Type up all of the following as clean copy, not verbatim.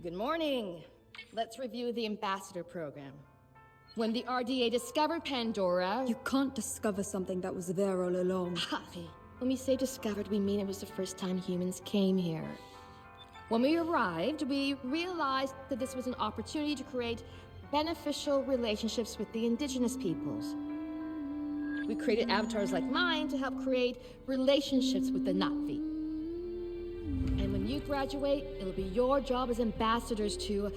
Good morning. Let's review the ambassador program. When the RDA discovered Pandora... You can't discover something that was there all along. When we say discovered, we mean it was the first time humans came here. When we arrived, we realized that this was an opportunity to create beneficial relationships with the indigenous peoples. We created avatars like mine to help create relationships with the Na'vi. And when you graduate, it'll be your job as ambassadors to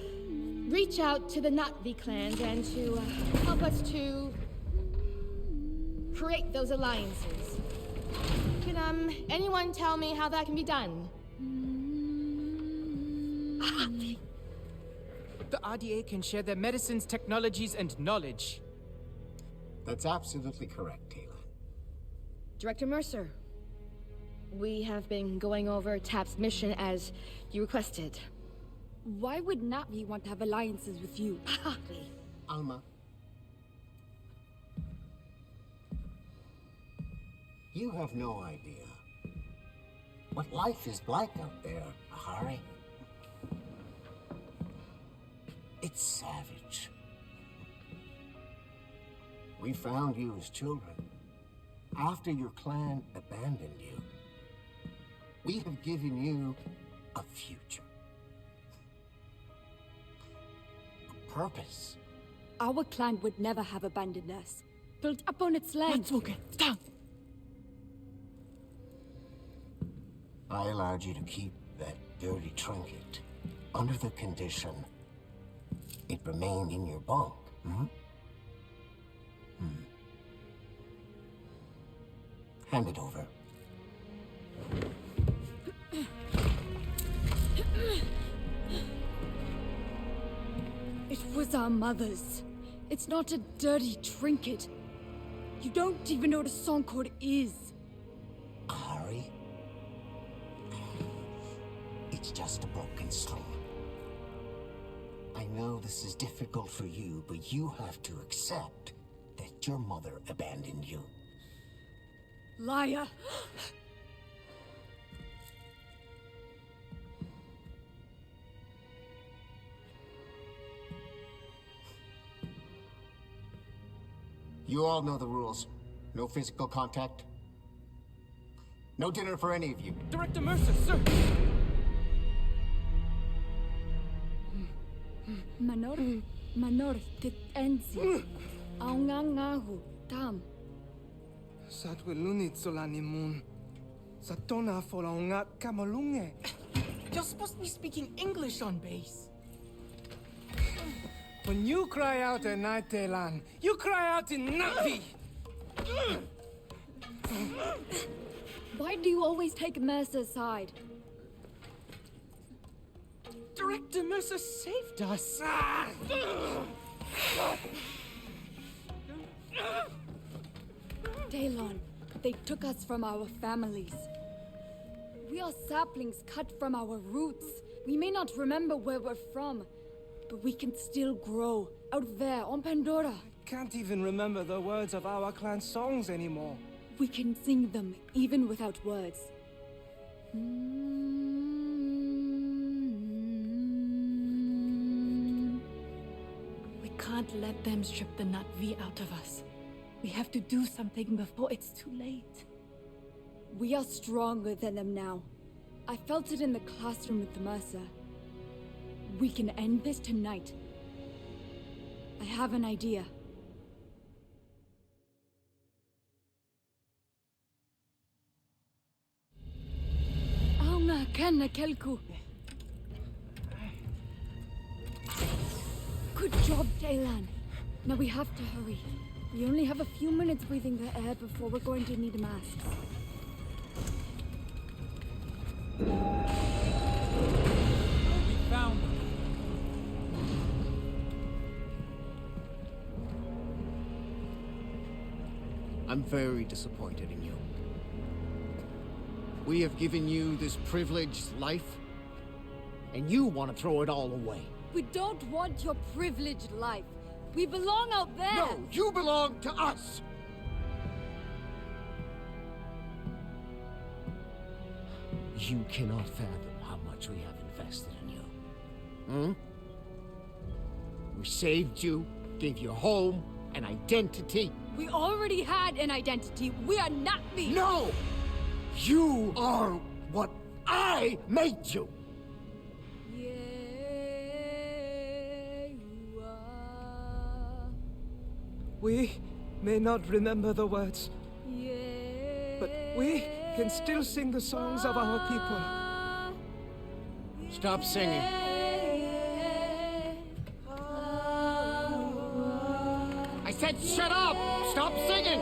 reach out to the Na'vi clans and to help us to create those alliances. Can anyone tell me how that can be done? The RDA can share their medicines, technologies, and knowledge. That's absolutely correct, Taylor. Director Mercer, we have been going over TAP's mission as you requested. Why would Na'vi want to have alliances with you? Alma. You have no idea what life is like out there, Ahari. It's savage. We found you as children after your clan abandoned you. We have given you a future. A purpose. Our clan would never have abandoned us. Built up on its land. I allowed you to keep that dirty trinket under the condition it remained in your bunk. Hand it over. It was our mother's. It's not a dirty trinket. You don't even know what a song chord is. Ari? It's just a broken string. I know this is difficult for you, but you have to accept that your mother abandoned you. Liar! You all know the rules. No physical contact. No dinner for any of you. Director Mercer, sir! Manor titensi. Aungangahu tam. Satwilunit solanimun. Satona folaunga kamalunge. You're supposed to be speaking English on base. When you cry out at night, Telan, you cry out in Na'vi! Why do you always take Mercer's side? Director Mercer saved us. Talon, they took us from our families. We are saplings cut from our roots. We may not remember where we're from, but we can still grow out there on Pandora. I can't even remember the words of our clan songs anymore. We can sing them even without words. We can't let them strip the Na'vi out of us. We have to do something before it's too late. We are stronger than them now. I felt it in the classroom with the Mercer. We can end this tonight. I have an idea. Aunga kanna kelku. Good job, Daylan. Now we have to hurry. We only have a few minutes breathing the air before we're going to need masks. We found them. I'm very disappointed in you. We have given you this privileged life, and you want to throw it all away. We don't want your privileged life. We belong out there! No, you belong to us! You cannot fathom how much we have invested in you. We saved you, gave you a home, an identity. We already had an identity. We are not thieves. No! You are what I made you! Yeah, you are. We may not remember the words, Yeah. but we can still sing the songs of our people. Stop singing. I said shut up! Stop singing!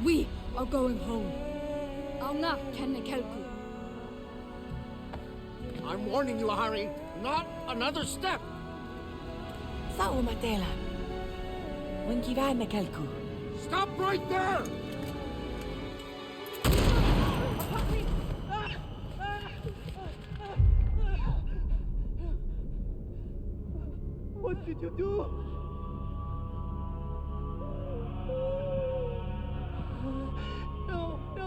We are going home. Aunga Kenekelku. I'm warning you, Hari. Not another step! Saumatela. Wankivana kalku. Stop right there! What did you do? No, no, no!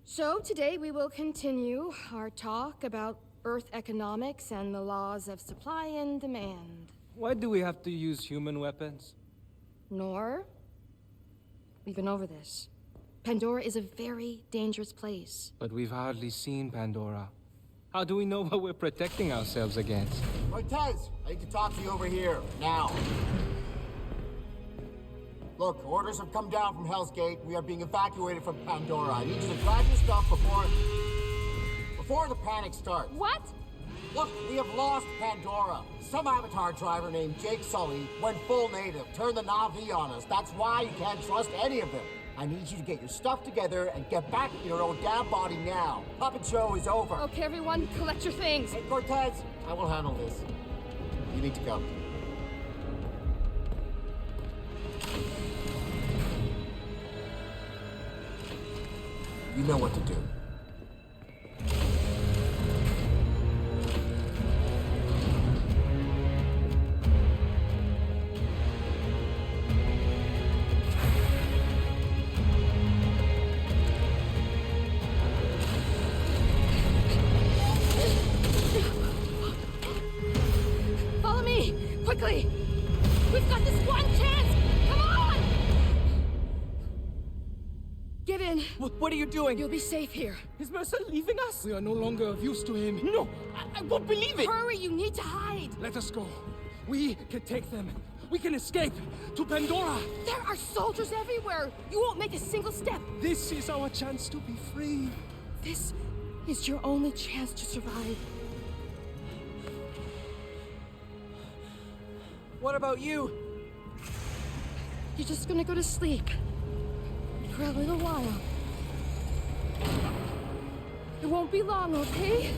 So today we will continue our talk about Earth economics and the laws of supply and demand. Why do we have to use human weapons? Nor, we've been over this. Pandora is a very dangerous place. But we've hardly seen Pandora. How do we know what we're protecting ourselves against? Cortez, I need to talk to you over here, now. Look, orders have come down from Hell's Gate. We are being evacuated from Pandora. I need you to grab your stuff before the panic starts. What? Look, we have lost Pandora. Some Avatar driver named Jake Sully went full native, turned the Na'vi on us. That's why you can't trust any of them. I need you to get your stuff together and get back in your own damn body now. Puppet show is over. Okay, everyone, collect your things. Hey, Cortez, I will handle this. You need to go. You know what to do. Follow me, quickly. We've got this one chance. Come on! Give in. What are you doing? You'll be safe here. Is Mercer leaving us? We are no longer of use to him. No, I won't believe it! Hurry, you need to hide. Let us go. We can take them. We can escape to Pandora. There are soldiers everywhere. You won't make a single step. This is our chance to be free. This is your only chance to survive. What about you? You're just gonna go to sleep. For a little while. It won't be long, okay?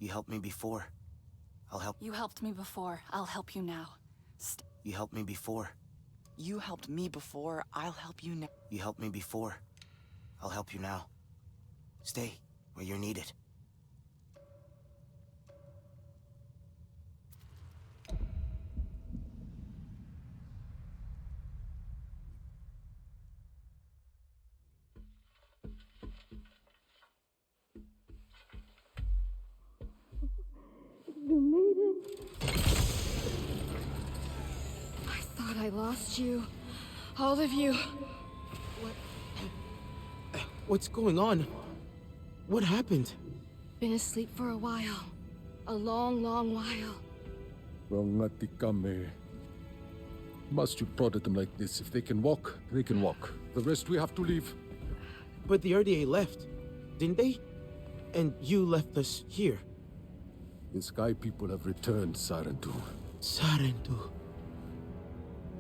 You helped me before. I'll help. You helped me before. I'll help you now. You helped me before. You helped me before. I'll help you now. You helped me before. I'll help you now. Stay where you're needed. You made it. I thought I lost you. All of you. What's going on? What happened? Been asleep for a while. A long, long while. Must you prod at them like this? If they can walk, they can walk. The rest we have to leave. But the RDA left, didn't they? And you left us here. The Sky people have returned, Sarentu. Sarentu.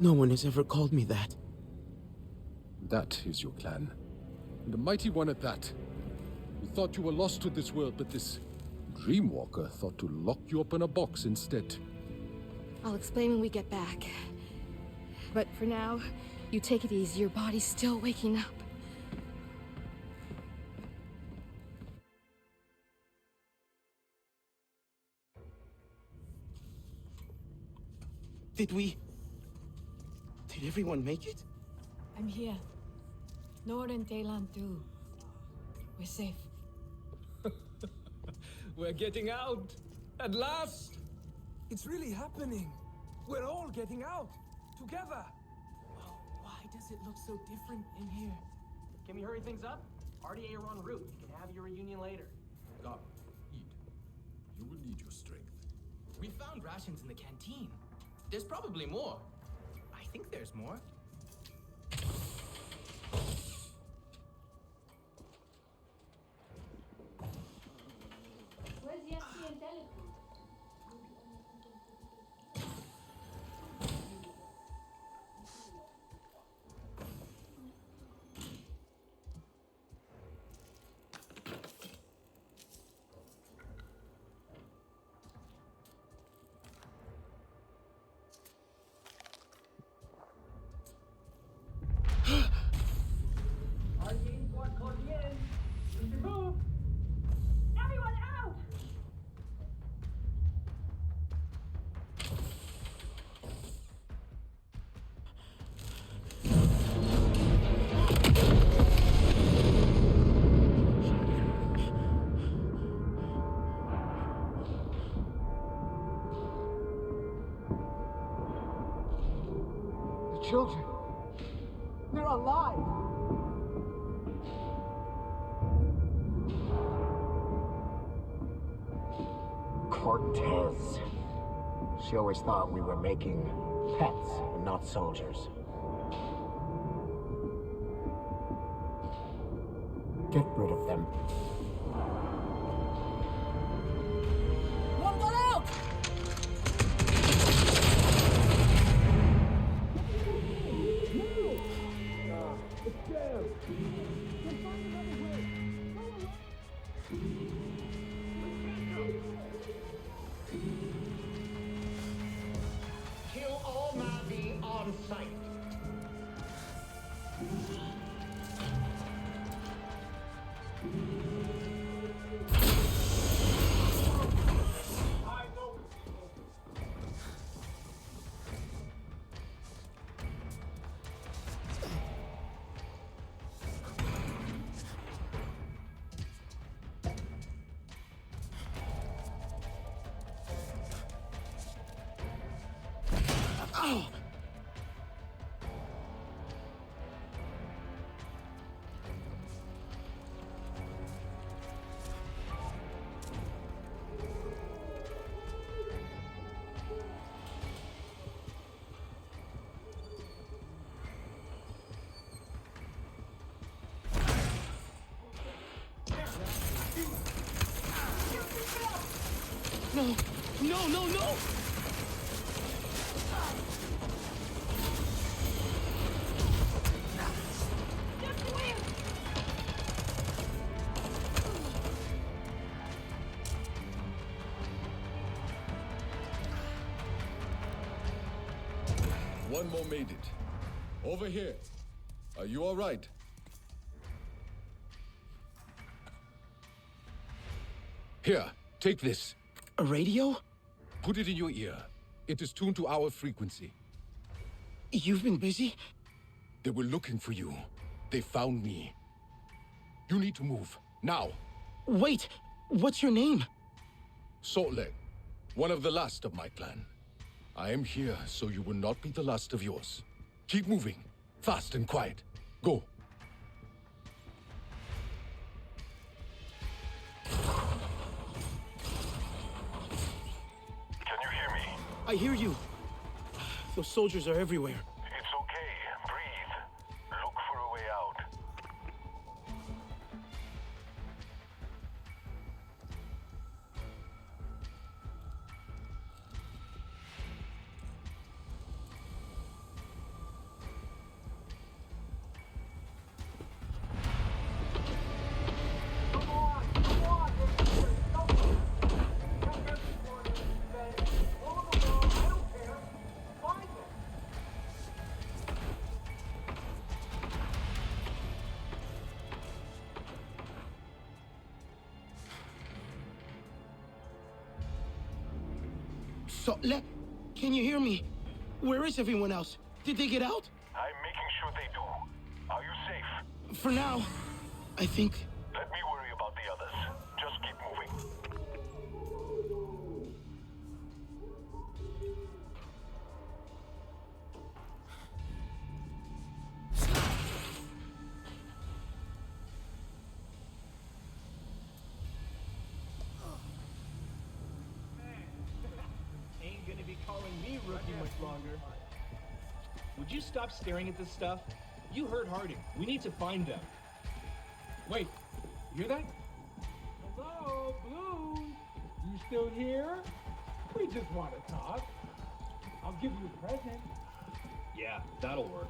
No one has ever called me that. That is your clan. And a mighty one at that. You thought you were lost to this world, but this Dreamwalker thought to lock you up in a box instead. I'll explain when we get back. But for now, you take it easy. Your body's still waking up. Did everyone make it? I'm here. Nor and Daylan too. We're safe. We're getting out! At last! It's really happening. We're all getting out. Together. Why does it look so different in here? Can we hurry things up? RDA are en route. You can have your reunion later. Come, eat. You will need your strength. We found rations in the canteen. There's probably more. I think there's more. Where's Yessi and Delic? Children, they're alive! Cortez. She always thought we were making pets and not soldiers. Get rid of them. One got out! Kill all Navi on sight. No! one more made it. Over here. Are you all right? Here, take this. A radio? Put it in your ear. It is tuned to our frequency. You've been busy? They were looking for you. They found me. You need to move, now. Wait, what's your name? Saltleg, one of the last of my clan. I am here so you will not be the last of yours. Keep moving, fast and quiet. Go. Can you hear me? I hear you. Those soldiers are everywhere. It's okay. Breathe. Look for a way out. Can you hear me? Where is everyone else? Did they get out? I'm making sure they do. Are you safe? For now, I think. Let me worry about the others. Just keep moving. Ain't gonna be calling me rookie much longer. Would you stop staring at this stuff? You heard Harding. We need to find them. Wait, you hear that? Hello, Blue? You still here? We just want to talk. I'll give you a present. Yeah, that'll work.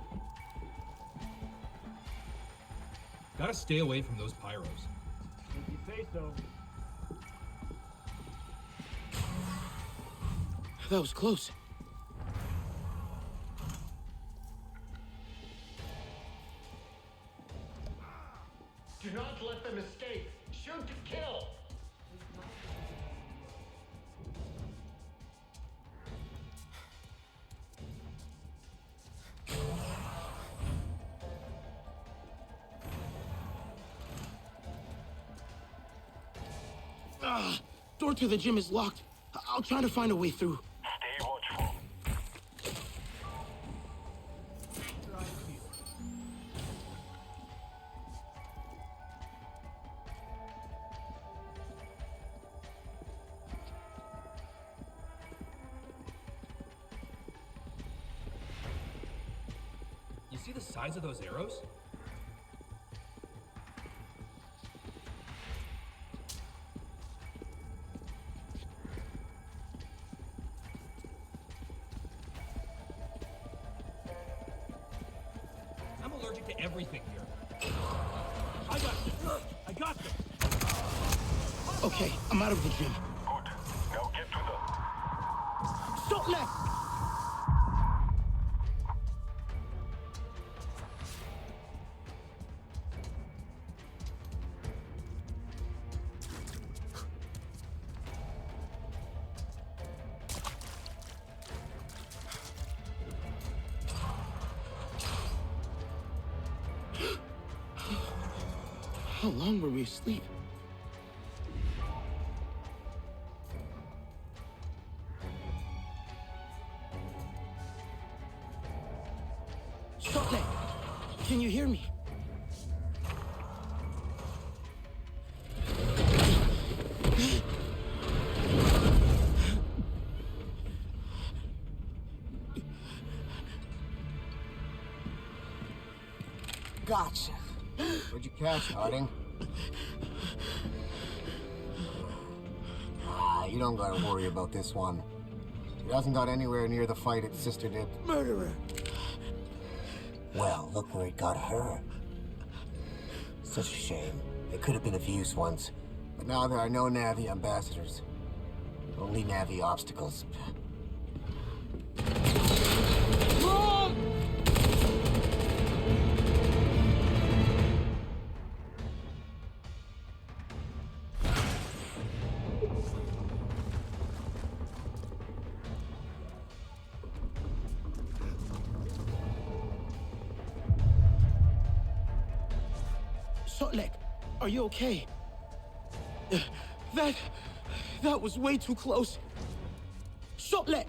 Gotta stay away from those pyros. If you say so. That was close. Do not let them escape. Shoot to kill. Door to the gym is locked. I'll try to find a way through. Stay watchful. You see the size of those arrows? I'm allergic to everything here. I got this. I got this. Okay, I'm out of the gym. Good. Now get to them. Stop left! How long were we asleep? Stop there! Can you hear me? Gotcha. Where'd you catch, Harding? You don't gotta worry about this one. It hasn't got anywhere near the fight its sister did. Murderer! Well, look where it got her. Such a shame. They could have been of use once. But now there are no Navi ambassadors. Only Navi obstacles. Whoa! Sotlek, are you okay? That was way too close. Sotlek!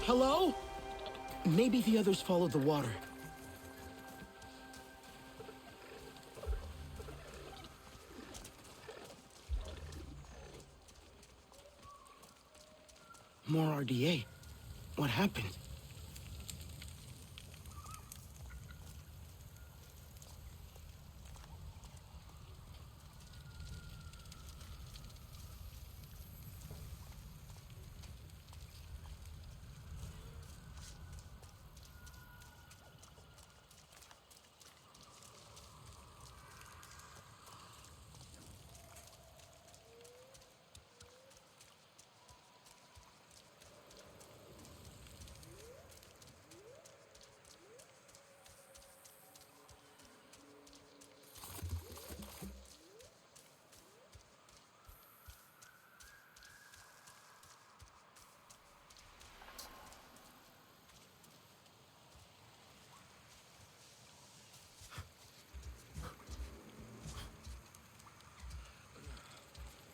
Hello? Maybe the others followed the water. More RDA. What happened?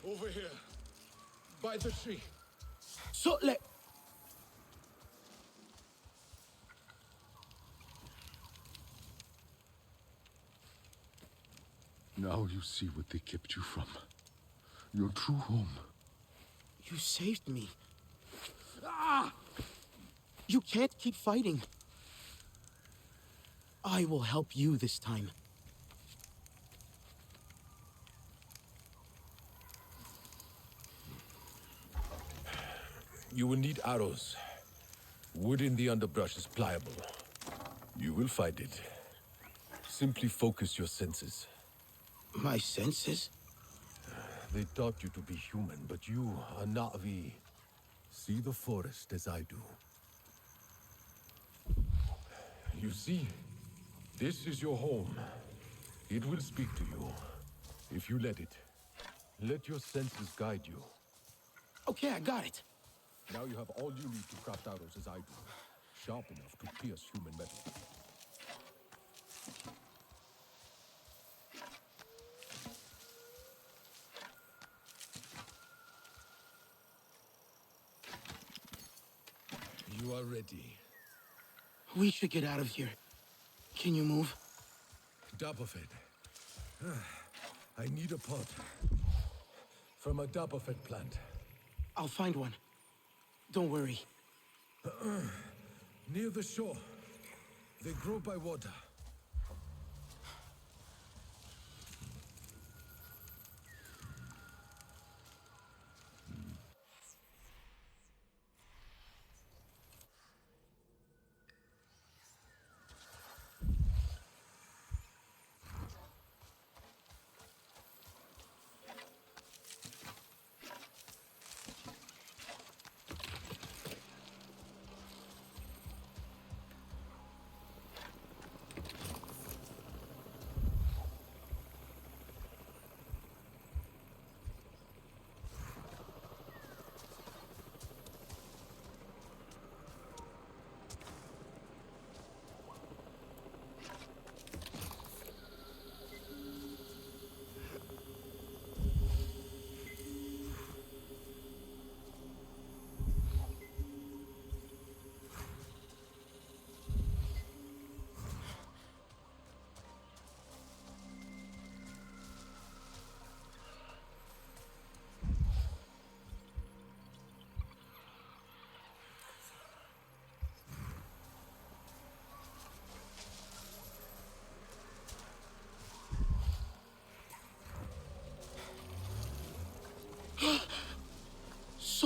Over here. By the tree. Sotlek! Now you see what they kept you from. Your true home. You saved me. Ah! You can't keep fighting. I will help you this time. You will need arrows. Wood in the underbrush is pliable. You will find it. Simply focus your senses. My senses? They taught you to be human, but you are Na'vi. See the forest as I do. You see, this is your home. It will speak to you, if you let it. Let your senses guide you. Okay, I got it. Now you have all you need to craft arrows as I do. Sharp enough to pierce human metal. You are ready. We should get out of here. Can you move? Dabofed. I need a pot. From a Dabofed plant. I'll find one. Don't worry. Near the shore. They grow by water.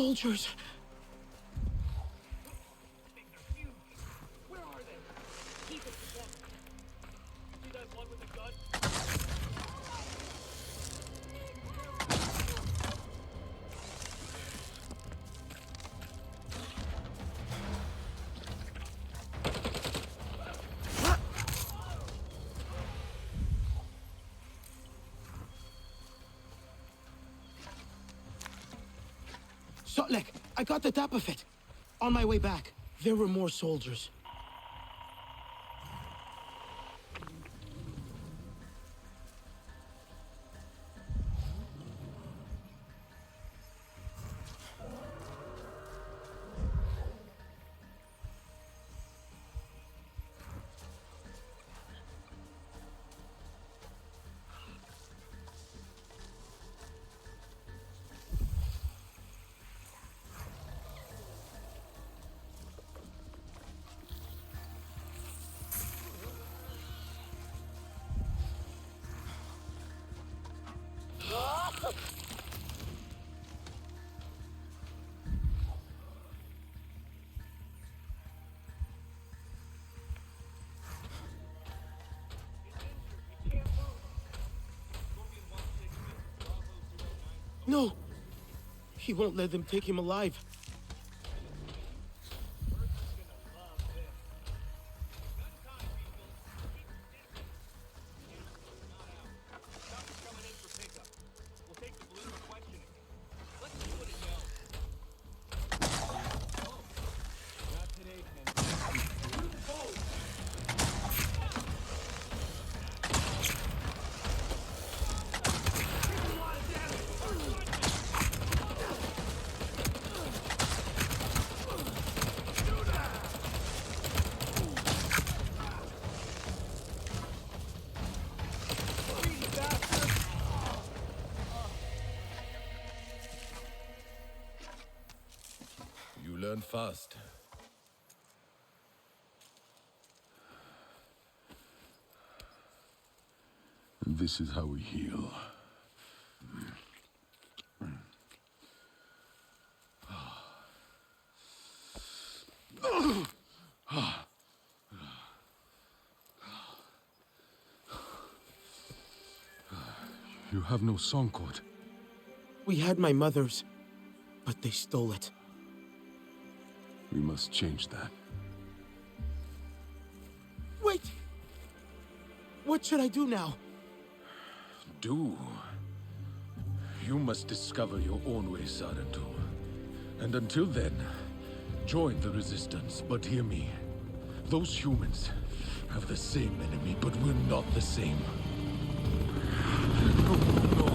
soldiers. Where are they? Keep it together. See that one with the gun? Sotlek, I got the tap of it. On my way back, there were more soldiers. No! He won't let them take him alive. Learn fast. And this is how we heal. You have no song chord. We had my mother's, but they stole it. We must change that. Wait! What should I do now? Do? You must discover your own way, Sarantu. And until then, join the Resistance. But hear me. Those humans have the same enemy, but we're not the same. No, no.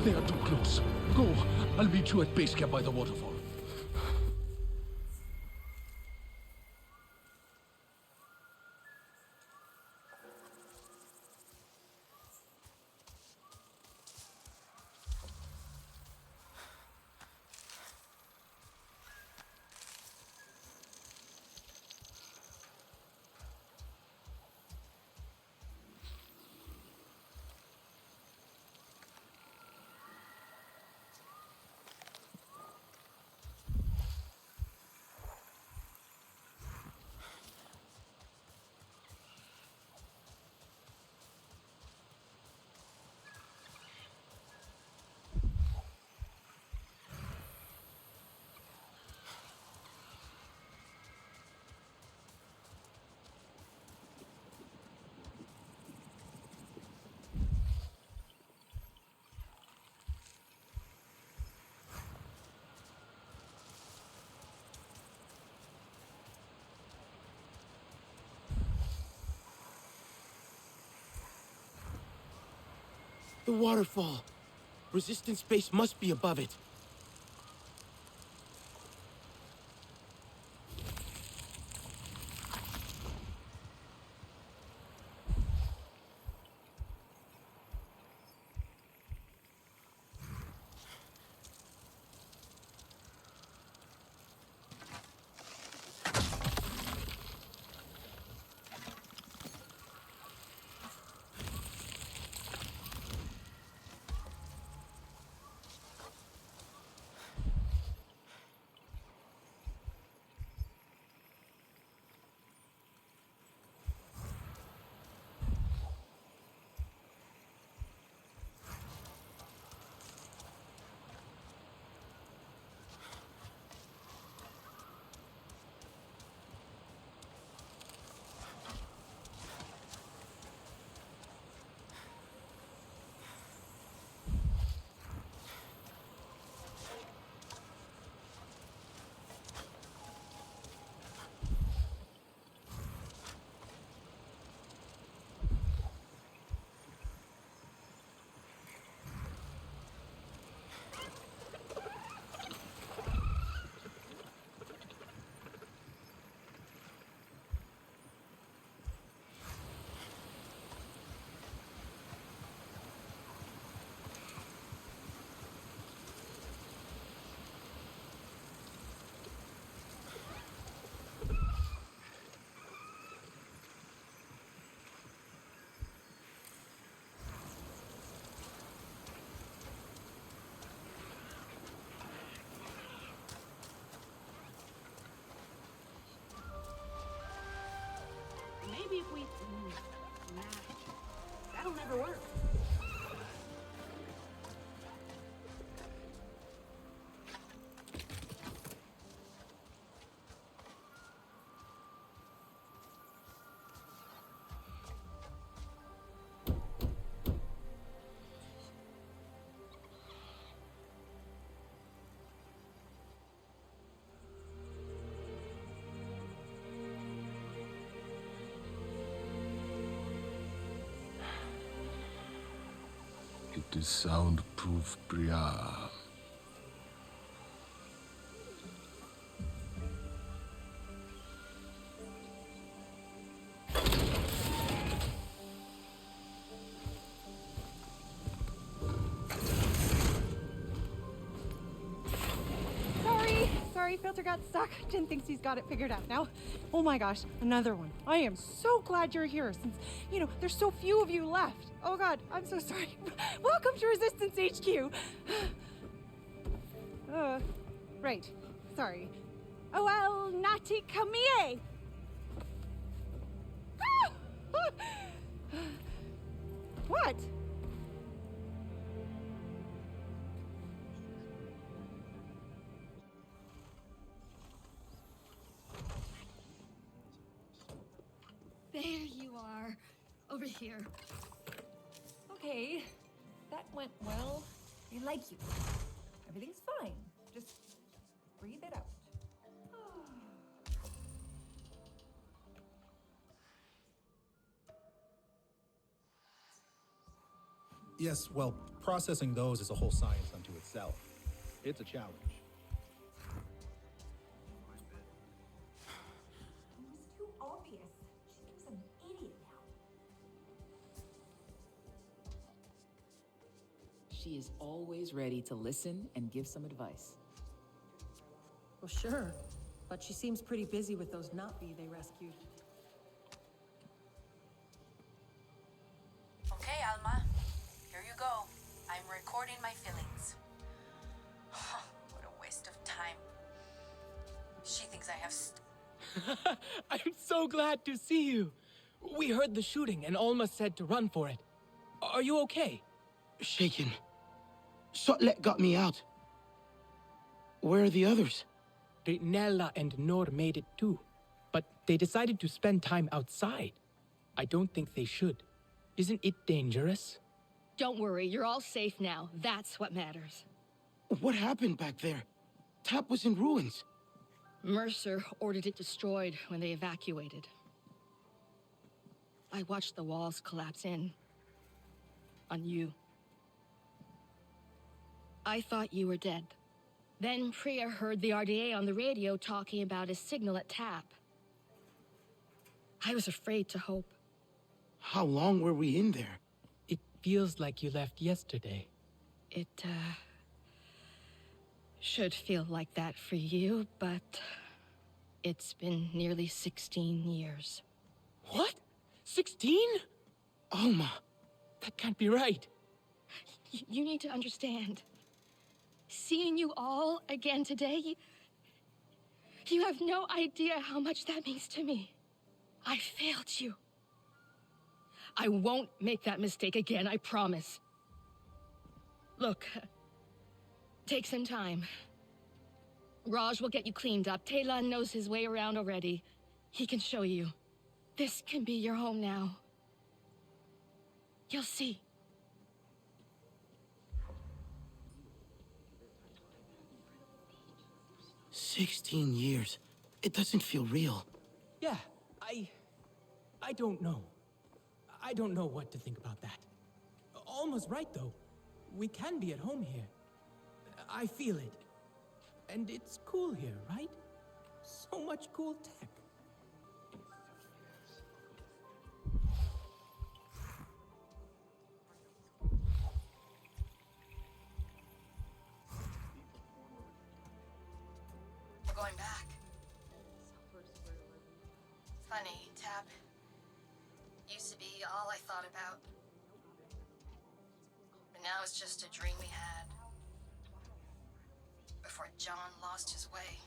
They are too close. Go. I'll meet you at base camp by the waterfall. The waterfall. Resistance base must be above it. That'll never work. It is soundproof, Priya. Sorry, filter got stuck. Jin thinks he's got it figured out now. Oh my gosh, another one. I am so glad you're here since, there's so few of you left. Oh god, I'm so sorry. Welcome to Resistance HQ. Right. Sorry. Oh, well, Nati Kamie. What? There you are. Over here. Okay, that went well. I like you. Everything's fine. Just breathe it out. Yes, well, processing those is a whole science unto itself. It's a challenge. It was too obvious. She thinks I'm an idiot now. She is always ready to listen and give some advice. Well, sure. But she seems pretty busy with those Navi they rescued. Okay, Alma. Here you go. I'm recording my feelings. What a waste of time. She thinks I have I'm so glad to see you. We heard the shooting and Alma said to run for it. Are you okay? Shaken. Sotlet got me out. Where are the others? Nella and Nor made it too, but they decided to spend time outside. I don't think they should. Isn't it dangerous? Don't worry, you're all safe now. That's what matters. What happened back there? Tap was in ruins. Mercer ordered it destroyed when they evacuated. I watched the walls collapse in. On you. I thought you were dead. Then Priya heard the RDA on the radio talking about a signal at Tap. I was afraid to hope. How long were we in there? It feels like you left yesterday. It, should feel like that for you, but it's been nearly 16 years. What? 16? Alma. That can't be right. You need to understand. Seeing you all again today, you have no idea how much that means to me. I failed you. I won't make that mistake again, I promise. Look, take some time. Raj will get you cleaned up. Taylor knows his way around already. He can show you. This can be your home now. You'll see. "16 years. It doesn't feel real." Yeah, I don't know. I don't know what to think about that. Alma's right, though. We can be at home here. I feel it. And it's cool here, right? So much cool tech. We're going back. Funny, Tap. Used to be all I thought about. But now it's just a dream we had. Before John lost his way.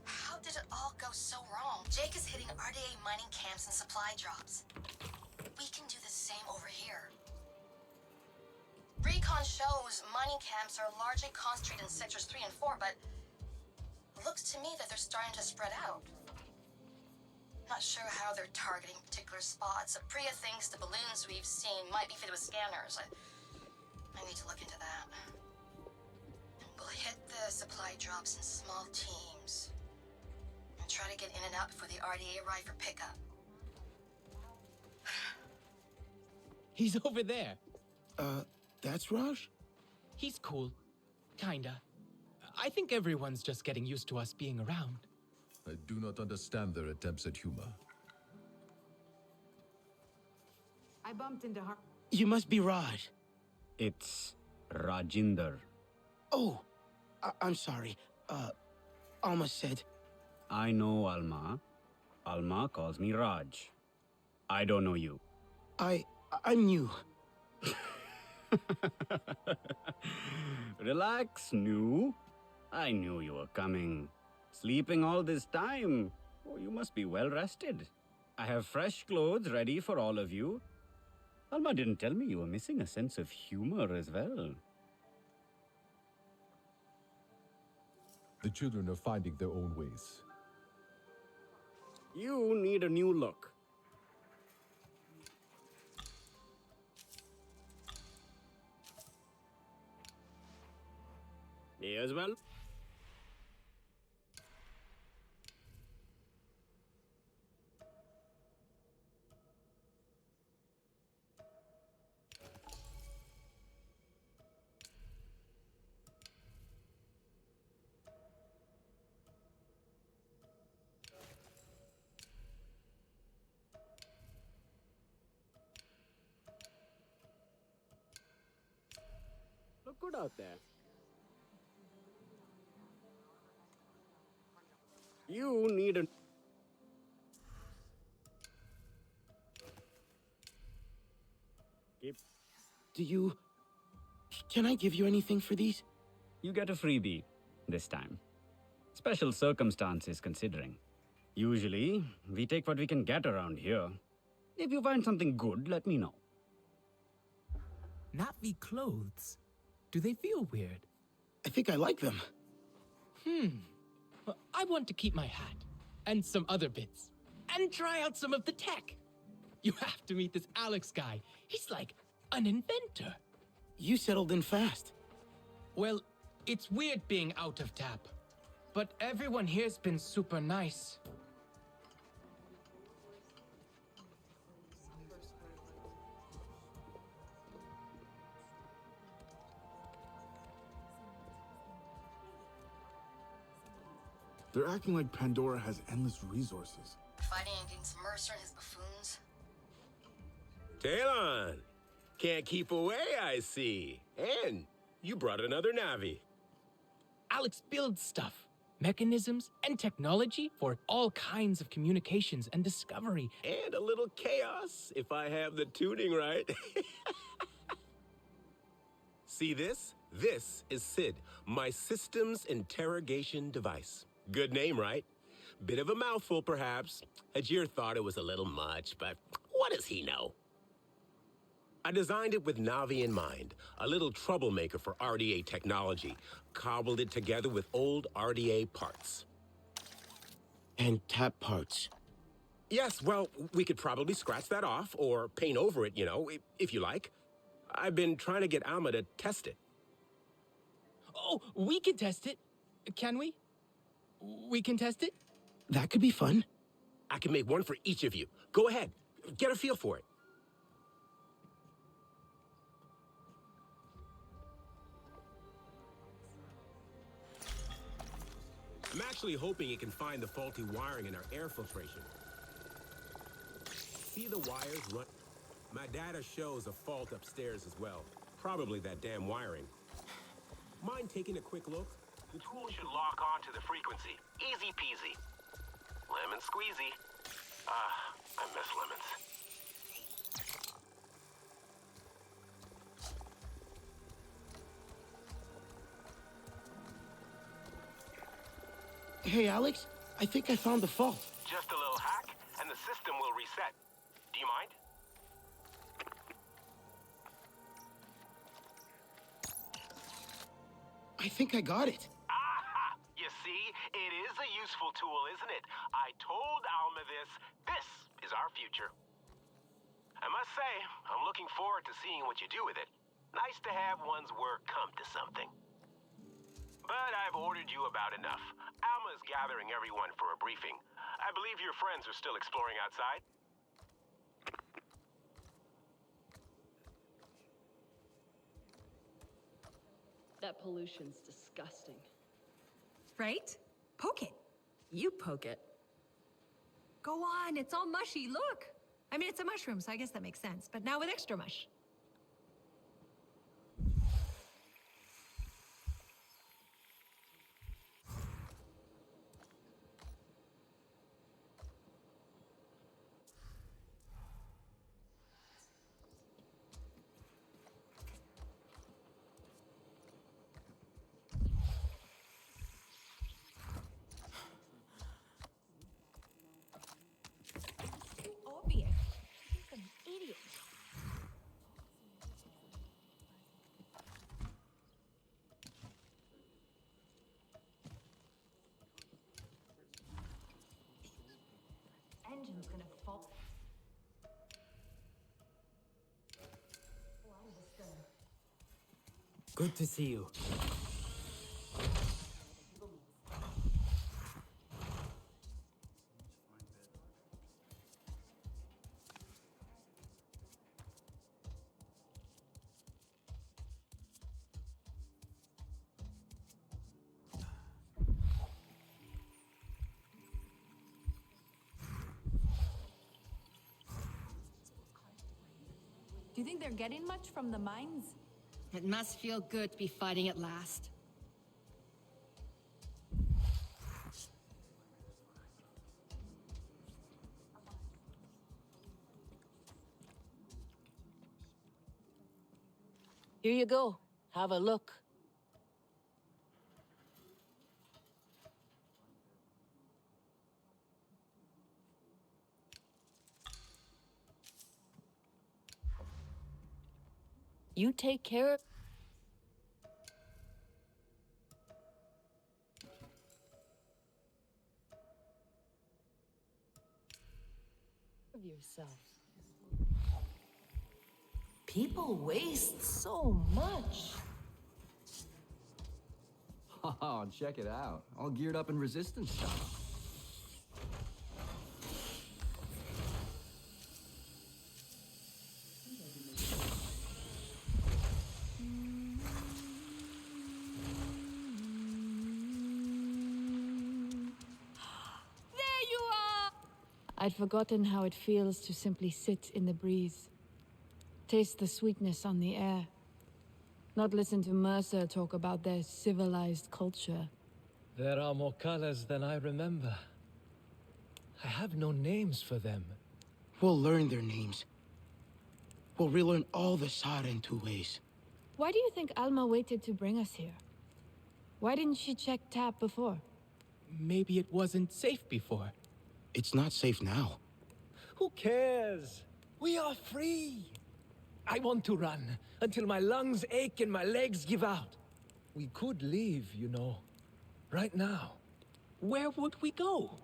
How did did it all go so wrong? Jake is hitting RDA mining camps and supply drops. We can do the same over here. Recon shows mining camps are largely concentrated in sectors 3 and 4, but it looks to me that they're starting to spread out. Not sure how they're targeting particular spots. Priya thinks the balloons we've seen might be fitted with scanners. I need to look into that. We'll hit the supply drops in small teams and try to get in and out before the RDA arrive for pickup. He's over there. That's Raj? He's cool. Kinda. I think everyone's just getting used to us being around. I do not understand their attempts at humor. I bumped into her. You must be Raj. It's Rajinder. Oh, I'm sorry. Alma said. I know Alma. Alma calls me Raj. I don't know you. I'm new. Relax, new. I knew you were coming. Sleeping all this time. Oh, you must be well rested. I have fresh clothes ready for all of you. Alma didn't tell me you were missing a sense of humor as well. The children are finding their own ways. You need a new look. Me as well. Look good out there. You need a... Can I give you anything for these? You get a freebie this time. Special circumstances considering. Usually, we take what we can get around here. If you find something good, let me know. Navi clothes? Do they feel weird? I think I like them. Well, I want to keep my hat. And some other bits. And try out some of the tech. You have to meet this Alex guy. He's like an inventor. You settled in fast. Well, it's weird being out of tap. But everyone here's been super nice. They're acting like Pandora has endless resources. Fighting against Mercer and his buffoons. Talon! Can't keep away, I see. And you brought another Navi. Alex builds stuff. Mechanisms and technology for all kinds of communications and discovery. And a little chaos, if I have the tuning right. See this? This is SID, my systems interrogation device. Good name, right? Bit of a mouthful, perhaps. Ajir thought it was a little much, but what does he know? I designed it with Navi in mind, a little troublemaker for RDA technology. Cobbled it together with old RDA parts. And tap parts. Yes, well, we could probably scratch that off, or paint over it, you know, if you like. I've been trying to get Alma to test it. Oh, we can test it. Can we? We can test it? That could be fun. I can make one for each of you. Go ahead. Get a feel for it. I'm actually hoping it can find the faulty wiring in our air filtration. See the wires run? My data shows a fault upstairs as well. Probably that damn wiring. Mind taking a quick look? The tool should lock onto the frequency. Easy peasy. Lemon squeezy. Ah, I miss lemons. Hey, Alex, I think I found the fault. Just a little hack, and the system will reset. Do you mind? I think I got it. Aha! You see, it is a useful tool, isn't it? I told Alma this. This is our future. I must say, I'm looking forward to seeing what you do with it. Nice to have one's work come to something. But I've ordered you about enough. Alma's gathering everyone for a briefing. I believe your friends are still exploring outside. That pollution's disgusting. Right? Poke it. You poke it. Go on, it's all mushy, look. I mean, it's a mushroom, so I guess that makes sense. But now with extra mush. Obvious. He's an idiot. Engine's gonna fall. Good to see you. Do you think they're getting much from the mines? It must feel good to be fighting at last. Here you go. Have a look. You take care of yourself. People waste so much. Oh, check it out. All geared up in resistance stuff. I'd forgotten how it feels to simply sit in the breeze. Taste the sweetness on the air. Not listen to Mercer talk about their civilized culture. There are more colors than I remember. I have no names for them. We'll learn their names. We'll relearn all the Sarentu ways. Why do you think Alma waited to bring us here? Why didn't she check Tap before? Maybe it wasn't safe before. It's not safe now. Who cares? We are free. I want to run until my lungs ache and my legs give out. We could leave, you know, right now. Where would we go?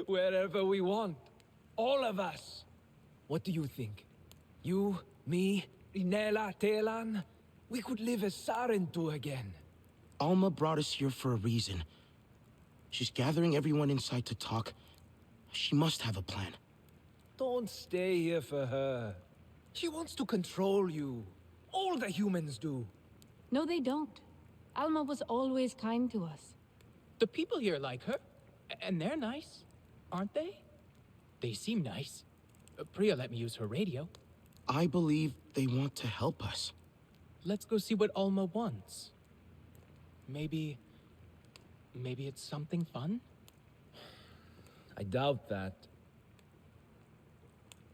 Wherever we want. All of us. What do you think? You, me, Inela, Telan? We could live as Sarentu again. Alma brought us here for a reason. She's gathering everyone inside to talk. She must have a plan. Don't stay here for her. She wants to control you. All the humans do. No, they don't. Alma was always kind to us. The people here like her. And they're nice, aren't they? They seem nice. Priya let me use her radio. I believe they want to help us. Let's go see what Alma wants. Maybe it's something fun? I doubt that.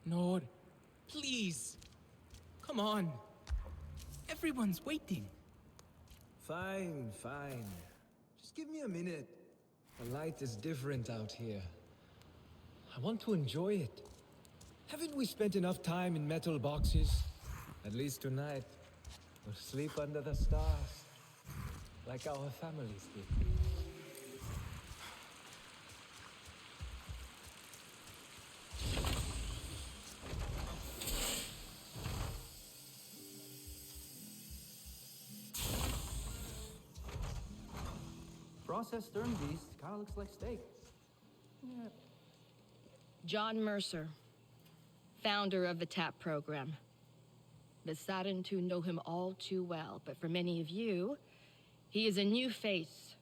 Nord, please. Come on. Everyone's waiting. Fine, fine. Just give me a minute. The light is different out here. I want to enjoy it. Haven't we spent enough time in metal boxes? At least tonight, we'll sleep under the stars, like our families did. Processed stern beast kind of looks like steak. Yeah. John Mercer, founder of the TAP program. The saddened to know him all too well, but for many of you, he is a new face.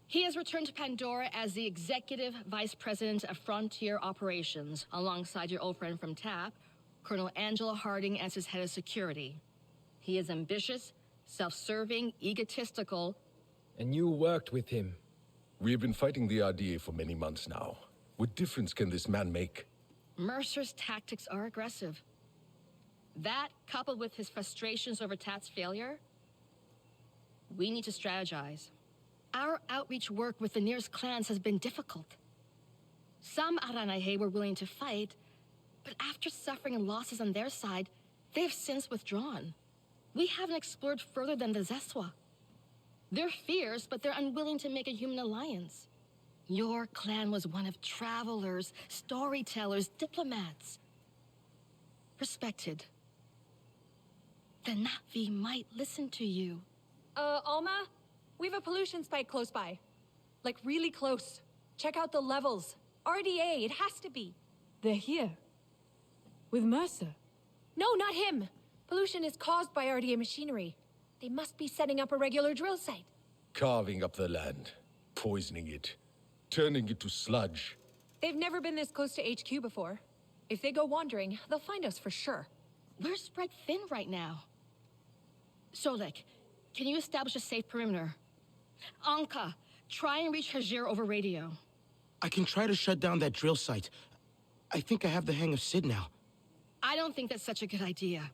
He has returned to Pandora as the executive vice president of Frontier Operations, alongside your old friend from TAP, Colonel Angela Harding, as his head of security. He is ambitious, self-serving, egotistical. And you worked with him. We have been fighting the RDA for many months now. What difference can this man make? Mercer's tactics are aggressive. That, coupled with his frustrations over TAP's failure, we need to strategize. Our outreach work with the nearest clans has been difficult. Some Aranahe were willing to fight, but after suffering losses on their side, they have since withdrawn. We haven't explored further than the Zeswa. They're fierce, but they're unwilling to make a human alliance. Your clan was one of travelers, storytellers, diplomats. Respected. The Na'vi might listen to you. Alma? We have a pollution spike close by. Like, really close. Check out the levels. RDA, it has to be. They're here. With Mercer. No, not him. Pollution is caused by RDA machinery. They must be setting up a regular drill site. Carving up the land, poisoning it, turning it to sludge. They've never been this close to HQ before. If they go wandering, they'll find us for sure. We're spread thin right now. Solek, can you establish a safe perimeter? Anka, try and reach Hajir over radio. I can try to shut down that drill site. I think I have the hang of Sid now. I don't think that's such a good idea.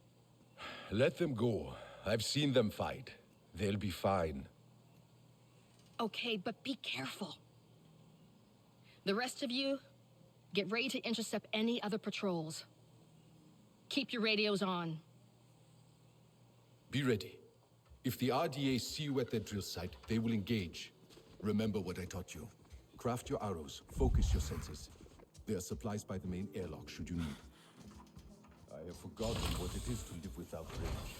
Let them go. I've seen them fight. They'll be fine. Okay, but be careful. The rest of you, get ready to intercept any other patrols. Keep your radios on. Be ready. If the RDA see you at their drill site, they will engage. Remember what I taught you. Craft your arrows, focus your senses. There are supplies by the main airlock should you need. I have forgotten what it is to live without range.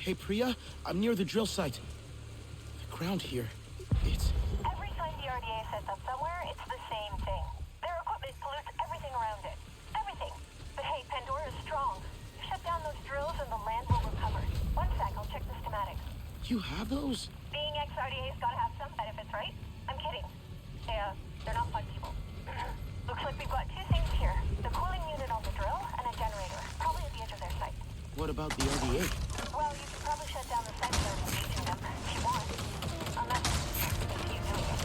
Hey, Priya, I'm near the drill site. The ground here, it's... Every time the RDA sets up somewhere, it's the same thing. Their equipment pollutes everything around it. Everything. But hey, Pandora's strong. Shut down those drills and the land will recover. One sec, I'll check the schematics. You have those? Being ex-RDA's gotta have some benefits, right? I'm kidding. They're not fun people. Looks like we've got two things here. The cooling unit on the drill and a generator. Probably at the edge of their site. What about the RDA? Well, you can probably shut down the site without engaging them if you want. Unless you do it.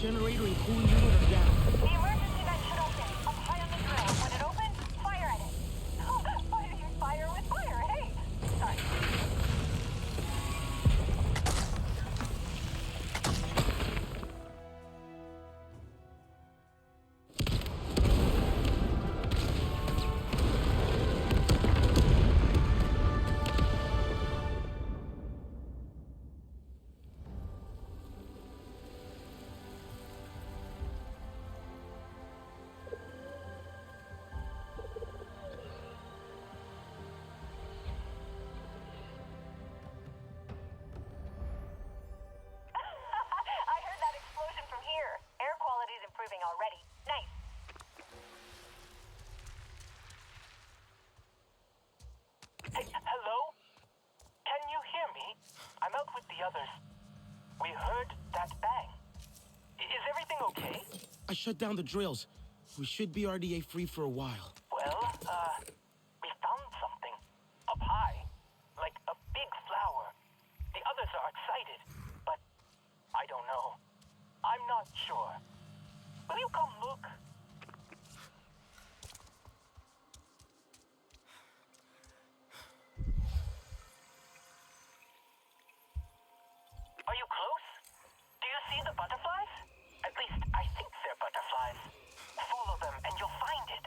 Generator and cooling unit are down. The emergency vent should open. Up high on the drill. When it opens, fire at it. Why do you fire with fire? Hey! Sorry. Already. Nice. Hey, hello? Can you hear me? I'm out with the others. We heard that bang. Is everything okay? I shut down the drills. We should be RDA free for a while. Well, we found something. Up high. Like a big flower. The others are excited, but I don't know. I'm not sure. Will you come look? Are you close? Do you see the butterflies? At least I think they're butterflies. Follow them and you'll find it.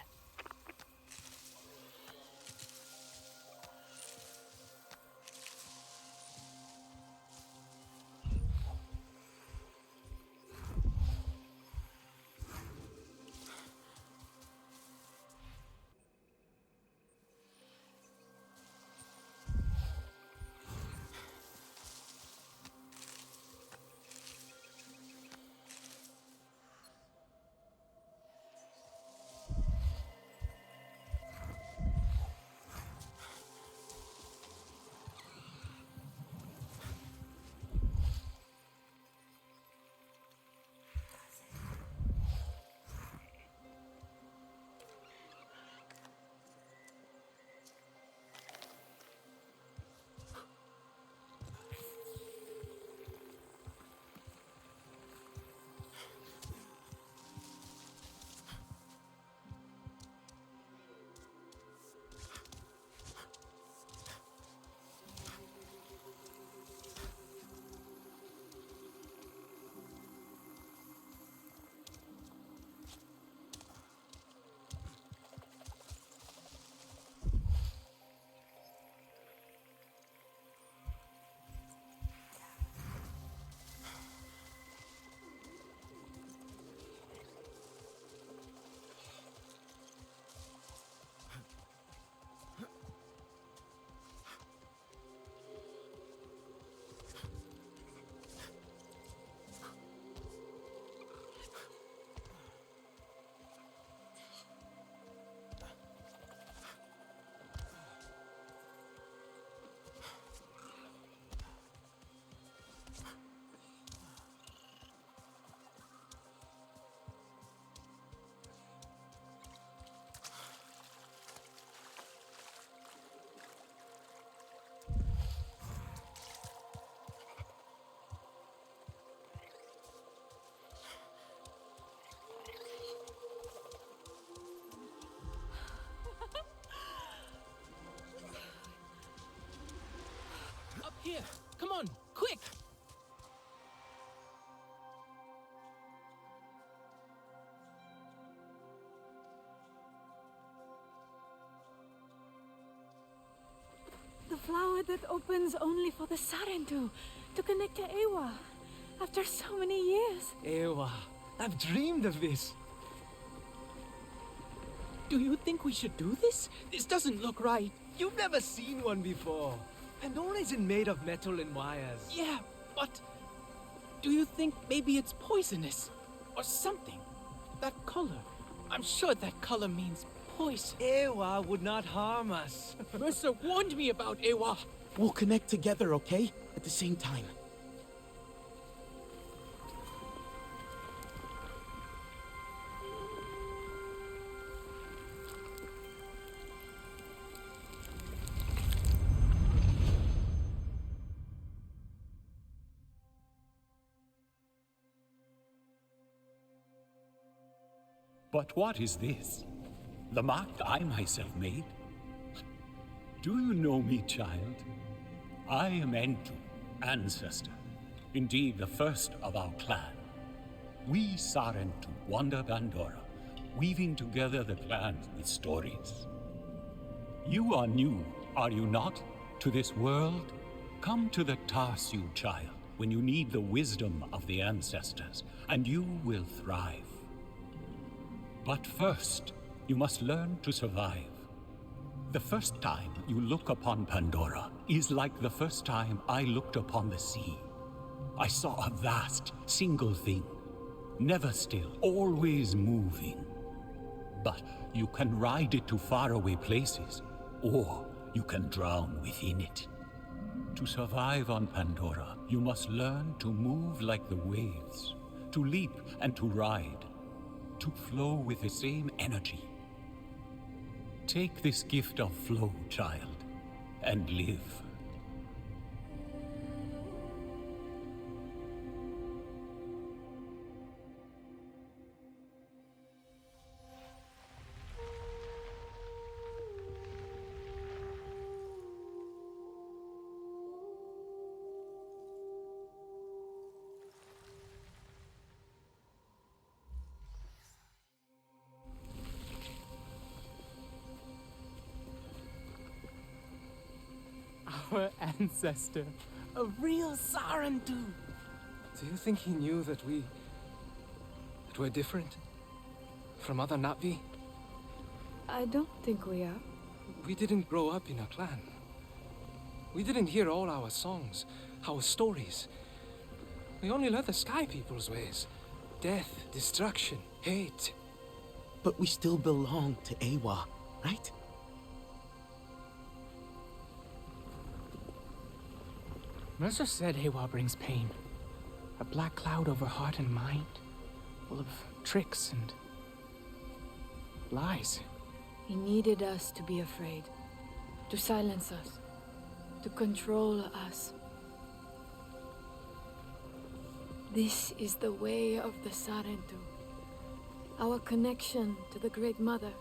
door that opens only for the Sarentu to connect to Ewa after so many years. Ewa, I've dreamed of this. Do you think we should do this? This doesn't look right. You've never seen one before. Pandora isn't made of metal and wires. Yeah, but do you think maybe it's poisonous? Or something? That color. I'm sure that color means poison. Ewa would not harm us. Mercer warned me about Ewa. We'll connect together, okay? At the same time. But what is this? The mark I myself made? Do you know me, child? I am Entu, ancestor. Indeed, the first of our clan. We Sarentu wander Pandora, weaving together the clans with stories. You are new, are you not, to this world? Come to the Tarsu, child, when you need the wisdom of the ancestors, and you will thrive. But first, you must learn to survive. The first time you look upon Pandora is like the first time I looked upon the sea. I saw a vast, single thing, never still, always moving. But you can ride it to faraway places, or you can drown within it. To survive on Pandora, you must learn to move like the waves, to leap and to ride, to flow with the same energy. Take this gift of flow, child, and live. Our ancestor, a real Sarentu. Do you think he knew that we're different from other Na'vi? I don't think we are. We didn't grow up in a clan. We didn't hear all our songs, our stories. We only learned the Sky People's ways. Death, destruction, hate. But we still belong to Ewa, right? Mercer said Ewa brings pain. A black cloud over heart and mind, full of tricks and lies. He needed us to be afraid, to silence us, to control us. This is the way of the Sarentu, our connection to the Great Mother.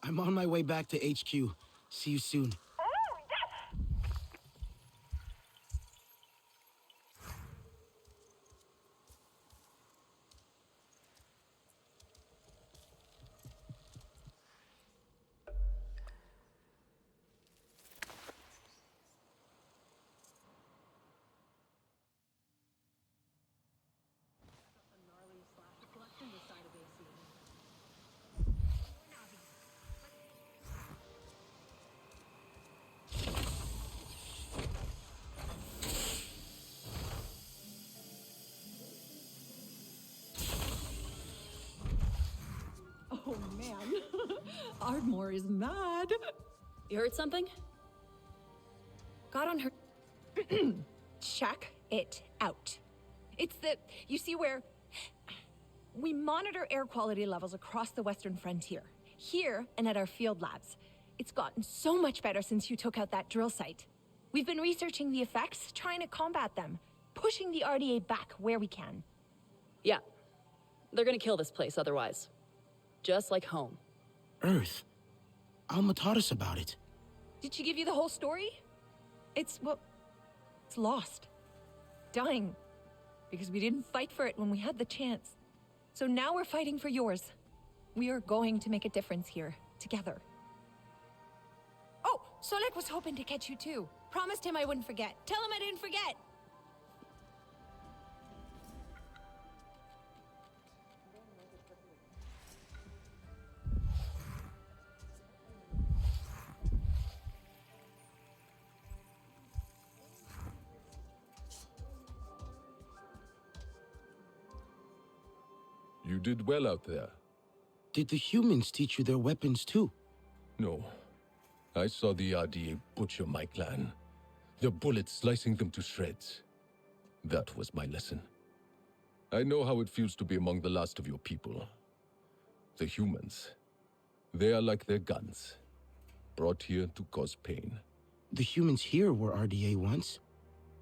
I'm on my way back to HQ. See you soon. Oh man, Ardmore is mad. You heard something? Got on her. Check it out. It's the, you see where We monitor air quality levels across the western frontier, here and at our field labs. It's gotten so much better since you took out that drill site. We've been researching the effects, trying to combat them, pushing the RDA back where we can. Yeah. They're gonna kill this place otherwise. Just like home. Earth. Alma taught us about it. Did she give you the whole story? It's lost. Dying. Because we didn't fight for it when we had the chance. So now we're fighting for yours. We are going to make a difference here, together. Oh, Solek was hoping to catch you too. Promised him I wouldn't forget. Tell him I didn't forget! You did well out there. Did the humans teach you their weapons too? No. I saw the RDA butcher my clan. Their bullets slicing them to shreds. That was my lesson. I know how it feels to be among the last of your people. The humans. They are like their guns. Brought here to cause pain. The humans here were RDA once.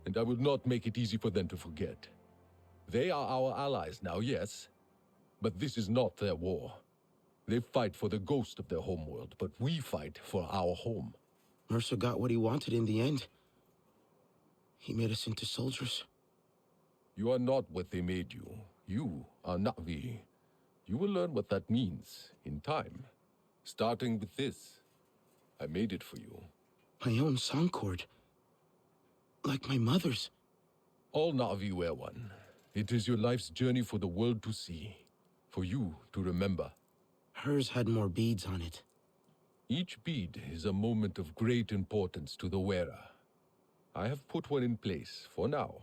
And I will not make it easy for them to forget. They are our allies now, yes. But this is not their war. They fight for the ghost of their homeworld, but we fight for our home. Mercer got what he wanted in the end. He made us into soldiers. You are not what they made you. You are Na'vi. You will learn what that means in time. Starting with this. I made it for you. My own song cord. Like my mother's. All Na'vi wear one. It is your life's journey for the world to see. For you to remember. Hers had more beads on it. Each bead is a moment of great importance to the wearer. I have put one in place, for now,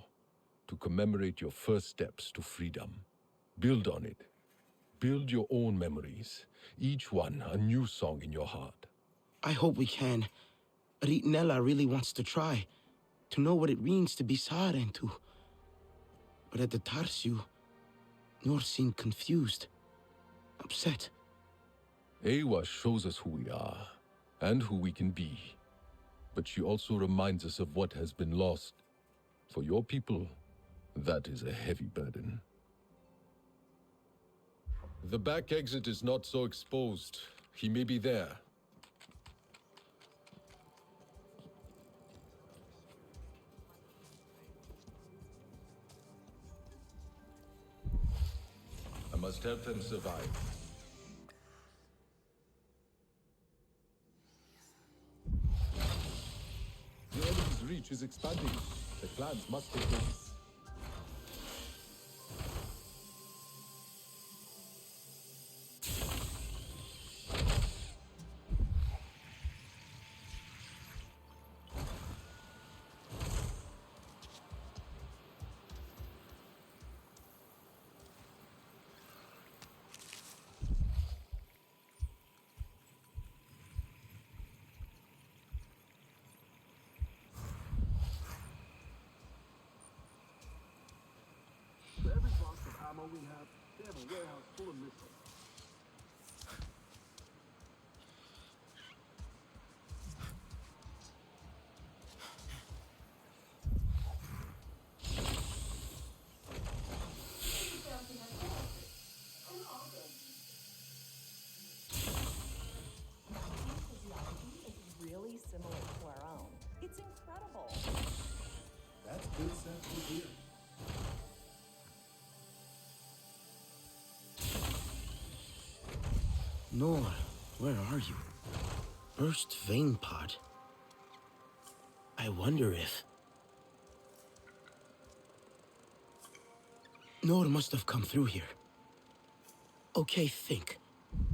to commemorate your first steps to freedom. Build on it. Build your own memories, each one a new song in your heart. I hope we can. Ritnella really wants to try, to know what it means to be Sarentu. But at the Tarsu, Nor seemed confused, upset. Ewa shows us who we are, and who we can be. But she also reminds us of what has been lost. For your people, that is a heavy burden. The back exit is not so exposed. He may be there. I must help them survive. The enemy's reach is expanding. The clans must take notice. We have a warehouse full of missiles. Really similar to our own. It's incredible. That's good sense to hear. Nor, where are you? Burst vein pod. I wonder if... Nor must have come through here. Okay, think.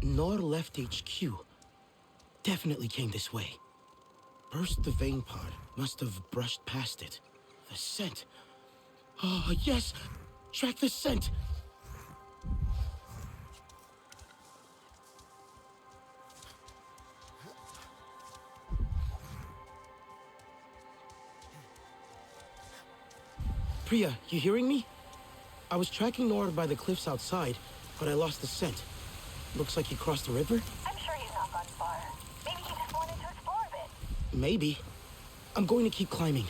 Nor left HQ. Definitely came this way. Burst the vein pod must have brushed past it. The scent. Oh, yes! Track the scent! Priya, you hearing me? I was tracking Nord by the cliffs outside. but I lost the scent. Looks like he crossed the river? I'm sure he's not gone far. Maybe he just wanted to explore a bit. Maybe. I'm going to keep climbing.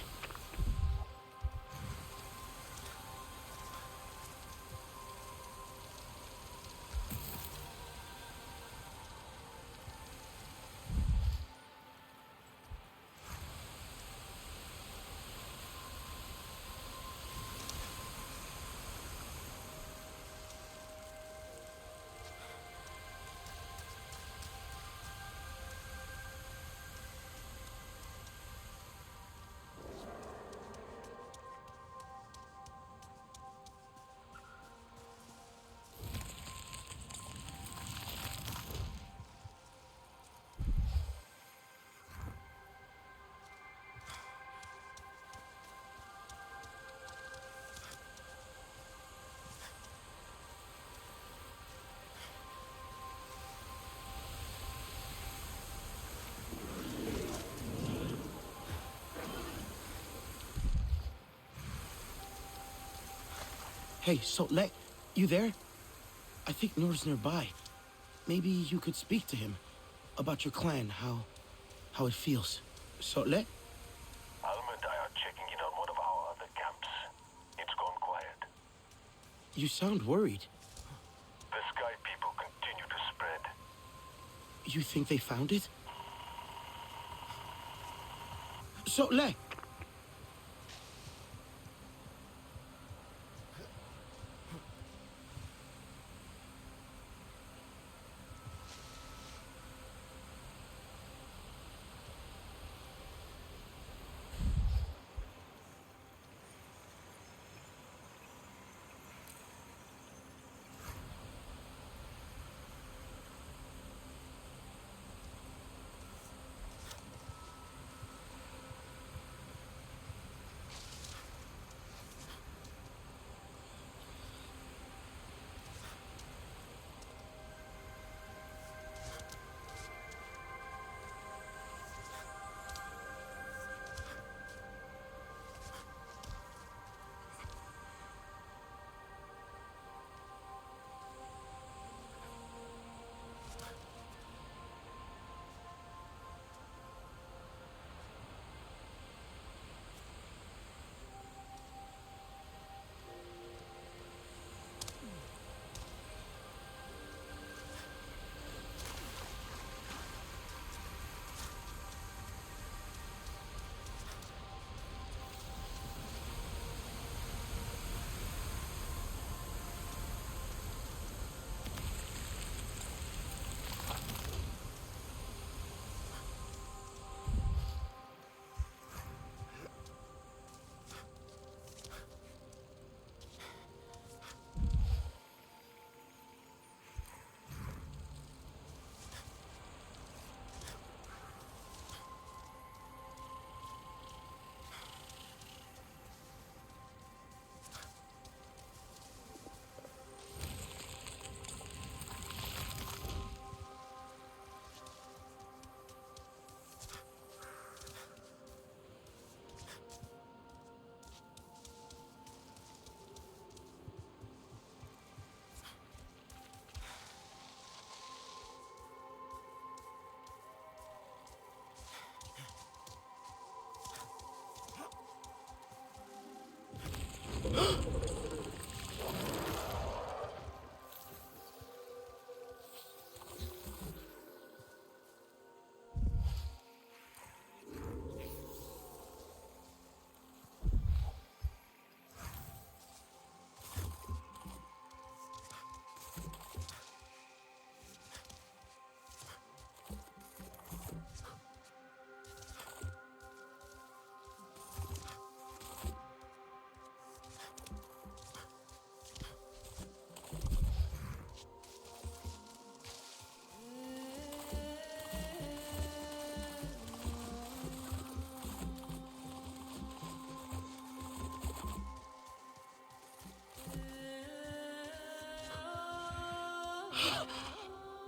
Hey, Sotle, you there? I think Noor's nearby. Maybe you could speak to him about your clan, how it feels. Sotle? Alma and I are checking in on one of our other camps. It's gone quiet. You sound worried. The Sky people continue to spread. You think they found it? Sotle!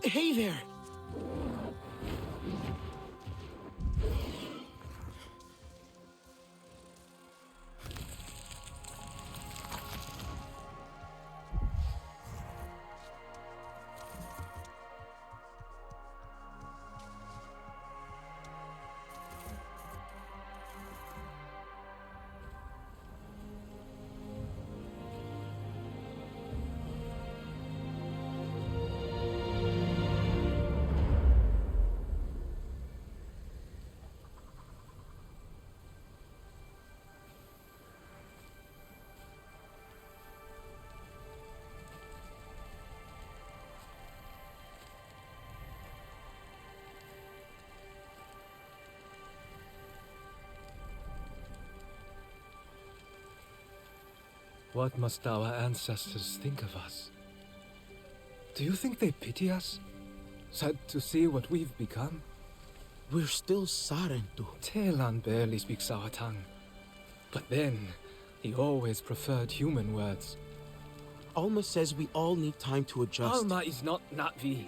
Hey there! What must our ancestors think of us? Do you think they pity us? Sad to see what we've become? We're still Sarentu. Telan barely speaks our tongue. But then, he always preferred human words. Alma says we all need time to adjust. Alma is not Na'vi.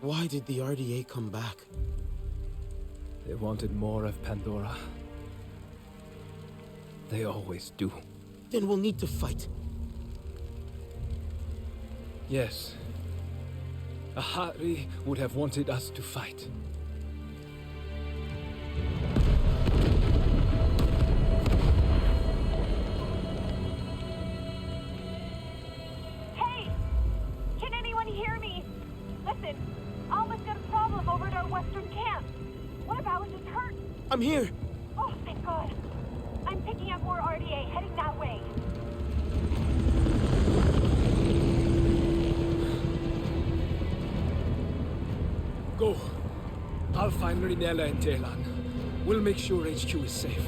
Why did the RDA come back? They wanted more of Pandora. They always do. Then we'll need to fight. Yes. Ahari would have wanted us to fight. Hey! Can anyone hear me? Listen, Alma's got a problem over at our western camp. One of ours is hurt. I'm here! Oh, thank God. I'm picking up more RDA, heading that way. Go. I'll find Rinella and Telan. We'll make sure HQ is safe.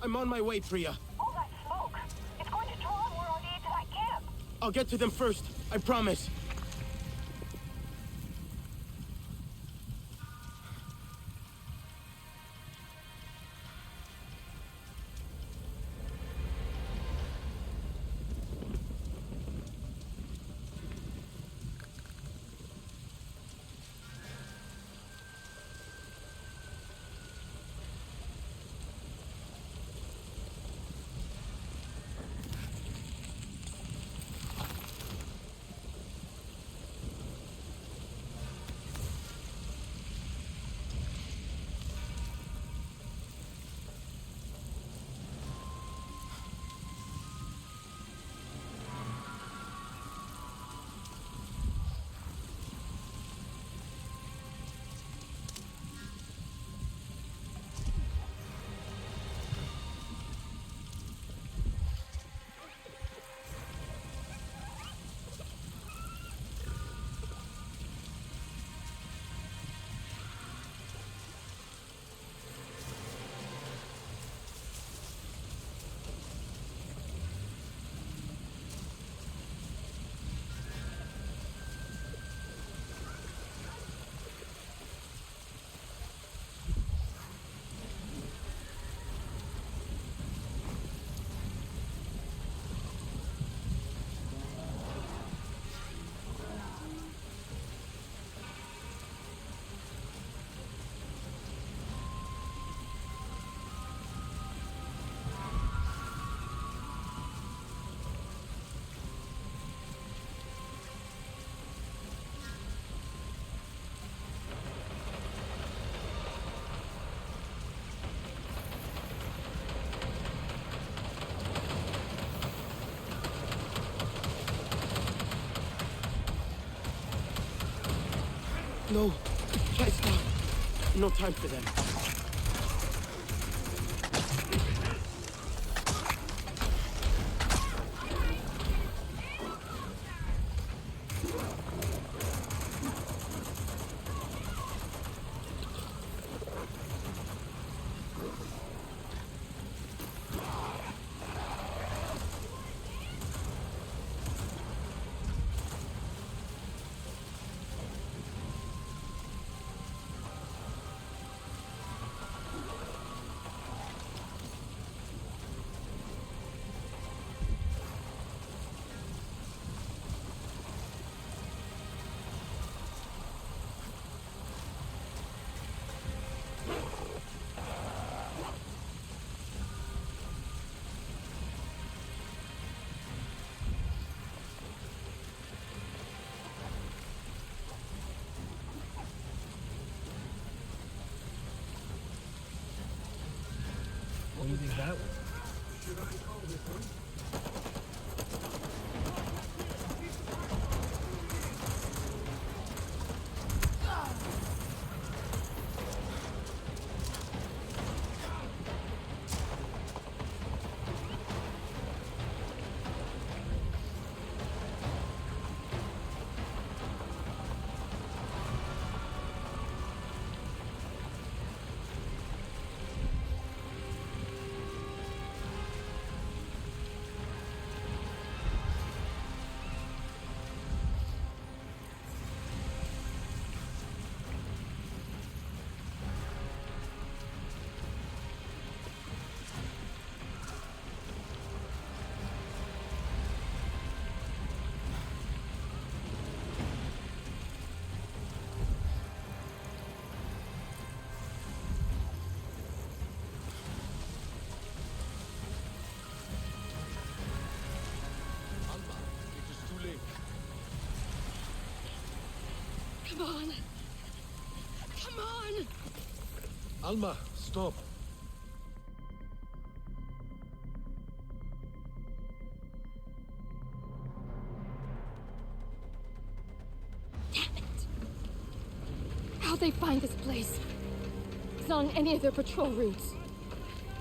I'm on my way, Priya. All that smoke. It's going to draw more RDA to that camp. I'll get to them first. I promise. No, can't stop. No time for them. you think that was? Come on. Come on. Alma, stop. Damn it. How'd they find this place? It's not on any of their patrol routes.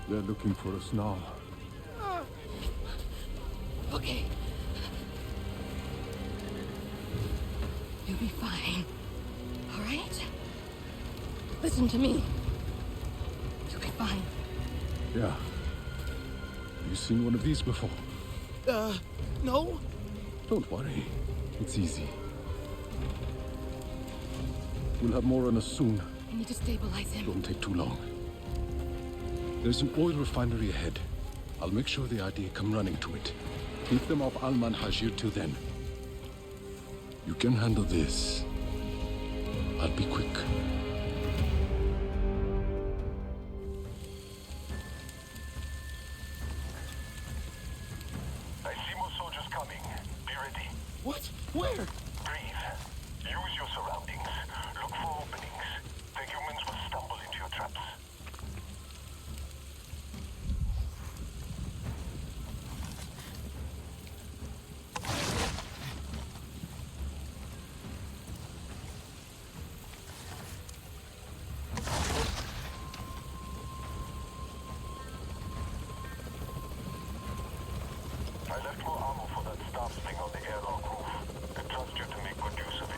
They're looking for us now. Okay. You'll be fine. All right? Listen to me. You'll be fine. Yeah. Have you seen one of these before? No? Don't worry. It's easy. We'll have more on us soon. I need to stabilize him. Don't take too long. There's an oil refinery ahead. I'll make sure the RDA come running to it. Keep them off Alman Hajir till then. You can handle this. I'll be quick. I see more soldiers coming. Be ready. What? Where? Breathe. Use your surroundings. Look for openings. The humans will stumble into your traps. I left more ammo for that staff thing on the airlock roof. I trust you to make good use of it.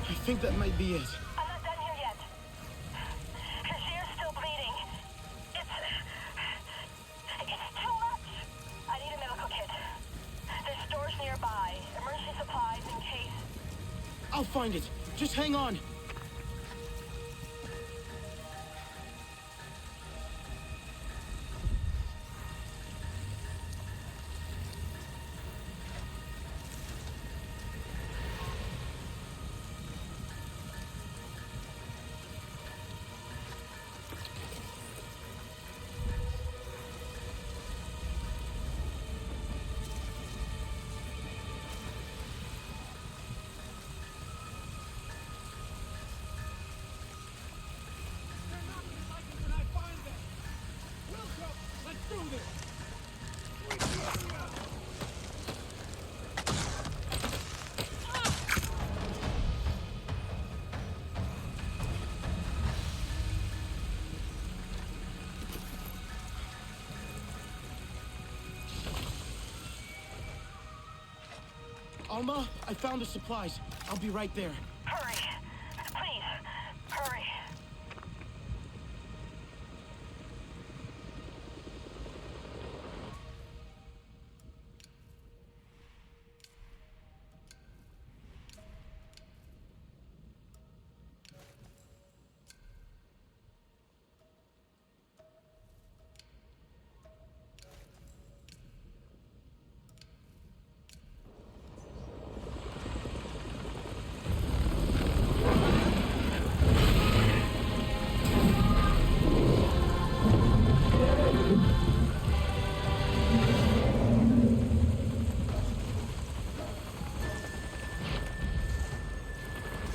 I think that might be it. I'm not done here yet. Hajir's still bleeding. It's too much. I need a medical kit. There's stores nearby. Emergency supplies in case. I'll find it. Just hang on. Alma, I found the supplies. I'll be right there. Hurry. Please, hurry.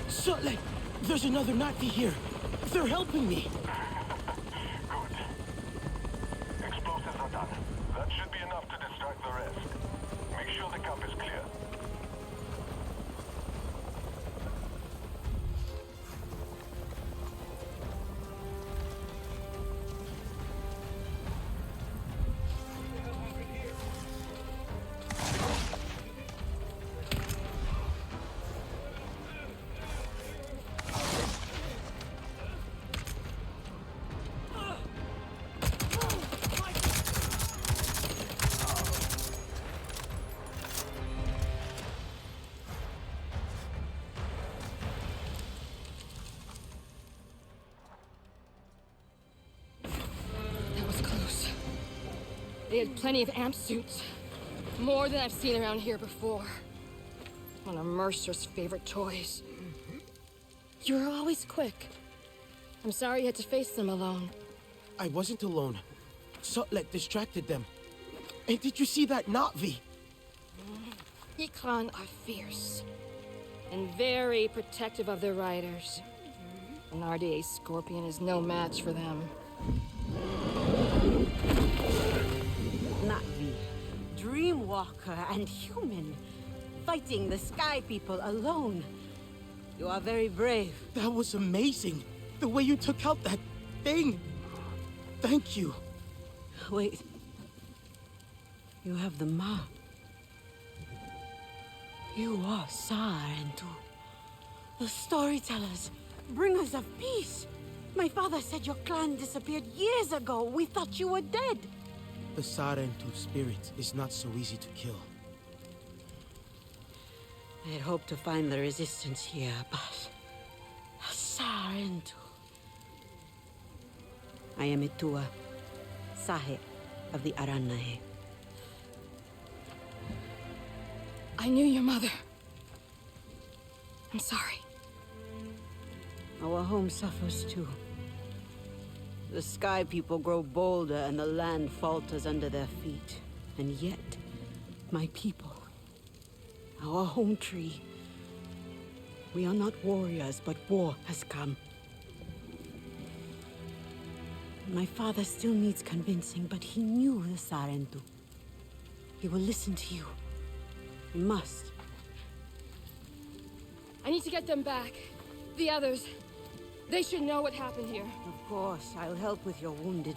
Sutley! There's another Nazi here. They're helping me. Good. Explosives are done. That should be enough to distract the rest. Make sure the camp is clear. They had plenty of amp suits. More than I've seen around here before. One of Mercer's favorite toys. You were always quick. I'm sorry you had to face them alone. I wasn't alone. Sutlek distracted them. And did you see that Na'vi? Ikran are fierce. And very protective of their riders. An RDA Scorpion is no match for them. Na'vi, Dreamwalker, and human, fighting the Sky People alone. You are very brave. That was amazing. The way you took out that thing. Thank you. Wait. You have the map. You are Sarentu. The storytellers, bringers of peace. My father said your clan disappeared years ago. We thought you were dead. The Sarentu spirit is not so easy to kill. I had hoped to find the resistance here, but... Sarentu. I am Itua, Sahe of the Aranahe. I knew your mother. I'm sorry. Our home suffers too. The Sky People grow bolder and the land falters under their feet. And yet, my people, our home tree, we are not warriors, but war has come. My father still needs convincing, but he knew the Sarentu. He will listen to you. He must. I need to get them back. The others. They should know what happened here. Of course, I'll help with your wounded.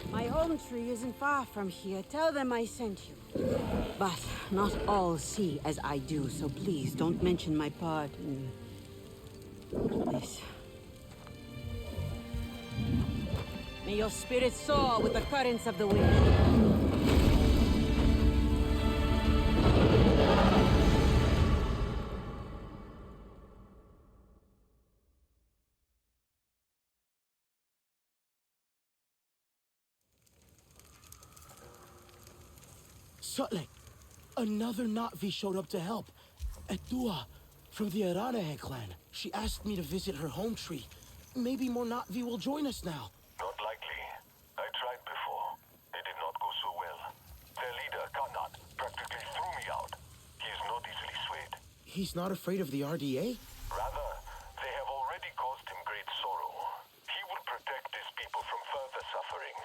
My home tree isn't far from here. Tell them I sent you. But not all see as I do, so please don't mention my part in this. May your spirit soar with the currents of the wind. Sutlek, another Na'vi showed up to help. Etua, from the Aranahe clan. She asked me to visit her home tree. Maybe more Na'vi will join us now. Not likely. I tried before. It did not go so well. Their leader, Kanat, practically threw me out. He is not easily swayed. He's not afraid of the RDA? Rather, they have already caused him great sorrow. He will protect his people from further suffering.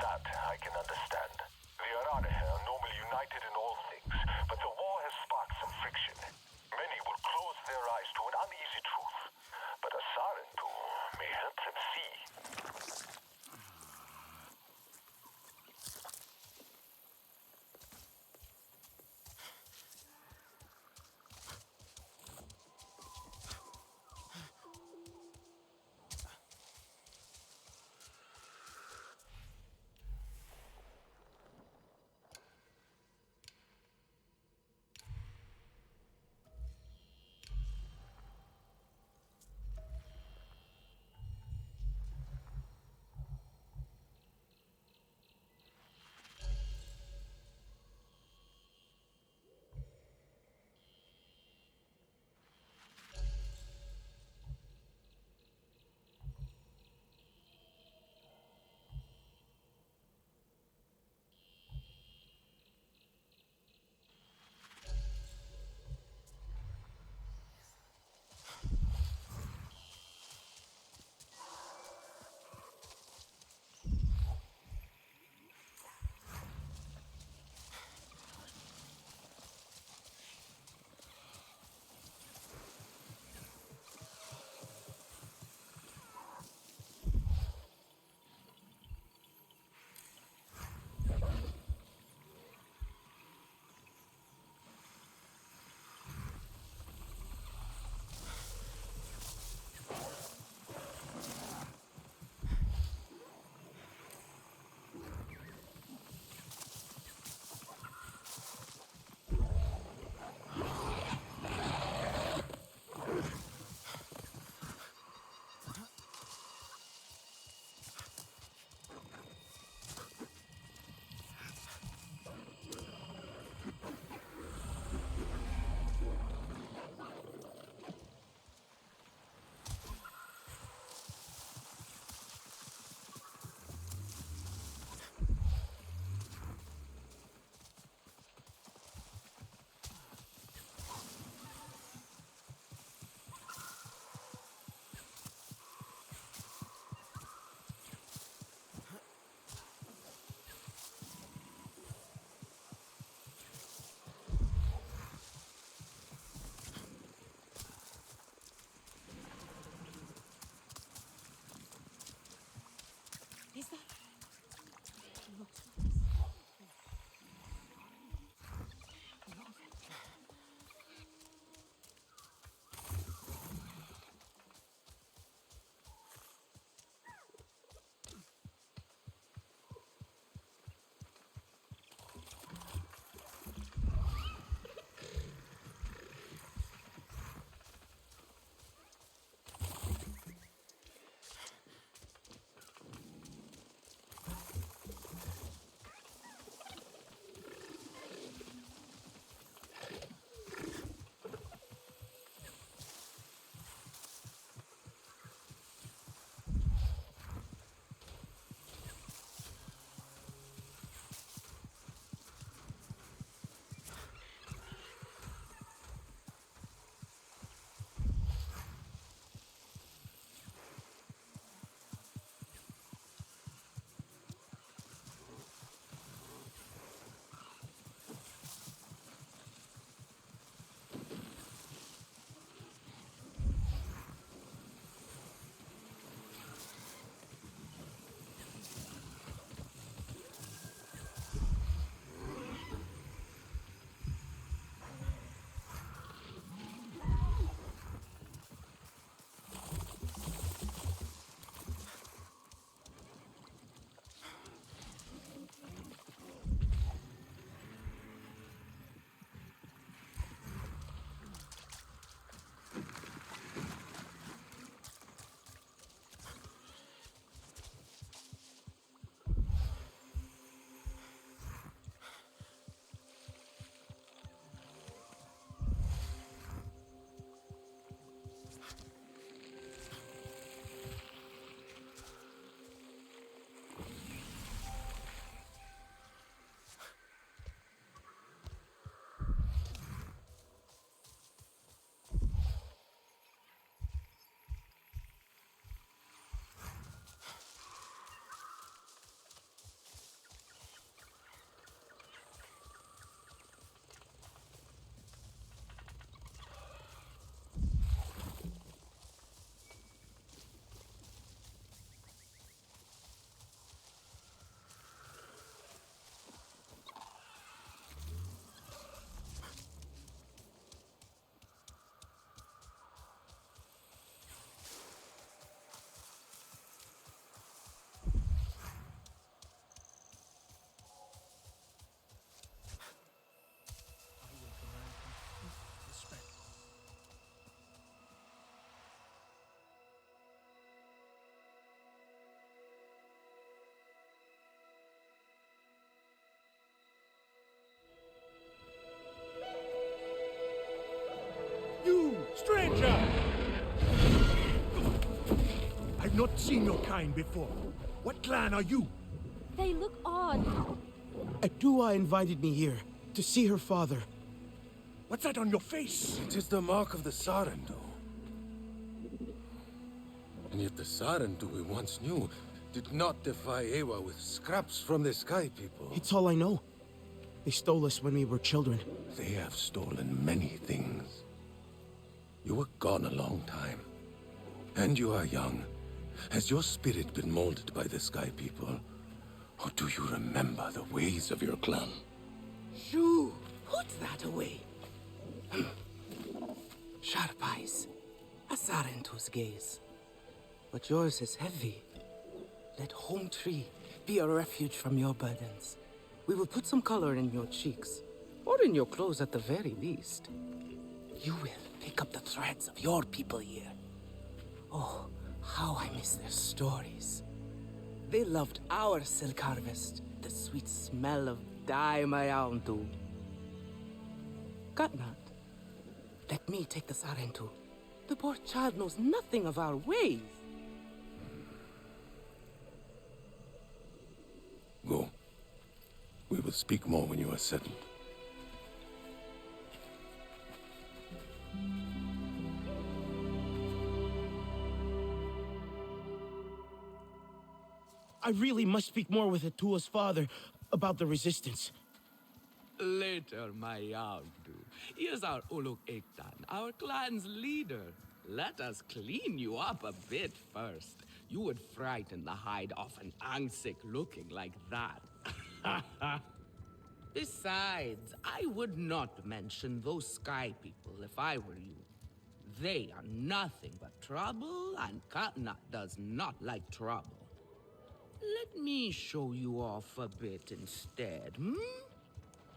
That I can understand. The Aranahe are normally united in all things, but the war has sparked some friction. Many will close their eyes to an uneasy truth, but a Sarentu may help them see. Stranger! I've not seen your kind before. What clan are you? They look odd. Adua invited me here to see her father. What's that on your face? It is the mark of the Sarentu. And yet the Sarentu we once knew did not defy Ewa with scraps from the Sky People. It's all I know. They stole us when we were children. They have stolen many things. You were gone a long time. And you are young. Has your spirit been molded by the Sky People? Or do you remember the ways of your clan? Shoo! Put that away. Sharp eyes. A Sarentu's gaze. But yours is heavy. Let home tree be a refuge from your burdens. We will put some color in your cheeks. Or in your clothes at the very least. You will pick up the threads of your people here. Oh, how I miss their stories. They loved our silk harvest, the sweet smell of dye my own too. Katnat, let me take the Sarentu. The poor child knows nothing of our ways. Go. We will speak more when you are settled. I really must speak more with Atua's father about the resistance. Later, my Yagdu. Here's our Uluk Ektan, our clan's leader. Let us clean you up a bit first. You would frighten the hide off an Angsik looking like that. Besides, I would not mention those Sky People if I were you. They are nothing but trouble, and Katnat does not like trouble. Let me show you off a bit instead,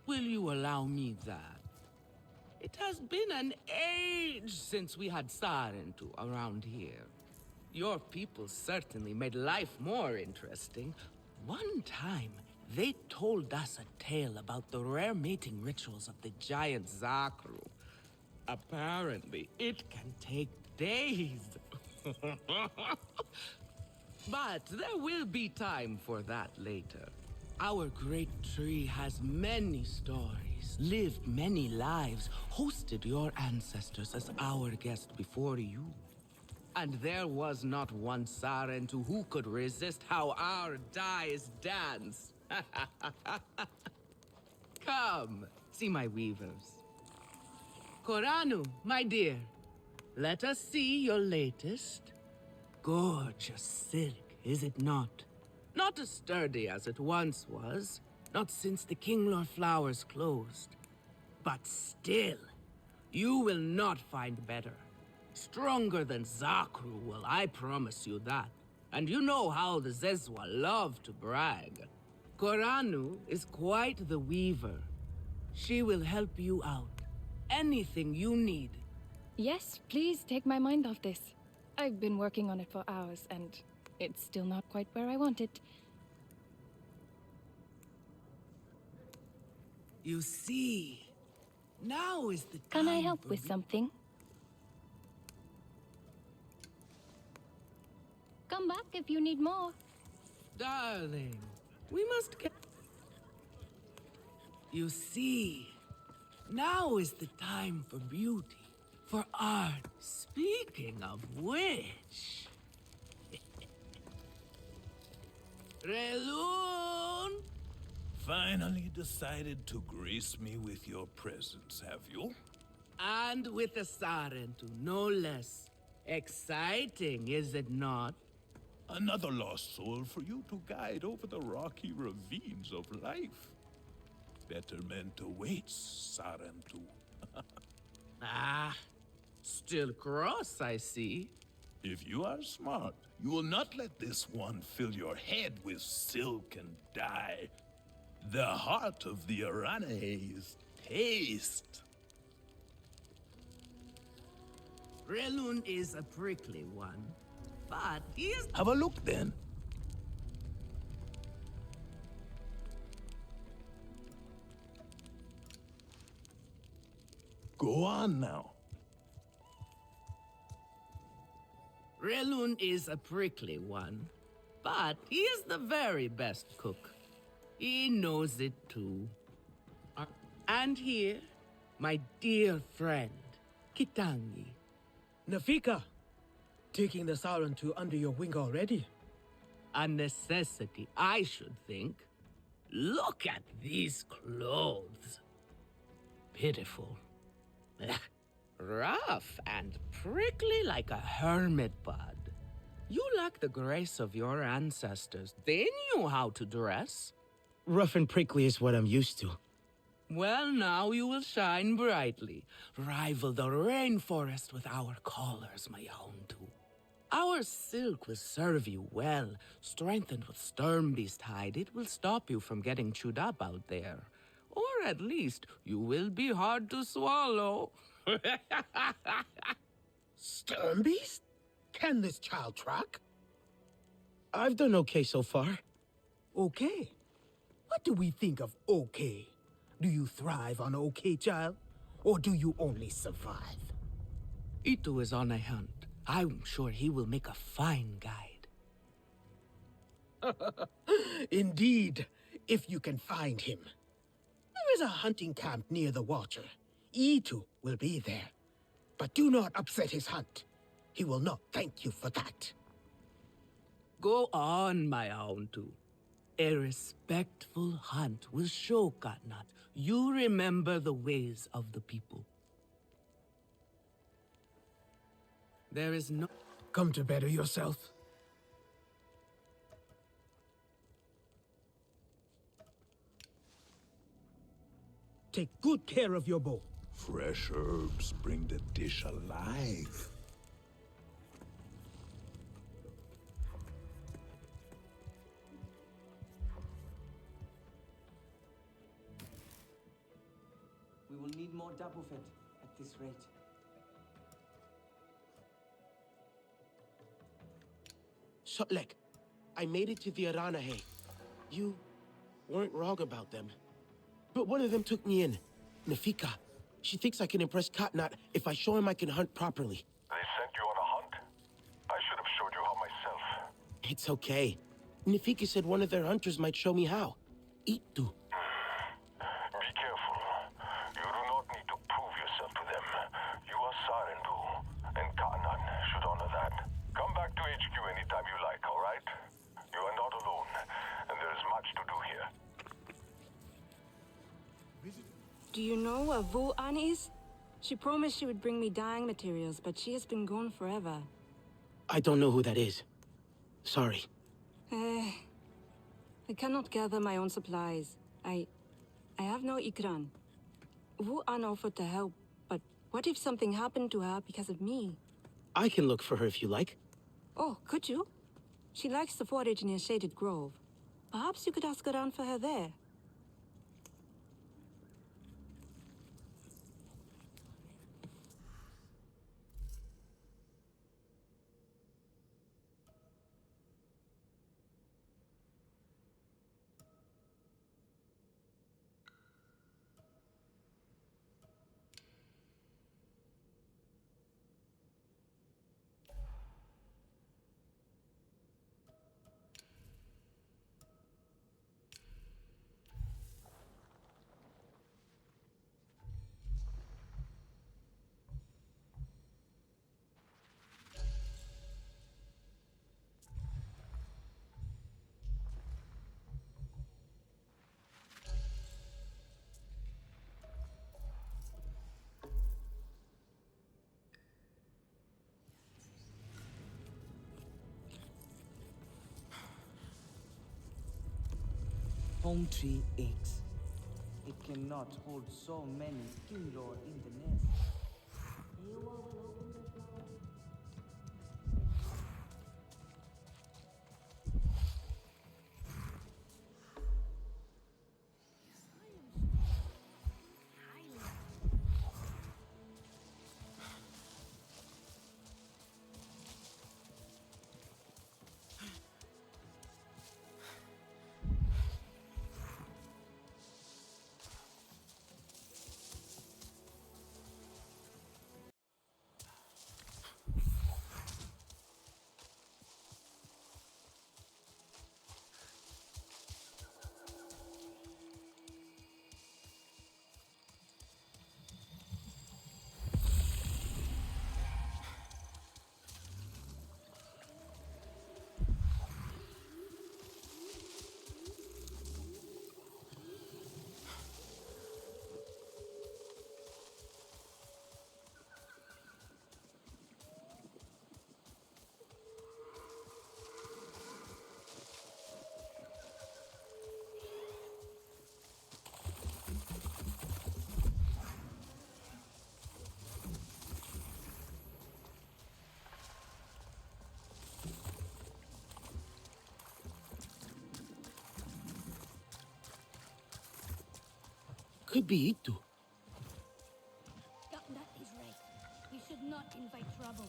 Will you allow me that? It has been an age since we had Sarentu around here. Your people certainly made life more interesting. One time, they told us a tale about the rare mating rituals of the giant Zakru. Apparently, it can take days. But there will be time for that later. Our great tree has many stories, lived many lives, hosted your ancestors as our guest before you. And there was not one Sarentu who could resist how our dyes dance. Come, see my weavers. Koranu, my dear, let us see your latest. Gorgeous silk, is it not? Not as sturdy as it once was, not since the Kinglor flowers closed. But still, you will not find better. Stronger than Zakru will, I promise you that. And you know how the Zezwa love to brag. Koranu is quite the weaver. She will help you out. Anything you need. Yes, please take my mind off this. I've been working on it for hours, and it's still not quite where I want it. You see, now is the time. Can I help with something? Come back if you need more. Darling, we must get... You see, now is the time for beauty, for art. Speaking of which... Relun! Finally decided to grace me with your presence, have you? And with a Sarentu, no less. Exciting, is it not? Another lost soul for you to guide over the rocky ravines of life. Betterment awaits, Sarentu. Ah, still cross, I see. If you are smart, you will not let this one fill your head with silk and dye. The heart of the Arane is taste. Relun is a prickly one, but he is... Have a look then. Go on now. Relun is a prickly one, but he is the very best cook. He knows it too. And here, my dear friend, Kitangi. Nafika, taking the Sarantu under your wing already? A necessity, I should think. Look at these clothes. Pitiful. Rough and prickly like a hermit bud. You lack the grace of your ancestors. They knew how to dress. Rough and prickly is what I'm used to. Well, now you will shine brightly. Rival the rainforest with our collars, my hound too. Our silk will serve you well. Strengthened with Sternbeast hide, it will stop you from getting chewed up out there. Or at least, you will be hard to swallow. Sternbeast? Can this child track? I've done okay so far. Okay? What do we think of okay? Do you thrive on okay, child? Or do you only survive? Itu is on a hunt. I'm sure he will make a fine guide. Indeed, if you can find him. There is a hunting camp near the Watcher. Itu will be there. But do not upset his hunt. He will not thank you for that. Go on, my Auntu. A respectful hunt will show Katnat you remember the ways of the people. There is no... Come to better yourself. Take good care of your bow. Fresh herbs bring the dish alive. We will need more double fed at this rate. Sotlek, I made it to the Aranahe. You weren't wrong about them. But one of them took me in. Nafika. She thinks I can impress Katnat if I show him I can hunt properly. They sent you on a hunt? I should have showed you how myself. It's okay. Nafika said one of their hunters might show me how. Itu. Be careful. You do not need to prove yourself to them. You are Sarentu, and Katnat should honor that. Come back to HQ anytime you like, all right? You are not alone, and there is much to do here. Do you know where Vu An is? She promised she would bring me dyeing materials, but she has been gone forever. I don't know who that is. Sorry. I cannot gather my own supplies. I have no ikran. Vu An offered to help, but what if something happened to her because of me? I can look for her if you like. Oh, could you? She likes to forage near Shaded Grove. Perhaps you could ask around for her there. Home tree aches. It cannot hold so many skin lore in the nest. Could be Itu. That is right. We should not invite trouble.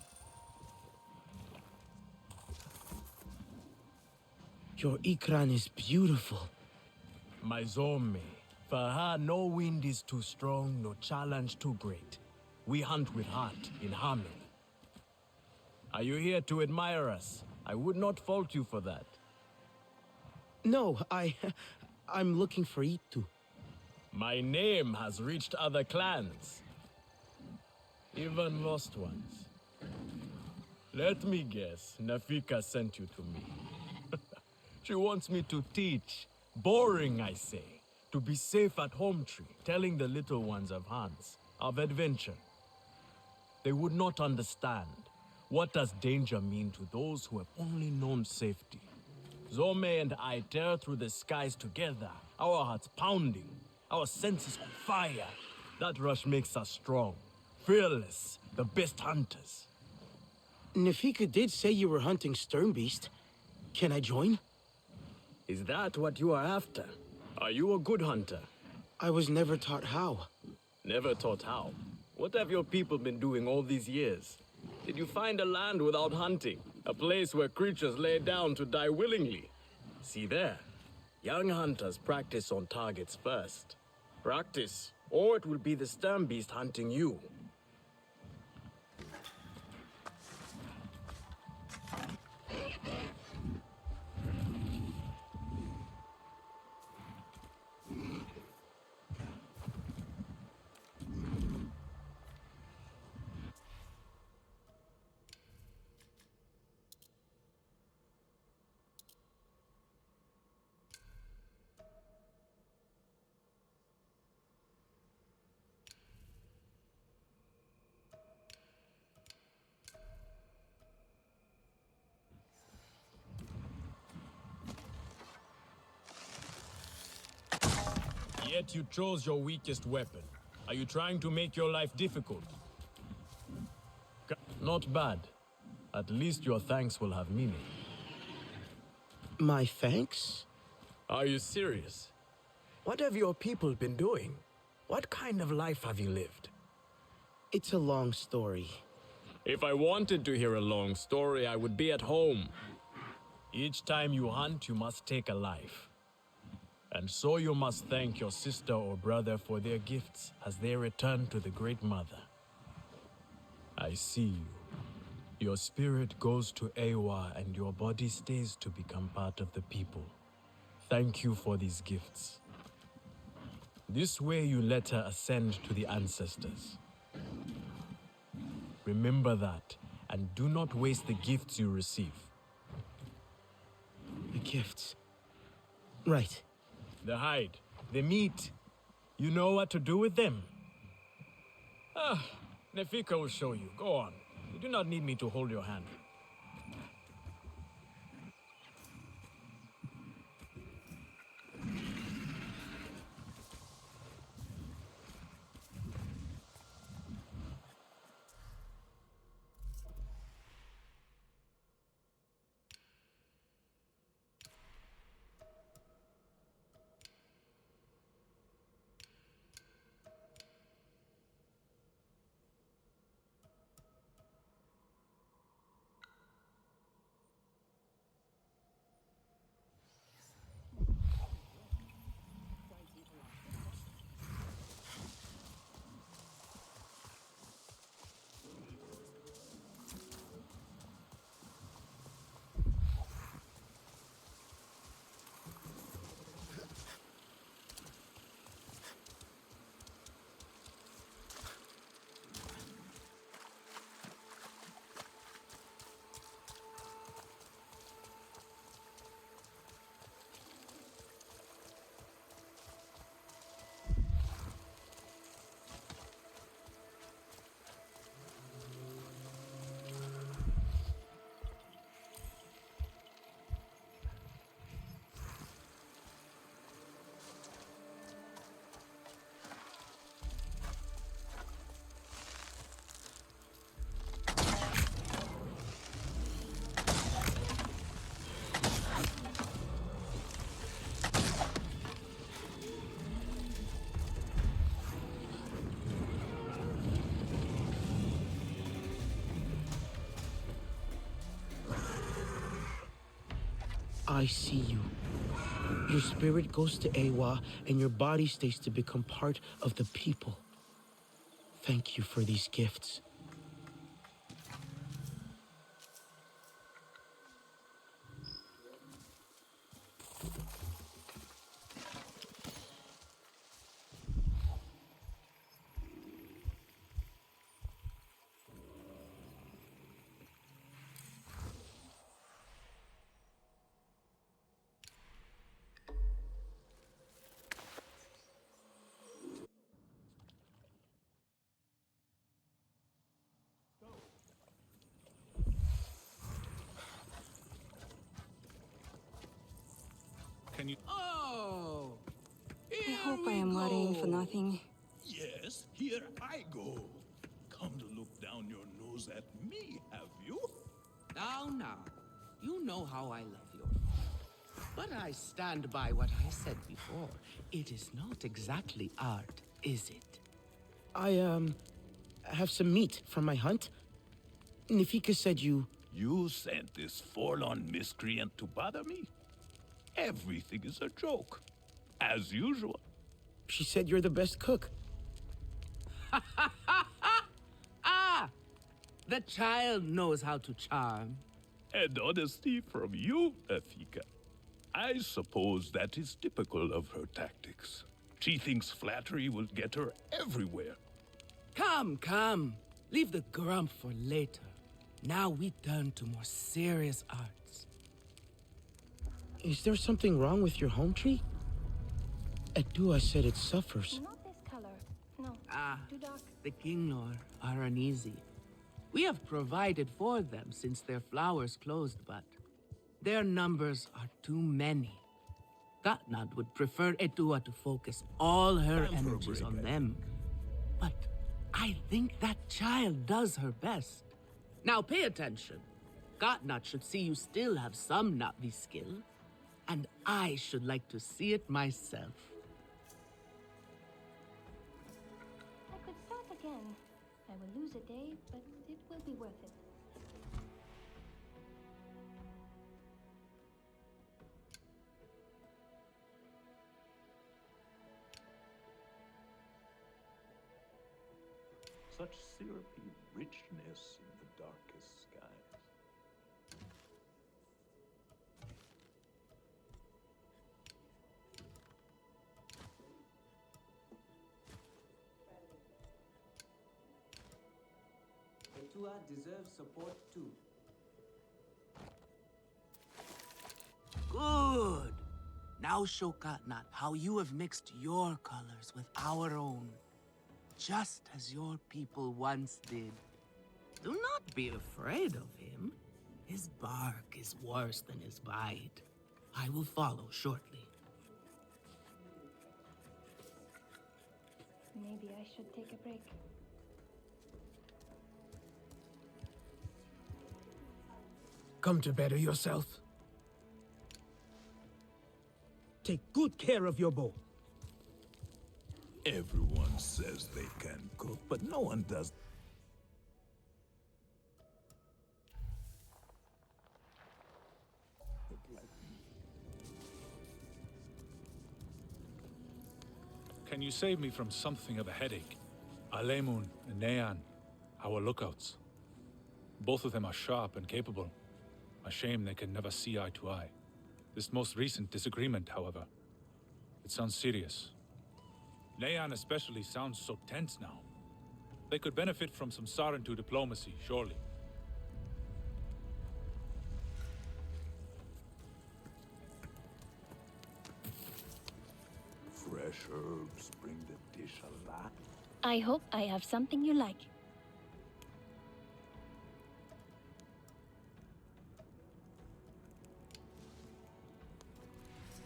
Your Ikran is beautiful. My Zome. For her, no wind is too strong, no challenge too great. We hunt with heart, in harmony. Are you here to admire us? I would not fault you for that. No, I'm looking for Itu. My name has reached other clans. Even lost ones. Let me guess, Nafika sent you to me. She wants me to teach. Boring, I say. To be safe at home tree, telling the little ones of Hans, of adventure. They would not understand. What does danger mean to those who have only known safety? Zome and I tear through the skies together, our hearts pounding, our senses on fire. That rush makes us strong, fearless, the best hunters. Nafika did say you were hunting Sternbeast. Can I join? Is that what you are after? Are you a good hunter? I was never taught how. Never taught how? What have your people been doing all these years? Did you find a land without hunting? A place where creatures lay down to die willingly? See there. Young hunters practice on targets first. Practice, or it will be the Sternbeast hunting you. Yet you chose your weakest weapon. Are you trying to make your life difficult? Not bad. At least your thanks will have meaning. My thanks? Are you serious? What have your people been doing? What kind of life have you lived? It's a long story. If I wanted to hear a long story, I would be at home. Each time you hunt, you must take a life. And so you must thank your sister or brother for their gifts as they return to the Great Mother. I see you. Your spirit goes to Ewa and your body stays to become part of the people. Thank you for these gifts. This way you let her ascend to the ancestors. Remember that, and do not waste the gifts you receive. The gifts. Right. The hide, the meat. You know what to do with them. Nefika will show you. Go on. You do not need me to hold your hand. I see you. Your spirit goes to Ewa, and your body stays to become part of the people. Thank you for these gifts. Can you... Oh! I hope I am worrying for nothing. Yes, here I go. Come to look down your nose at me, have you? Now. You know how I love your father. But I stand by what I said before. It is not exactly art, is it? I have some meat from my hunt. Nafika said you... You sent this forlorn miscreant to bother me? Everything is a joke. As usual. She said you're the best cook. Ah! The child knows how to charm. And honesty from you, Afika. I suppose that is typical of her tactics. She thinks flattery will get her everywhere. Come. Leave the grump for later. Now we turn to more serious arts. Is there something wrong with your home tree? Edua said it suffers. Not this color. No. Too dark. The Kinglor are uneasy. We have provided for them since their flowers closed, but their numbers are too many. Katnad would prefer Edua to focus all her energies on them. But I think that child does her best. Now pay attention. Katnad should see you still have some Navi skill, and I should like to see it myself. I could start again. I will lose a day, but it will be worth it. Such syrupy richness in the darkest skies. Etua deserves support too. Good. Now show Katnat how you have mixed your colors with our own. Just as your people once did. Do not be afraid of him. His bark is worse than his bite. I will follow shortly. Maybe I should take a break. Come to better yourself. Take good care of your bow. Everyone says they can cook, but no one does. Can you save me from something of a headache? Alemun and Nean, our lookouts. Both of them are sharp and capable. A shame they can never see eye to eye. This most recent disagreement, however, it sounds serious. Nean especially sounds so tense now. They could benefit from some Sarentu diplomacy, surely. Fresh herbs bring the dish alive. I hope I have something you like.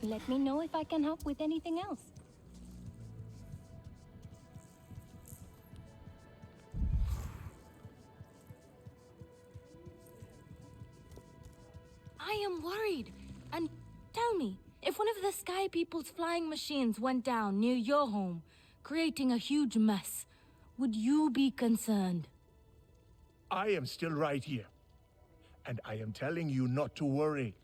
Let me know if I can help with anything else. I am worried. And tell me, if one of the Sky People's flying machines went down near your home, creating a huge mess, would you be concerned? I am still right here. And I am telling you not to worry.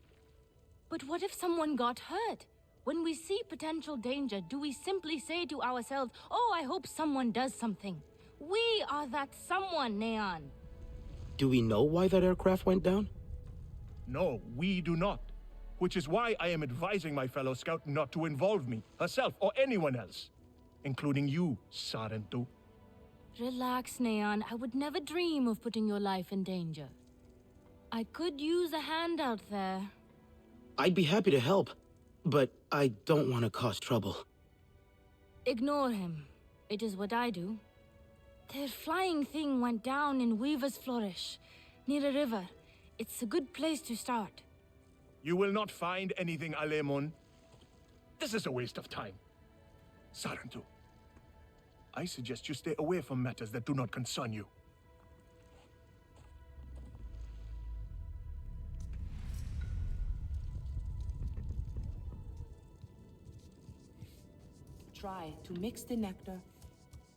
But what if someone got hurt? When we see potential danger, do we simply say to ourselves, oh, I hope someone does something? We are that someone, Neon. Do we know why that aircraft went down? No, we do not. Which is why I am advising my fellow scout not to involve me, herself, or anyone else. Including you, Sarentu. Relax, Neon. I would never dream of putting your life in danger. I could use a hand out there. I'd be happy to help, but I don't want to cause trouble. Ignore him. It is what I do. Their flying thing went down in Weaver's Flourish, near a river. It's a good place to start. You will not find anything, Alemon. This is a waste of time. Sarentu, I suggest you stay away from matters that do not concern you. Try to mix the nectar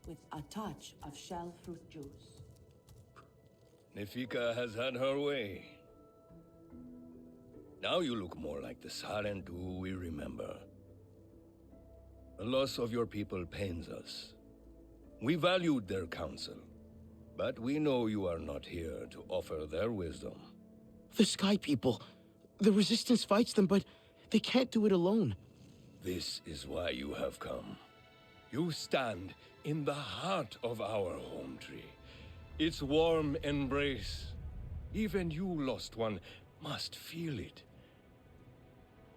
with a touch of shell fruit juice. Nefika has had her way. Now you look more like the Sarentu we remember. The loss of your people pains us. We valued their counsel, but we know you are not here to offer their wisdom. The Sky People. The Resistance fights them, but they can't do it alone. This is why you have come. You stand in the heart of our home tree. Its warm embrace. Even you, lost one, must feel it.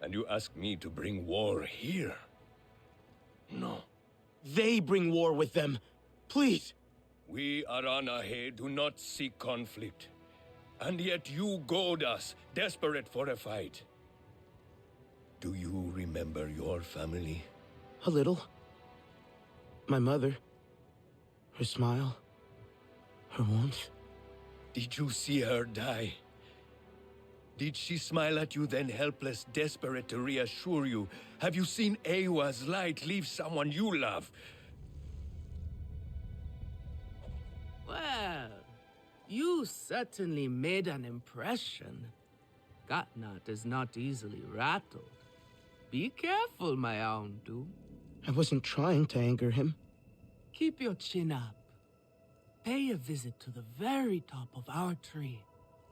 And you ask me to bring war here? No. They bring war with them. Please. We Aranahe do not seek conflict. And yet you goad us, desperate for a fight. Do you remember your family? A little. My mother. Her smile. Her warmth. Did you see her die? Did she smile at you then, helpless, desperate to reassure you? Have you seen Ewa's light leave someone you love? Well, you certainly made an impression. Gatnat is not easily rattled. Be careful, my Aundu. I wasn't trying to anger him. Keep your chin up. Pay a visit to the very top of our tree.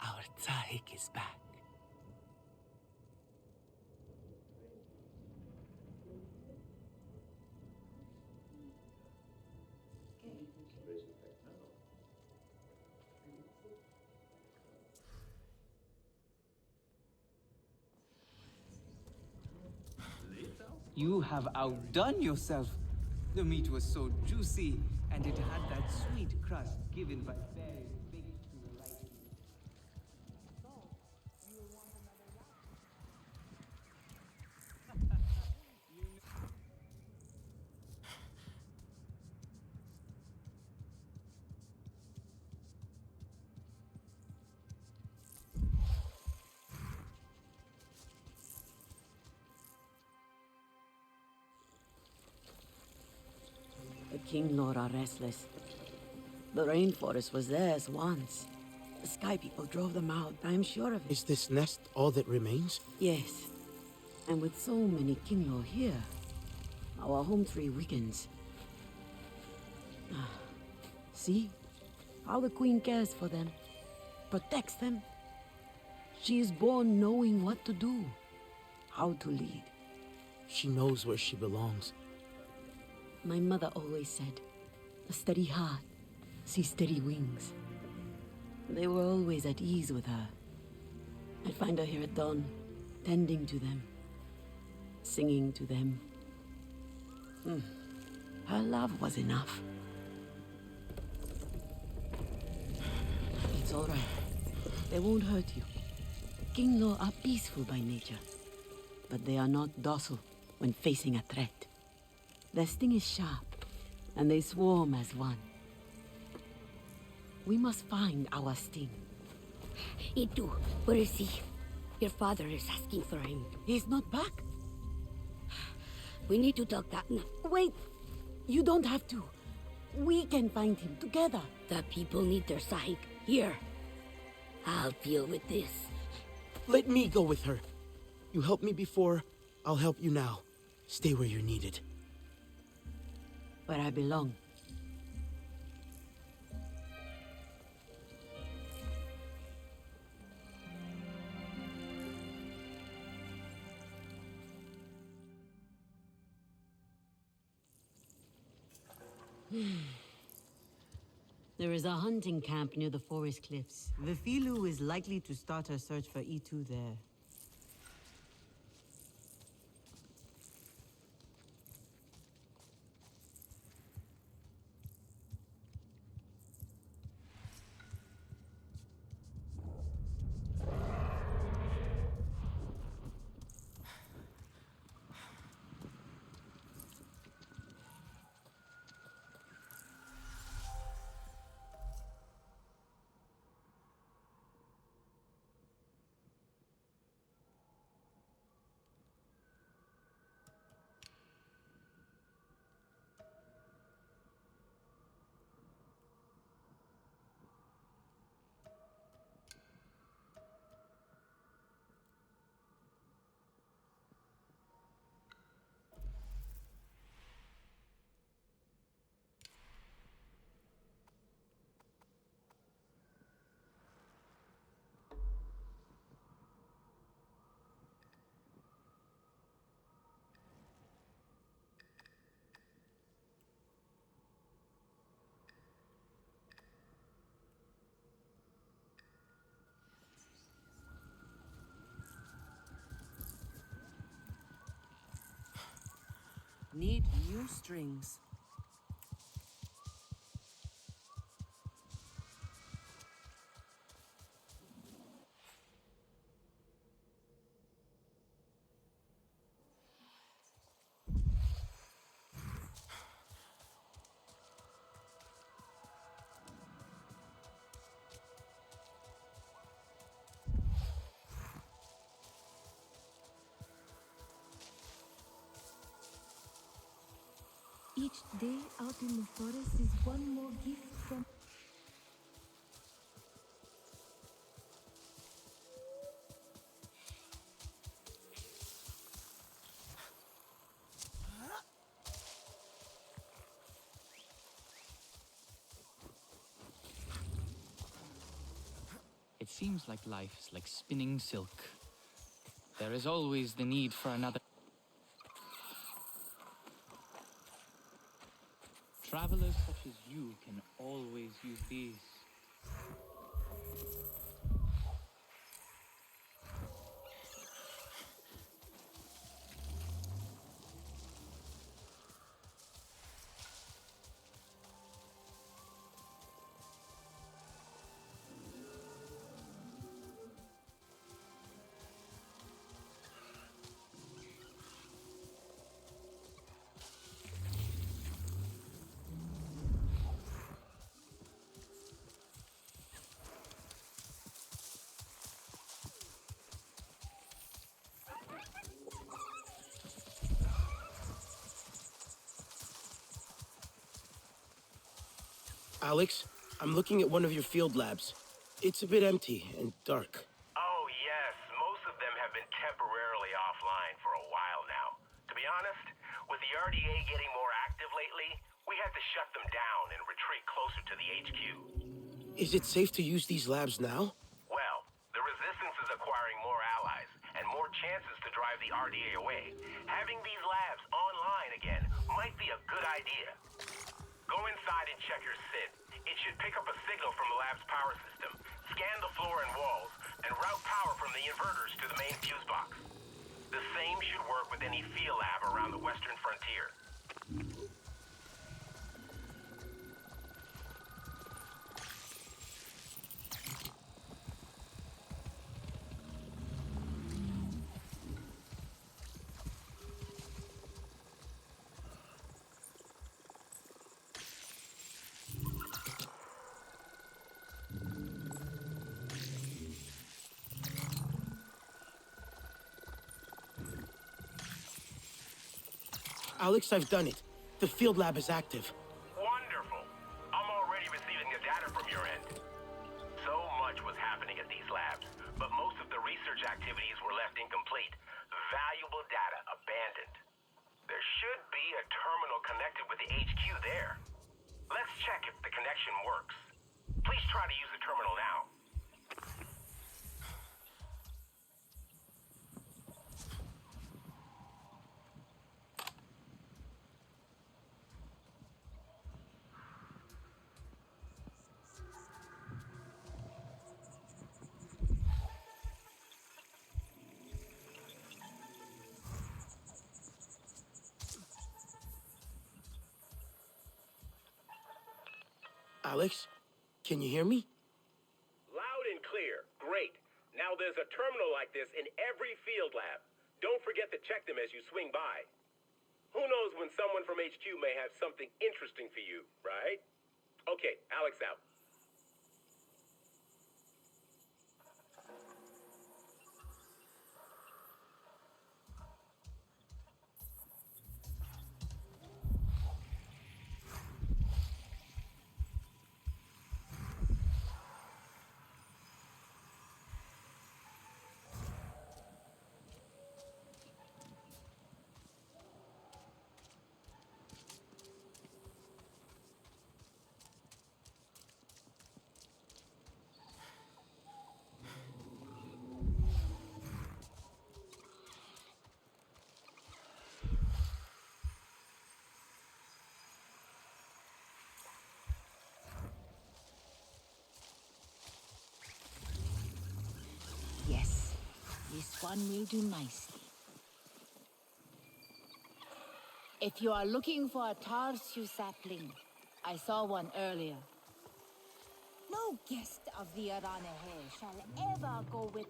Our Tsahik is back. You have outdone yourself. The meat was so juicy, and it had that sweet crust given by berries baked to the liking. The King Lord are restless. The rainforest was theirs once. The Sky People drove them out, I'm sure of it. Is this nest all that remains? Yes. And with so many King Lord here, our home tree weakens. See? How the Queen cares for them. Protects them. She is born knowing what to do. How to lead. She knows where she belongs. My mother always said, a steady heart sees steady wings. They were always at ease with her. I'd find her here at dawn, tending to them, singing to them. Her love was enough. It's all right. They won't hurt you. King Law are peaceful by nature, but they are not docile when facing a threat. Their sting is sharp, and they swarm as one. We must find our sting. Itu, where is he? Your father is asking for him. He's not back. We need to talk that now. Wait! You don't have to. We can find him together. The people need their Sahik here. I'll deal with this. Let me go with her. You helped me before, I'll help you now. Stay where you're needed. Where I belong. There is a hunting camp near the forest cliffs. Vifilu is likely to start her search for E2 there. Need new strings. Each day out in the forest is one more gift from... It seems like life is like spinning silk. There is always the need for another. Travelers such as you can always use these. Alex, I'm looking at one of your field labs. It's a bit empty and dark. Oh, yes. Most of them have been temporarily offline for a while now. To be honest, with the RDA getting more active lately, we had to shut them down and retreat closer to the HQ. Is it safe to use these labs now? Well, the Resistance is acquiring more allies and more chances to drive the RDA away. Having these labs online again might be a good idea. Go inside and check your SID. It should pick up a signal from the lab's power system, scan the floor and walls, and route power from the inverters to the main fuse box. The same should work with any field lab around the western frontier. Alex, I've done it. The field lab is active. Wonderful. I'm already receiving the data from your end. So much was happening at these labs, but most of the research activities were left incomplete. Valuable data abandoned. There should be a terminal connected with the HQ there. Let's check if the connection works. Please try to use the terminal now. Alex, can you hear me? Loud and clear. Great. Now there's a terminal like this in every field lab. Don't forget to check them as you swing by. Who knows when someone from HQ may have something interesting for you, right? Okay, Alex out. Yes, this one will do nicely. If you are looking for a Tarsu sapling, I saw one earlier. No guest of the Aranahe shall ever go with...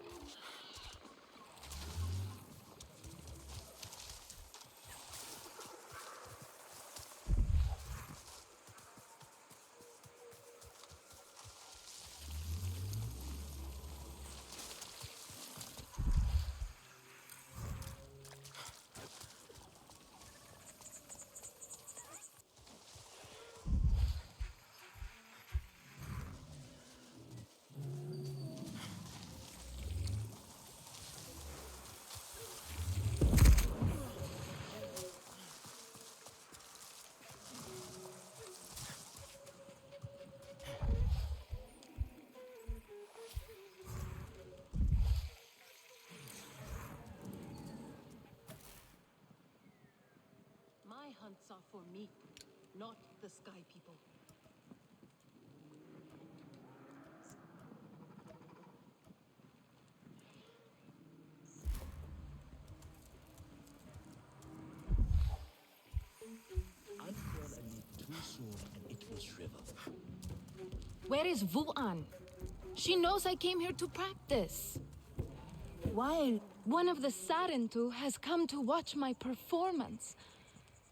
My hunts are for me, not the Sky People. I fell a leaf too soon and it will shrivel. Where is Vuan? She knows I came here to practice. While one of the Sarentu has come to watch my performance.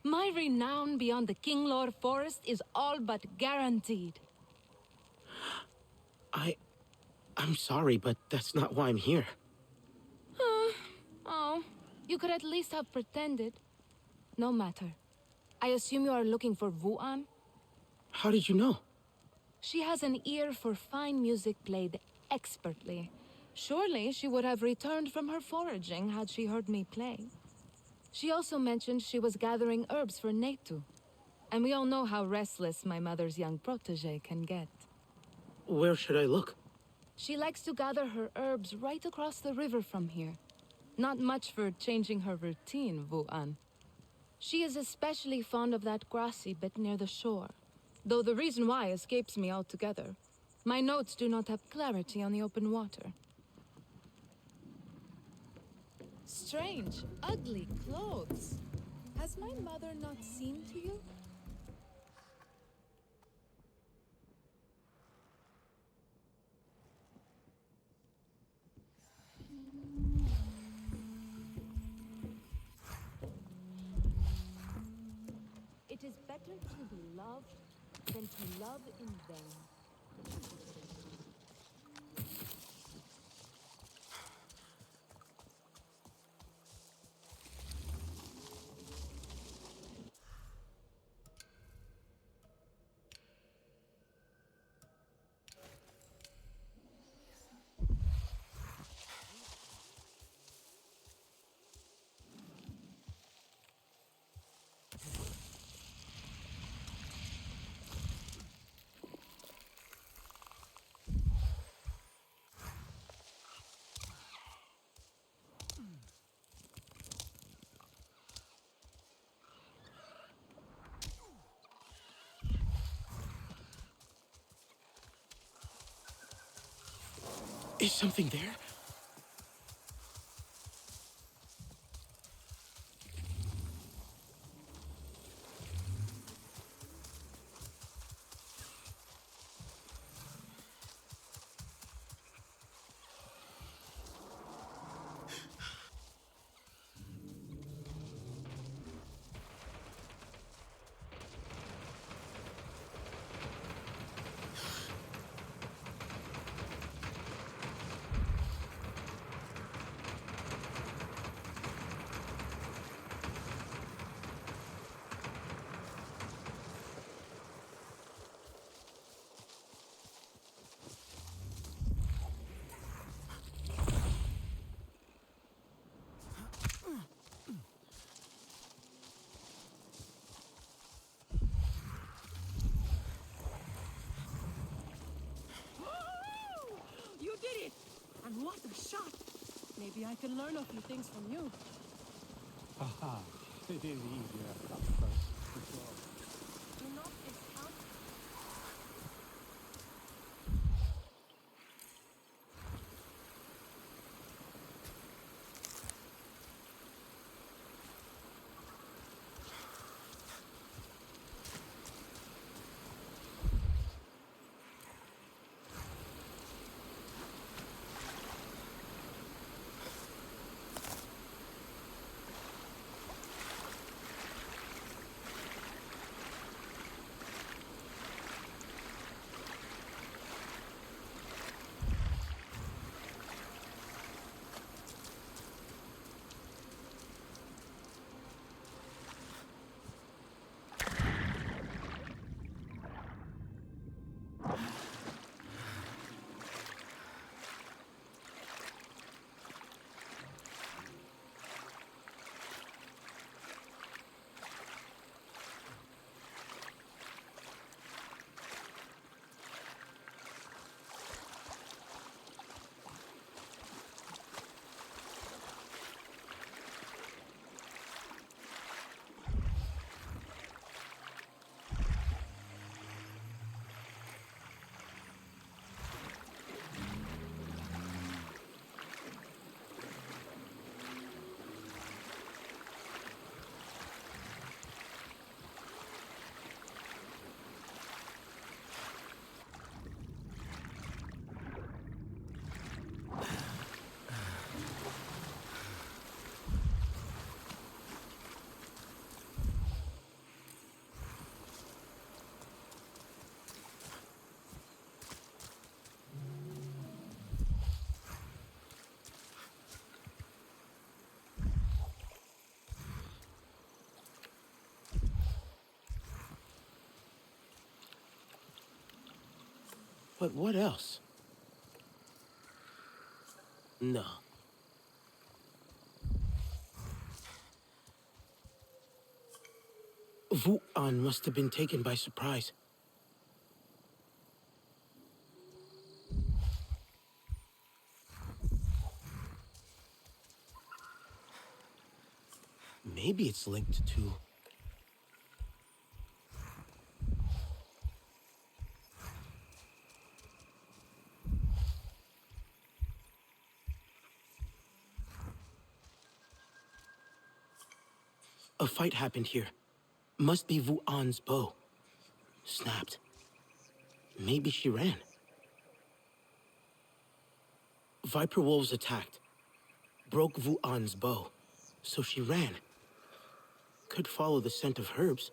My renown beyond the Kinglor Forest is all but guaranteed. I'm sorry, but that's not why I'm here. Oh, you could at least have pretended. No matter. I assume you are looking for Vuan? How did you know? She has an ear for fine music played expertly. Surely she would have returned from her foraging had she heard me play. She also mentioned she was gathering herbs for Netu. And we all know how restless my mother's young protege can get. Where should I look? She likes to gather her herbs right across the river from here. Not much for changing her routine, Vuan. She is especially fond of that grassy bit near the shore. Though the reason why escapes me altogether. My notes do not have clarity on the open water. Strange, ugly clothes. Has my mother not seen to you? It is better to be loved than to love in vain. Is something there? You did it! And what a shot! Maybe I can learn a few things from you. Haha, it is easier up close to sure. Do not discount. But what else? No. Wu'an must have been taken by surprise. Maybe it's linked to... A fight happened here. Must be Wu'an's bow. Snapped. Maybe she ran. Viper wolves attacked. Broke Wu'an's bow. So she ran. Could follow the scent of herbs.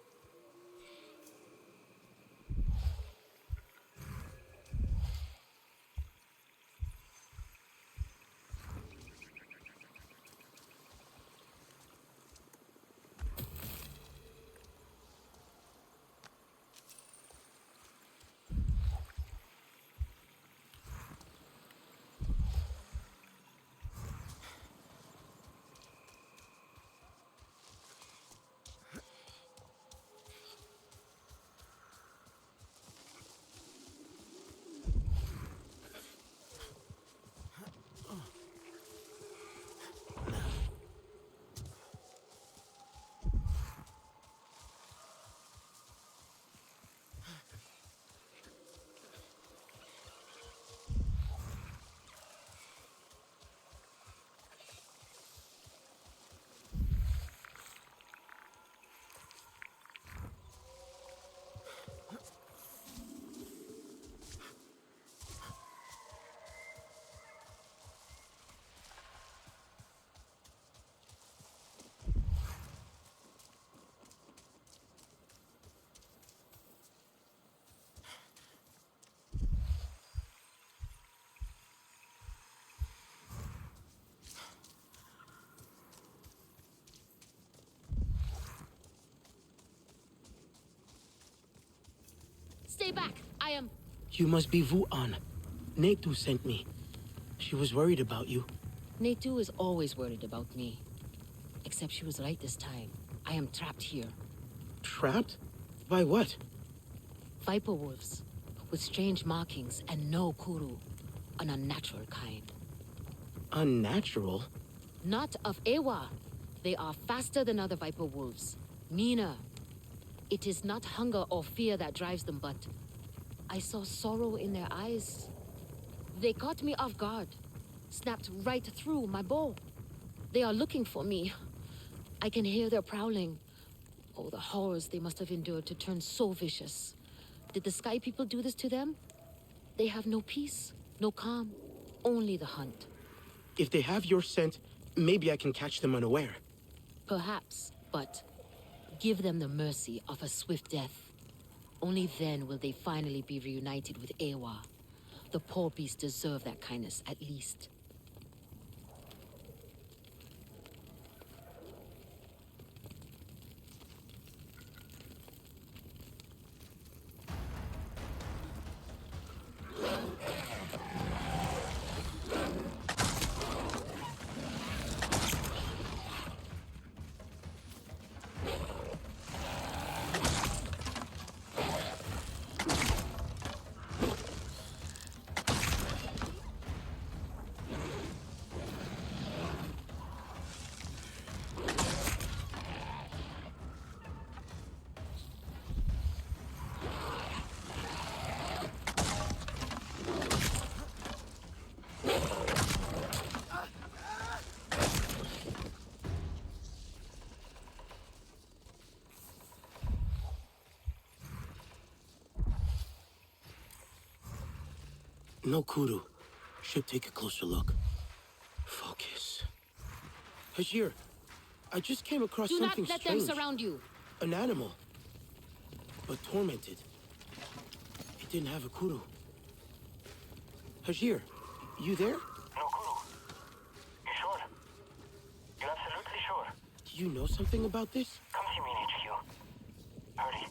Stay back! I am... You must be Vuan. Netu sent me. She was worried about you. Netu is always worried about me. Except she was right this time. I am trapped here. Trapped? By what? Viper wolves. With strange markings and no kuru. An unnatural kind. Unnatural? Not of Ewa. They are faster than other viper wolves. Meaner. It is not hunger or fear that drives them, but... I saw sorrow in their eyes. They caught me off guard. Snapped right through my bow. They are looking for me. I can hear their prowling. Oh, the horrors they must have endured to turn so vicious. Did the Sky People do this to them? They have no peace, no calm, only the hunt. If they have your scent, maybe I can catch them unaware. Perhaps, but give them the mercy of a swift death. Only then will they finally be reunited with Ewa. The poor beasts deserve that kindness, at least. No kudu. Should take a closer look. Focus. Hajir, I just came across something strange. Do not let them surround you. An animal. But tormented. It didn't have a kudu. Hajir, you there? No kudu. You sure? You absolutely sure? Do you know something about this? Come see me in HQ. Hurry.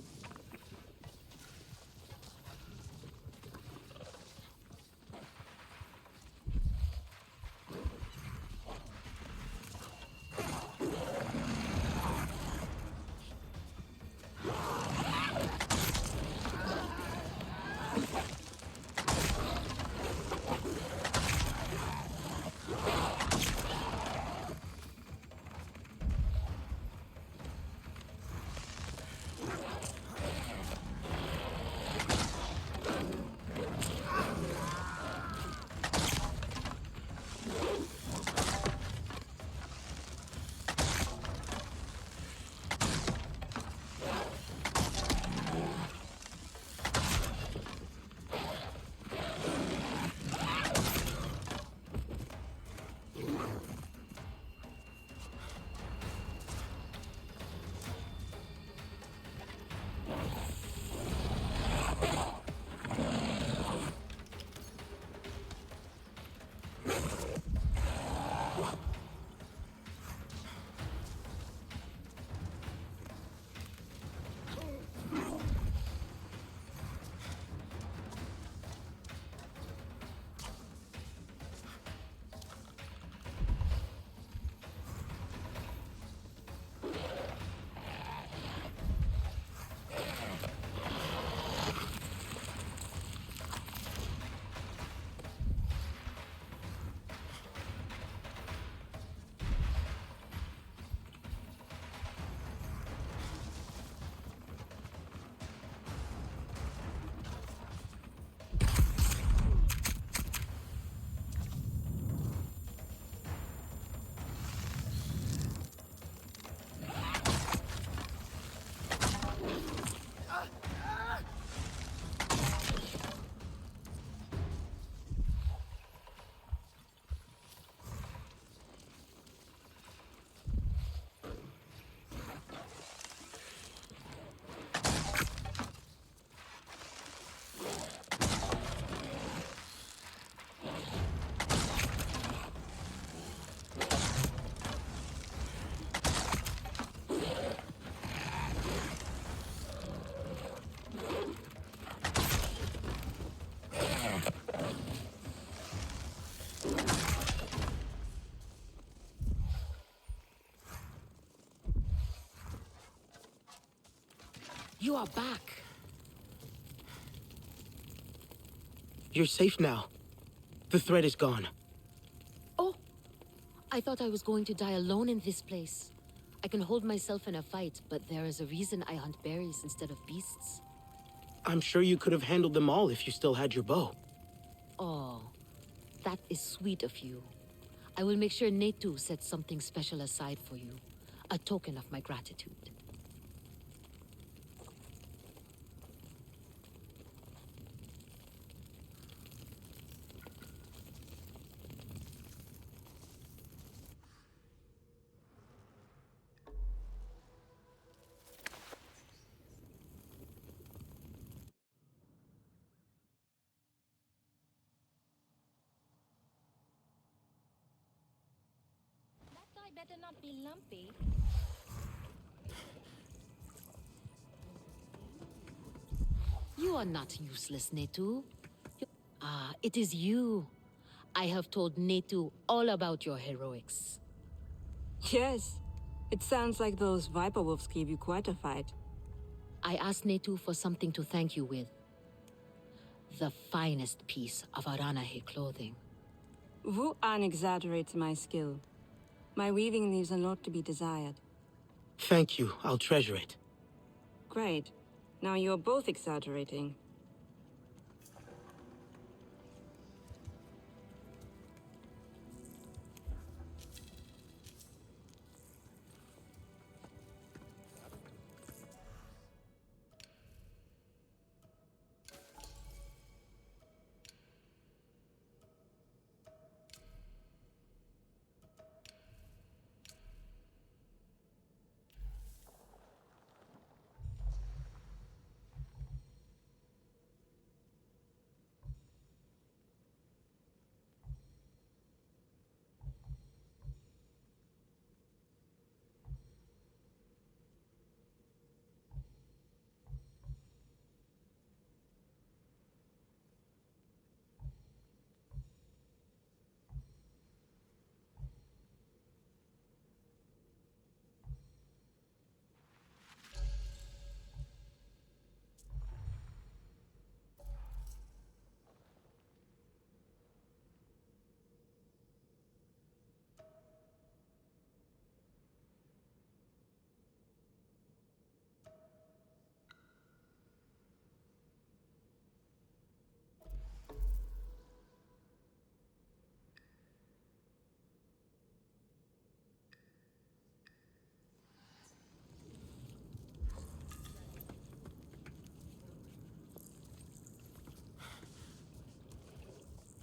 You are back. You're safe now. The threat is gone. Oh, I thought I was going to die alone in this place. I can hold myself in a fight, but there is a reason I hunt berries instead of beasts. I'm sure you could have handled them all if you still had your bow. Oh, that is sweet of you. I will make sure Netu sets something special aside for you. A token of my gratitude. That guy better not be lumpy. You are not useless, Netu. Ah, it is you. I have told Netu all about your heroics. Yes. It sounds like those Viper Wolves gave you quite a fight. I asked Netu for something to thank you with. The finest piece of Aranahe clothing. Wu'an exaggerates my skill. My weaving leaves a lot to be desired. Thank you. I'll treasure it. Great. Now you're both exaggerating.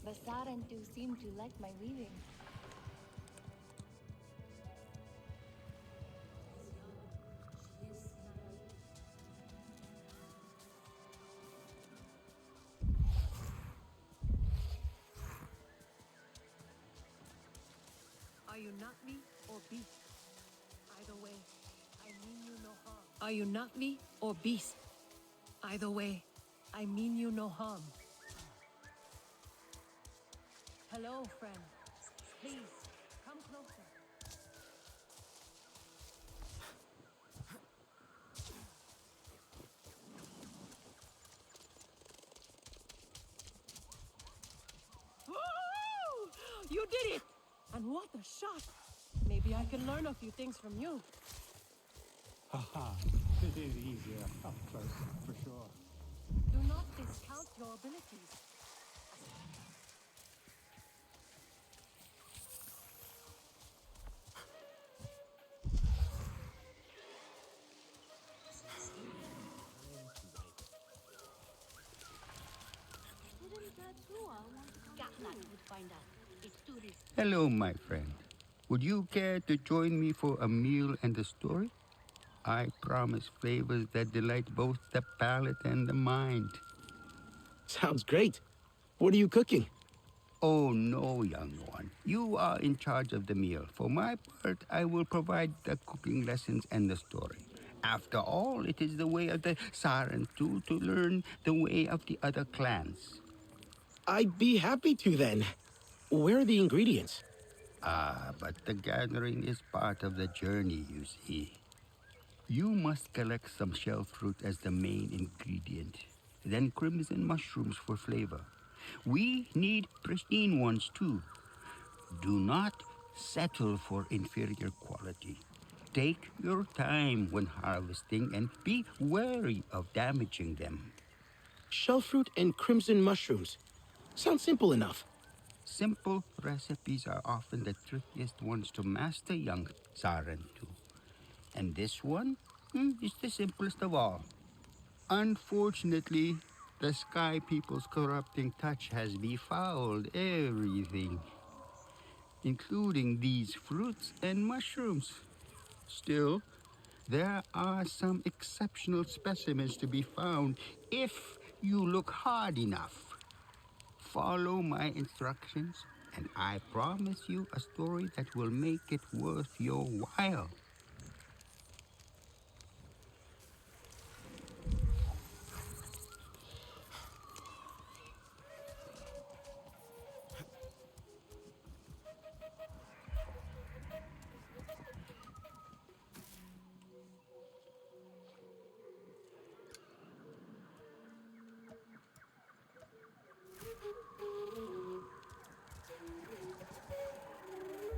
Basar and Tu seem to like my weaving. Are you not me or beast? Either way, I mean you no harm. Are you not me or beast? Either way, I mean you no harm. Hello, friend. Please, come closer. Woo! You did it! And what a shot! Maybe I can learn a few things from you. Haha, it is easier up close, for sure. Do not discount your abilities. Hello, my friend. Would you care to join me for a meal and a story? I promise flavors that delight both the palate and the mind. Sounds great. What are you cooking? Oh, no, young one. You are in charge of the meal. For my part, I will provide the cooking lessons and the story. After all, it is the way of the Sarentu to learn the way of the other clans. I'd be happy to then. Where are the ingredients? Ah, but the gathering is part of the journey, you see. You must collect some shell fruit as the main ingredient, then crimson mushrooms for flavor. We need pristine ones too. Do not settle for inferior quality. Take your time when harvesting and be wary of damaging them. Shellfruit and crimson mushrooms. Sounds simple enough. Simple recipes are often the trickiest ones to master, young Sarentu. And this one is the simplest of all. Unfortunately, the Sky People's corrupting touch has befouled everything, including these fruits and mushrooms. Still, there are some exceptional specimens to be found if you look hard enough. Follow my instructions, and I promise you a story that will make it worth your while.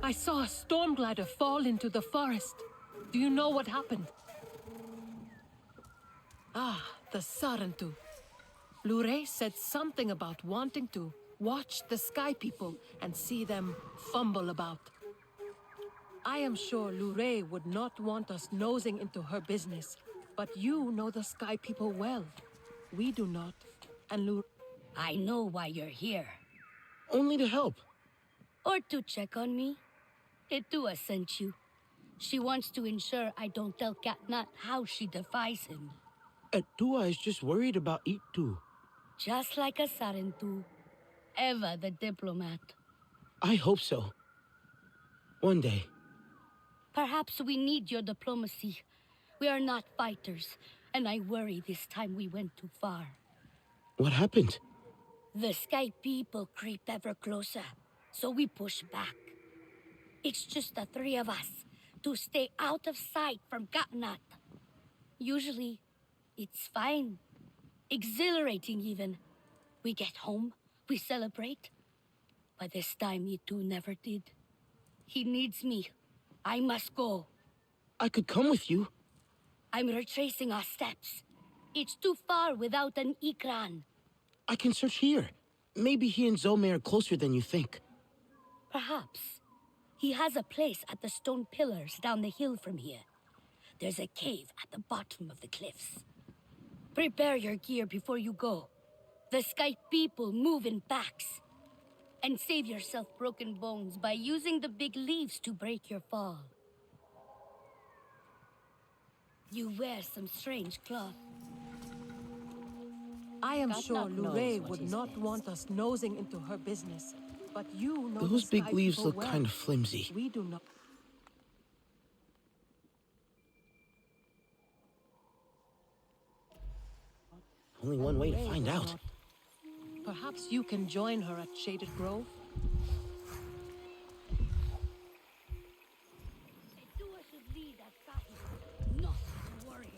I saw a storm glider fall into the forest. Do you know what happened? Ah, the Sarentu. Lure said something about wanting to watch the Sky People and see them fumble about. I am sure Lure would not want us nosing into her business, but you know the Sky People well. We do not, and Lure... I know why you're here. Only to help. Or to check on me. Etua sent you. She wants to ensure I don't tell Katnat how she defies him. Etua is just worried about Itu. Just like a Sarentu. Eva the diplomat. I hope so. One day. Perhaps we need your diplomacy. We are not fighters, and I worry this time we went too far. What happened? The Sky People creep ever closer, so we push back. It's just the three of us, to stay out of sight from Katnat. Usually, it's fine. Exhilarating even. We get home, we celebrate. But this time, Itu never did. He needs me. I must go. I could come with you. I'm retracing our steps. It's too far without an Ikran. I can search here. Maybe he and Zome are closer than you think. Perhaps. He has a place at the stone pillars down the hill from here. There's a cave at the bottom of the cliffs. Prepare your gear before you go. The Sky People move in packs. And save yourself broken bones by using the big leaves to break your fall. You wear some strange cloth. I am sure Lure would not want us nosing into her business. But you know those big leaves look well. kind of flimsy. We do not. Only one way to find out. Perhaps you can join her at Shaded Grove? Etua should lead as Sahib, not as a warrior.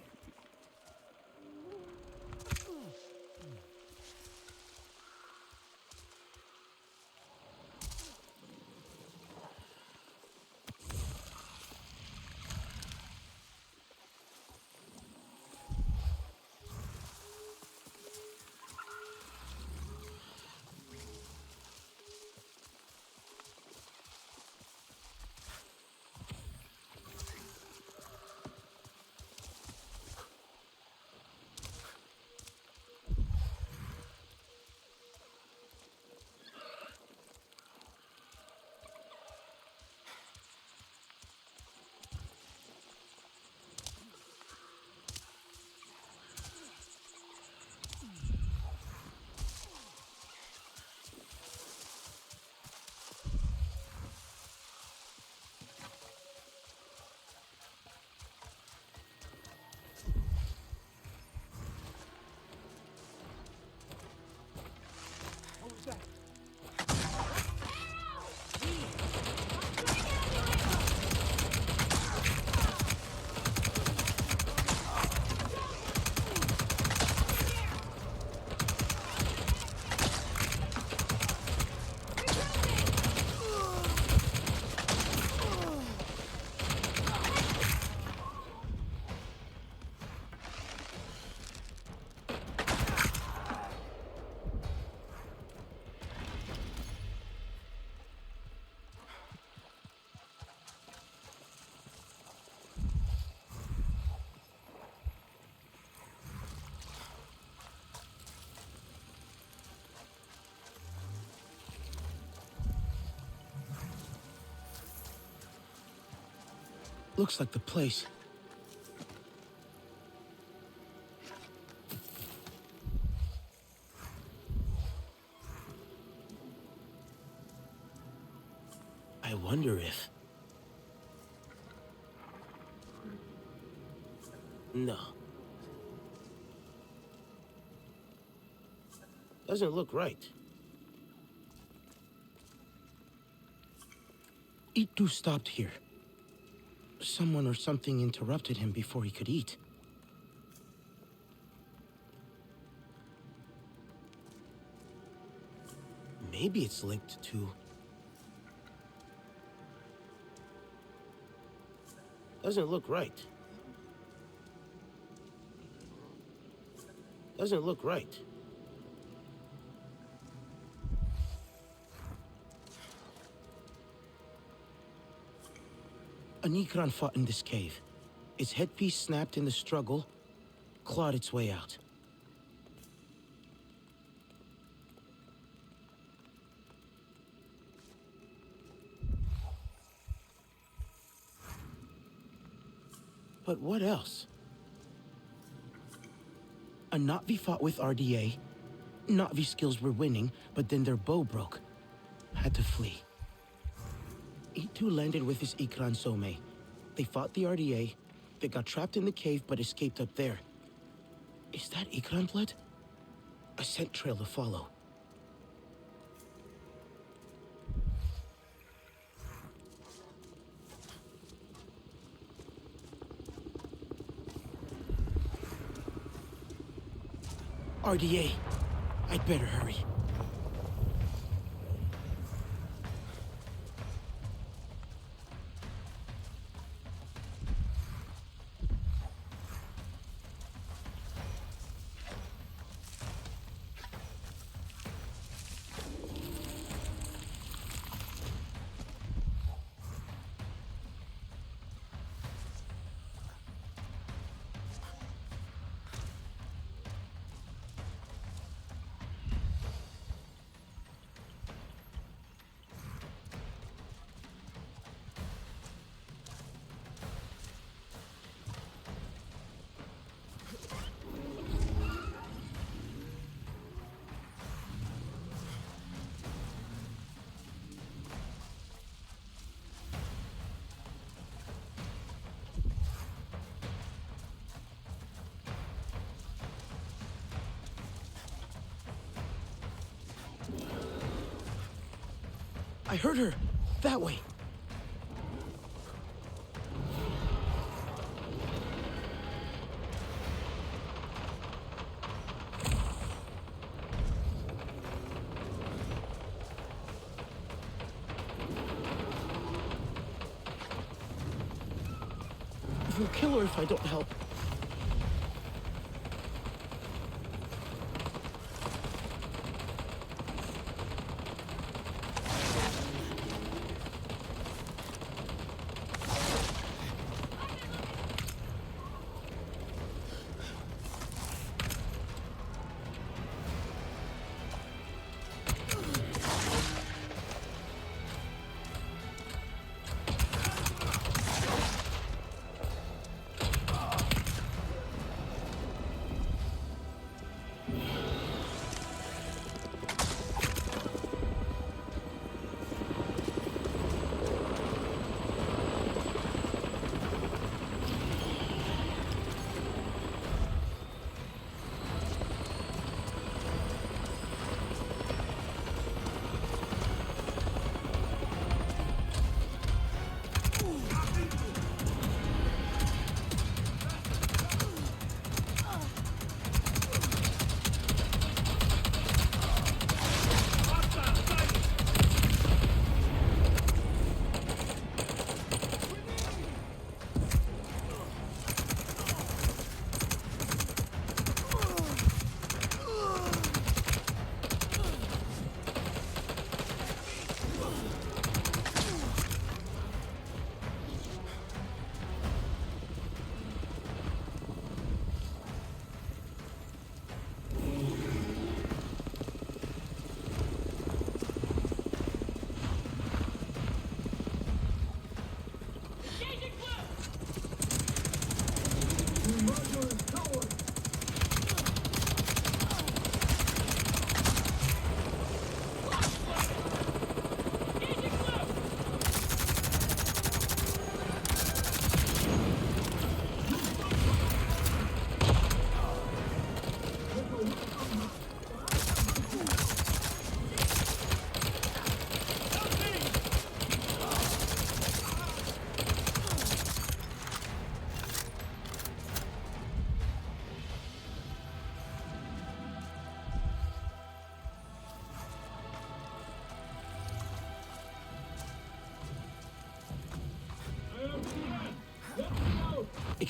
Looks like the place. I wonder if... No. Doesn't look right. Itu stopped here. Someone or something interrupted him before he could eat. Maybe it's linked to... Doesn't look right. Doesn't look right. An Ikran fought in this cave. Its headpiece snapped in the struggle, clawed its way out. But what else? A Na'vi fought with RDA. Na'vi skills were winning, but then their bow broke. Had to flee. Itu landed with his Ikran Some. They fought the RDA. They got trapped in the cave, but escaped up there. Is that Ikran blood? A scent trail to follow. RDA. I'd better hurry. I heard her! That way! They'll kill her if I don't help.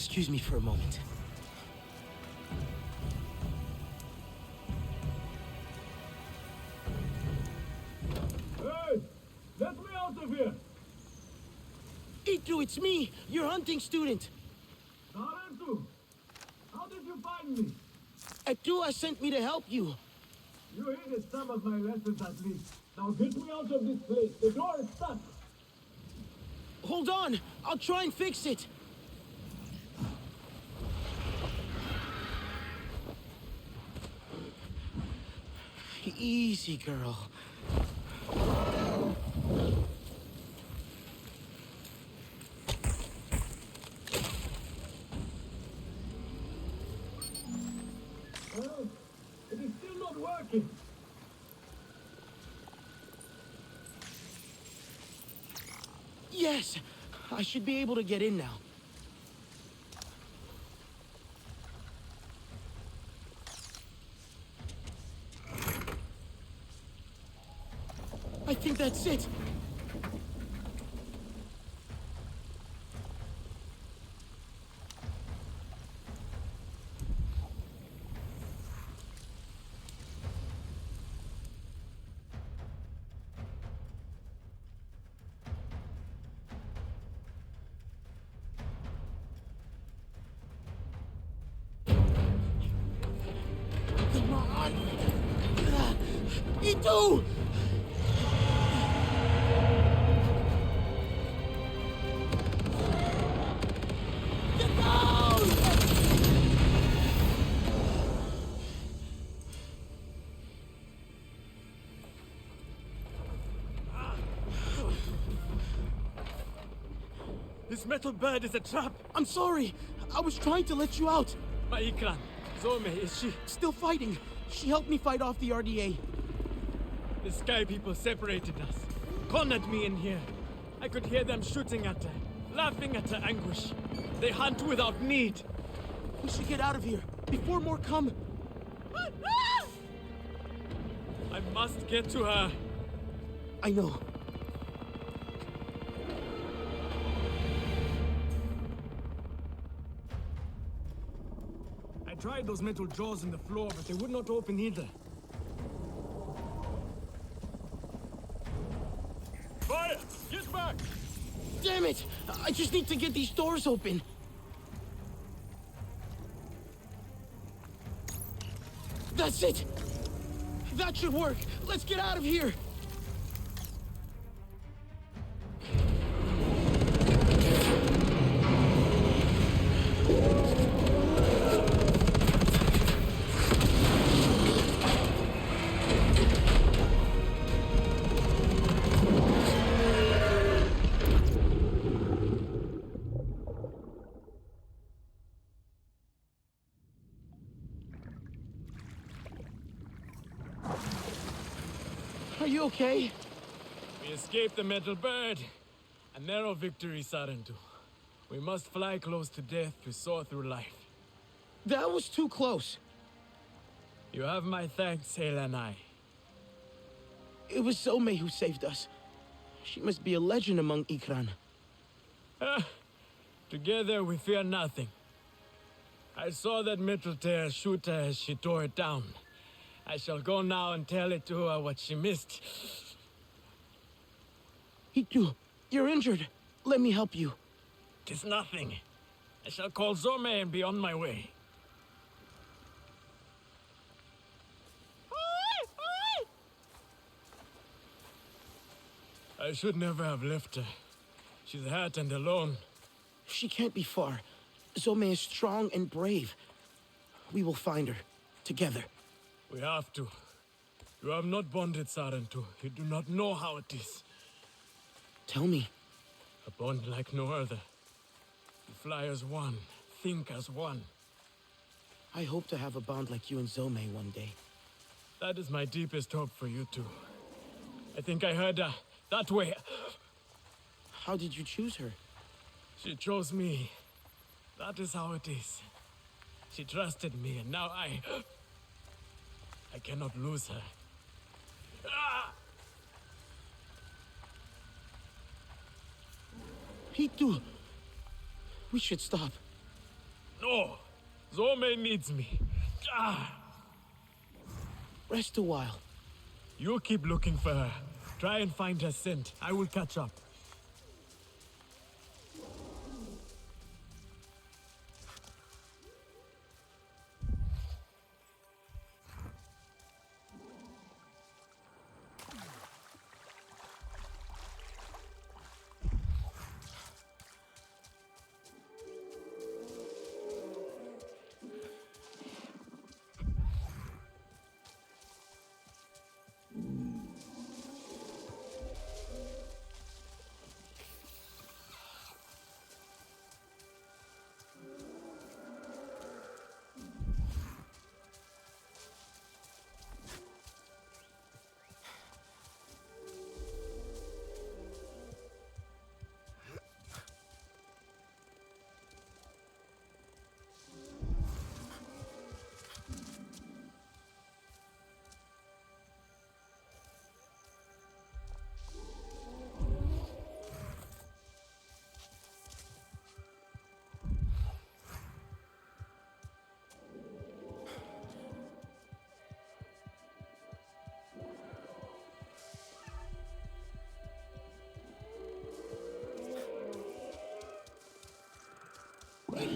Excuse me for a moment. Hey! Let me out of here! Itu, it's me, your hunting student. Narentu! How did you find me? Atua sent me to help you. You heeded some of my lessons at least. Now get me out of this place. The door is stuck. Hold on, I'll try and fix it. Easy, girl. Well, it is still not working. Yes, I should be able to get in now. I think that's it. Come on! Itu! Get down! This metal bird is a trap. I'm sorry. I was trying to let you out. My Ikran. Zome, is she? Still fighting. She helped me fight off the RDA. The Sky People separated us. Cornered me in here. I could hear them shooting at her, laughing at her anguish. They hunt without need. We should get out of here before more come. I must get to her. I know. I tried those metal jaws in the floor, but they would not open either. Fire! Get back! Damn it! I just need to get these doors open. That's it! That should work! Let's get out of here! Are you okay? We escaped the metal bird. A narrow victory, Sarentu. We must fly close to death to soar through life. That was too close. You have my thanks, Helanai. It was Zome who saved us. She must be a legend among Ikran. Together we fear nothing. I saw that metal tear shoot her as she tore it down. I shall go now and tell it to her what she missed. Itu, you're injured. Let me help you. 'Tis nothing. I shall call Zome and be on my way. I should never have left her. She's hurt and alone. She can't be far. Zome is strong and brave. We will find her. Together. We have to. You have not bonded, Sarentu. You do not know how it is. Tell me. A bond like no other. You fly as one, think as one. I hope to have a bond like you and Zome one day. That is my deepest hope for you two. I think I heard her. That way. How did you choose her? She chose me. That is how it is. She trusted me, and now I cannot lose her. Itu! We should stop. Zome needs me. Rest a while. You keep looking for her. Try and find her scent. I will catch up.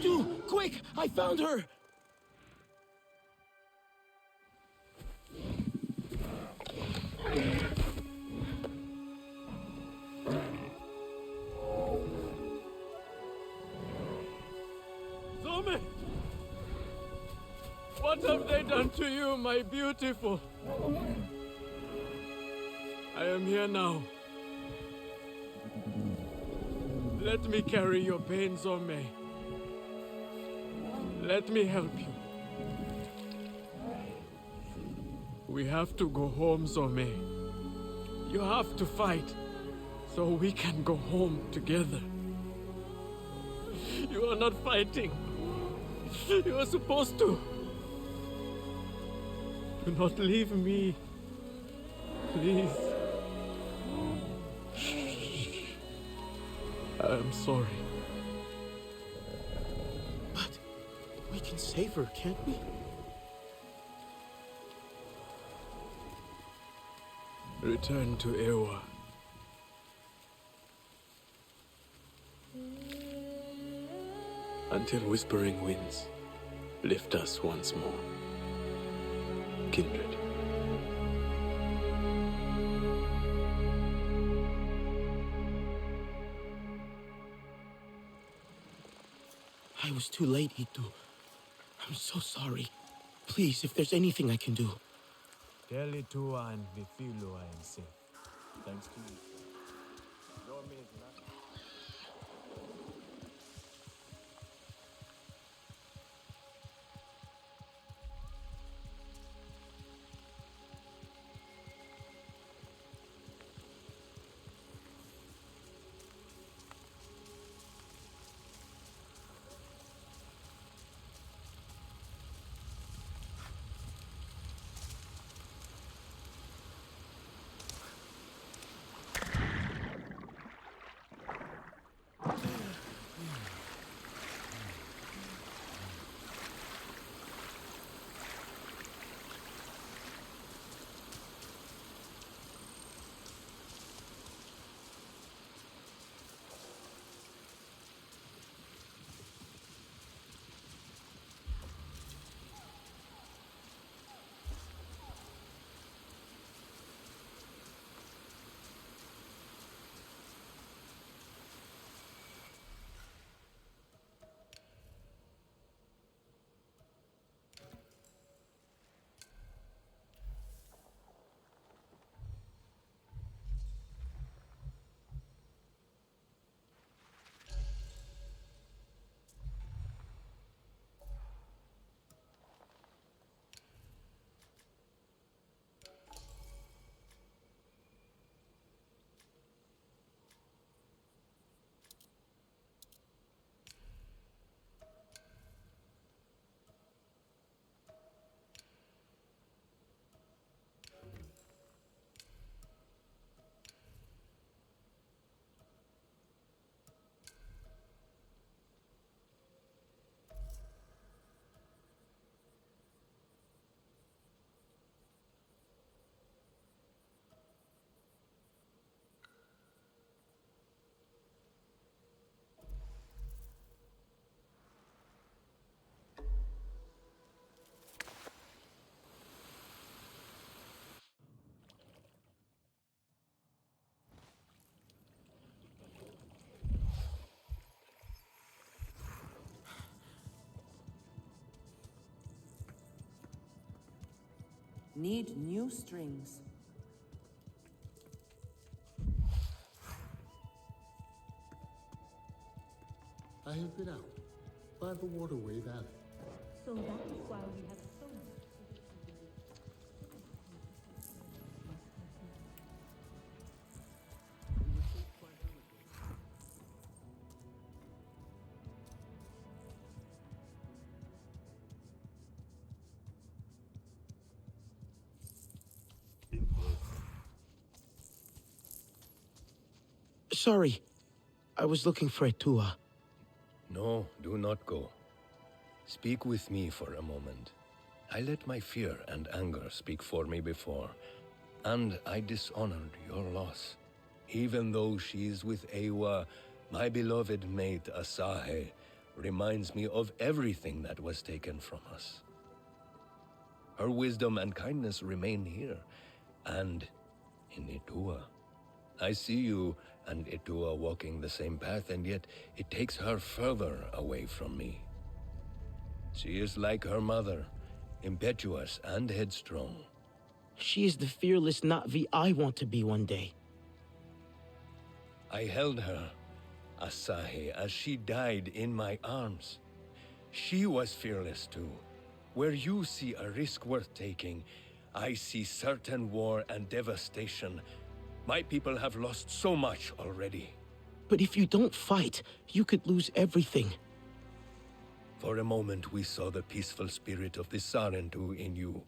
Do! Quick! I found her! Zome! What have they done to you, my beautiful? I am here now. Let me carry your pain, Zome. Let me help you. We have to go home, Zome. You have to fight, so we can go home together. You are not fighting. You are supposed to. Do not leave me. Please. I am sorry. We can save her, can't we? Return to Ewa. Until whispering winds lift us once more. Kindred. I was too late, Itu. I'm so sorry. Please, if there's anything I can do. Tell Itua and Mifilo I am safe. Thanks to you. Your maid, Need new strings. I have been out by the waterway valley. So that is why we have so much. Sorry, I was looking for Etua. No, do not go. Speak with me for a moment. I let my fear and anger speak for me before, and I dishonored your loss. Even though she is with Ewa, my beloved mate Asahe reminds me of everything that was taken from us. Her wisdom and kindness remain here, and in Etua. I see you and Etua walking the same path, and yet it takes her further away from me. She is like her mother, impetuous and headstrong. She is the fearless Na'vi I want to be one day. I held her, Asahi, as she died in my arms. She was fearless too. Where you see a risk worth taking, I see certain war and devastation. My people have lost so much already. But if you don't fight, you could lose everything. For a moment we saw the peaceful spirit of the Sarentu in you,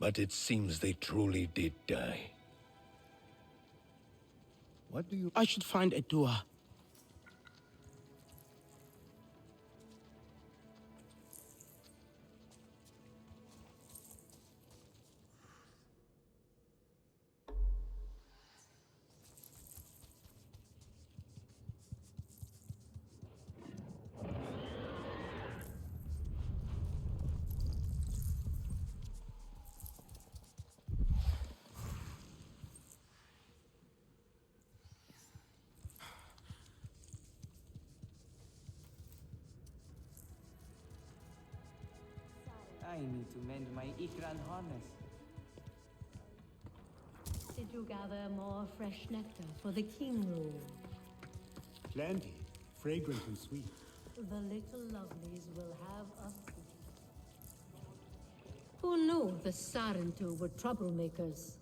but it seems they truly did die. What do you... I should find Etua. I need to mend my Ikran harness. Did you gather more fresh nectar for the king rule? Plenty. Fragrant and sweet. The little lovelies will have a feast. Who knew the Sarentu were troublemakers?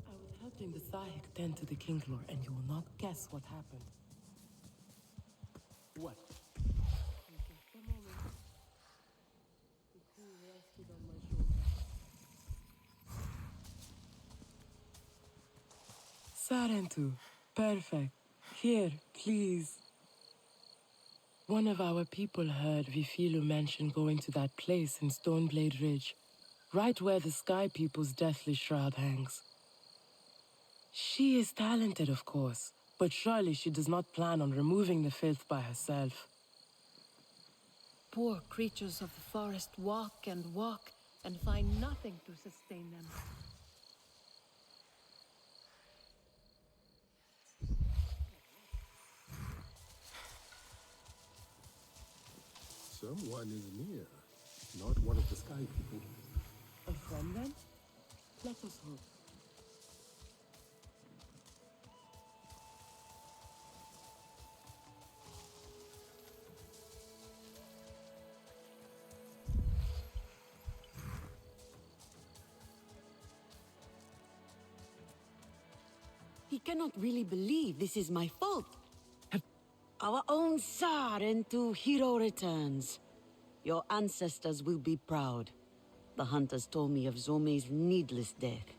I was helping the Thahik tend to the Kinglor, and you will not guess what happened. What? Sarentu, perfect. Here, please. One of our people heard Vifilu mention going to that place in Stoneblade Ridge, right where the Sky People's deathly shroud hangs. She is talented, of course, but surely she does not plan on removing the filth by herself. Poor creatures of the forest walk and find nothing to sustain them. Someone is near. Not one of the Sky People. A friend, then? Let us hope. He cannot really believe this is my fault. Our own Sarentu hero returns. Your ancestors will be proud. The hunters told me of Zome's needless death.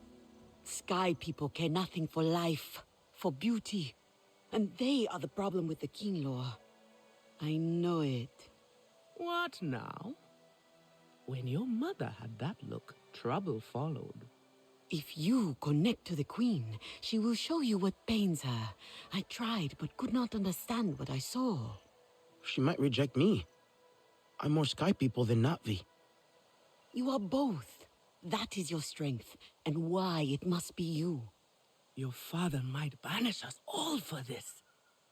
Sky people care nothing for life, for beauty. And they are the problem with the Kinglor. I know it. What now? When your mother had that look, trouble followed. If you connect to the Queen, she will show you what pains her. I tried, but could not understand what I saw. She might reject me. I'm more Sky People than Na'vi. You are both. That is your strength, and why it must be you. Your father might banish us all for this.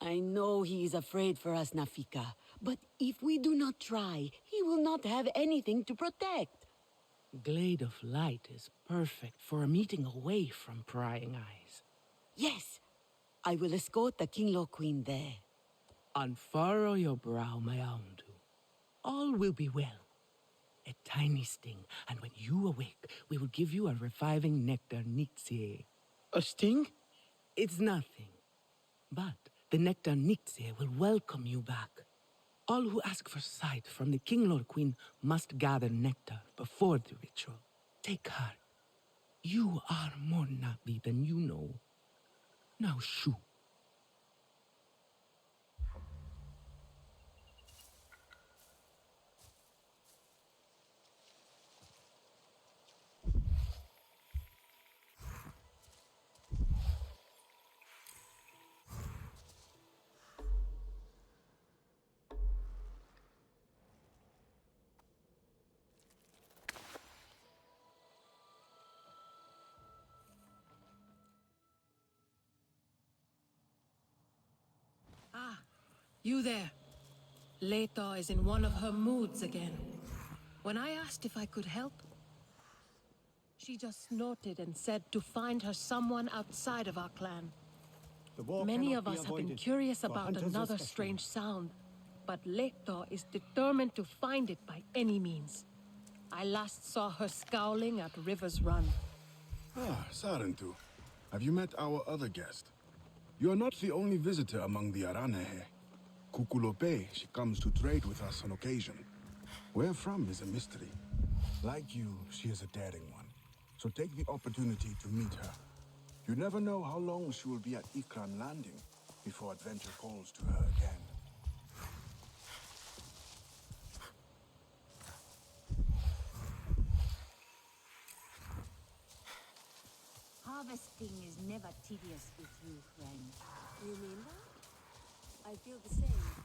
I know he is afraid for us, Nafika. But if we do not try, he will not have anything to protect. Glade of light is perfect for a meeting away from prying eyes. Yes, I will escort the Kinglo Queen there. Unfurrow your brow, my Aundu. All will be well. A tiny sting, and when you awake, we will give you a reviving nectar nixie. A sting? It's nothing. But the nectar nixie will welcome you back. All who ask for sight from the King Lord Queen must gather nectar before the ritual. Take heart. You are more Navi than you know. Now shoo. Ah, you there. Leto is in one of her moods again. When I asked if I could help, she just snorted and said to find her someone outside of our clan. Many of us have been curious about another strange sound, but Leto is determined to find it by any means. I last saw her scowling at River's Run. Ah, Sarentu. Have you met our other guest? You are not the only visitor among the Aranehe. Kukulope, she comes to trade with us on occasion. Where from is a mystery. Like you, she is a daring one. So take the opportunity to meet her. You never know how long she will be at Ikran Landing before adventure calls to her again. Harvesting is never tedious with you, friend. You mean that? I feel the same.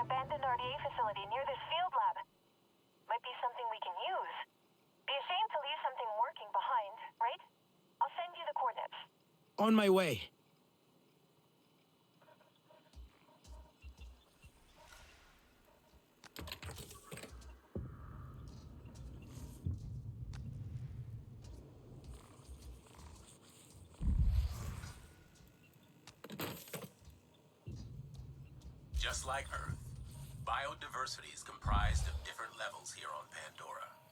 abandoned RDA facility near this field lab. Might be something we can use. Be a shame to leave something working behind, right? I'll send you the coordinates. On my way. Just like Earth, biodiversity is comprised of different levels here on Pandora.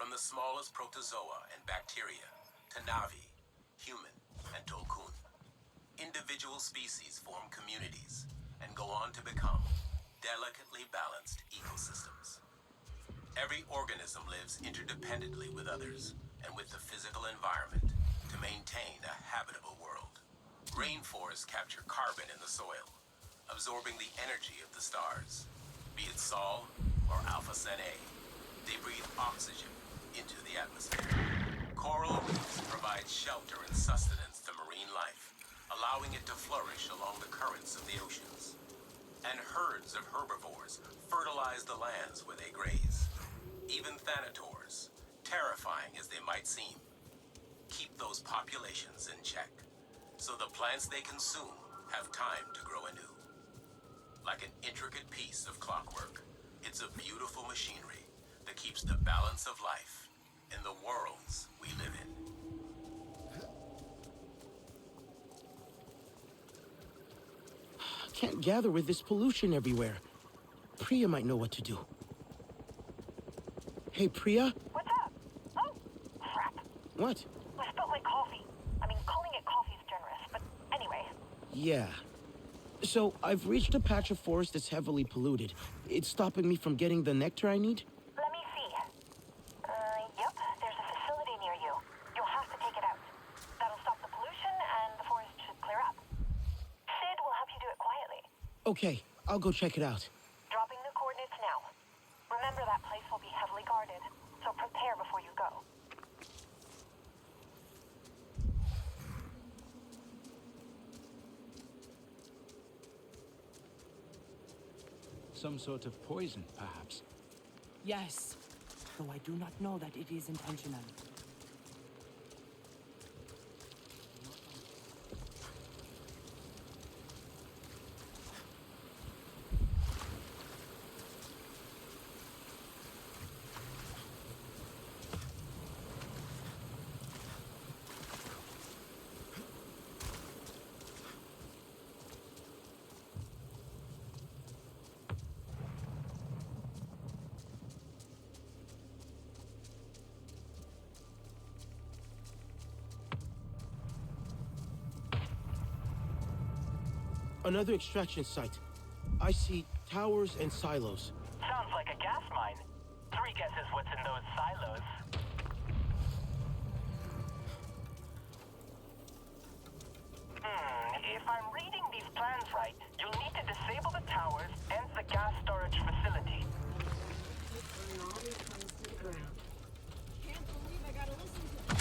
From the smallest protozoa and bacteria to Navi, human, and Tolkun. Individual species form communities and go on to become delicately balanced ecosystems. Every organism lives interdependently with others and with the physical environment to maintain a habitable world. Rainforests capture carbon in the soil, absorbing the energy of the stars. Be it Sol or Alpha Centauri, they breathe oxygen into the atmosphere. Coral reefs provide shelter and sustenance to marine life, allowing it to flourish along the currents of the oceans. And herds of herbivores fertilize the lands where they graze. Even thanators, terrifying as they might seem, keep those populations in check, so the plants they consume have time to grow anew. Like an intricate piece of clockwork, it's a beautiful machinery that keeps the balance of life in the worlds we live in. Can't gather with this pollution everywhere. Priya might know what to do. Hey, Priya? What's up? Oh, crap. What? I spilled my coffee. I mean, calling it coffee is generous, but anyway. Yeah. So, I've reached a patch of forest that's heavily polluted. It's stopping me from getting the nectar I need? Let me see. Yep, there's a facility near you. You'll have to take it out. That'll stop the pollution and the forest should clear up. Sid will help you do it quietly. Okay, I'll go check it out. Dropping the coordinates now. Remember that place will be heavily guarded, so prepare before you go. Some sort of poison, perhaps. Yes, though I do not know that it is intentional. Another extraction site. I see towers and silos. Sounds like a gas mine. 3 guesses what's in those silos. If I'm reading these plans right, you'll need to disable the towers and the gas storage facility. Can't believe I gotta listen to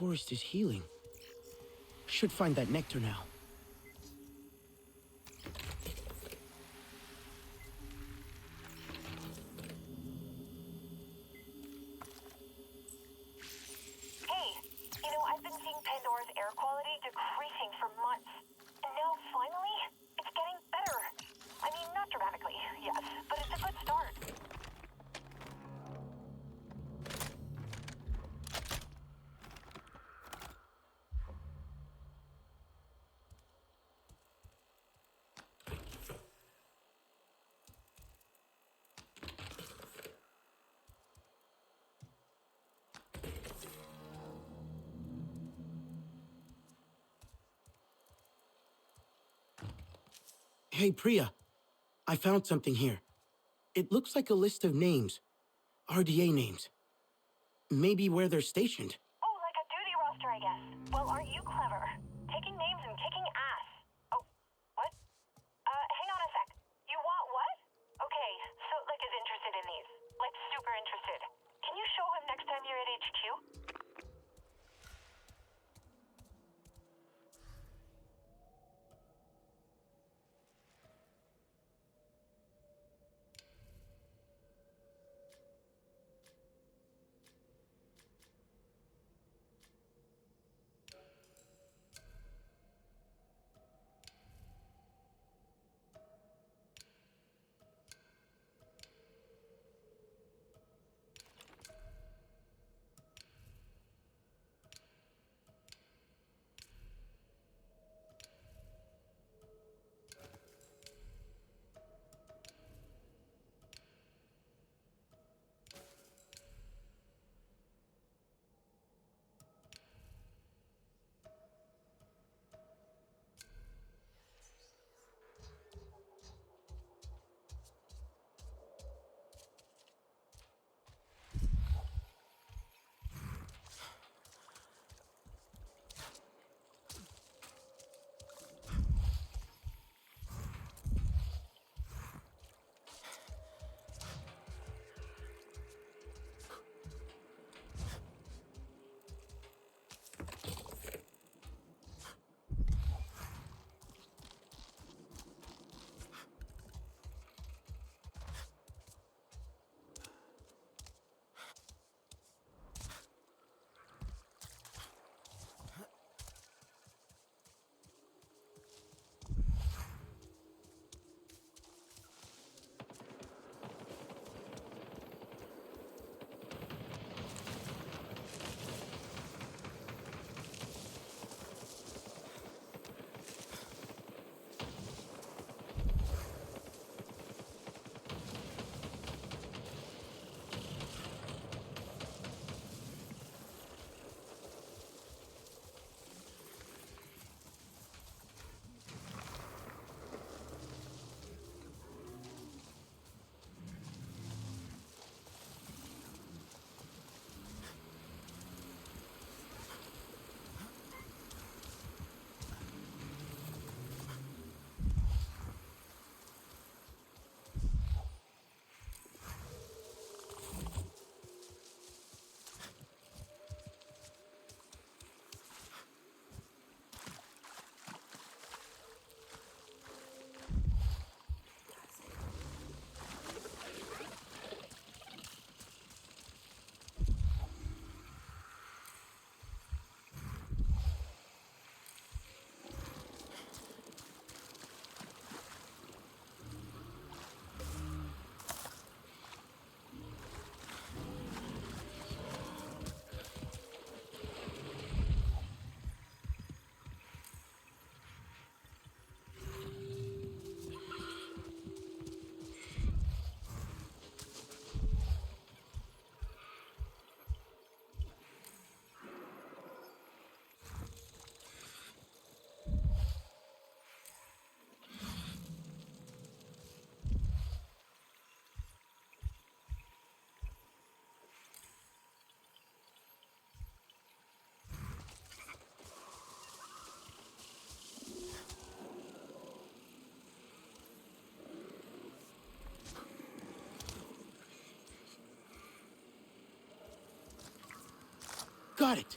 forest is healing. Should find that nectar now. Hey, you know, I've been seeing Pandora's air quality decreasing for months. And now, finally, it's getting better. I mean, not dramatically, yes, but it's a good start. Hey, Priya. I found something here. It looks like a list of names. RDA names. Maybe where they're stationed. Oh, like a duty roster, I guess. Well, aren't you clever? Taking names and kicking ass. Oh, what? Hang on a sec. You want what? Okay, so, like, is interested in these. Like, super interested. Can you show him next time you're at HQ? Got it!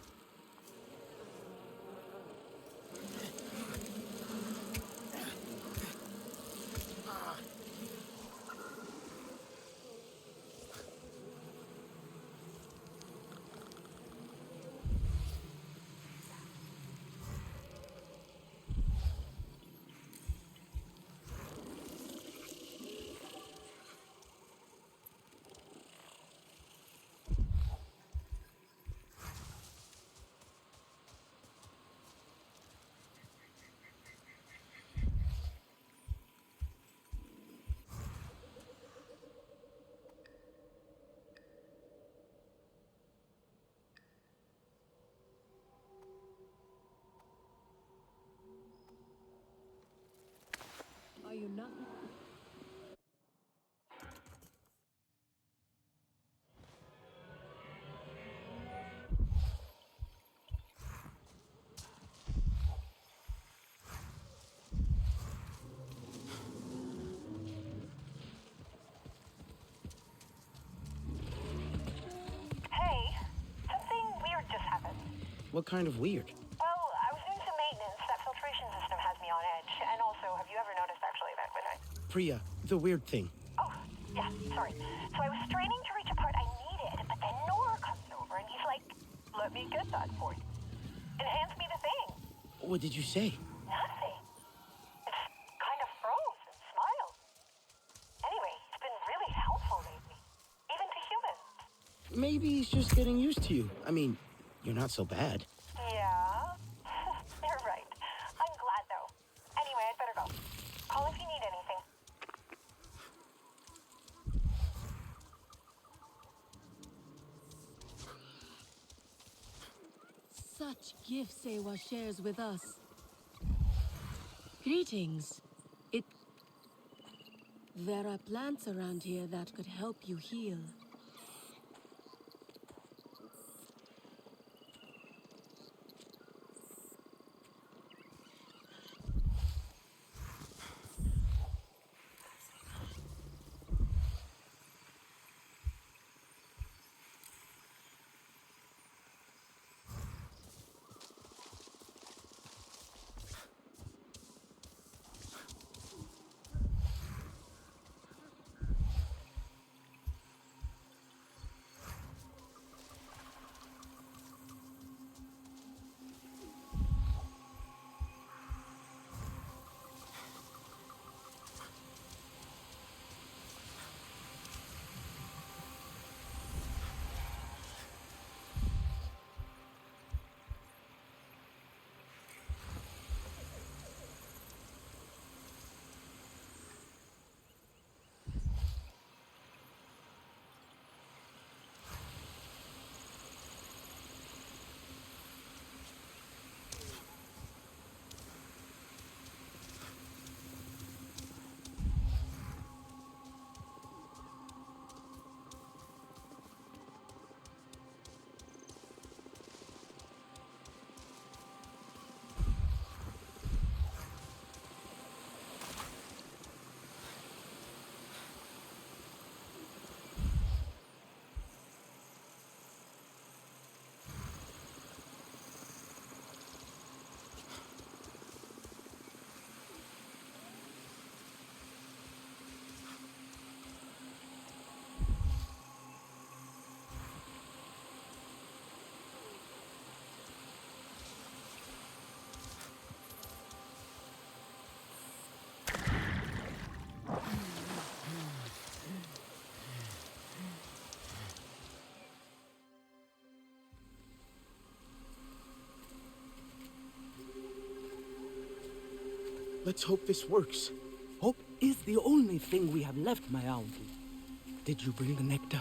you not? Hey, something weird just happened. What kind of weird? Well, I was doing some maintenance. That filtration system has me on edge. And also, have you ever noticed actually that when I... Priya, the weird thing. Oh, yeah, sorry. So I was straining to reach a part I needed, but then Nor comes over and he's like, let me get that for you. And hands me the thing. What did you say? Nothing. It's kind of froze and smiled. Anyway, he's been really helpful lately. Even to humans. Maybe he's just getting used to you. I mean, you're not so bad. Yeah? You're right. I'm glad, though. Anyway, I'd better go. Call if you need anything. Such gifts Ewa shares with us. Greetings. There are plants around here that could help you heal. Let's hope this works. Hope is the only thing we have left, my auntie. Did you bring the nectar?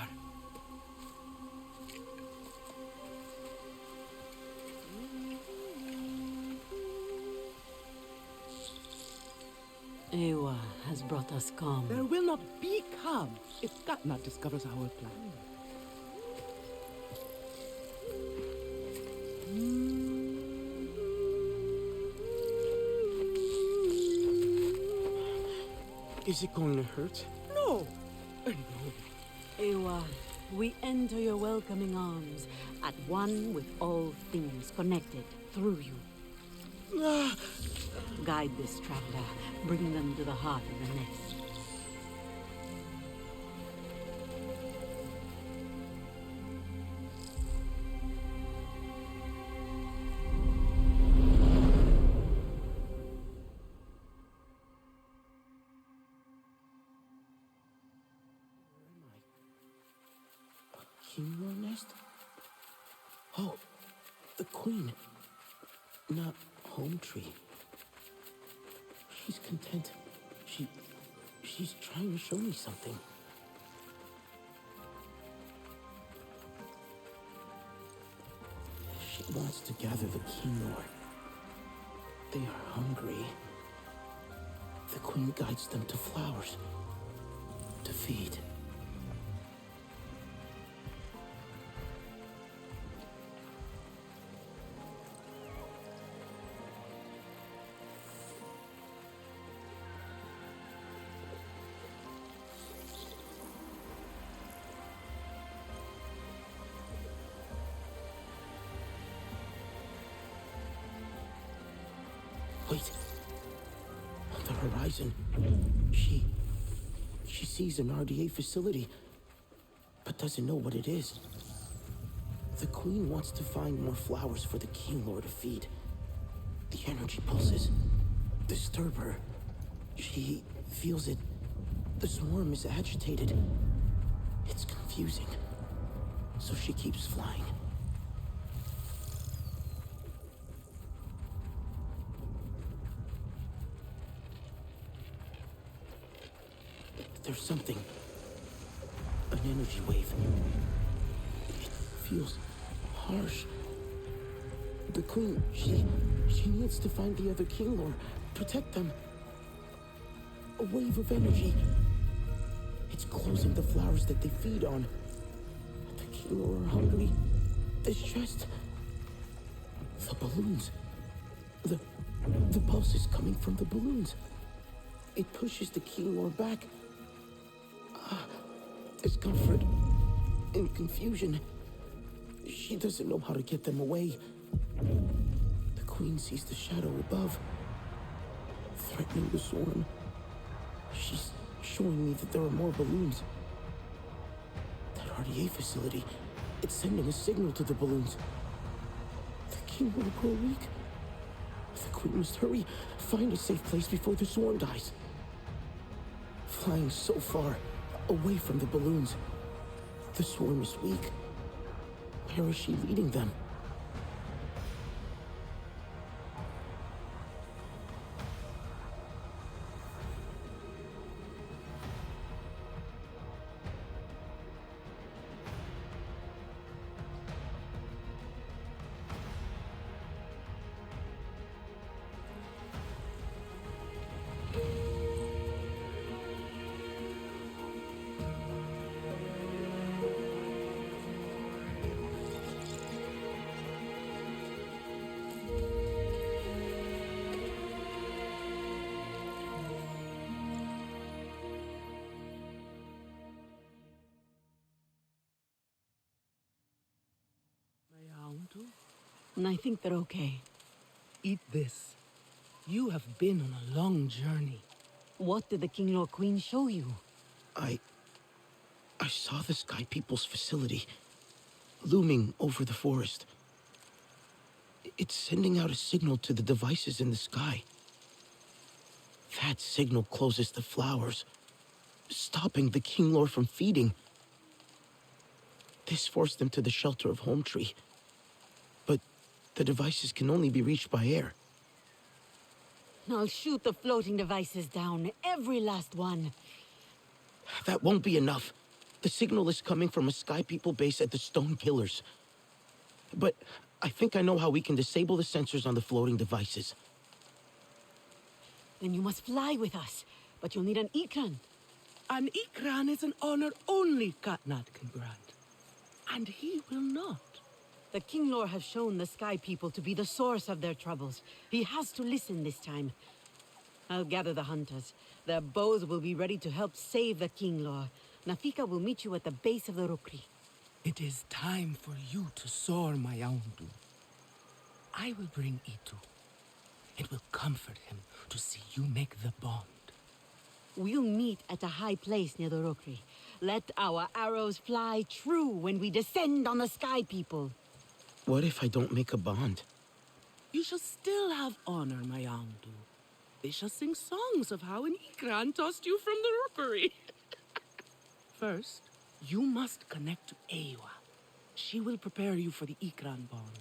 Ewa has brought us calm. There will not be calm if Katna discovers our plan. Is it going to hurt? No! Ewa, we enter your welcoming arms, at one with all things connected through you. Guide this traveler, bring them to the heart of the nest. Kinro nest? Oh, the queen. Not home tree. She's content. She's trying to show me something. She wants to gather the Kinor. They are hungry. The Queen guides them to flowers. To feed. Wait. On the horizon, she sees an RDA facility, but doesn't know what it is. The Queen wants to find more flowers for the King Lord to feed. The energy pulses disturb her. She feels it. The swarm is agitated. It's confusing. So she keeps flying. There's something. An energy wave. It feels harsh. The Queen, she needs to find the other King Lord, protect them. A wave of energy. It's closing the flowers that they feed on. The King Lord are hungry, distressed. The balloons. The pulse is coming from the balloons. It pushes the King Lord back. Discomfort and confusion. She doesn't know how to get them away. The Queen sees the shadow above, threatening the swarm. She's showing me that there are more balloons. That RDA facility, it's sending a signal to the balloons. The King will grow weak. The Queen must hurry, find a safe place before the swarm dies. Flying so far, away from the balloons. The swarm is weak. Where is she leading them? I think they're okay. Eat this. You have been on a long journey. What did the King Lord Queen show you? I saw the Sky People's facility, looming over the forest. It's sending out a signal to the devices in the sky. That signal closes the flowers, stopping the King Lord from feeding. This forced them to the shelter of Home Tree. But the devices can only be reached by air. I'll shoot the floating devices down, every last one. That won't be enough. The signal is coming from a Sky People base at the Stone Pillars. But I think I know how we can disable the sensors on the floating devices. Then you must fly with us, but you'll need an Ikran. An Ikran is an honor only Katnat can grant. And he will not. The King Lord has shown the Sky People to be the source of their troubles. He has to listen this time. I'll gather the hunters. Their bows will be ready to help save the King Lord. Nafika will meet you at the base of the Rukri. It is time for you to soar, my Aundu. I will bring Itu. It will comfort him to see you make the bond. We'll meet at a high place near the Rukri. Let our arrows fly true when we descend on the Sky People. What if I don't make a bond? You shall still have honor, my Aundu. They shall sing songs of how an Ikran tossed you from the rookery. First, you must connect to Ewa. She will prepare you for the Ikran bond.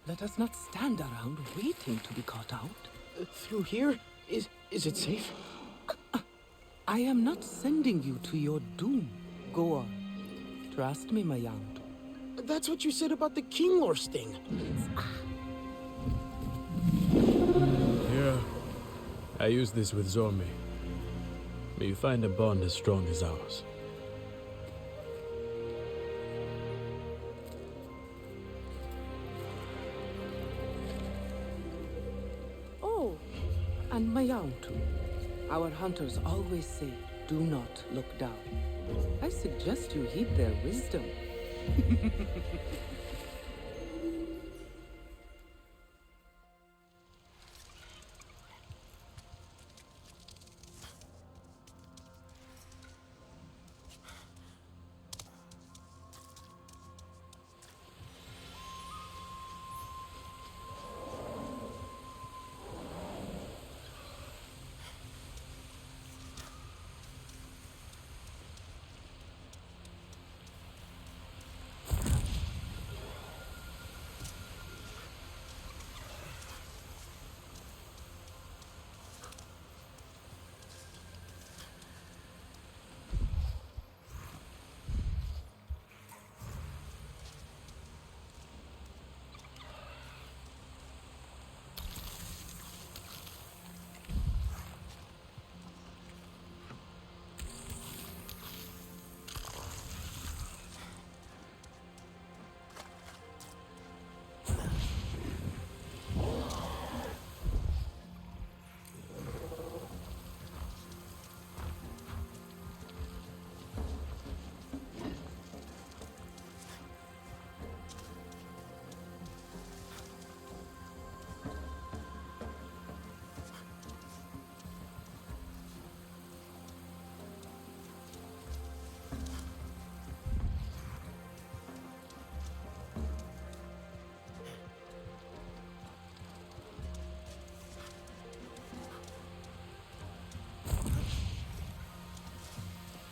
Let us not stand around waiting to be caught out. Through here? Is it safe? I am not sending you to your doom. Go on. Trust me, my young. That's what you said about the King Lore sting. Yeah. I use this with Zormi. May you find a bond as strong as ours. Oh, and my aunt. Our hunters always say, do not look down. I suggest you heed their wisdom.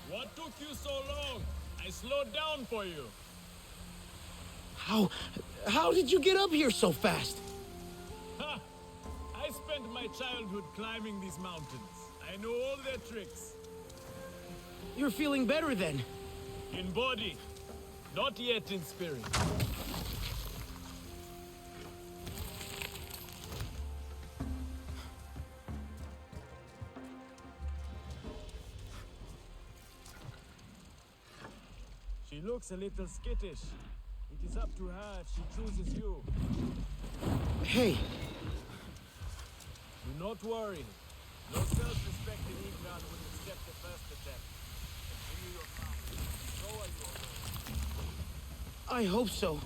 What took you so long? I slowed down for you. How did you get up here so fast? Ha! I spent my childhood climbing these mountains. I know all their tricks. You're feeling better then? In body, not yet in spirit. She looks a little skittish. It is up to her if she chooses you. Hey. Do not worry. No self-respecting Ignan would accept the first attempt. Continue your climb. So are you alone. I hope so.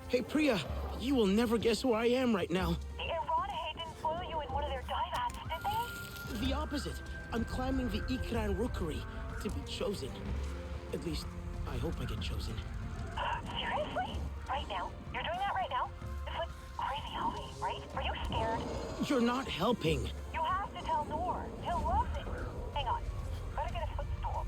Hey, Priya, you will never guess where I am right now. The Iranahe didn't spoil you in one of their dive acts, did they? The opposite. I'm climbing the Ikran Rookery to be chosen. At least, I hope I get chosen. Seriously? Right now? You're doing that right now? It's like crazy high, right? Are you scared? You're not helping. You have to tell Nor. He'll love it. Hang on. Gotta get a footstool.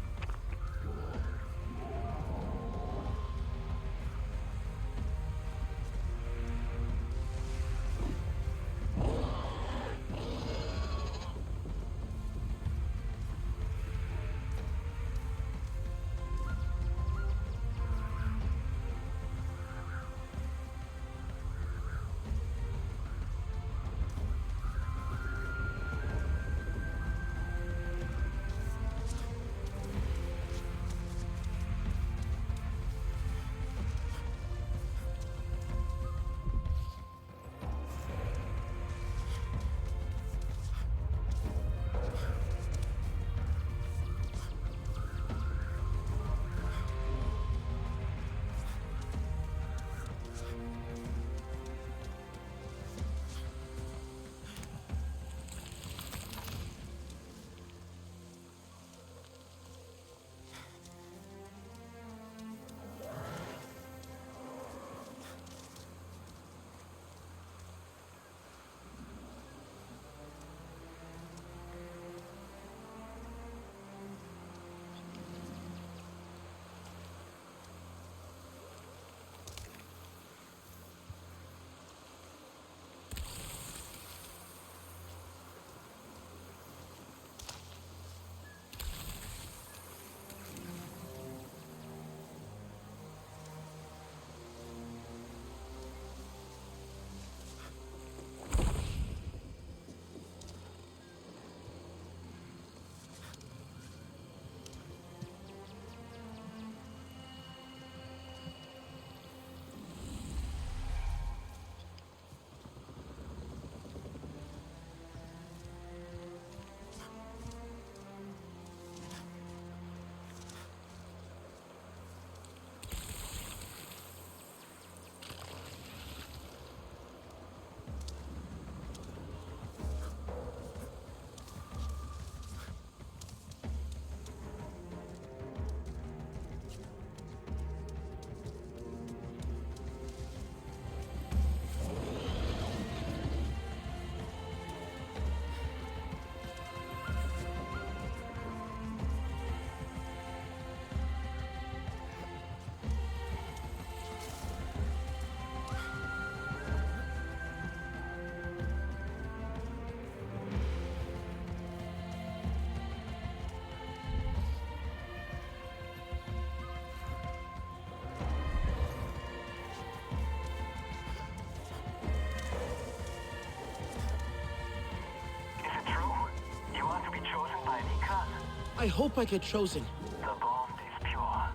I hope I get chosen. The bond is pure,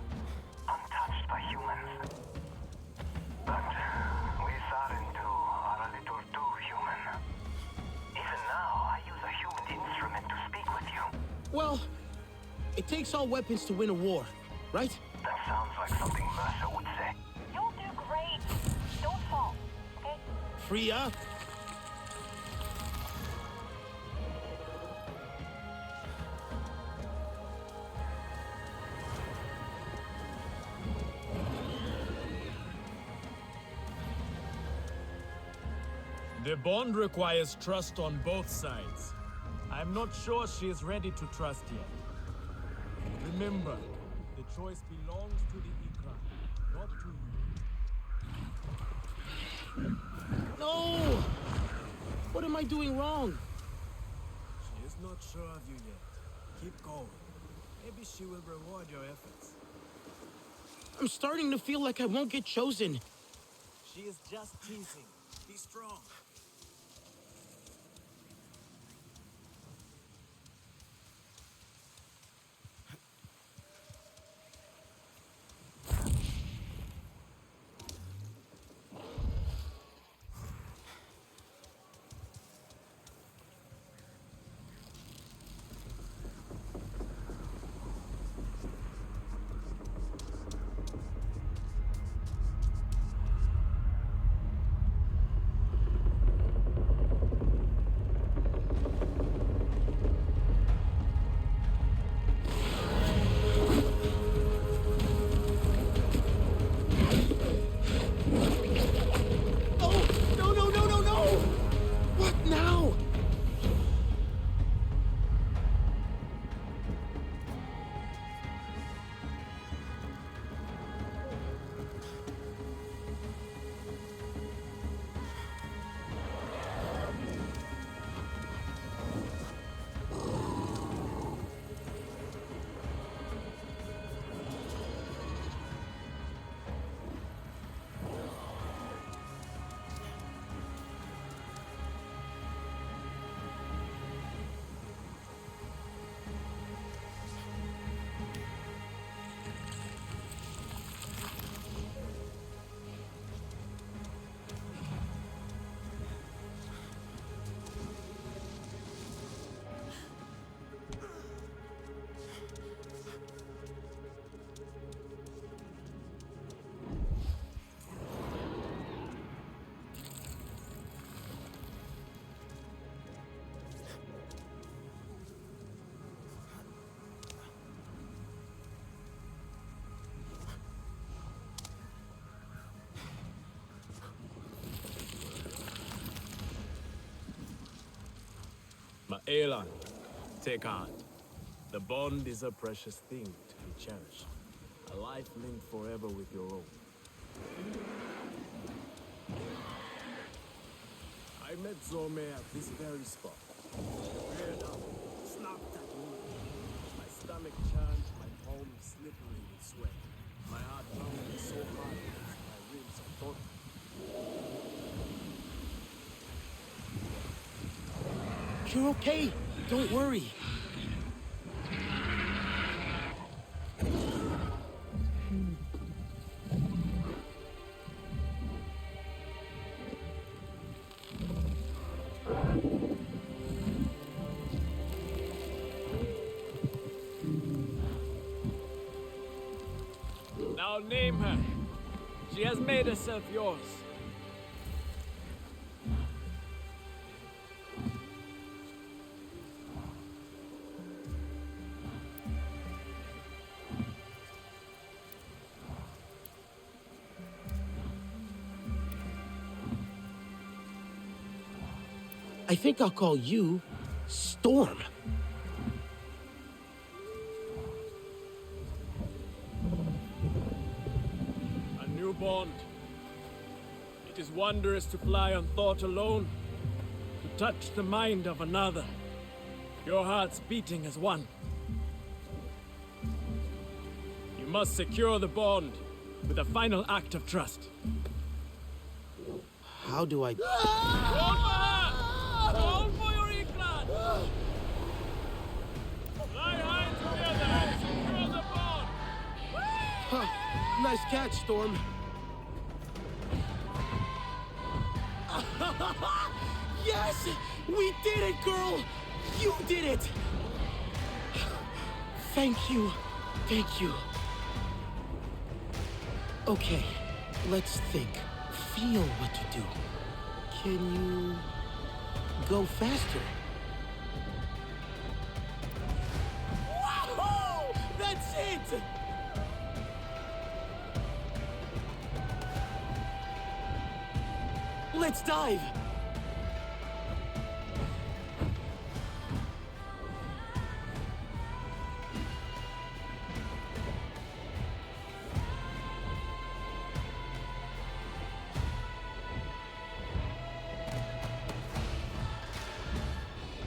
untouched by humans. But we Sarentu are a little too human. Even now, I use a human instrument to speak with you. Well, it takes all weapons to win a war, right? That sounds like something Mercer would say. You'll do great. Don't fall, okay? Freya? The bond requires trust on both sides. I'm not sure she is ready to trust yet. Remember, the choice belongs to the Ikra, not to you. No! What am I doing wrong? She is not sure of you yet. Keep going. Maybe she will reward your efforts. I'm starting to feel like I won't get chosen. She is just teasing. Be strong. Ma'elan, take heart. The bond is a precious thing to be cherished. A life linked forever with your own. I met Zome at this very spot. Reared up, snapped at me. My stomach churned, my palms slippery with sweat. My heart pounded so hard against my ribs I thought. You're okay. Don't worry. Now name her. She has made herself yours. I think I'll call you Storm. A new bond. It is wondrous to fly on thought alone, to touch the mind of another. Your hearts beating as one. You must secure the bond with a final act of trust. How do I... Roll for her! Roll for your Ikran! Fly high together! Nice catch, Storm. Yes! We did it, girl! You did it! Thank you. Thank you. Okay, let's think. Feel what to do. Can you go faster? Wahoo! That's it! Let's dive!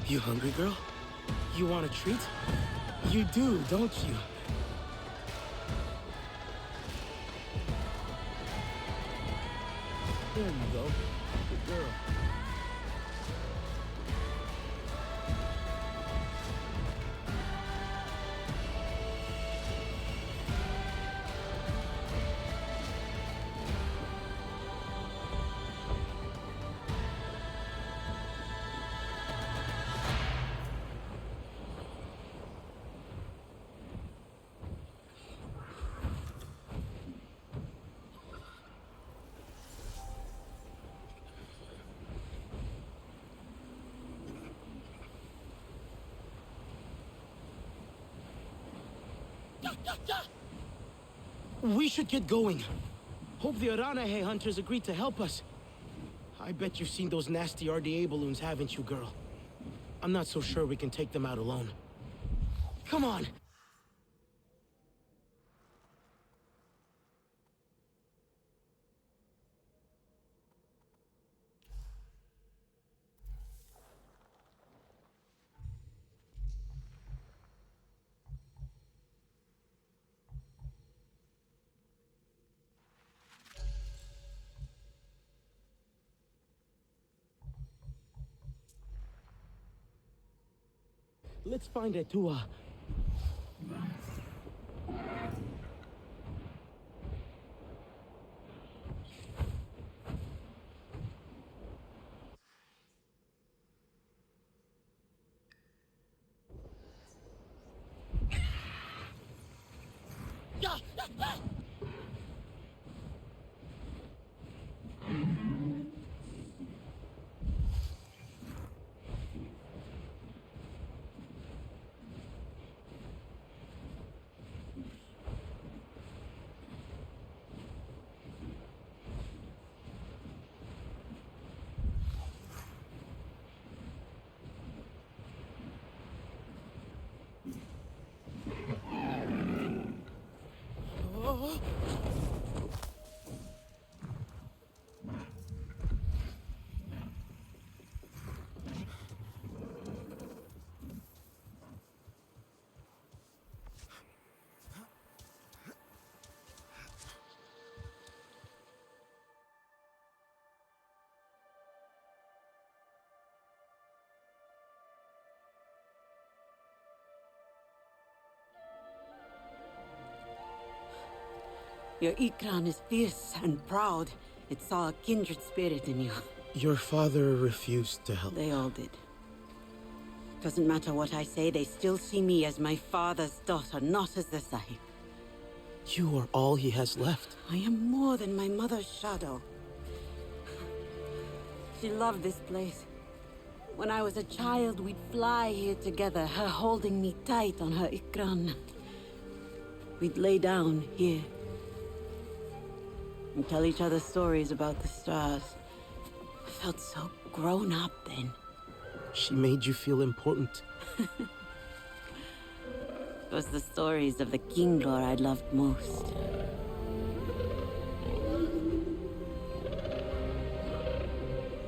You hungry, girl? You want a treat? You do, don't you? There you go. Good girl. We should get going. Hope the Aranahe hunters agreed to help us. I bet you've seen those nasty RDA balloons, haven't you, girl? I'm not so sure we can take them out alone. Come on! Let's find Etua. Your Ikran is fierce and proud. It saw a kindred spirit in you. Your father refused to help. They all did. Doesn't matter what I say, they still see me as my father's daughter, not as the Sahib. You are all he has left. I am more than my mother's shadow. She loved this place. When I was a child, we'd fly here together, her holding me tight on her Ikran. We'd lay down here and tell each other stories about the stars. I felt so grown up then. She made you feel important. It was the stories of the Kinglor I loved most.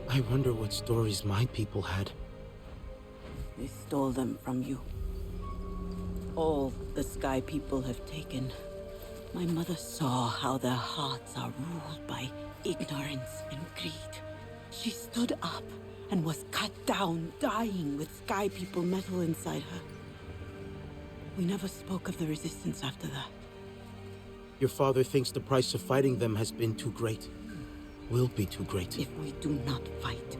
I wonder what stories my people had. They stole them from you. All the Sky people have taken. My mother saw how their hearts are ruled by ignorance and greed. She stood up and was cut down, dying with Sky people metal inside her. We never spoke of the resistance after that. Your father thinks the price of fighting them has been too great. Will be too great. If we do not fight,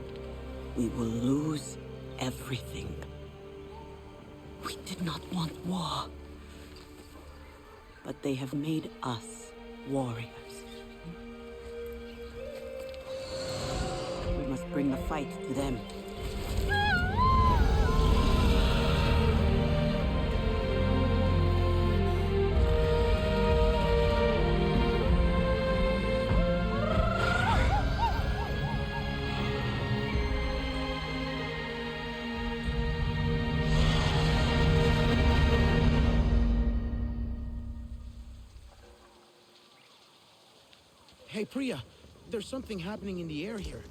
we will lose everything. We did not want war. But they have made us warriors. We must bring the fight to them. Hey, Priya, there's something happening in the air here.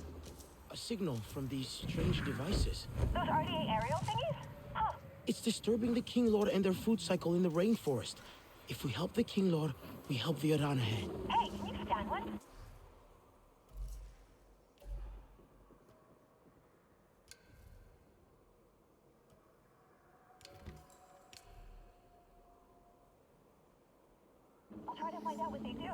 A signal from these strange devices. Those RDA aerial thingies? Huh. It's disturbing the King Lord and their food cycle in the rainforest. If we help the King Lord, we help the Aranahe. Hey, can you stand one? I'll try to find out what they do.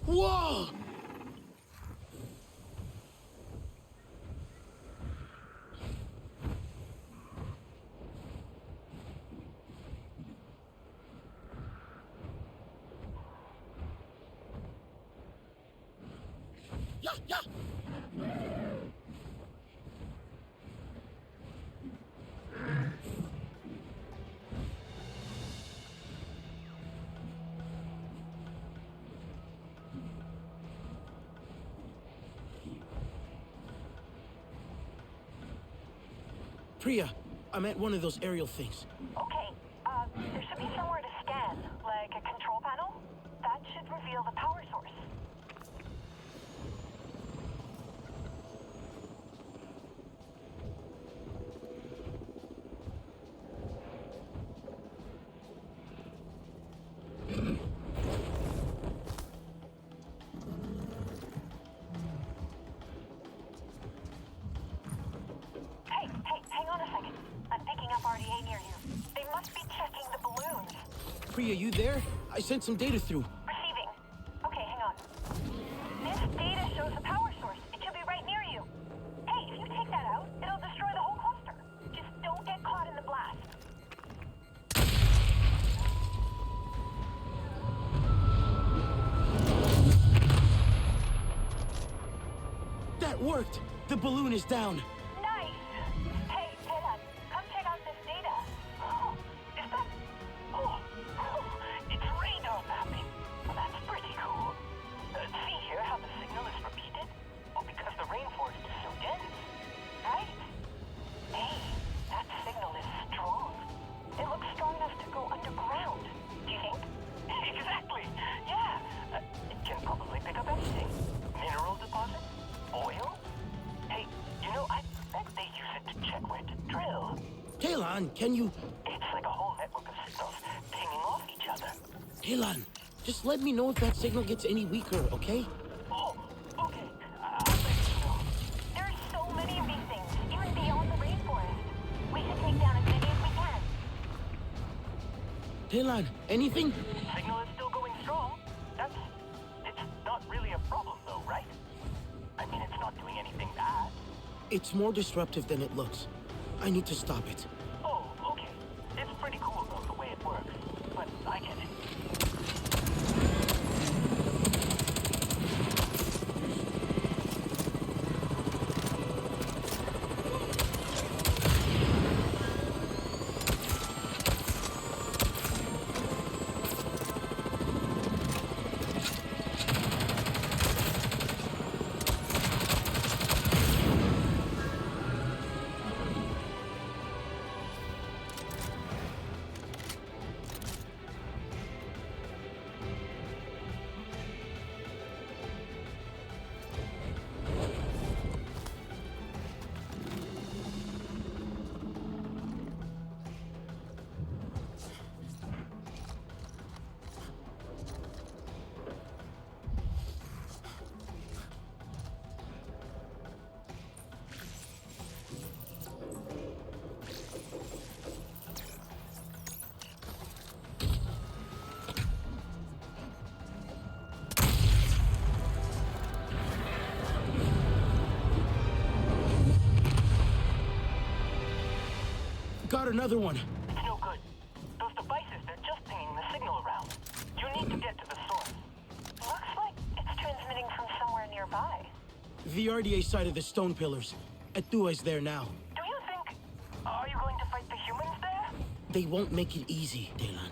Whoa! Yeah! Priya, I'm at one of those aerial things. Okay, there should be somewhere to scan, like a control panel. That should reveal the power source. Hey, hang on a second. I'm picking up RDA near you. They must be checking the balloons. Priya, you there? I sent some data through. Receiving. Okay, hang on. This data shows the power source. It should be right near you. Hey, if you take that out, it'll destroy the whole cluster. Just don't get caught in the blast. That worked! The balloon is down. Nice! Hey, Dylan, come check out this data. Oh, is that... Oh, it's radar mapping. Well, that's pretty cool. See here how the signal is repeated? Well, because the rainforest is so dense, right? Hey, that signal is strong. It looks strong enough to go underground. Do you think? Exactly! Yeah! It can probably pick up anything. Mineral deposit? Oil? Hey, you know, I bet they use it to check where to drill. Kaylan, can you... It's like a whole network of signals pinging off each other. Kaylan, just let me know if that signal gets any weaker, okay? Oh, okay. I'll let you know. There's so many of these things, even beyond the rainforest. We should take down as many as we can. Kaylan, anything? Signal is still going strong. It's not really a problem though, right? I mean, it's not doing anything bad. It's more disruptive than it looks. I need to stop it. Oh, okay. It's pretty cool though, the way it works. But I get it. got another one. It's no good. Those devices, they're just pinging the signal around. You need to get to the source. Looks like it's transmitting from somewhere nearby. The RDA side of the stone pillars. Atua is there now. Do you think... Are you going to fight the humans there? They won't make it easy, Delan.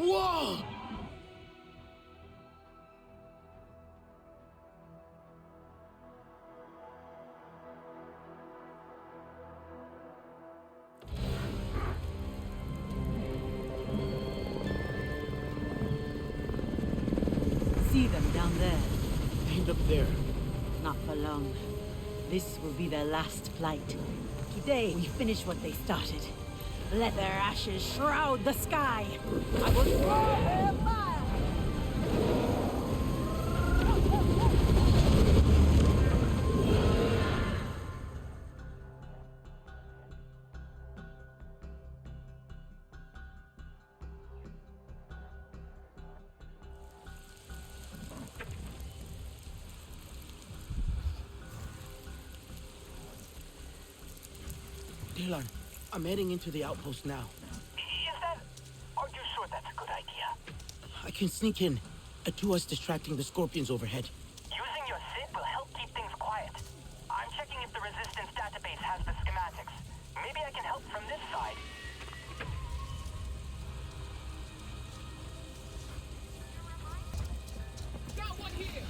Whoa! See them down there. And up there. Not for long. This will be their last flight. Today, we finish what they started. Let their ashes shroud the sky. I will throw them fire! Delan, I'm heading into the outpost now. Are you sure that's a good idea? I can sneak in. Atua's distracting the scorpions overhead. Using your SID will help keep things quiet. I'm checking if the Resistance database has the schematics. Maybe I can help from this side. Got one here!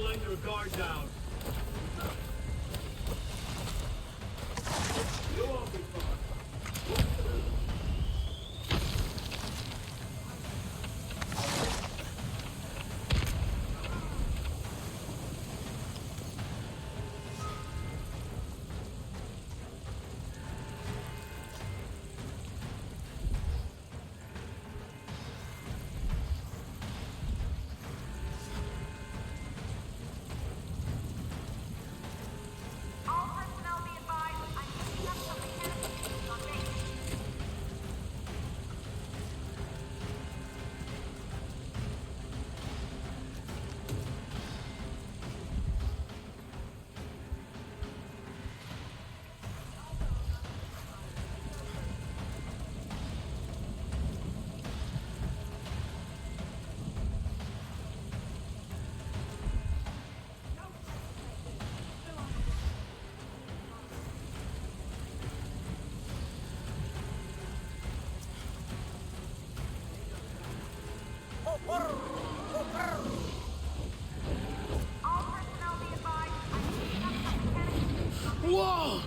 let your guard down. You won't be far. Whoa!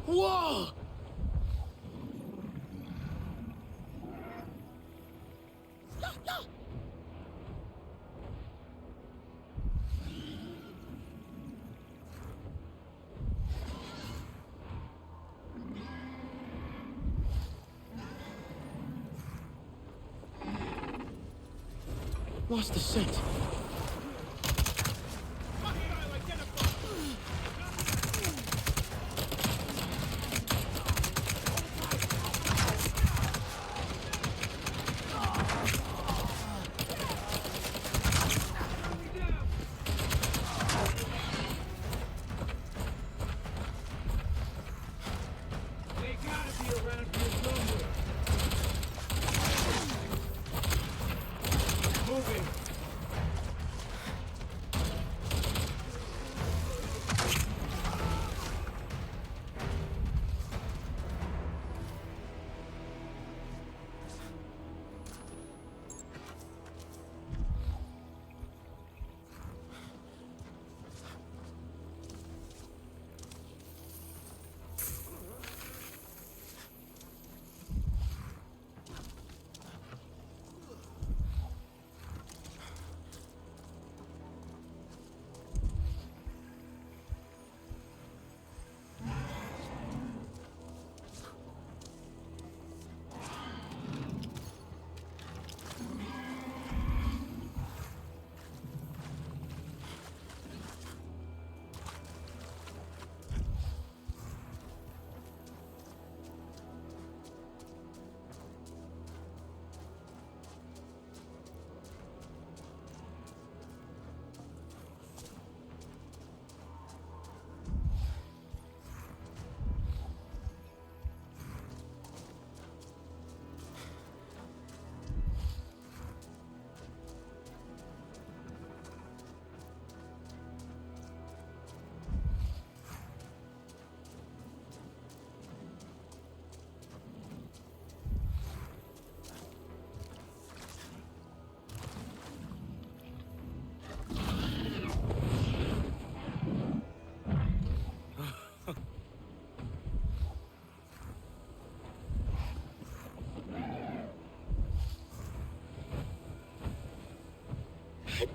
Whoa! Lost the scent.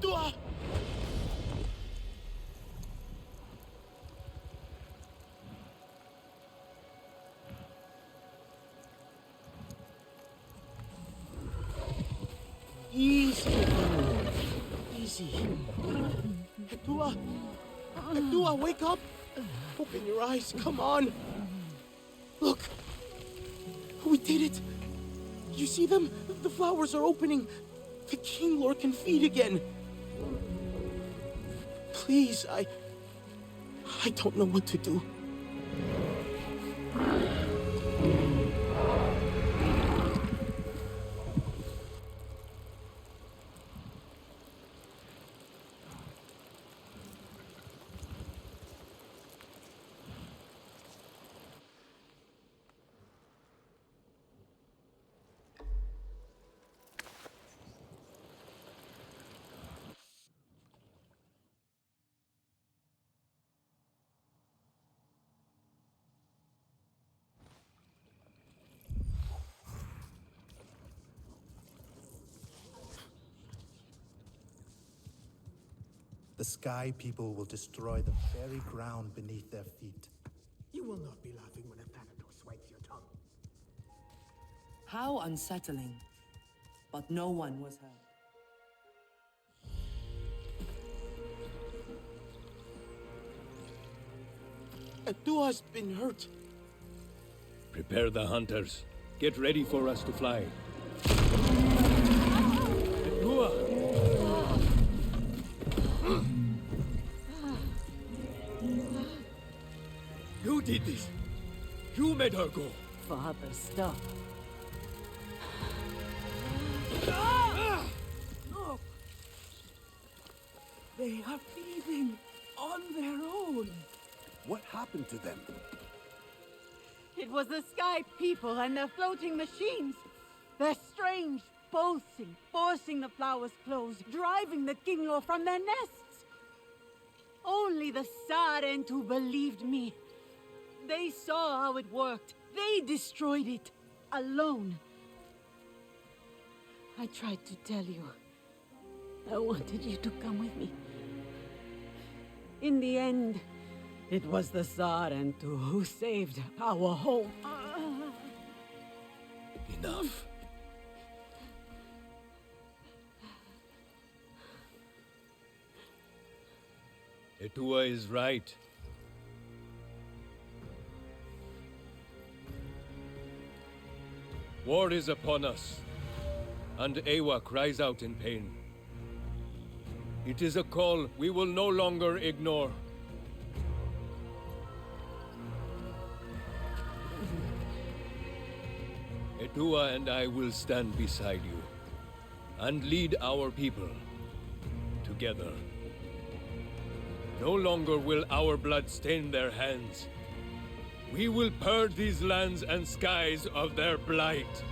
Dua! Easy. Easy. Dua! Dua, wake up! Open your eyes, come on! Look! We did it! You see them? The flowers are opening! The King Lord can feed again! Please, I don't know what to do. The Sky People will destroy the very ground beneath their feet. You will not be laughing when a Thanatos swipes your tongue. How unsettling. But no one was hurt. Dua's been hurt. Prepare the hunters. Get ready for us to fly. Dua! You did this. You made her go. Father, stop. Look! They are feeding on their own. What happened to them? It was the Sky People and their floating machines. Their strange pulsing, forcing the flowers closed, driving the Kinglor from their nests. Only the Sarentu believed me. They saw how it worked. They destroyed it. Alone. I tried to tell you. I wanted you to come with me. In the end, it was the Sarentu who saved our home. Enough. Etua is right. War is upon us, and Ewa cries out in pain. It is a call we will no longer ignore. Etua and I will stand beside you, and lead our people together. No longer will our blood stain their hands. We will purge these lands and skies of their blight.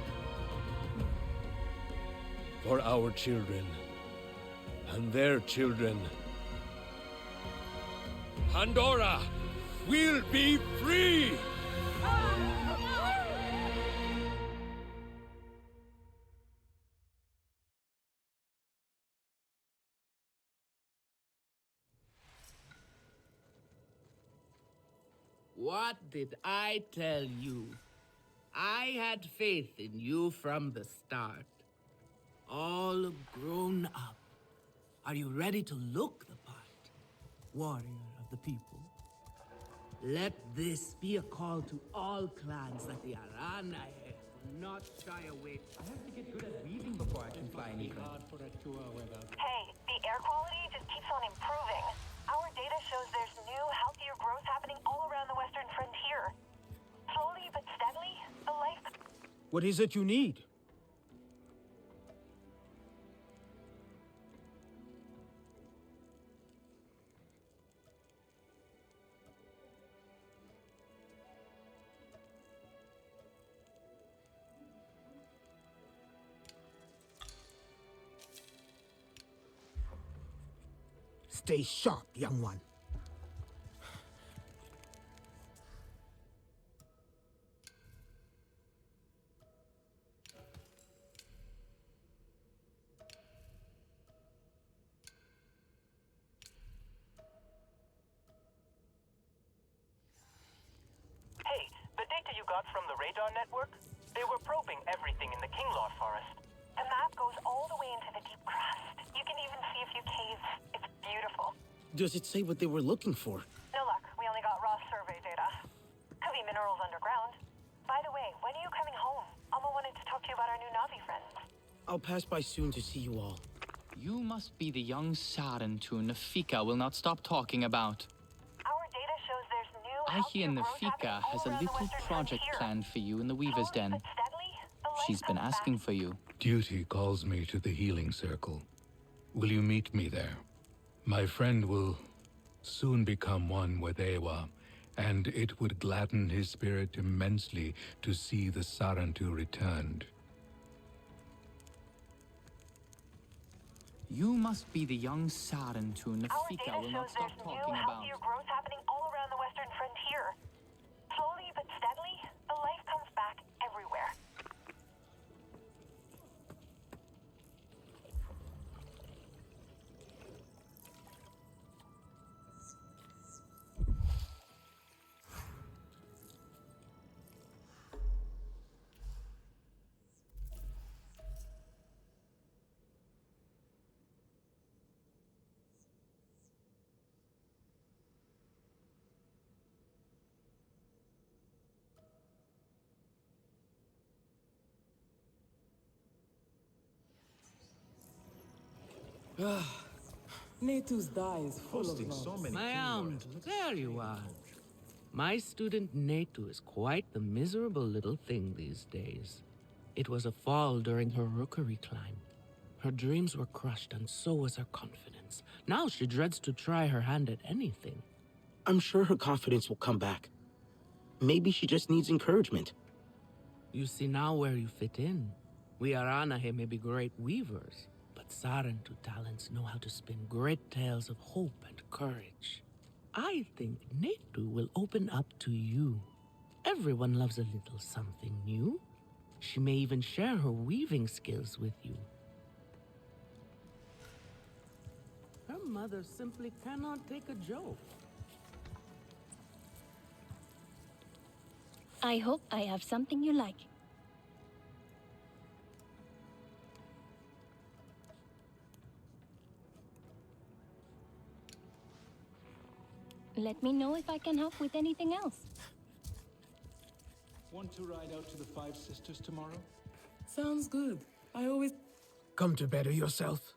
For our children and their children. Pandora will be free! What did I tell you? I had faith in you from the start. All grown up. Are you ready to look the part? Warrior of the people. Let this be a call to all clans that the Arana will not shy away. I have to get good at weaving before I can fly any Hard for a tour weather. Hey, the air quality just keeps on improving. Our data shows there's new, healthier growth happening all around the western frontier. Slowly but steadily, the life... What is it you need? Stay sharp, young one. Hey, the data you got from the radar network? They were probing everything in the Kinglor forest. The map goes all the way into the deep crust. You can even see a few caves. It's beautiful. Does it say what they were looking for? No luck. We only got raw survey data. Could be minerals underground. By the way, when are you coming home? Alma wanted to talk to you about our new Navi friends. I'll pass by soon to see you all. You must be the young Sarentu Nafika will not stop talking about. Our data shows there's new... I hear Nafika has a little project planned for you in the Weaver's Den. She's been asking for you. Duty calls me to the healing circle. Will you meet me there? My friend will soon become one with Ewa, and it would gladden his spirit immensely to see the Sarentu returned. You must be the young Sarentu Nafika will not stop talking about. Healthier growth happening all around the western frontier. Slowly but steadily, the life comes back everywhere. Natu's die is full of love. Ma'am, there you are. My student Natu is quite the miserable little thing these days. It was a fall during her rookery climb. Her dreams were crushed, and so was her confidence. Now she dreads to try her hand at anything. I'm sure her confidence will come back. Maybe she just needs encouragement. You see now where you fit in. We Aranahe may be great weavers, but Sarentu talents know how to spin great tales of hope and courage. I think Netu will open up to you. Everyone loves a little something new. She may even share her weaving skills with you. Her mother simply cannot take a joke. I hope I have something you like. Let me know if I can help with anything else. Want to ride out to the Five Sisters tomorrow? Sounds good. I always... Come to better yourself.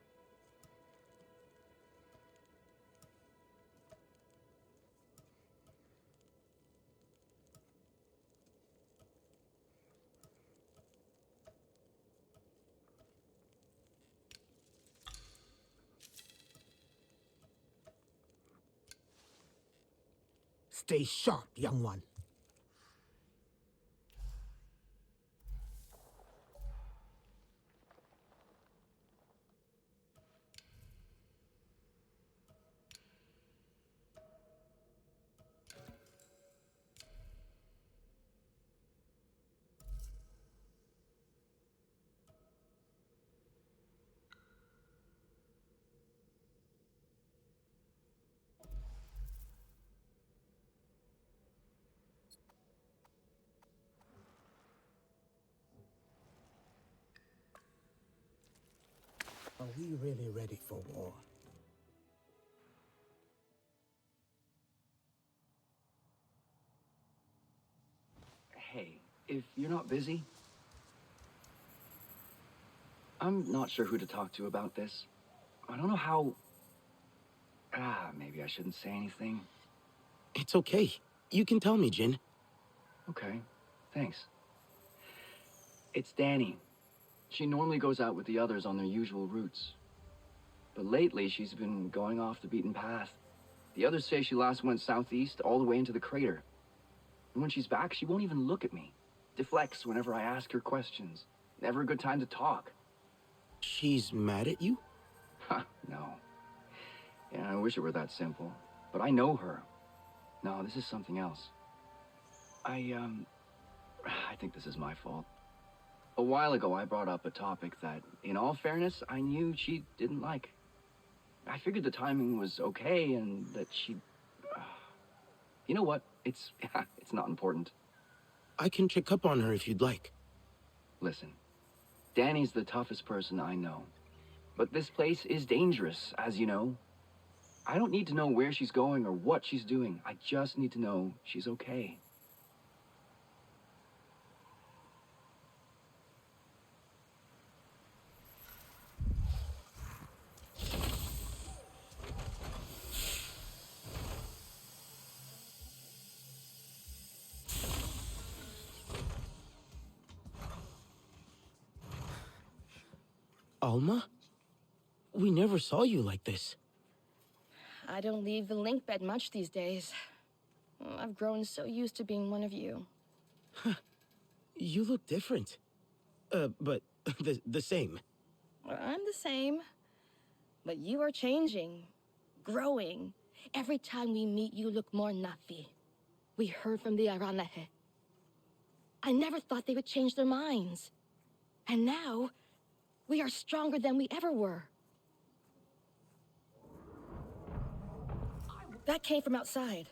Stay sharp, young one. Are we really ready for war? Hey, if you're not busy, I'm not sure who to talk to about this. I don't know how... maybe I shouldn't say anything. It's okay. You can tell me, Jin. Okay, thanks. It's Danny. She normally goes out with the others on their usual routes. But lately, she's been going off the beaten path. The others say she last went southeast all the way into the crater. And when she's back, she won't even look at me. Deflects whenever I ask her questions. Never a good time to talk. She's mad at you? Ha, no. Yeah, I wish it were that simple. But I know her. No, this is something else. I think this is my fault. A while ago, I brought up a topic that, in all fairness, I knew she didn't like. I figured the timing was okay and that she'd... You know what? It's not important. I can check up on her if you'd like. Listen, Danny's the toughest person I know. But this place is dangerous, as you know. I don't need to know where she's going or what she's doing. I just need to know she's okay. Alma? We never saw you like this. I don't leave the link bed much these days. I've grown so used to being one of you. You look different. But the same. I'm the same. But you are changing. Growing. Every time we meet, you look more Nafi. We heard from the Aranahe. I never thought they would change their minds. And now, we are stronger than we ever were. That came from outside.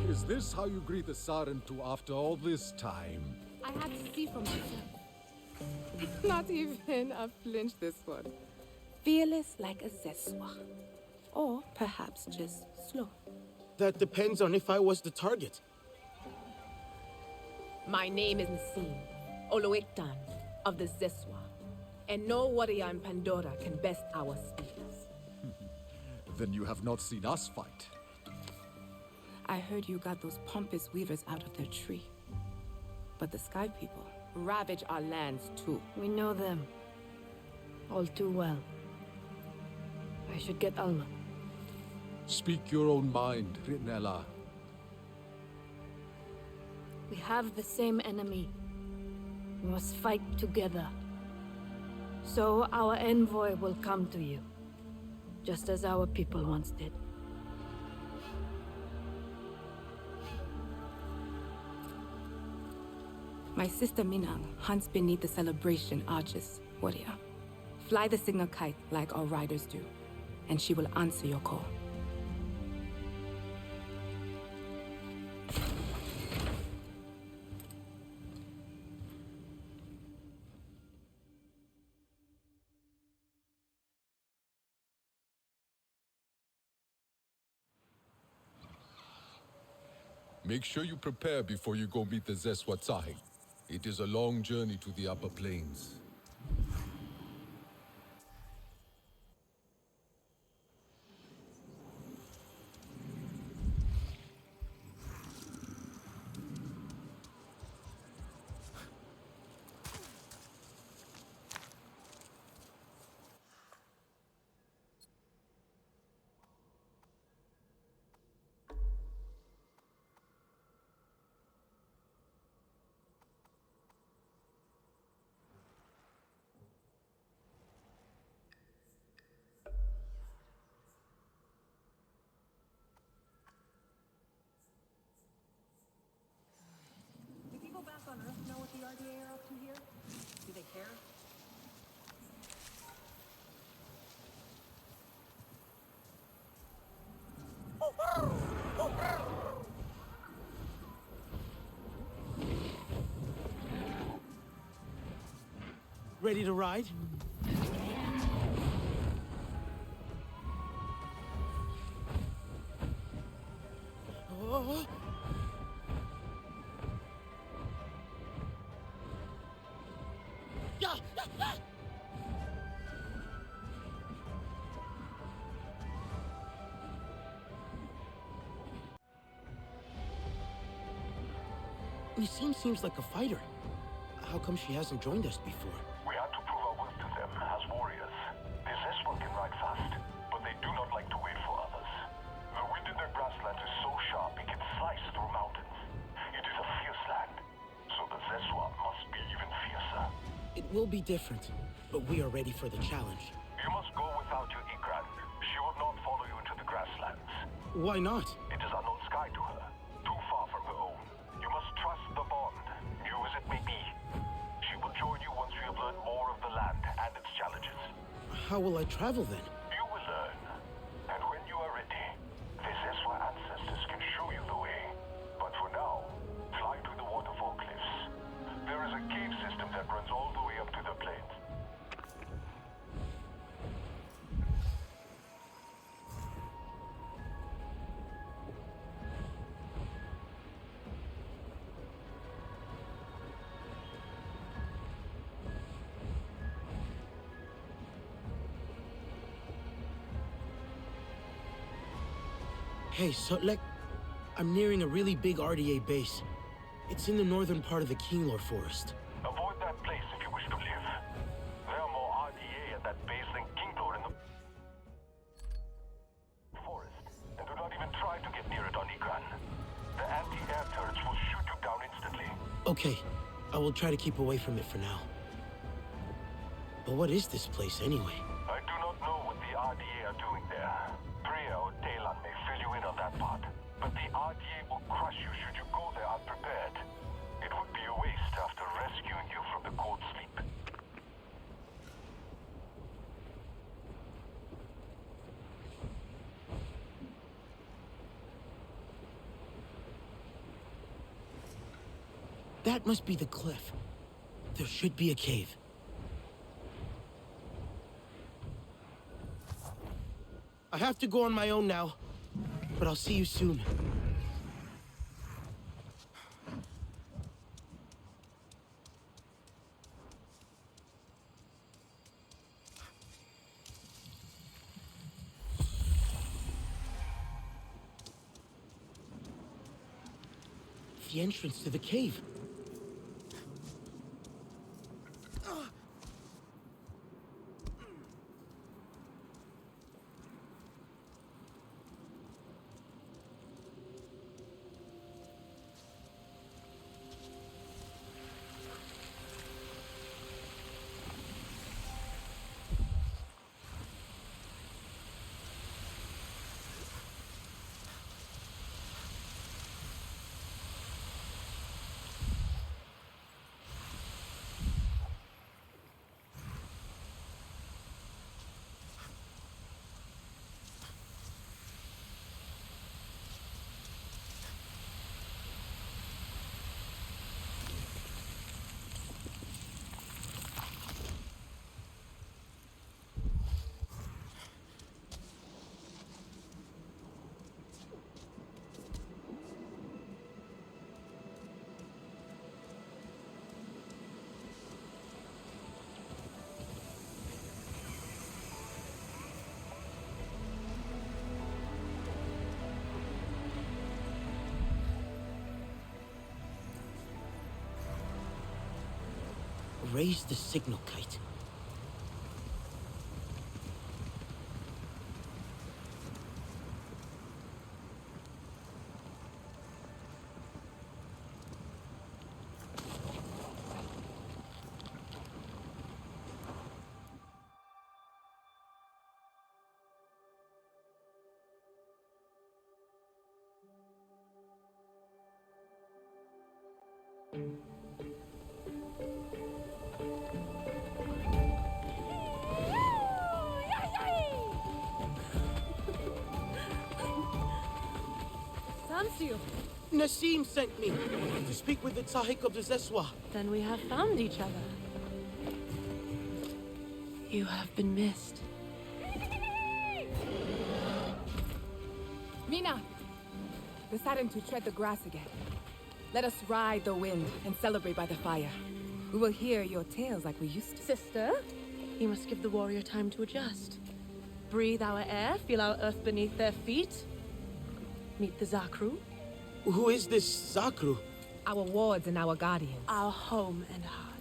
Is this how you greet the Sarentu after all this time? I had to see for myself. Not even a flinch this one. Fearless like a Zeswa. Or perhaps just slow. That depends on if I was the target. My name is Nassim, Oloiktan of the Zeswa. And no warrior in Pandora can best our spears. Then you have not seen us fight. I heard you got those pompous weavers out of their tree. But the Sky People ravage our lands too. We know them. All too well. I should get Alma. Speak your own mind, Rinella. We have the same enemy. We must fight together. So our envoy will come to you, just as our people once did. My sister Minang hunts beneath the celebration arches, warrior. Fly the signal kite like our riders do, and she will answer your call. Make sure you prepare before you go meet the Zeswatsahi. It is a long journey to the upper plains. Do people back on Earth know what the RDA are up to here? Do they care? Ready to ride? Oh. Yeah. Nisim seems like a fighter. How come she hasn't joined us before? We had to prove our worth to them as warriors. The Zeswa can ride fast, but they do not like to wait for others. The wind in their grasslands is so sharp it can slice through mountains. It is a fierce land, so the Zeswa must be even fiercer. It will be different, but we are ready for the challenge. You must go without your Ikran. She will not follow you into the grasslands. Why not? It is unknown sky to her, too far from her own. You must trust the bond, new as it may be. She will join you once we have learned more of the land and its challenges. How will I travel then? You will learn. And when you are ready, the Zeswa ancestors can show you the way. But for now, fly to the waterfall cliffs. There is a cave system that runs all the way up to the plains. Hey, so, I'm nearing a really big RDA base. It's in the northern part of the Kinglor forest. Avoid that place if you wish to live. There are more RDA at that base than Kinglor in the forest. And do not even try to get near it on Ikran. The anti-air turrets will shoot you down instantly. Okay, I will try to keep away from it for now. But what is this place anyway? I do not know what the RDA are doing there. Priya or Talon may fill you in on that part. But the RDA will crush you should you go there unprepared. It would be a waste after rescuing you from the cold sleep. That must be the cliff. There should be a cave. I have to go on my own now, but I'll see you soon. The entrance to the cave. Raise the signal kite. Samsiu. Nassim sent me to speak with the Tahik of the Zeswa. Then we have found each other. You have been missed. Mina! Deciding to tread the grass again. Let us ride the wind and celebrate by the fire. We will hear your tales like we used to. Sister, you must give the warrior time to adjust. Breathe our air, feel our earth beneath their feet. Meet the Zakru. Who is this Zakru? Our wards and our guardians. Our home and heart.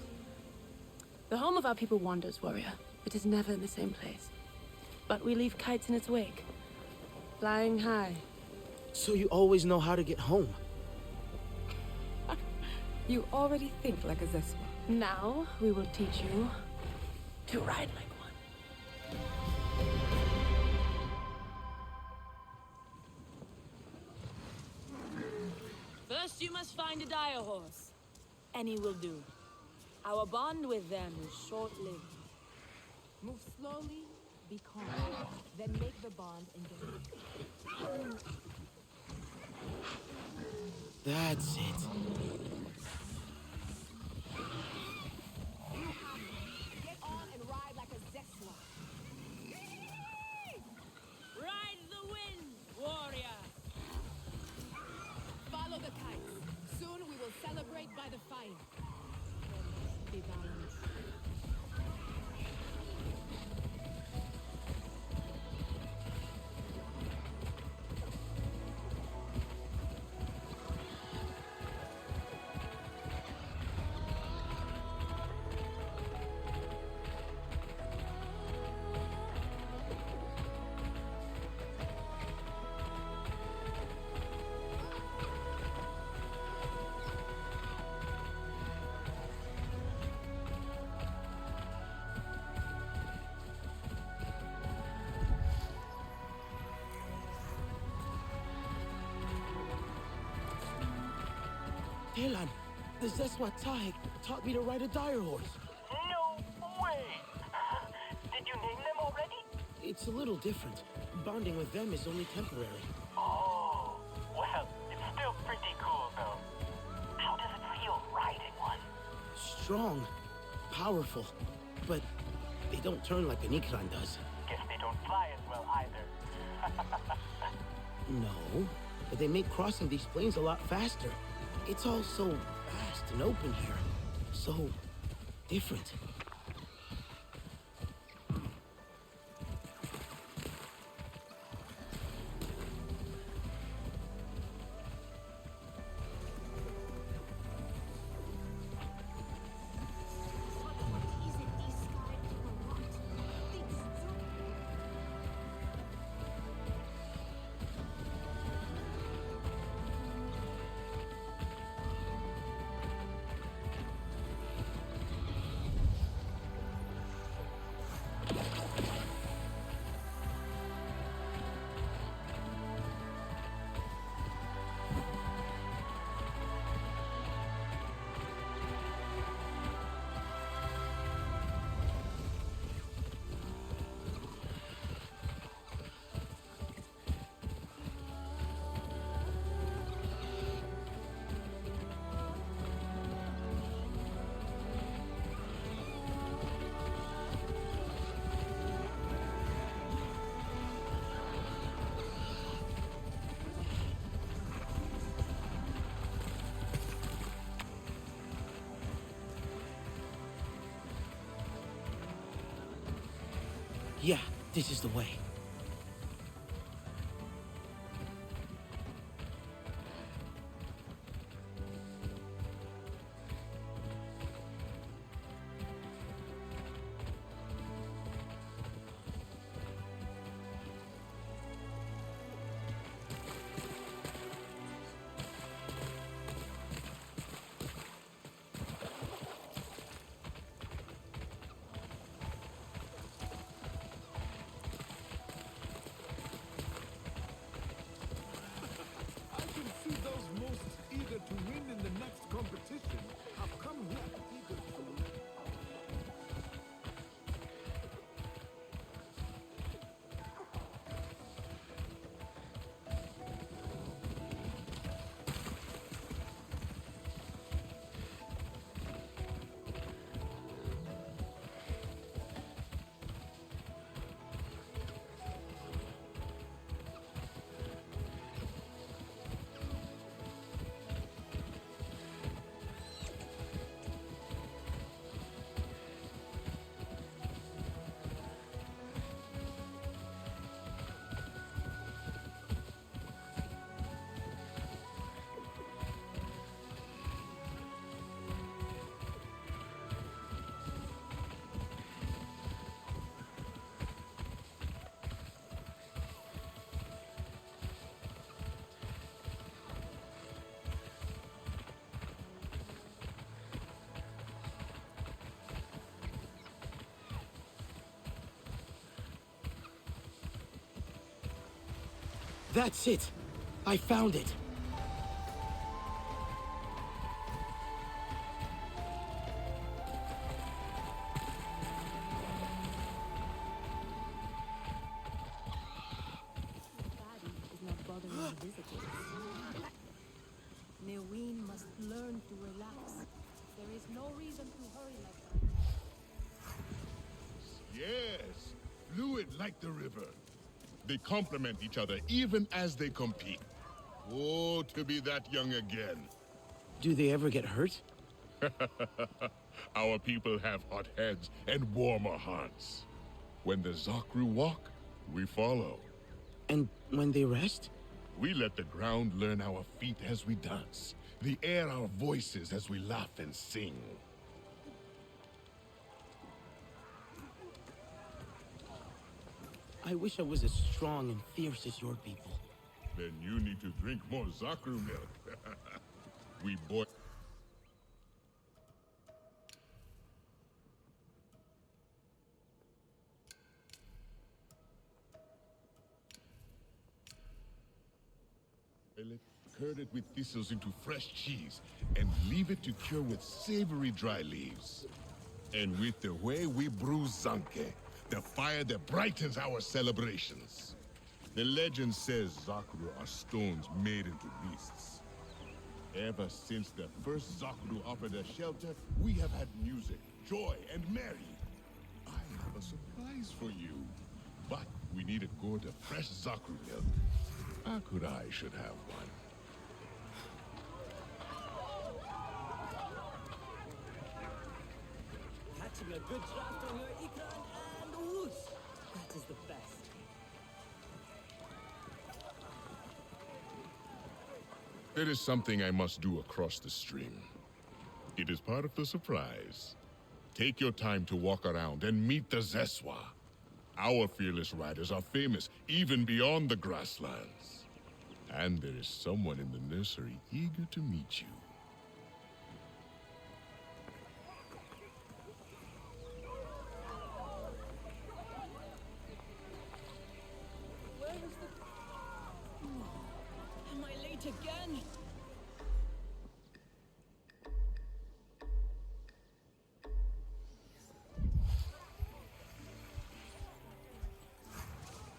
The home of our people wanders, warrior. It is never in the same place. But we leave kites in its wake. Flying high. So you always know how to get home? You already think like a Zeswa. Now, we will teach you to ride like one. First, you must find a dire horse. Any will do. Our bond with them is short-lived. Move slowly, be calm, then make the bond and get it. That's it. Get on and ride like a Zeswa. Ride the wind, warrior! Follow the kites. Soon we will celebrate by the fire. There must be balance. Telan, the Zeswa Tahik taught me to ride a dire horse. No way! Did you name them already? It's a little different. Bonding with them is only temporary. Oh, well, it's still pretty cool though. How does it feel riding one? Strong, powerful, but they don't turn like an Ikran does. Guess they don't fly as well either. No, but they make crossing these plains a lot faster. It's all so vast and open here. So different. Yeah, this is the way. competition have come here eager to learn. That's it! I found it! Is not bothering the visitors. Neween must learn to relax. There is no reason to hurry like that. Yes, fluid like the river. They complement each other even as they compete. Oh, to be that young again. Do they ever get hurt? Our people have hot heads and warmer hearts. When the Zakru walk, we follow. And when they rest? We let the ground learn our feet as we dance, the air our voices as we laugh and sing. I wish I was as strong and fierce as your people. Then you need to drink more Zakru milk. We boil it, curd it with thistles into fresh cheese, and leave it to cure with savory dry leaves. And with the way we brew Zanke, the fire that brightens our celebrations. The legend says Zakru are stones made into beasts. Ever since the first Zakru offered us shelter, we have had music, joy, and merry. I have a surprise for you. But we need a gourd of fresh Zakru milk. Akurai should have one. Catching a good draft on your ikran and whoosh! That is the best. There is something I must do across the stream. It is part of the surprise. Take your time to walk around and meet the Zeswa. Our fearless riders are famous, even beyond the grasslands. And there is someone in the nursery eager to meet you. Where is the... Am I late again?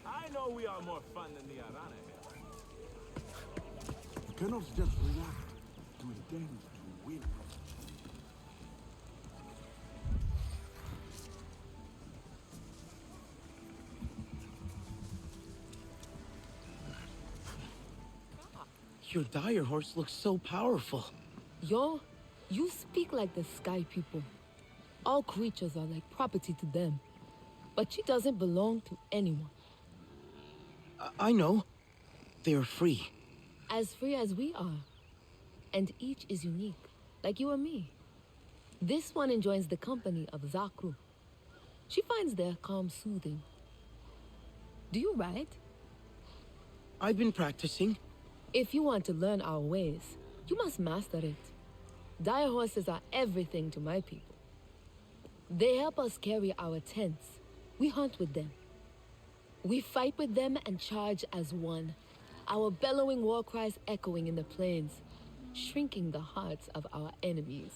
I know we are more fun than the Arana here. You cannot just react to intend to win. Your dire horse looks so powerful. Yo, you speak like the sky people. All creatures are like property to them. But she doesn't belong to anyone. I know. They are free. As free as we are. And each is unique, like you and me. This one enjoys the company of Zakru. She finds their calm soothing. Do you ride? I've been practicing. If you want to learn our ways, you must master it. Dire horses are everything to my people. They help us carry our tents. We hunt with them. We fight with them and charge as one. Our bellowing war cries echoing in the plains. shrinking the hearts of our enemies.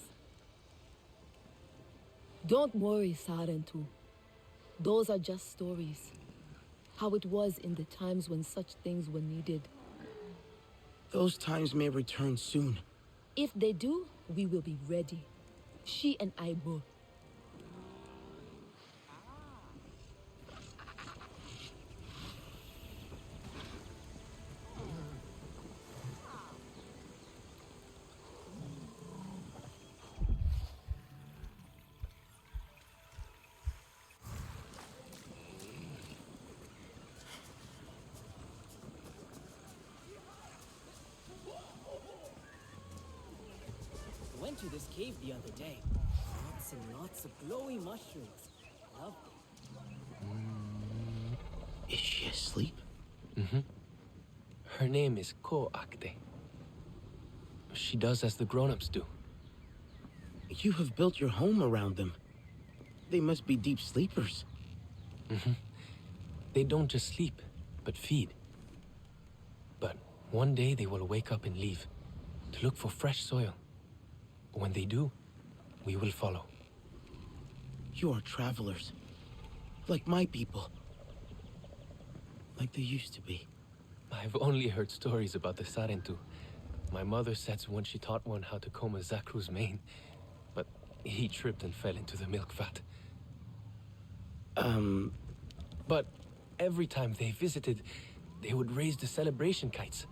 Don't worry, Sarentu. Those are just stories. How it was in the times when such things were needed. Those times may return soon. If they do, we will be ready. She and I both. Went to this cave the other day. Lots and lots of glowy mushrooms. Lovely. Is she asleep? Mm-hmm. Her name is Ko Akde. She does as the grown-ups do. You have built your home around them. They must be deep sleepers. Mm-hmm. They don't just sleep, but feed. But one day they will wake up and leave, to look for fresh soil. When they do, we will follow. You are travelers. Like my people. Like they used to be. I've only heard stories about the Sarentu. My mother said when she taught one how to comb a Zakru's mane, but he tripped and fell into the milk vat. But every time they visited, they would raise the celebration kites.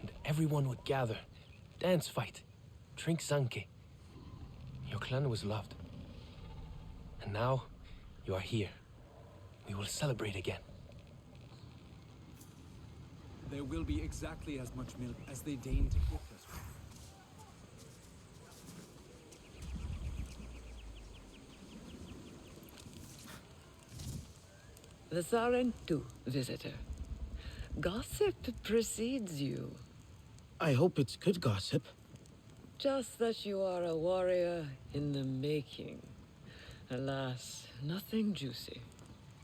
And everyone would gather, dance fight, drink zanke. Your clan was loved. And now, you are here. We will celebrate again. There will be exactly as much milk as they deign to gift us with. The Sarentu, visitor. Gossip precedes you. I hope it's good gossip. Just that you are a warrior in the making. Alas, nothing juicy.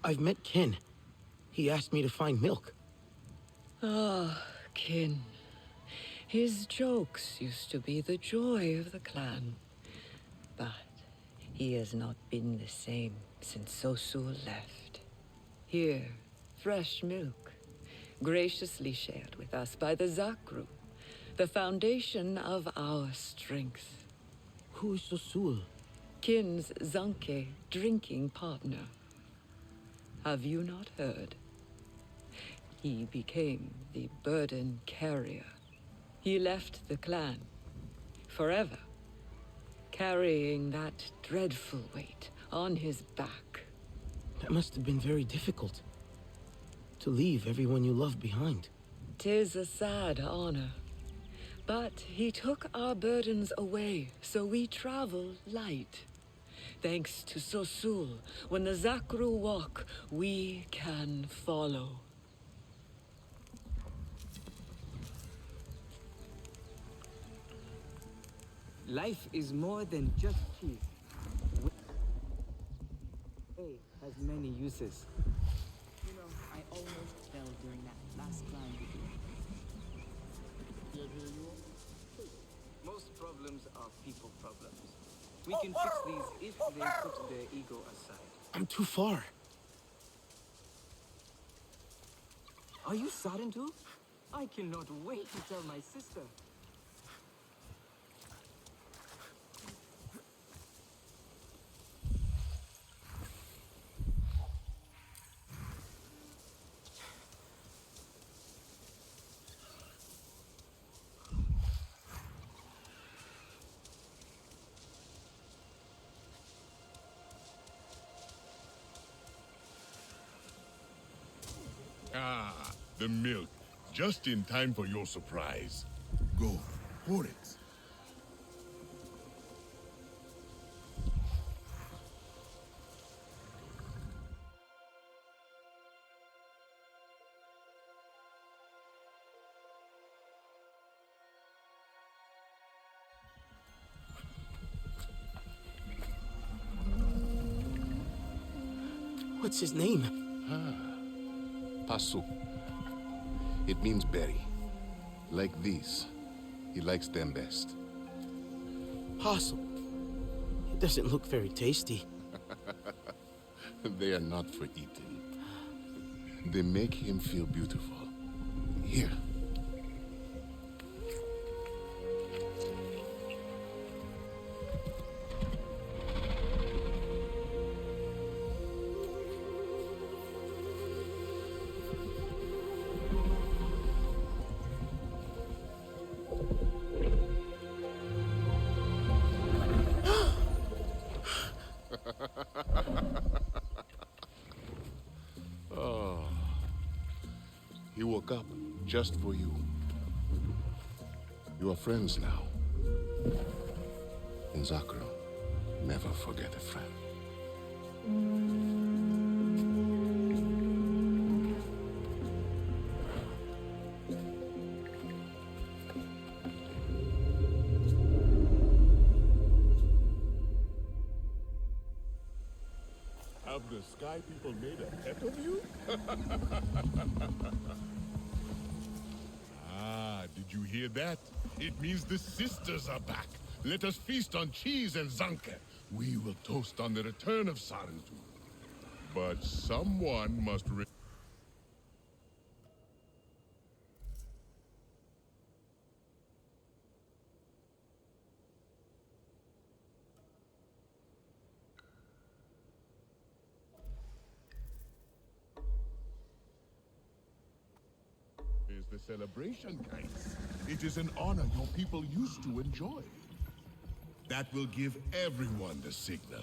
I've met Kin. He asked me to find milk. Ah, Kin. His jokes used to be the joy of the clan. But he has not been the same since Sosul left. Here, fresh milk, graciously shared with us by the Zakru, the foundation of our strength. Who is Sosul? Kin's Zanke drinking partner. Have you not heard? He became the burden carrier. He left the clan, forever, carrying that dreadful weight on his back. That must have been very difficult. To leave everyone you love behind. 'Tis a sad honor. But he took our burdens away, so we travel light. Thanks to Sosul, when the Zakru walk, we can follow. Life is more than just cheese. Hay has many uses. You know, I almost fell during that last climb with you. Most problems are people problems. We can fix these if they put their ego aside. I'm too far. Are you Sarentu? I cannot wait to tell my sister. Ah, the milk. Just in time for your surprise. Go, pour it. What's his name? Pasu. It means berry. Like these. He likes them best. Possum. It doesn't look very tasty. They are not for eating. They make him feel beautiful. Here. Oh. He woke up just for you. You are friends now. In Zakro, never forget a friend. Have the Sky People made a pet of you? Ah, did you hear that? It means the sisters are back. Let us feast on cheese and zanke. We will toast on the return of Sarentu. But someone must is the celebration, guys. It is an honor your people used to enjoy. That will give everyone the signal.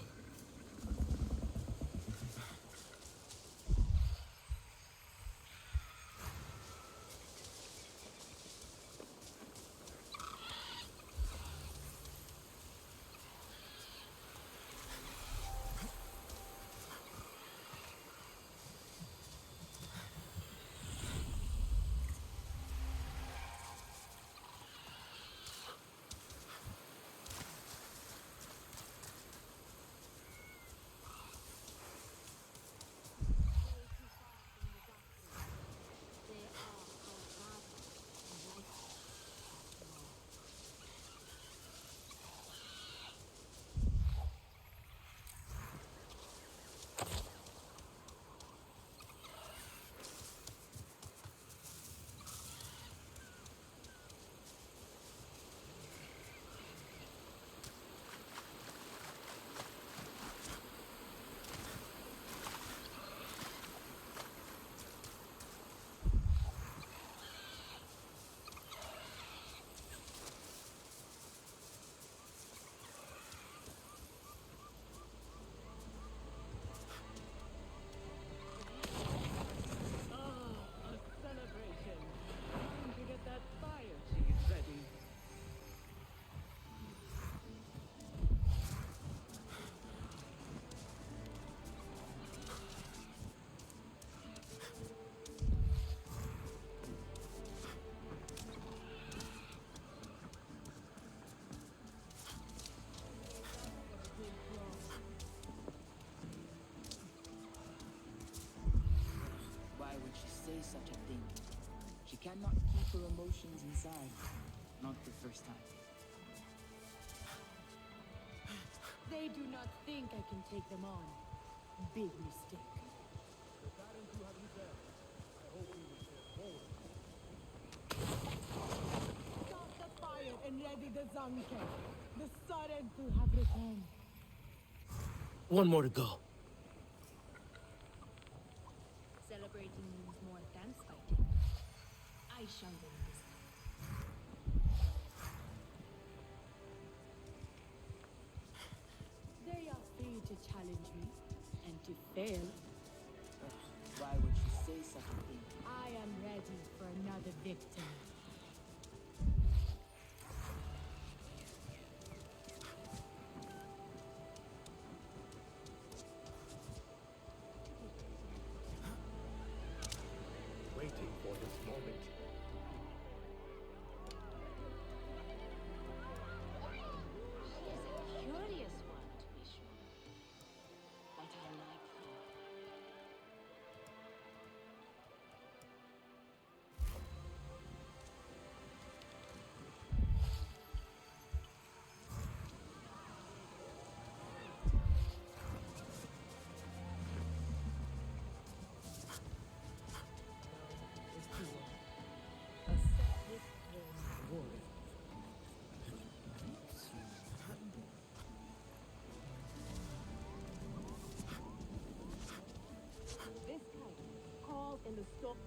Why would she say such a thing? She cannot keep her emotions inside. Not the first time. They do not think I can take them on. Big mistake. Stop the fire and ready the zanke. The sudden to have returned. One more to go. Celebrating means more dance fighting. I shall win this time. They are free to challenge me, and to fail. Why would she say such a thing? I am ready for another victim. Waiting for this moment. Curious one, to be sure. But I like her.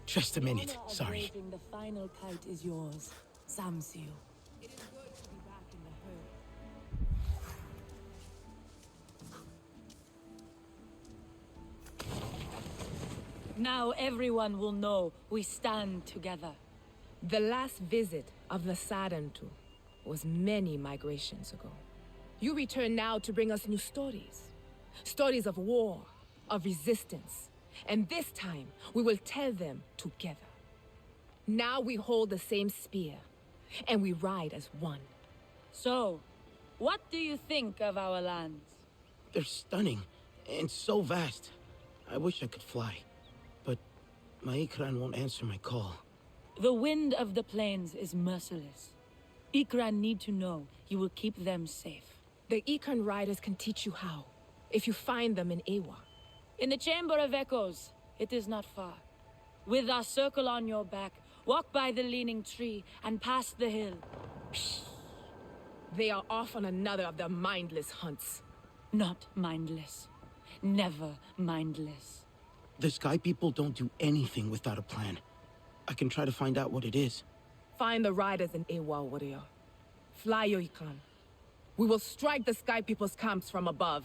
Just a minute, sorry. The final kite is yours, Samsiu. It is good to be back in the herd. Now everyone will know we stand together. The last visit of the Sarentu was many migrations ago. You return now to bring us new stories. Stories of war, of resistance. And this time, we will tell them together. Now we hold the same spear, and we ride as one. So, what do you think of our lands? They're stunning, and so vast. I wish I could fly, but my Ikran won't answer my call. The wind of the plains is merciless. Ikran need to know you will keep them safe. The Ikran riders can teach you how, if you find them in Ewa. In the Chamber of Echoes, it is not far. With our circle on your back, walk by the leaning tree and past the hill. Psh! They are off on another of their mindless hunts. Not mindless. Never mindless. The Sky People don't do anything without a plan. I can try to find out what it is. Find the riders in Ewa, warrior. Fly your Ikran. We will strike the Sky People's camps from above.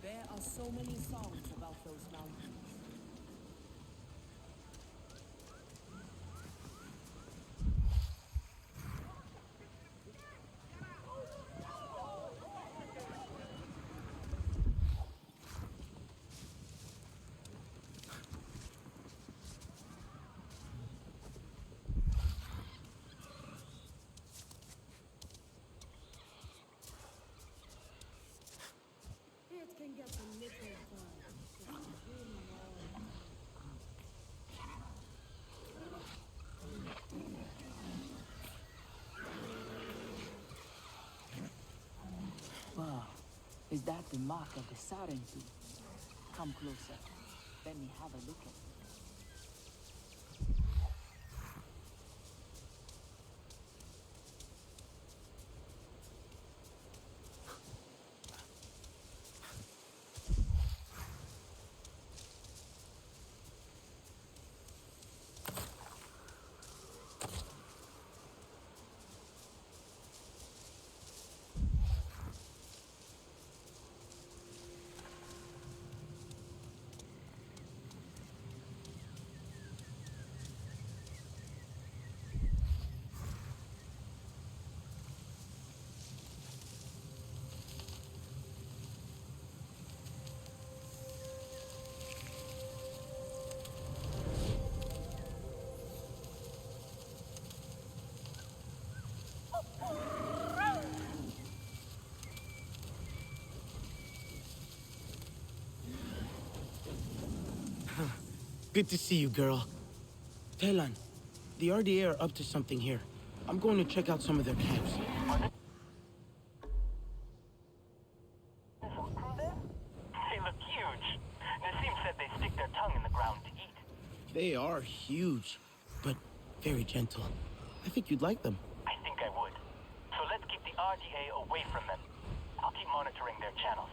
There are so many songs about those mountains. It can get a little dark. Wow, is that the mark of the Sarentu? Come closer. Let me have a look at it. Good to see you, girl. Telan, the RDA are up to something here. I'm going to check out some of their camps. They look huge. Nassim said they stick their tongue in the ground to eat. They are huge, but very gentle. I think you'd like them. I think I would. So let's keep the RDA away from them. I'll keep monitoring their channels.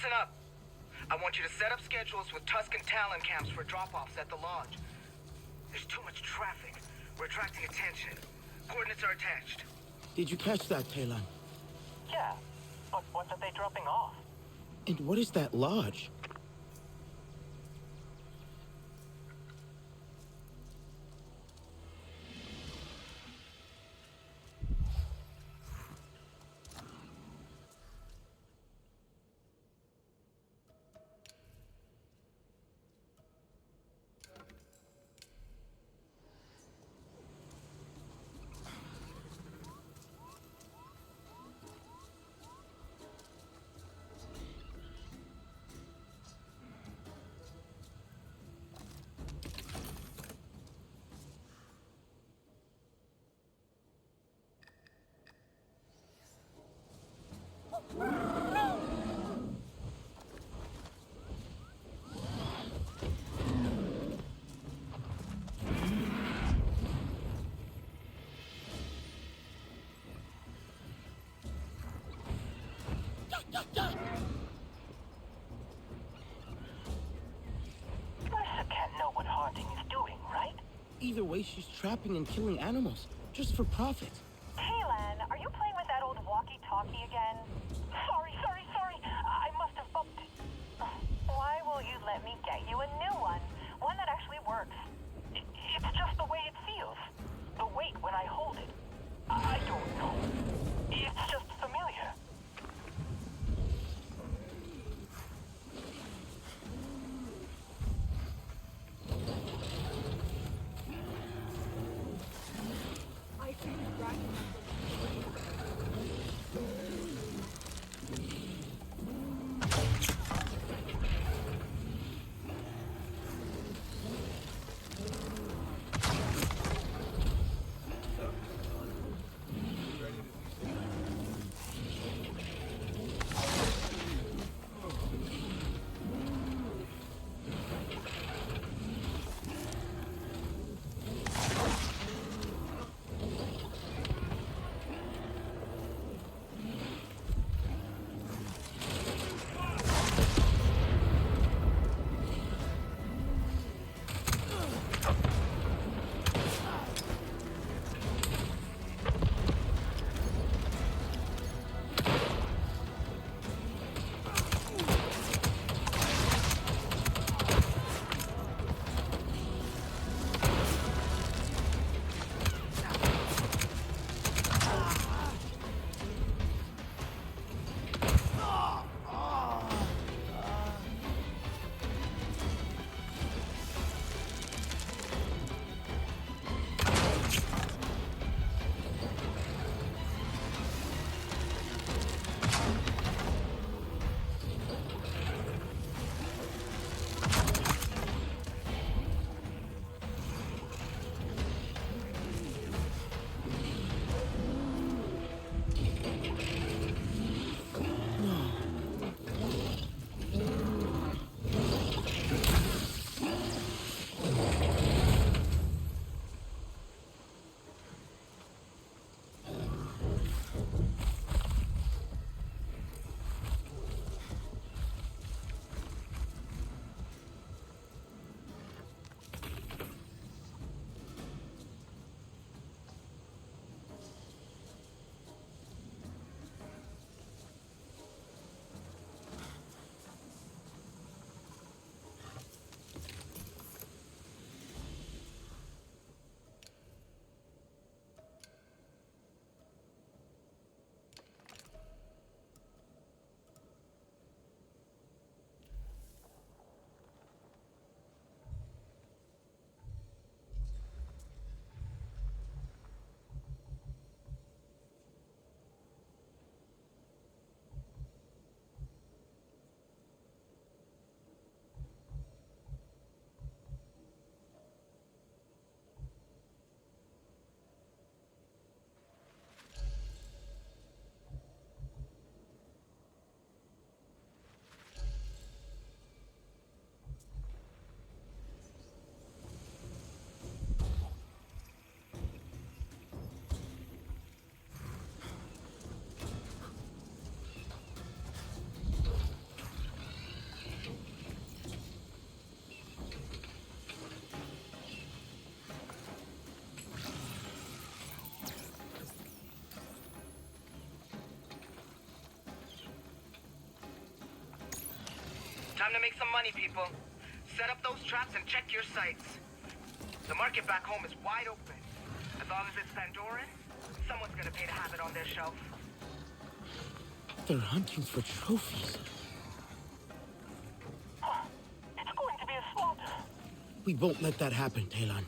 Listen up. I want you to set up schedules with Tuscan Talon camps for drop-offs at the lodge. There's too much traffic. We're attracting attention. Coordinates are attached. Did you catch that, Talon? Yeah, but what are they dropping off? And what is that lodge? Mercer can't know what Harding is doing, right? Either way, she's trapping and killing animals, just for profit. Talon, are you playing with that old walkie-talkie again? Sorry. I must have bumped it. Why will you let me get you a new one? One that actually works. It's just the way it feels. The weight when I hold it. I don't know. It's just familiar. I feel right. Time to make some money, people. Set up those traps and check your sights. The market back home is wide open. As long as it's Pandoran, someone's gonna pay to have it on their shelf. They're hunting for trophies. It's going to be a slaughter. We won't let that happen, Talon.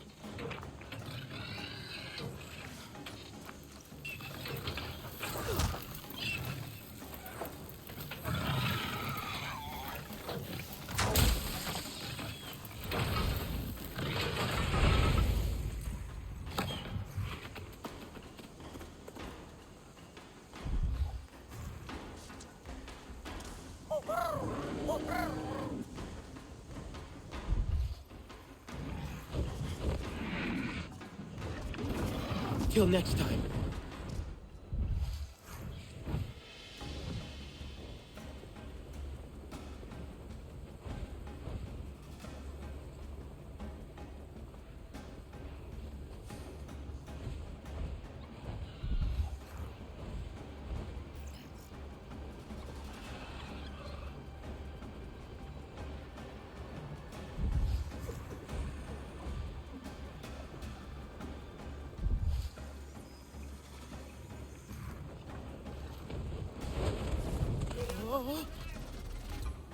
Till next time.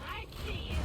I see you.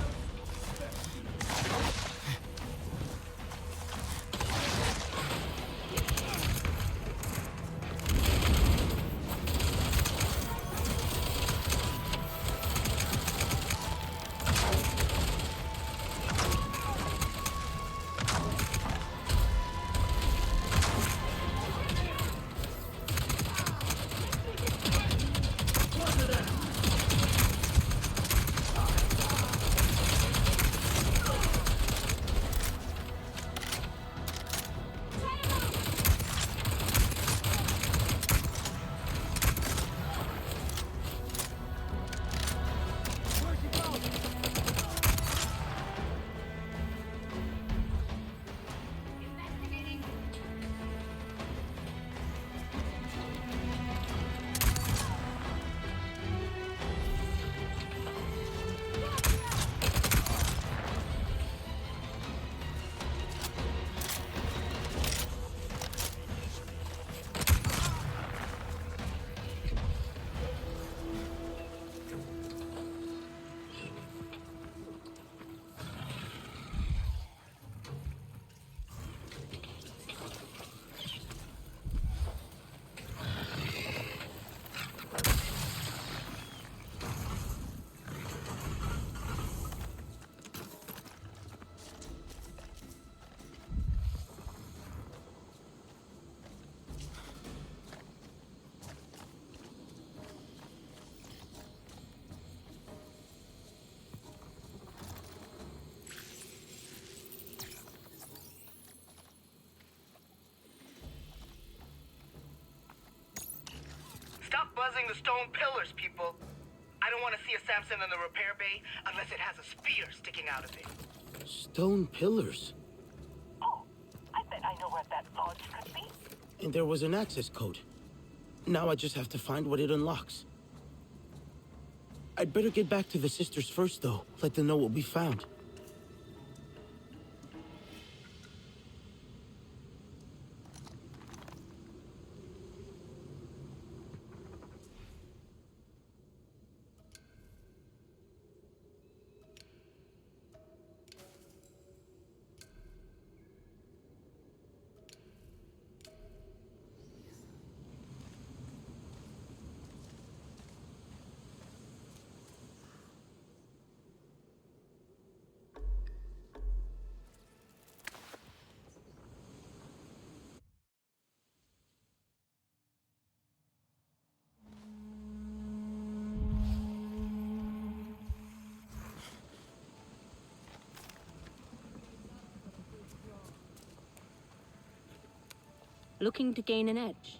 Stop buzzing the stone pillars, people. I don't want to see a Samson in the repair bay unless it has a spear sticking out of it. Stone pillars. Oh, I bet I know what that lodge could be. And there was an access code. Now I just have to find what it unlocks. I'd better get back to the sisters first, though. Let them know what we found. Looking to gain an edge.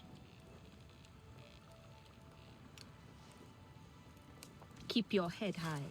Keep your head high.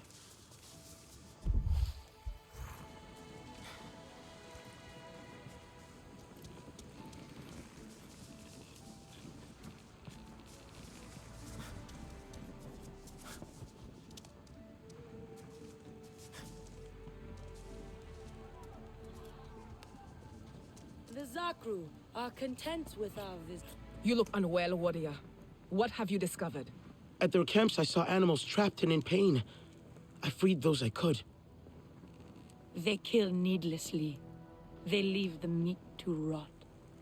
Zakru are content with our visit. You look unwell, warrior. What have you discovered? At their camps, I saw animals trapped and in pain. I freed those I could. They kill needlessly. They leave the meat to rot.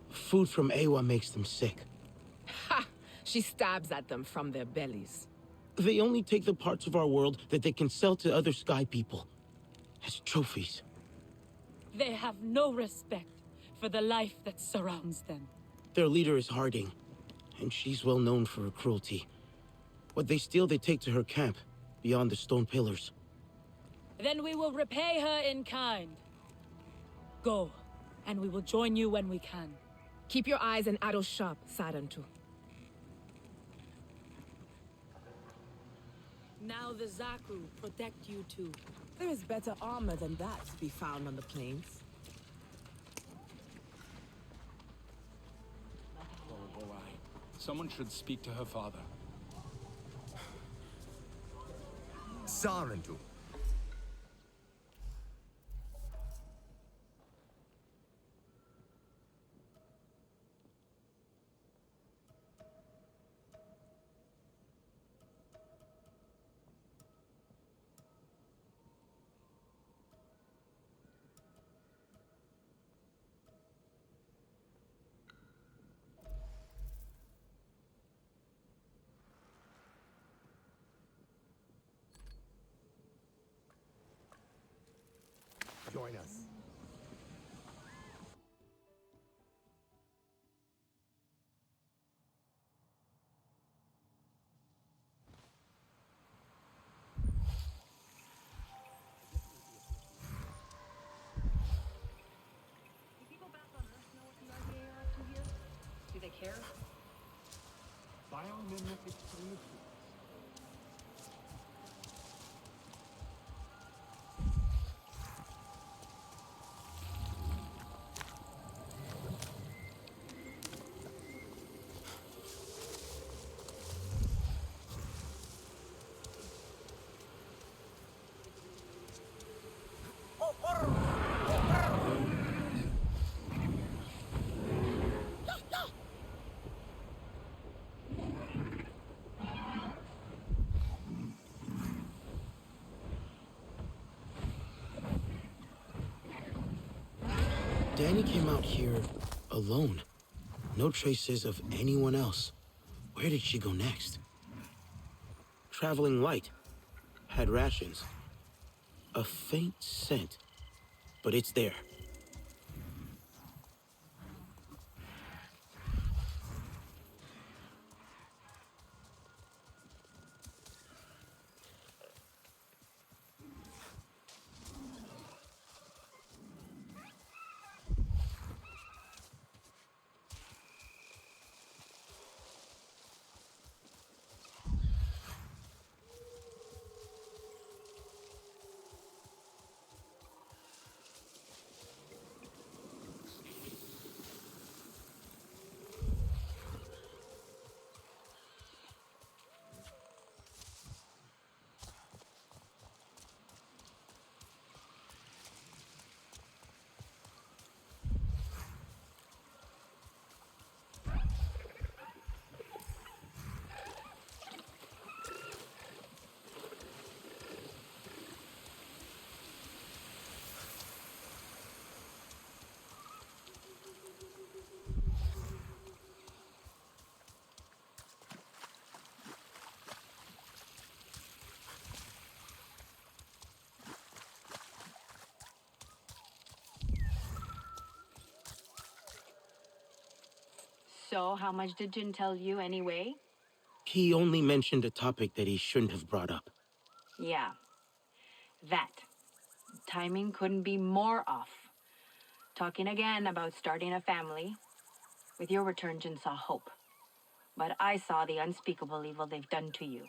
Food from Ewa makes them sick. Ha! She stabs at them from their bellies. They only take the parts of our world that they can sell to other sky people. As trophies. They have no respect for the life that surrounds them. Their leader is Harding, and she's well known for her cruelty. What they steal, they take to her camp, beyond the stone pillars. Then we will repay her in kind. Go, and we will join you when we can. Keep your eyes and arrows sharp, Sarantu. Now the Zakru protect you too. There is better armor than that to be found on the plains. Oh, boy. Someone should speak to her father. Sarantu. Join us. Do they care? Biomimetic fluid. Danny came out here alone. No traces of anyone else. Where did she go next? Traveling light. Had rations. A faint scent. But it's there. So, how much did Jin tell you anyway? He only mentioned a topic that he shouldn't have brought up. Yeah. That. Timing couldn't be more off. Talking again about starting a family. With your return, Jin saw hope. But I saw the unspeakable evil they've done to you.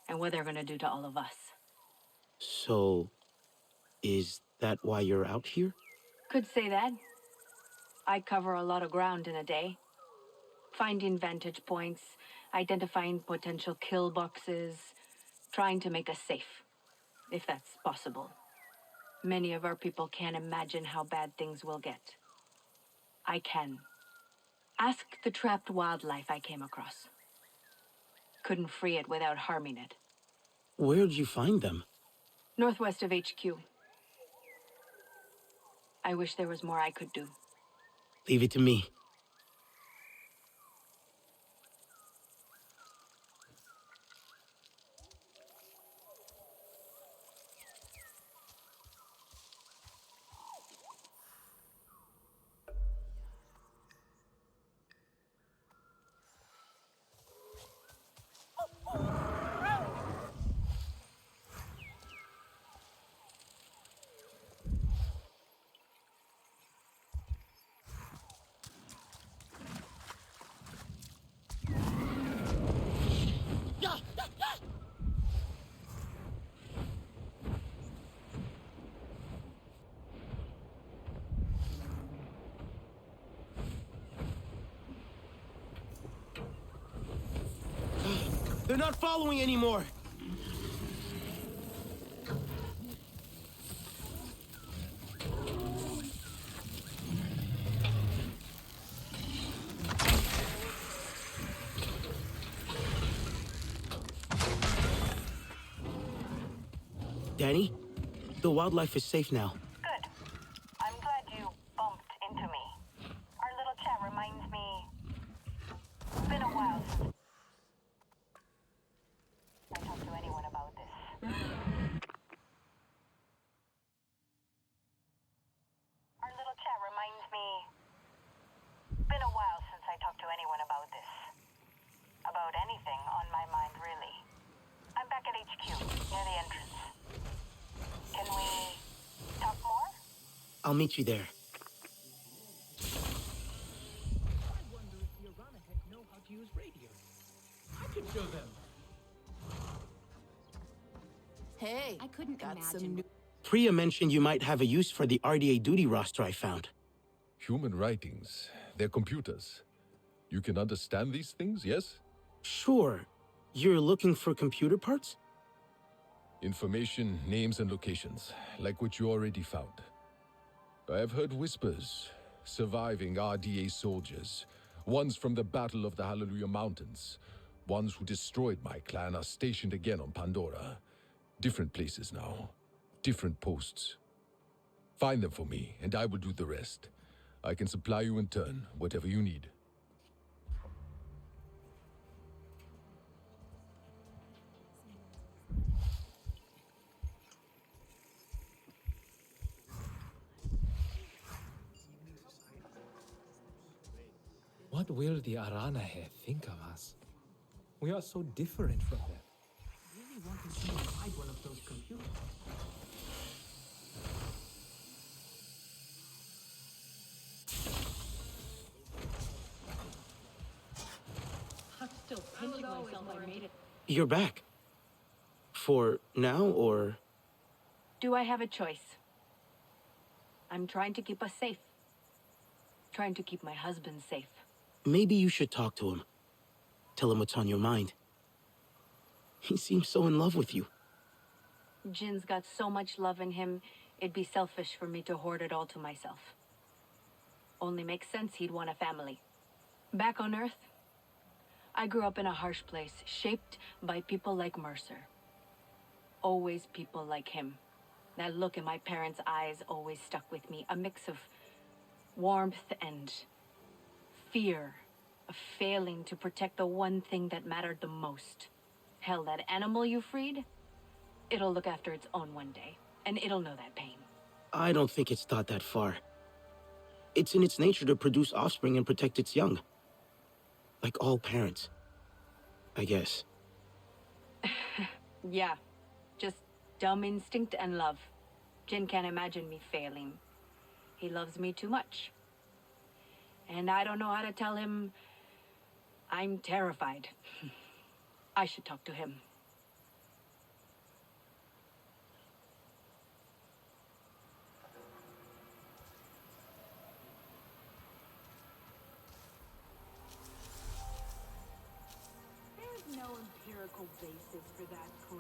And what they're gonna do to all of us. So, is that why you're out here? Could say that. I cover a lot of ground in a day. Finding vantage points, identifying potential kill boxes, trying to make us safe, if that's possible. Many of our people can't imagine how bad things will get. I can. Ask the trapped wildlife I came across. Couldn't free it without harming it. Where'd you find them? Northwest of HQ. I wish there was more I could do. Leave it to me. They're not following anymore! Danny, the wildlife is safe now. Good. I'm glad you bumped into me. Our little chat reminds me... It's been a while since I talked to anyone about this. Our little chat reminds me... It's been a while since I talked to anyone about this. About anything on my mind, really. I'm back at HQ, near the entrance. Can we talk more? I'll meet you there. I wonder if the Aranahet know how to use radio. I could show them. Hey, I couldn't got imagine. some new... Priya mentioned you might have a use for the RDA duty roster I found. Human writings, they're computers. You can understand these things, yes? Sure. You're looking for computer parts? Information, names, and locations, like what you already found. I have heard whispers, surviving RDA soldiers, ones from the Battle of the Hallelujah Mountains, ones who destroyed my clan are stationed again on Pandora. Different places now, different posts. Find them for me, and I will do the rest. I can supply you in turn, whatever you need. What will the Aranahe think of us? We are so different from them. I really want to see inside one of those computers. I'm still pinching myself I made it. You're back. For now, or...? Do I have a choice? I'm trying to keep us safe. Trying to keep my husband safe. Maybe you should talk to him. Tell him what's on your mind. He seems so in love with you. Jin's got so much love in him, it'd be selfish for me to hoard it all to myself. Only makes sense he'd want a family. Back on Earth, I grew up in a harsh place, shaped by people like Mercer. Always people like him. That look in my parents' eyes always stuck with me, a mix of warmth and fear of failing to protect the one thing that mattered the most. Hell, that animal you freed, it'll look after its own one day, and it'll know that pain. I don't think it's thought that far. It's in its nature to produce offspring and protect its young. Like all parents, I guess. Yeah, just dumb instinct and love. Jin can't imagine me failing. He loves me too much. And I don't know how to tell him I'm terrified. I should talk to him. There's no empirical basis for that claim.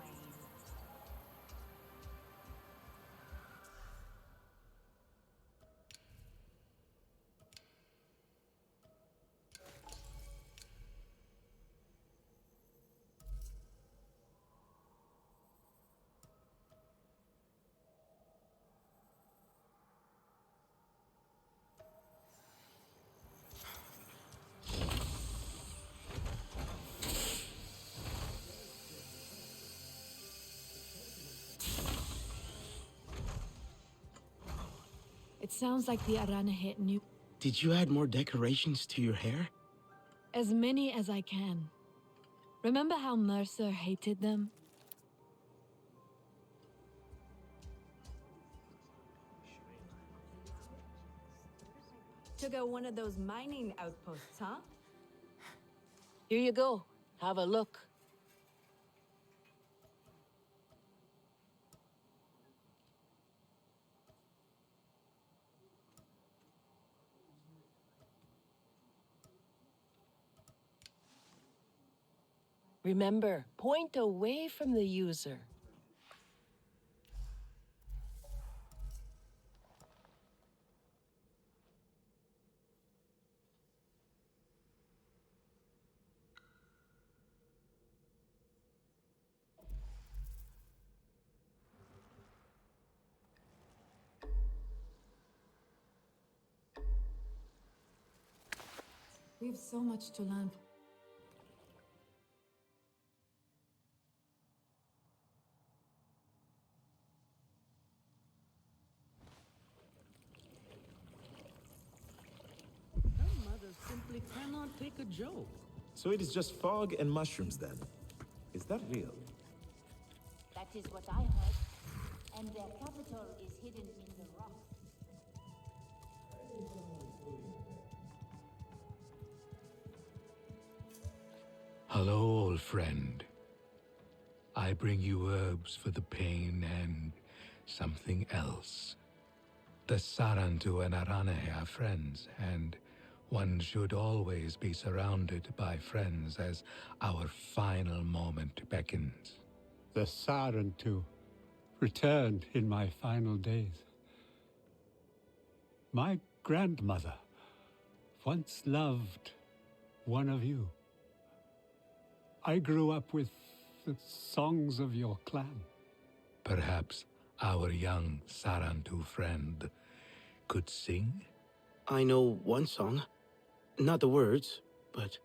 sounds like the Aranahe knew. Did you add more decorations to your hair? As many as I can. Remember how Mercer hated them? Took out one of those mining outposts, huh? Here you go. Have a look. Remember, point away from the user. We have so much to learn. Her mother simply cannot take a joke. So it is just fog and mushrooms then. Is that real? That is what I heard. And their capital is hidden in the rock. Hello, old friend. I bring you herbs for the pain and something else. The Sarantu and Aranahe are friends, and one should always be surrounded by friends as our final moment beckons. The Sarantu returned in my final days. My grandmother once loved one of you. I grew up with the songs of your clan. Perhaps our young Sarantu friend could sing? I know one song. Not the words, but...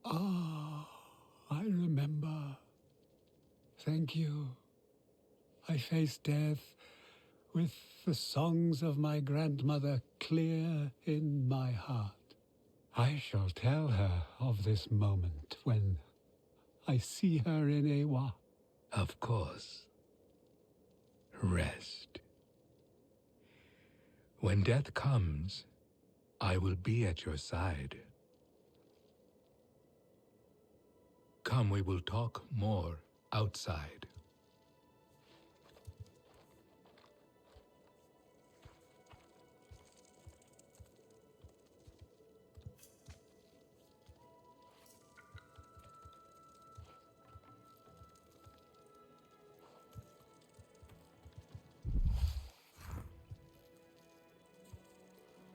Ah, I remember. Thank you. I faced death with the songs of my grandmother clear in my heart. I shall tell her of this moment when I see her in Ewa. Of course. Rest. When death comes, I will be at your side. Come, we will talk more outside.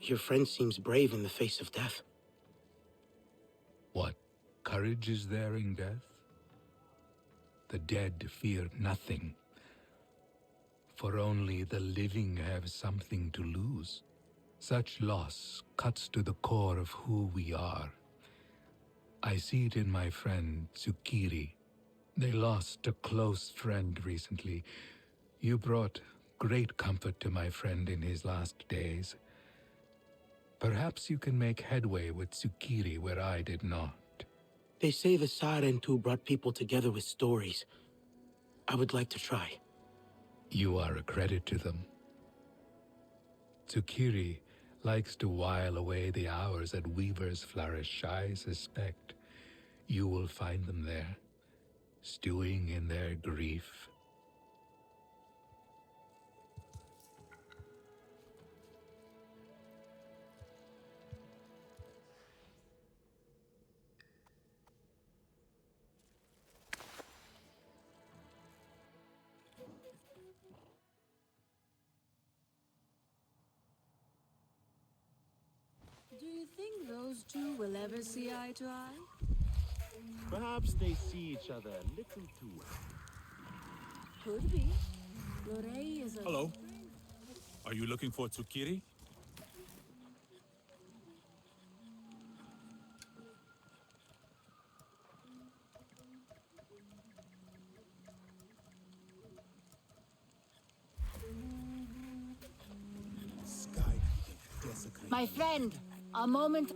Your friend seems brave in the face of death. What courage is there in death? The dead fear nothing, for only the living have something to lose. Such loss cuts to the core of who we are. I see it in my friend Tsukiri. They lost a close friend recently. You brought great comfort to my friend in his last days. Perhaps you can make headway with Tsukiri where I did not. They say the Sarentu brought people together with stories. I would like to try. You are a credit to them. Tsukiri likes to while away the hours at Weaver's Flourish. I suspect you will find them there, stewing in their grief. those two will ever see eye to eye? Perhaps they see each other a little too well. Could be. Lorei is a... Hello. Are you looking for Tsukiri? My friend, a moment.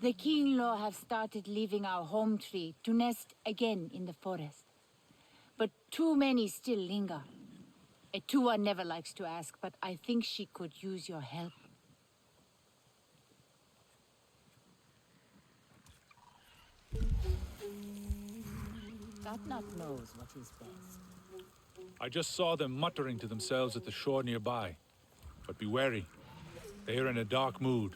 The Kinlo have started leaving our home tree to nest again in the forest. But too many still linger. Etua never likes to ask, but I think she could use your help. Gatnat knows what is best. I just saw them muttering to themselves at the shore nearby. But be wary. They are in a dark mood.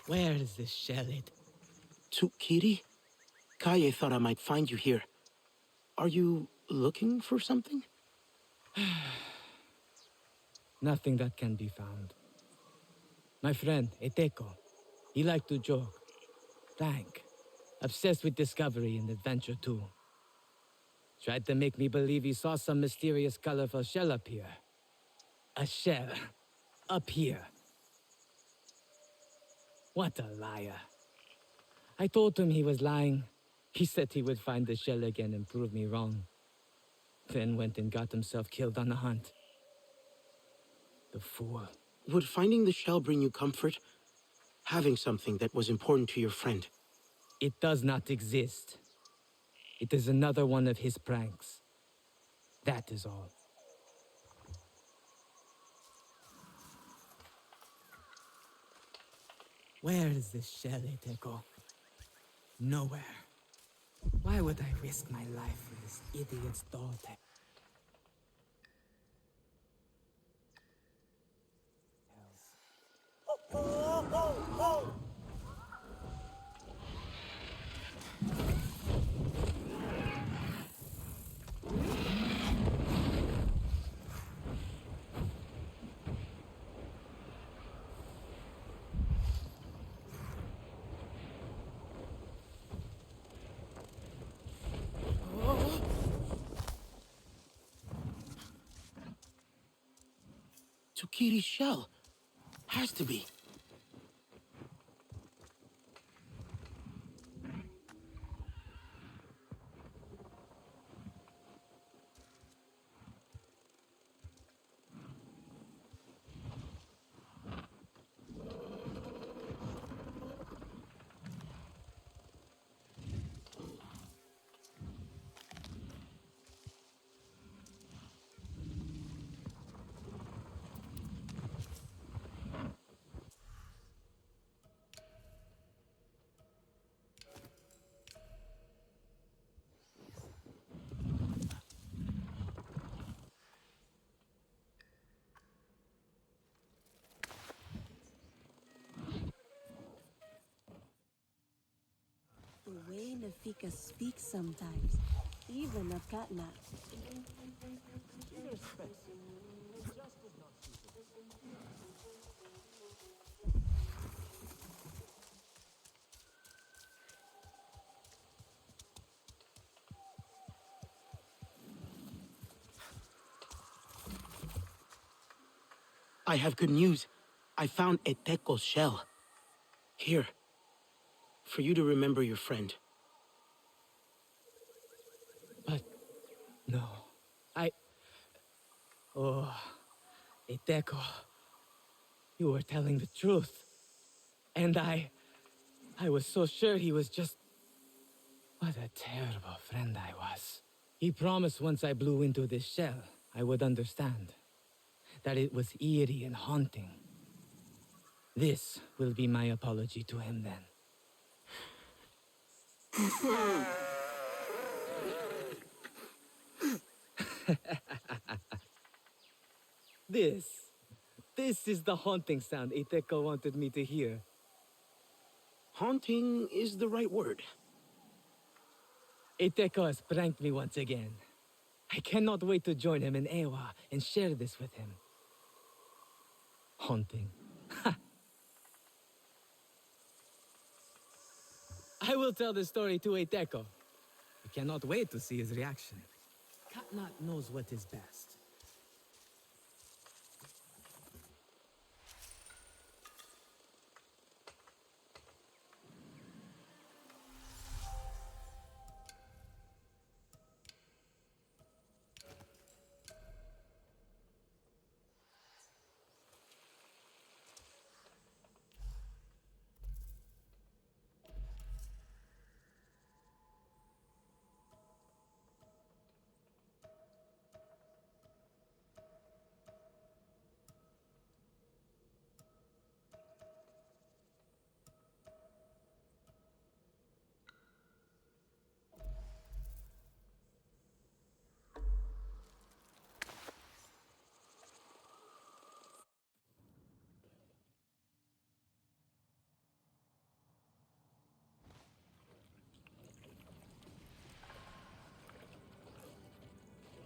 Where is this shellid? Tsukiri? Kaye thought I might find you here. Are you looking for something? Nothing that can be found. My friend, Eteko, he liked to joke. Frank, obsessed with discovery and adventure too. Tried to make me believe he saw some mysterious colorful shell up here. A shell. Up here. What a liar. I told him he was lying. He said he would find the shell again and prove me wrong. Then went and got himself killed on the hunt. The fool. Would finding the shell bring you comfort? Having something that was important to your friend? It does not exist. It is another one of his pranks. That is all. Where is this shell, Eteko? Nowhere. Why would I risk my life for this idiot's daughter? Tsukiri's shell. Has to be. The way Nafika speaks sometimes, even of Katna. I have good news. I found Eteko's shell. Here. For you to remember your friend. But... no. Oh... Eteko... You were telling the truth. And I was so sure he was just... What a terrible friend I was. He promised once I blew into this shell, I would understand. That it was eerie and haunting. This will be my apology to him then. This is the haunting sound Iteko wanted me to hear. Haunting is the right word. Iteko has pranked me once again. I cannot wait to join him in Ewa and share this with him. Haunting. I will tell the story to Iteko. I cannot wait to see his reaction. Katnat knows what is best.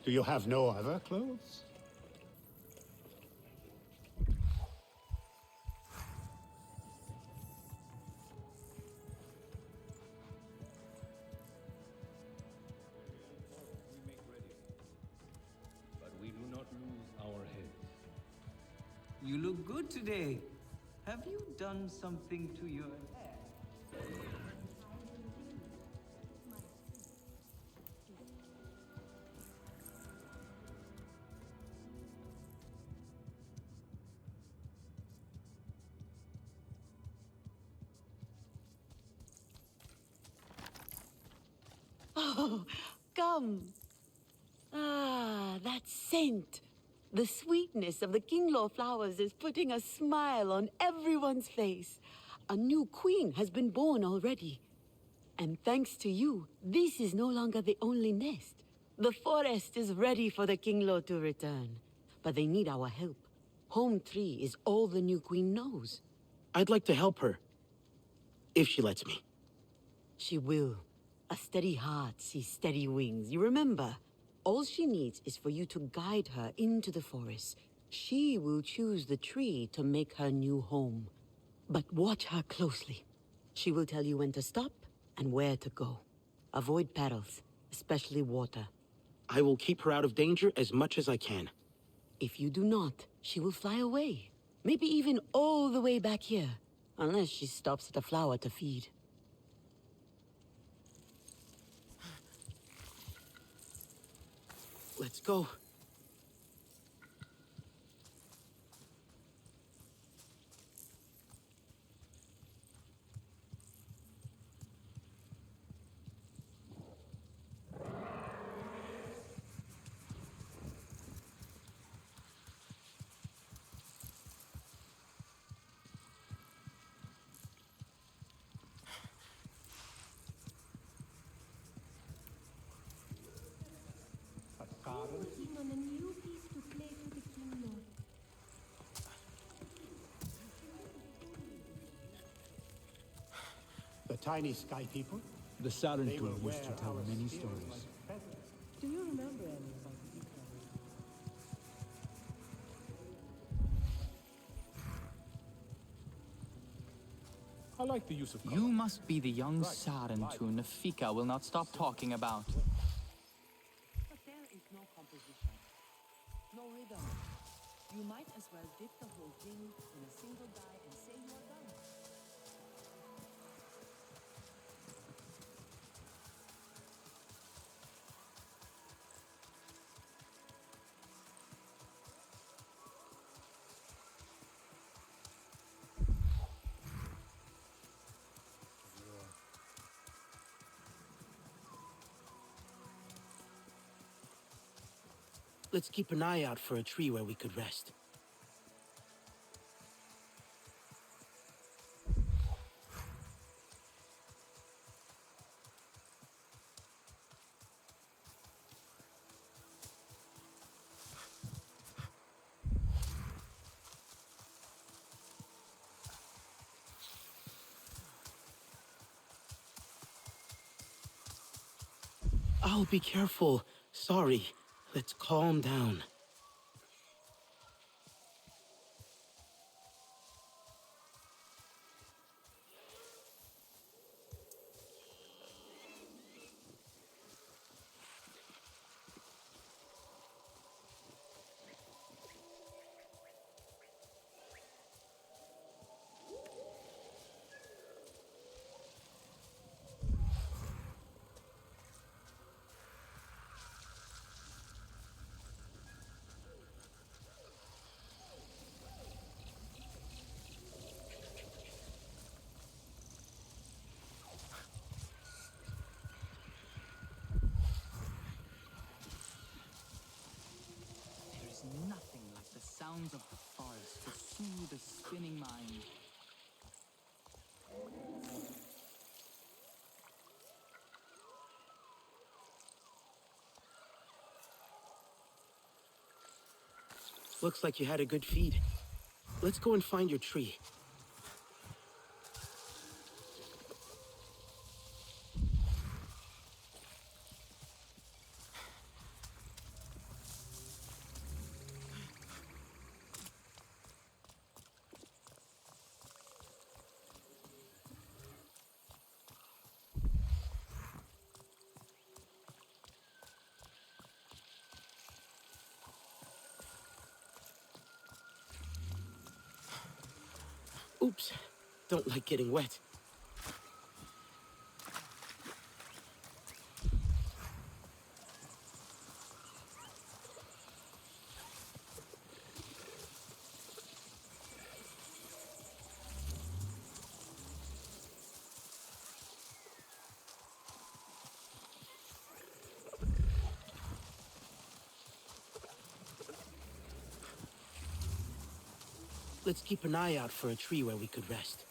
Do you have no other clothes? But we do not lose our heads. You look good today. Have you done something to your hair? Oh, come. Ah, that scent. The sweetness of the Kinglaw flowers is putting a smile on everyone's face. A new queen has been born already. And thanks to you, this is no longer the only nest. The forest is ready for the Kinglaw to return. But they need our help. Home tree is all the new queen knows. I'd like to help her. If she lets me. She will. A steady heart sees steady wings, you remember? All she needs is for you to guide her into the forest. She will choose the tree to make her new home. But watch her closely. She will tell you when to stop and where to go. Avoid perils, especially water. I will keep her out of danger as much as I can. If you do not, she will fly away. Maybe even all the way back here. Unless she stops at a flower to feed. Let's go. Working on a new piece to play for the Kinglaw. The tiny sky people? The Saturn They will used to wear tell our many spears stories. like feathers. Do you remember any of these? I like the use of color. You must be the young Sarentu Nafika will not stop talking about. But there is no composition, no rhythm. You might as well dip the whole thing in a single dye and say you are done. Let's keep an eye out for a tree where we could rest. I'll be careful. Sorry. Let's calm down. There's nothing like the sounds of the forest to soothe a spinning mind. Looks like you had a good feed. Let's go and find your tree. Oops. Don't like getting wet. Let's keep an eye out for a tree where we could rest.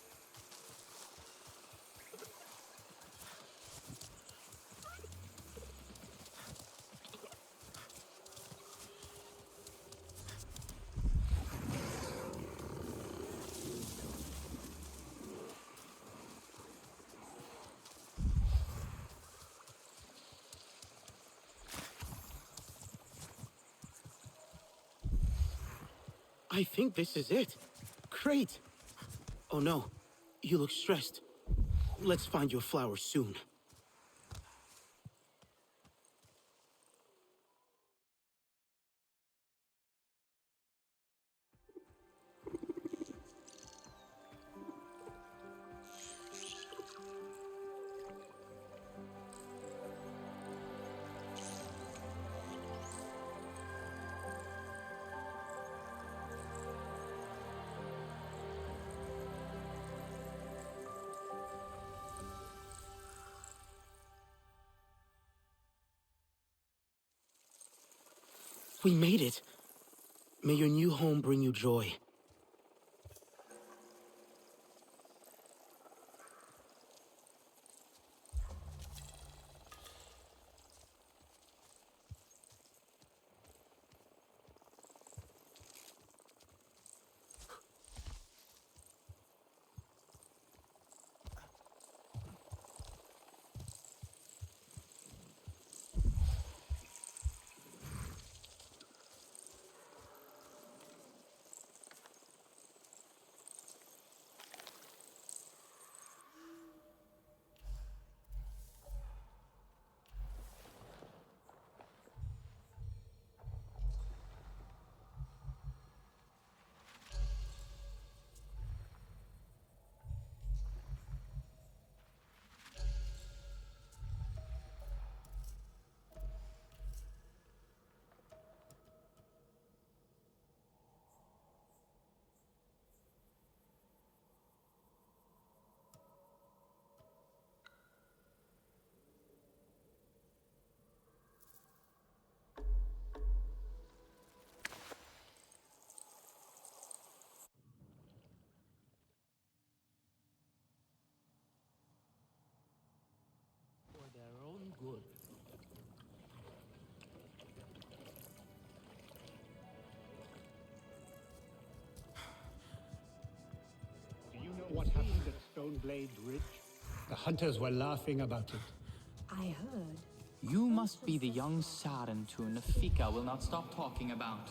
I think this is it. Great. Oh no, you look stressed. Let's find your flowers soon. We made it. May your new home bring you joy. For their own good. Do you know what happened at Stoneblade Ridge? The hunters were laughing about it. I heard. You must be the young Sarent who Nafika will not stop talking about.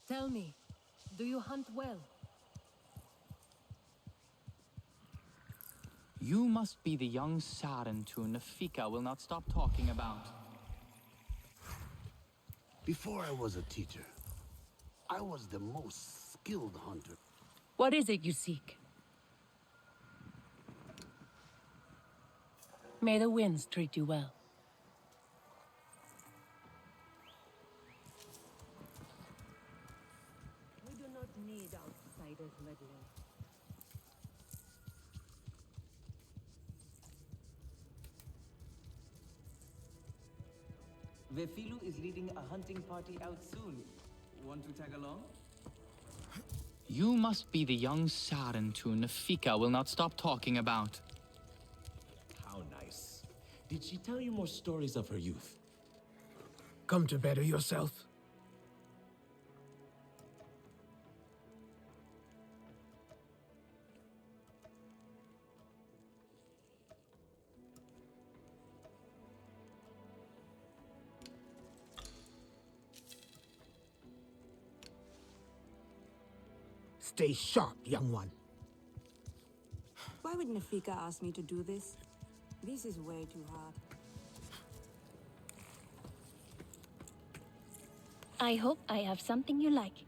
Tell me, do you hunt well? You must be the young Sarent who Nafika will not stop talking about. Before I was a teacher, I was the most skilled hunter. What is it you seek? May the winds treat you well. We do not need outsiders meddling. Vefilu is leading a hunting party out soon. Want to tag along? You must be the young Sarent who Nafika will not stop talking about. How nice. Did she tell you more stories of her youth? Come to better yourself. Stay sharp, young one. Why would Nafika ask me to do this? This is way too hard. I hope I have something you like.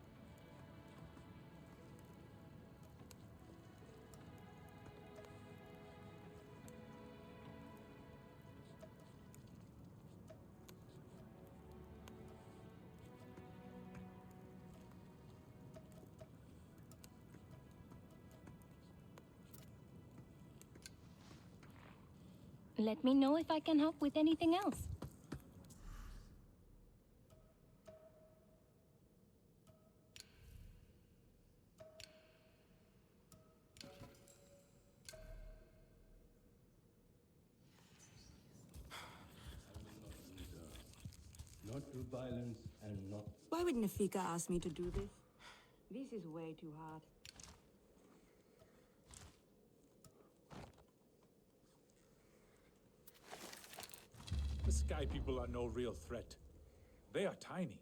Let me know if I can help with anything else. Not through violence and not... Why would Nafika ask me to do this? This is way too hard. The Sky People are no real threat. They are tiny.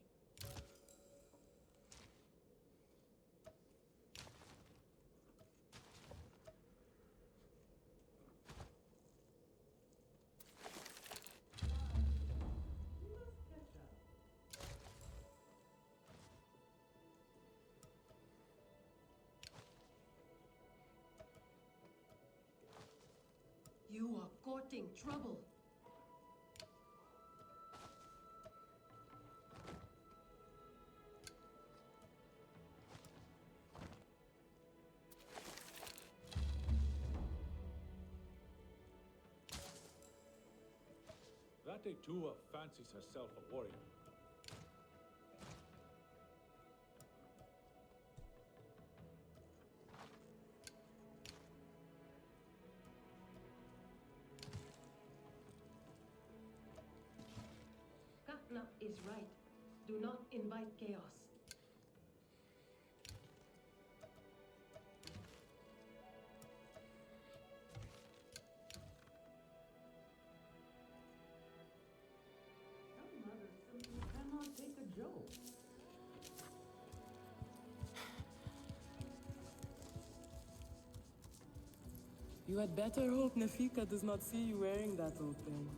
You are courting trouble. That Tua fancies herself a warrior. Katna is right. Do not invite chaos. Cannot take a joke. You had better hope Nafika does not see you wearing that old thing.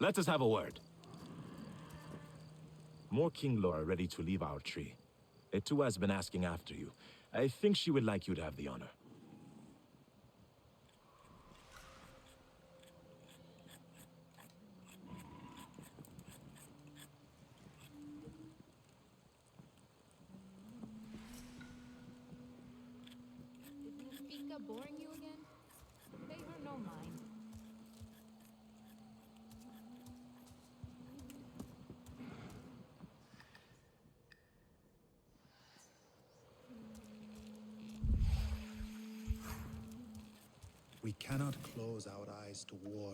Let us have a word. More King Laura ready to leave our tree. Etua has been asking after you. I think she would like you to have the honor. Is Nafika boring you again? Pay her no mind. We cannot close our eyes to war.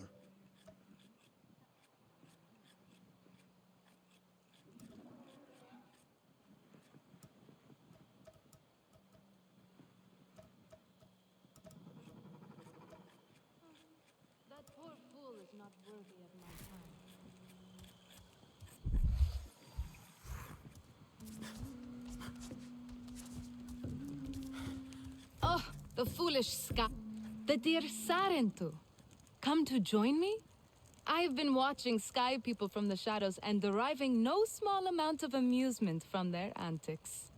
That poor fool is not worthy of my time. Oh, the foolish Ska. The dear Sarentu. Come to join me? I've been watching sky people from the shadows and deriving no small amount of amusement from their antics.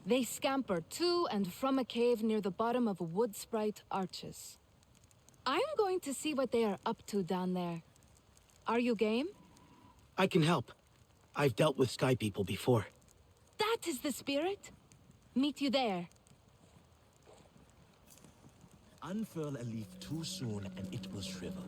They scamper to and from a cave near the bottom of wood sprite arches. I'm going to see what they are up to down there. Are you game? I can help. I've dealt with sky people before. That is the spirit. Meet you there. Unfurl a leaf too soon and it will shrivel.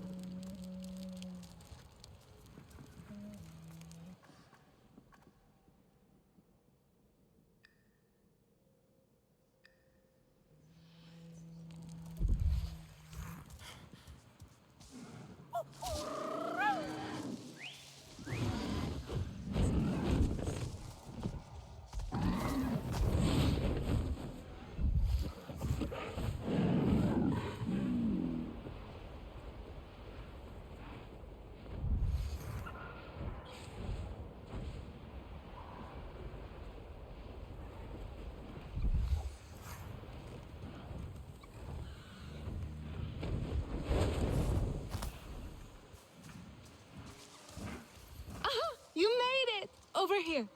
You made it! Over here.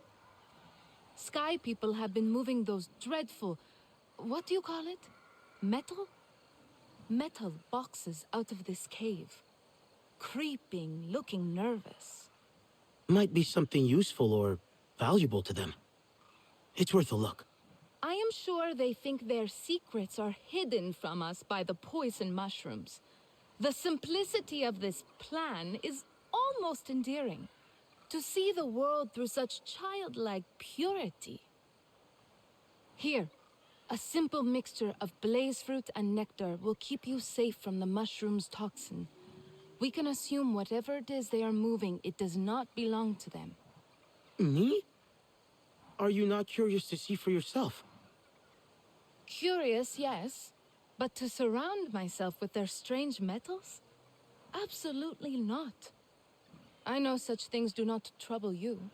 Sky people have been moving those dreadful... what do you call it? Metal? Metal boxes out of this cave. Creeping, looking nervous. Might be something useful or valuable to them. It's worth a look. I am sure they think their secrets are hidden from us by the poison mushrooms. The simplicity of this plan is almost endearing. To see the world through such childlike purity. Here, a simple mixture of blaze fruit and nectar will keep you safe from the mushroom's toxin. We can assume whatever it is they are moving, it does not belong to them. Me? Are you not curious to see for yourself? Curious, yes. But to surround myself with their strange metals? Absolutely not. I know such things do not trouble you.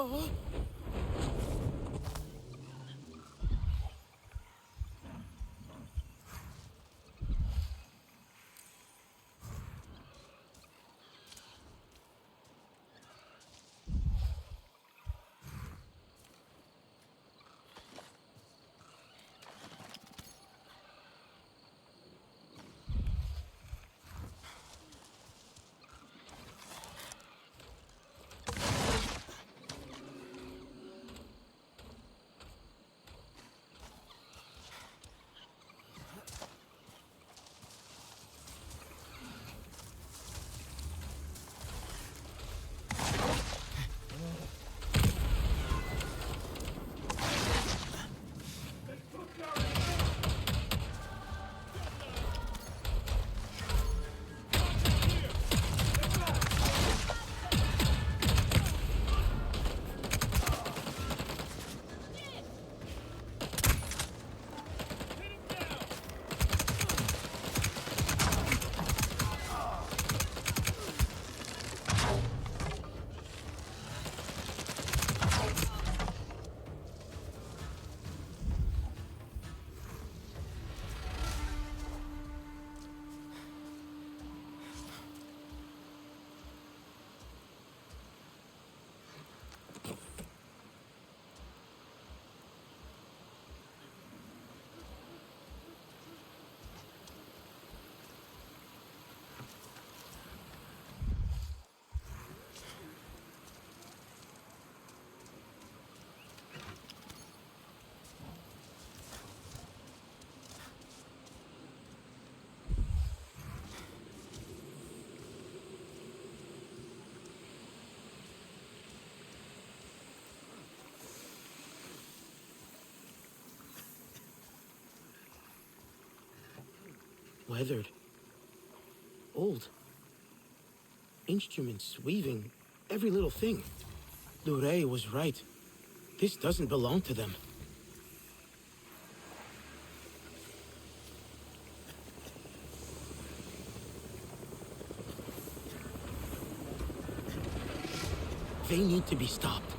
Oh. Weathered. Old. Instruments, weaving, every little thing. Lure was right. This doesn't belong to them. They need to be stopped.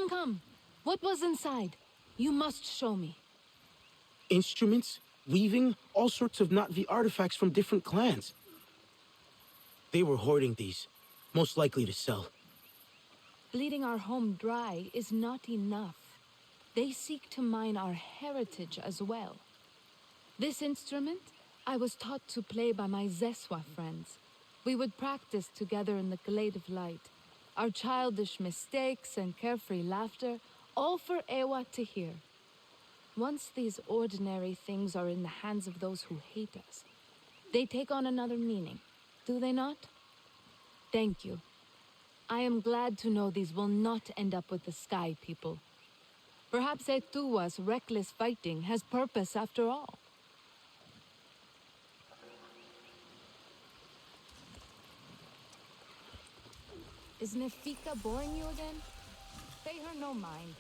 Come. What was inside? You must show me. Instruments, weaving, all sorts of Na'vi artifacts from different clans. They were hoarding these, most likely to sell. Bleeding our home dry is not enough. They seek to mine our heritage as well. This instrument, I was taught to play by my Zeswa friends. We would practice together in the glade of light. Our childish mistakes and carefree laughter, all for Ewa to hear. Once these ordinary things are in the hands of those who hate us, they take on another meaning, do they not? Thank you. I am glad to know these will not end up with the Sky People. Perhaps Etua's reckless fighting has purpose after all. Is Nefika boring you again? Pay her no mind.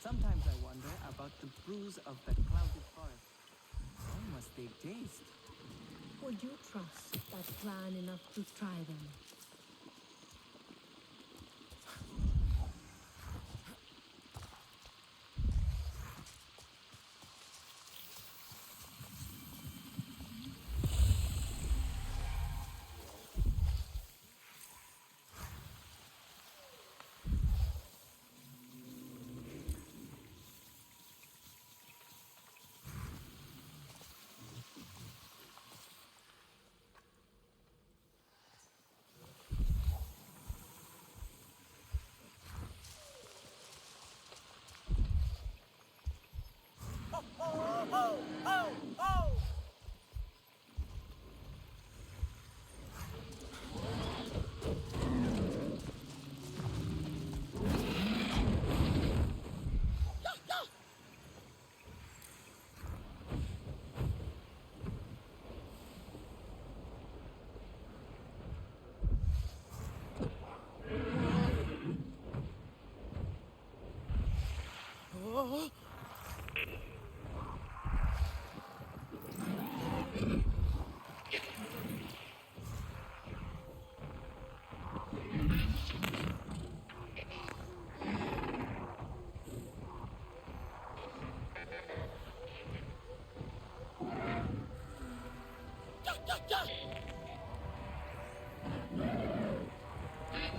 Sometimes I wonder about the brews of the clouded forest. How must they taste? Would you trust that plan enough to try them?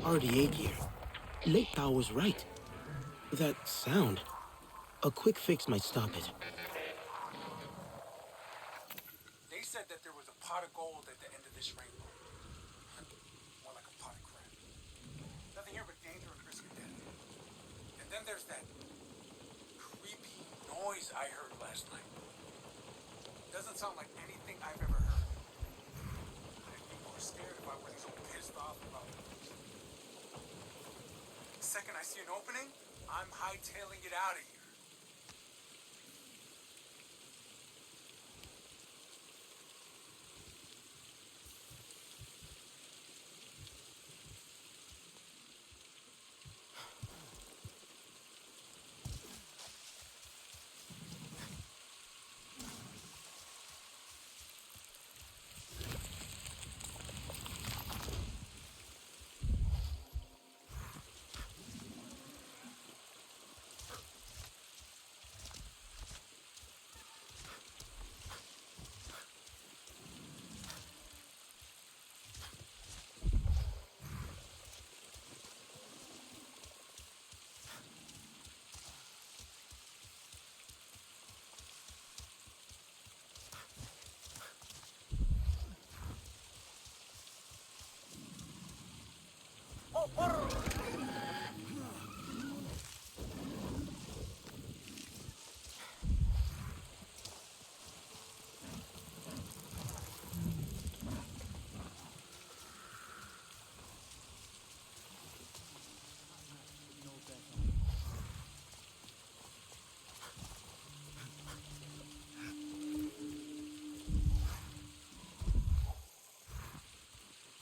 RDA gear. Late Thou was right. That sound. A quick fix might stop it. They said that there was a pot of gold at the end of this rainbow. More like a pot of crap. Nothing here but danger and risk of death. And then there's that creepy noise I heard last night. Doesn't sound like anything I've ever heard. I'd be more scared if I wasn't so pissed off about it. The second I see an opening, I'm hightailing it out of here.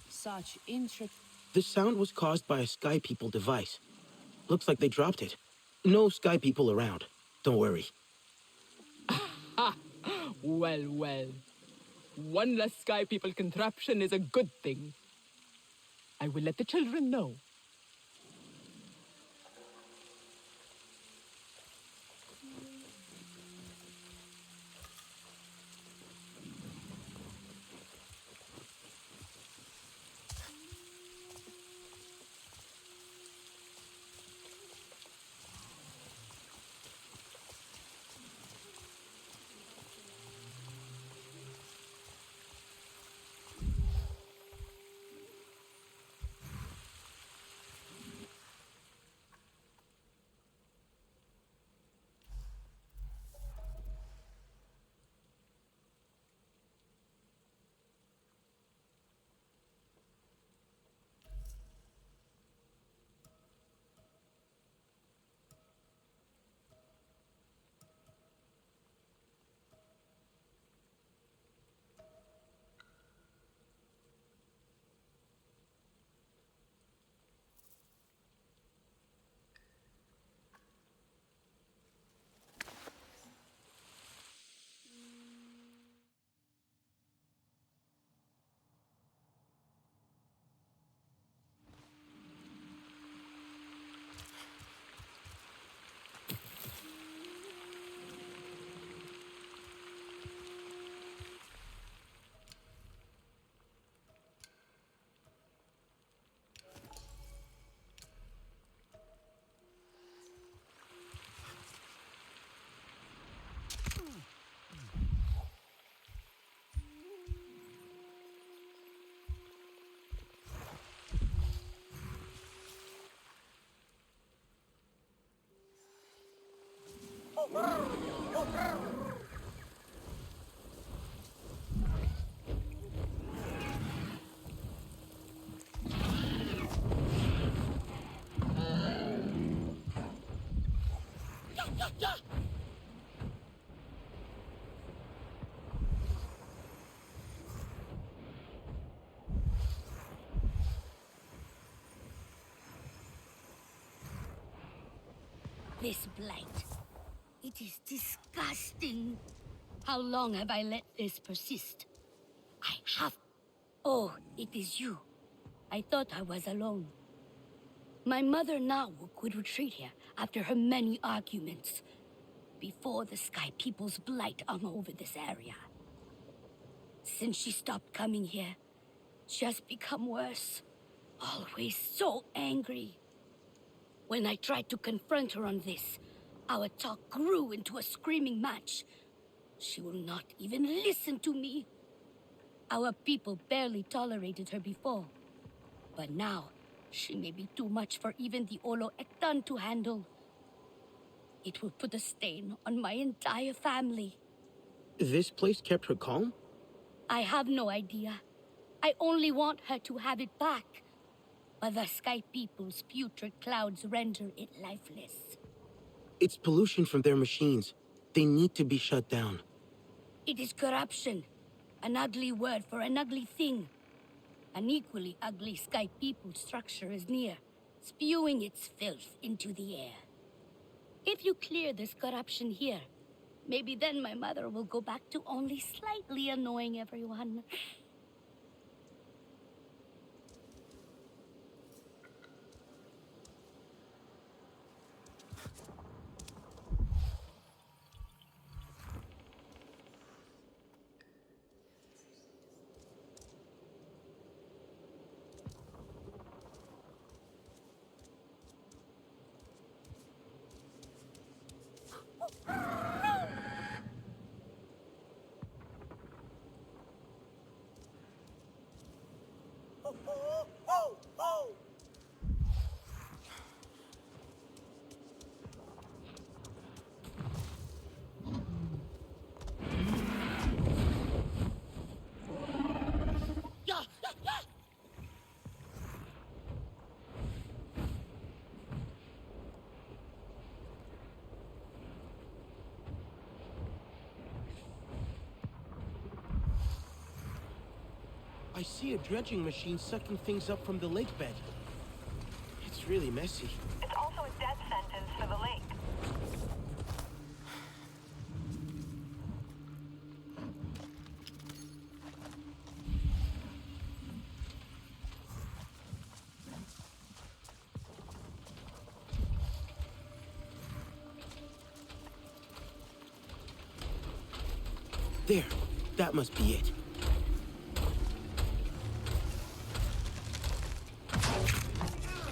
Such intricate. The sound was caused by a Sky People device. Looks like they dropped it. No Sky People around. Don't worry. Well, well. One less Sky People contraption is a good thing. I will let the children know. This blight. It is disgusting. How long have I let this persist? I have... Oh, it is you. I thought I was alone. My mother now could retreat here after her many arguments. Before the Sky People's blight hung over this area. Since she stopped coming here, she has become worse. Always so angry. When I tried to confront her on this, our talk grew into a screaming match. She will not even listen to me. Our people barely tolerated her before. But now, she may be too much for even the Olo Ektan to handle. It will put a stain on my entire family. This place kept her calm? I have no idea. I only want her to have it back. But the Sky People's putrid clouds render it lifeless. It's pollution from their machines. They need to be shut down. It is corruption. An ugly word for an ugly thing. An equally ugly Sky People structure is near, spewing its filth into the air. If you clear this corruption here, maybe then my mother will go back to only slightly annoying everyone. I see a dredging machine sucking things up from the lake bed. It's really messy. It's also a death sentence for the lake. There, that must be it.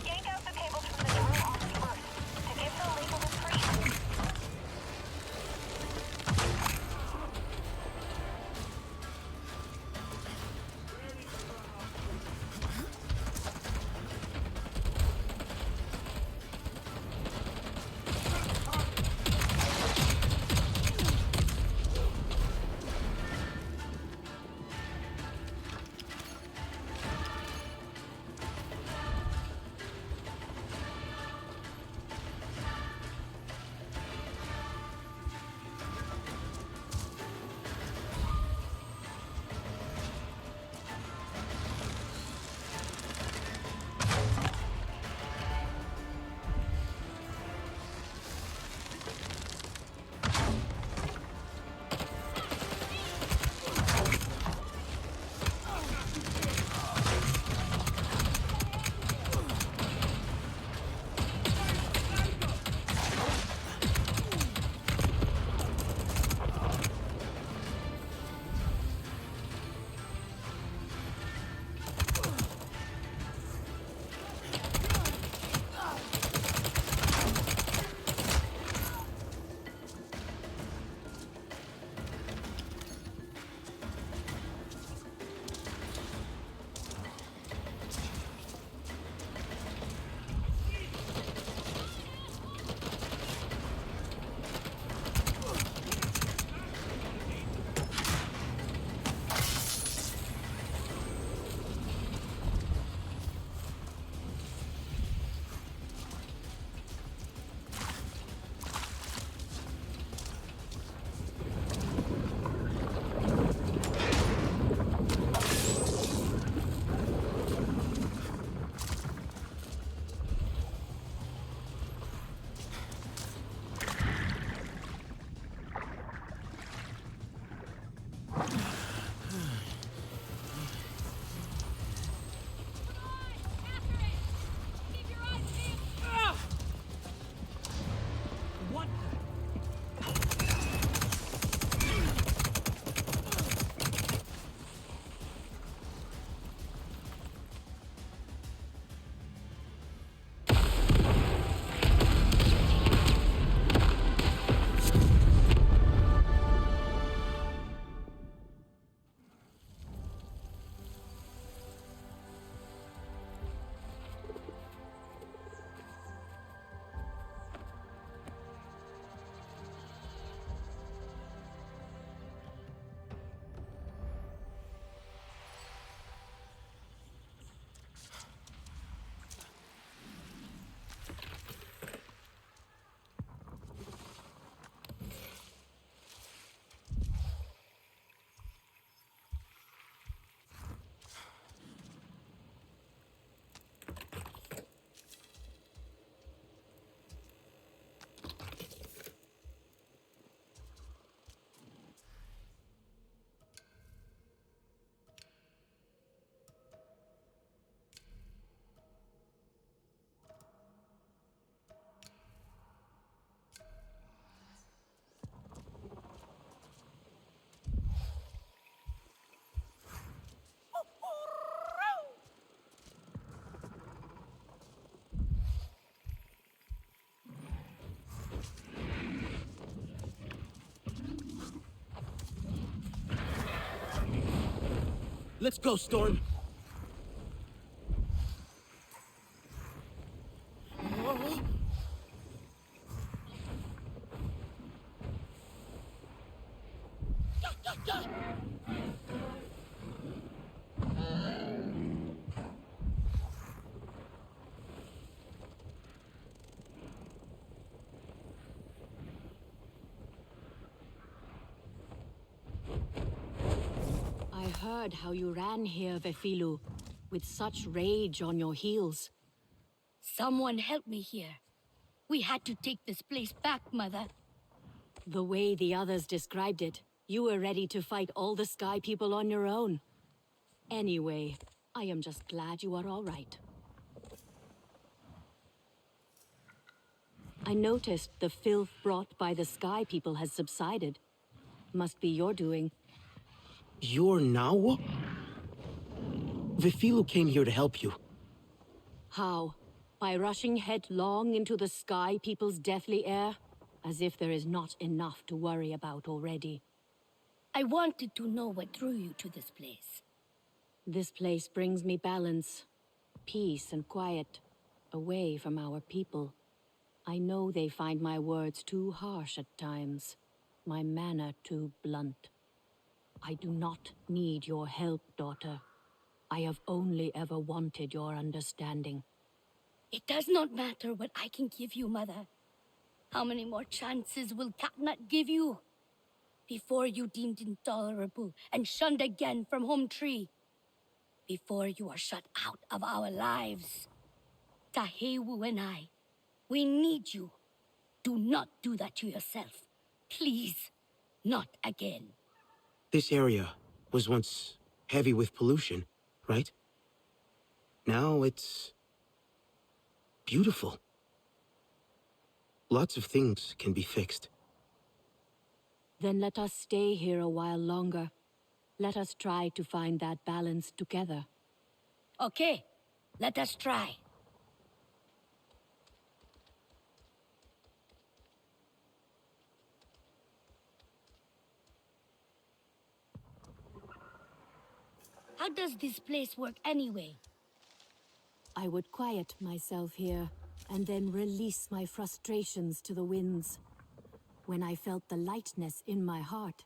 Yank out the cables from the tunnel off first to give the lake a reprieve. Let's go, Storm. I heard how you ran here, Vefilu, with such rage on your heels. Someone help me here. We had to take this place back, Mother. The way the others described it, you were ready to fight all the Sky People on your own. Anyway, I am just glad you are all right. I noticed the filth brought by the Sky People has subsided. Must be your doing. You're Nawa? Vifilu came here to help you. How? By rushing headlong into the Sky People's deathly air? As if there is not enough to worry about already. I wanted to know what drew you to this place. This place brings me balance, peace and quiet, away from our people. I know they find my words too harsh at times, my manner too blunt. I do not need your help, daughter. I have only ever wanted your understanding. It does not matter what I can give you, Mother. How many more chances will Katnat give you? Before you deemed intolerable and shunned again from Home Tree. Before you are shut out of our lives. Tahewu and I, we need you. Do not do that to yourself. Please, not again. This area was once heavy with pollution, right? Now it's beautiful. Lots of things can be fixed. Then let us stay here a while longer. Let us try to find that balance together. Okay, let us try. How does this place work anyway? I would quiet myself here, and then release my frustrations to the winds. When I felt the lightness in my heart.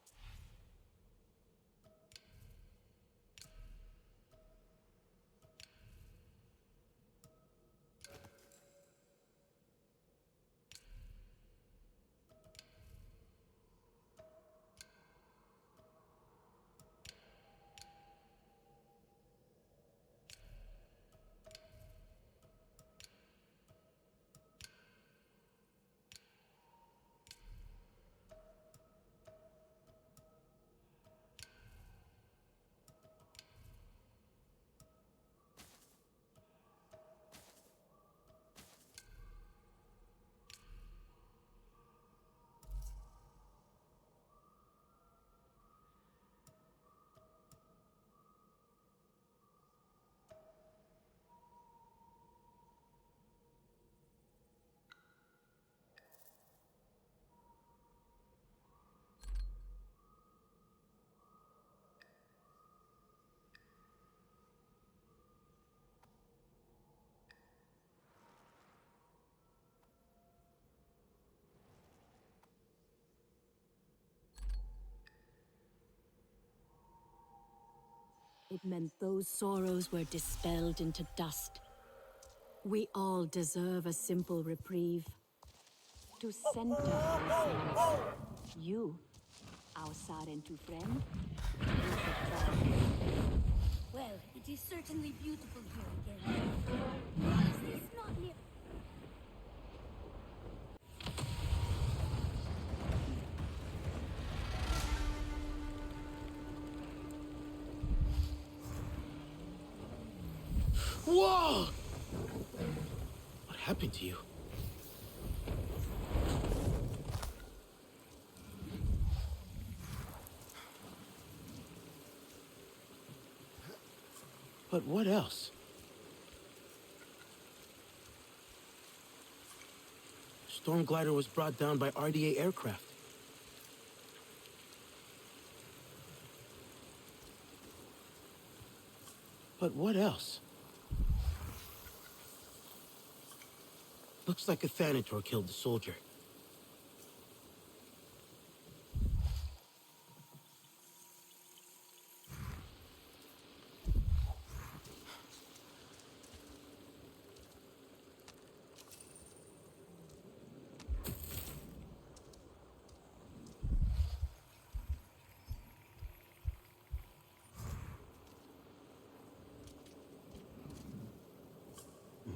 It meant those sorrows were dispelled into dust. We all deserve a simple reprieve. To center ourselves. You, our Sarentu friend. Well, it is certainly beautiful here again. Is this not near? Whoa! What happened to you? But what else? Storm glider was brought down by RDA aircraft. But what else? Looks like a Thanator killed the soldier.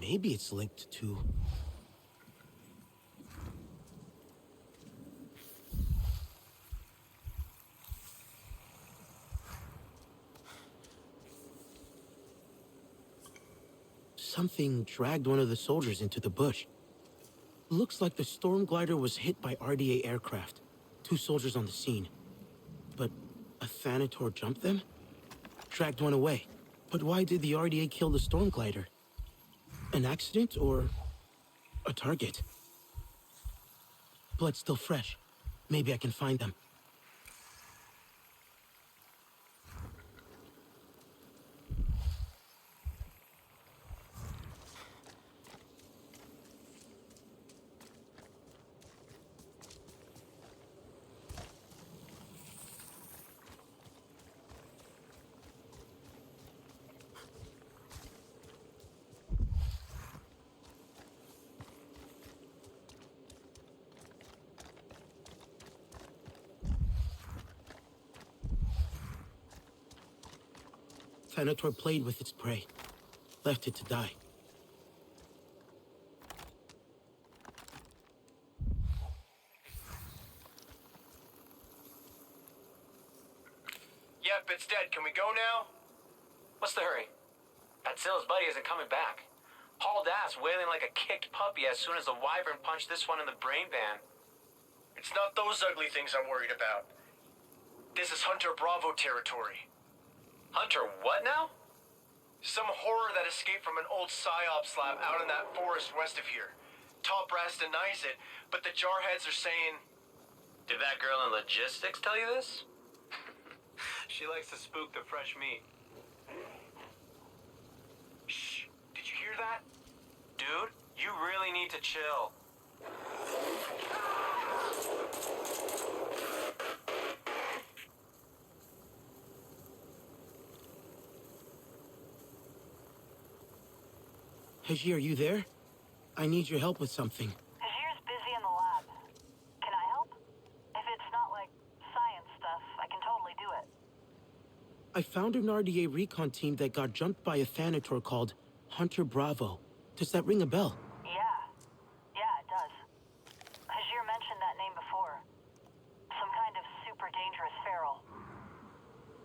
Maybe it's linked to... Something dragged one of the soldiers into the bush. Looks like the storm glider was hit by RDA aircraft. 2 soldiers on the scene. But a Thanator jumped them? Dragged one away. But why did the RDA kill the storm glider? An accident or a target? Blood's still fresh. Maybe I can find them. Thanator played with its prey. Left it to die. Yep, it's dead. Can we go now? What's the hurry? Godzilla's buddy isn't coming back. Hauled ass, wailing like a kicked puppy as soon as the wyvern punched this one in the brain van. It's not those ugly things I'm worried about. This is Hunter Bravo territory. Hunter what now? Some horror that escaped from an old PsyOps lab out in that forest west of here. Top brass denies it, but the jarheads are saying... Did that girl in logistics tell you this? She likes to spook the fresh meat. Shh, did you hear that? Dude, you really need to chill. Hajir, are you there? I need your help with something. Hajir's busy in the lab. Can I help? If it's not like science stuff, I can totally do it. I found an RDA recon team that got jumped by a Thanator called Hunter Bravo. Does that ring a bell? Yeah, it does. Hajir mentioned that name before. Some kind of super dangerous feral.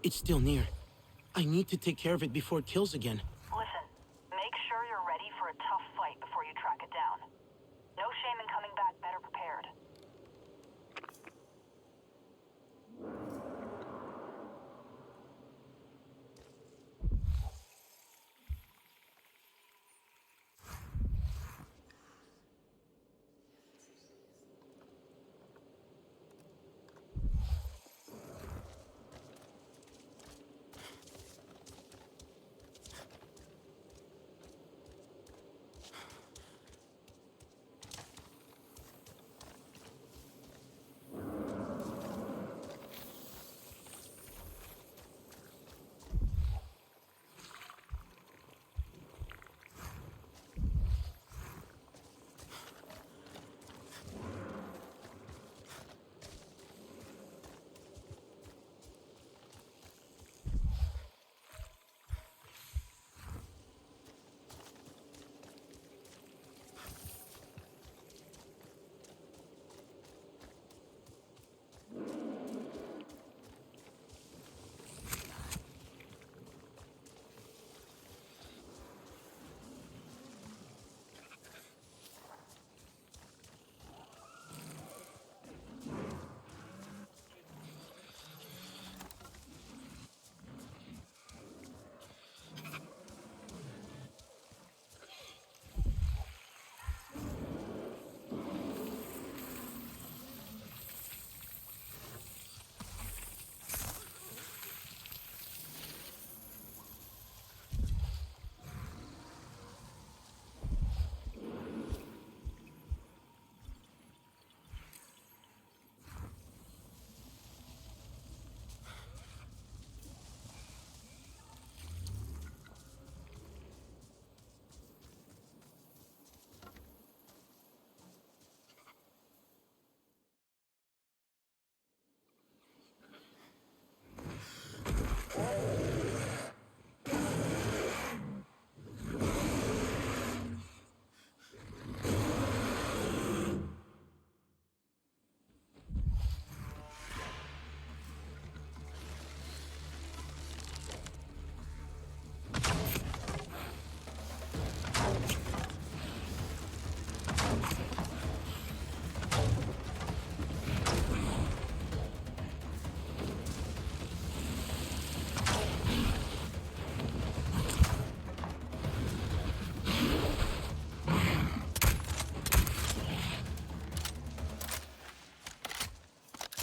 It's still near. I need to take care of it before it kills again. Listen, make sure you're ready for a tough fight before you track it down. No shame in coming back better prepared.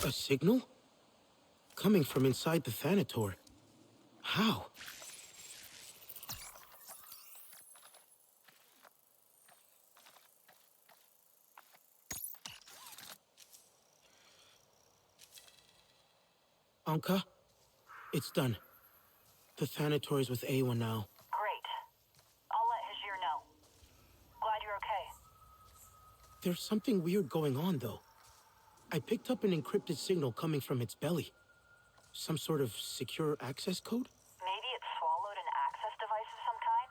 A signal? Coming from inside the Thanator. How? Anka, it's done. The Thanator is with Awa now. Great. I'll let Hajir know. Glad you're okay. There's something weird going on, though. I picked up an encrypted signal coming from its belly. Some sort of secure access code? Maybe it swallowed an access device of some kind?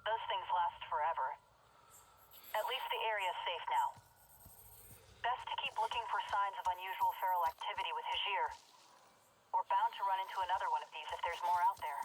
Those things last forever. At least the area's safe now. Best to keep looking for signs of unusual feral activity with Hajir. We're bound to run into another one of these if there's more out there.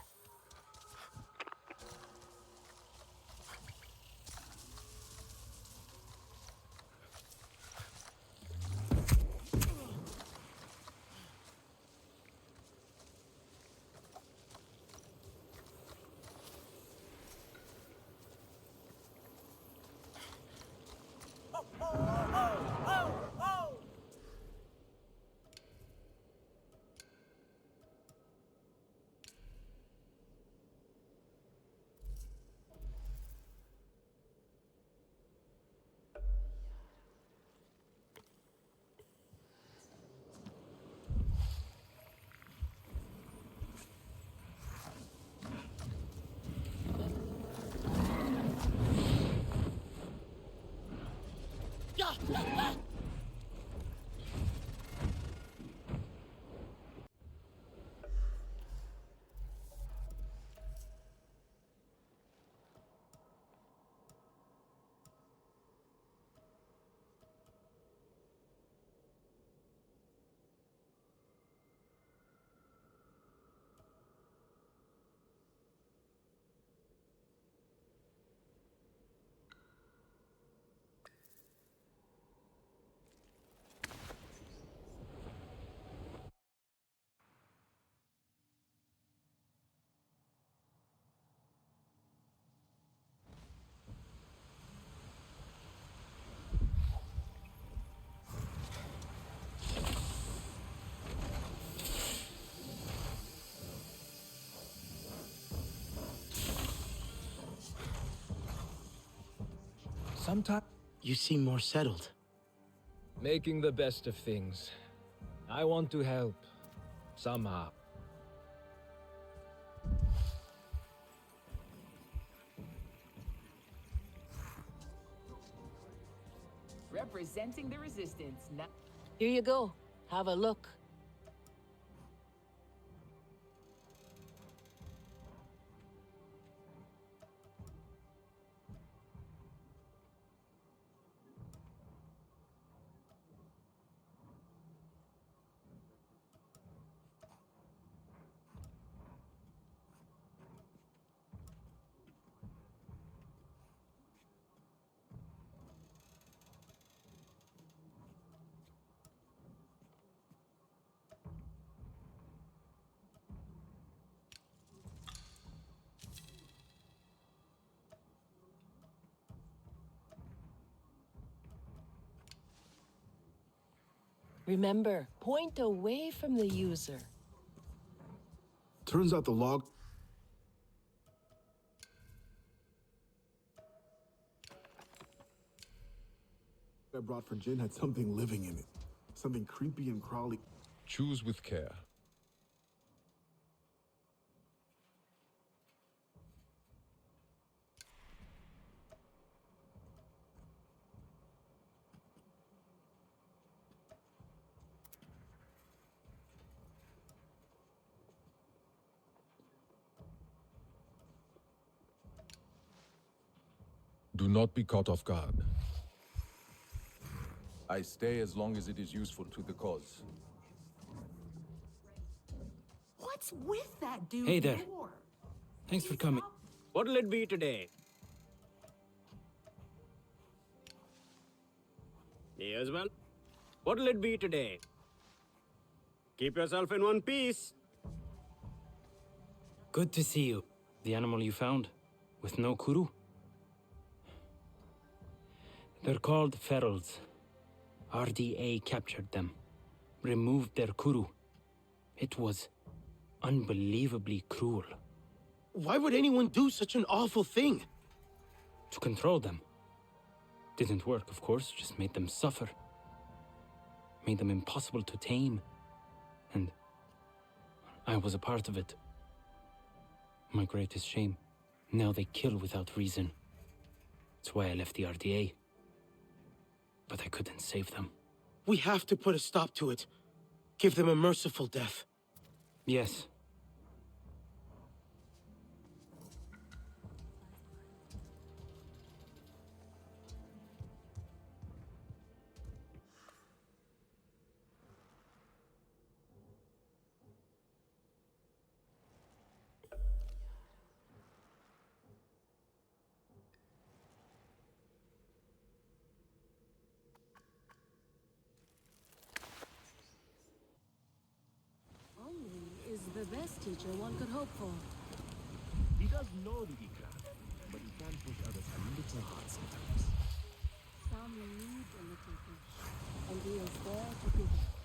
Sometimes you seem more settled. Making the best of things. I want to help. Somehow. Representing the resistance. Here you go. Have a look. Remember, point away from the user. Turns out the log I brought for Jin had something living in it. Something creepy and crawly. Choose with care. Do not be caught off guard. I stay as long as it is useful to the cause. What's with that dude? Hey there. Thanks for coming. What'll it be today? Yes, well. What'll it be today? Keep yourself in one piece. Good to see you. The animal you found, with no kuru? They're called ferals. RDA captured them. removed their kuru. It was unbelievably cruel. Why would anyone do such an awful thing? To control them. Didn't work, of course, just made them suffer. Made them impossible to tame. And I was a part of it. My greatest shame. Now they kill without reason. That's why I left the RDA. But I couldn't save them. We have to put a stop to it. Give them a merciful death. Yes. Only is the best teacher one could hope for. He does know the craft, but he can push others a little hard sometimes. Some need a little push, and he is there to give it.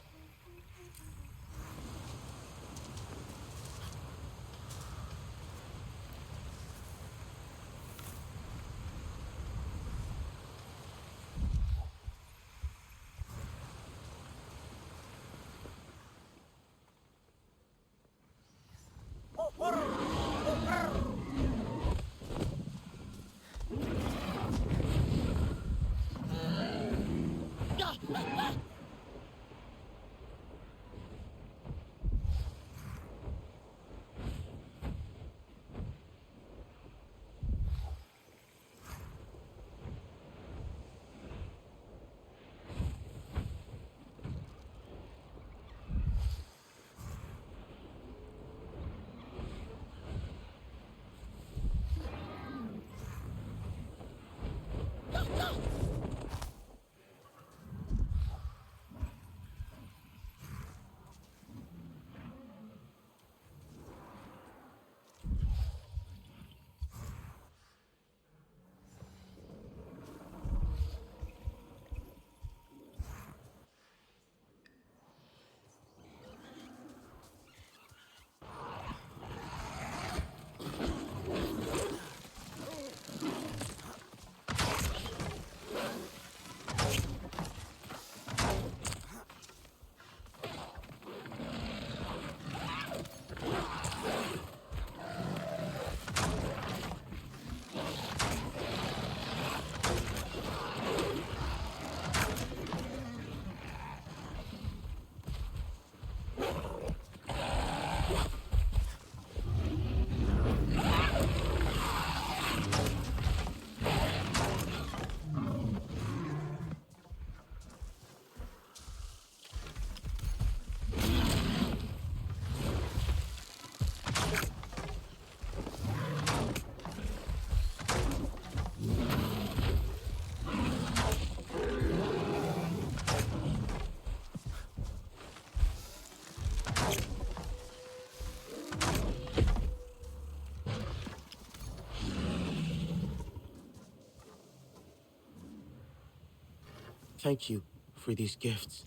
Thank you for these gifts.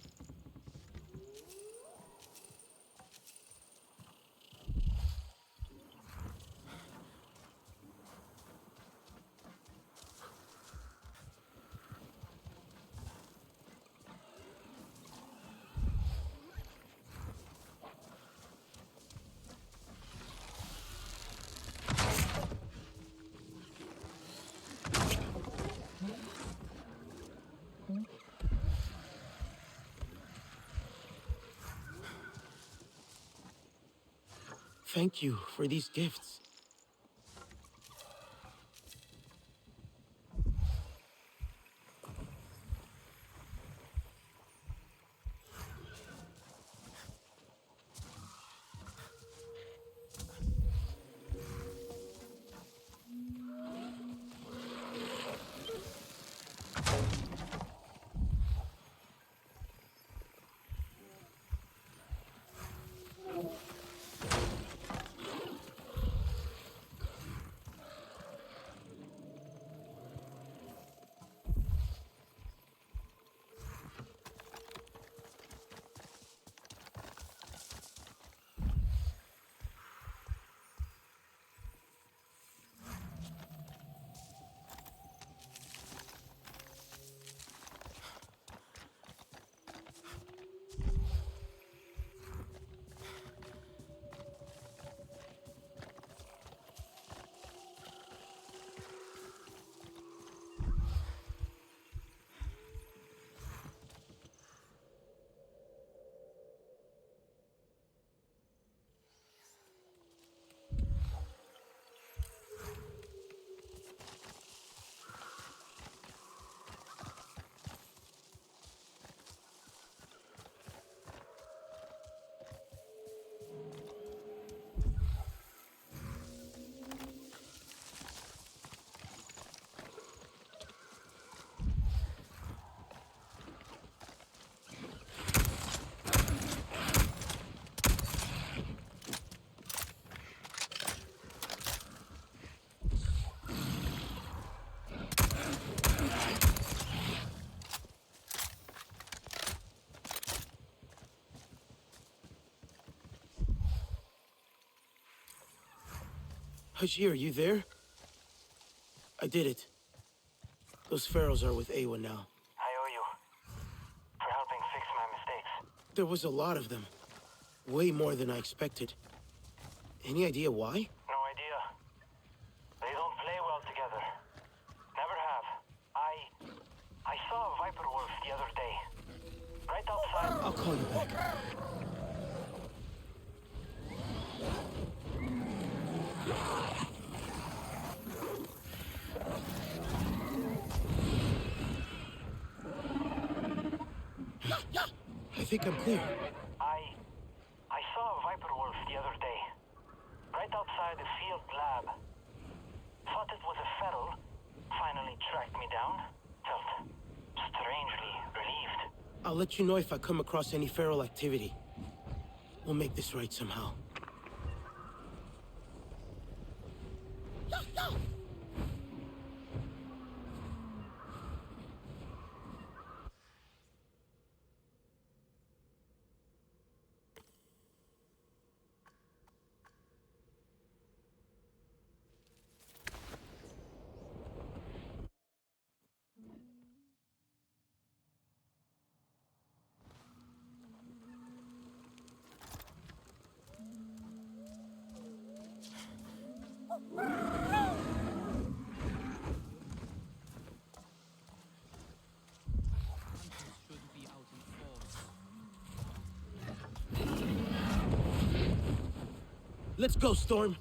Thank you for these gifts. Hajir, you there? I did it. Those pharaohs are with Awa now. I owe you for helping fix my mistakes. There was a lot of them. Way more than I expected. Any idea why? No idea. They don't play well together. Never have. I saw a viper wolf the other day. Right outside. I'll call you back. I think I'm clear. I saw a viper wolf the other day. Right outside the field lab. Thought it was a feral. Finally tracked me down. Felt strangely relieved. I'll let you know if I come across any feral activity. We'll make this right somehow. Let's go, Storm.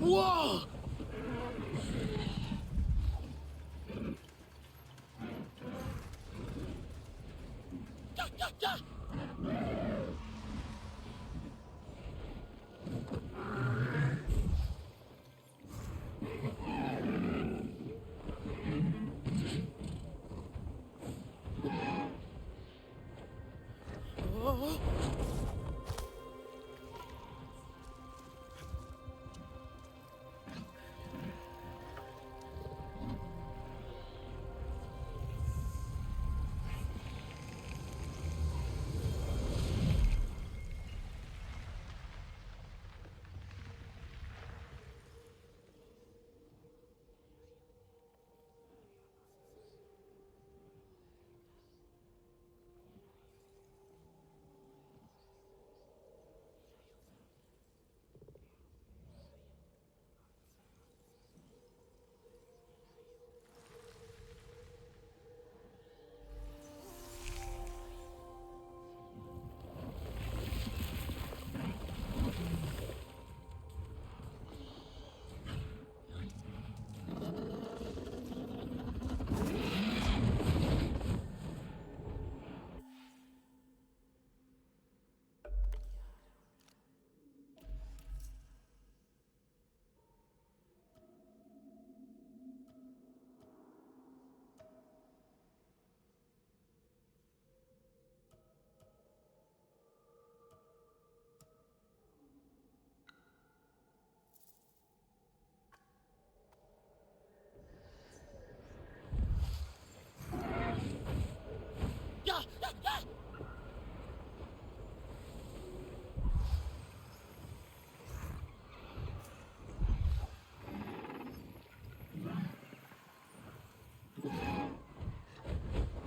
Whoa!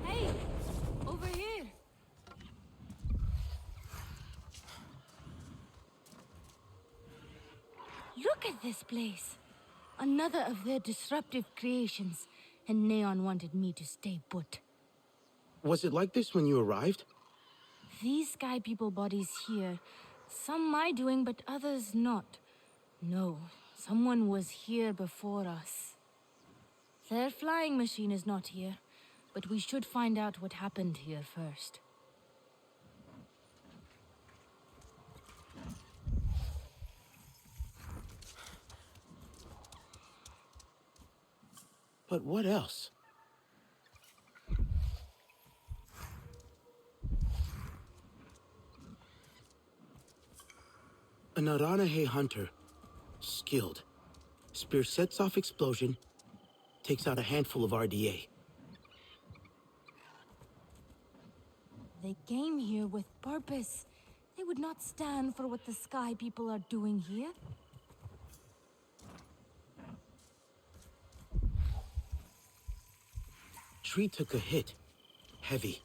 Hey, over here. Look at this place. Another of their disruptive creations, and Neon wanted me to stay put. Was it like this when you arrived? These sky people bodies here, some my doing, but others not. No, someone was here before us. Their flying machine is not here, but we should find out what happened here first. But what else? An Aranahe hunter. Skilled. Spear sets off explosion, takes out a handful of RDA. They came here with purpose. They would not stand for what the Sky People are doing here. Tree took a hit. Heavy.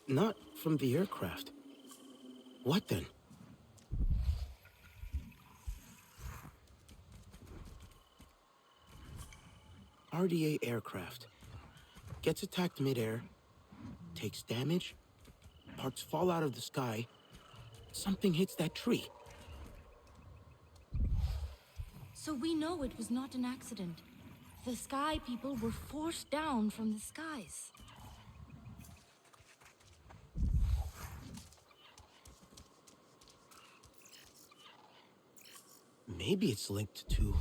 Not from the aircraft. What then? RDA aircraft. Gets attacked midair, takes damage, parts fall out of the sky, something hits that tree. So we know it was not an accident. The Sky People were forced down from the skies. Maybe it's linked to...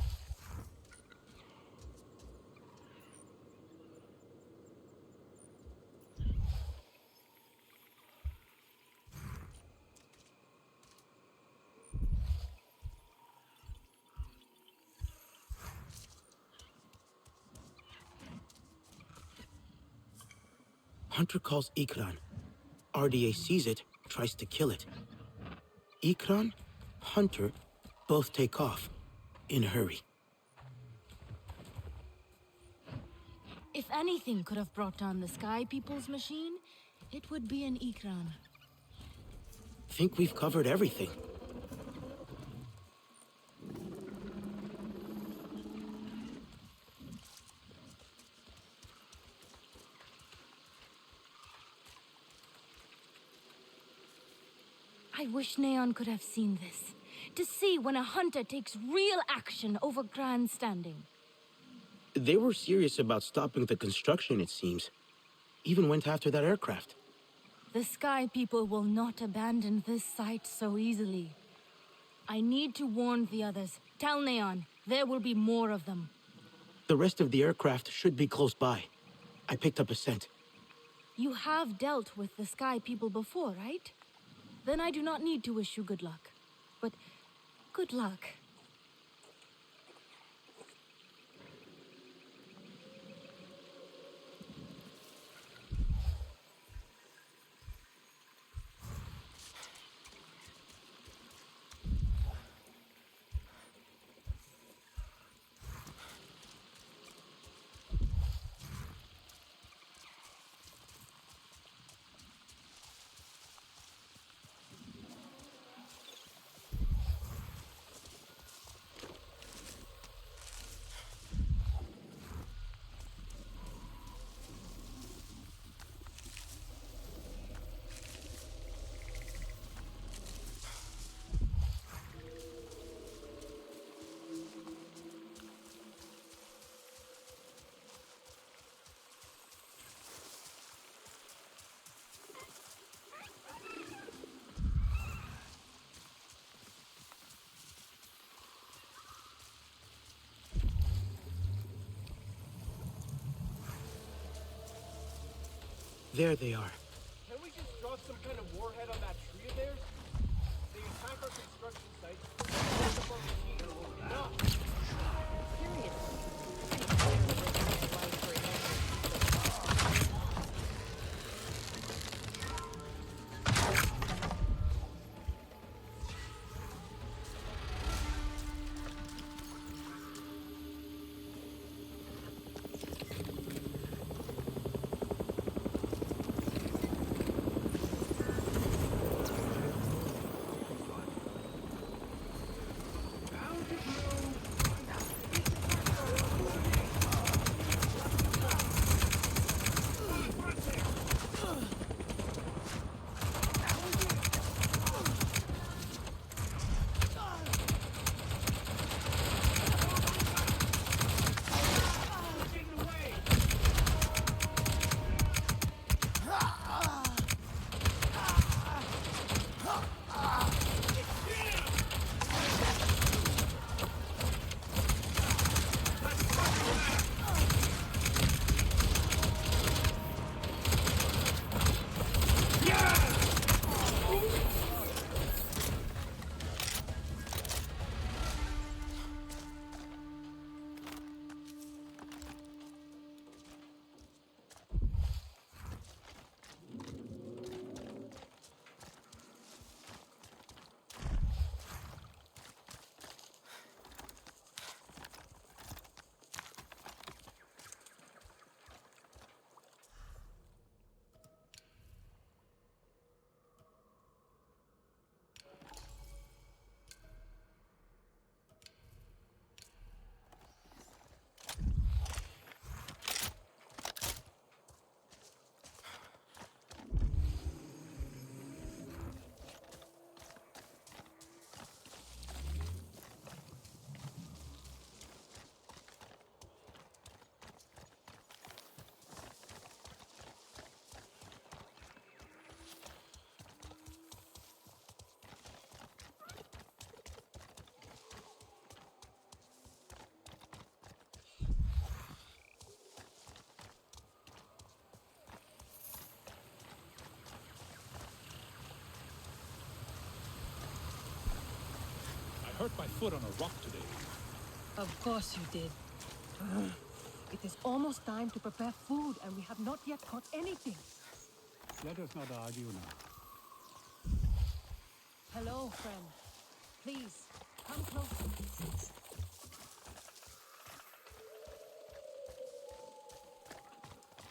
Hunter calls Ikran. RDA sees it, tries to kill it. Ikran, Hunter, both take off. In a hurry. If anything could have brought down the Sky People's machine, it would be an Ikran. Think we've covered everything. I wish Neon could have seen this. To see when a hunter takes real action over grandstanding. They were serious about stopping the construction, it seems. Even went after that aircraft. The Sky People will not abandon this site so easily. I need to warn the others. Tell Neon, there will be more of them. The rest of the aircraft should be close by. I picked up a scent. You have dealt with the Sky People before, right? Then I do not need to wish you good luck. But good luck. There they are. Can we just drop some kind of warhead on that tree of theirs? They attack our construction site. No. hurt my foot on a rock today. Of course you did. It is almost time to prepare food, and we have not yet caught anything. Let us not argue now. Hello, friend. Please, come closer.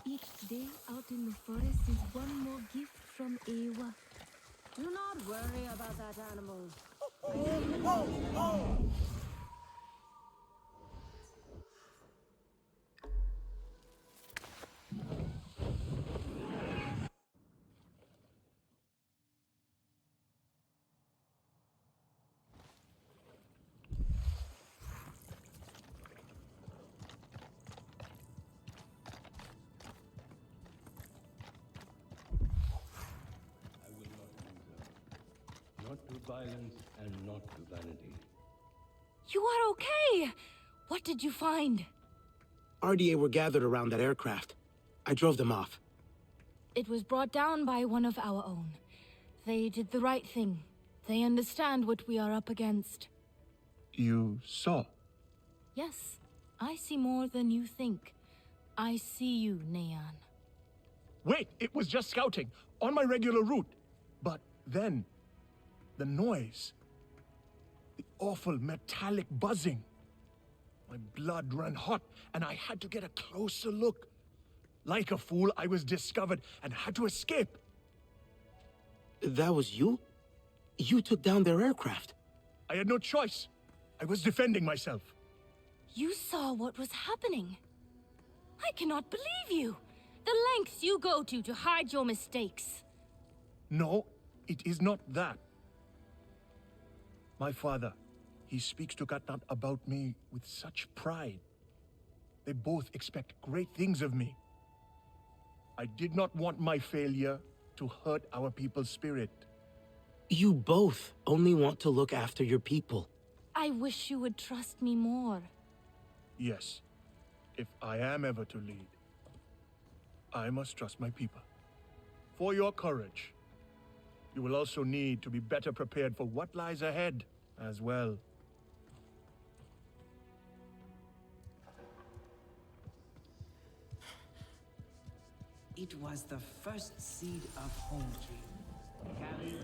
Each day out in the forest is one more gift from Ewa. Do not worry about that animal. Not to violence and not to vanity. You are okay! What did you find? RDA were gathered around that aircraft. I drove them off. It was brought down by one of our own. They did the right thing. They understand what we are up against. You saw? Yes, I see more than you think. I see you, Neon. Wait, it was just scouting, on my regular route. But then, the noise. The awful metallic buzzing. My blood ran hot, and I had to get a closer look. Like a fool, I was discovered and had to escape. That was you? You took down their aircraft. I had no choice. I was defending myself. You saw what was happening. I cannot believe you. The lengths you go to hide your mistakes. No, it is not that. My father, he speaks to Katnat about me with such pride. They both expect great things of me. I did not want my failure to hurt our people's spirit. You both only want to look after your people. I wish you would trust me more. Yes, if I am ever to lead, I must trust my people. For your courage, you will also need to be better prepared for what lies ahead as well. It was the first seed of home tree. Carried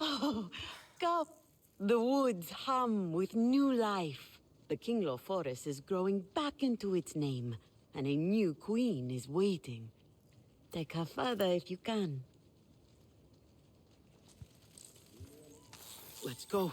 Oh, come. The woods hum with new life. The Kinglaw Forest is growing back into its name, and a new queen is waiting. Take her further if you can. Let's go.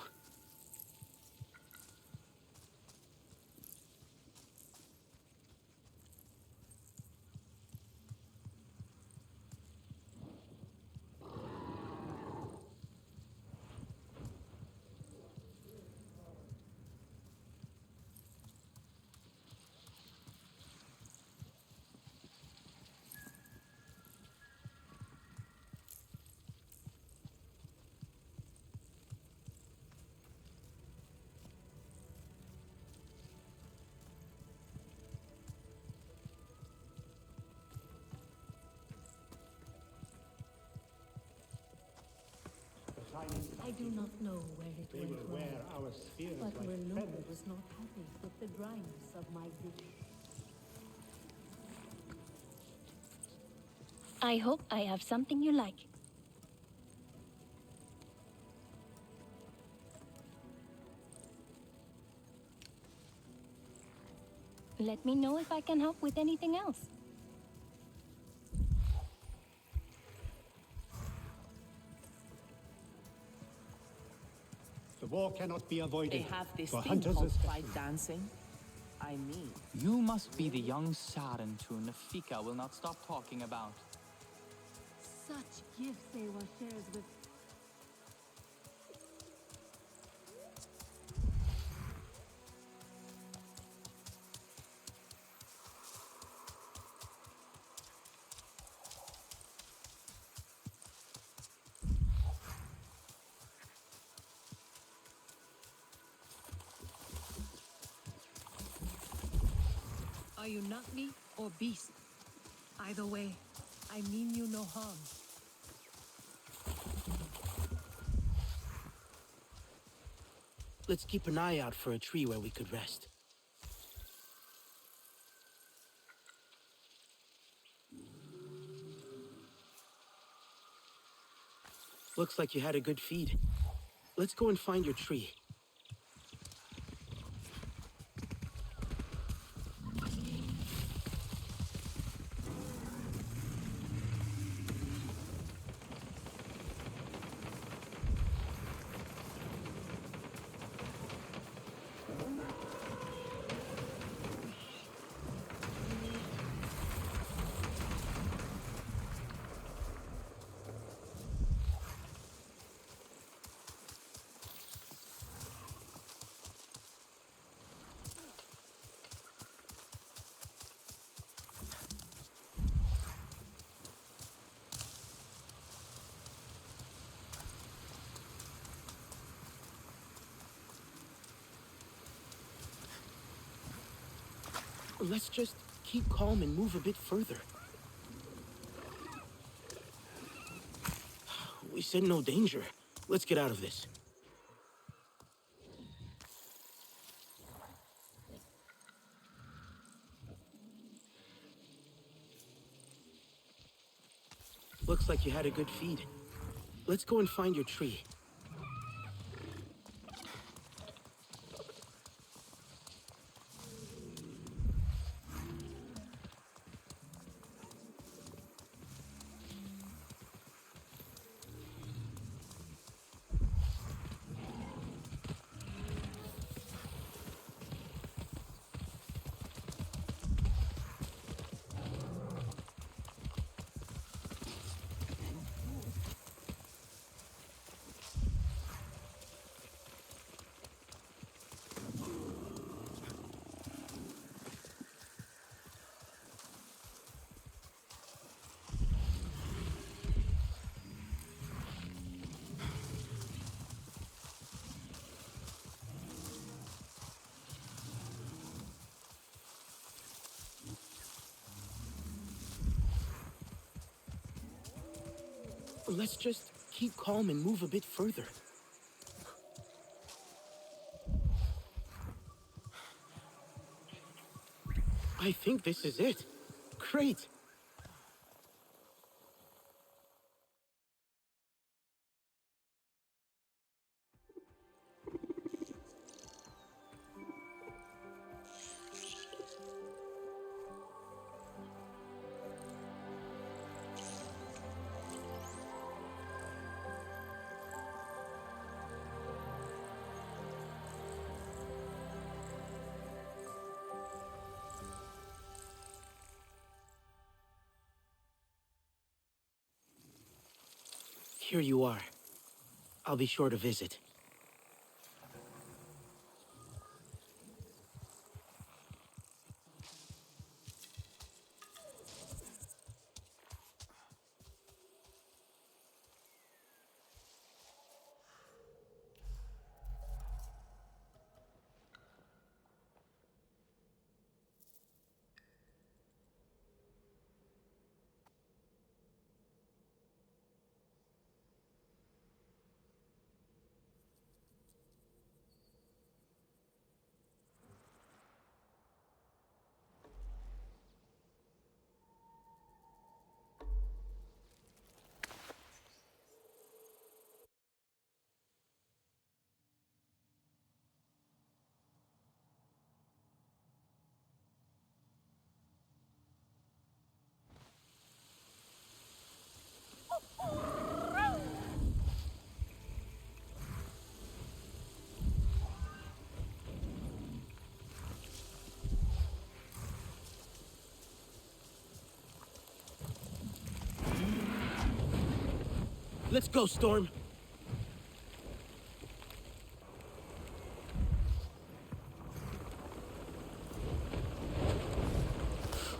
I do not know where it went wrong, but Reluna was not happy with the dryness of my dish. I hope I have something you like. Let me know if I can help with anything else. The war cannot be avoided. They have this For thing hunters called especially. fight dancing. I mean, You must be the young Sarent who Nafika will not stop talking about. Such gifts Ewa shares with... Are you Nagni or beast? Either way, I mean you no harm. Let's keep an eye out for a tree where we could rest. Looks like you had a good feed. Let's go and find your tree. Let's just keep calm and move a bit further. We said no danger. Let's get out of this. Looks like you had a good feed. Let's go and find your tree. Let's just keep calm and move a bit further. I think this is it. Great! Here you are. I'll be sure to visit. Let's go, Storm.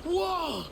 Whoa!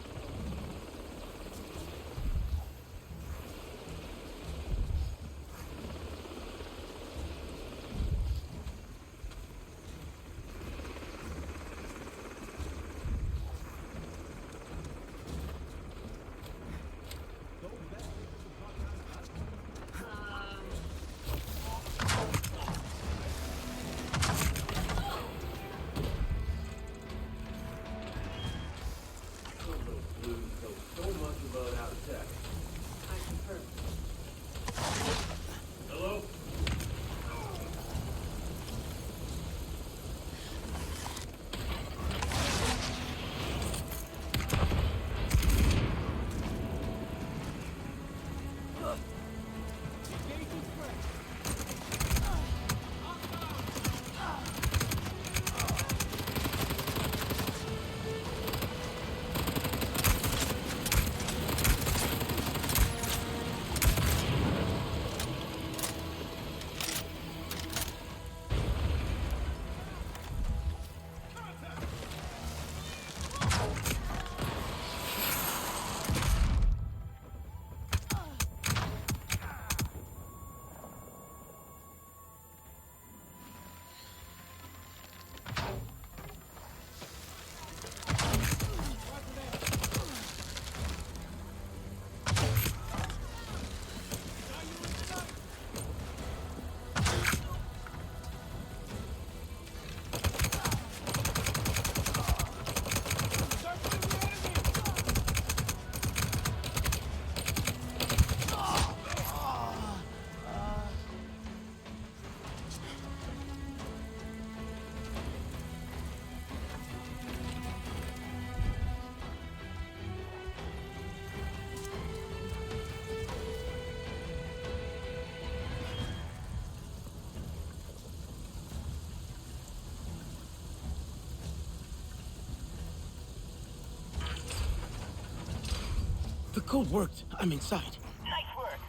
The code worked. I'm inside. Nice work.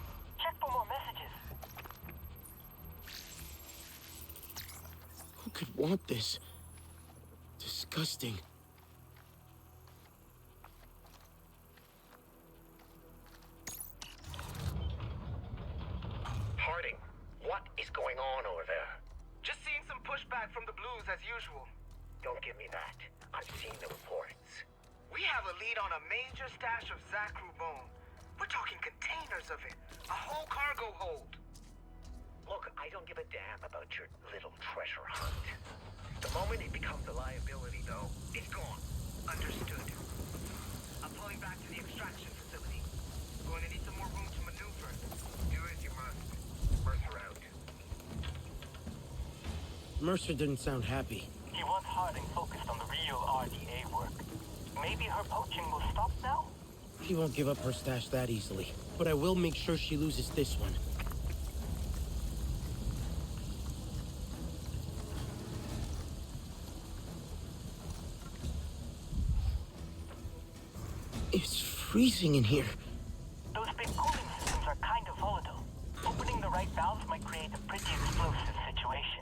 Check for more messages. Who could want this? Disgusting. Harding, what is going on over there? Just seeing some pushback from the Blues as usual. Don't give me that. I've seen the reports. We have a lead on a major stash of Zakru bone. We're talking containers of it. A whole cargo hold. Look, I don't give a damn about your little treasure hunt. The moment it becomes a liability, though, it's gone. Understood. I'm pulling back to the extraction facility. Going to need some more room to maneuver. Do as you must. Mercer out. Mercer didn't sound happy. He wants Harding focused on the real RDA work. Maybe her poaching will stop now? He won't give up her stash that easily, but I will make sure she loses this one. It's freezing in here. Those big cooling systems are kind of volatile. Opening the right valves might create a pretty explosive situation.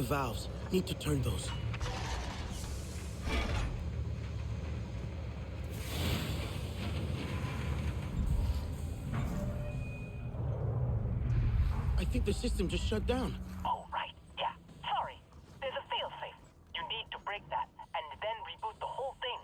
the valves. Need to turn those. I think the system just shut down. Oh, right. Yeah. Sorry. There's a failsafe. You need to break that, and then reboot the whole thing.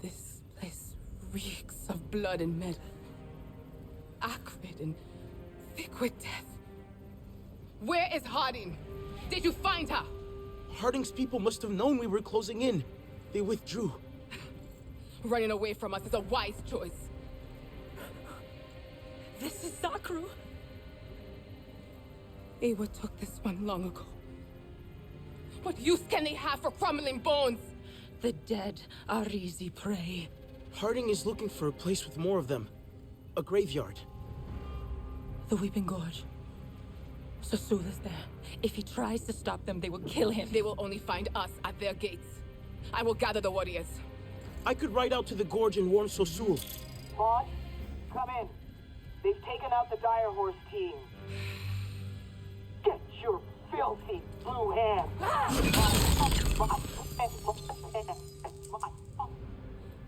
This place reeks of blood and metal. Acrid and thick with death. Where is Harding? Did you find her? Harding's people must have known we were closing in. They withdrew. Running away from us is a wise choice. This is Zakru. Ewa took this one long ago. What use can they have for crumbling bones? The dead are easy prey. Harding is looking for a place with more of them. A graveyard. The Weeping Gorge. Sasul is there. If he tries to stop them, they will kill him. They will only find us at their gates. I will gather the warriors. I could ride out to the gorge and warn Sosul. Boss, come in. They've taken out the Dire Horse team. Get your filthy blue hands.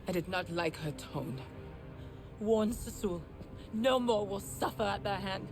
I did not like her tone. Warn Sasul. No more will suffer at their hand.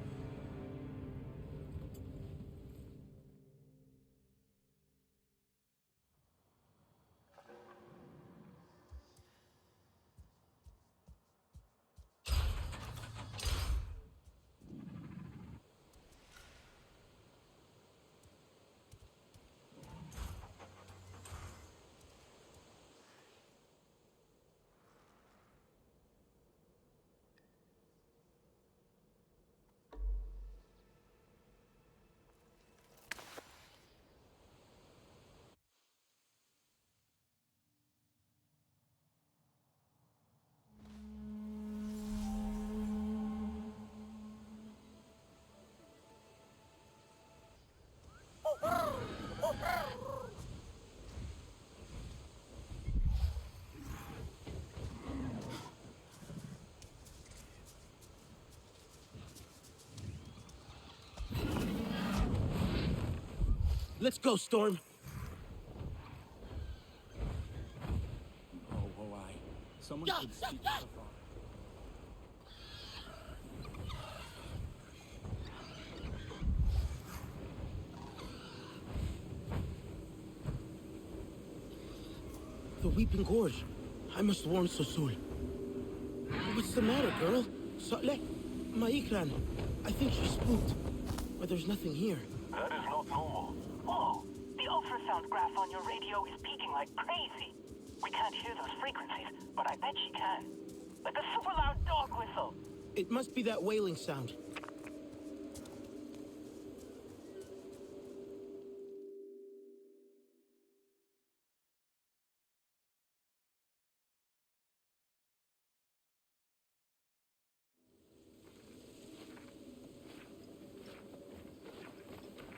Let's go, Storm. Oh, I. Someone should speak to Efak. The Weeping Gorge. I must warn Sosul. What's the matter, girl? Saleh? Maikran. I think she's spooked. But there's nothing here. That is not normal. Oh, the ultrasound graph on your radio is peaking like crazy. We can't hear those frequencies, but I bet she can. Like a super loud dog whistle. It must be that wailing sound.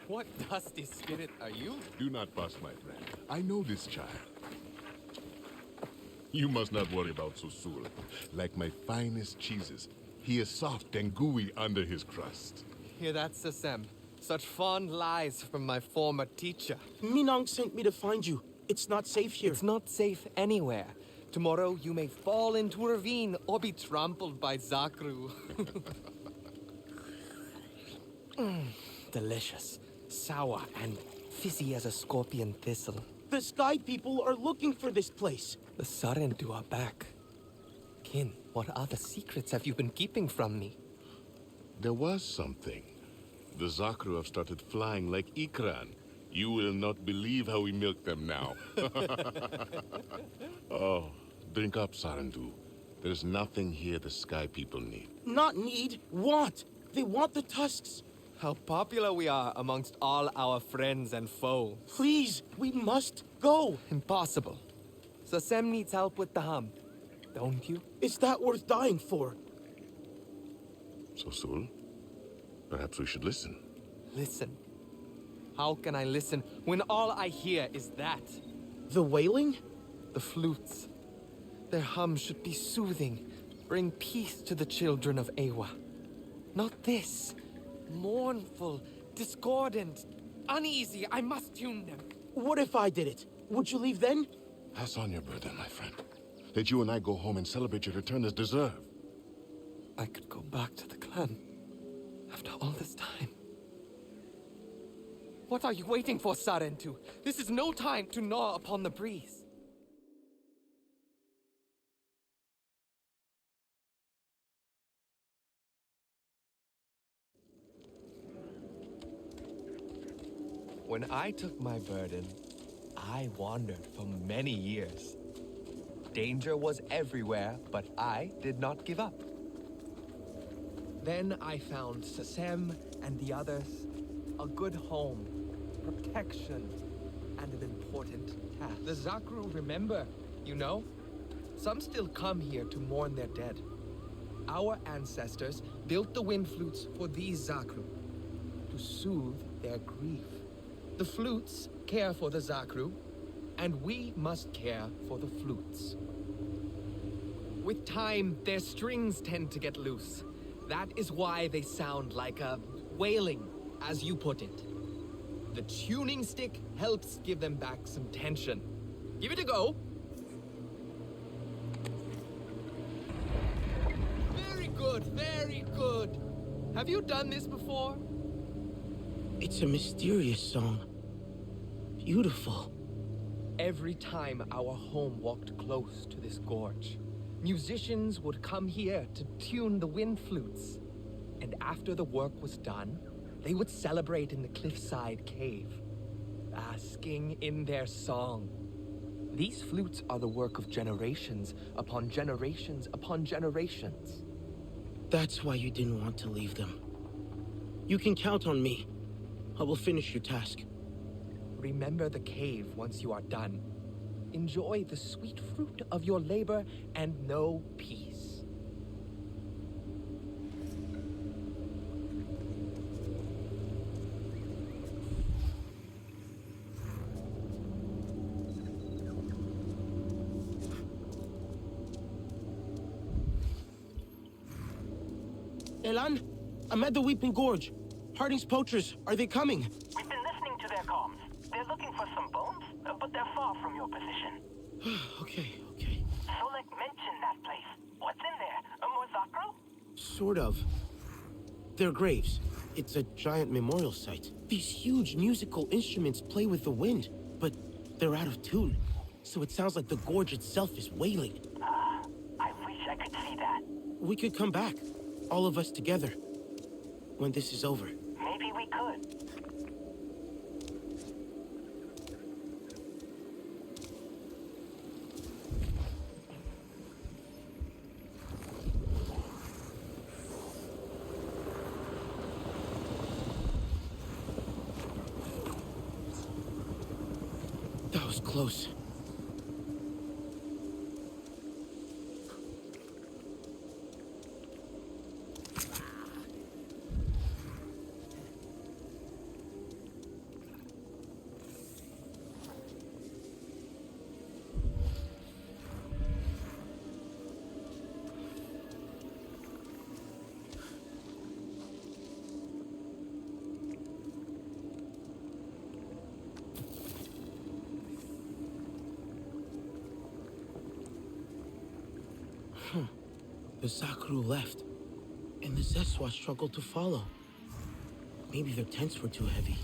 What dusty spirit are you? Do not fuss, my friend. I know this child. You must not worry about Susul. Like my finest cheeses, he is soft and gooey under his crust. Hear that, Sasem? Such fond lies from my former teacher. Minong sent me to find you. It's not safe here. It's not safe anywhere. Tomorrow you may fall into a ravine or be trampled by Zakru. Delicious, sour, and fizzy as a scorpion thistle. The Sky People are looking for this place. The Sarentu are back. Kin, what other secrets have you been keeping from me? There was something. The Zakru have started flying like Ikran. You will not believe how we milk them now. Oh, drink up, Sarentu. There's nothing here the Sky People need. Not need, want. They want the tusks. How popular we are amongst all our friends and foes. Please, we must go. Impossible. Sasem needs help with the hum, don't you? Is that worth dying for? Susul, perhaps we should listen. Listen? How can I listen when all I hear is that? The wailing? The flutes. Their hum should be soothing, bring peace to the children of Ewa. Not this. Mournful, discordant, uneasy. I must tune them. What if I did it? Would you leave then? Pass on your burden, my friend. Let you and I go home and celebrate your return as deserved. I could go back to the clan after all this time. What are you waiting for, Sarentu? This is no time to gnaw upon the breeze. When I took my burden, I wandered for many years. Danger was everywhere, but I did not give up. Then I found Sasem and the others a good home, protection, and an important task. The Zakru remember, you know? Some still come here to mourn their dead. Our ancestors built the wind flutes for these Zakru, to soothe their grief. The flutes care for the Zakru, and we must care for the flutes. With time, their strings tend to get loose. That is why they sound like a wailing, as you put it. The tuning stick helps give them back some tension. Give it a go. Very good, very good. Have you done this before? It's a mysterious song. Beautiful. Every time our home walked close to this gorge, musicians would come here to tune the wind flutes. And after the work was done, they would celebrate in the cliffside cave, basking in their song. These flutes are the work of generations upon generations upon generations. That's why you didn't want to leave them. You can count on me. I will finish your task. Remember the cave once you are done. Enjoy the sweet fruit of your labor and know peace. Elan, I'm at the Weeping Gorge. Harding's poachers, are they coming? We've been listening to their comms. They're looking for some bones, but they're far from your position. Okay. Solek mentioned that place. What's in there? More Zakru? Sort of. They're graves. It's a giant memorial site. These huge musical instruments play with the wind, but they're out of tune. So it sounds like the gorge itself is wailing. I wish I could see that. We could come back, all of us together, when this is over. Maybe we could. That was close. The Zakru left, and the Zeswa struggled to follow. Maybe their tents were too heavy.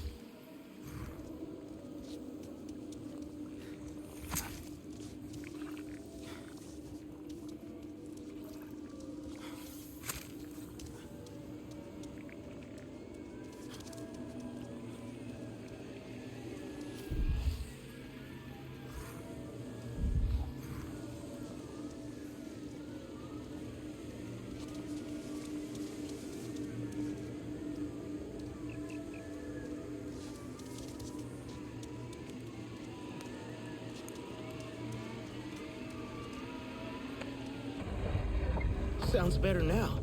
Sounds better now.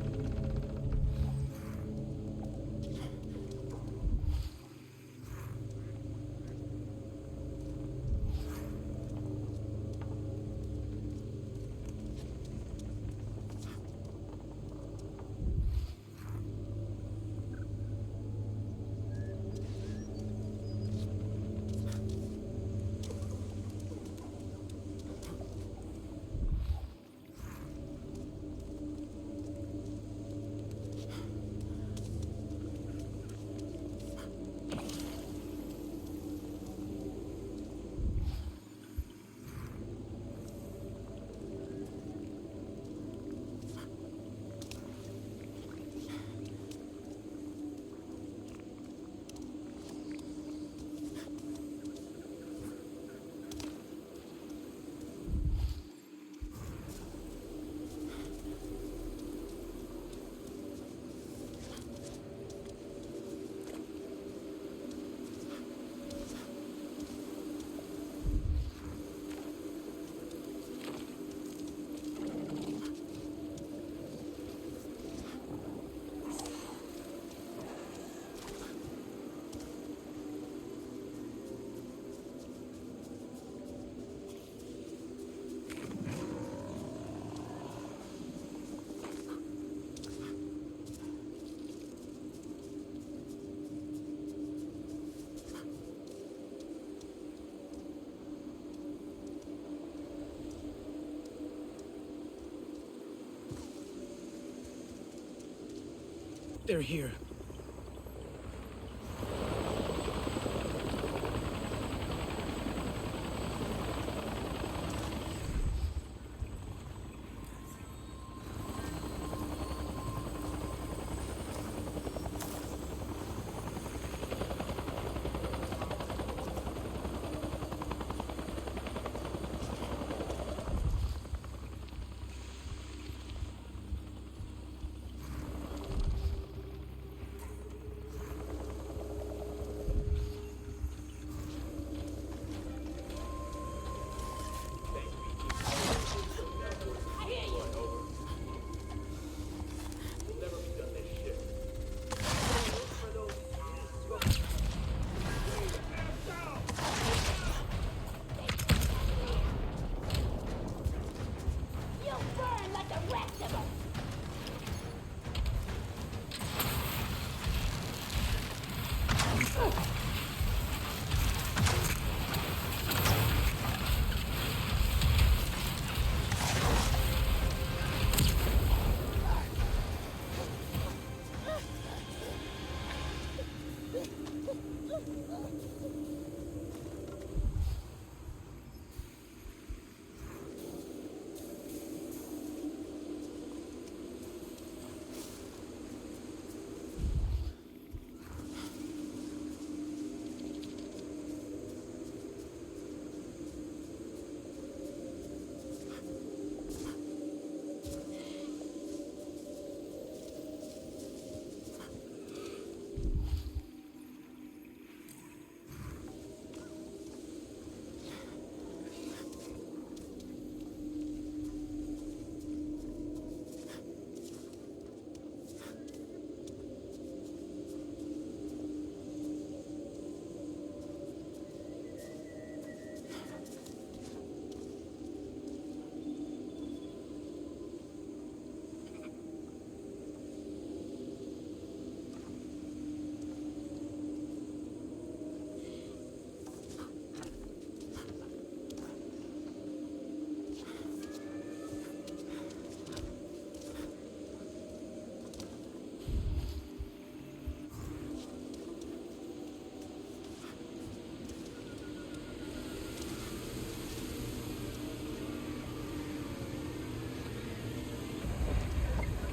They're here.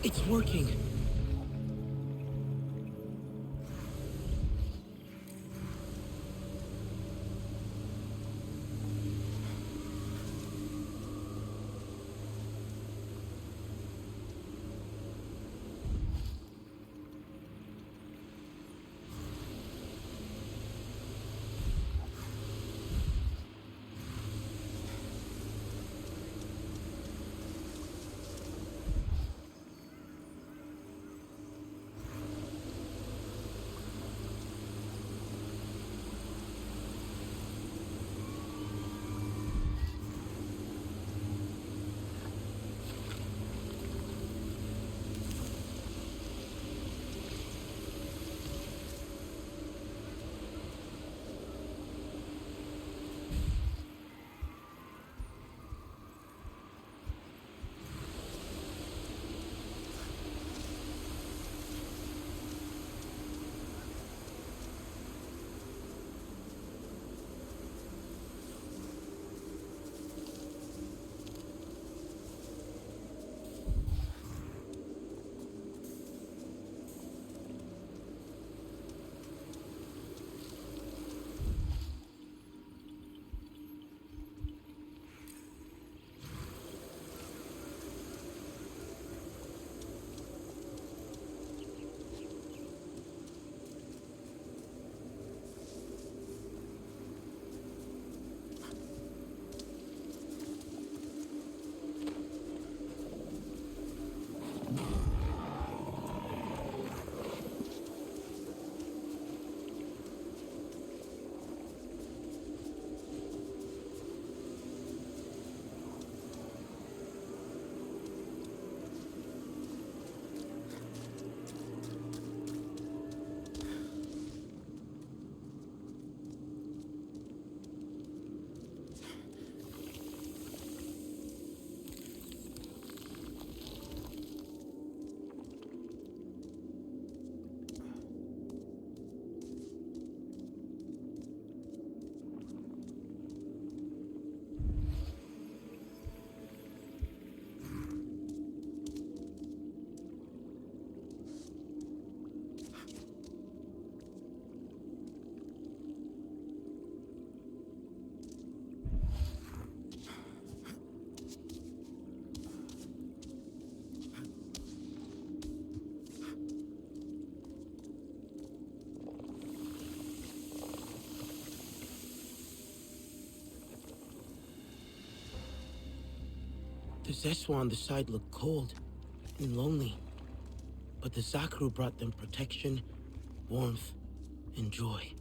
It's working. The Zeswa on the side looked cold and lonely, but the Zakru brought them protection, warmth, and joy.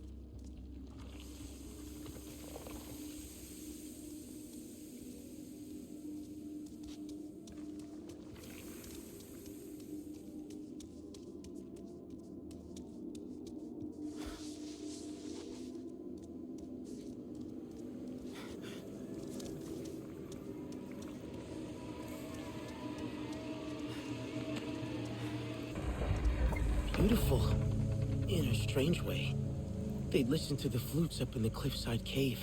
Beautiful, in a strange way. They'd listen to the flutes up in the cliffside cave.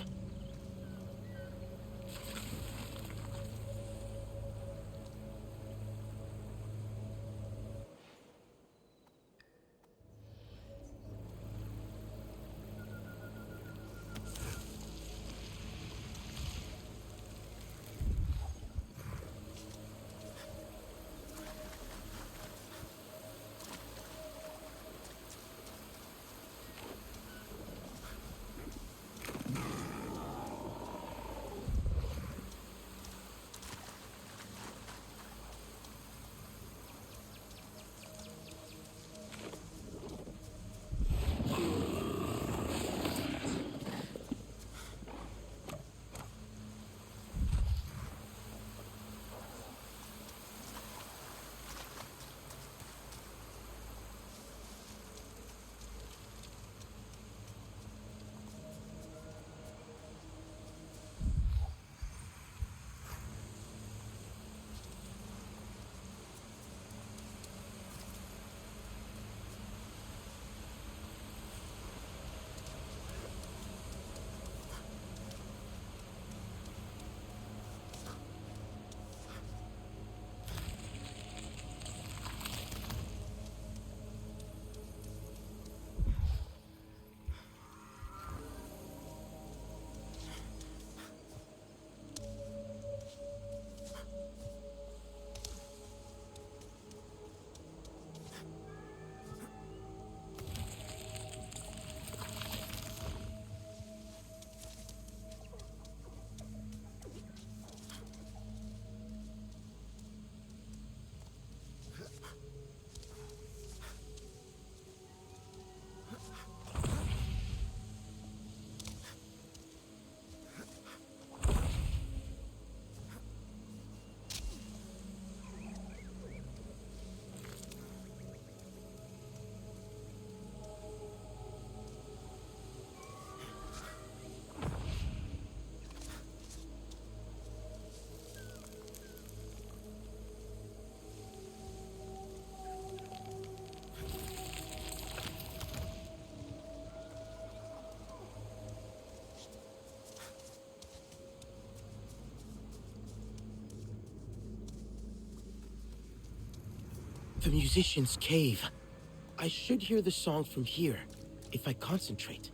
The musician's cave. I should hear the song from here, if I concentrate.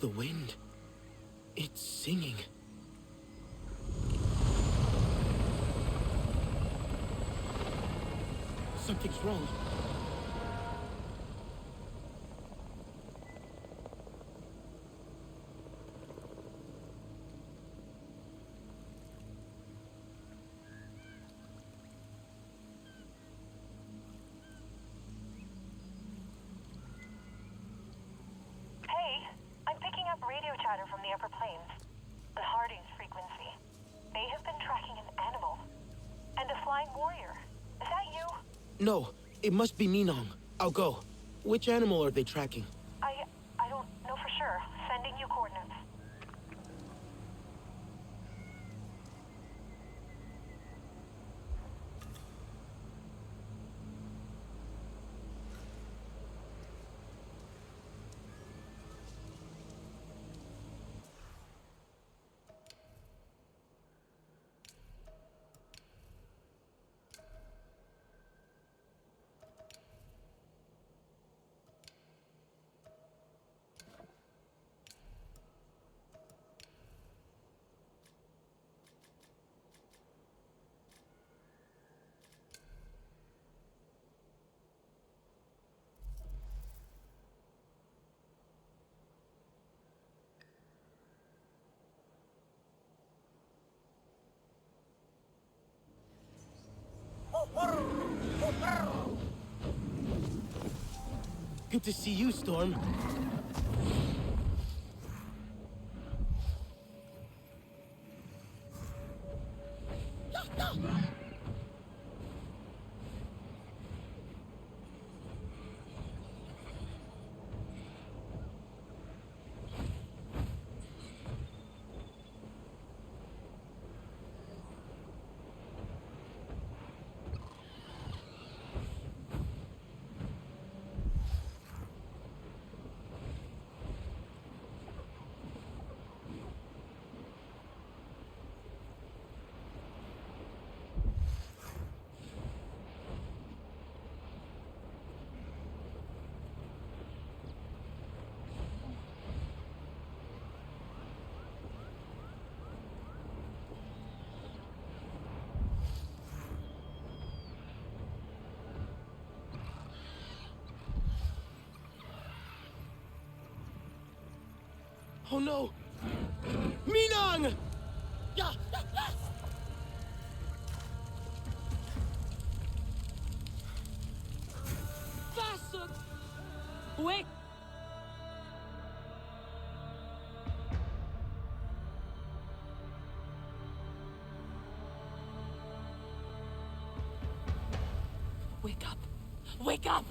The wind. It's singing. Something's wrong. Hey, I'm picking up radio chatter from the upper plains. The Harding's frequency. They have been tracking an animal. And a flying warrior. Is that you? No, it must be Minong. I'll go. Which animal are they tracking? I don't know for sure. Sending you coordinates. Good to see you, Storm. Oh no! Minang! Yeah! Faster! Wait! Wake up! Wake up!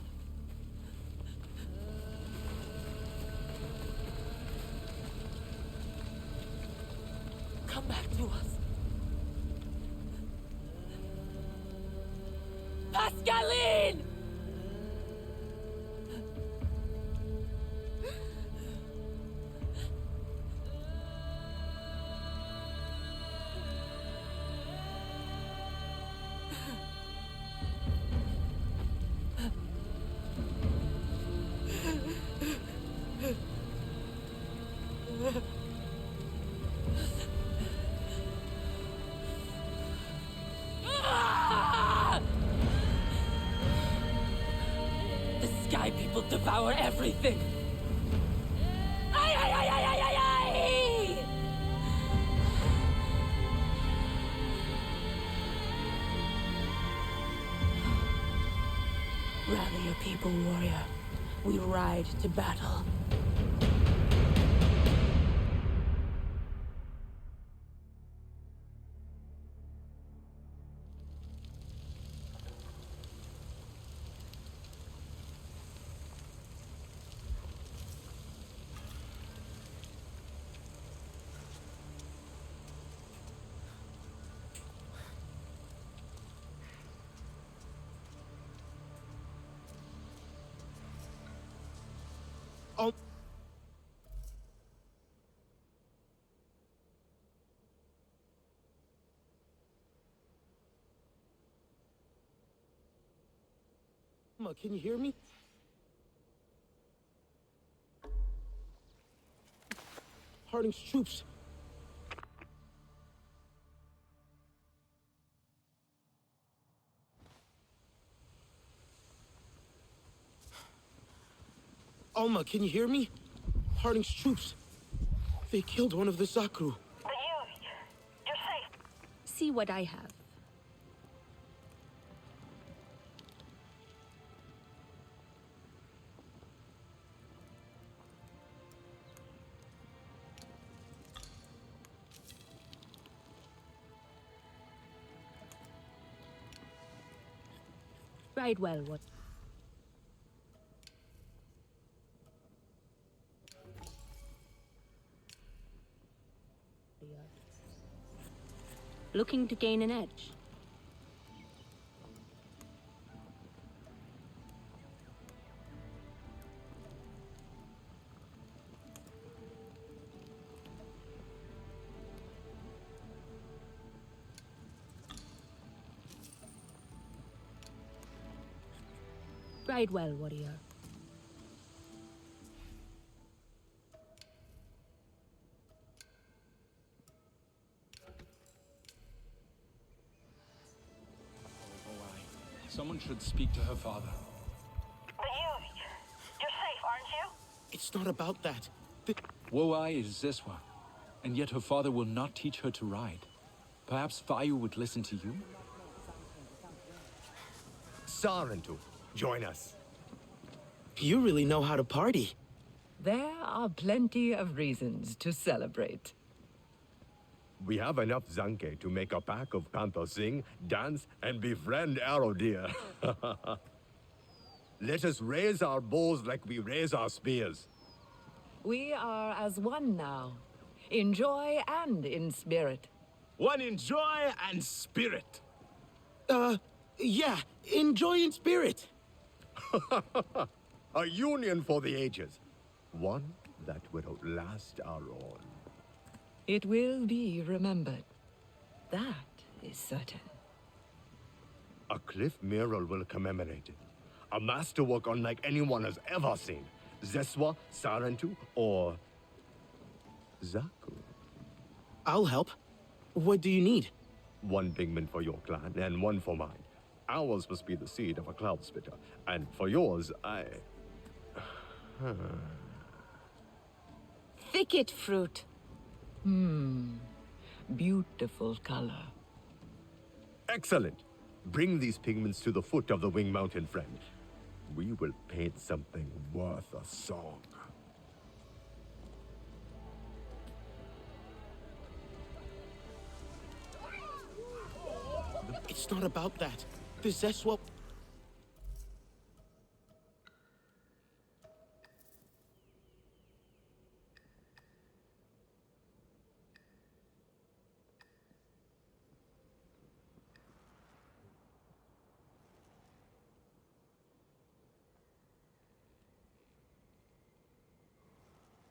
Come back to us. Pascaline! The sky people devour everything! Ay, ay, ay, ay, ay, ay, ay! Rally your people, warrior. We ride to battle. Oh. Mama, can you hear me? Harding's troops. Alma, can you hear me? Harding's troops. They killed one of the Zakru. But you're safe. See what I have. Right well, what? Looking to gain an edge. Right well, warrior. Someone should speak to her father. But you're safe, aren't you? It's not about that. Woai is Zeswa, and yet her father will not teach her to ride. Perhaps Fayu would listen to you? Sarentu, join us. You really know how to party. There are plenty of reasons to celebrate. We have enough Zanke to make a pack of Panther sing, dance, and befriend Arrow Deer. Let us raise our bows like we raise our spears. We are as one now, in joy and in spirit. One in joy and spirit. Yeah, in joy and spirit. A union for the ages. One that will outlast our own. It will be remembered. That is certain. A cliff mural will commemorate it. A masterwork unlike anyone has ever seen. Zeswa, Sarentu, or Zaku. I'll help. What do you need? One pigment for your clan and one for mine. Ours must be the seed of a cloud spitter, and for yours, I... Pick it, fruit. Beautiful color. Excellent. Bring these pigments to the foot of the Wing Mountain, friend. We will paint something worth a song. It's not about that. The Zeswa...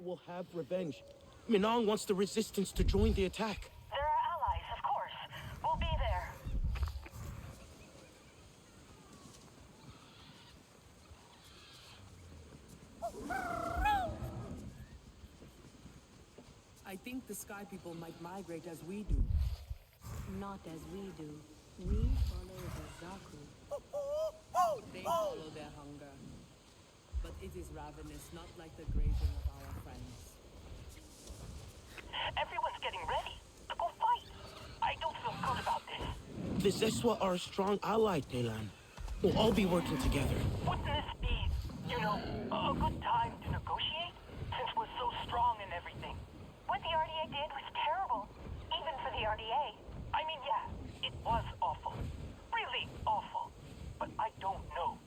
will have revenge. Minong wants the resistance to join the attack. There are allies, of course. We'll be there. I think the Sky People might migrate as we do. Not as we do. We follow the Zakru. They follow their hunger. But it is ravenous, not like the grazing of our friends. Everyone's getting ready to go fight. I don't feel good about this. The Zeswa are a strong ally, Telan. We'll all be working together. Wouldn't this be, a good time to negotiate? Since we're so strong and everything. What the RDA did was terrible. Even for the RDA. I mean, yeah, it was awful. Really awful. But I don't know.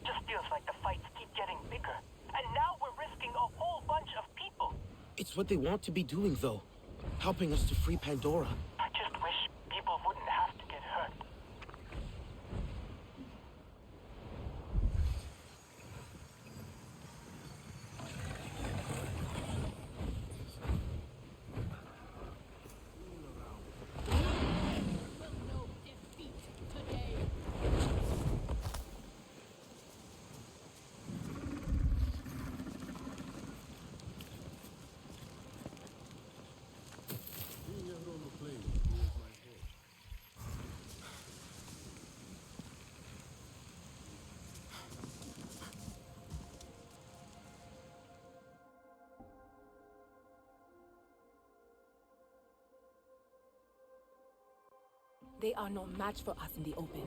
Just feels like the fights keep getting bigger. And now we're risking a whole bunch of people. It's what they want to be doing, though. Helping us to free Pandora. I just wish people wouldn't have to get hurt. They are no match for us in the open.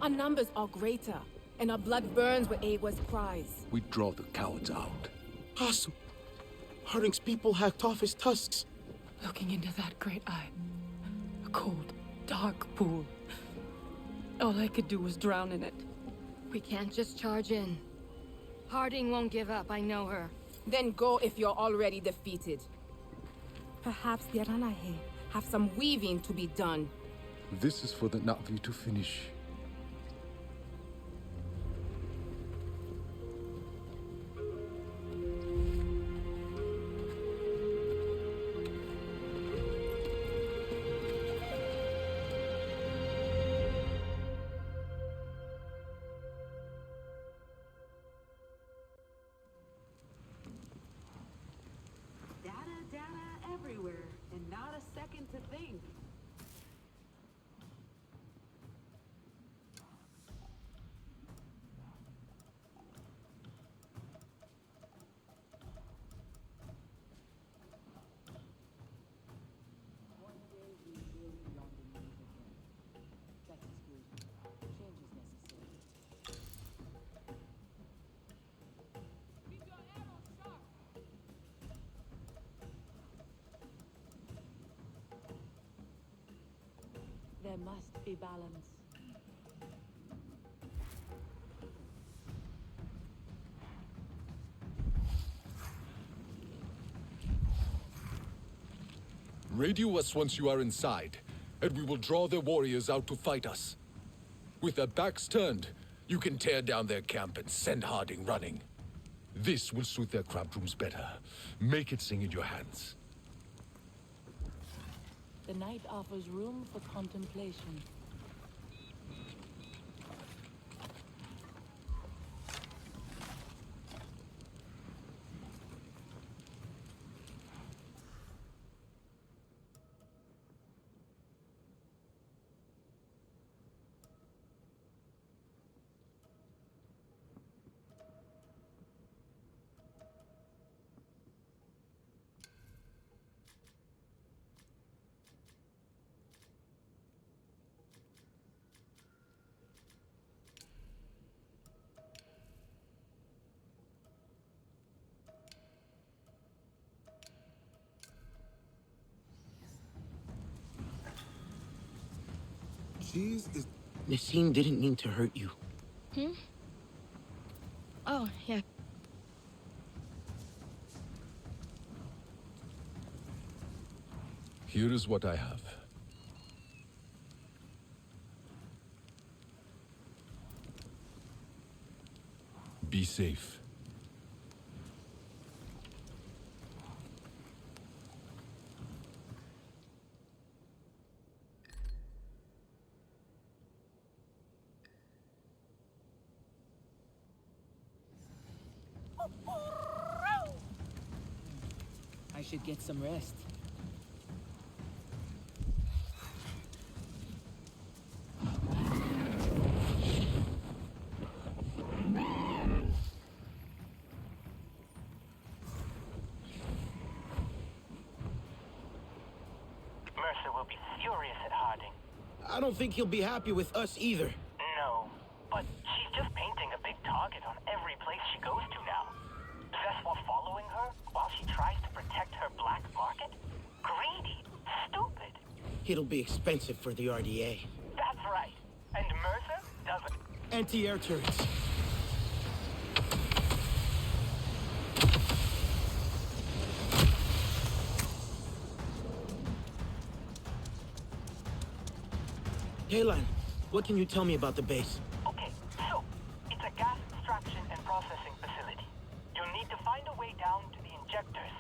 Our numbers are greater, and our blood burns with Awa's cries. We draw the cowards out. Hasu! Harding's people hacked off his tusks. Looking into that great eye. A cold, dark pool. All I could do was drown in it. We can't just charge in. Harding won't give up, I know her. Then go if you're already defeated. Perhaps the Aranahe have some weaving to be done. This is for the Navi to finish. Data everywhere, and not a second to think. There must be balance. Radio us once you are inside, and we will draw their warriors out to fight us. With their backs turned, you can tear down their camp and send Harding running. This will suit their cramped rooms better. Make it sing in your hands. The night offers room for contemplation. cheese is... Nassim didn't mean to hurt you. Hmm? Oh, yeah. Here is what I have. Be safe. I should get some rest. Mercer will be furious at Harding. I don't think he'll be happy with us either. No, but she's just painting a big target on every place she goes to now. Zeswa following her while she tries to protect her black market? Greedy. Stupid. It'll be expensive for the RDA. That's right. And Mercer doesn't. Anti-air turrets. Kaylan, what can you tell me about the base? Okay, so it's a gas extraction and processing facility. You'll need to find a way down to the injectors.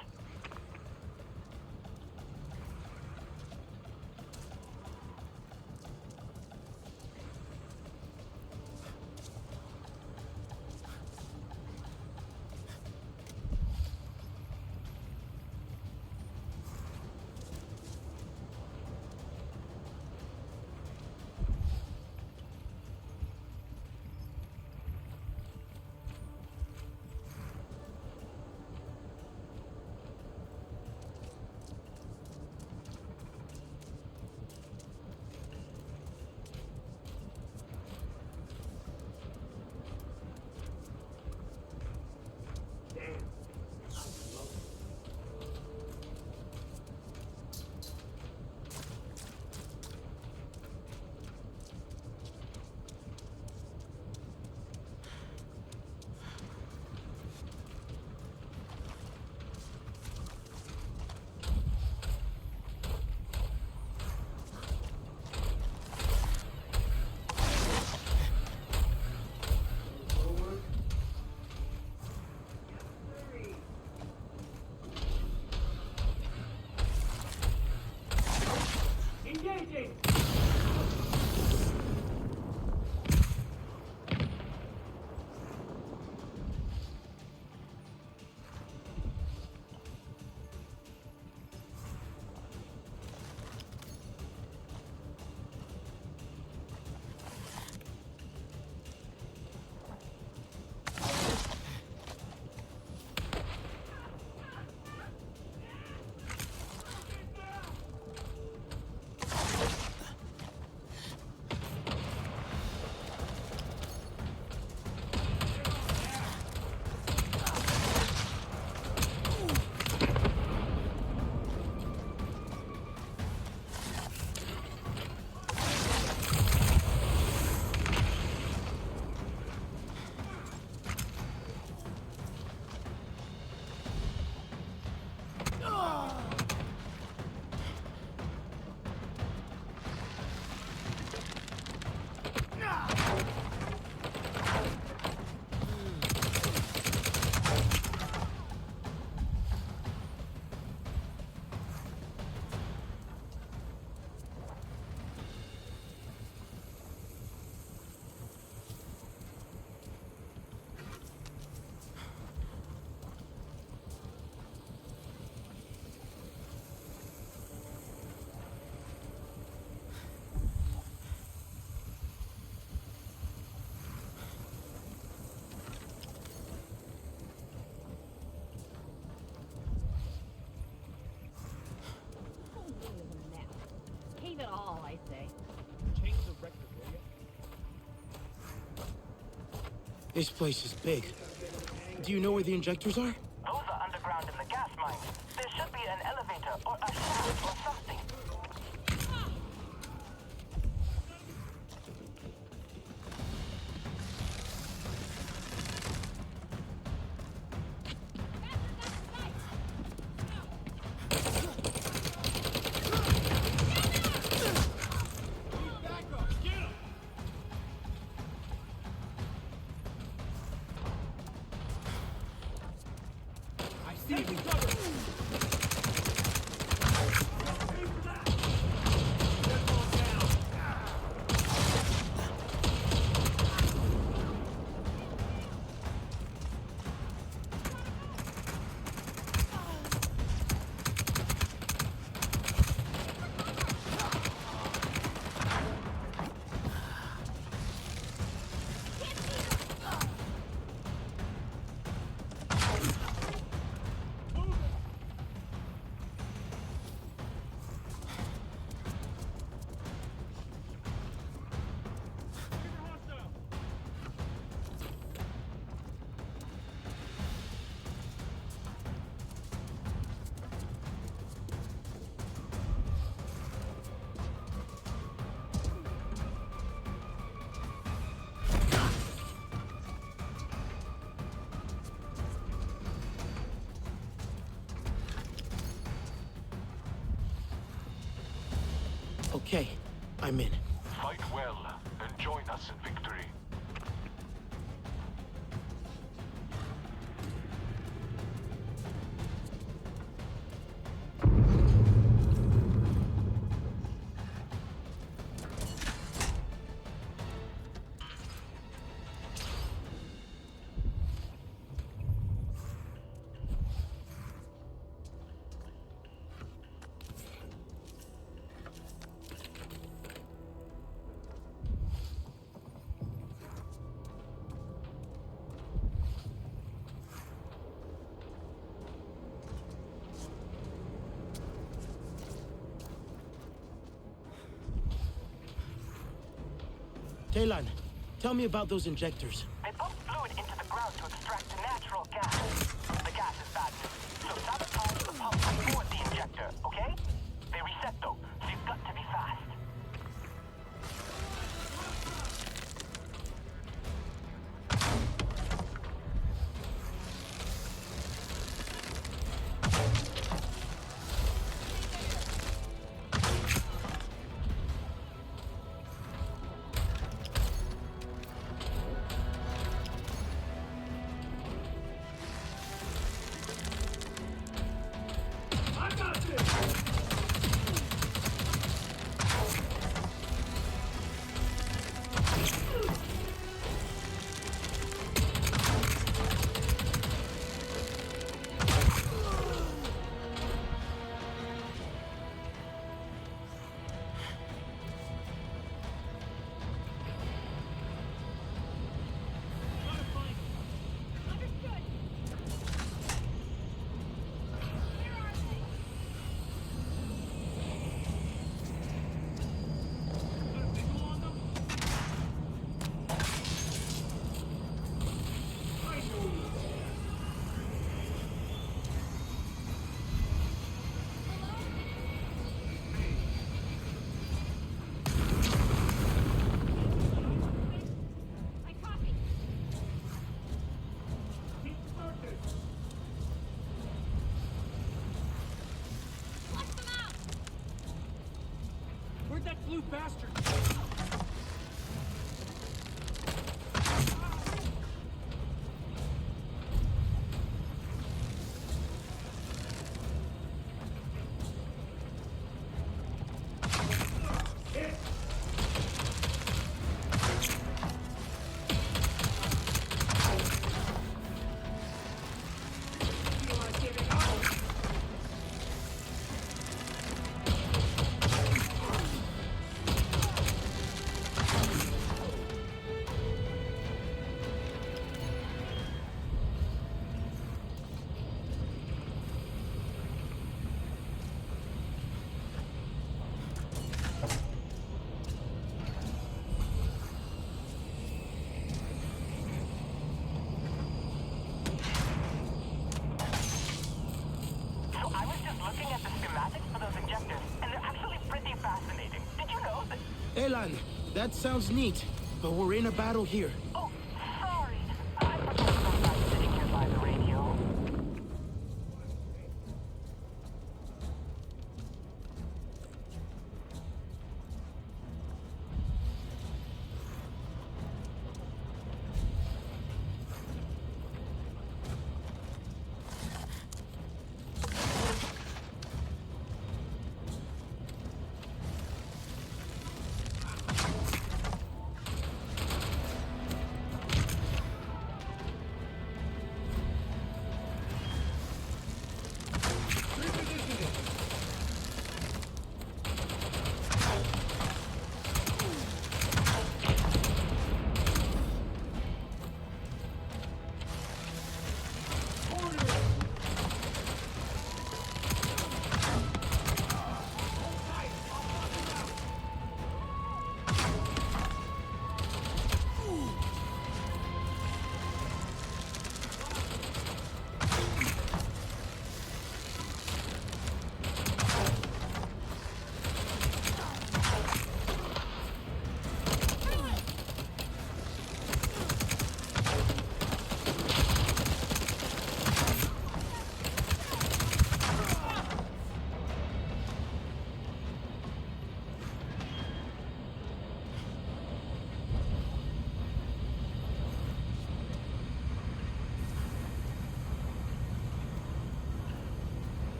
Cave it all, I say. Change the record, will you? This place is big. Do you know where the injectors are? Those are underground in the gas mines. There should be an elevator or a shaft or something. Okay, I'm in. Fight well and join us in victory. Kaylan, tell me about those injectors. They pump fluid into the ground to extract natural gas. The gas is bad news, so sabotage the pump before the injector, okay? They reset though, so you've got to be fast. Where'd that blue bastard? Elan, that sounds neat, but we're in a battle here. Oh, sorry. I forgot sometimes sitting here by the radio.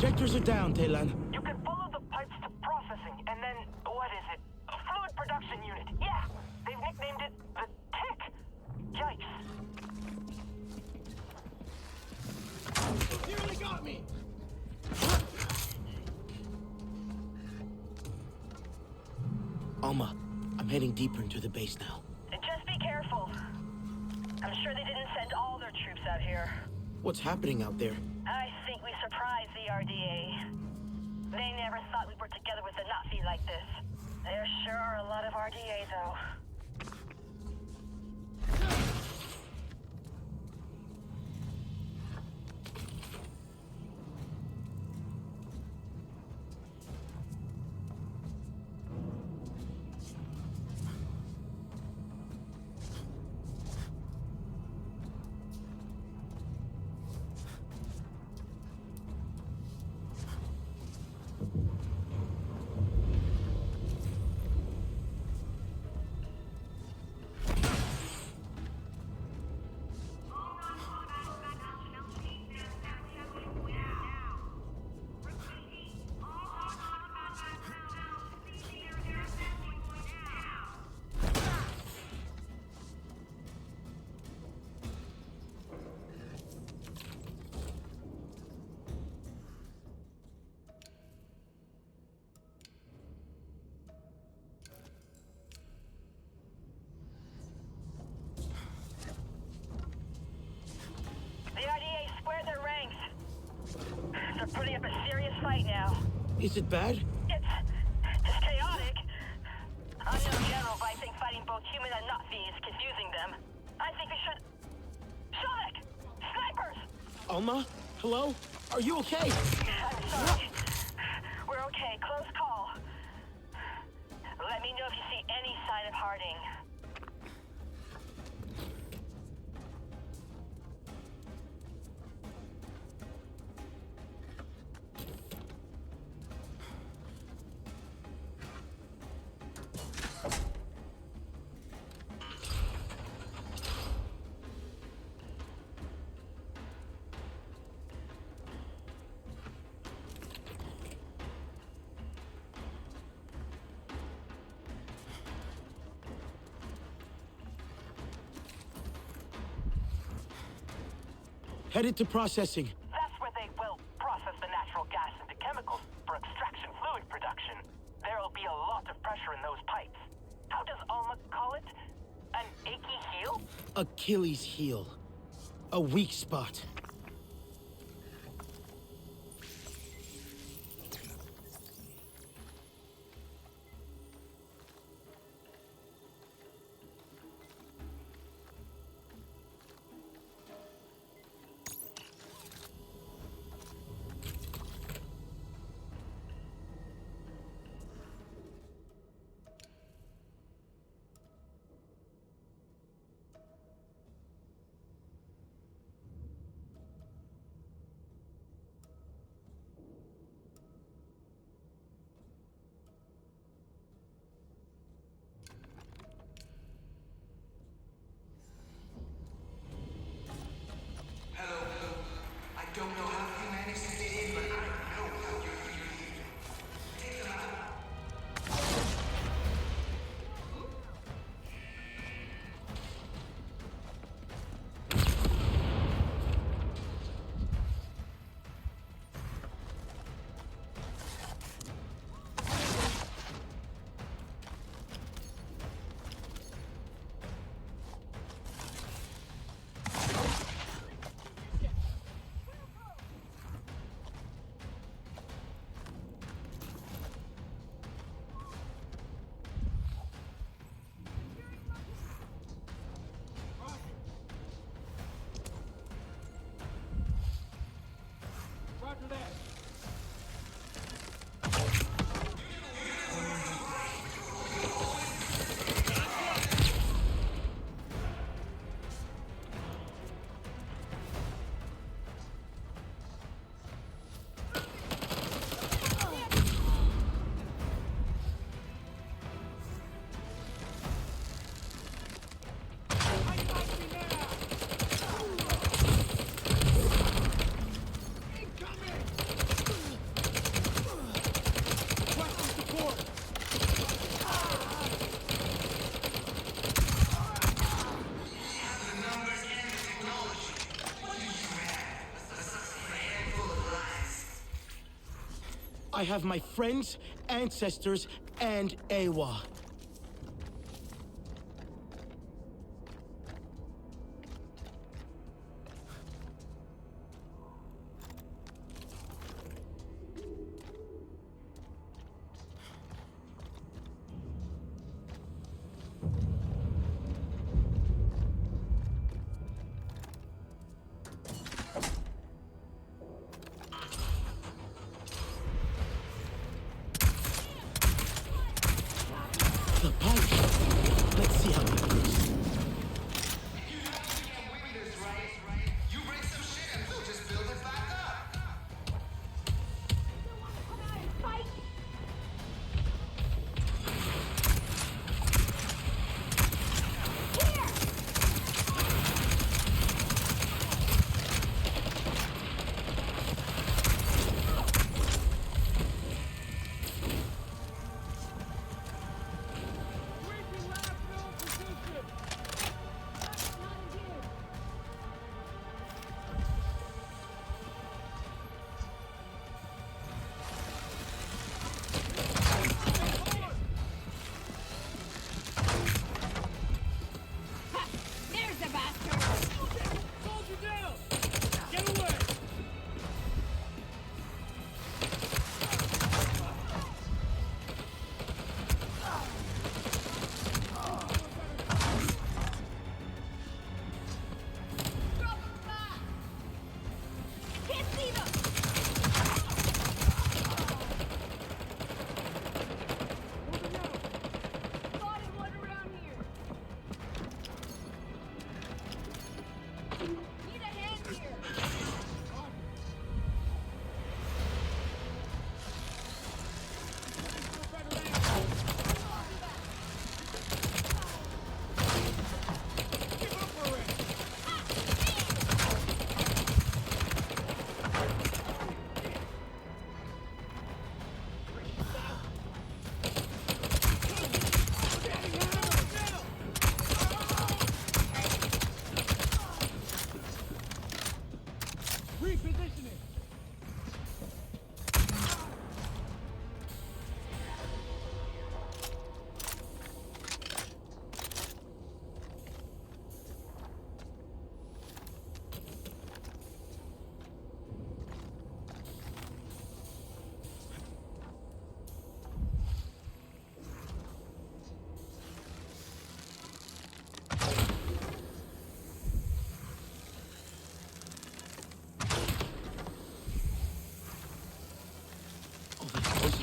Injectors are down, Telan. You can follow the pipes to processing, and then, what is it? A fluid production unit. Yeah! They've nicknamed it the Tick. Yikes. Nearly got me! Alma, I'm heading deeper into the base now. Just be careful. I'm sure they didn't send all their troops out here. What's happening out there? I think we surprised the RDA. They never thought we'd work together with a Nazi like this. There sure are a lot of RDA, though. They're putting up a serious fight now. Is it bad? It's chaotic. I'm no general, but I think fighting both human and Nazi is confusing them. I think we should... Sonic! Snipers! Alma? Hello? Are you okay? I'm sorry. We're okay. Close call. Let me know if you see any sign of Harding. Headed to processing. That's where they will process the natural gas into chemicals for extraction fluid production. There'll be a lot of pressure in those pipes. How does Alma call it? An achy heel? Achilles heel. A weak spot. I have my friends, ancestors, and Awa. The pipe. Let's see how that goes.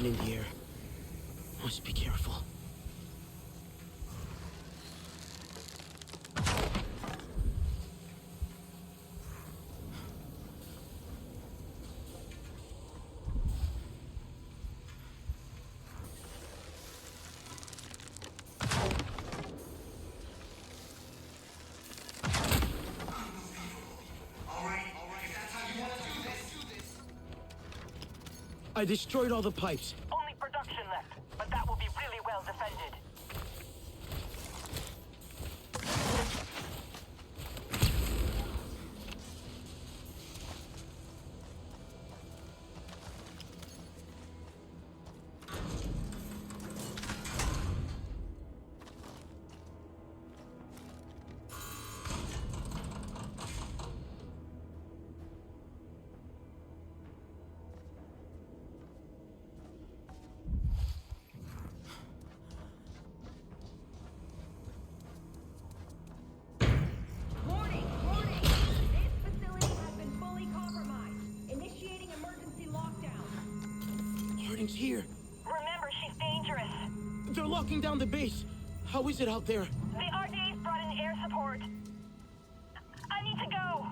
In here. Must be careful. I destroyed all the pipes. Only production left, but that will be really well defended. Here. Remember, she's dangerous. They're locking down the base. How is it out there? The RDA's brought in air support. I need to go.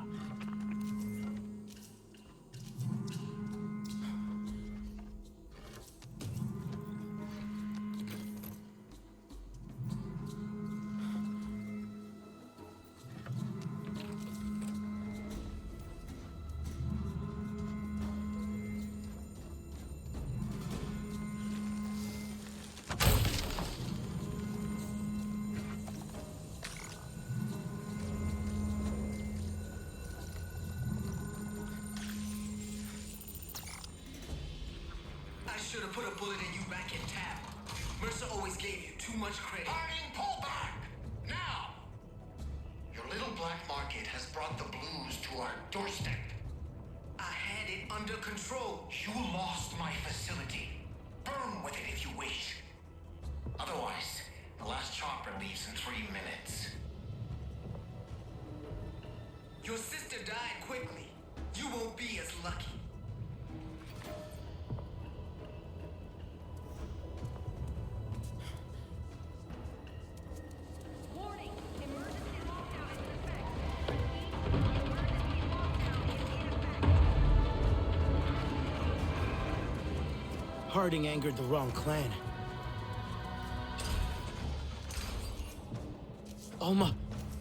put a bullet in you back in town. Mercer always gave you too much credit. Harding, pull back! Now! Your little black market has brought the blues to our doorstep. I had it under control. You lost my facility. Burn with it if you wish. Otherwise, the last chopper leaves in 3 minutes. Your sister died quickly. You won't be as lucky. Warning! Emergency lockdown is in effect. Harding angered the wrong clan. Alma,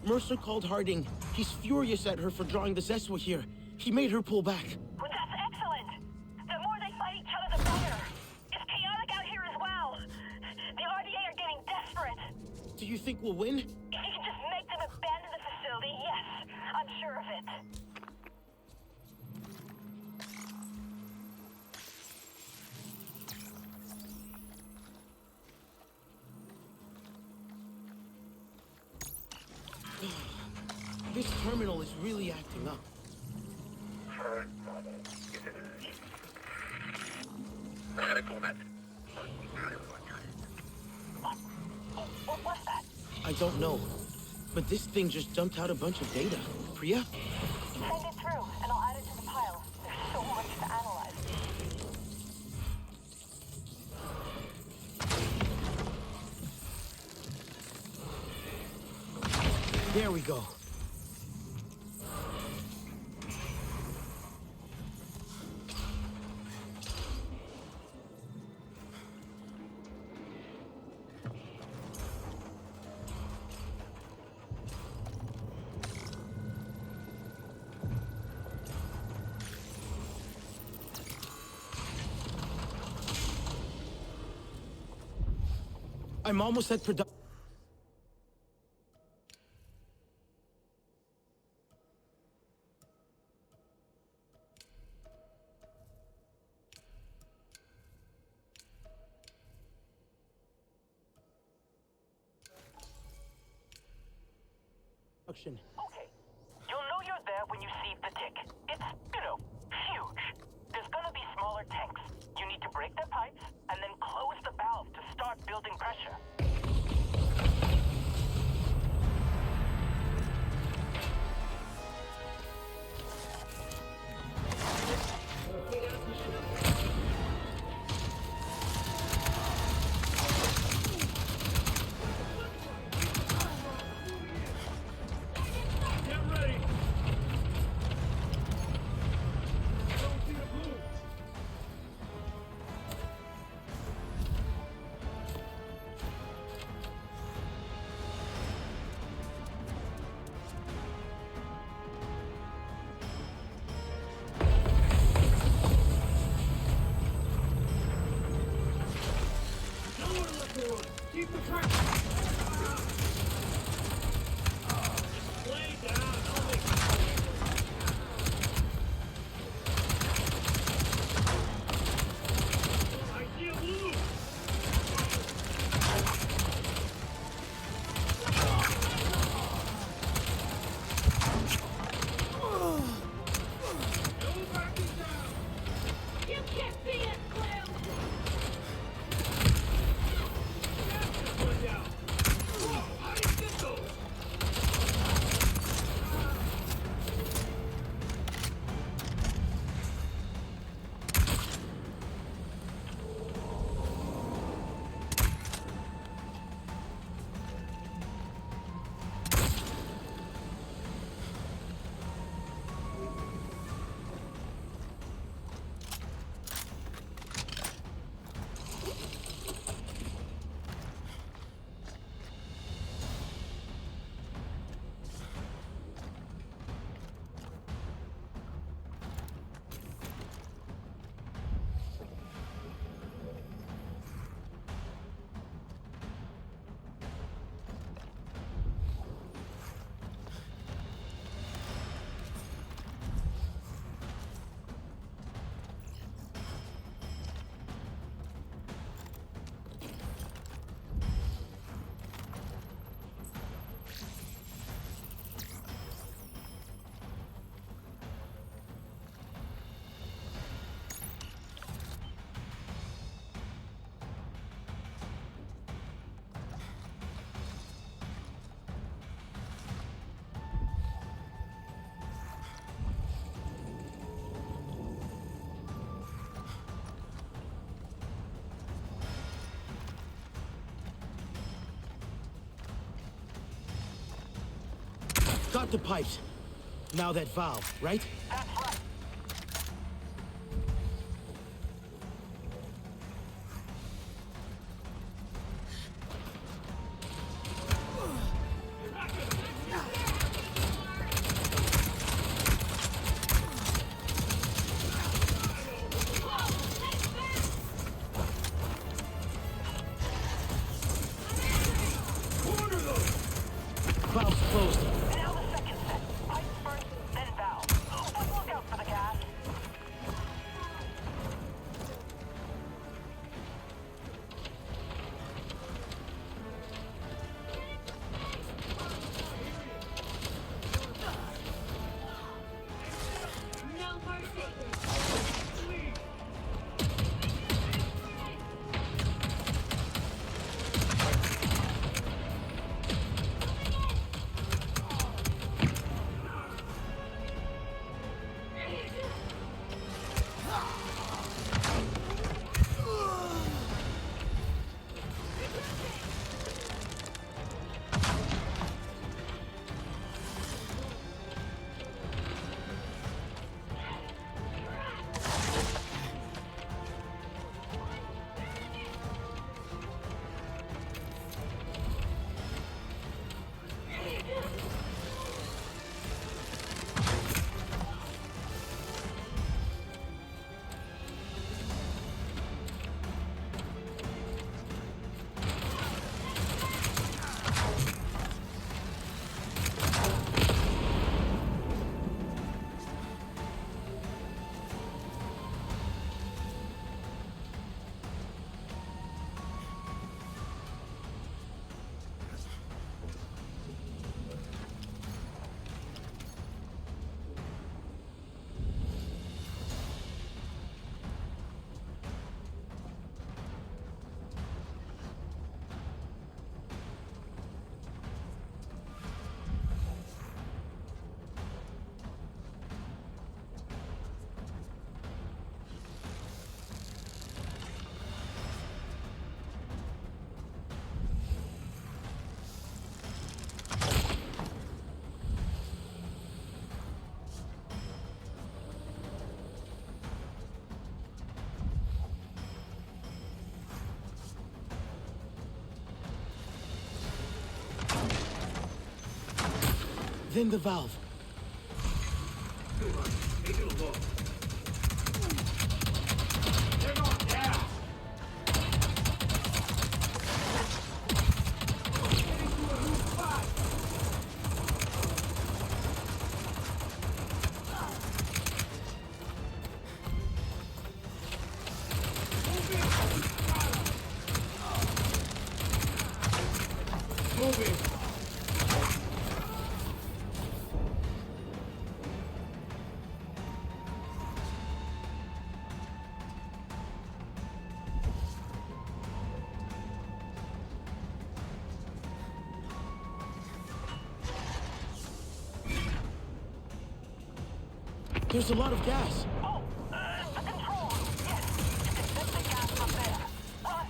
Mercer called Harding. He's furious at her for drawing the Zeswa here. He made her pull back. Well, that's excellent. The more they fight each other, the better. It's chaotic out here as well. The RDA are getting desperate. Do you think we'll win? If you can just make them abandon the facility, yes, I'm sure of it. This terminal is really acting up. What was that? I don't know, but this thing just dumped out a bunch of data. Priya? Send it through, and I'll add it to the pile. There's so much to analyze. There we go. I'm almost at production. Okay. You'll know you're there when you see the tick. It's, huge. There's gonna be smaller tanks. You need to break the pipes and then close the valve to start building pressure. Got the pipes. Now that valve, right? That's right. Valve's closed. Now the second set. Pipe first, then valve. But look out for the gas. No mercy. Then the valve. There's a lot of gas. Oh, the control room. Yes. You can set the gas up there. Run.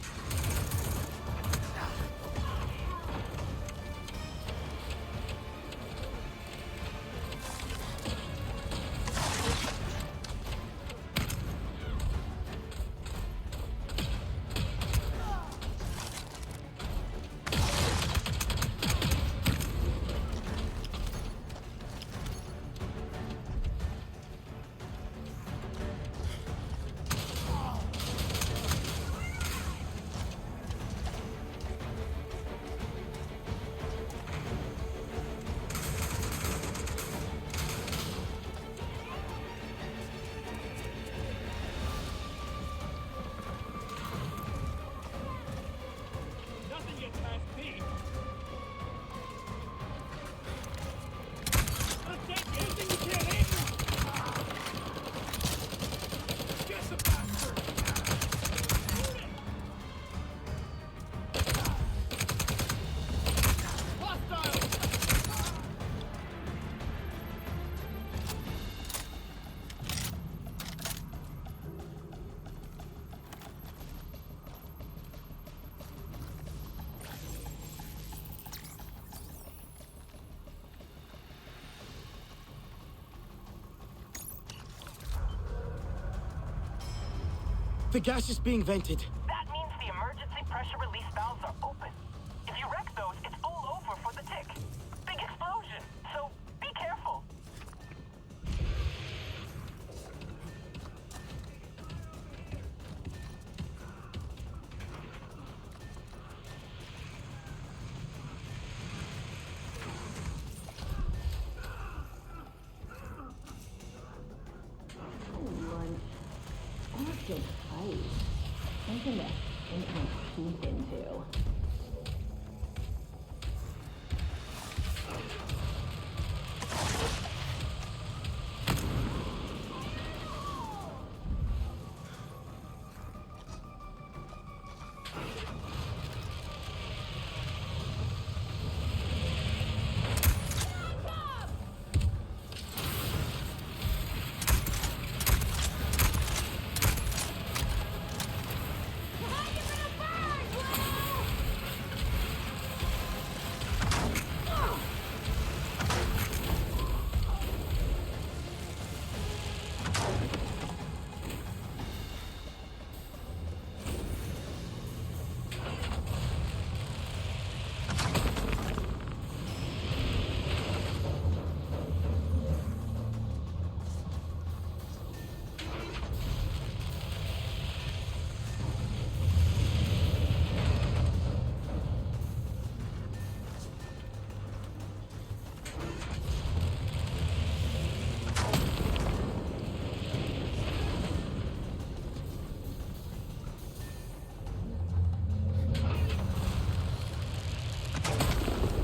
The gas is being vented. That means the emergency pressure release valves are open. If you wreck those, it's all over for the tick. Big explosion, so be careful. Just tight. Something to sink my teeth into.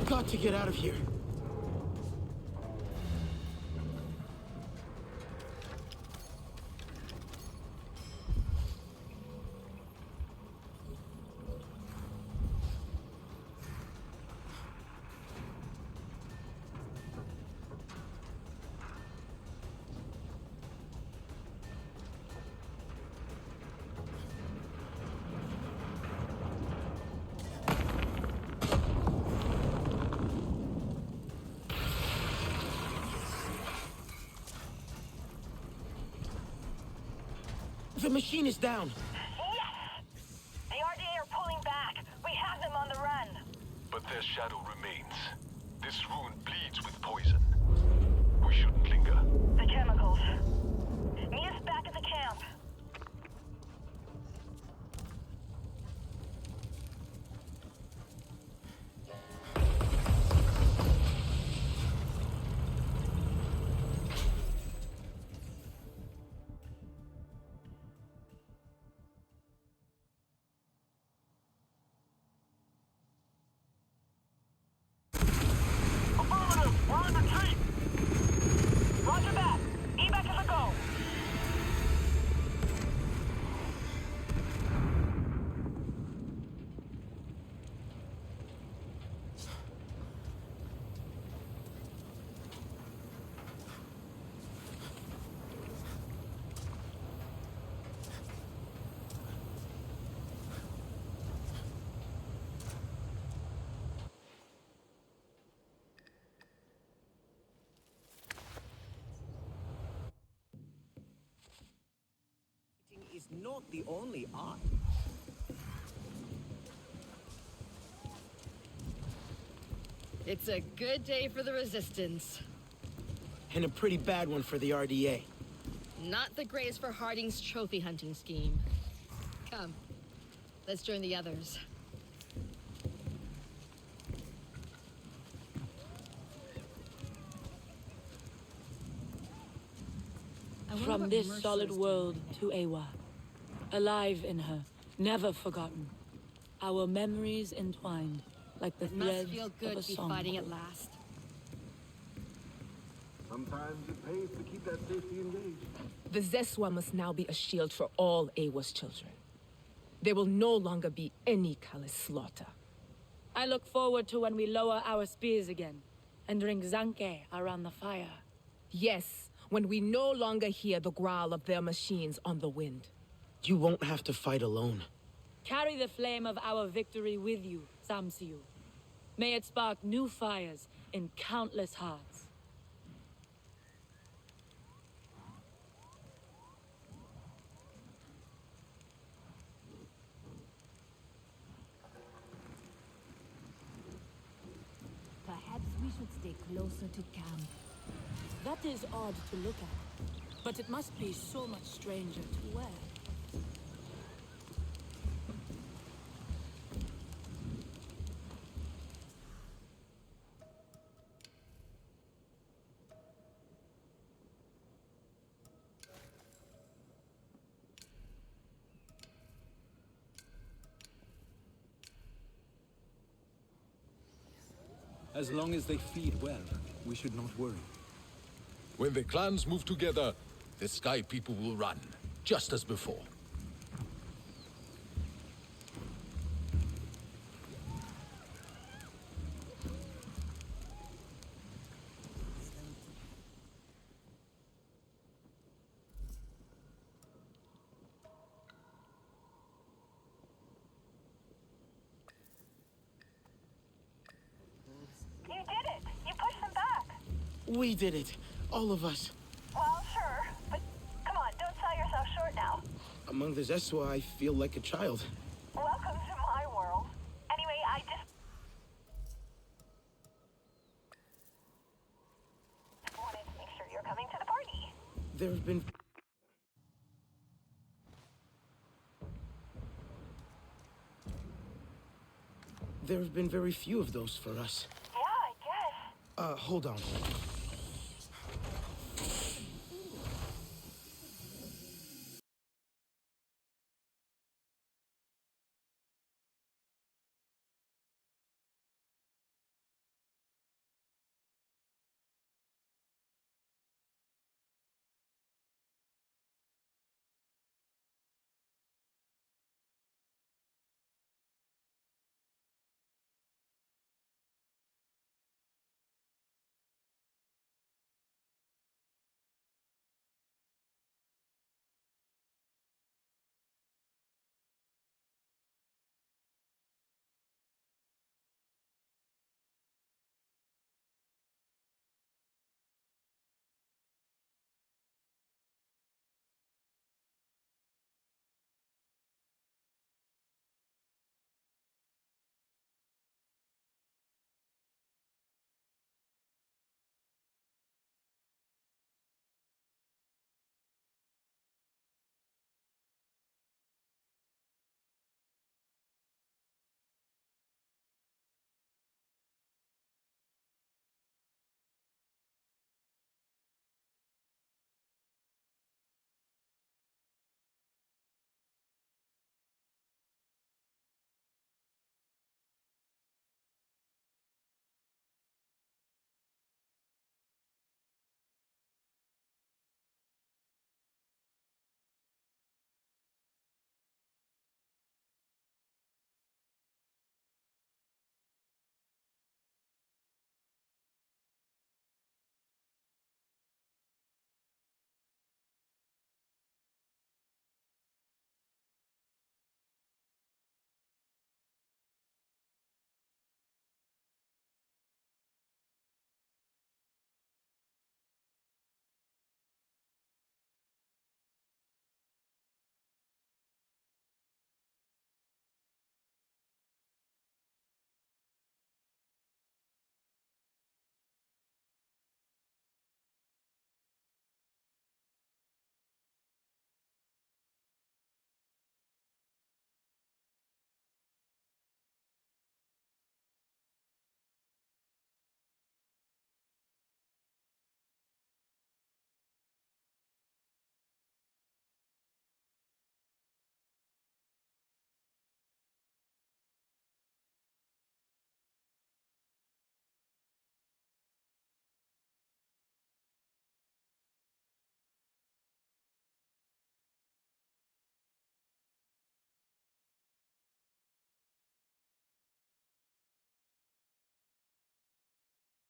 Got to get out of here. The machine is down. Yes! The RDA are pulling back. We have them on the run. But their shadow remains. This ruin bleeds with poison. We shouldn't linger. The chemicals. Meet us back at the camp. Affirmative! We're on retreat! Roger that! Evac is a go! Is not the only art. It's a good day for the Resistance. And a pretty bad one for the RDA. Not the greatest for Harding's trophy hunting scheme. Come, let's join the others. From this solid world to Awa. Alive in her, never forgotten. Our memories entwined, like the It must threads feel of good a to be song. fighting at last. Sometimes it pays to keep that safety engaged. The Zeswa must now be a shield for all Awa's children. There will no longer be any callous slaughter. I look forward to when we lower our spears again and drink Zanke around the fire. Yes, when we no longer hear the growl of their machines on the wind. You won't have to fight alone. Carry the flame of our victory with you, Samsiu. May it spark new fires in countless hearts. We should stay closer to camp. That is odd to look at, but it must be so much stranger to wear. As long as they feed well, we should not worry. When the clans move together, the Sky People will run, just as before. You did it! You pushed them back! We did it. All of us. Well, sure, but come on, don't sell yourself short now. Among the Zeswa, I feel like a child. Welcome to my world. Anyway, I just wanted to make sure you're coming to the party. There have been... There have been very few of those for us. Yeah, I guess. Hold on.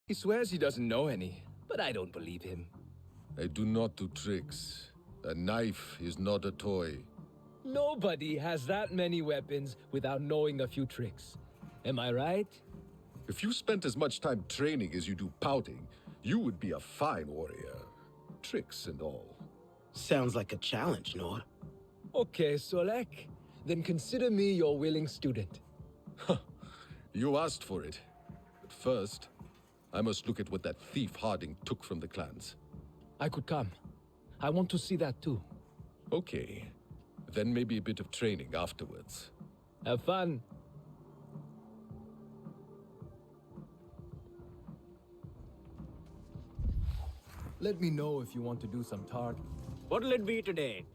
He swears he doesn't know any, but I don't believe him. I do not do tricks. A knife is not a toy. Nobody has that many weapons without knowing a few tricks. Am I right? If you spent as much time training as you do pouting, you would be a fine warrior. Tricks and all. Sounds like a challenge, Noah. Okay, Solek. Then consider me your willing student. You asked for it. But first, I must look at what that thief Harding took from the clans. I could come. I want to see that too. Okay. Then maybe a bit of training afterwards. Have fun. Let me know if you want to do some target. What'll it be today?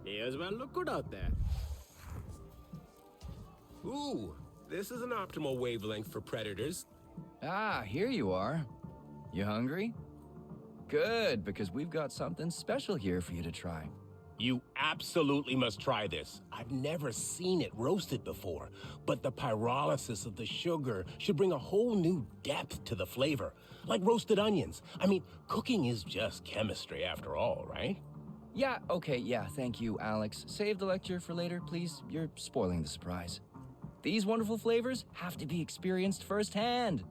May as well look good out there. Ooh, this is an optimal wavelength for predators. Ah, here you are. You hungry? Good, because we've got something special here for you to try. You absolutely must try this. I've never seen it roasted before, but the pyrolysis of the sugar should bring a whole new depth to the flavor, like roasted onions. I mean, cooking is just chemistry after all, right? Yeah, okay, yeah, thank you, Alex. Save the lecture for later, please. You're spoiling the surprise. These wonderful flavors have to be experienced firsthand.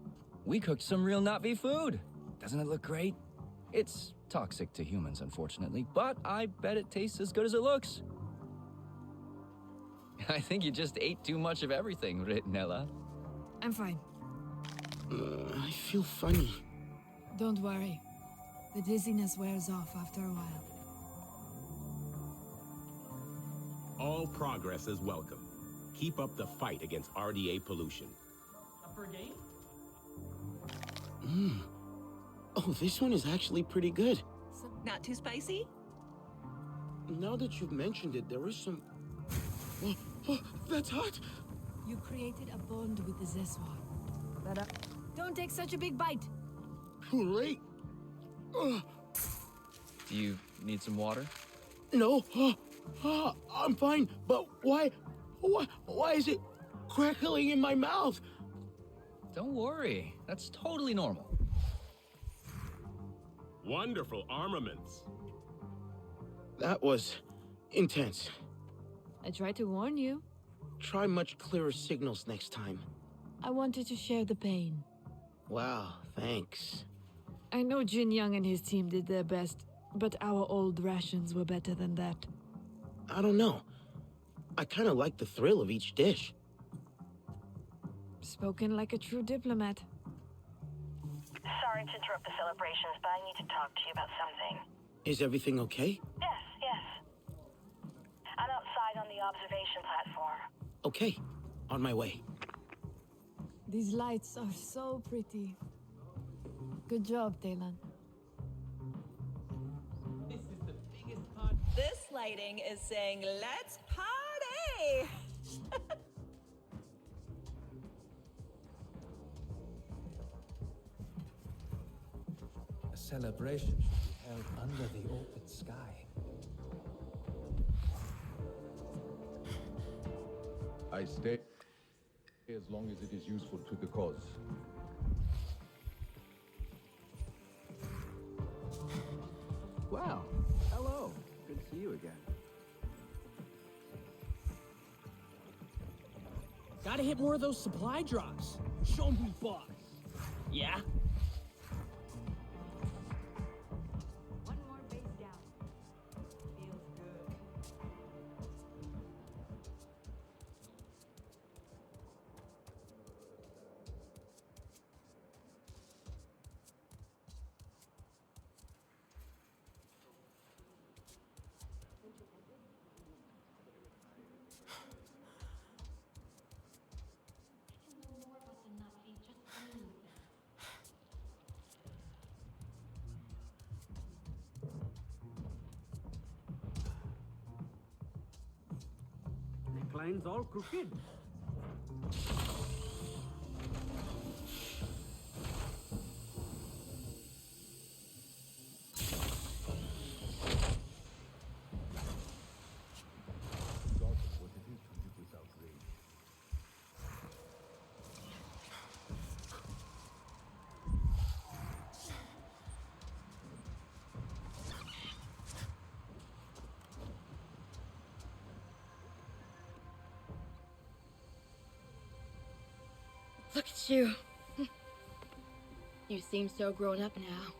We cooked some real Na'vi food. Doesn't it look great? It's toxic to humans, unfortunately, but I bet it tastes as good as it looks. I think you just ate too much of everything, Ritnella. I'm fine. I feel funny. Don't worry. The dizziness wears off after a while. All progress is welcome. Keep up the fight against RDA pollution. Up for a game? Oh, this one is actually pretty good. Not too spicy? Now that you've mentioned it, there is some... Oh, that's hot! You created a bond with the Zeswa. Don't take such a big bite. Too late. Do you need some water? No, I'm fine, but why is it crackling in my mouth? Don't worry, that's totally normal. Wonderful armaments. That was intense. I tried to warn you. Try much clearer signals next time. I wanted to share the pain. Wow, thanks. I know Jin Young and his team did their best, but our old rations were better than that. I don't know. I kind of like the thrill of each dish. Spoken like a true diplomat. Sorry to interrupt the celebrations, but I need to talk to you about something. Is everything okay? Yes. I'm outside on the observation platform. Okay, on my way. These lights are so pretty. Good job, Talon. This is the biggest part. This lighting is saying, let's party! A celebration should be held under the open sky. I stay as long as it is useful to the cause. Wow. Hello. Good to see you again. Gotta hit more of those supply drops. Show 'em who's boss. Yeah? One more base down. Feels good. Neckline's all crooked. Look at you. You seem so grown up now.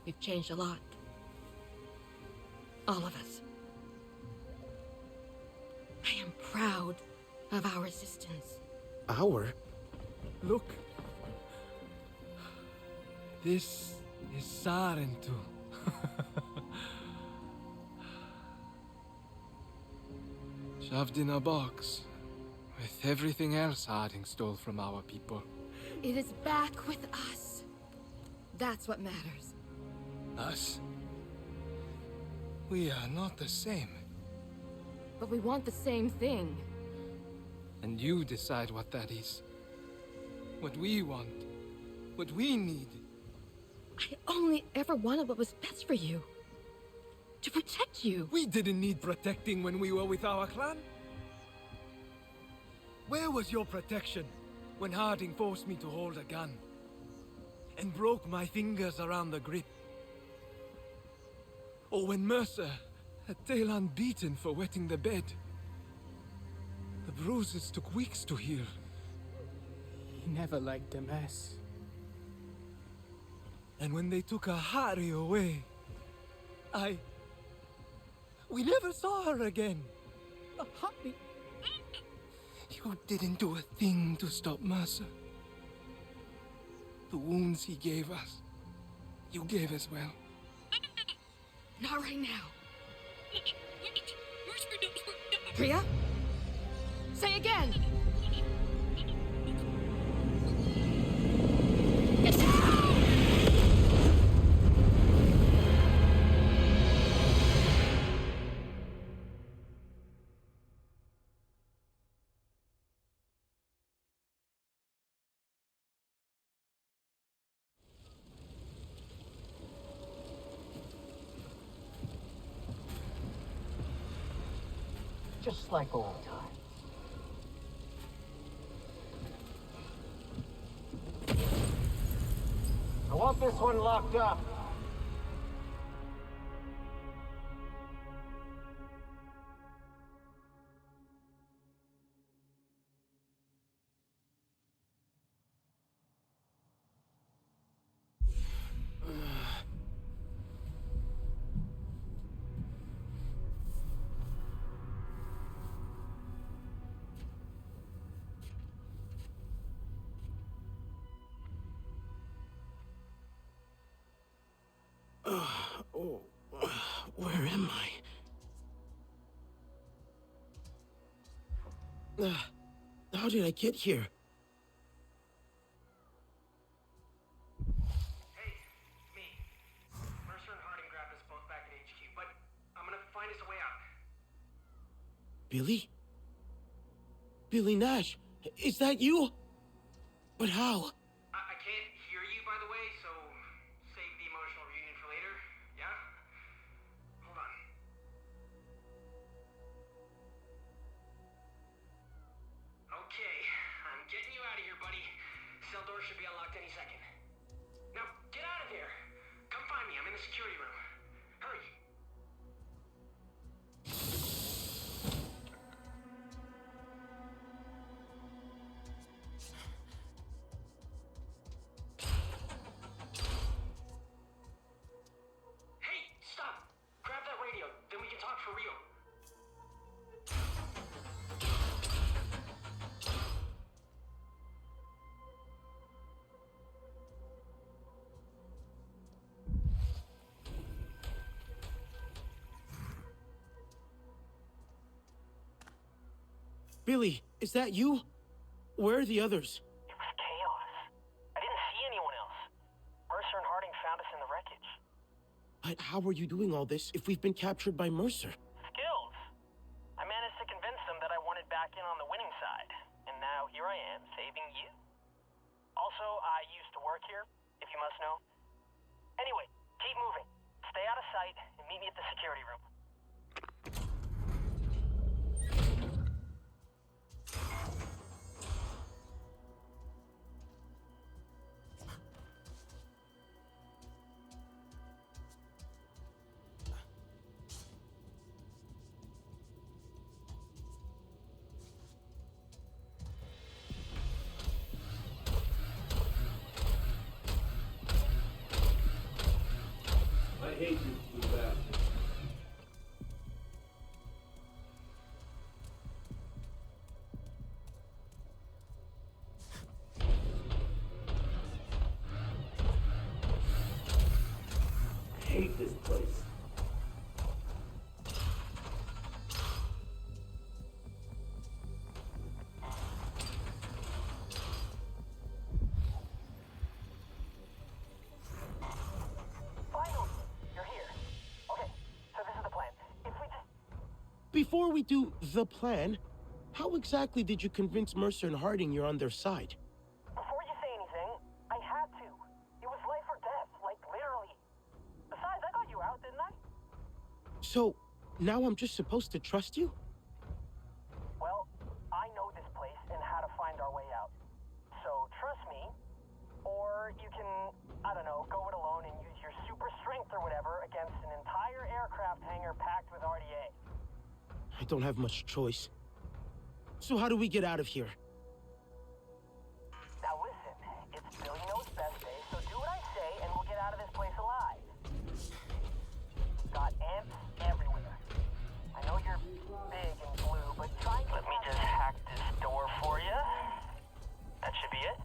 We've changed a lot. All of us. I am proud of our resistance. Our? Look. This is Sarentu. Shoved in a box with everything else Harding stole from our people. It is back with us. That's what matters. Us? We are not the same. But we want the same thing. And you decide what that is. What we want. What we need. I only ever wanted what was best for you. To protect you. We didn't need protecting when we were with our clan. Where was your protection when Harding forced me to hold a gun? And broke my fingers around the grip? Or when Mercer had tail unbeaten for wetting the bed? The bruises took weeks to heal. He never liked a mess. And when they took Ahari away, we never saw her again. Ahari. You didn't do a thing to stop Mercer. The wounds he gave us, you gave as well. Not right now. Priya? Say again! Just like old times. I want this one locked up. Where am I? How did I get here? Hey, me. Mercer and Harding grabbed us both back at HQ, but I'm gonna find us a way out. Billy? Billy Nash, is that you? But how? I can't hear you, by the way, so save the emotional reunion for later, yeah? Hold on. Okay, I'm getting you out of here, buddy. Cell door should be unlocked any second. Now, get out of here! Come find me, I'm in the security room. Hurry! Hey, stop! Grab that radio, then we can talk for real. Billy, is that you? Where are the others? It was chaos. I didn't see anyone else. Mercer and Harding found us in the wreckage. But how are you doing all this if we've been captured by Mercer? Skills. I managed to convince them that I wanted back in on the winning side. And now here I am, saving you. Also, I used to work here, if you must know. Anyway, keep moving. Stay out of sight and meet me at the security room. hate you for that. Hate this place. Finally, you're here. Okay, so this is the plan. If we just... Before we do the plan, how exactly did you convince Mercer and Harding you're on their side? Before you say anything, I had to. It was life or death, like literally. Besides, I got you out, didn't I? So, now I'm just supposed to trust you? Well, I know this place and how to find our way out. So trust me, or you can, I don't know, go it alone and use your super strength or whatever against an entire aircraft hangar packed with RDA. I don't have much choice. So how do we get out of here? Now listen, it's Billy Knows Best Day, so do what I say and we'll get out of this place alive. Got ants everywhere. I know you're big and blue, but try and... Let me just hack this door for you. That should be it.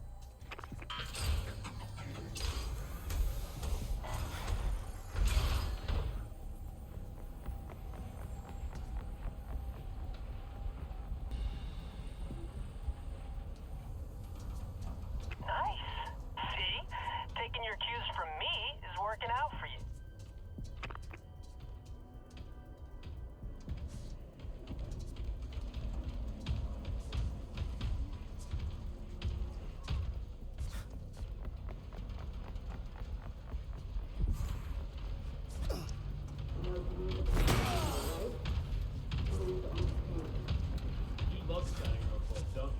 Nice. See? Taking your cues from me is working out for you. You love standing real close, don't you?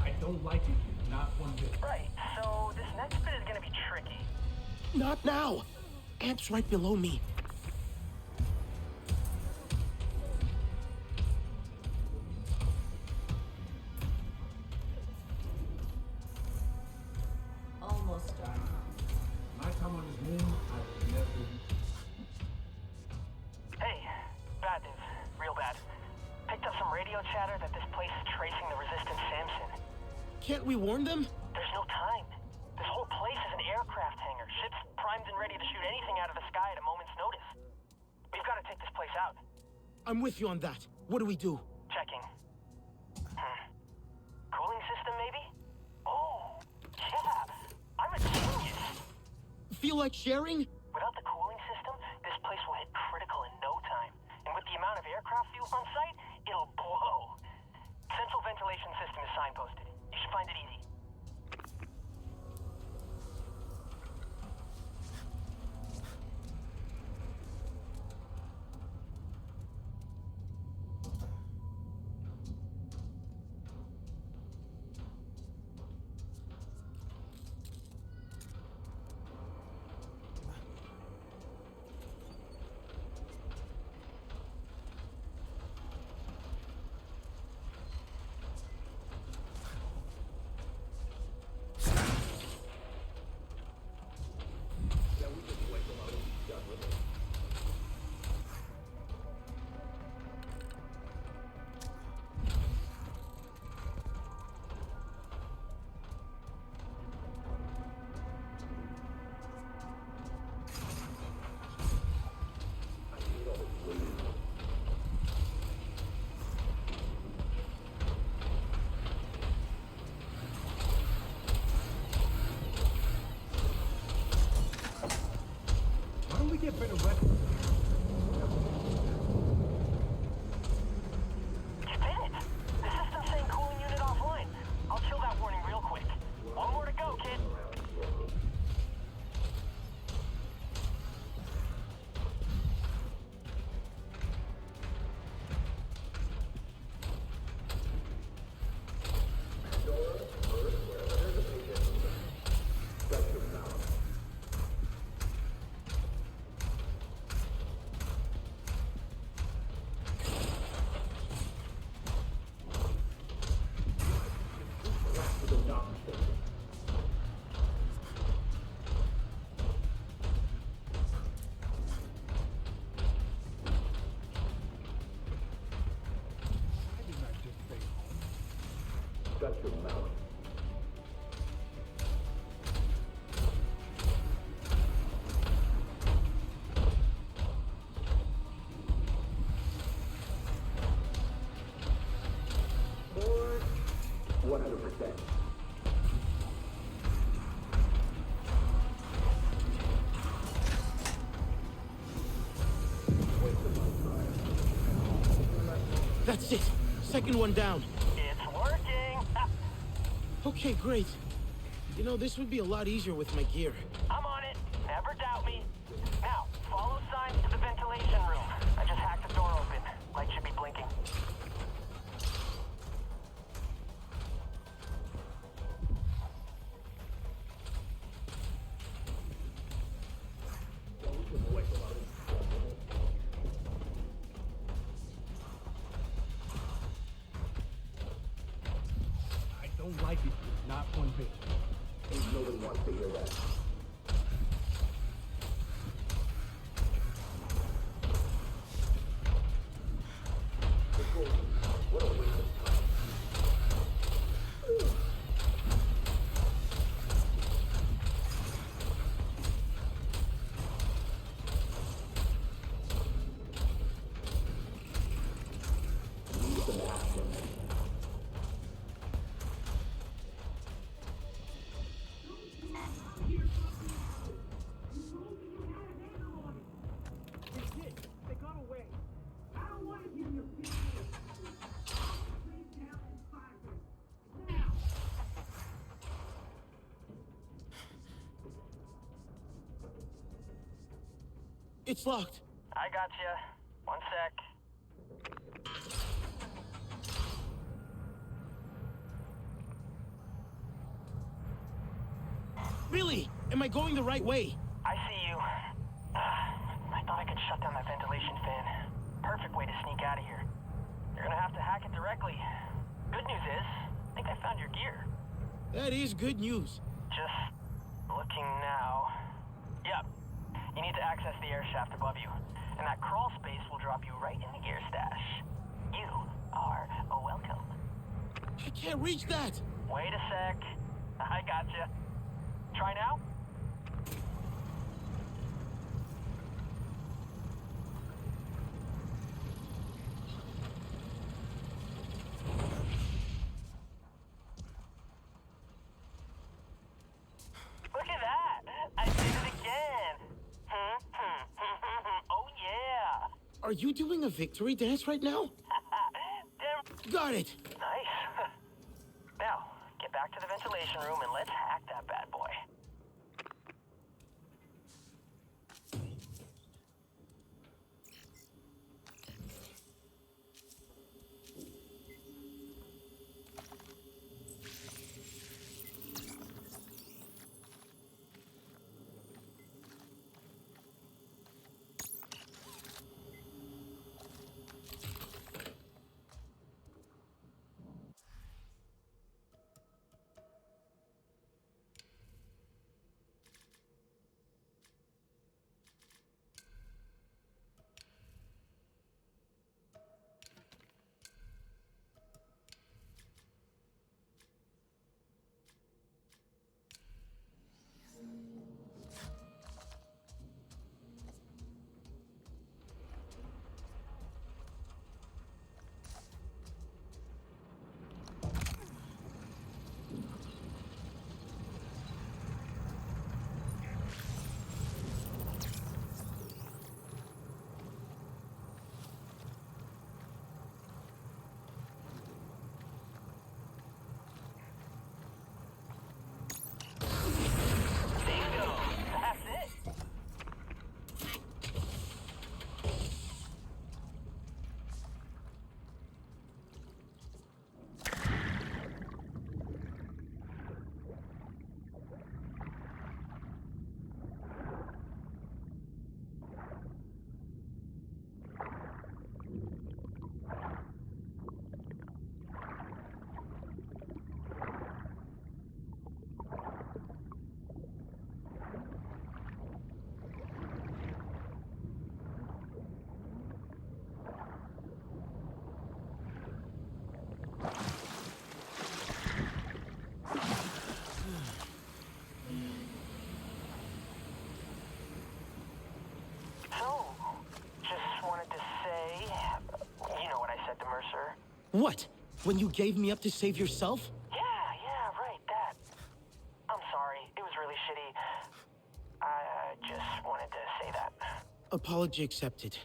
I don't like it, not one bit. Right, so this next bit is gonna be tricky. Not now! Amp's right below me. Almost done. My time on this moon, I've never... Hey, bad news. Real bad. Picked up some radio chatter that this place is tracing the Resistance Samson. Can't we warn them? There's no time. This whole place is an aircraft hangar. Ships primed and ready to shoot anything out of the sky at a moment's notice. We've got to take this place out. I'm with you on that. What do we do? Checking. Cooling system, maybe? Oh, yeah. I'm a genius. Feel like sharing? Without the cooling system, this place will hit critical in no time. And with the amount of aircraft fuel on site, it'll blow. Central ventilation system is signposted. You should find it easy. Shut your mouth. Boy, 100%. That's it. Second one down. It's working. Okay, great. You know, this would be a lot easier with my gear. I'm on it. Never doubt me. Now, follow signs to the ventilation room. I just hacked the door open. Light should be blinking. I don't like it. Not one bit. Ain't nobody wants to hear that. What a waste of time. Need some action. It's locked. I got you. One sec. Billy, am I going the right way? I see you. I thought I could shut down that ventilation fan. Perfect way to sneak out of here. You're gonna have to hack it directly. Good news is, I think I found your gear. That is good news. Just looking now. Yep. You need to access the air shaft above you. And that crawl space will drop you right in the gear stash. You are welcome. I can't reach that. Wait a sec. I gotcha. Try now? Look at that! I did it again! Oh yeah! Are you doing a victory dance right now? Got it. Nice. Now, get back to the ventilation room and let's hack that bad boy. Mercer. What? When you gave me up to save yourself? Yeah, right, that. I'm sorry, it was really shitty. I just wanted to say that. Apology accepted.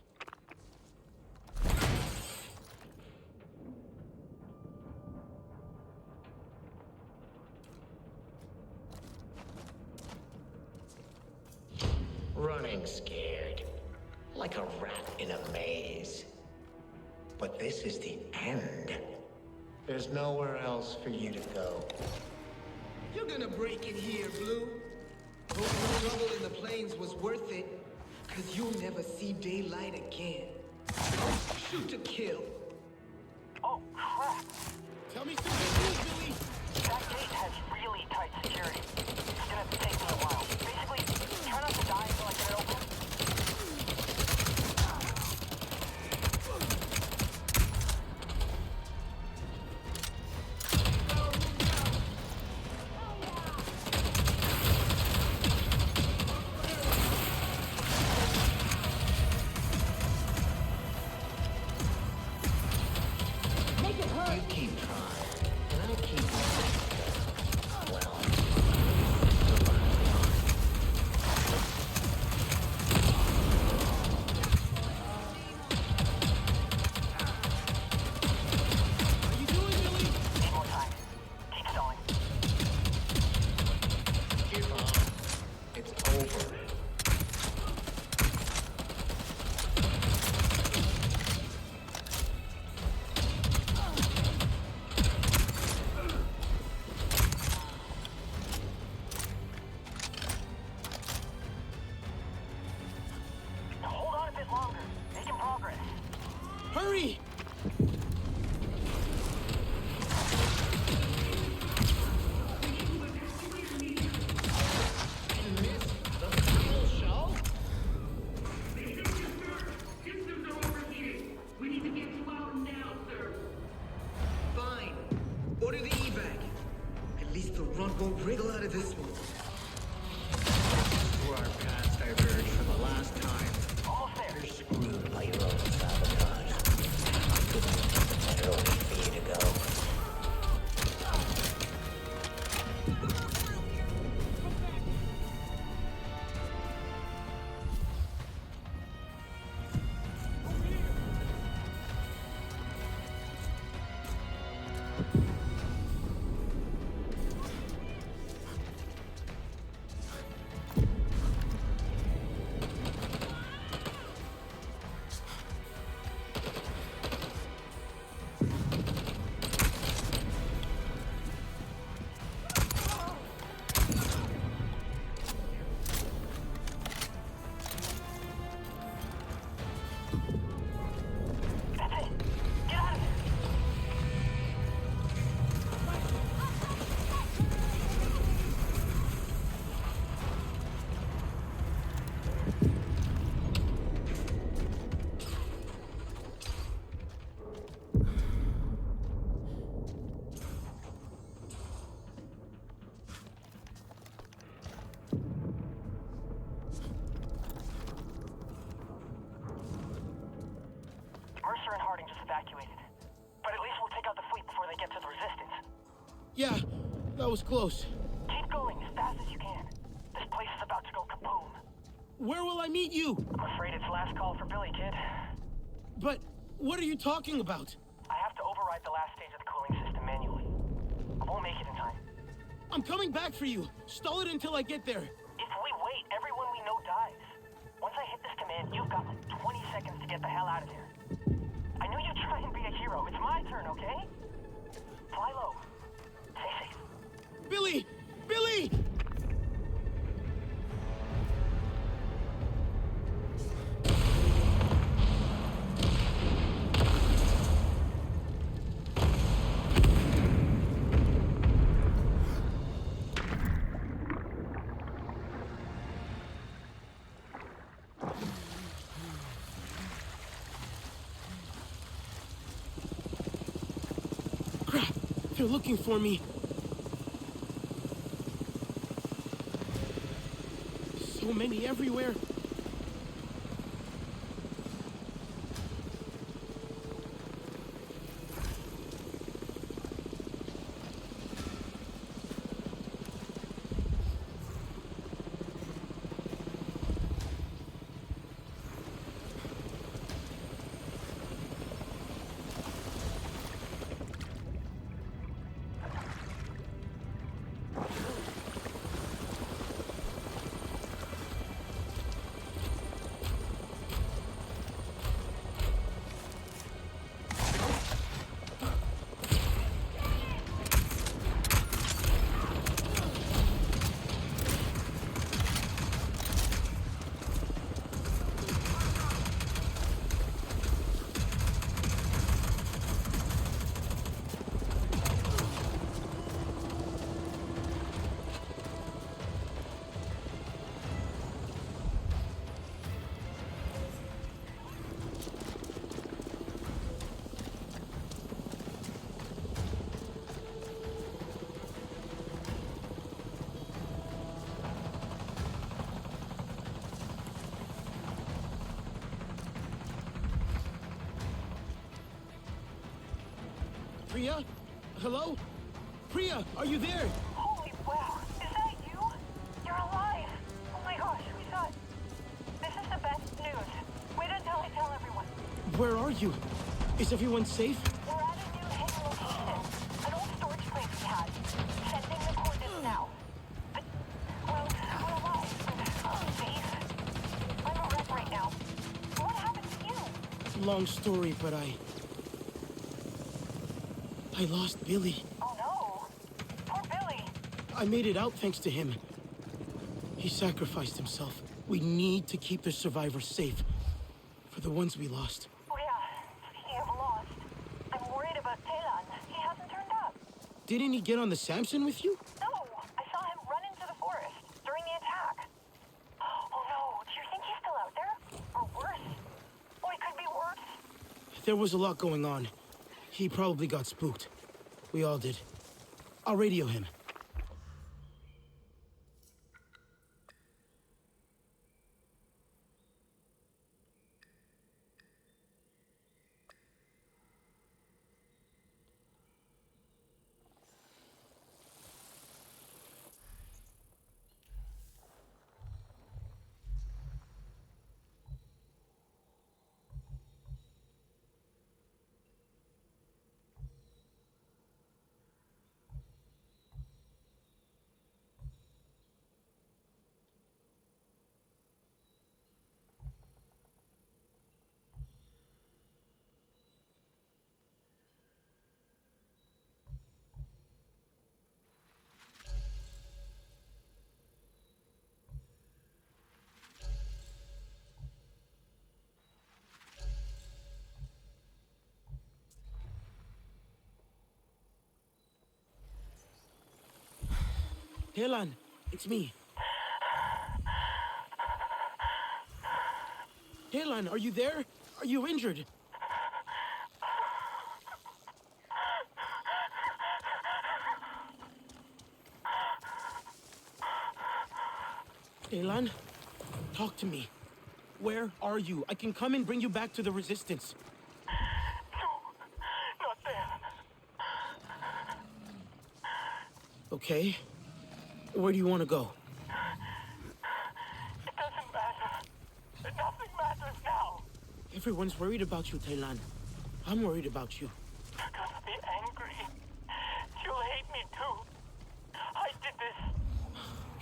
Running scared. Like a rat in a maze. But this is the end. There's nowhere else for you to go. You're gonna break it here, Blue. Hope the trouble in the plains was worth it, cause you'll never see daylight again. Shoot to kill. Oh, crap. Tell me some good news, Billy. That gate has really tight security. It's gonna take me a while. Basically, try not to die until I get it open. You keep trying, and I keep well. How you doing, Billy? Need more time. Keep stalling. Give up. It's over. Hold on a bit longer. Making progress. Hurry! Fine. Order the evac. At least the runt won't wriggle out of this one. Where our paths diverged for the last time. Almost there. You're screwed by your own sabotage. Better way for you to go. That's it. Get out of here. Mercer and Harding just evacuated. But at least we'll take out the fleet before they get to the resistance. Yeah, that was close. Keep going as fast as you can. This place is about to go kaboom. Where will I meet you? I'm afraid it's last call for Billy, kid. But what are you talking about? I have to override the last stage of the cooling system manually. I won't make it in time. I'm coming back for you. Stall it until I get there. If we wait, everyone we know dies. Once I hit this command, you've got like 20 seconds to get the hell out of here. I knew you'd try and be a hero. It's my turn, okay? Fly low. Stay safe. Billy! Billy! Crap! They're looking for me. So many everywhere. Priya? Hello? Priya, are you there? Holy wow, is that you? You're alive! Oh my gosh, we thought... This is the best news. Wait until I tell everyone. Where are you? Is everyone safe? We're at a new hidden location. An old storage place we had. Sending the coordinates now. But, well, we're alive, but safe. I'm a wreck right now. What happened to you? Long story, but I lost Billy. Oh no. Poor Billy. I made it out thanks to him. He sacrificed himself. We need to keep the survivors safe. For the ones we lost. Oh yeah, speaking of lost, I'm worried about Talon. He hasn't turned up. Didn't he get on the Samson with you? No, I saw him run into the forest during the attack. Oh no, do you think he's still out there? Or worse? Oh, it could be worse. There was a lot going on. He probably got spooked. We all did. I'll radio him. Talon, it's me. Talon, are you there? Are you injured? Talon, talk to me. Where are you? I can come and bring you back to the Resistance. No, not there. Okay. Where do you want to go? It doesn't matter. Nothing matters now. Everyone's worried about you, Talon. I'm worried about you. You're gonna be angry. You'll hate me too. I did this.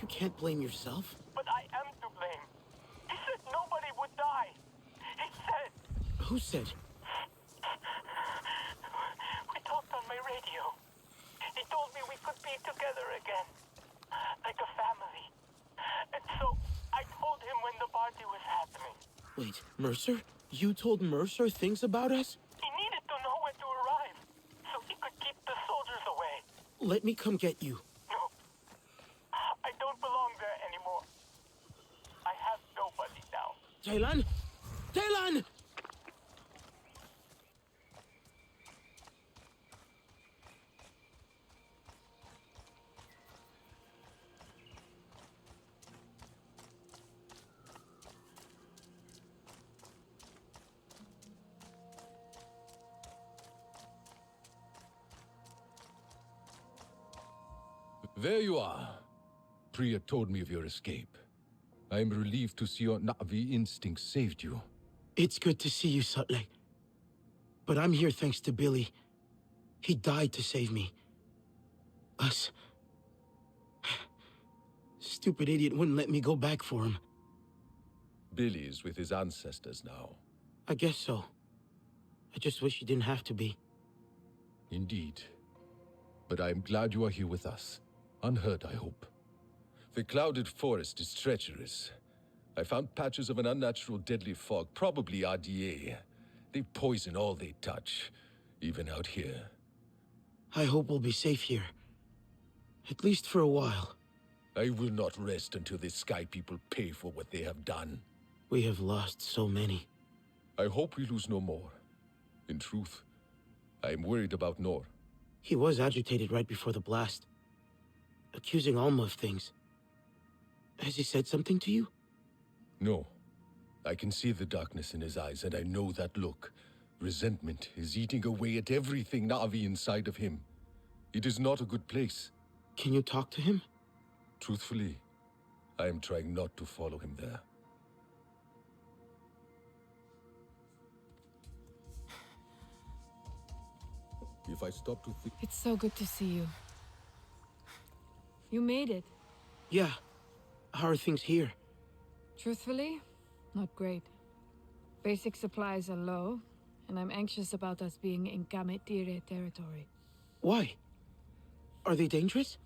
You can't blame yourself. But I am to blame. He said nobody would die. He said... Who said? We talked on my radio. He told me we could be together again. Like a family. And so, I told him when the party was happening. Wait, Mercer? You told Mercer things about us? He needed to know when to arrive, so he could keep the soldiers away. Let me come get you. No. I don't belong there anymore. I have nobody now. Talon? Talon! There you are. Priya told me of your escape. I am relieved to see your Na'vi instinct saved you. It's good to see you, Sutley. But I'm here thanks to Billy. He died to save me. Us. Stupid idiot wouldn't let me go back for him. Billy is with his ancestors now. I guess so. I just wish he didn't have to be. Indeed. But I am glad you are here with us. Unhurt, I hope. The clouded forest is treacherous. I found patches of an unnatural deadly fog, probably RDA. They poison all they touch, even out here. I hope we'll be safe here. At least for a while. I will not rest until the Sky People pay for what they have done. We have lost so many. I hope we lose no more. In truth, I am worried about Nor. He was agitated right before the blast. Accusing Alma of things. Has he said something to you? No. I can see the darkness in his eyes, and I know that look. Resentment is eating away at everything Na'vi inside of him. It is not a good place. Can you talk to him? Truthfully, I am trying not to follow him there. If I stop to think... It's so good to see you. You made it. Yeah. How are things here? Truthfully, not great. Basic supplies are low, and I'm anxious about us being in Kametire territory. Why? Are they dangerous?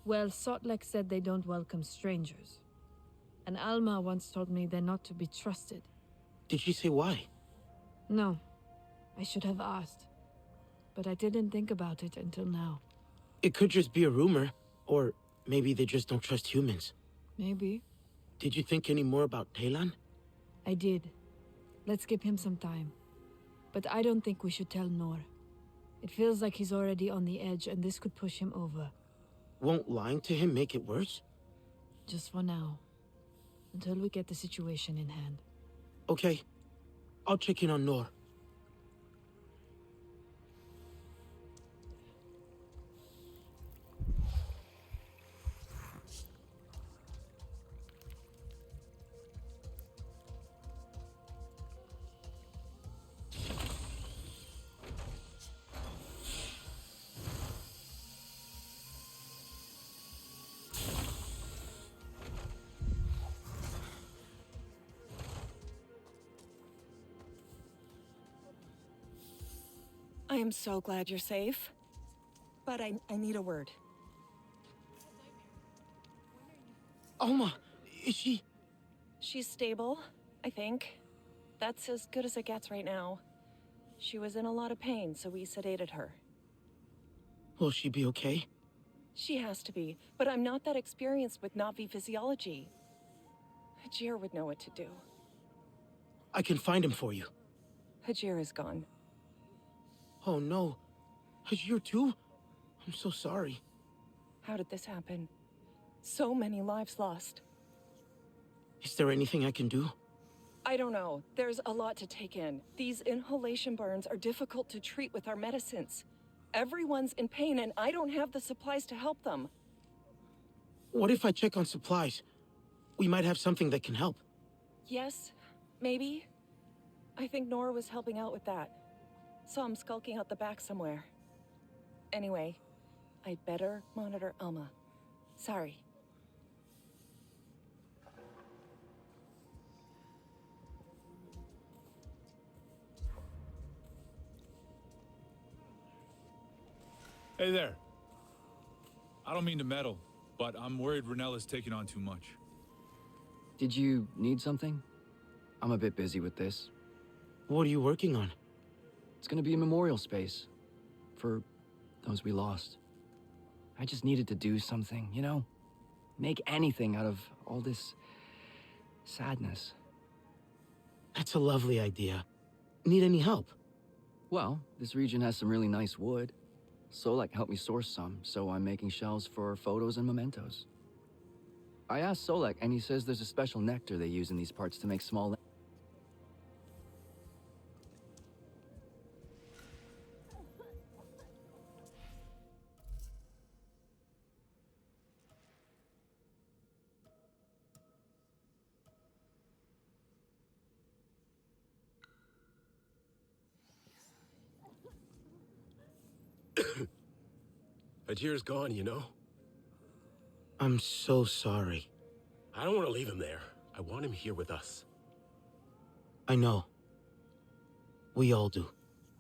Well, Sotlek said they don't welcome strangers. And Alma once told me they're not to be trusted. Did she say why? No. I should have asked. But I didn't think about it until now. It could just be a rumor, or maybe they just don't trust humans. Maybe. Did you think any more about Taylan? I did. Let's give him some time. But I don't think we should tell Nor. It feels like he's already on the edge, and this could push him over. Won't lying to him make it worse? Just for now. Until we get the situation in hand. Okay. I'll check in on Nor. I am so glad you're safe. But I need a word. Alma, is she... She's stable, I think. That's as good as it gets right now. She was in a lot of pain, so we sedated her. Will she be okay? She has to be, but I'm not that experienced with Na'vi physiology. Hajir would know what to do. I can find him for you. Hajir is gone. Oh no. Hajir too? I'm so sorry. How did this happen? So many lives lost. Is there anything I can do? I don't know. There's a lot to take in. These inhalation burns are difficult to treat with our medicines. Everyone's in pain and I don't have the supplies to help them. What if I check on supplies? We might have something that can help. Yes, maybe. I think Nora was helping out with that. Saw him skulking out the back somewhere. Anyway, I'd better monitor Alma. Sorry. Hey there. I don't mean to meddle, but I'm worried Renella's taking on too much. Did you need something? I'm a bit busy with this. What are you working on? It's gonna be a memorial space for those we lost. I just needed to do something, you know? Make anything out of all this sadness. That's a lovely idea. Need any help? Well, this region has some really nice wood. Solek helped me source some, so I'm making shelves for photos and mementos. I asked Solek, and he says there's a special nectar they use in these parts to make small... Hajir's gone, you know? I'm so sorry. I don't want to leave him there. I want him here with us. I know. We all do.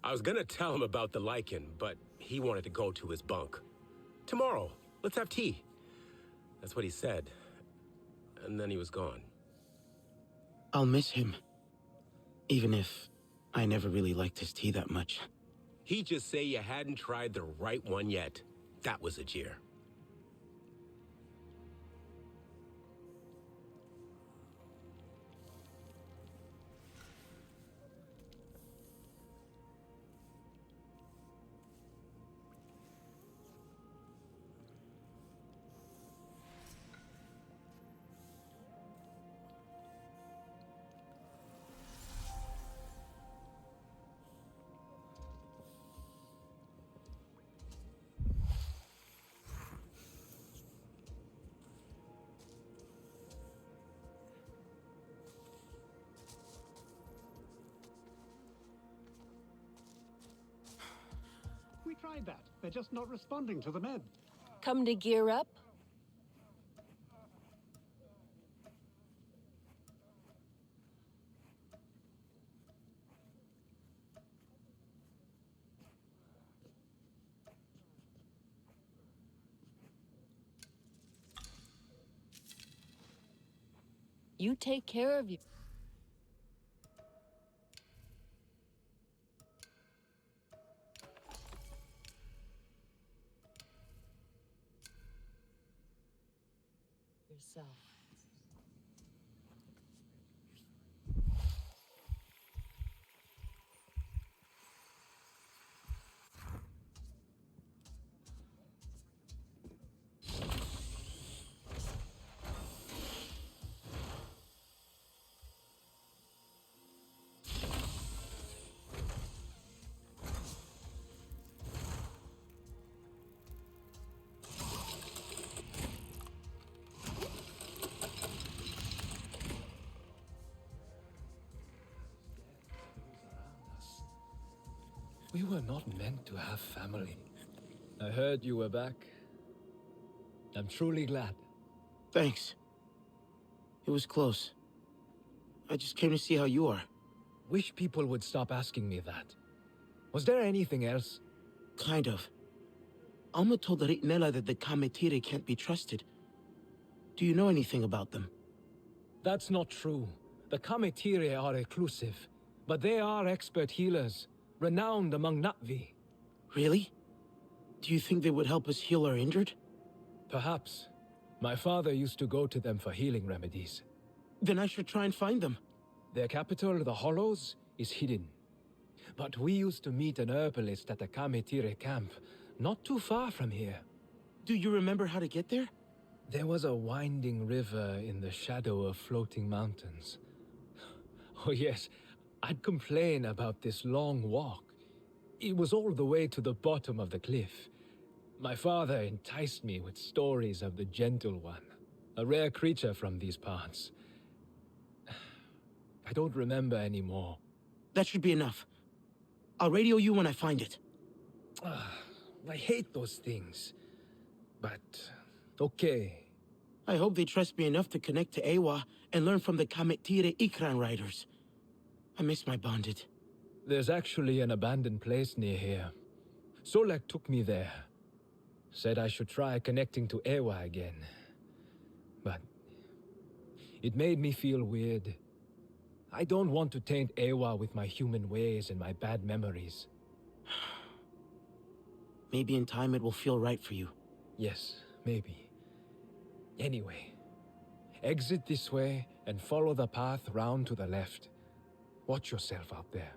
I was gonna tell him about the lichen, but he wanted to go to his bunk. Tomorrow, let's have tea. That's what he said. And then he was gone. I'll miss him. Even if I never really liked his tea that much. He'd just say you hadn't tried the right one yet. That was a jeer. tried that. They're just not responding to the med. Come to gear up? You take care of you. Yourself. We were not meant to have family. I heard you were back. I'm truly glad. Thanks. It was close. I just came to see how you are. Wish people would stop asking me that. Was there anything else? Kind of. Alma told Ritnella that the Kametire can't be trusted. Do you know anything about them? That's not true. The Kametire are reclusive, but they are expert healers, renowned among Na'vi. Really? Do you think they would help us heal our injured? Perhaps. My father used to go to them for healing remedies. Then I should try and find them. Their capital, the Hollows, is hidden. But we used to meet an herbalist at the Kametire camp, not too far from here. Do you remember how to get there? There was a winding river in the shadow of floating mountains. Oh yes, I'd complain about this long walk. It was all the way to the bottom of the cliff. My father enticed me with stories of the Gentle One, a rare creature from these parts. I don't remember anymore. That should be enough. I'll radio you when I find it. I hate those things. But, okay. I hope they trust me enough to connect to Ewa and learn from the Kametire Ikran riders. I miss my bonded. There's actually an abandoned place near here. Solek took me there. Said I should try connecting to Ewa again. But it made me feel weird. I don't want to taint Ewa with my human ways and my bad memories. Maybe in time it will feel right for you. Yes, maybe. Anyway, exit this way and follow the path round to the left. Watch yourself out there.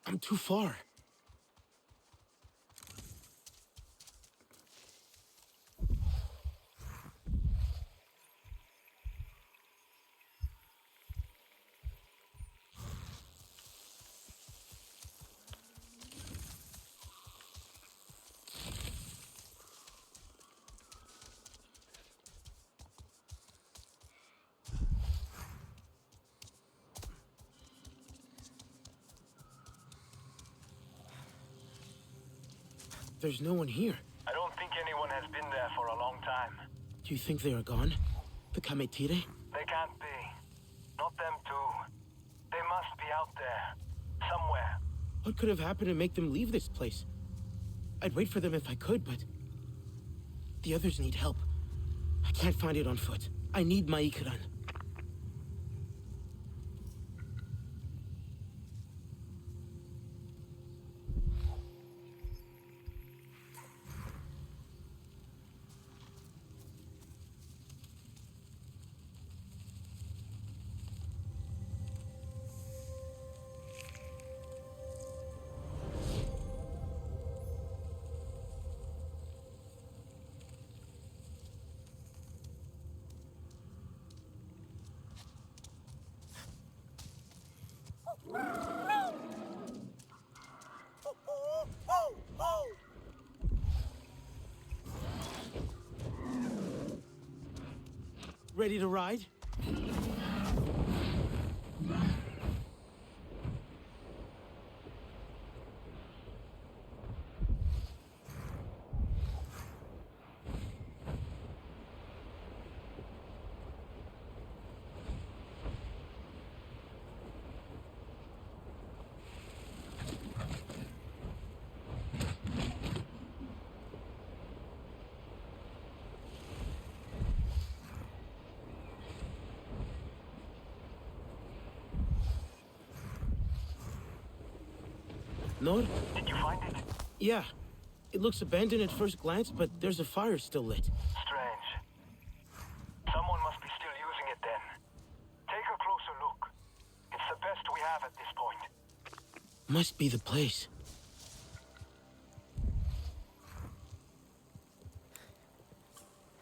I'm too far. There's no one here. I don't think anyone has been there for a long time. Do you think they are gone? The Kametire? They can't be. Not them too. They must be out there. Somewhere. What could have happened to make them leave this place? I'd wait for them if I could, but... the others need help. I can't find it on foot. I need my Ikran. Ready to ride? Nor? Did you find it? Yeah. It looks abandoned at first glance, but there's a fire still lit. Strange. Someone must be still using it then. Take a closer look. It's the best we have at this point. Must be the place.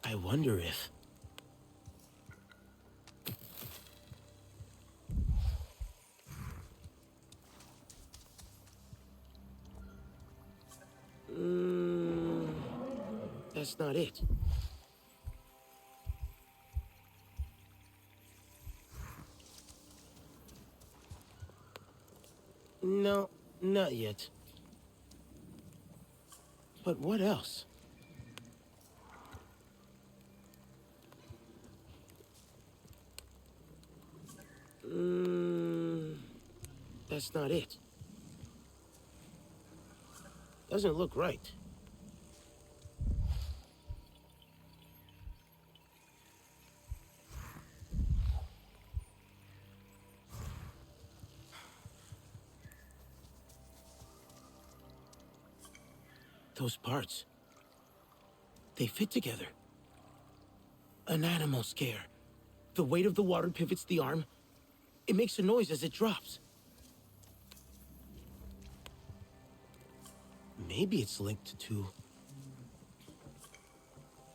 I wonder if... That's not it. No, not yet. But what else? That's not it. Doesn't look right. Those parts, they fit together. An animal scare. The weight of the water pivots the arm. It makes a noise as it drops. Maybe it's linked to...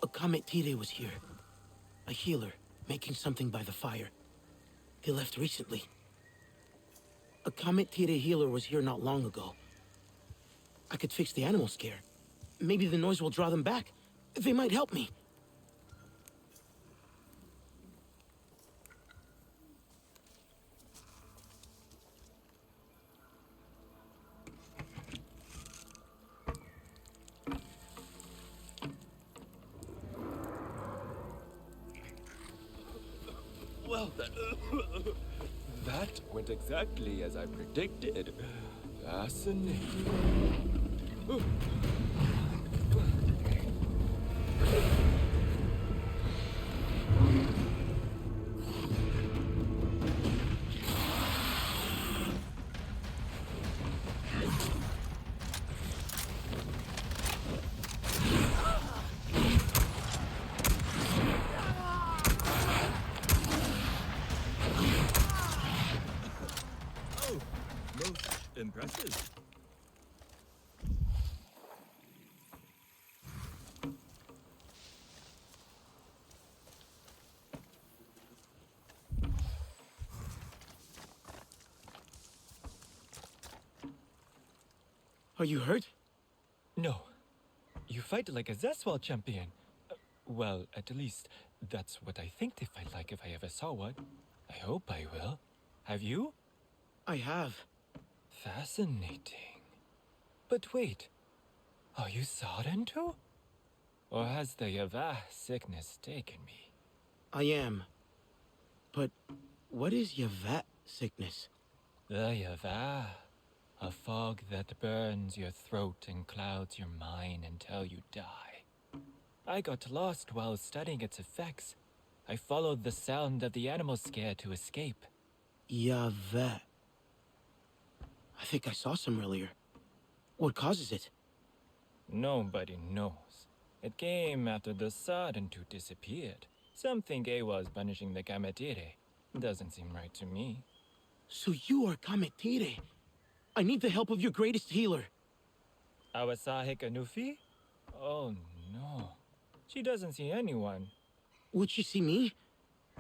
A Comet Tire was here. A healer, making something by the fire. They left recently. A Comet Tire healer was here not long ago. I could fix the animal scare. Maybe the noise will draw them back. They might help me. Well, that went exactly as I predicted. Fascinating. Impressive. Are you hurt? No. You fight like a Zeswal champion. Well, at least, that's what I think they fight like if I ever saw one. I hope I will. Have you? I have. Fascinating. But wait, are you Saren too? Or has the Yavah sickness taken me? I am. But what is Yavat sickness? The Yavah. A fog that burns your throat and clouds your mind until you die. I got lost while studying its effects. I followed the sound of the animal scare to escape. Yavet. I think I saw some earlier. What causes it? Nobody knows. It came after the Sardin two disappeared. Some think Ewa is punishing the Kametire. Doesn't seem right to me. So you are Kametire. I need the help of your greatest healer. Awasahe Kanufi? Oh no. She doesn't see anyone. Would she see me?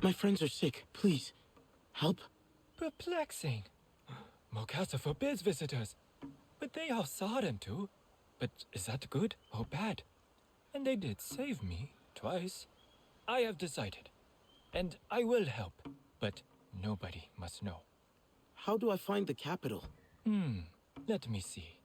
My friends are sick. Please, help. Perplexing. Mokasa forbids visitors. But they all saw them too. But is that good or bad? And they did save me twice. I have decided. And I will help. But nobody must know. How do I find the capital? Let me see.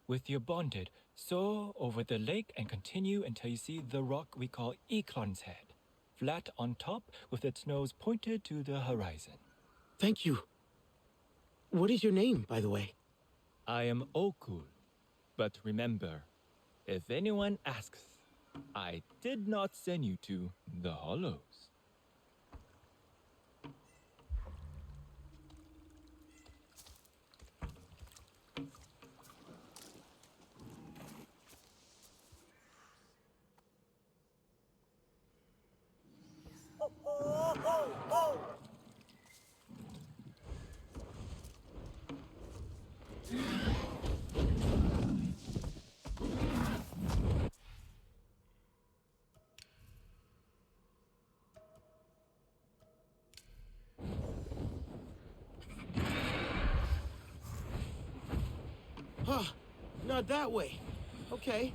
With your bonded, soar over the lake and continue until you see the rock we call Eklon's Head. Flat on top with its nose pointed to the horizon. Thank you. What is your name, by the way? I am Okul. But remember, if anyone asks, I did not send you to the Hollows. Huh, not that way. Okay.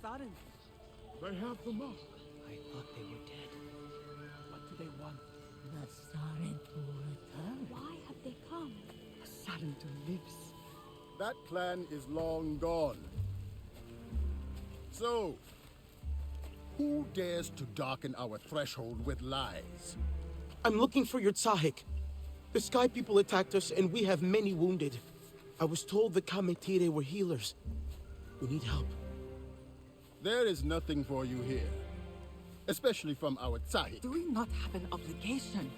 Sudden. They have the mark. I thought they were dead. What do they want? The Saren to return. Why have they come? Sarentu lives. That clan is long gone. So, who dares to darken our threshold with lies? I'm looking for your Tsahik. The Sky People attacked us and we have many wounded. I was told the Kametire were healers. We need help. There is nothing for you here. Especially from our Tsahik. Do we not have an obligation?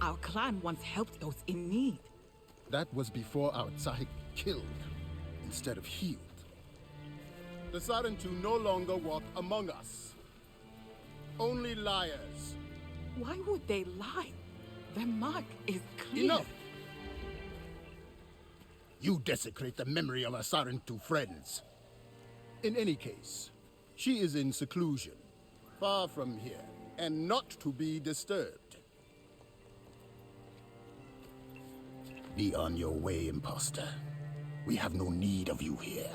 Our clan once helped those in need. That was before our Tsahik killed instead of healed. The Sarentu no longer walk among us. Only liars. Why would they lie? The mark is clear. Enough! You desecrate the memory of our Sarentu friends. In any case, she is in seclusion, far from here, and not to be disturbed. Be on your way, imposter. We have no need of you here.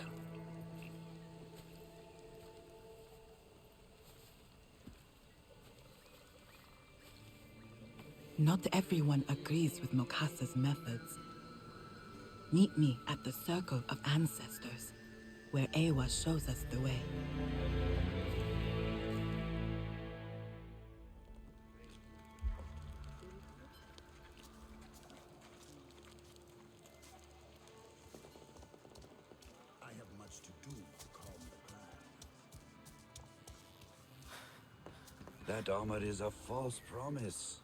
Not everyone agrees with Mokasa's methods. Meet me at the Circle of Ancestors, where Ewa shows us the way. I have much to do to calm the clan. That armor is a false promise.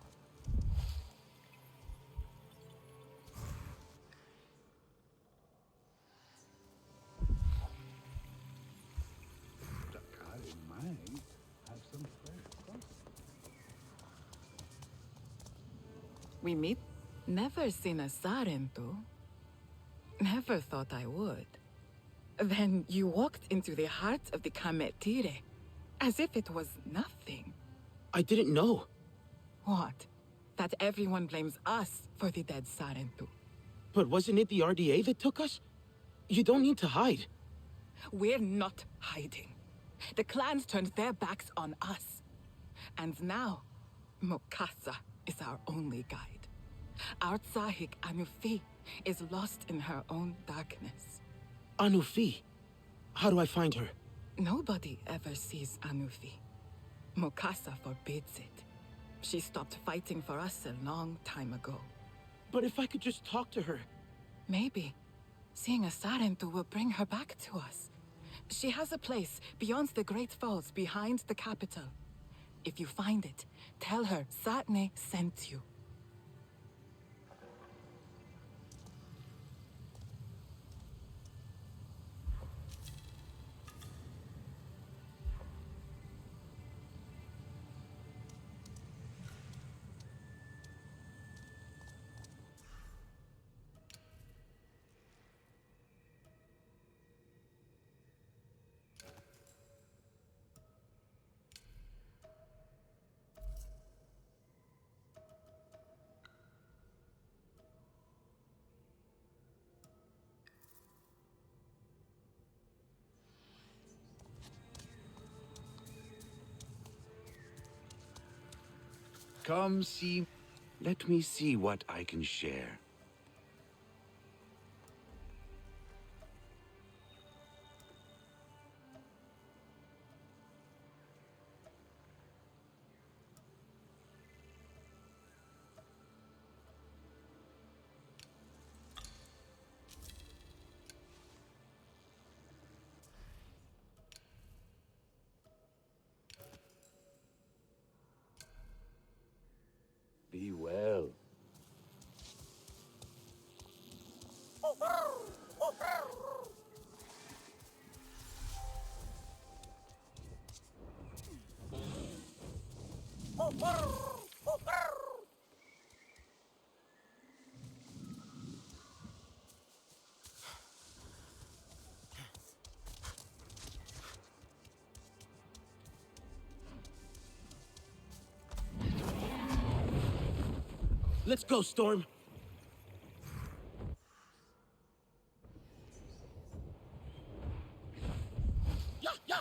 We meet? Never seen a Sarentu. Never thought I would. Then you walked into the heart of the Kametire, as if it was nothing. I didn't know. What? That everyone blames us for the dead Sarentu. But wasn't it the RDA that took us? You don't need to hide. We're not hiding. The clans turned their backs on us. And now, Mokasa is our only guide. Our Tsahik Anufi is lost in her own darkness. Anufi? How do I find her? Nobody ever sees Anufi. Mokasa forbids it. She stopped fighting for us a long time ago. But if I could just talk to her... Maybe. Seeing a Sarentu will bring her back to us. She has a place beyond the Great Falls, behind the capital. If you find it, tell her Satne sent you. Come see. Let me see what I can share. Be well. Let's go, Storm. Yeah, yeah.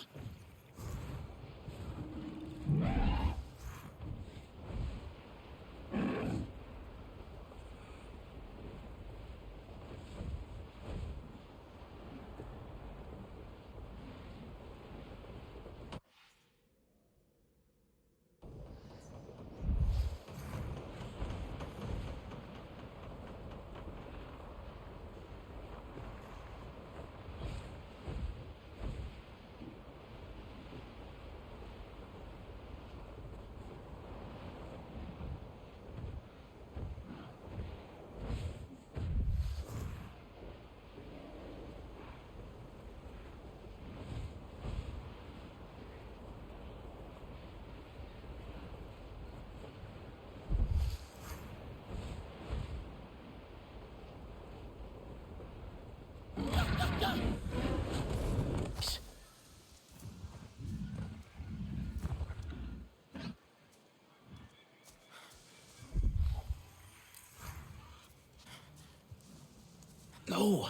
No.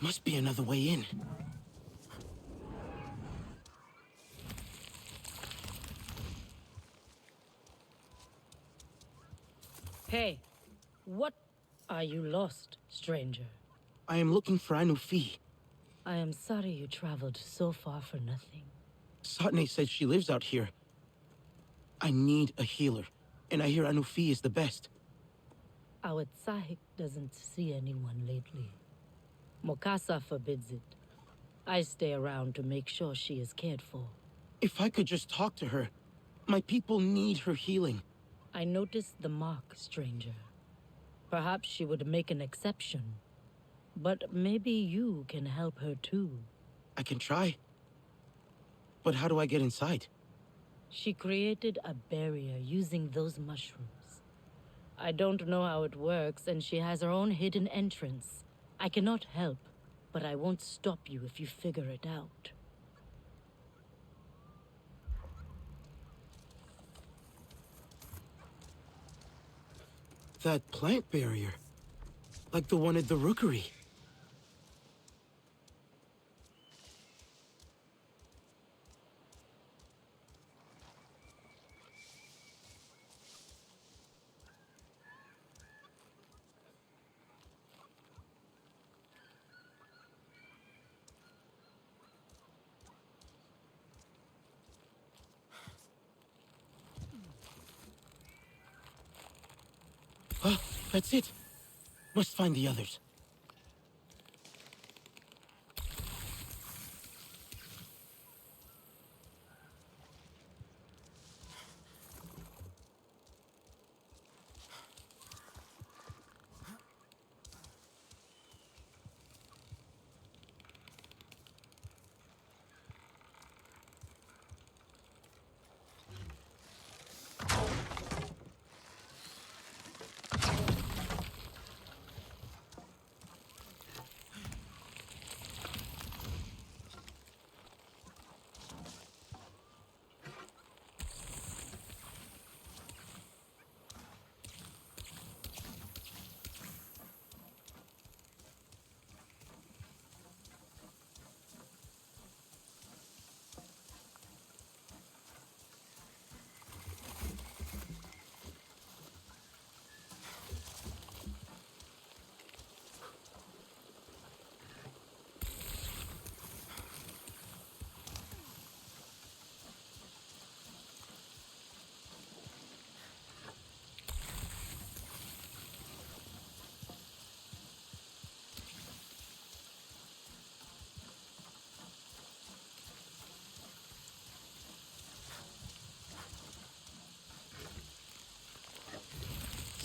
Must be another way in. Hey, what are you lost, stranger? I am looking for Anufi. I am sorry you traveled so far for nothing. Satne said she lives out here. I need a healer, and I hear Anufi is the best. Our Tsahik doesn't see anyone lately. Mokasa forbids it. I stay around to make sure she is cared for. If I could just talk to her. My people need her healing. I noticed the mark, stranger. Perhaps she would make an exception. But maybe you can help her too. I can try. But how do I get inside? She created a barrier using those mushrooms. I don't know how it works, and she has her own hidden entrance. I cannot help, but I won't stop you if you figure it out. That plant barrier. Like the one at the rookery. Ah, that's it. Must find the others.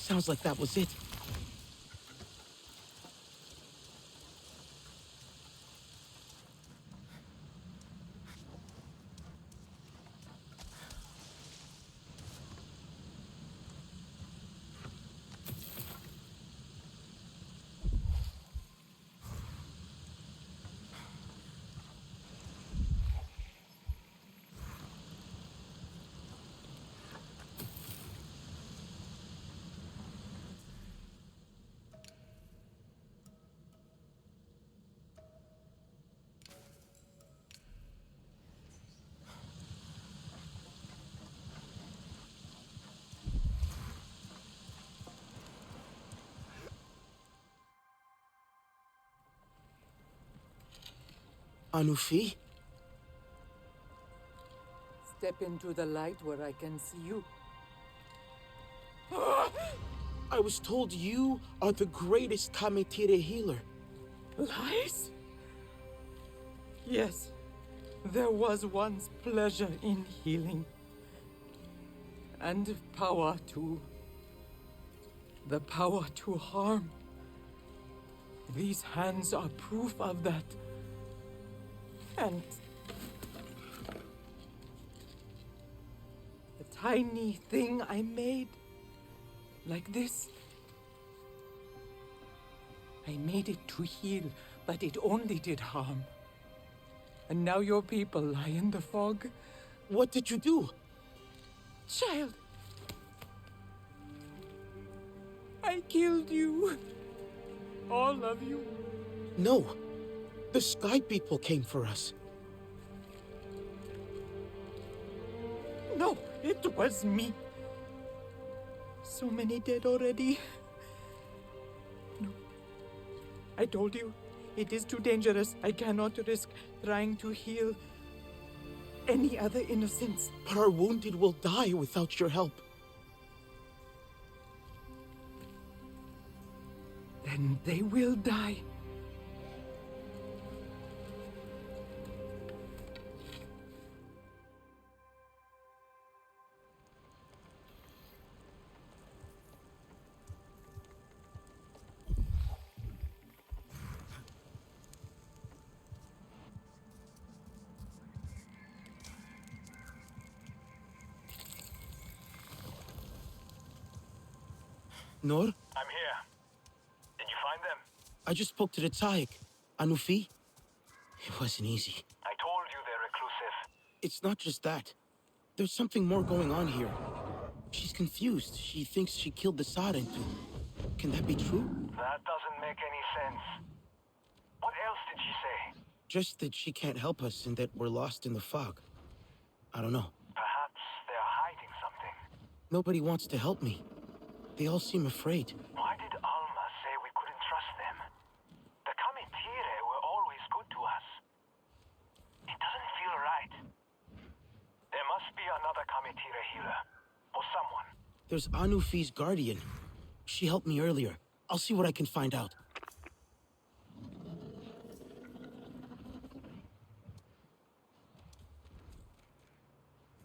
Sounds like that was it. Anufi? Step into the light where I can see you. I was told you are the greatest Kametire healer. Lies? Yes, there was once pleasure in healing. And power too. The power to harm. These hands are proof of that. And the tiny thing I made, like this, I made it to heal, but it only did harm. And now your people lie in the fog. What did you do? Child, I killed you. All of you. No. The Sky People came for us. No, it was me. So many dead already. No. I told you, it is too dangerous. I cannot risk trying to heal any other innocents. But our wounded will die without your help. Then they will die. Nor? I'm here. Did you find them? I just spoke to the Tsaik. Anufi? It wasn't easy. I told you they're reclusive. It's not just that. There's something more going on here. She's confused. She thinks she killed the Sarentu. Can that be true? That doesn't make any sense. What else did she say? Just that she can't help us and that we're lost in the fog. I don't know. Perhaps they're hiding something. Nobody wants to help me. They all seem afraid. Why did Alma say we couldn't trust them? The Kamitire were always good to us. It doesn't feel right. There must be another Kamitire healer. Or someone. There's Anufi's guardian. She helped me earlier. I'll see what I can find out.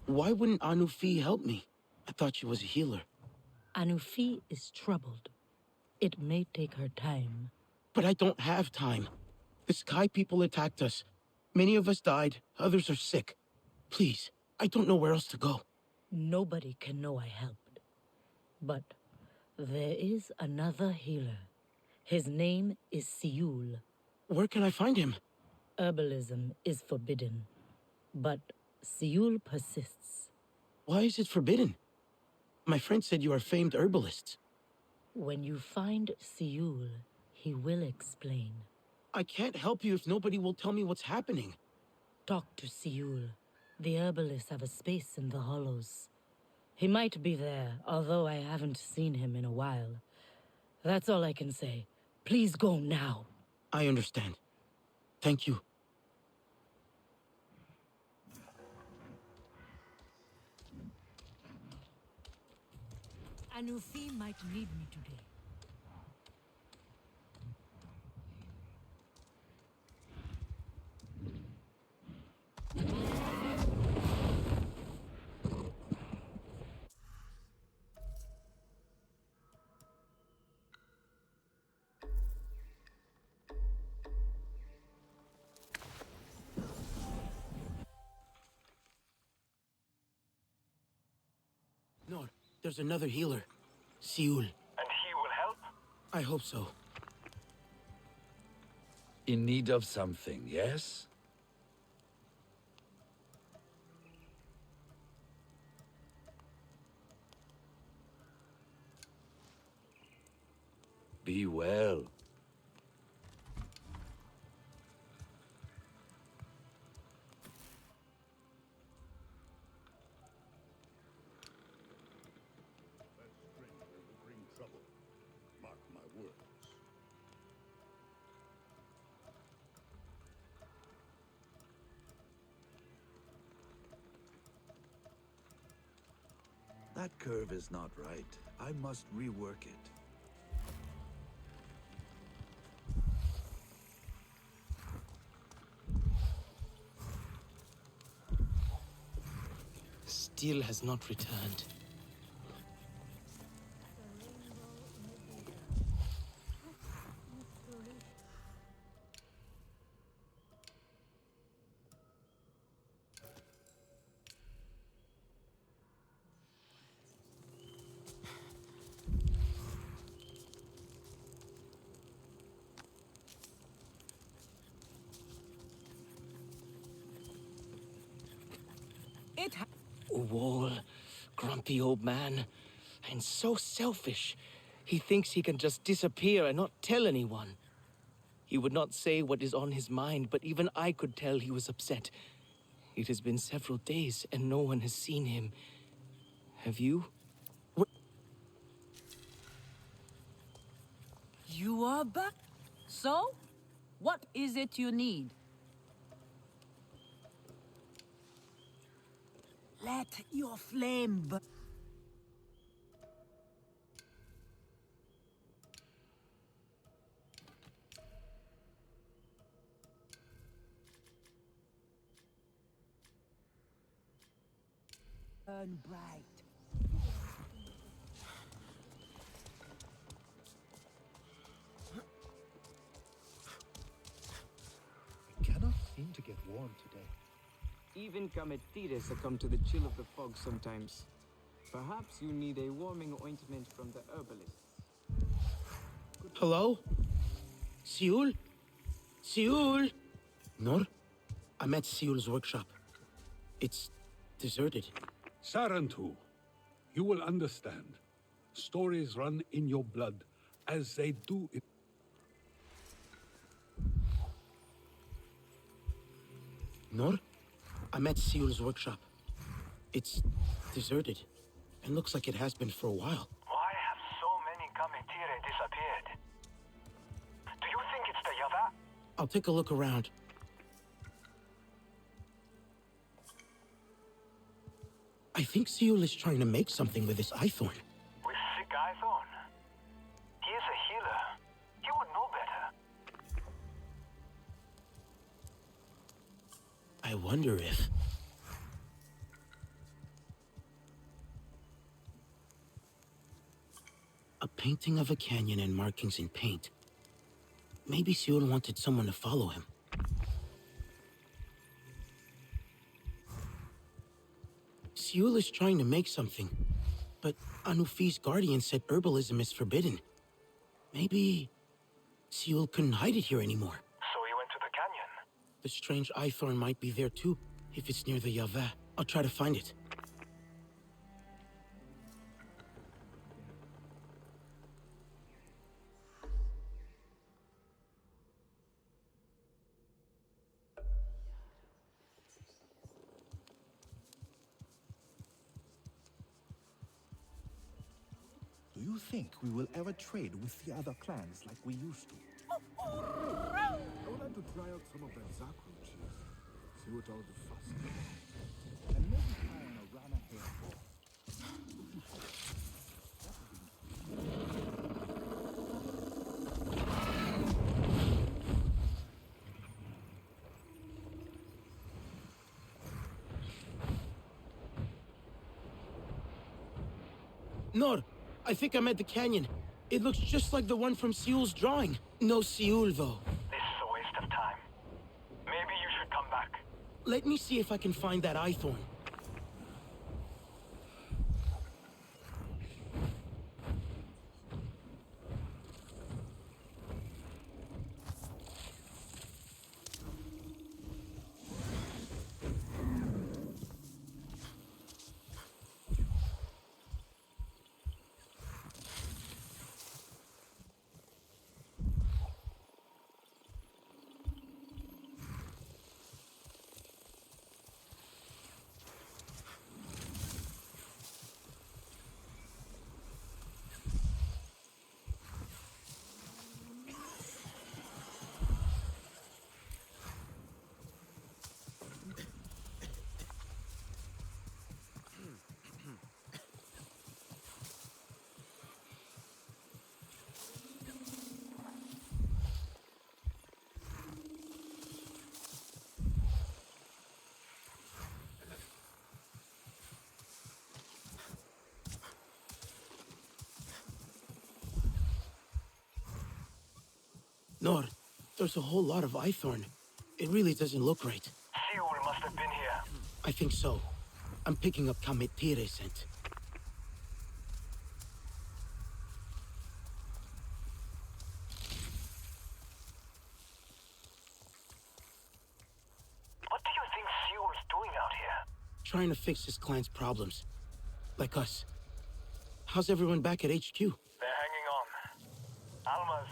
Why wouldn't Anufi help me? I thought she was a healer. Anufi is troubled. It may take her time. But I don't have time. The Sky People attacked us. Many of us died, others are sick. Please, I don't know where else to go. Nobody can know I helped. But there is another healer. His name is Siul. Where can I find him? Herbalism is forbidden. But Siul persists. Why is it forbidden? My friend said you are famed herbalists. When you find Siul, he will explain. I can't help you if nobody will tell me what's happening. Talk to Siul. The herbalists have a space in the hollows. He might be there, although I haven't seen him in a while. That's all I can say. Please go now. I understand. Thank you. Anufi might need me today. There's another healer. Seul. And he will help? I hope so. In need of something, yes? Be well. That curve is not right. I must rework it. Still has not returned. Wall, grumpy old man, and so selfish. He thinks he can just disappear and not tell anyone. He would not say what is on his mind, but even I could tell he was upset. It has been several days and no one has seen him. Have you? You are back? So? What is it you need? Let your flame burn. Burn bright. It cannot seem to get warm today. Even Kametire succumb to the chill of the fog sometimes. Perhaps you need a warming ointment from the herbalists. Hello? Seul? Seul? Nor? I'm at Seul's workshop. It's deserted. Sarantu, you will understand. Stories run in your blood, as they do in... Nor? I'm at Seul's workshop. It's deserted, and looks like it has been for a while. Why have so many Kametire disappeared? Do you think it's the Yava? I'll take a look around. I think Seul is trying to make something with this Ithorn. With sick Ithorn? He is a healer. He would know better. I wonder if... A painting of a canyon and markings in paint. Maybe Seul wanted someone to follow him. Seul is trying to make something, but Anufi's guardian said herbalism is forbidden. Maybe Seul couldn't hide it here anymore. So he went to the canyon. The strange Ithorn might be there too, if it's near the Yava. I'll try to find it. Do you think we will ever trade with the other clans like we used to? I would like to try out some of that Zakru cheese. See what all the fuss is. And maybe try on a Rana hair ball. Nor, I think I'm at the canyon. It looks just like the one from Seul's drawing. No Seul, though. This is a waste of time. Maybe you should come back. Let me see if I can find that Ithorn. Nor, there's a whole lot of Ithorn. It really doesn't look right. Seul must have been here. I think so. I'm picking up Kametire's scent. What do you think Seul's doing out here? Trying to fix his client's problems. Like us. How's everyone back at HQ? They're hanging on. Alma's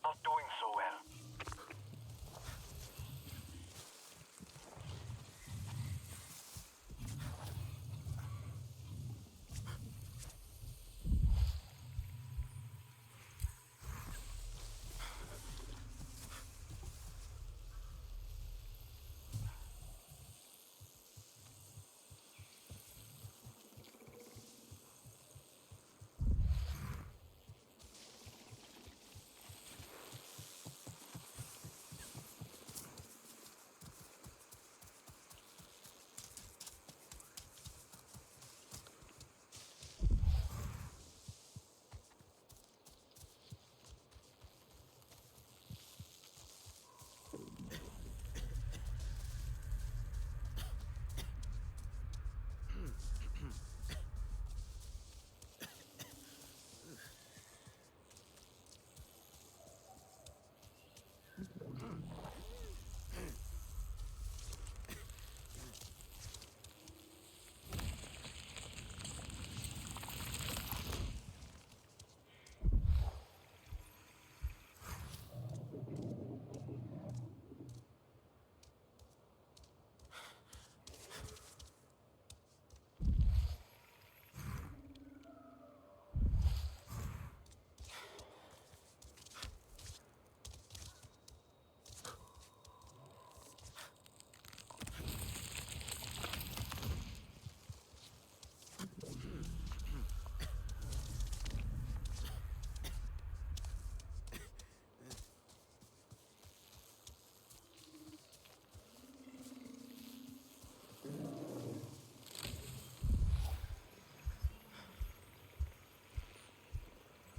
not doing so well.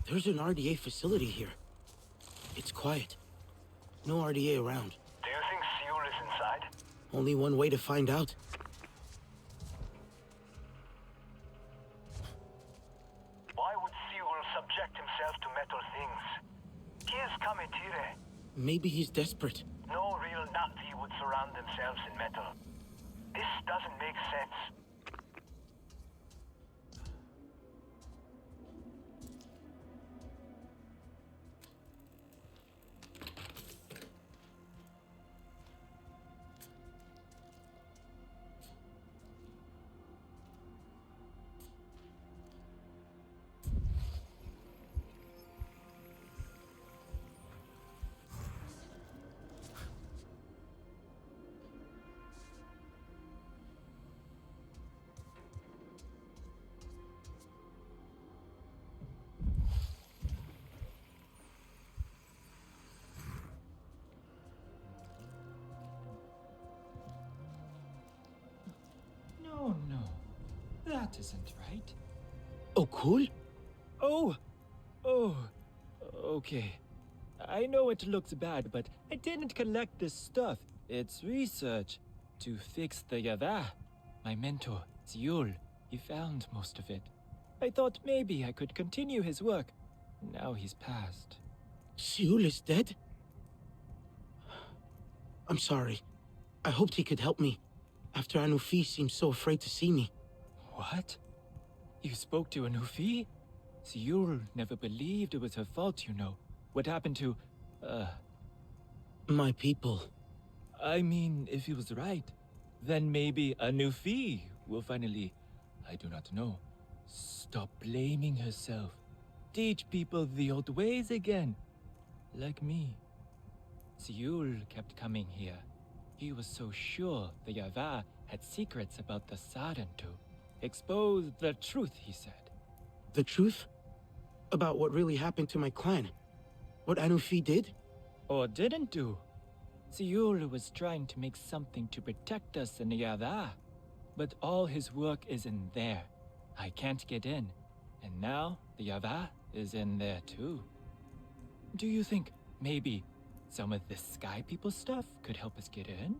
There's an RDA facility here. It's quiet. No RDA around. Do you think Seul is inside? Only one way to find out. Why would Seul subject himself to metal things? He is Kametire. Maybe he's desperate. No real Nazi would surround themselves in metal. This doesn't make sense. No, no. That isn't right. Oh, cool? Oh! Okay. I know it looks bad, but I didn't collect this stuff. It's research to fix the Yava. My mentor, Seul, he found most of it. I thought maybe I could continue his work. Now he's passed. Seul is dead? I'm sorry. I hoped he could help me, after Anufi seemed so afraid to see me. What? You spoke to Anufi? Seul never believed it was her fault, you know. What happened to, my people. I mean, if he was right, then maybe Anufi will finally, I do not know, stop blaming herself. Teach people the old ways again. Like me. Seul kept coming here. He was so sure the Yava had secrets about the Sarentu. Expose the truth, he said. The truth? About what really happened to my clan? What Anufi did? Or didn't do. Seul was trying to make something to protect us in the Yava. But all his work is in there. I can't get in. And now the Yava is in there too. Do you think Maybe some of the Sky People stuff could help us get in?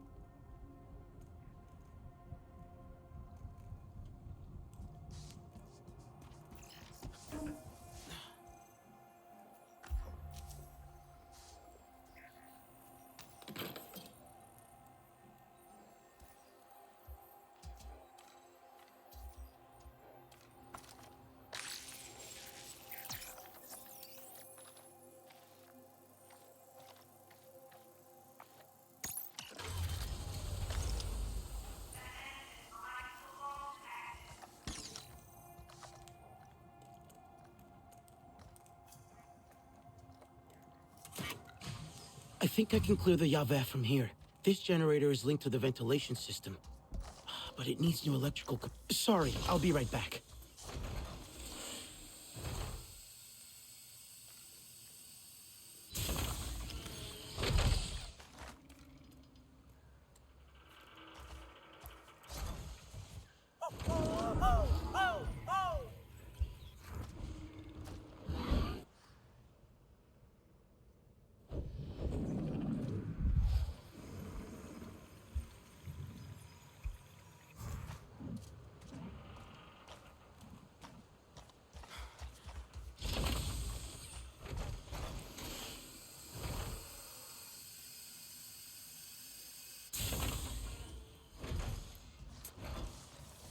I think I can clear the Yaveh from here. This generator is linked to the ventilation system. But it needs new electrical Sorry, I'll be right back.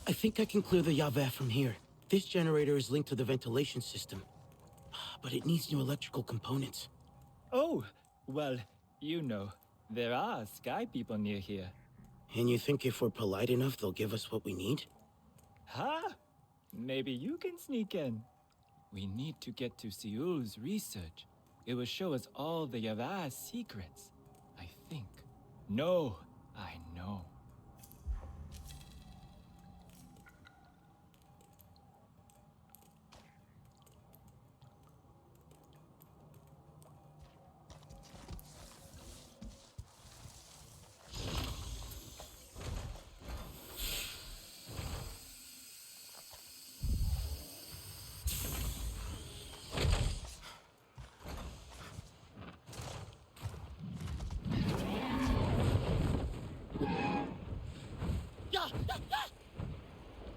I think I can clear the Yaveh from here. This generator is linked to the ventilation system. But it needs new electrical components. Oh, well, you know, there are Sky People near here. And you think if we're polite enough, they'll give us what we need? Huh? Maybe you can sneak in. We need to get to Seul's research. It will show us all the Yavah's secrets. I think. No, I know.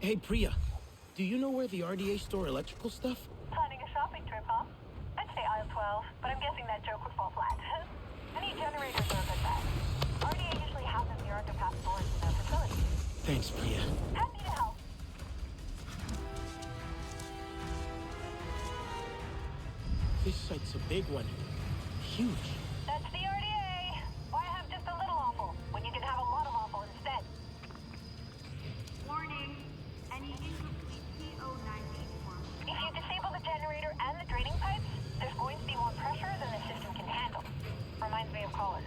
Hey, Priya. Do you know where the RDA store electrical stuff? Planning a shopping trip, huh? I'd say aisle 12, but I'm guessing that joke would fall flat. Any generators are a good bet. RDA usually has them near underpass stores in their facilities. Thanks, Priya. Happy to help. This site's a big one. Huge. That's the RDA. Why have just a little awful when you can have a lot of awful instead? Warning. Any incomplete CO981. If you disable the generator and the draining pipes, there's going to be more pressure than the system can handle. Reminds me of college.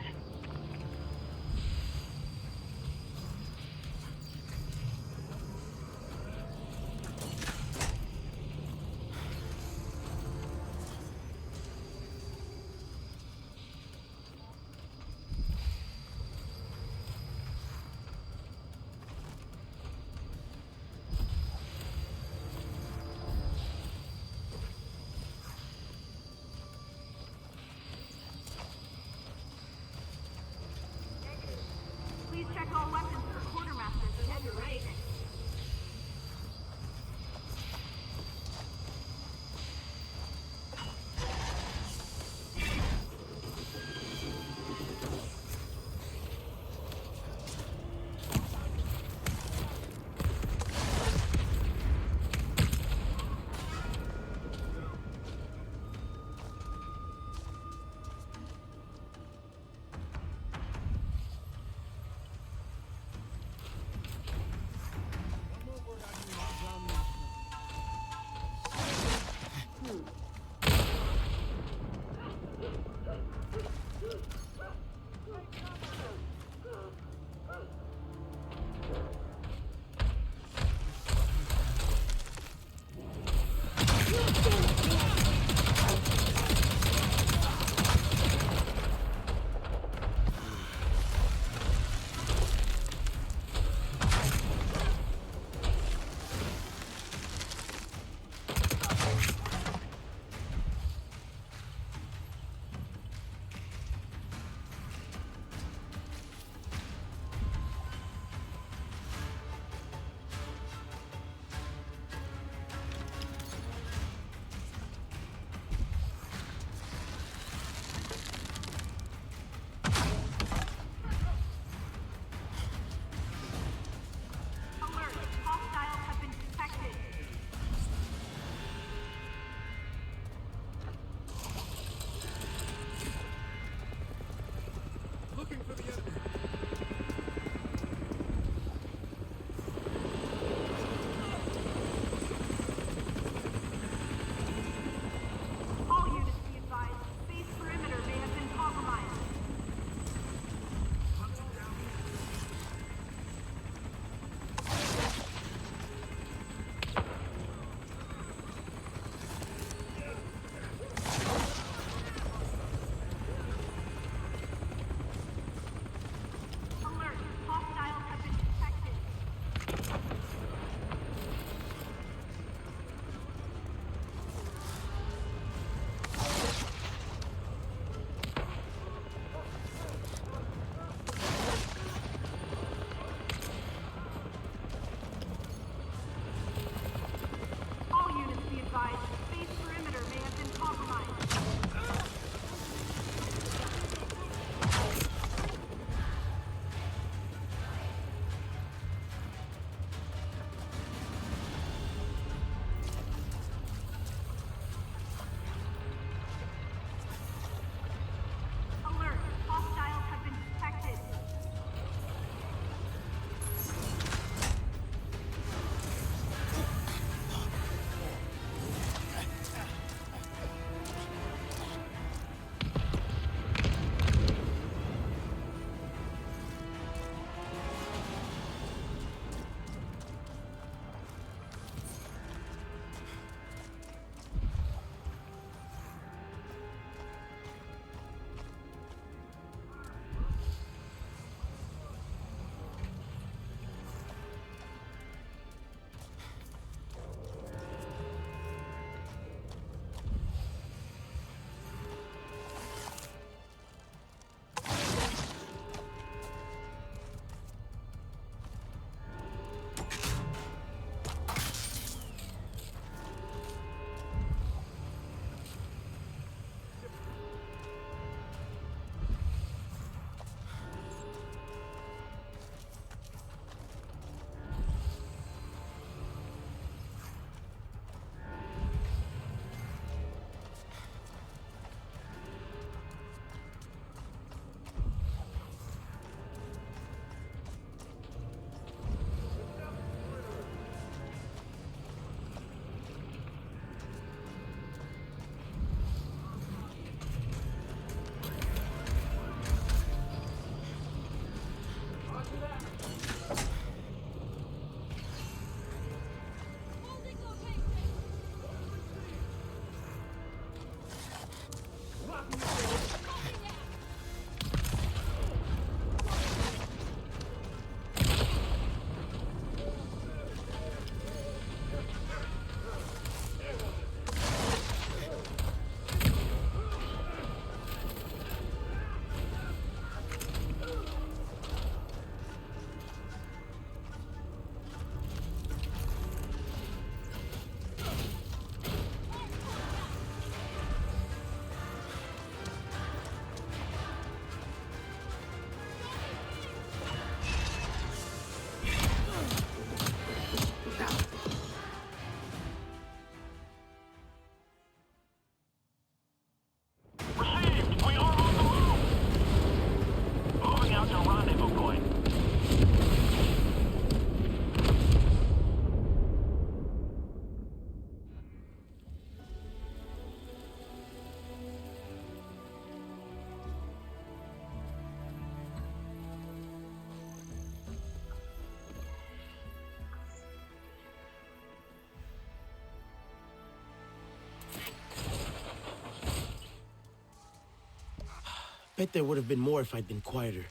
Bet there would have been more if I'd been quieter.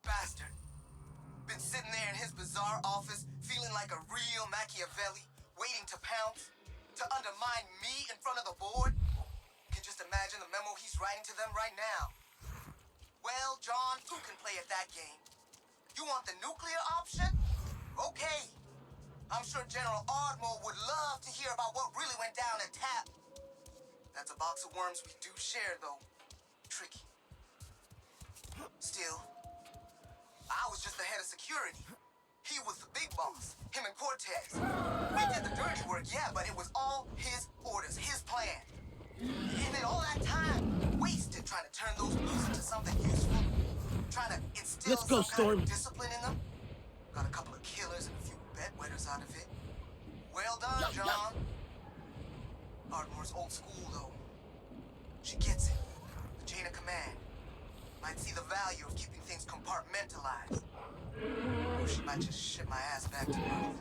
Bastard. Been sitting there in his bizarre office, feeling like a real Machiavelli, waiting to pounce, to undermine me in front of the board. Can just imagine the memo he's writing to them right now. Well, John, you can play at that game. You want the nuclear option? Okay. I'm sure General Ardmore would love to hear about what really went down at TAP. That's a box of worms we do share, though. Tricky. Still, I was just the head of security. He was the big boss, him and Cortez. We did the dirty work, yeah, but it was all his orders, his plan. And then all that time wasted trying to turn those blues into something useful, trying to instill some kind of discipline in them. Got a couple of killers and a few bedwetters out of it. Well done, John. Ardmore's old school, though. She gets it. The chain of command. Might see the value of keeping things compartmentalized. Or she might just ship my ass back to Earth.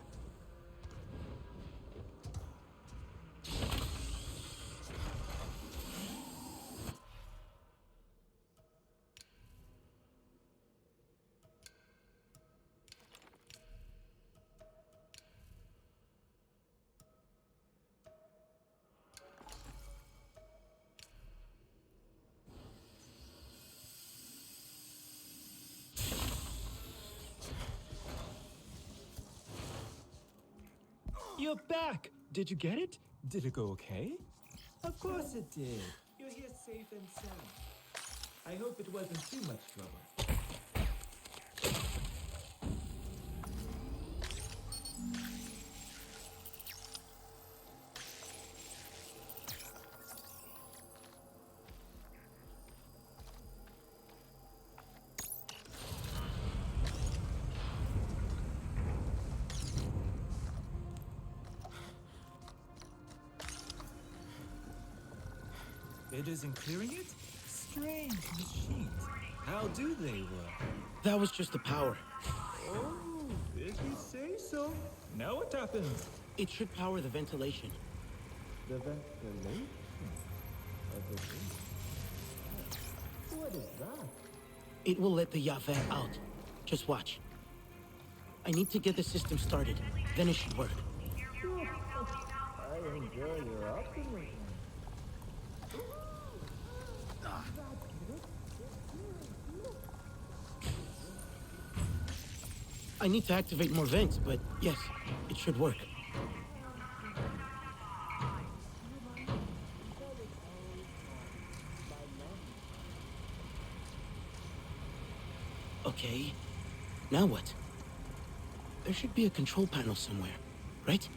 You're back! Did you get it? Did it go okay? Of course it did. You're here safe and sound. I hope it wasn't too much trouble. It isn't clearing it? Strange machines. How do they work? That was just the power. Oh, if you say so. Now what happens? It should power the ventilation. The ventilation of the thing. What is that? It will let the Yavet out. Just watch. I need to get the system started. Then it should work. I enjoy your optimism. I need to activate more vents, but yes, it should work. Okay, now what? There should be a control panel somewhere, right?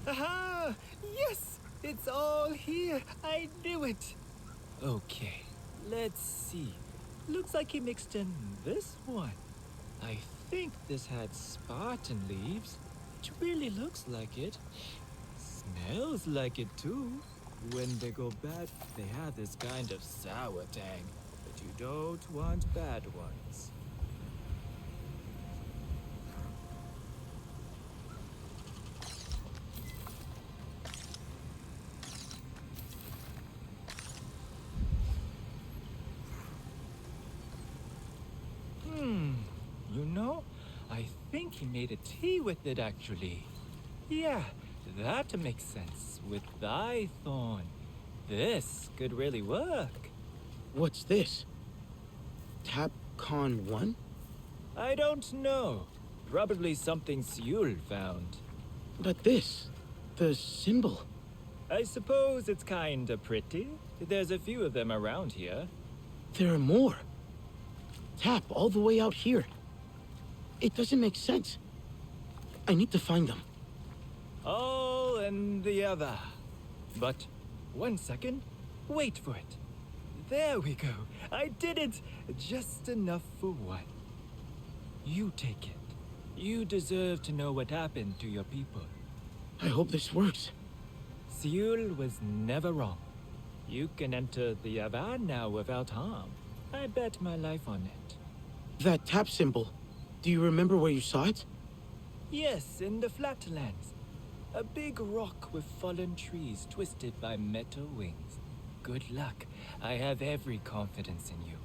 Aha! Yes! It's all here! I knew it! Okay, let's see. Looks like he mixed in this one. I think this had Spartan leaves. It really looks like it. Smells like it too. When they go bad, they have this kind of sour tang. But you don't want bad ones. You know, I think he made a tea with it actually. Yeah, that makes sense. With thy thorn. This could really work. What's this? Tapcon 1? I don't know. Probably something Seul found. But this, the symbol. I suppose it's kinda pretty. There's a few of them around here. There are more. Tap all the way out here. It doesn't make sense. I need to find them. All and the other. But, 1 second. Wait for it. There we go. I did it! Just enough for one. You take it. You deserve to know what happened to your people. I hope this works. Seul was never wrong. You can enter the Ava now without harm. I bet my life on it. That tap symbol. Do you remember where you saw it? Yes, in the flatlands. A big rock with fallen trees twisted by metal wings. Good luck. I have every confidence in you.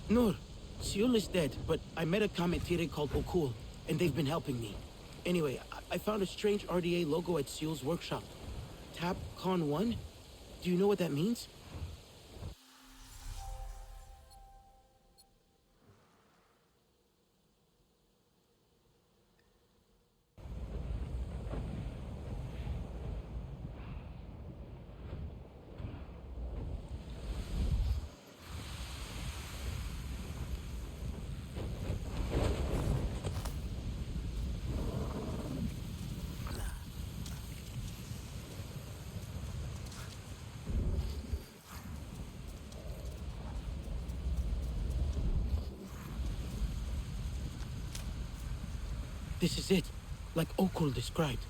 Nur, Seul is dead, but I met a commentator called Okul, and they've been helping me. Anyway, I found a strange RDA logo at Seul's workshop. Tapcon 1? Do you know what that means? This is it, like Okul described.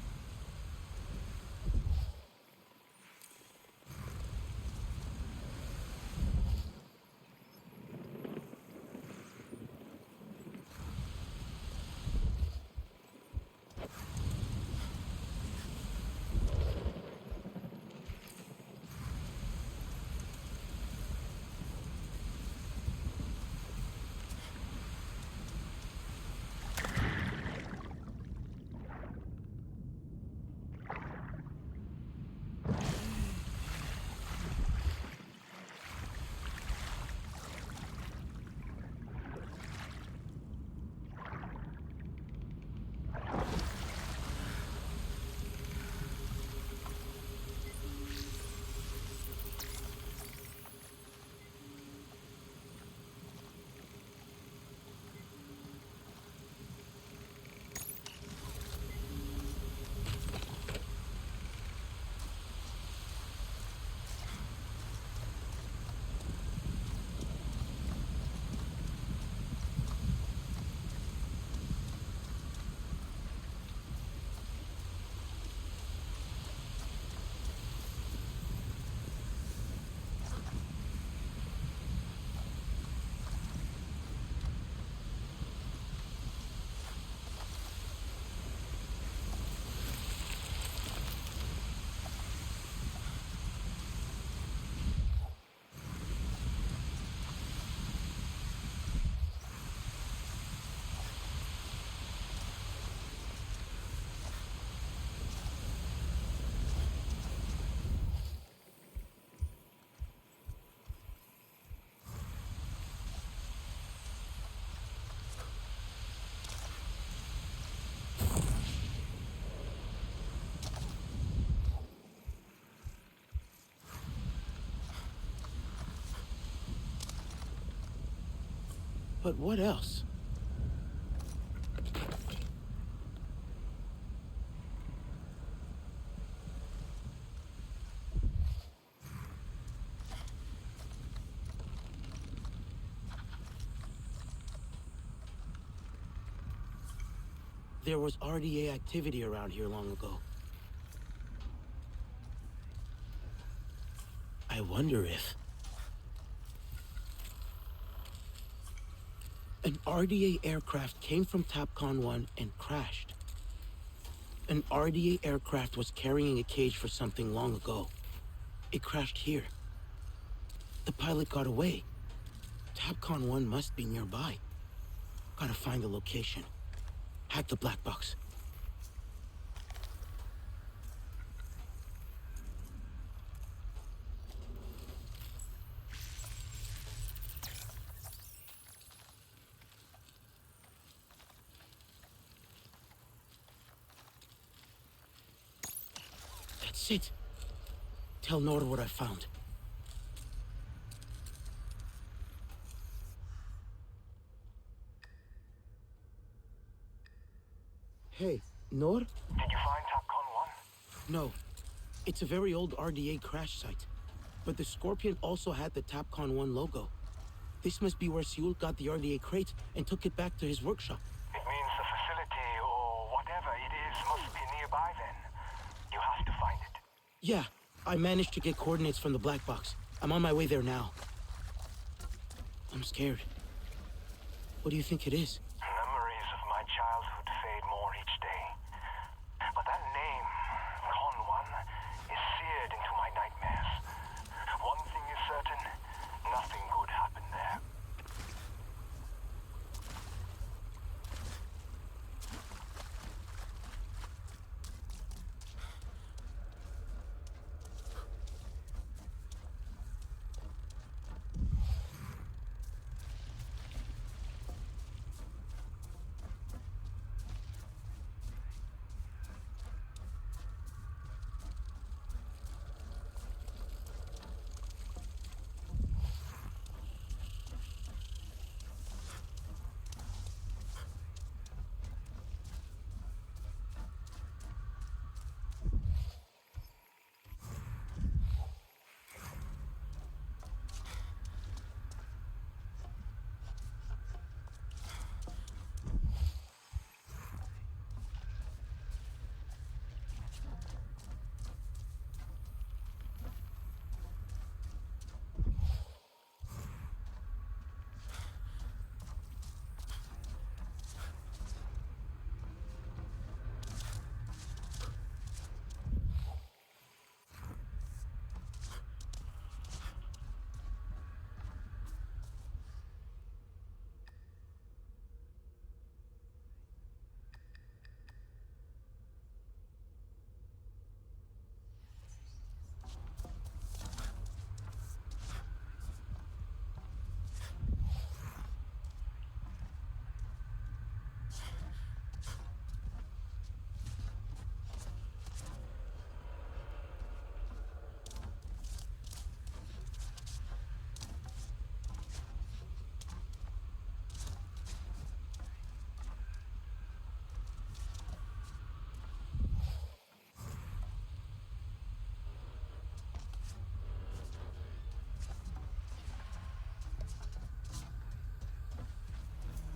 But what else? There was RDA activity around here long ago. I wonder if... An RDA aircraft came from TAPCON 1 and crashed. An RDA aircraft was carrying a cage for something long ago. It crashed here. The pilot got away. TAPCON 1 must be nearby. Gotta find the location. Hack the black box. That's it. Tell Nora what I found. Hey, Nor? Did you find TAPCON 1? No. It's a very old RDA crash site. But the Scorpion also had the TAPCON 1 logo. This must be where Seul got the RDA crate and took it back to his workshop. It means the facility, or whatever it is, must be nearby then. You have to find it. Yeah, I managed to get coordinates from the black box. I'm on my way there now. I'm scared. What do you think it is? Memories of my childhood fade more each day. But that name, Con 1, is seared into my nightmares. One thing is certain, nothing good happened there.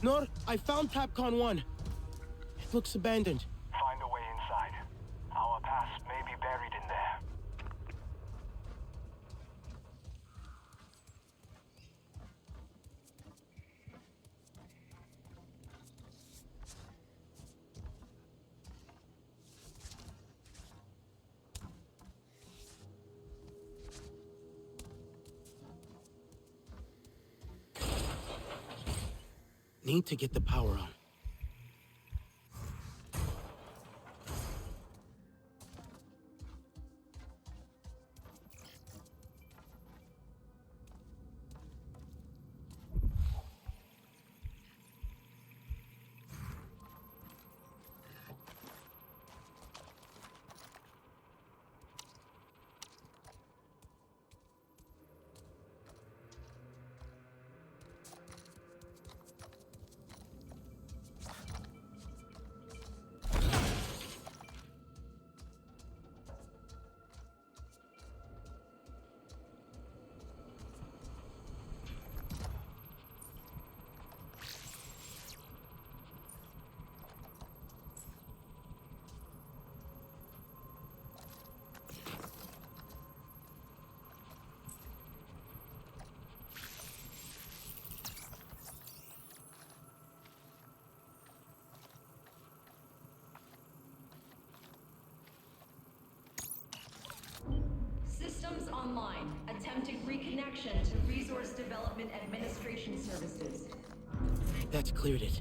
Nor, I found TAPCON 1. It looks abandoned. Find a way inside. Our past may be buried in there. Need to get the power on. connection to Resource Development Administration Services. That's cleared it.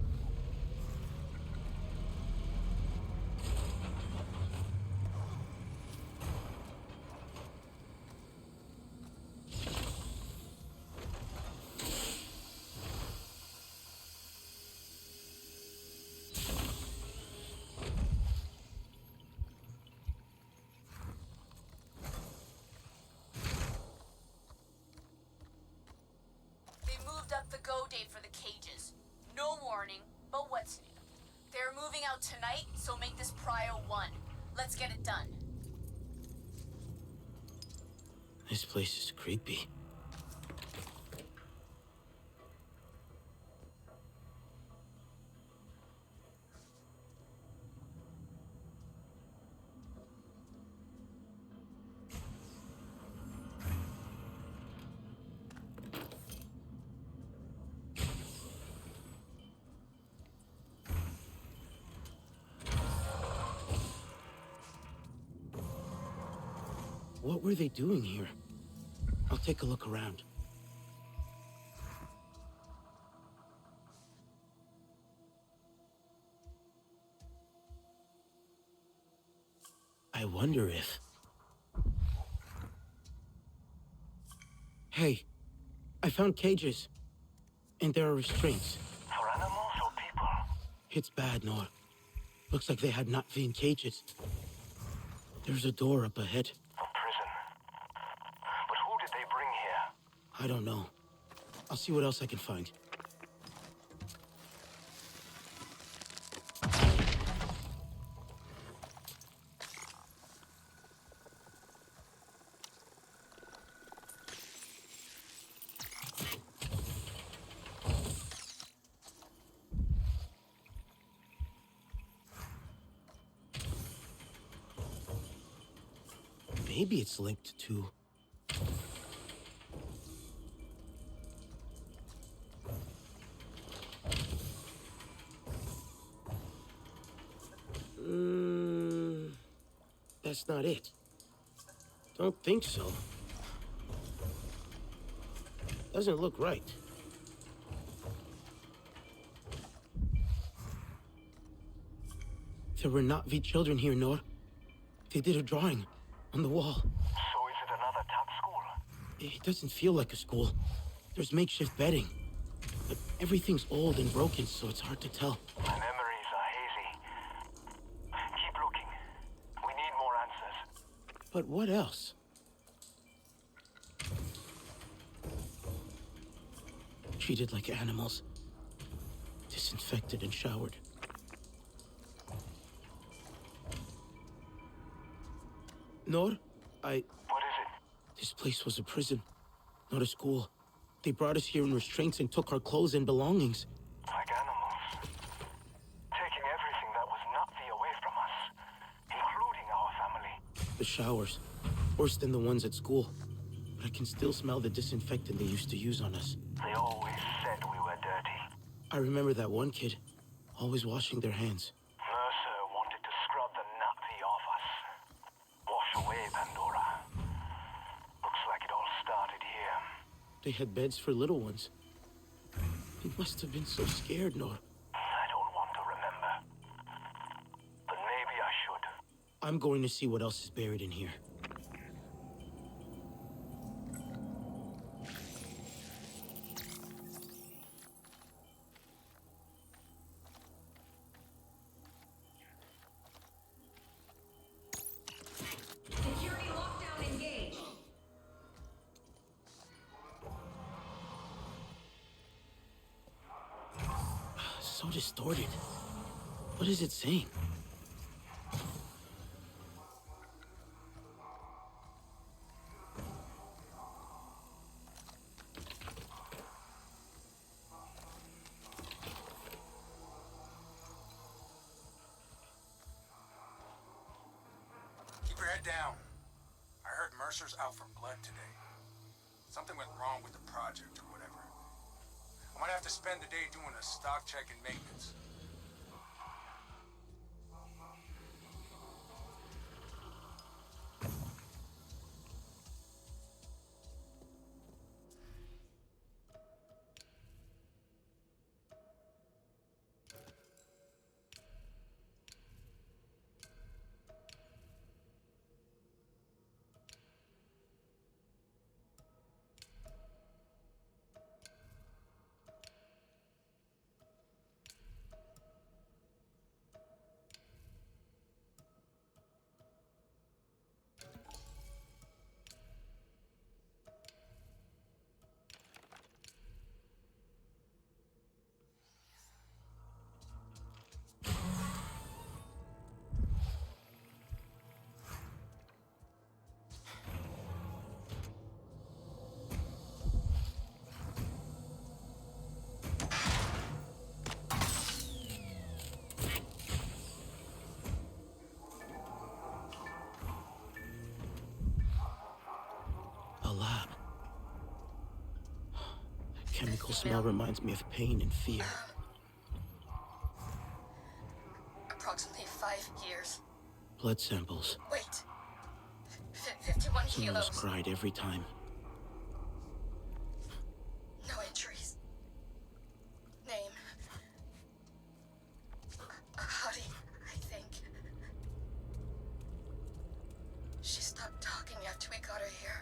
Up the go date for the cages. No warning, but what's new? They're moving out tonight, so make this prio 1. Let's get it done. This place is creepy. What were they doing here? I'll take a look around. I wonder if... Hey, I found cages. And there are restraints. For animals or people? It's bad, Noah. Looks like they had not been cages. There's a door up ahead. A prison. But who did they bring here? I don't know. I'll see what else I can find. Maybe it's linked to... That's not it. Don't think so. Doesn't look right. There were not V children here, Nor. They did a drawing on the wall. So is it another top school? It doesn't feel like a school. There's makeshift bedding. But everything's old and broken, so it's hard to tell. My memories are hazy. Keep looking. We need more answers. But what else? Treated like animals. Disinfected and showered. Nor, What is it? This place was a prison, not a school. They brought us here in restraints and took our clothes and belongings. Like animals. Taking everything that was not the away from us, including our family. The showers, worse than the ones at school. But I can still smell the disinfectant they used to use on us. They always said we were dirty. I remember that one kid, always washing their hands. Mercer wanted to scrub the Nazi off us. Wash away Pandora. Looks like it all started here. They had beds for little ones. They must have been so scared, Nor. I don't want to remember. But maybe I should. I'm going to see what else is buried in here. Security lockdown engaged. So distorted. What is it saying? Keep your head down. I heard Mercer's out for blood today. Something went wrong with the project or whatever. I might have to spend the day doing a stock check and maintenance. chemical smell reminds me of pain and fear. Approximately 5 years. Blood samples. Wait. 51 Someone kilos. cried every time. No entries. Name. Hadi, I think. She stopped talking after we got her here.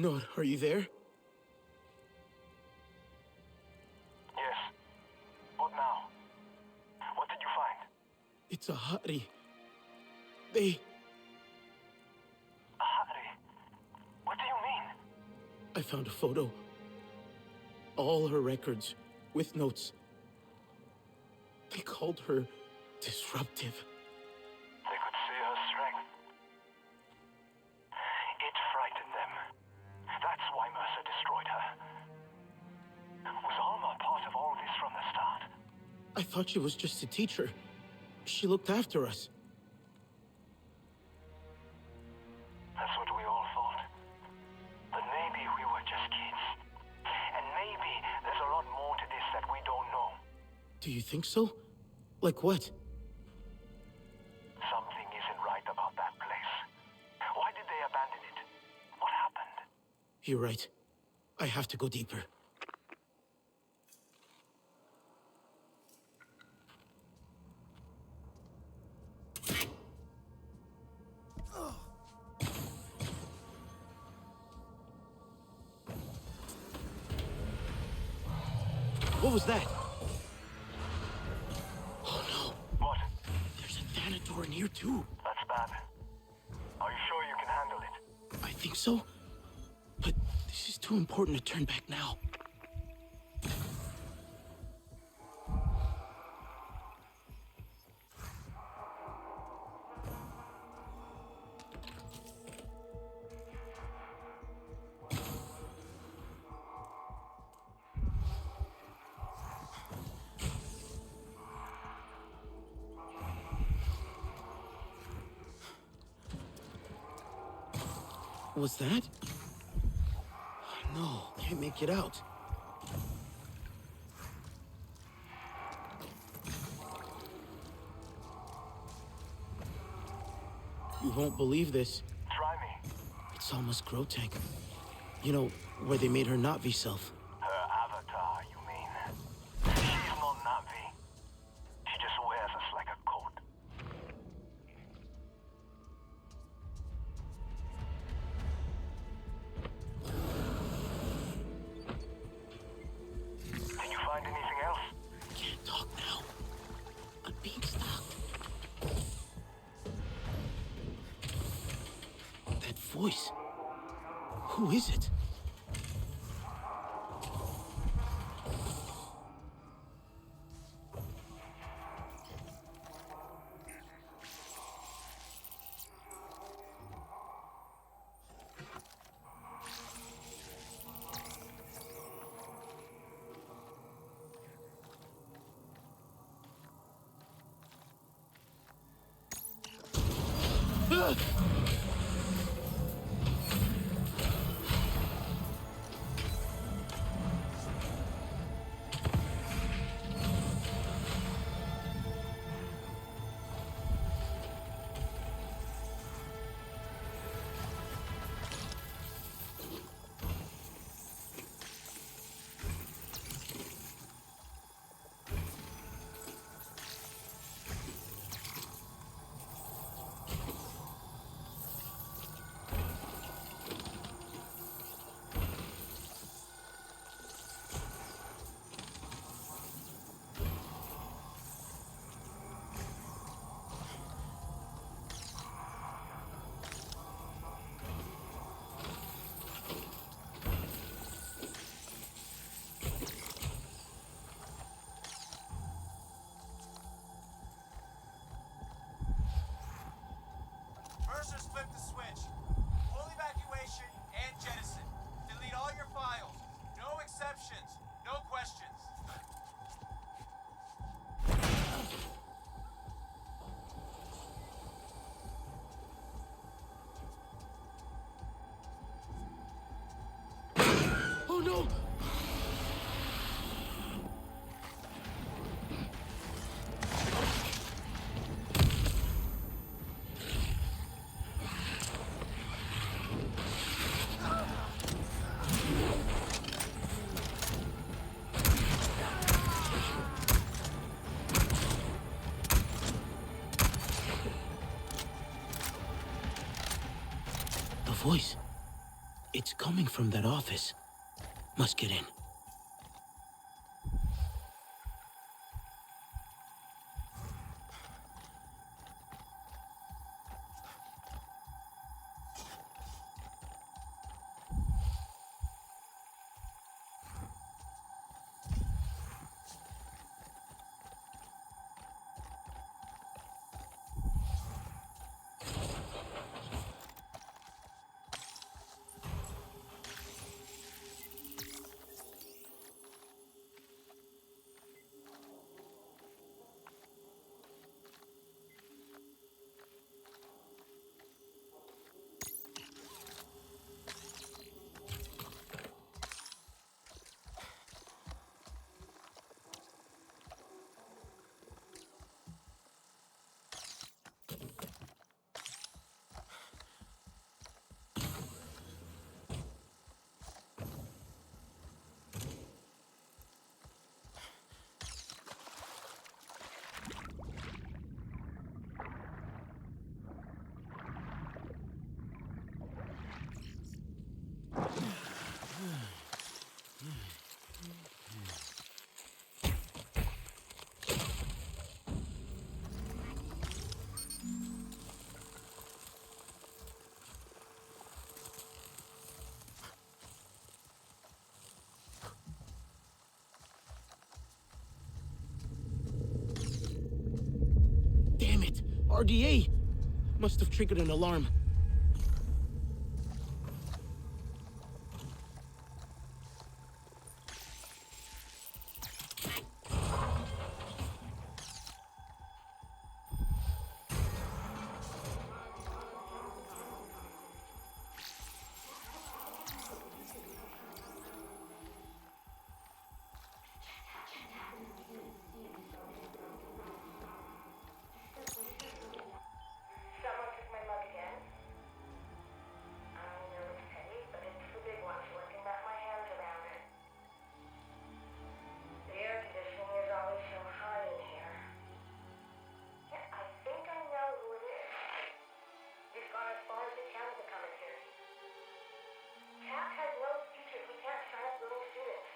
Noor, are you there? Yes. What now? What did you find? It's a Hadi. They... Hadi? What do you mean? I found a photo. All her records, with notes. They called her disruptive. They could see her strength. It frightened them. That's why Mercer destroyed her. Was Alma part of all this from the start? I thought she was just a teacher. She looked after us. That's what we all thought. But maybe we were just kids. And maybe there's a lot more to this that we don't know. Do you think so? Like what? Something isn't right about that place. Why did they abandon it? What happened? You're right. I have to go deeper. What was that? Oh no. What? There's a Thanator in here too. That's bad. Are you sure you can handle it? I think so. But this is too important to turn back now. Was that? No, can't make it out. You won't believe this. Try me. It's almost Grotank. You know, where they made her Na'vi self. Her avatar, you mean? She's not Na'vi. She just wears us like a coat. Did you find anything else? Can't talk now. I'm being stalked. That voice. Who is it? No! The voice. It's coming from that office. Must get in. Damn it! RDA! Must have triggered an alarm. Someone took my mug again. I know it's petty, but it's the big one, so I can wrap my hands around it. The air conditioning is always so high in here. Yeah, I think I know who it is. He's gone as far as the channel to come in here. Cap has no features. We can't sign up willing students.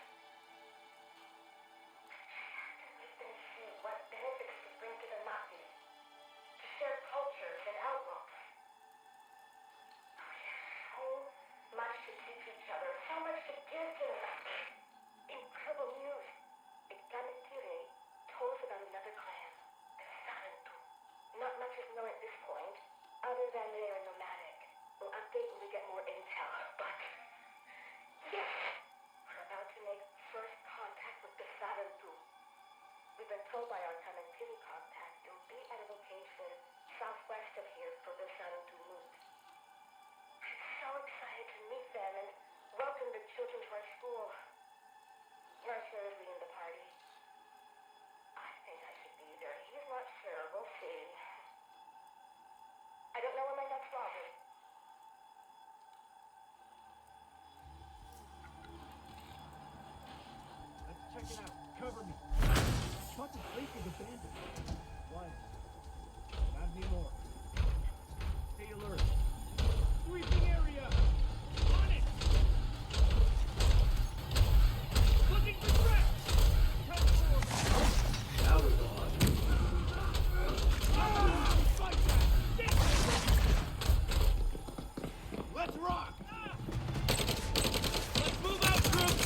Let them see what benefits to bring to the Mati. To share cultures and outlooks. So much to teach each other, so much to give to them. Incredible news. Reconnecting told us about another clan, the Sarantu. Not much is known at this point, other than they are nomadic. We'll update when we get more intel, but yes, we're about to make first contact with the Sarantu. We've been told by our connectivity contact they'll be at a location southwest of here for the Sarantu moot. I'm so excited to meet them and welcome the children to our school. Mercer is leading the party. I think I should be there. He's not sure. We'll see. I don't know where my next log is. Let's check it out. Cover me. Thought the place was abandoned. Why? Not anymore. Stay alert. Sweeping area! On it! Looking for threat! Come forward! That was odd. Fight that! Let's rock! Let's move out, troops!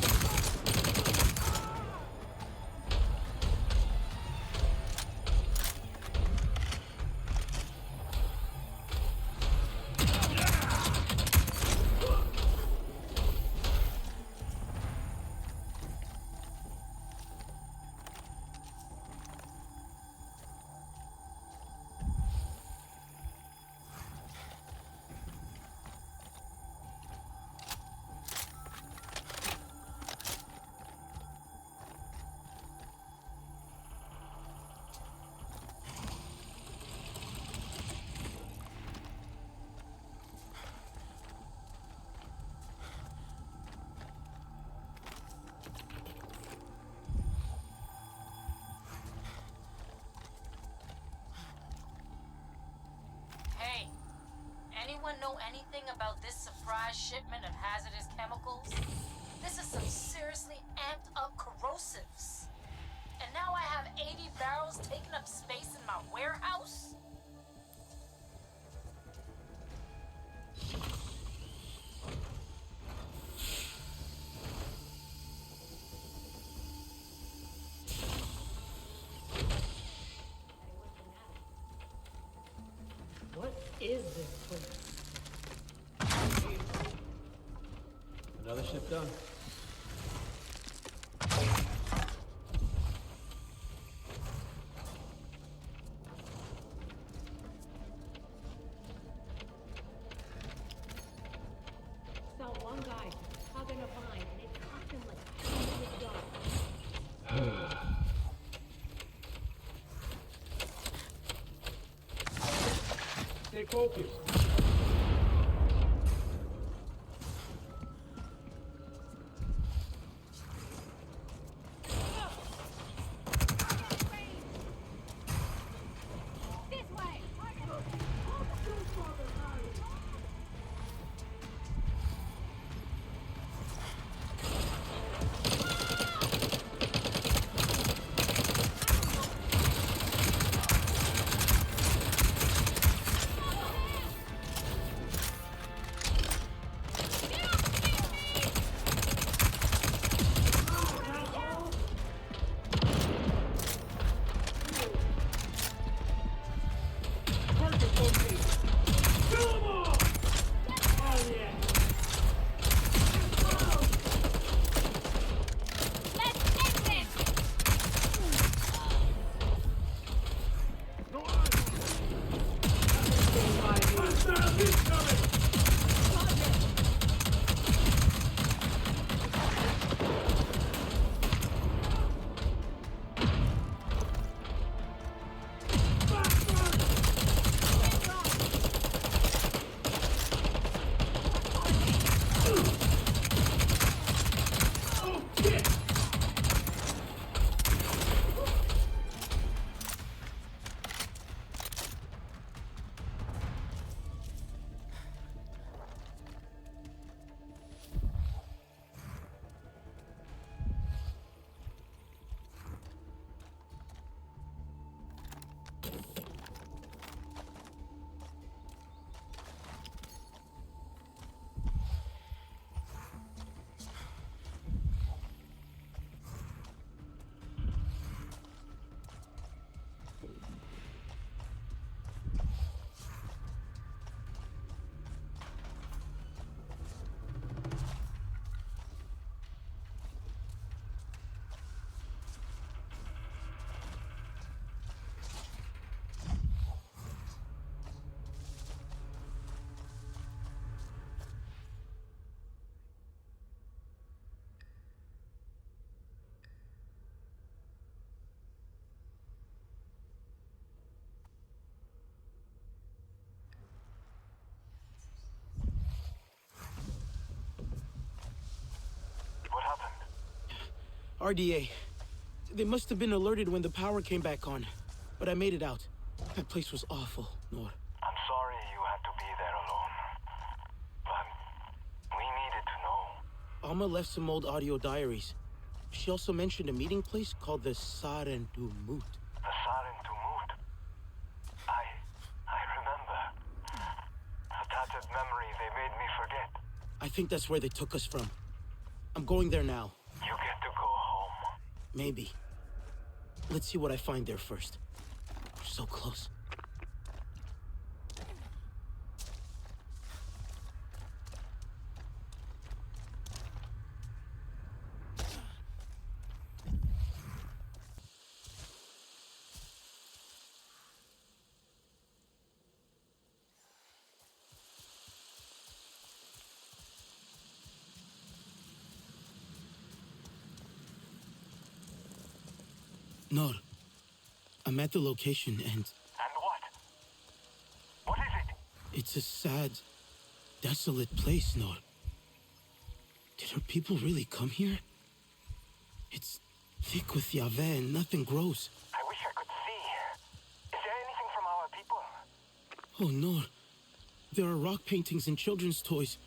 anyone know anything about this surprise shipment of hazardous chemicals? This is some seriously amped up corrosives. And now I have 80 barrels taking up space in my warehouse? What is this place? Another ship done. Saw one guy hugging a vine and it caught him like a dog. Stay focused. RDA. They must have been alerted when the power came back on. But I made it out. That place was awful, Nor. I'm sorry you had to be there alone. But we needed to know. Alma left some old audio diaries. She also mentioned a meeting place called the Sarendumut. The Sarendumut? I remember. A tattered memory they made me forget. I think that's where they took us from. I'm going there now. You get to go home. Maybe. Let's see what I find there first. We're so close. Nor, I'm at the location and... And what? What is it? It's a sad, desolate place, Nor. Did our people really come here? It's thick with Yave and nothing grows. I wish I could see. Is there anything from our people? Oh, Nor. There are rock paintings and children's toys.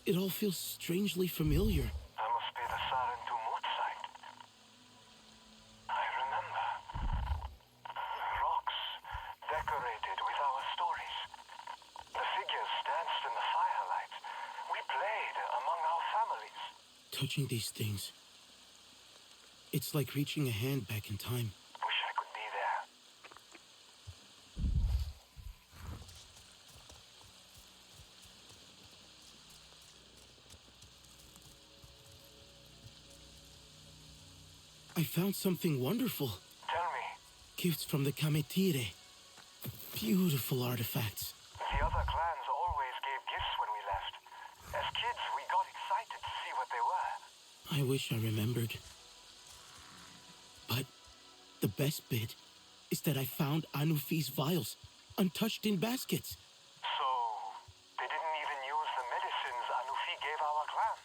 It all feels strangely familiar. That must be the Sarentu Moot site. I remember. Rocks decorated with our stories. The figures danced in the firelight. We played among our families. Touching these things, it's like reaching a hand back in time. Wish I could be there. I found something wonderful. Tell me. Gifts from the Kametire. Beautiful artifacts. The other clans always gave gifts when we left. As kids, we got excited to see what they were. I wish I remembered. But the best bit is that I found Anufi's vials, untouched in baskets. So, they didn't even use the medicines Anufi gave our clan.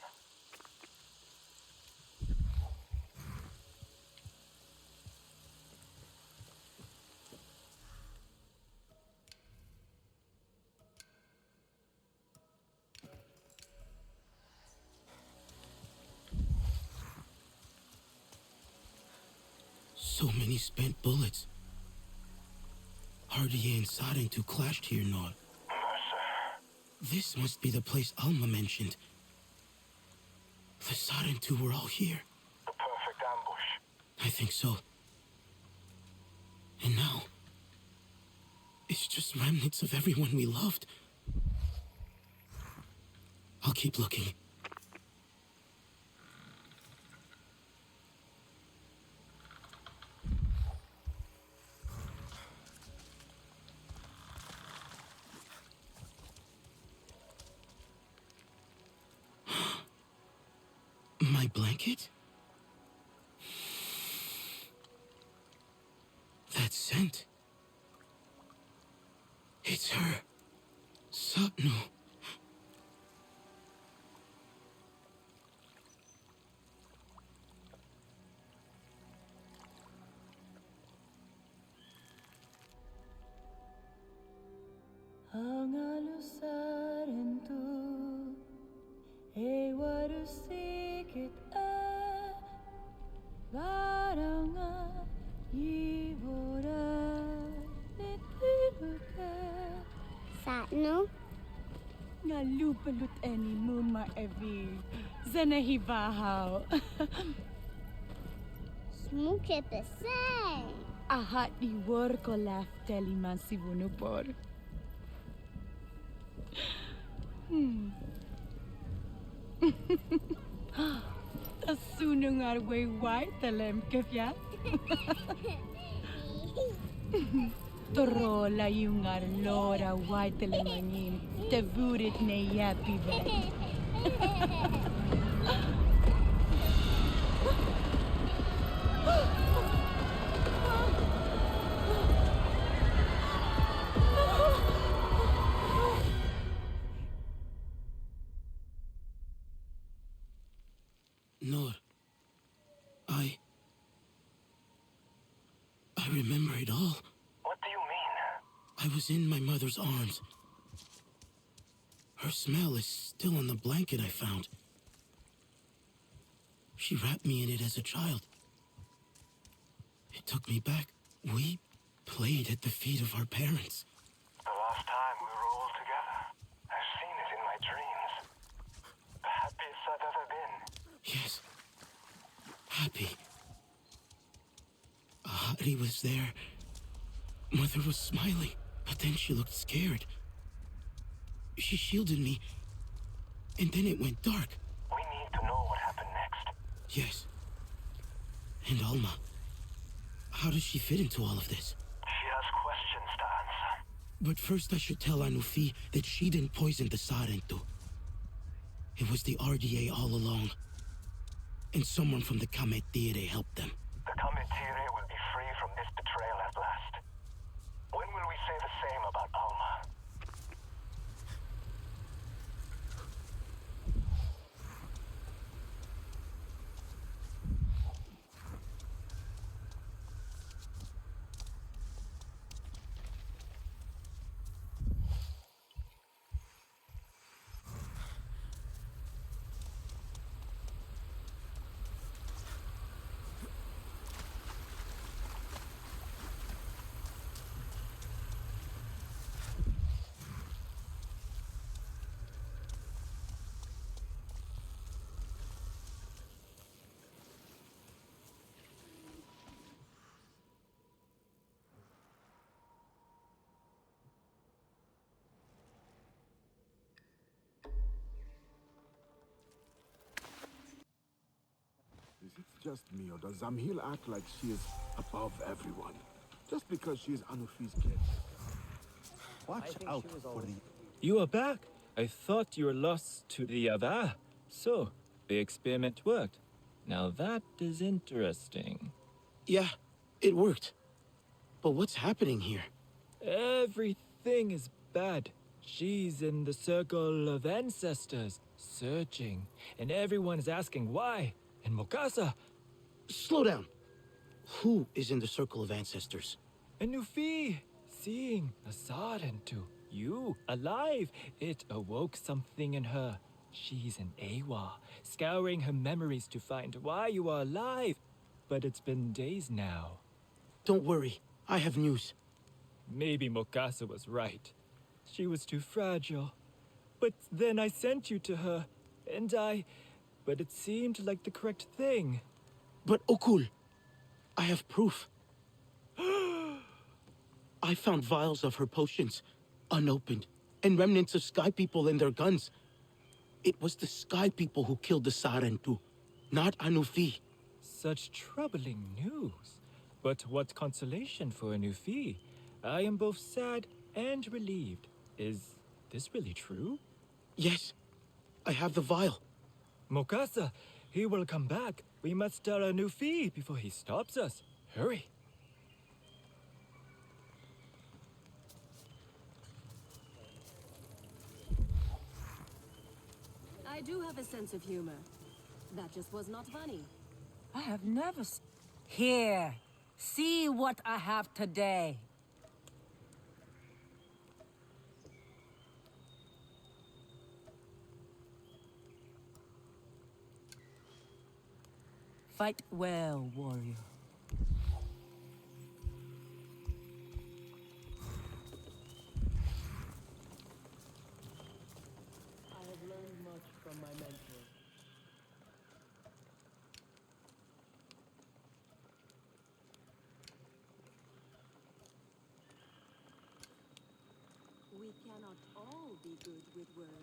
So many spent bullets. Hardier and Sarentu clashed here, Nor. Mercer. This must be the place Alma mentioned. The Sarentu were all here. The perfect ambush. I think so. And now, it's just remnants of everyone we loved. I'll keep looking. My blanket? That scent. It's her. Sapno. Ang alusarin tu warusikit varanga yivora nitiluka Satno? Nalupalut eni muma evi Zenahivahaw Smuke pesay Ahat di worko lafteli mansivunupor Tasunung arway white talem kefya. Torola yung arlora white talem te vurit ne yapi ve. Nor, I remember it all. What do you mean? I was in my mother's arms. Her smell is still on the blanket I found. She wrapped me in it as a child. It took me back. We played at the feet of our parents. The last time we were all together. I've seen it in my dreams. The happiest I've ever been. Yes. Happy. Hari was there. Mother was smiling, but then she looked scared. She shielded me, and then it went dark. We need to know what happened next. Yes. And Alma. How does she fit into all of this? She has questions to answer. But first I should tell Anufi that she didn't poison the Sarentu. It was the RDA all along. And someone from the Kametire helped them. The Kametire will be free from this betrayal at last. When will we say the same about Alma? just me, or does Zamhil act like she is above everyone? Just because she is Anufi's kid. Watch out for the... You are back. I thought you were lost to the Ava. So, the experiment worked. Now that is interesting. Yeah, it worked. But what's happening here? Everything is bad. She's in the circle of ancestors, searching, and everyone is asking why. And Mokasa... Slow down. Who is in the circle of ancestors? Anufi, seeing Asarentu, you, alive. It awoke something in her. She's an Awa, scouring her memories to find why you are alive. But it's been days now. Don't worry, I have news. Maybe Mokasa was right. She was too fragile. But then I sent you to her, and but it seemed like the correct thing. But Okul, I have proof. I found vials of her potions, unopened, and remnants of Sky People and their guns. It was the Sky People who killed the Sarentu, not Anufi. Such troubling news. But what consolation for Anufi. I am both sad and relieved. Is this really true? Yes, I have the vial. Mokasa, he will come back. We must tell Anufi before he stops us. Hurry. I do have a sense of humor. That just was not funny. I have never... Here, see what I have today. Fight well, warrior. I have learned much from my mentor. We cannot all be good with words.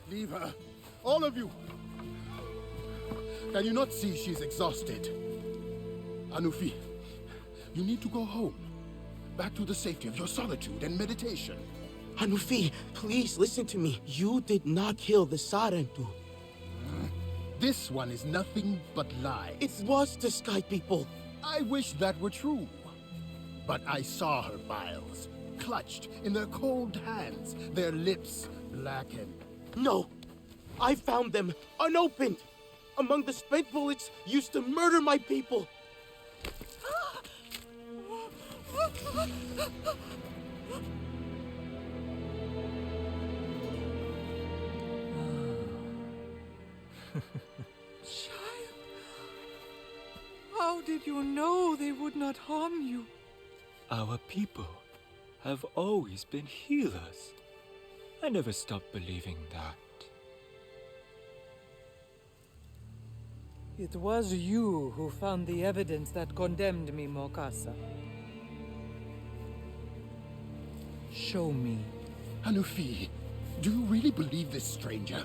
Leave her. All of you! Can you not see she's exhausted? Anufi, you need to go home. Back to the safety of your solitude and meditation. Anufi, please listen to me. You did not kill the Sarentu. This one is nothing but lies. It was the Sky People. I wish that were true. But I saw her vials, clutched in their cold hands, their lips blackened. No, I found them unopened, among the spent bullets used to murder my people. Child, how did you know they would not harm you? Our people have always been healers. I never stopped believing that. It was you who found the evidence that condemned me, Mokasa. Show me. Anufi, do you really believe this stranger?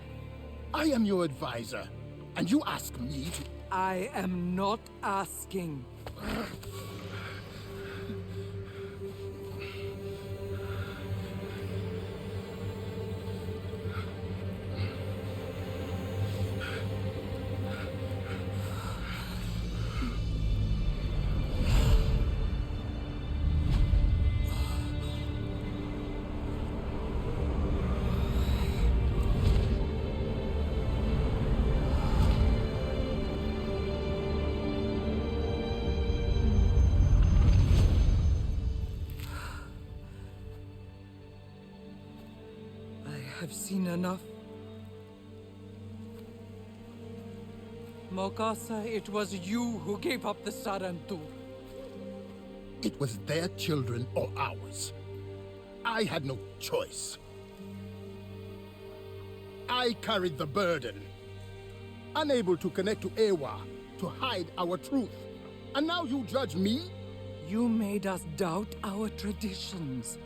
I am your advisor, and you ask me to... I am not asking. I've seen enough. Mokasa, it was you who gave up the Sarantu. It was their children or ours. I had no choice. I carried the burden. Unable to connect to Ewa, to hide our truth. And now you judge me? You made us doubt our traditions,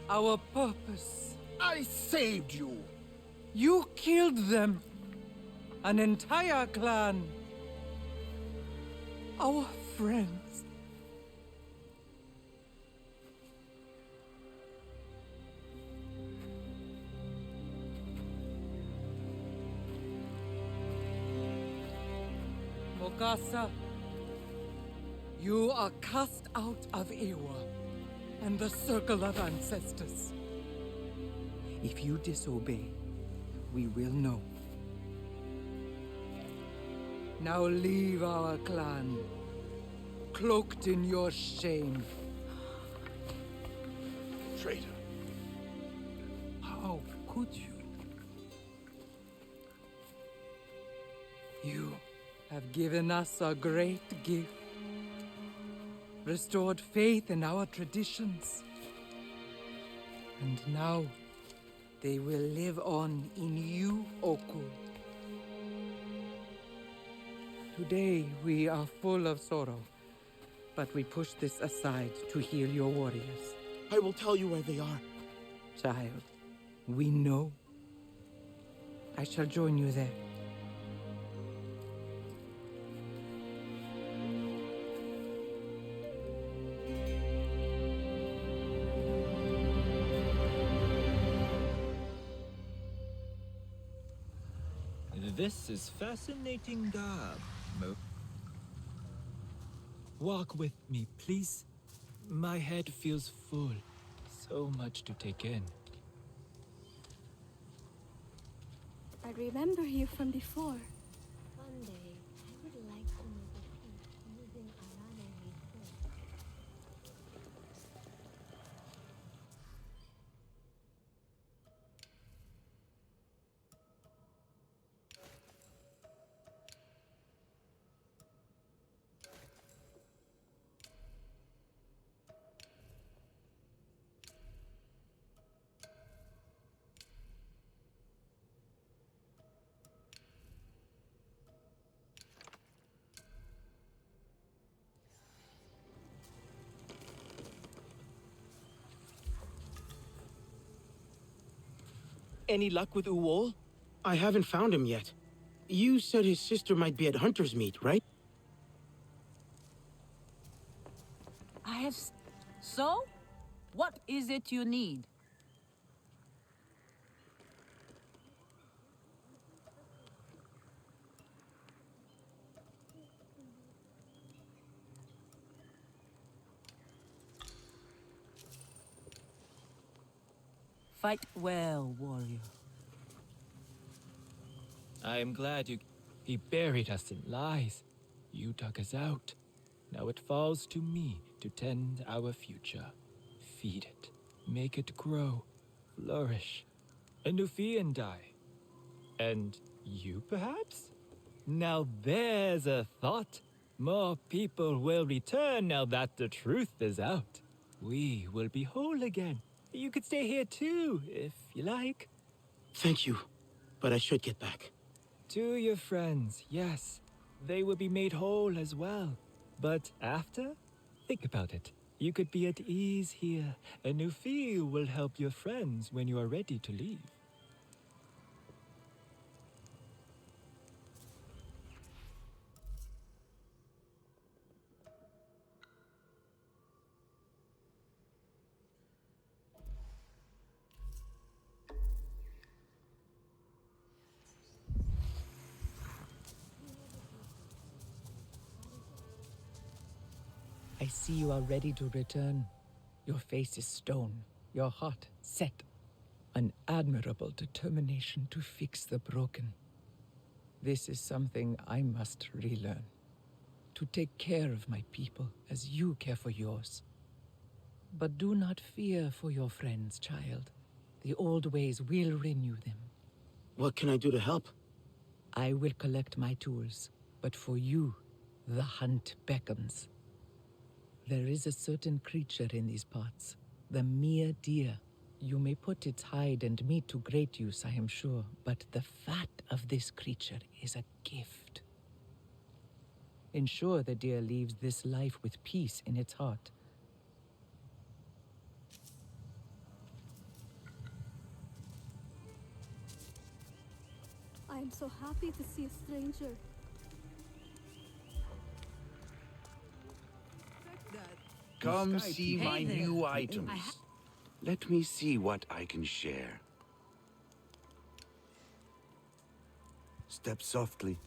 our purpose. I saved you. You killed them. An entire clan. Our friends. Mokasa, you are cast out of Ewa and the circle of ancestors. If you disobey, we will know. Now leave our clan, cloaked in your shame. Traitor. How could you? You have given us a great gift. Restored faith in our traditions. And now, they will live on in you, Oku. Today, we are full of sorrow, but we push this aside to heal your warriors. I will tell you where they are. Child, we know. I shall join you there. This is fascinating garb. Walk with me, please. My head feels full. So much to take in. I remember you from before. One day, I would like to make a peace using Arana research. Any luck with Uwol? I haven't found him yet. You said his sister might be at Hunter's Meat, right? I have... So? What is it you need? Fight well, warrior. I am glad he buried us in lies. You dug us out. Now it falls to me to tend our future. Feed it. Make it grow. Flourish. A Nufi and I. And you, perhaps? Now there's a thought. More people will return now that the truth is out. We will be whole again. You could stay here too, if you like. Thank you, but I should get back. To your friends, yes. They will be made whole as well. But after? Think about it. You could be at ease here. A new feel will help your friends when you are ready to leave. I see you are ready to return. Your face is stone, your heart set. An admirable determination to fix the broken. This is something I must relearn. To take care of my people as you care for yours. But do not fear for your friends, child. The old ways will renew them. What can I do to help? I will collect my tools, but for you, the hunt beckons. There is a certain creature in these parts, the mere deer. You may put its hide and meat to great use, I am sure, but the fat of this creature is a gift. Ensure the deer leaves this life with peace in its heart. I am so happy to see a stranger. Come see my new items. Let me see what I can share. Step softly.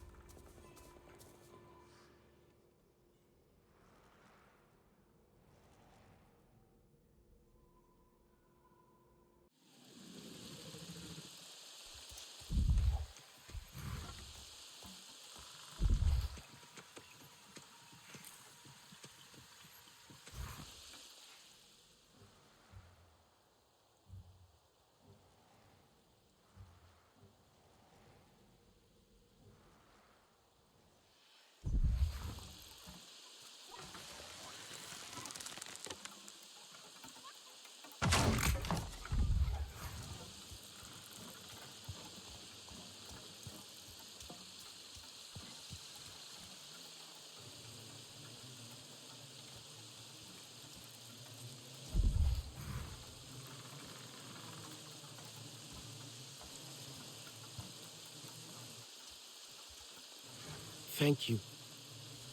Thank you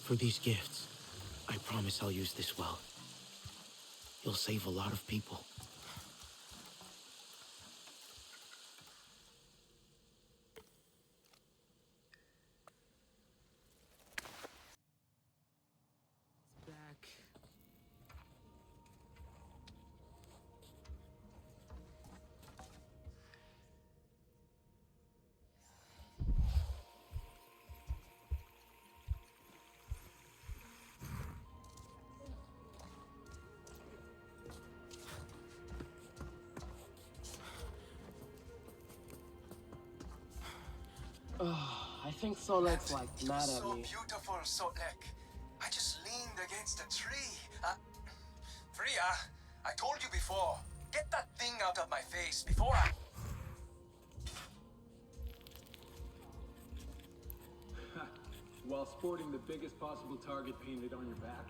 for these gifts. I promise I'll use this well. You'll save a lot of people. I think Solec's like mad at So me. beautiful, Solek. I just leaned against a tree. Freya, I told you before. Get that thing out of my face before I... While sporting the biggest possible target painted on your back.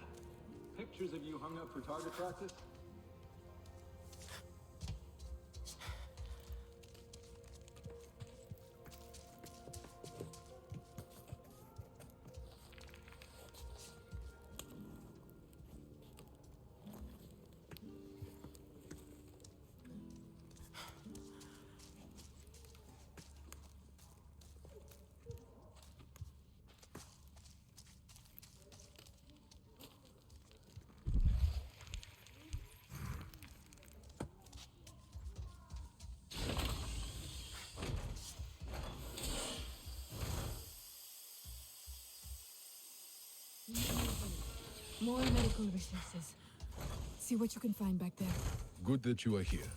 Pictures of you hung up for target practice? More medical resources. See what you can find back there. Good that you are here.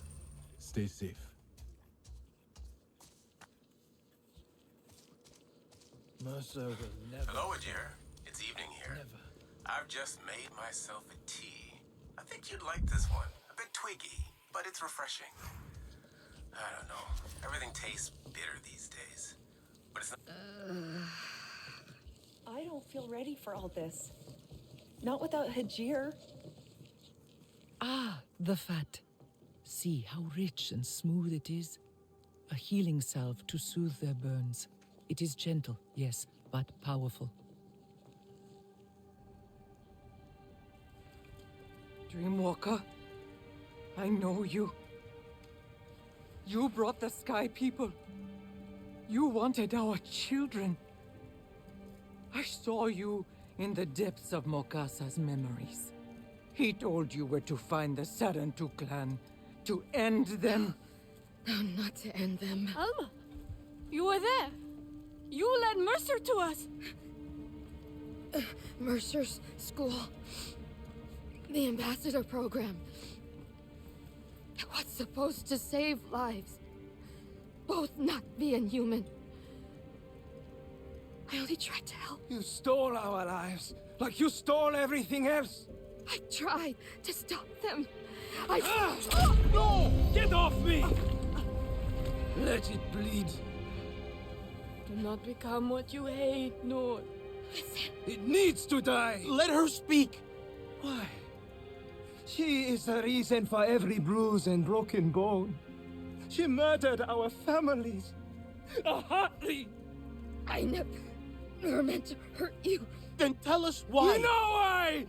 Stay safe. Mercer will never... Hello, dear. It's evening here. I've just made myself a tea. I think you'd like this one. A bit twiggy, but it's refreshing. I don't know. Everything tastes bitter these days. But it's not... I don't feel ready for all this. Not without Hajir. Ah, the fat. See how rich and smooth it is. A healing salve to soothe their burns. It is gentle, yes, but powerful. Dreamwalker, I know you. You brought the Sky People. You wanted our children. I saw you in the depths of Mokasa's memories. He told you where to find the Sarantu clan, to end them. No, not to end them. Alma, you were there. You led Mercer to us. Mercer's school. The ambassador program. I was supposed to save lives. Both Na'vi and human. I only tried to help. You stole our lives, like you stole everything else. I tried to stop them. No! Get off me! Let it bleed. Do not become what you hate, Nor. Listen. It needs to die. Let her speak. Why? She is the reason for every bruise and broken bone. She murdered our families. Hotly. I never meant to hurt you. Then tell us why. You know why!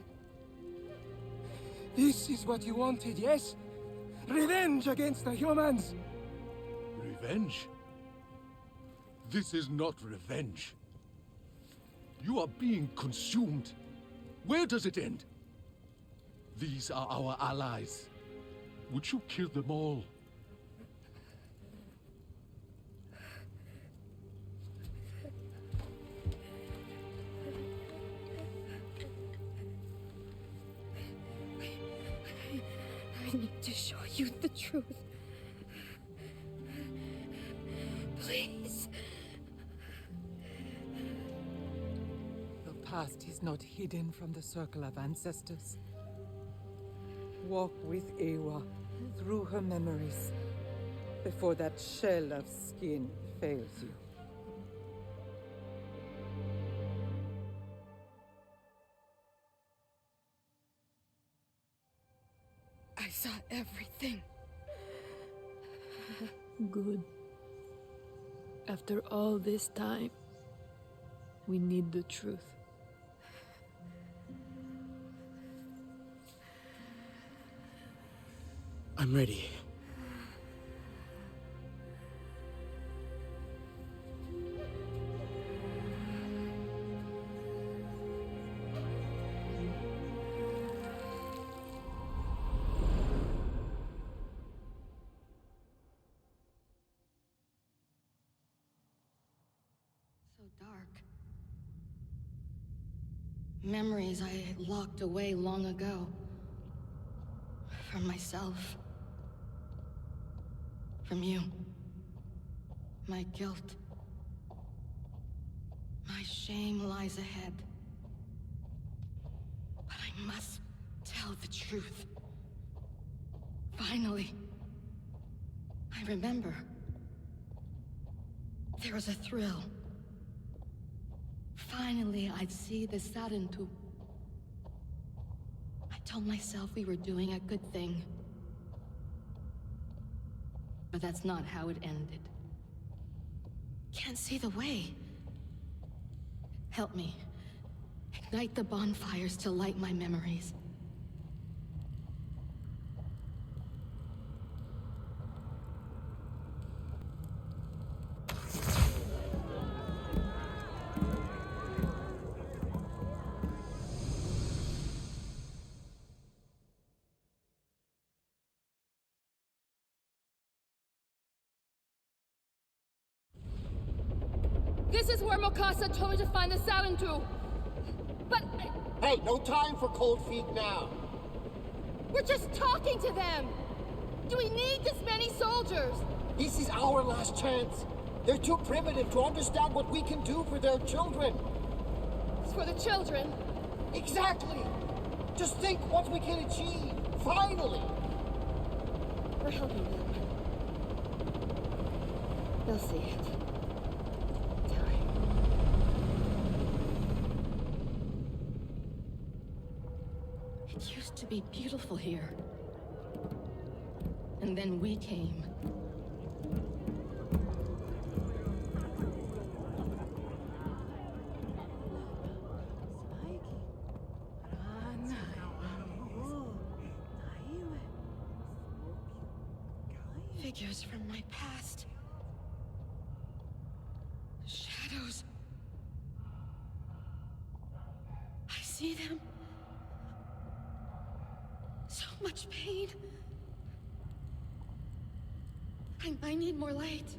This is what you wanted, yes? Revenge against the humans. Revenge? This is not revenge. You are being consumed. Where does it end? These are our allies. Would you kill them all? I need to show you the truth. Please. The past is not hidden from the circle of ancestors. Walk with Ewa through her memories before that shell of skin fails you. I saw everything. Good. After all this time, we need the truth. I'm ready. So dark. Memories I had locked away long ago. From myself. From you. My guilt. My shame lies ahead. But I must tell the truth. Finally. I remember. There was a thrill. Finally, I'd see the Sarentu. I told myself we were doing a good thing. But that's not how it ended. Can't see the way. Help me. Ignite the bonfires to light my memories. This is where Mokasa told me to find the Sarentu. But... Hey, no time for cold feet now. We're just talking to them! Do we need this many soldiers? This is our last chance. They're too primitive to understand what we can do for their children. It's for the children? Exactly! Just think what we can achieve, finally! We're helping them. They'll see it. It used to be beautiful here. And then we came. Figures from my past. Shadows. I see them. So much pain. I need more light.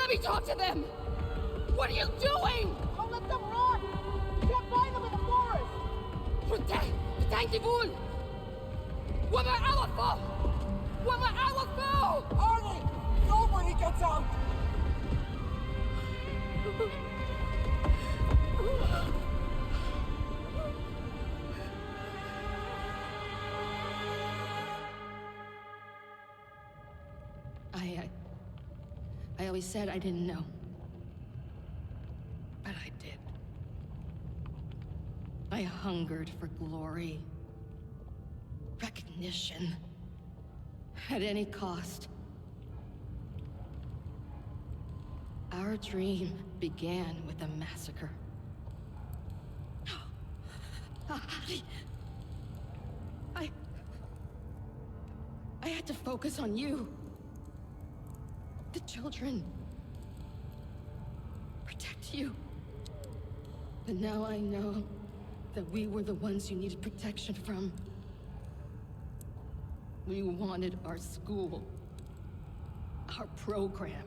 Let me talk to them! What are you doing? Don't let them run! You can't find them in the forest! بتعندبون وما عرفوا وما عرفوا Arnie! Nobody gets out! I always said I didn't know. But I did. I hungered for glory, recognition, at any cost. Our dream began with a massacre. I had to focus on you. The children. Protect you. But now I know that we were the ones you needed protection from. We wanted our school. Our program.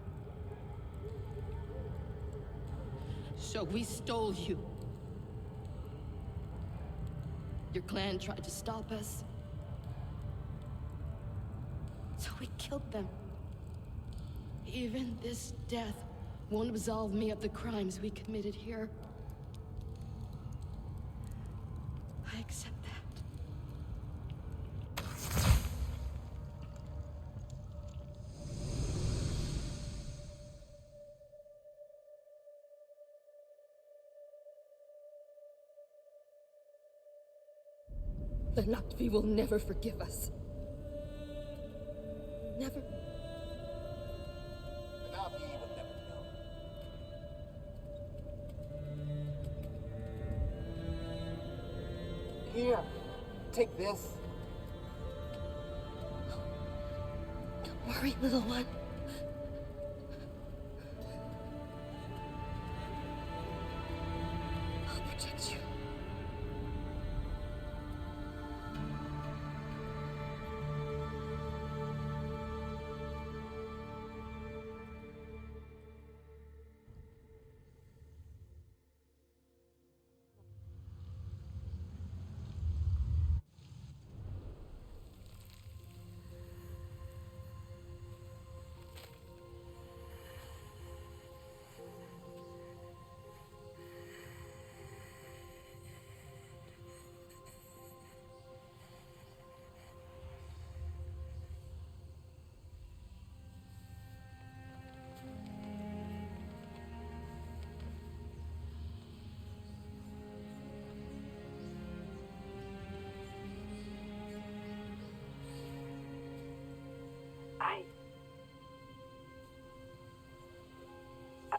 So we stole you. Your clan tried to stop us. So we killed them. Even this death won't absolve me of the crimes we committed here. I accept that. The Na'vi will never forgive us. Never. The Na'vi will never know. Here, take this. Don't worry, little one. I'll protect you.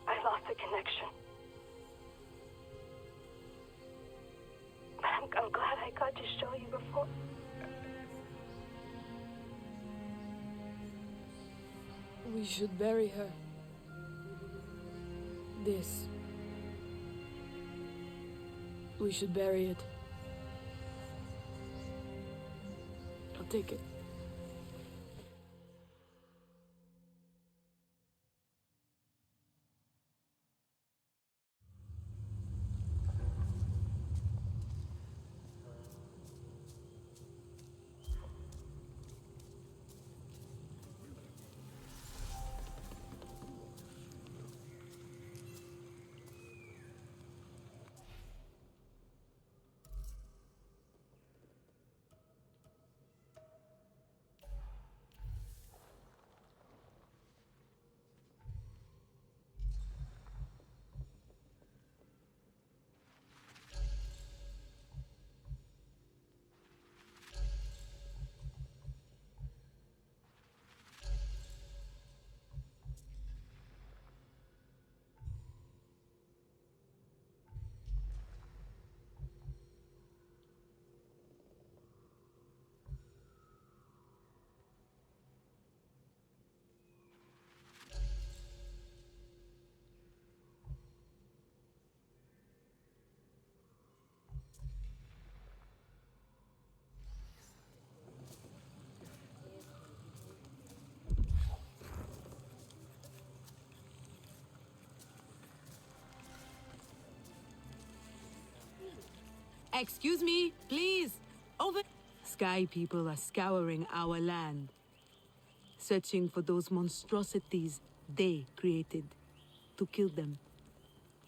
I lost the connection. But I'm glad I got to show you before. We should bury her. This. We should bury it. I'll take it. Excuse me, please. Over. Sky people are scouring our land, searching for those monstrosities they created, to kill them.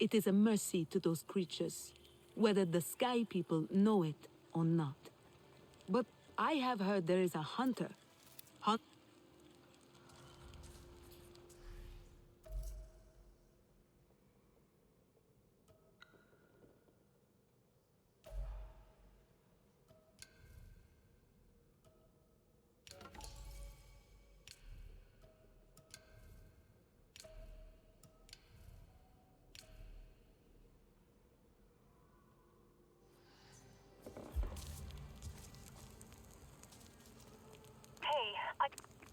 It is a mercy to those creatures, whether the Sky people know it or not. But I have heard there is a hunter.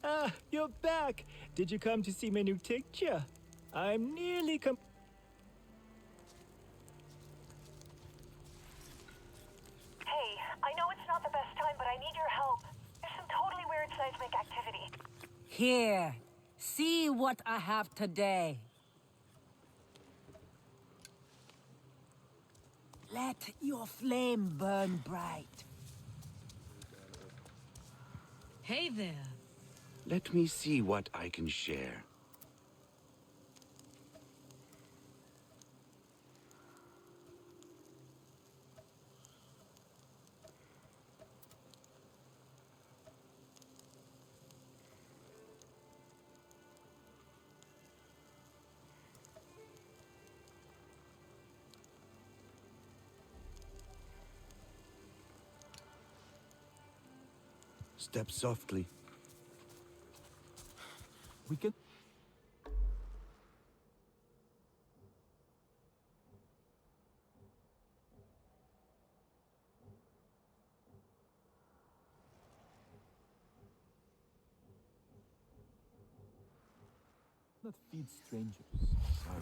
Ah, you're back! Did you come to see my new picture? I'm nearly Hey, I know it's not the best time, but I need your help. There's some totally weird seismic activity. Here, see what I have today. Let your flame burn bright. Hey there. Let me see what I can share. Step softly. We can... Not feed strangers. Sorry.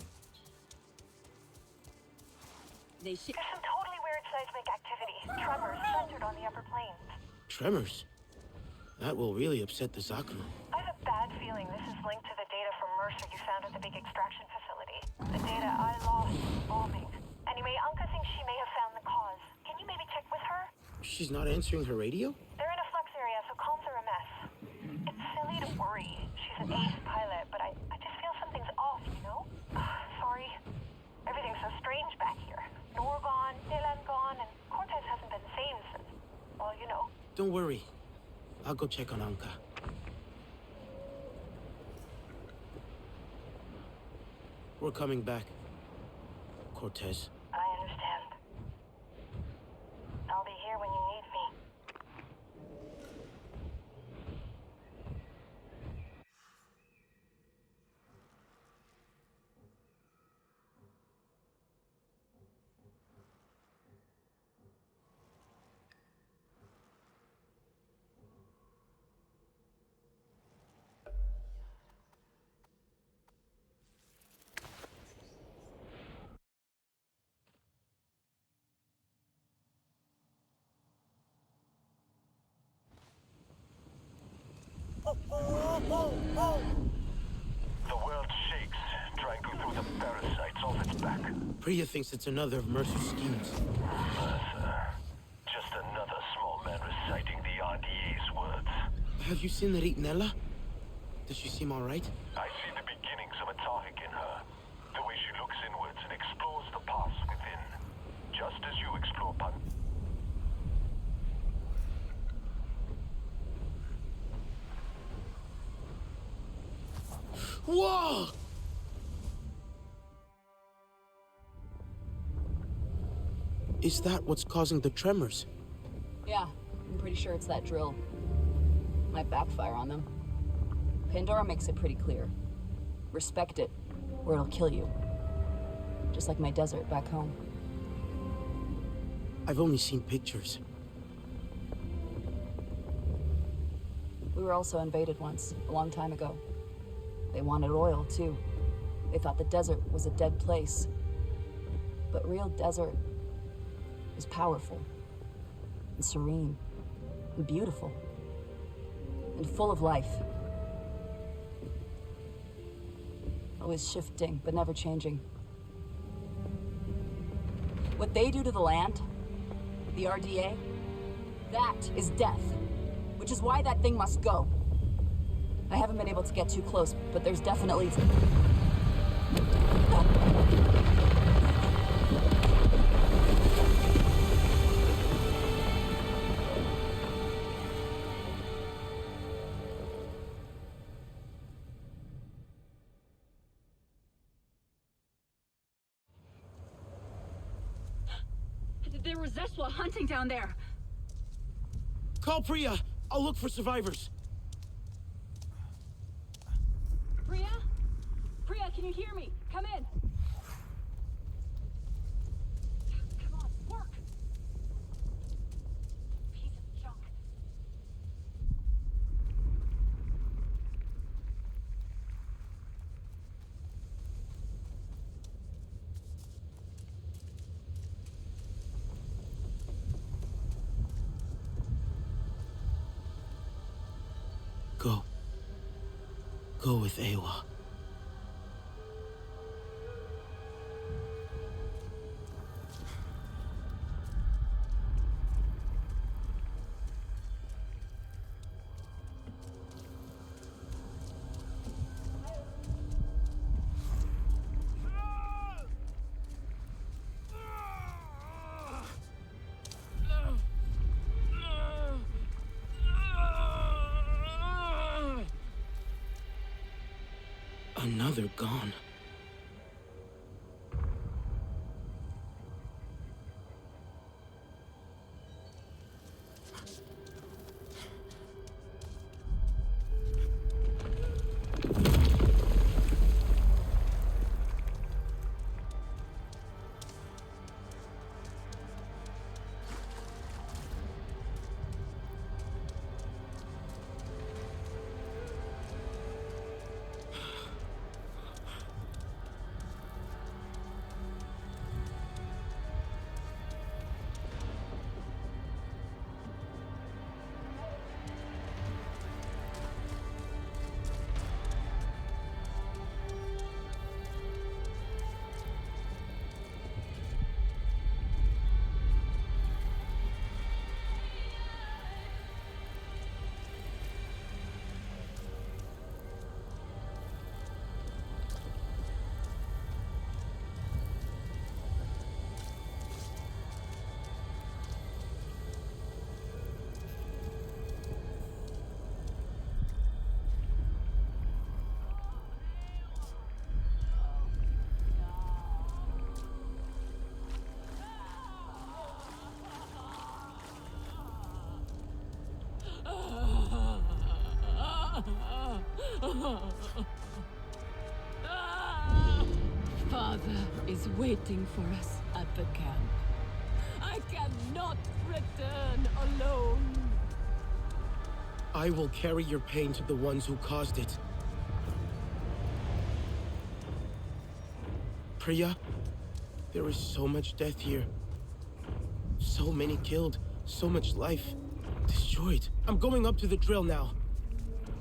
There's some totally weird seismic activity. Tremors centered on the upper plains. Tremors? That will really upset the Zaku. I have a bad feeling this is linked to the data from Mercer you found at the big extraction facility. The data I lost in bombing. Anyway, Anka thinks she may have found the cause. Can you maybe check with her? She's not answering her radio? They're in a flux area, so comms are a mess. It's silly to worry. She's an ace pilot, but I just feel something's off, you know? Sorry. Everything's so strange back here. Nor gone, Dylan gone, and Cortez hasn't been sane since, well, you know. Don't worry. I'll go check on Anka. We're coming back, Cortez. I understand. I'll be here when you need me. The world shakes, trying to throw the parasites off its back. Priya thinks it's another of Mercer's schemes. Mercer. Just another small man reciting the RDA's words. Have you seen Nella? Does she seem all right? I see the beginnings of a Tarek in her. The way she looks inwards and explores the past within. Just as you explore Whoa! Is that what's causing the tremors? Yeah, I'm pretty sure it's that drill. Might backfire on them. Pandora makes it pretty clear. Respect it, or it'll kill you. Just like my desert back home. I've only seen pictures. We were also invaded once, a long time ago. They wanted oil, too. They thought the desert was a dead place. But real desert is powerful, and serene, and beautiful, and full of life. Always shifting, but never changing. What they do to the land, The RDA? That is death. Which is why that thing must go. I haven't been able to get too close, but there's definitely... There was Zeswa hunting down there. Call Priya. I'll look for survivors. Priya? Priya, can you hear me? Come in. Come on, work. Piece of junk. Go. Go with Ewa. Another gone. Father is waiting for us at the camp. I cannot return alone. I will carry your pain to the ones who caused it. Priya, there is so much death here. So many killed, so much life destroyed. I'm going up to the drill now.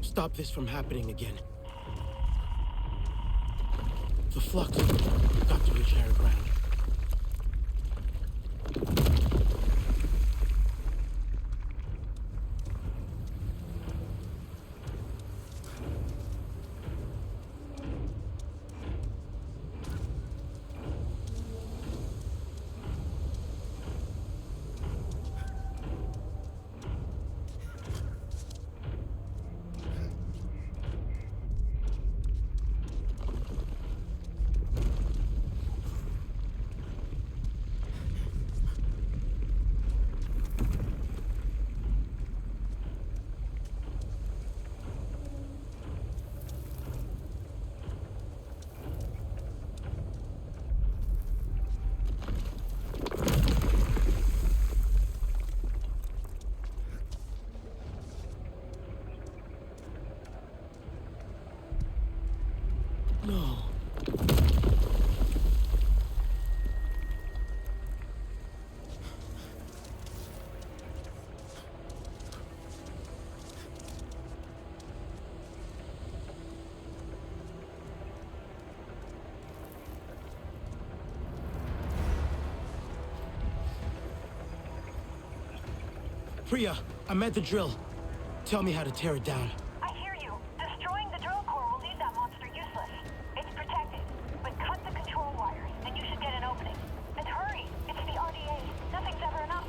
Stop this from happening again. The flux got to reach higher ground. Priya, I'm at the drill. Tell me how to tear it down. I hear you. Destroying the drill core will leave that monster useless. It's protected, but cut the control wires, and you should get an opening. And hurry! It's the RDA. Nothing's ever enough.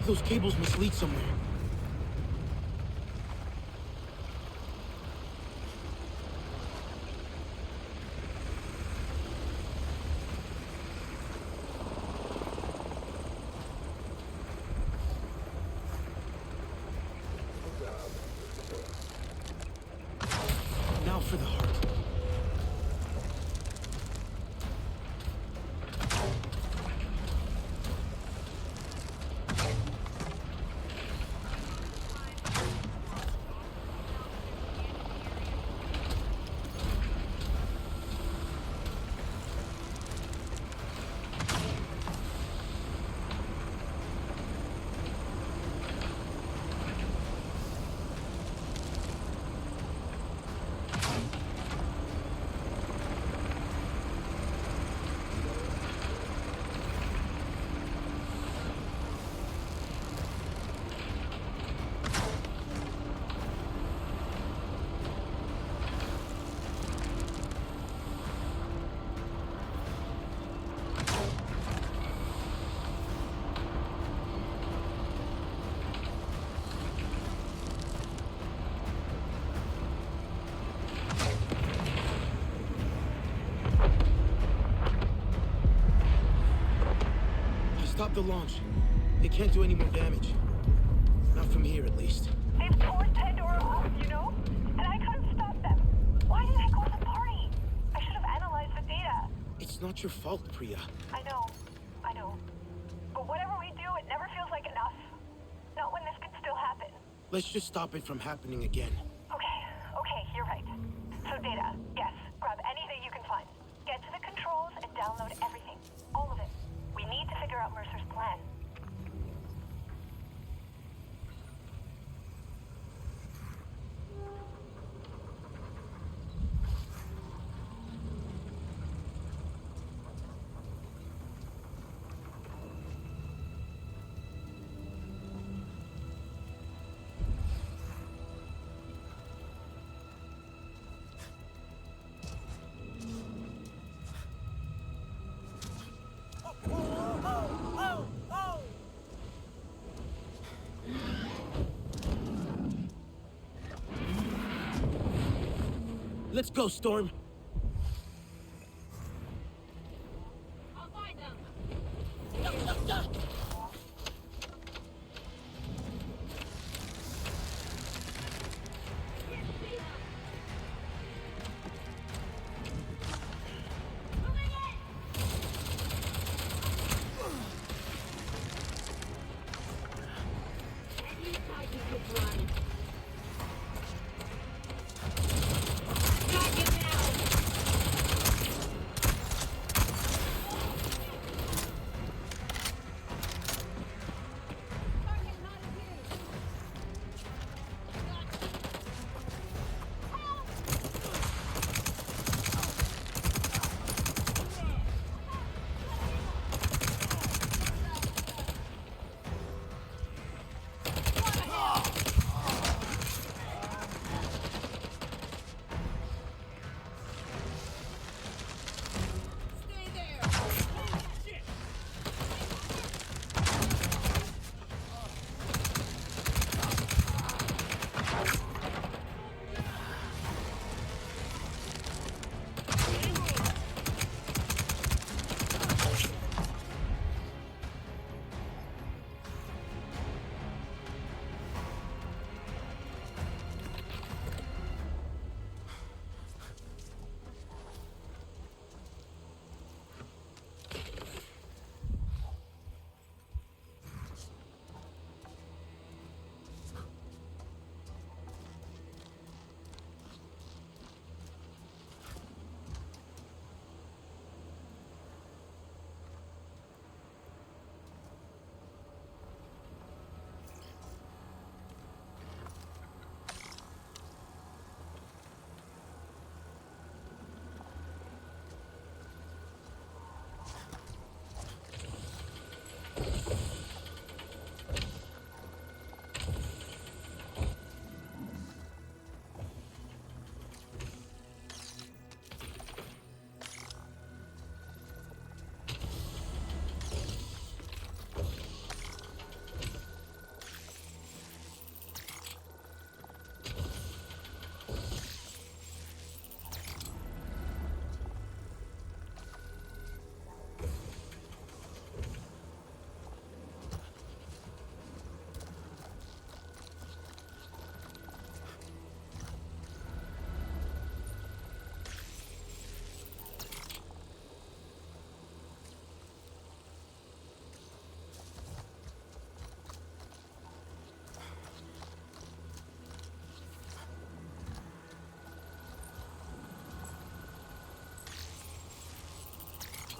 Those cables must lead somewhere. Now for the heart. the launch. They can't do any more damage. Not from here, at least. They've torn Pandora off, you know? And I couldn't stop them. Why did I go to the party? I should have analyzed the data. It's not your fault, Priya. I know. But whatever we do, it never feels like enough. Not when this could still happen. Let's just stop it from happening again. Okay, you're right. So data, yes. Grab anything you can find. Get to the controls and download everything. All of it. We need to figure out Mercer's plan. Let's go, Storm. I'll find them.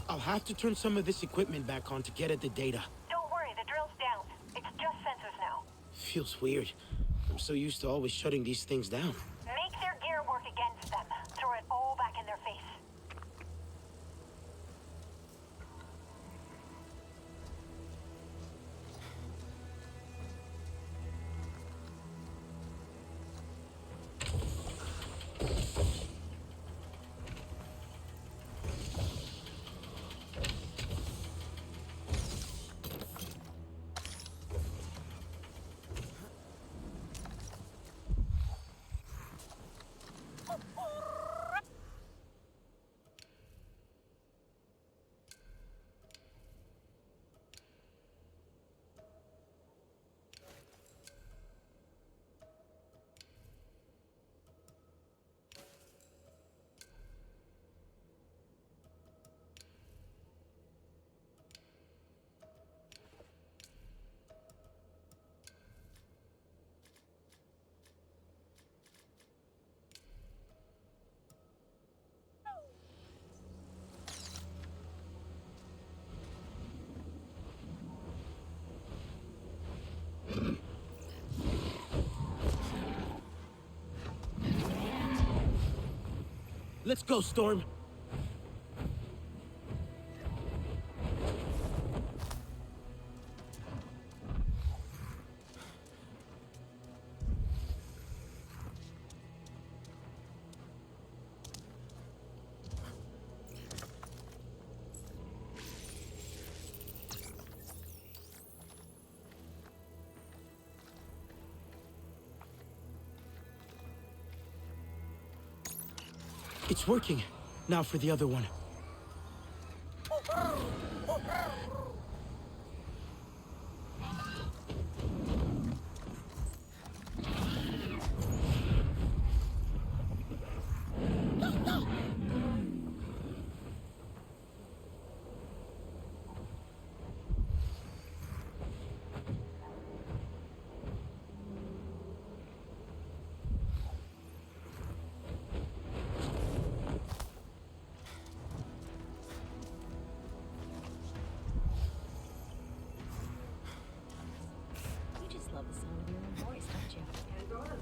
I'll have to turn some of this equipment back on to get at the data. Don't worry, the drill's down. It's just sensors now. Feels weird. I'm so used to always shutting these things down. Make their gear work against them. Throw it all back in their face. Let's go, Storm. It's working. Now for the other one. You just love the sound of your own voice, don't you? Pandora.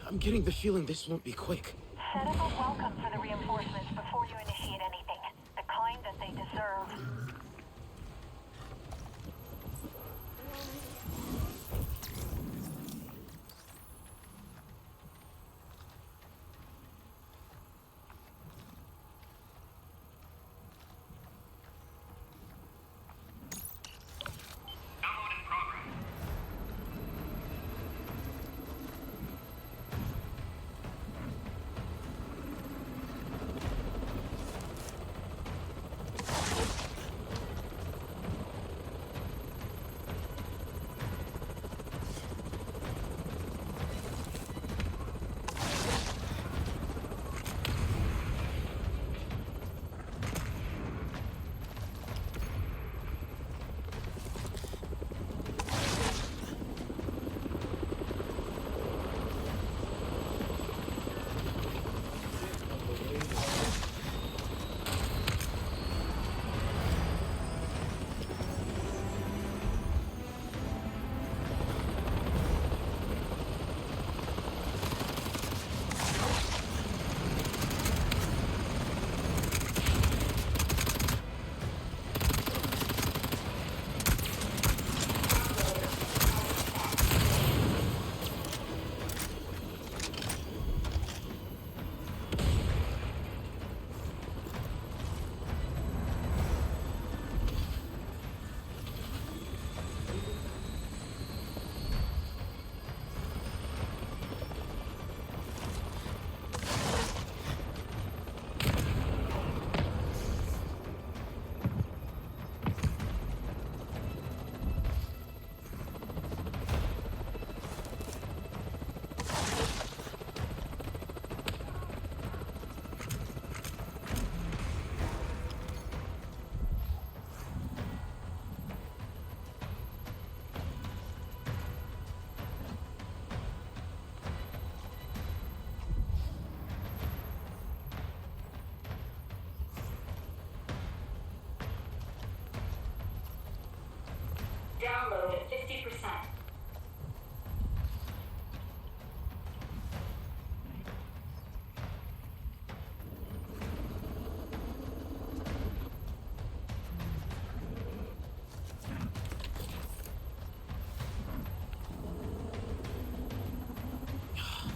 I'm getting the feeling this won't be quick. Set up a welcome for the reinforcements before you initiate anything. The kind that they deserve.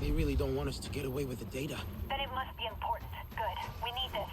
They really don't want us to get away with the data. Then it must be important. Good. We need this.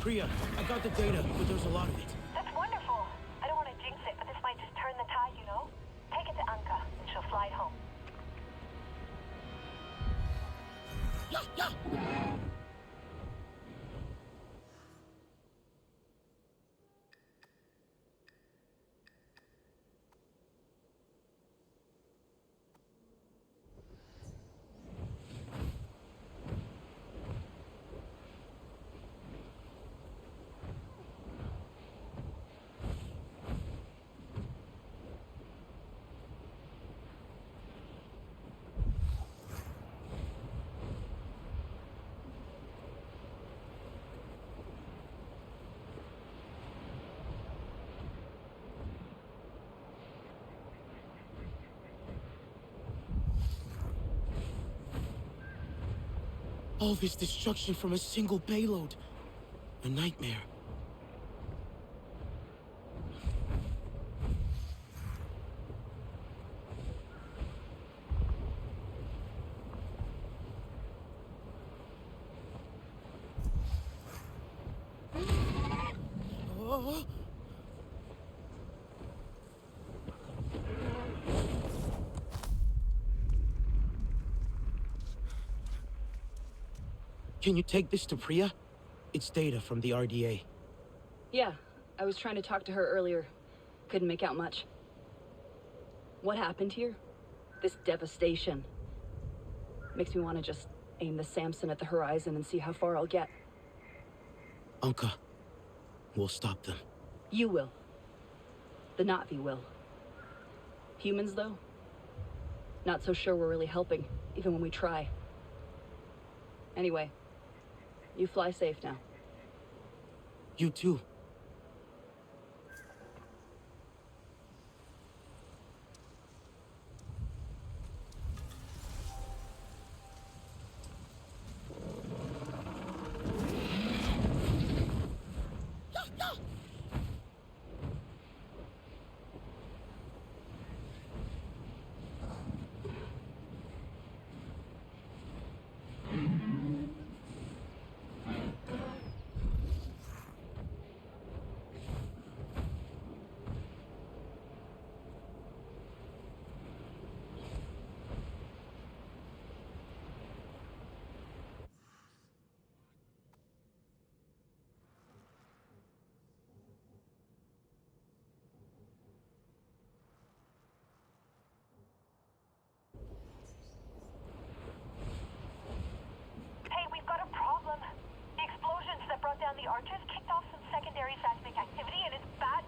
Priya, I got the data, but there's a lot of it. That's wonderful. I don't want to jinx it, but this might just turn the tide, you know? Take it to Anka, and she'll fly it home. All this destruction from a single payload. A nightmare. Oh. Can you take this to Priya? It's data from the RDA. Yeah, I was trying to talk to her earlier. Couldn't make out much. What happened here? This devastation. Makes me want to just aim the Samson at the horizon and see how far I'll get. Anka, we'll stop them. You will. The Na'vi will. Humans, though? Not so sure we're really helping, even when we try. Anyway, you fly safe now. You too. The arches kicked off some secondary seismic activity, and it's bad.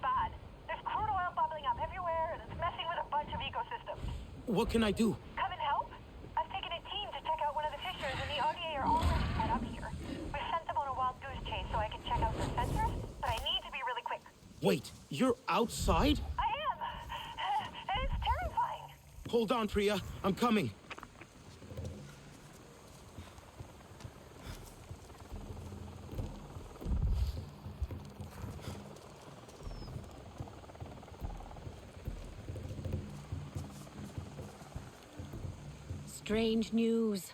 There's crude oil bubbling up everywhere, and it's messing with a bunch of ecosystems. What can I do? Come and help? I've taken a team to check out one of the fissures, and the RDA are already set up here. We've sent them on a wild goose chase so I can check out their sensors, but I need You're outside? I am! And it's terrifying! Hold on, Priya. I'm coming. Strange news.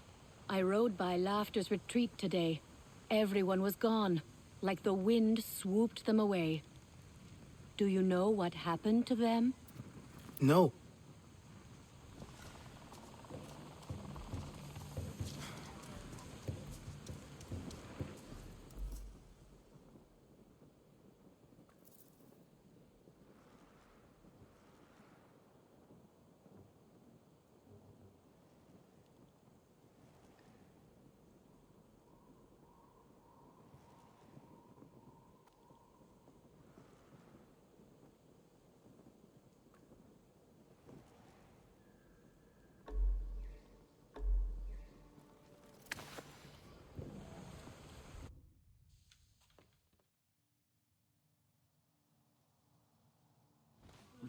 I rode by Laughter's retreat today. Everyone was gone, like the wind swooped them away. Do you know what happened to them? No.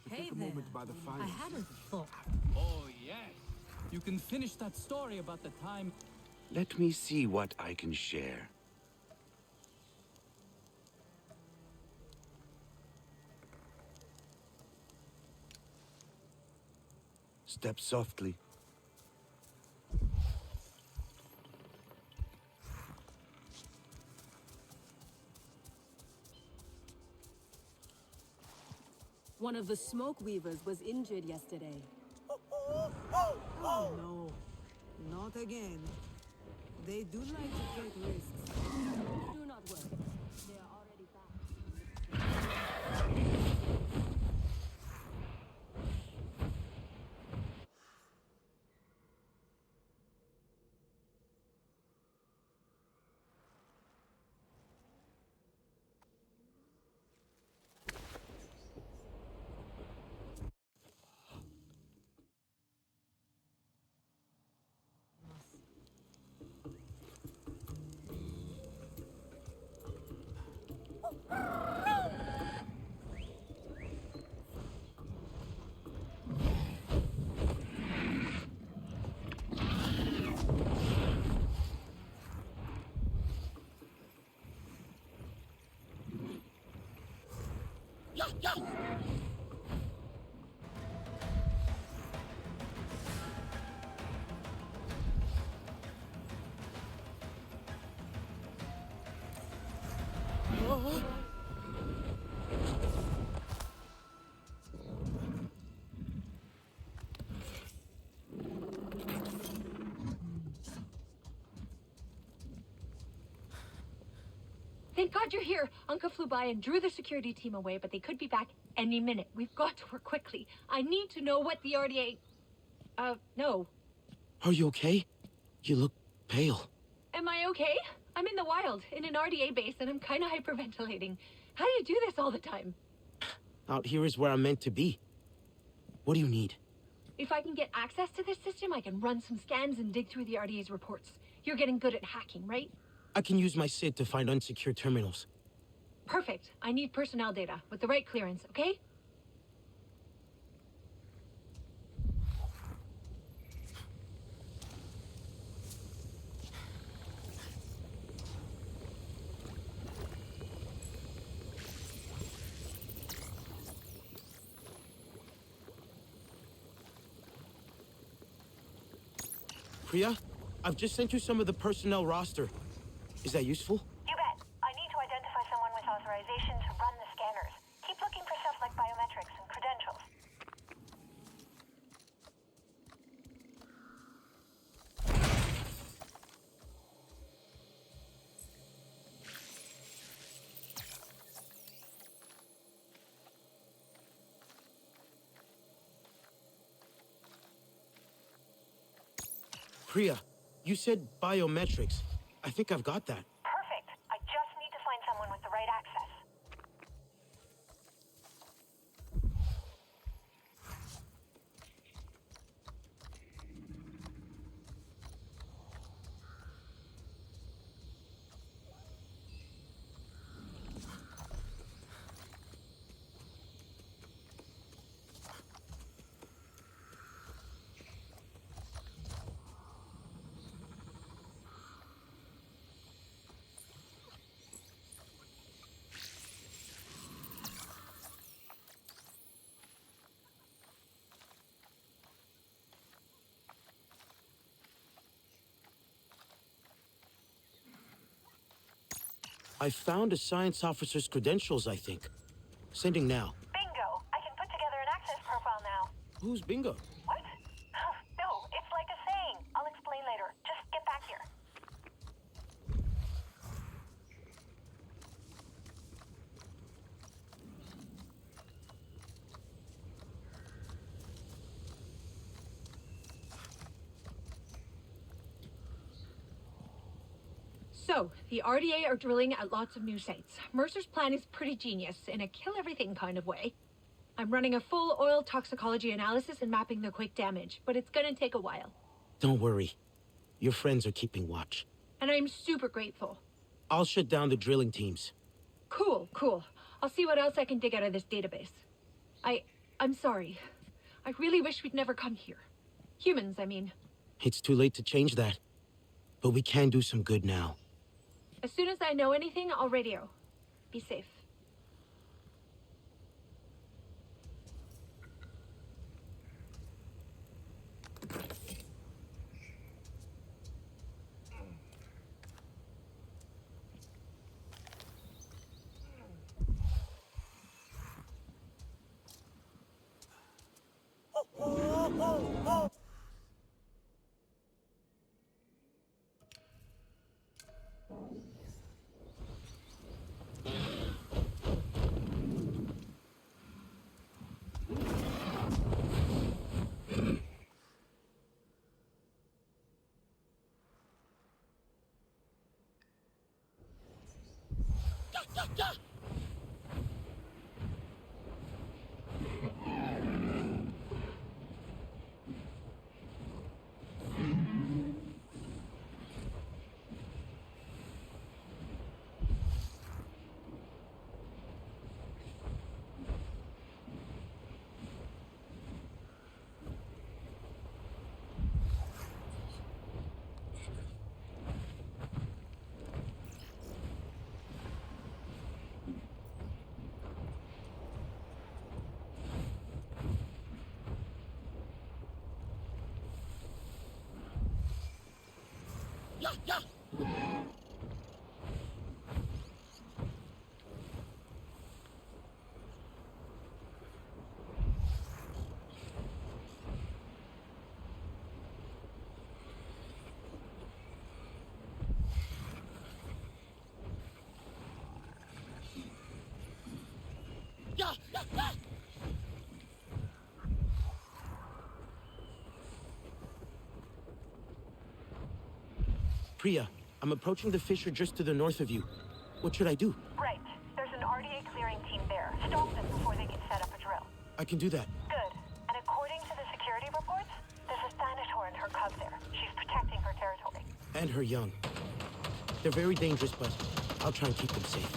Hey there. I had a thought. Oh, yes. You can finish that story about the time. Let me see what I can share. Step softly. One of the smoke weavers was injured yesterday. Oh no, not again. They do like to take risks. Do not worry. They are already back. Thank God you're here. Uncle flew by and drew the security team away, but they could be back any minute. We've got to work quickly. I need to know what the RDA... no. Are you okay? You look pale. Am I okay? I'm in the wild, in an RDA base, and I'm kind of hyperventilating. How do you do this all the time? Out here is where I'm meant to be. What do you need? If I can get access to this system, I can run some scans and dig through the RDA's reports. You're getting good at hacking, right? I can use my SID to find unsecured terminals. Perfect. I need personnel data with the right clearance, okay? Priya, I've just sent you some of the personnel roster. Is that useful? You bet. I need to identify someone with authorization to run the scanners. Keep looking for stuff like biometrics and credentials. Priya, you said biometrics. I think I've got that. Perfect. I just need to find someone with the right access. I found a science officer's credentials, I think. Sending now. Bingo! I can put together an access profile now. Who's Bingo? What? No, it's like a saying. I'll explain later. Just get back here. So, the RDA are drilling at lots of new sites. Mercer's plan is pretty genius, in a kill-everything kind of way. I'm running a full oil toxicology analysis and mapping the quick damage, but it's gonna take a while. Don't worry. Your friends are keeping watch. And I'm super grateful. I'll shut down the drilling teams. Cool, cool. I'll see what else I can dig out of this database. I'm sorry. I really wish we'd never come here. Humans, I mean. It's too late to change that. But we can do some good now. As soon as I know anything, I'll radio. Be safe. Priya, I'm approaching the fissure just to the north of you. What should I do? Right. There's an RDA clearing team there. Stop them before they can set up a drill. I can do that. Good. And according to the security reports, there's a Thanator and her cub there. She's protecting her territory. And her young. They're very dangerous, but I'll try and keep them safe.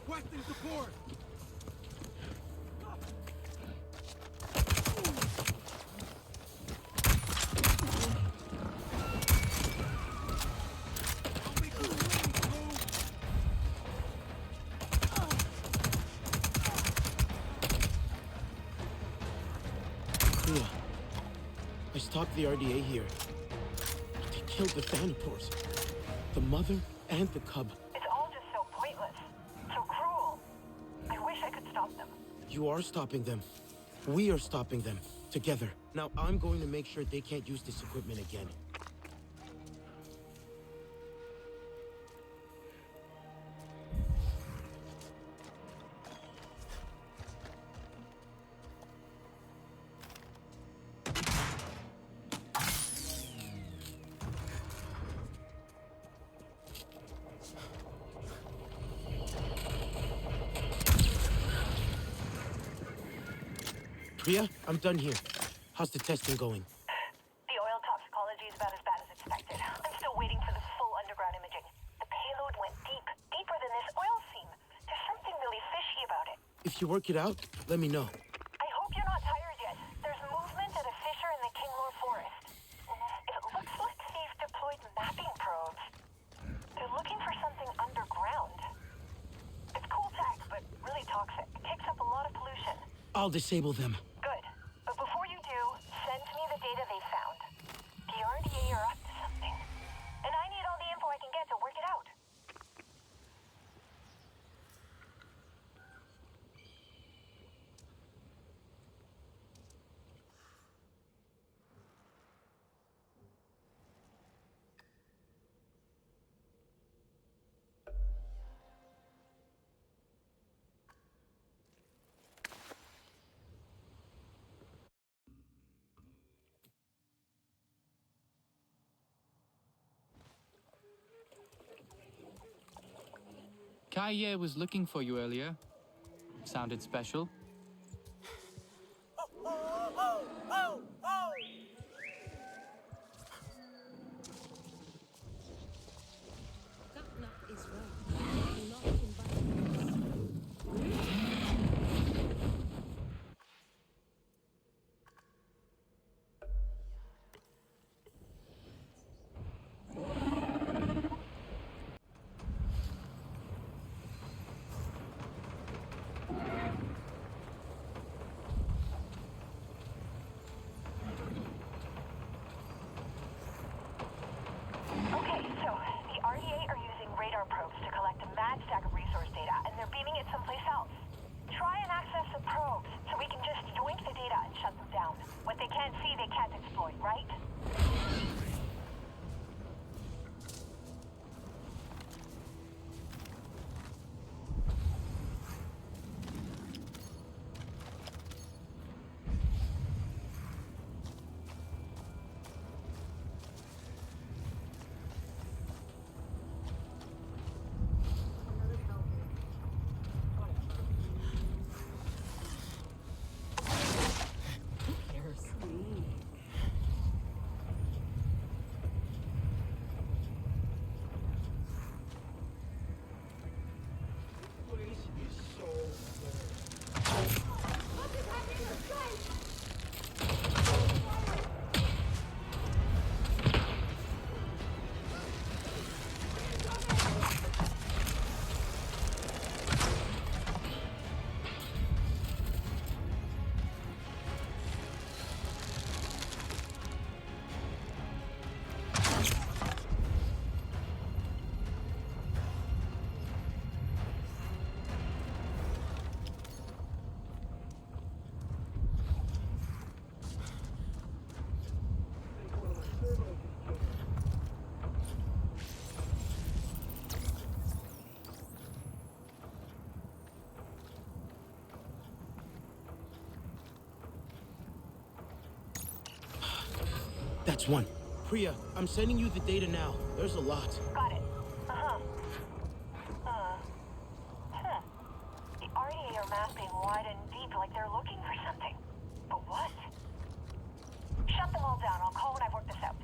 Requesting support! Yeah. I stopped the RDA here. But they killed the Thanators. The mother and the cub. It's all just so pointless. So cruel. I wish I could stop them. You are stopping them. We are stopping them. Together. Now I'm going to make sure they can't use this equipment again. Priya, I'm done here. How's the testing going? The oil toxicology is about as bad as expected. I'm still waiting for the full underground imaging. The payload went deep, deeper than this oil seam. There's something really fishy about it. If you work it out, let me know. I hope you're not tired yet. There's movement at a fissure in the Kinglore forest. It looks like they've deployed mapping probes. They're looking for something underground. It's cool tech, but really toxic. It kicks up a lot of pollution. I'll disable them. Good. But before you do, send me the data they found. The RDA are up to something. And I need all the info I can get to work it out. Kaye was looking for you earlier. Sounded special. Okay, so the RDA are using radar probes to collect a mad stack of resource data, and they're beaming it someplace else. Try and access the probes, so we can just yoink the data and shut them down. What they can't see, they can't exploit, right? That's one. Priya, I'm sending you the data now. There's a lot. Got it. The RDA are mapping wide and deep like they're looking for something. But what? Shut them all down. I'll call when I've worked this out.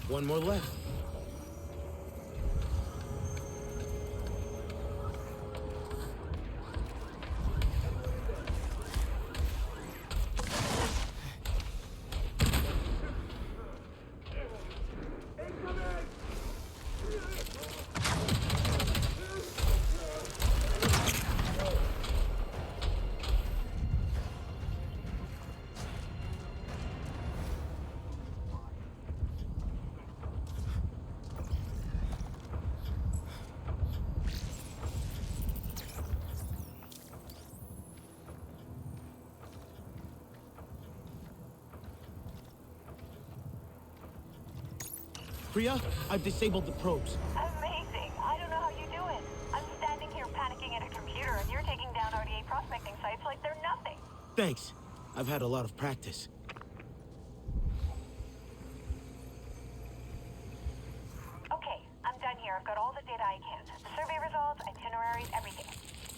One more left. Priya, I've disabled the probes. Amazing. I don't know how you do it. I'm standing here panicking at a computer, and you're taking down RDA prospecting sites like they're nothing. Thanks. I've had a lot of practice. Okay, I'm done here. I've got all the data I can. The survey results, itineraries, everything.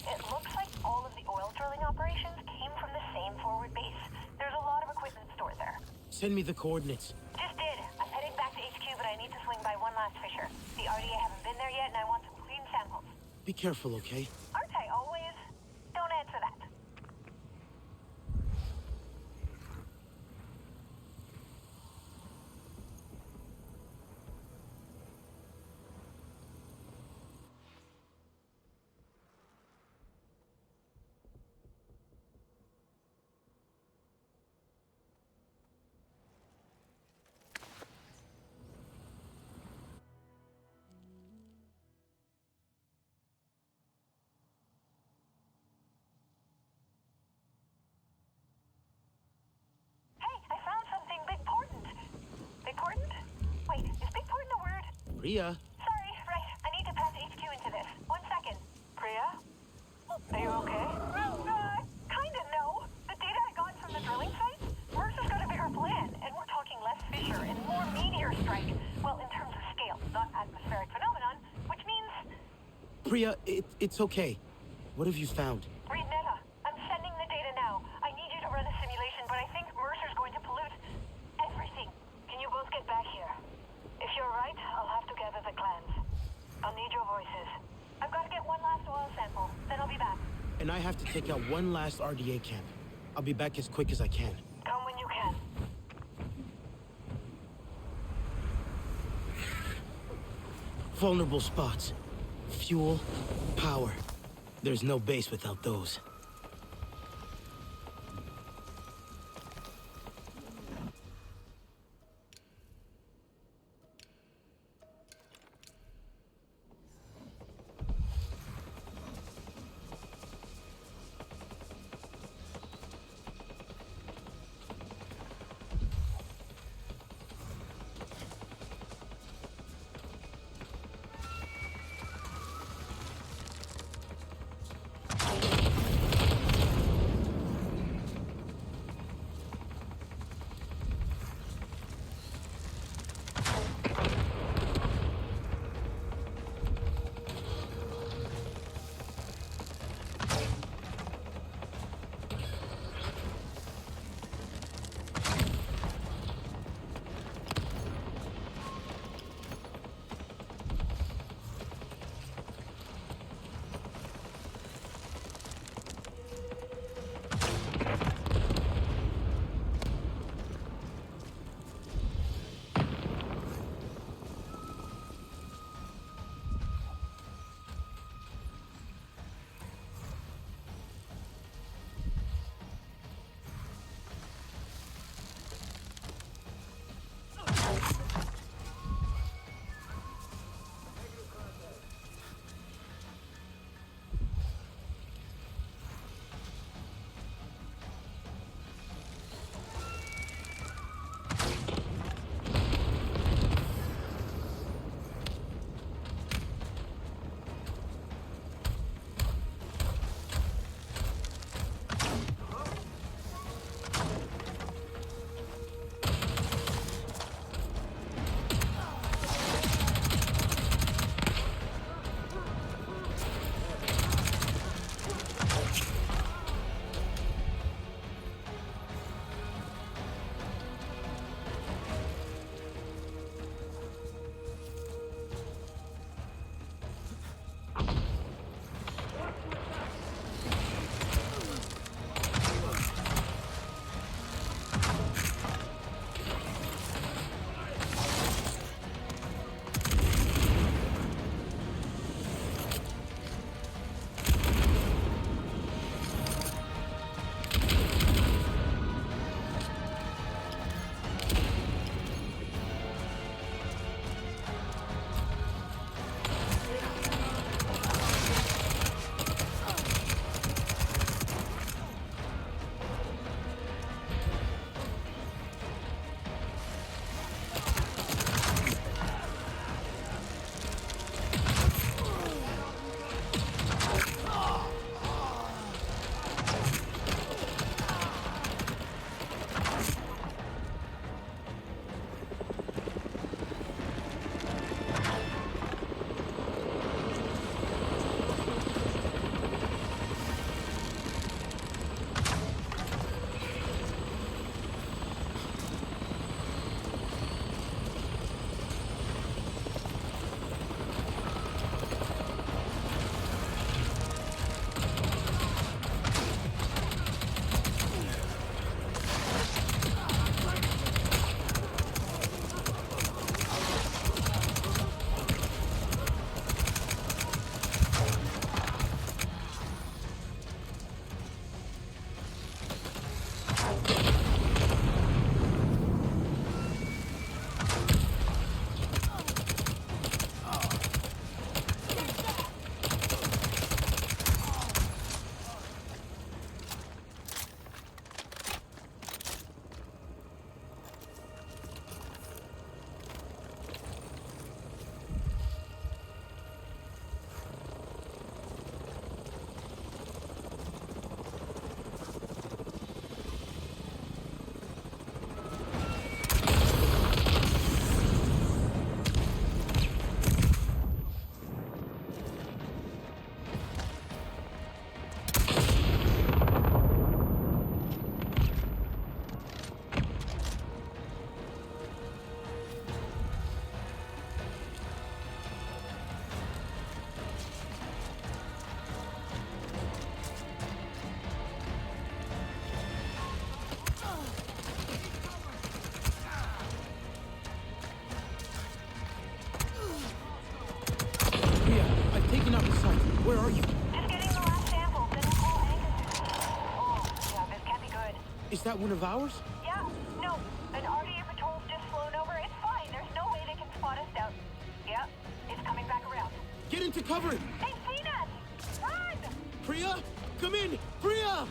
It looks like all of the oil drilling operations came from the same forward base. There's a lot of equipment stored there. Send me the coordinates. Just did. I'm heading back to HQ, but I need to swing by one last fisher. The RDA haven't been there yet, and I want some clean samples. Be careful, okay? Aren't I always? Don't answer that. Priya? Sorry, right. I need to pass HQ into this. 1 second. Priya? Are you okay? Kinda, no. The data I got from the drilling sites? Mercer's got a bigger plan, and we're talking less fissure and more meteor strike. Well, in terms of scale, not atmospheric phenomenon, which means... Priya, it's okay. What have you found? Read Meta. I'm sending the data now. I need you to run a simulation, but I think Mercer's going to pollute everything. Can you both get back here? If you're right, I'll have to gather the clans. I'll need your voices. I've got to get one last oil sample, then I'll be back. And I have to take out one last RDA camp. I'll be back as quick as I can. Come when you can. Vulnerable spots. Fuel, power. There's no base without those. Is that one of ours? Yeah, no. An RDA patrol's just flown over. It's fine. There's no way they can spot us down. Yeah, it's coming back around. Get into cover! They've seen us! Run! Priya! Come in! Priya!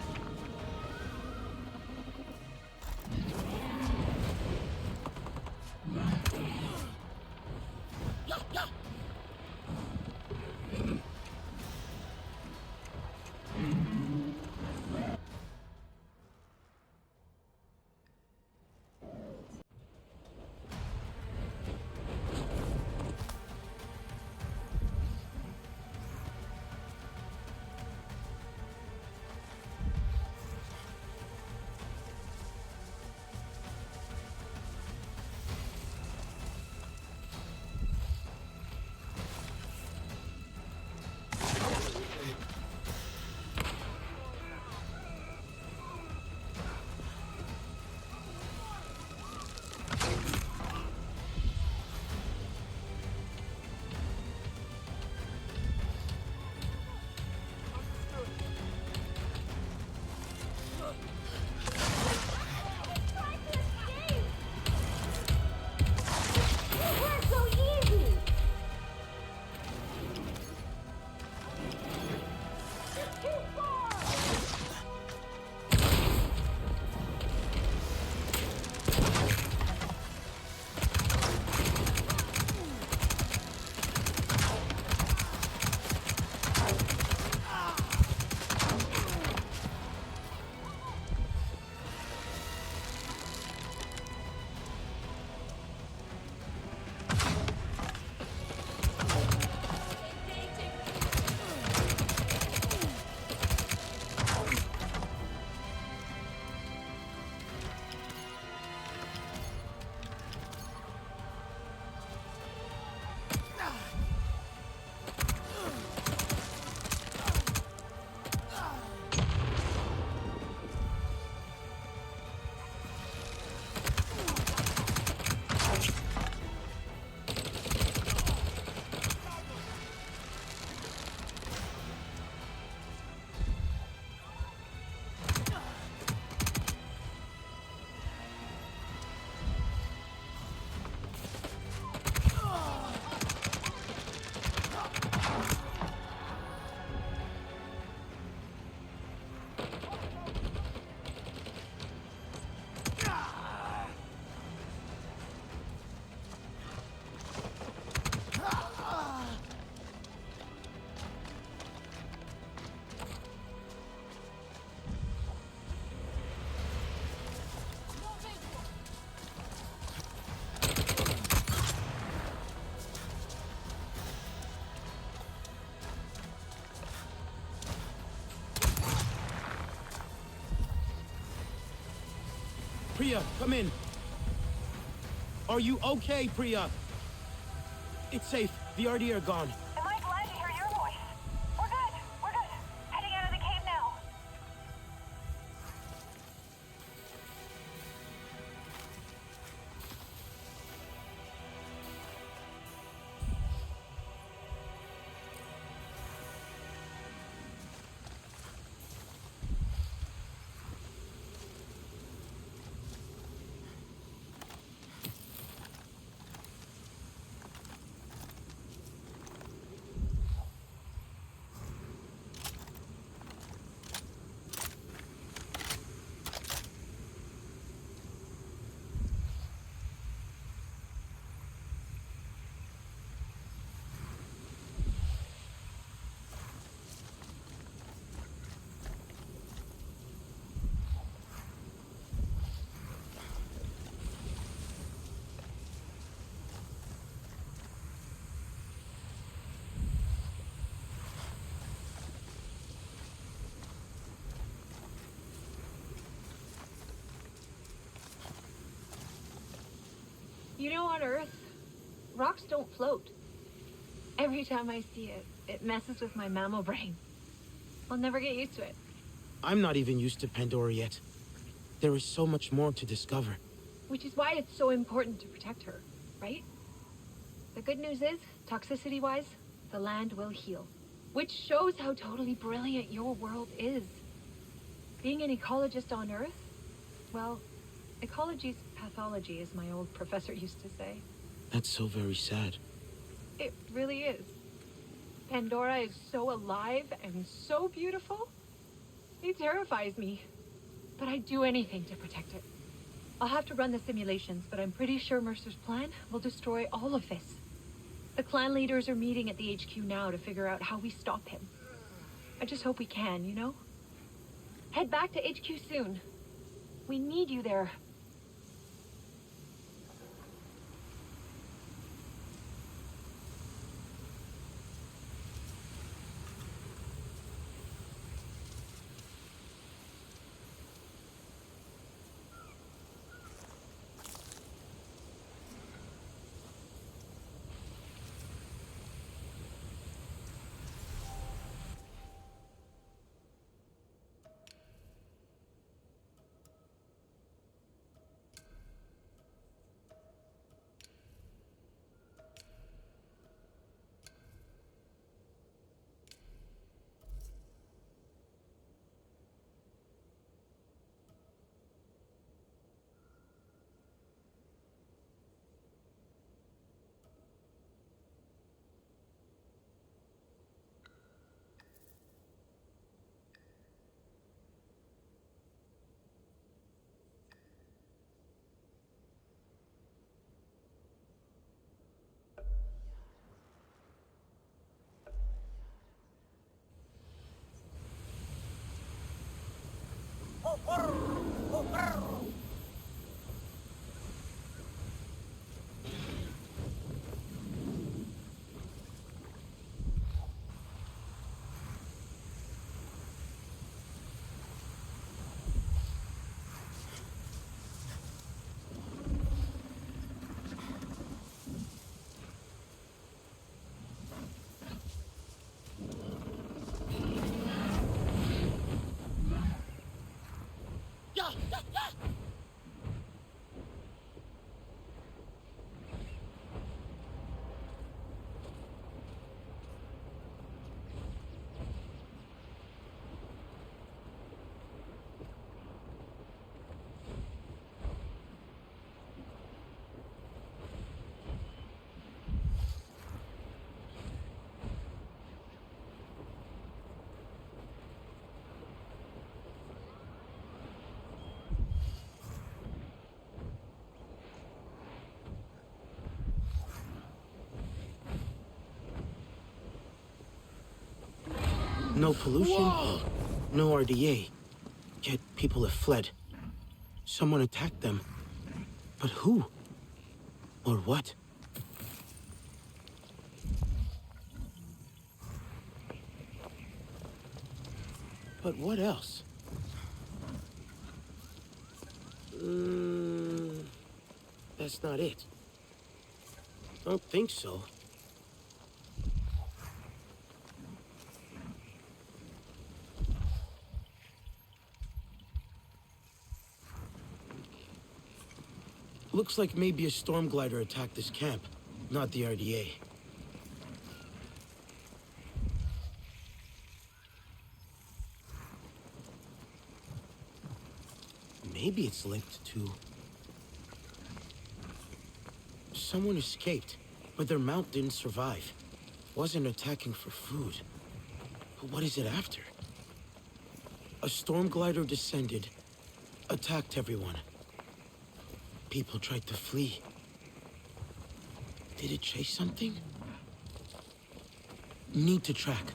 Priya, come in. Are you okay, Priya? It's safe. The RD are gone. Am I glad to hear your voice? We're good. We're good. Heading out of the cave now. You know, on Earth, rocks don't float. Every time I see it, it messes with my mammal brain. I'll never get used to it. I'm not even used to Pandora yet. There is so much more to discover. Which is why it's so important to protect her, right? The good news is, toxicity-wise, the land will heal. Which shows how totally brilliant your world is. Being an ecologist on Earth, Well, ecology's pathology, as my old professor used to say. That's so very sad. It really is. Pandora is so alive and so beautiful. It terrifies me. But I'd do anything to protect it. I'll have to run the simulations, but I'm pretty sure Mercer's plan will destroy all of this. The clan leaders are meeting at the HQ now to figure out how we stop him. I just hope we can, you know? Head back to HQ soon. We need you there. No pollution, no RDA. Yet people have fled. Someone attacked them. But who? Or what? But what else? That's not it. Don't think so. Looks like maybe a storm glider attacked this camp, not the RDA. Maybe it's linked to... Someone escaped, but their mount didn't survive. Wasn't attacking for food. But what is it after? A storm glider descended, attacked everyone. People tried to flee. Did it chase something? Need to track.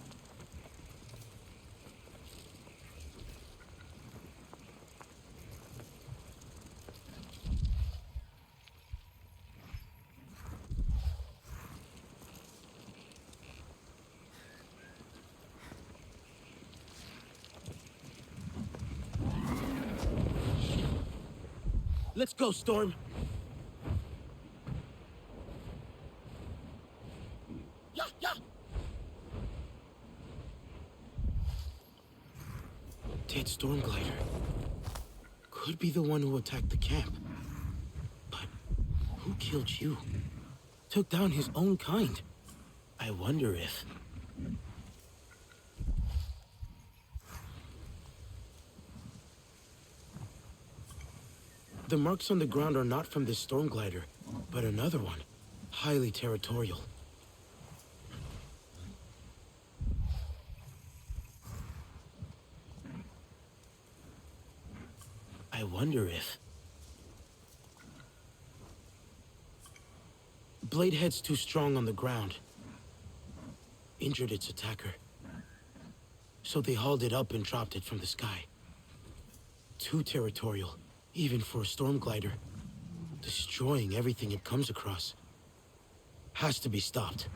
Let's go, Storm. Dead storm glider. Could be the one who attacked the camp. But who killed you? Took down his own kind. I wonder if... The marks on the ground are not from this storm glider, but another one. Highly territorial. I wonder if... Bladehead's too strong on the ground. Injured its attacker. So they hauled it up and dropped it from the sky. Too territorial, even for a storm glider. Destroying everything it comes across. Has to be stopped.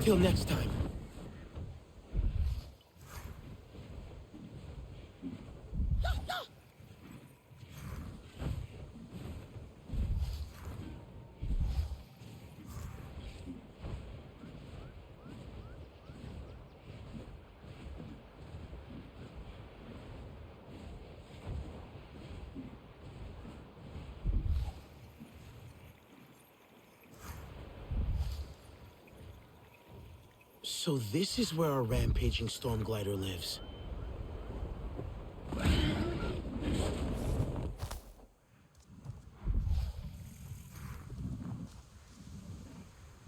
Till next time. So this is where our rampaging storm glider lives.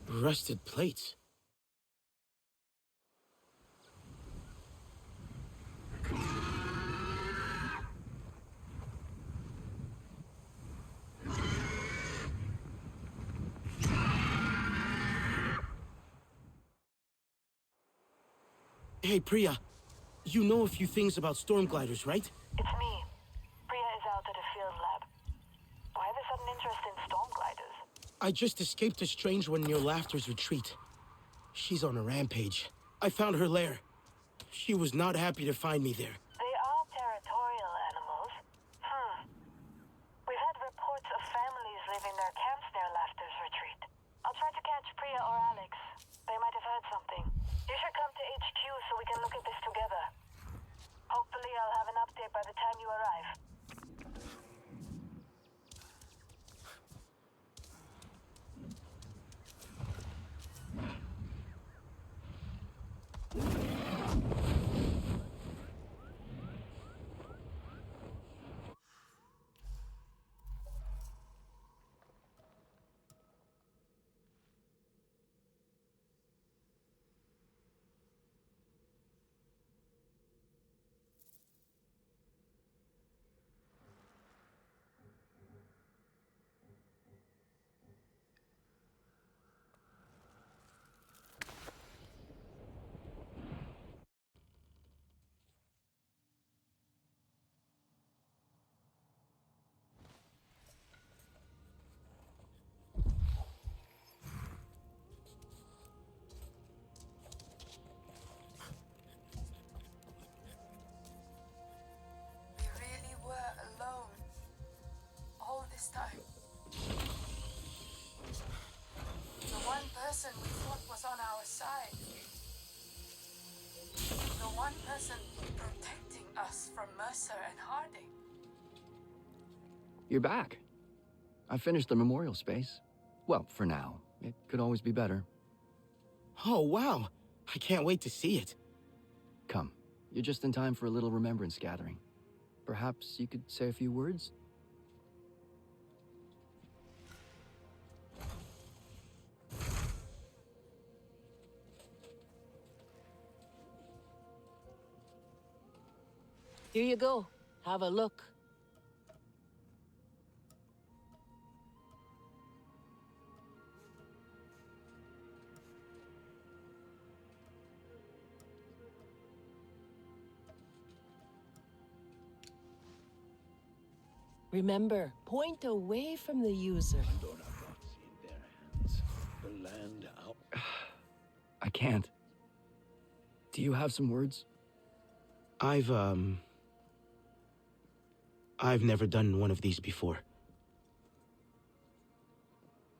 Rusted plates. Hey, Priya. You know a few things about storm gliders, right? It's me. Priya is out at a field lab. Why the sudden interest in storm gliders? I just escaped a strange one near Laughter's retreat. She's on a rampage. I found her lair. She was not happy to find me there. They are territorial animals. We've had reports of families leaving their camps near Laughter's retreat. I'll try to catch Priya or Alex. They might have heard something. You should come to HQ so we can look at this together. Hopefully I'll have an update by the time you arrive. We thought was on our side. The one person protecting us from Mercer and Harding. You're back. I finished the memorial space. Well, for now. It could always be better. Oh, wow. I can't wait to see it. Come. You're just in time for a little remembrance gathering. Perhaps you could say a few words? Here you go. Have a look. Remember, point away from the user. Pandora got in their hands. The land out. I can't. Do you have some words? I've never done one of these before.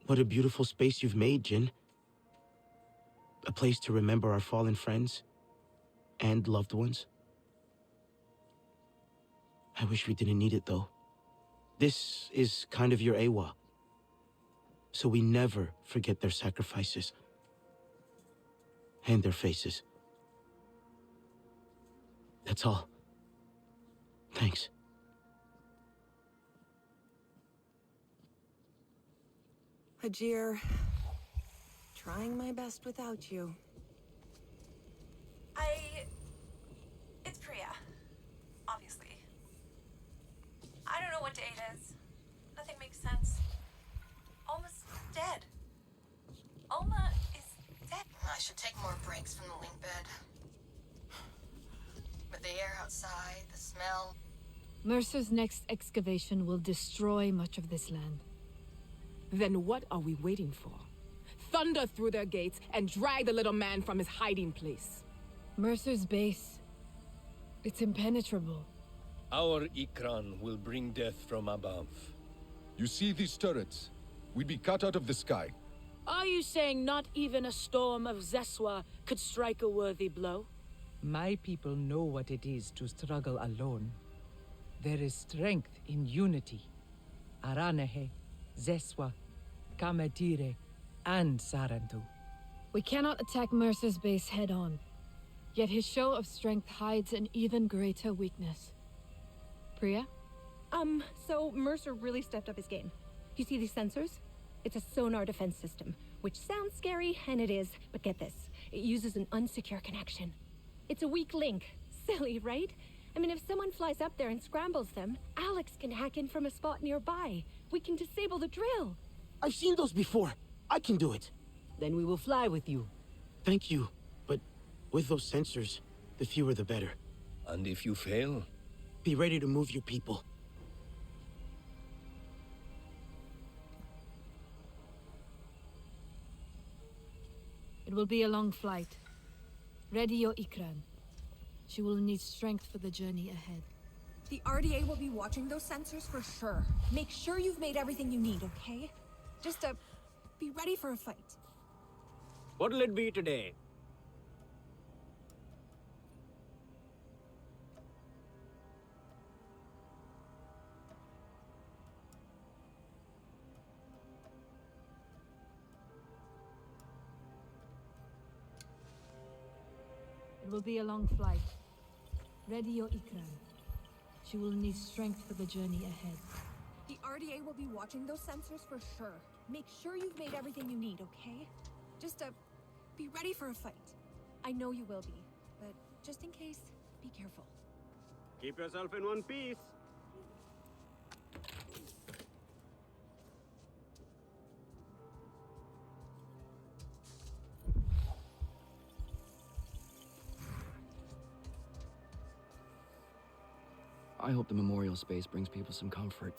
What a beautiful space you've made, Jin. A place to remember our fallen friends and loved ones. I wish we didn't need it, though. This is kind of your AWA. So we never forget their sacrifices. and their faces. That's all. Thanks. Hajir, trying my best without you. It's Priya. Obviously. I don't know what day it is. Nothing makes sense. Alma's dead. Alma is dead. I should take more breaks from the link bed. With the air outside, the smell. Mercer's next excavation will destroy much of this land. Then what are we waiting for? Thunder through their gates and drag the little man from his hiding place. Mercer's base. It's impenetrable. Our Ikran will bring death from above. You see these turrets? We'd be cut out of the sky. Are you saying not even a storm of Zeswa could strike a worthy blow? My people know what it is to struggle alone. There is strength in unity. Aranehe, Zeswa, Kametire, and Sarantu. We cannot attack Mercer's base head-on. Yet his show of strength hides an even greater weakness. Priya? So Mercer really stepped up his game. You see these sensors? It's a sonar defense system, which sounds scary, and it is, but get this. It uses an unsecure connection. It's a weak link. Silly, right? I mean, if someone flies up there and scrambles them, Alex can hack in from a spot nearby. We can disable the drill. I've seen those before. I can do it. Then we will fly with you. Thank you, but with those sensors, the fewer the better. And if you fail? Be ready to move your people. It will be a long flight. Ready your Ikran. She will need strength for the journey ahead. The RDA will be watching those sensors for sure. Make sure you've made everything you need, okay? Just, be ready for a fight. What'll it be today? It will be a long flight. Ready your Ikran. She will need strength for the journey ahead. The RDA will be watching those sensors for sure. Make sure you've made everything you need, okay? Just, be ready for a fight. I know you will be, but just in case, be careful. Keep yourself in one piece. I hope the memorial space brings people some comfort.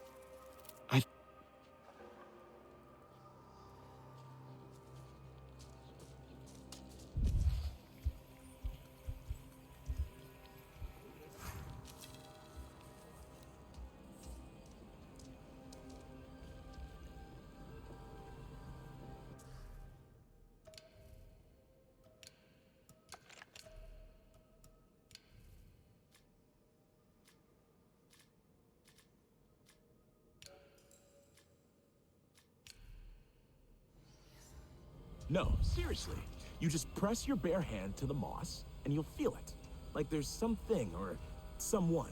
No, seriously. You just press your bare hand to the moss, and you'll feel it. Like there's something or someone.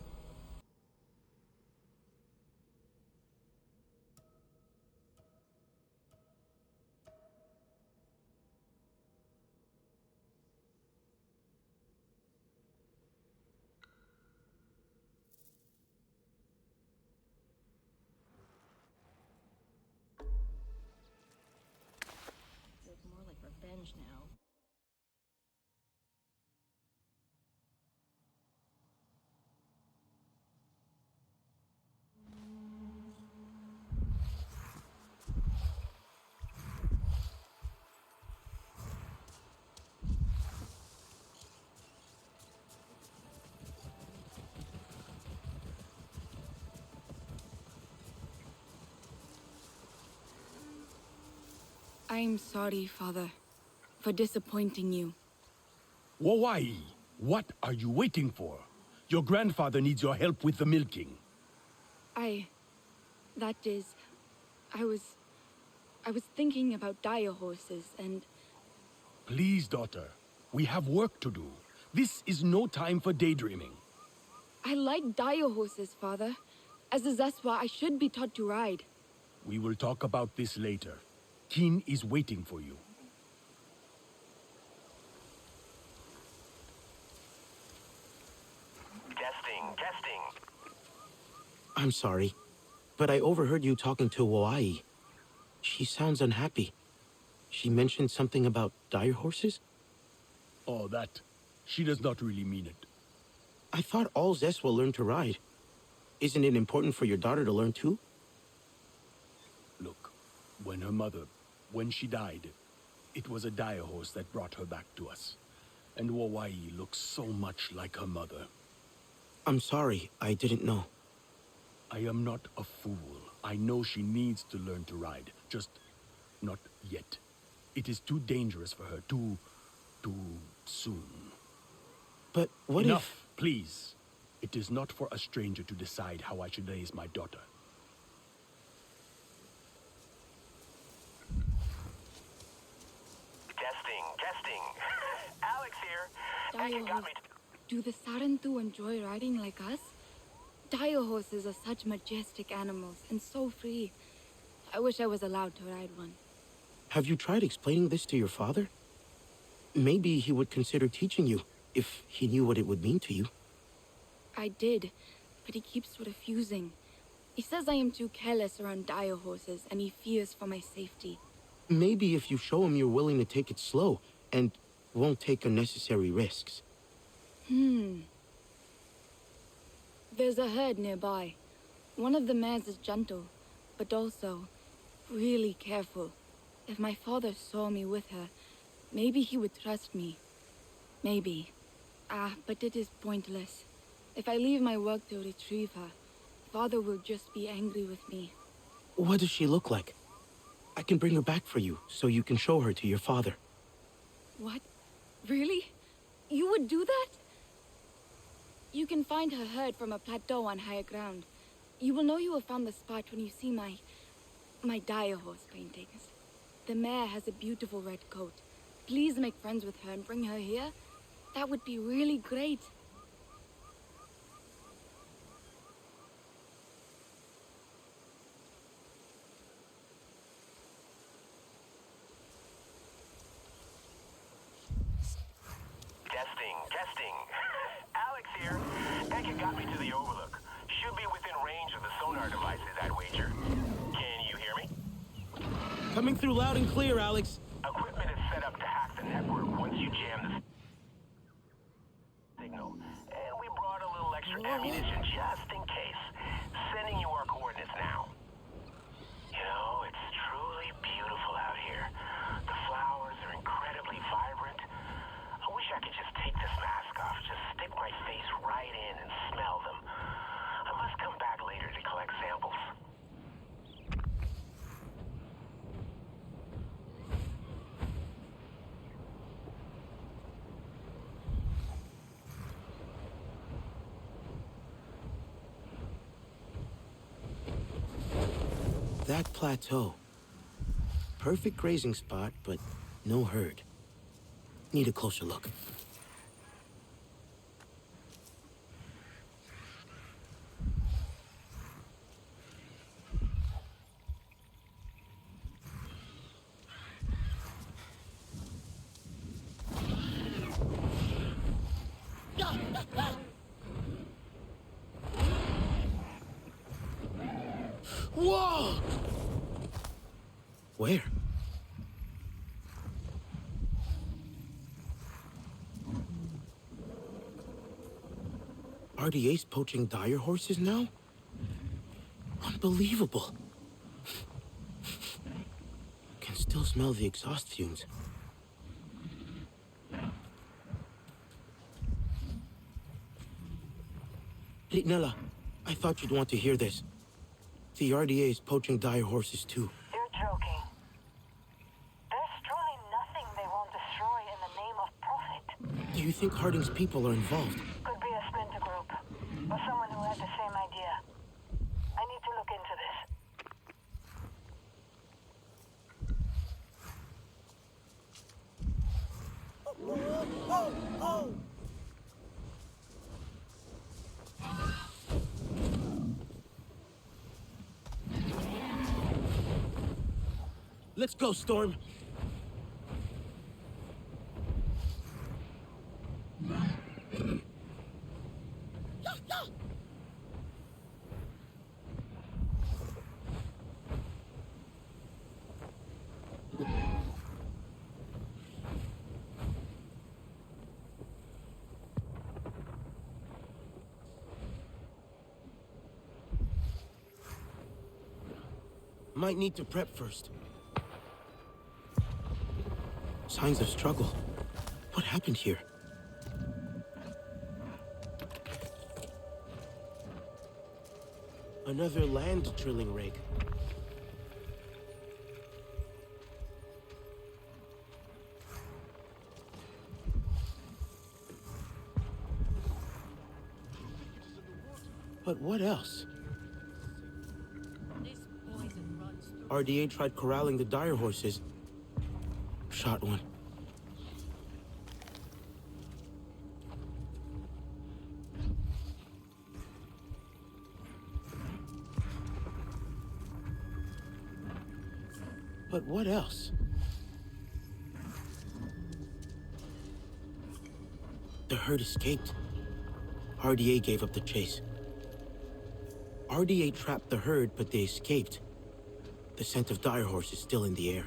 More like revenge now. I'm sorry, Father, for disappointing you. Wawai, what are you waiting for? Your grandfather needs your help with the milking. I was thinking about dire horses and... Please, daughter. We have work to do. This is no time for daydreaming. I like dire horses, Father. As a Zeswa, I should be taught to ride. We will talk about this later. Keen is waiting for you. Testing. I'm sorry, but I overheard you talking to Wai. She sounds unhappy. She mentioned something about dire horses? Oh, that. She does not really mean it. I thought all Zeswa learn to ride. Isn't it important for your daughter to learn too? Look, when she died, it was a dire horse that brought her back to us. And Wawai looks so much like her mother. I'm sorry, I didn't know. I am not a fool. I know she needs to learn to ride, just not yet. It is too dangerous for her, too soon. But what Enough, please. It is not for a stranger to decide how I should raise my daughter. Testing. Alex here. Dire horse. Do the Sarantu enjoy riding like us? Dire horses are such majestic animals and so free. I wish I was allowed to ride one. Have you tried explaining this to your father? Maybe he would consider teaching you, if he knew what it would mean to you. I did, but he keeps refusing. He says I am too careless around dire horses, and he fears for my safety. Maybe if you show him you're willing to take it slow, and won't take unnecessary risks. There's a herd nearby. One of the mares is gentle, but also really careful. If my father saw me with her, maybe he would trust me. Maybe. But it is pointless. If I leave my work to retrieve her, Father will just be angry with me. What does she look like? I can bring her back for you, so you can show her to your father. What? Really? You would do that? You can find her herd from a plateau on higher ground. You will know you have found the spot when you see my dire horse paintings. The mare has a beautiful red coat. Please make friends with her and bring her here. That would be really great. Testing. Alex here. Eka got me to the overlook. Should be within range of the sonar devices, I'd wager. Can you hear me? Coming through loud and clear, Alex. Equipment is set up to hack the network once you jam the signal. And we brought a little extra ammunition just in case. Sending you our coordinates now. You know, it's truly beautiful out here. The flowers are incredibly vibrant. I wish I could just take this mask off, just stick my face right in and smell them. I must come back later to collect samples. That plateau. Perfect grazing spot, but no herd. Need a closer look. Whoa! Where? RDA's poaching dire horses now? Unbelievable. Can still smell the exhaust fumes. Nella, I thought you'd want to hear this. The RDA is poaching dire horses too. You're joking. There's truly nothing they won't destroy in the name of profit. Do you think Harding's people are involved? Could be a splinter group, or someone who had the same idea. I need to look into this. Let's go, Storm. Might need to prep first. Signs of struggle. What happened here? Another land drilling rig. But what else? RDA tried corralling the dire horses. Shot one. But what else? The herd escaped. RDA gave up the chase. RDA trapped the herd, but they escaped. The scent of dire horse is still in the air.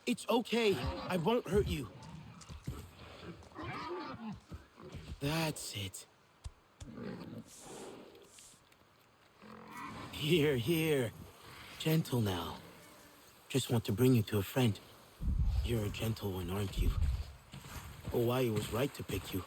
It's okay. I won't hurt you. That's it. Here, here. Gentle now. Just want to bring you to a friend. You're a gentle one, aren't you? Oh, why it was right to pick you.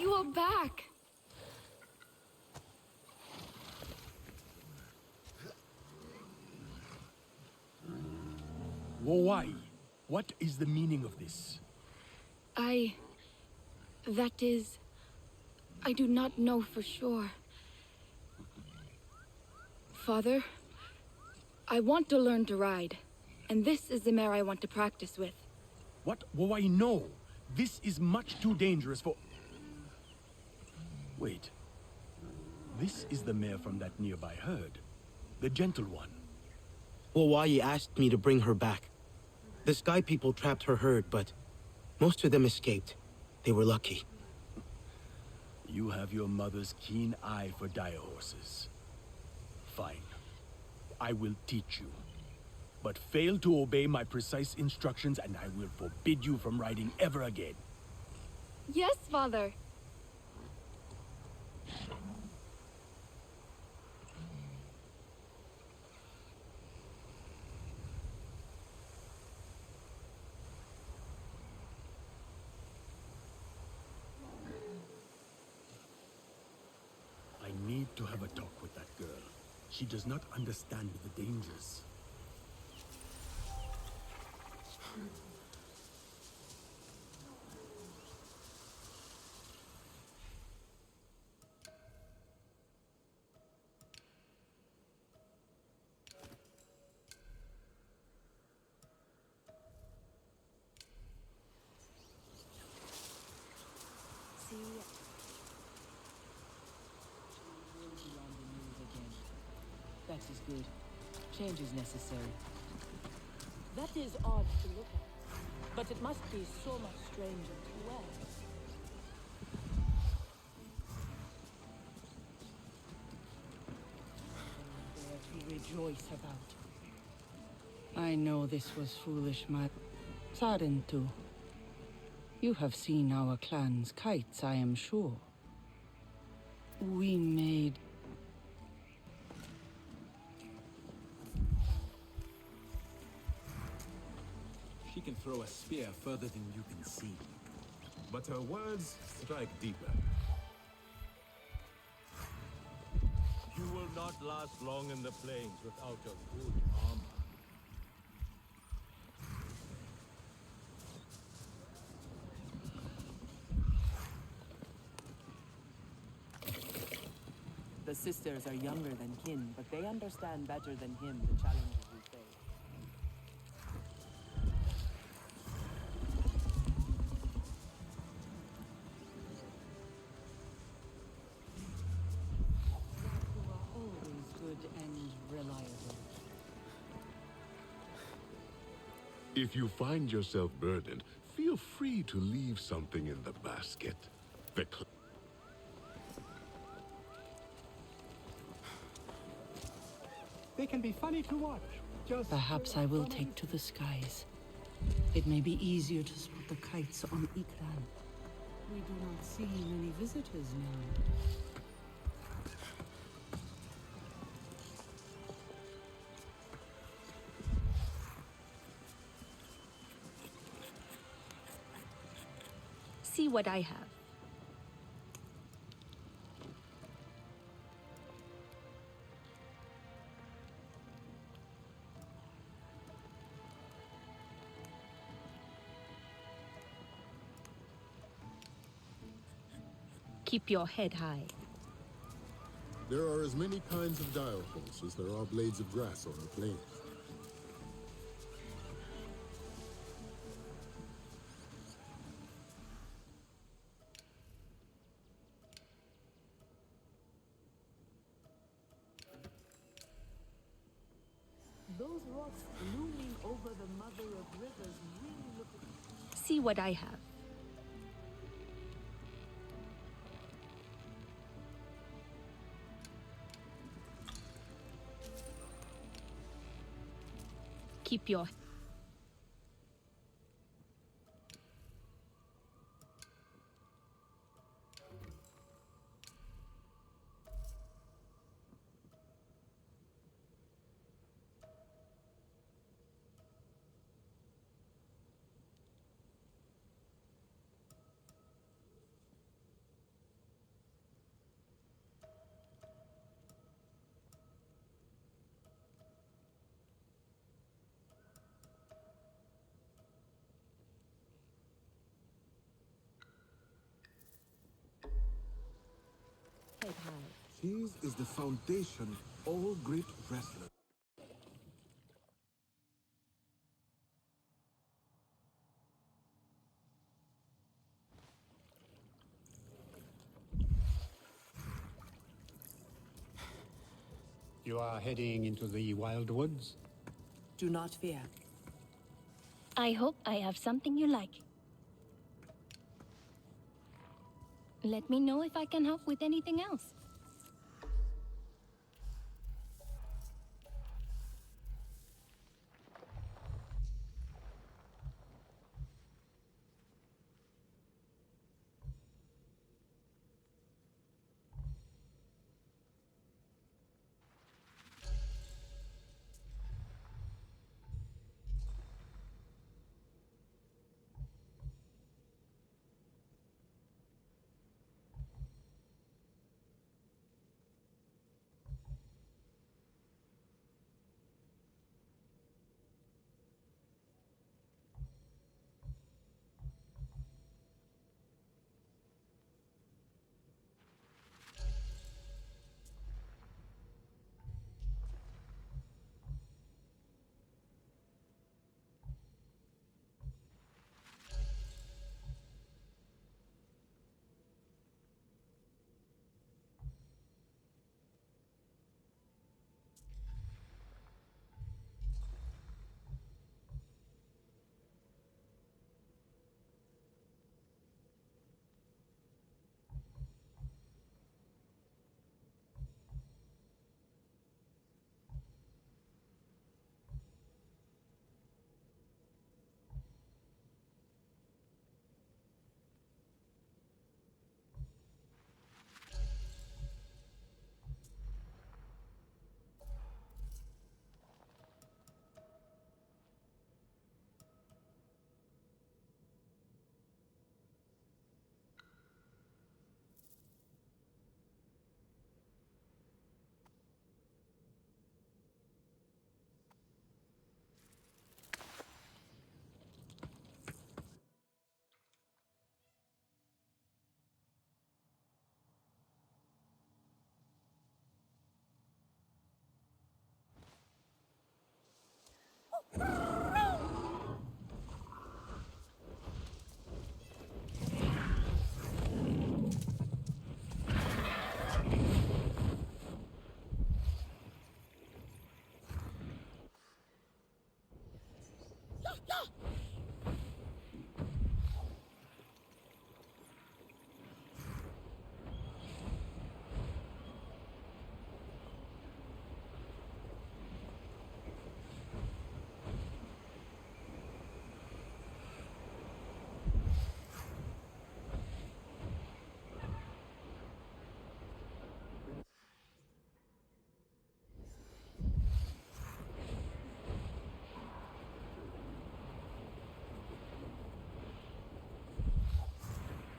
You are back. Why? What is the meaning of this? That is... I do not know for sure. Father, I want to learn to ride, and this is the mare I want to practice with. What? Why, no. This is much too dangerous for... Wait. This is the mare from that nearby herd. The gentle one. Hawaii asked me to bring her back. The Sky People trapped her herd, but most of them escaped. They were lucky. You have your mother's keen eye for dire horses. Fine. I will teach you. But fail to obey my precise instructions and I will forbid you from riding ever again. Yes, Father. I need to have a talk with that girl. She does not understand the dangers. That is good. Change is necessary. That is odd to look at, but it must be so much stranger to wear. There to rejoice about. I know this was foolish, my... Saddened too. You have seen our clan's kites, I am sure. We made... She can throw a spear further than you can see. But her words strike deeper. You will not last long in the plains without a good armor. The sisters are younger than kin, but they understand better than him the challenges we face. You are always good and reliable. If you find yourself burdened, feel free to leave something in the basket. They can be funny to watch. Perhaps I will take to the skies. It may be easier to spot the kites on Ikran. We do not see many visitors now. See what I have. Keep your head high. There are as many kinds of dial holes as there are blades of grass on a plain. Those rocks looming over the mother of rivers really look at... See what I have. Keep your... Cheese is the foundation of all great wrestlers. You are heading into the wild woods? Do not fear. I hope I have something you like. Let me know if I can help with anything else.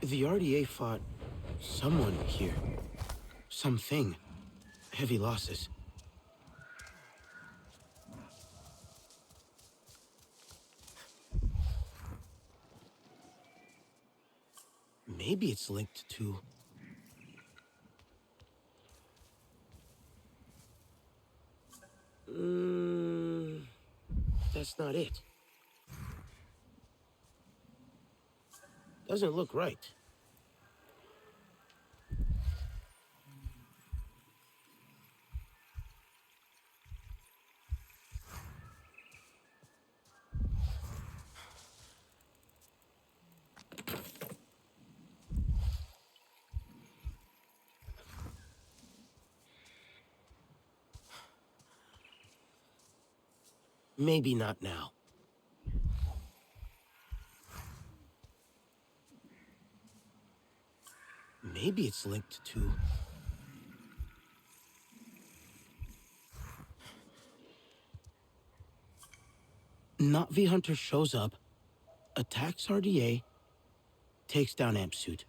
The RDA fought someone here. Something. Heavy losses. Maybe it's linked to... That's not it. Doesn't look right. Maybe not now. Maybe it's linked to... Na'vi Hunter shows up, attacks RDA, takes down Amp Suit.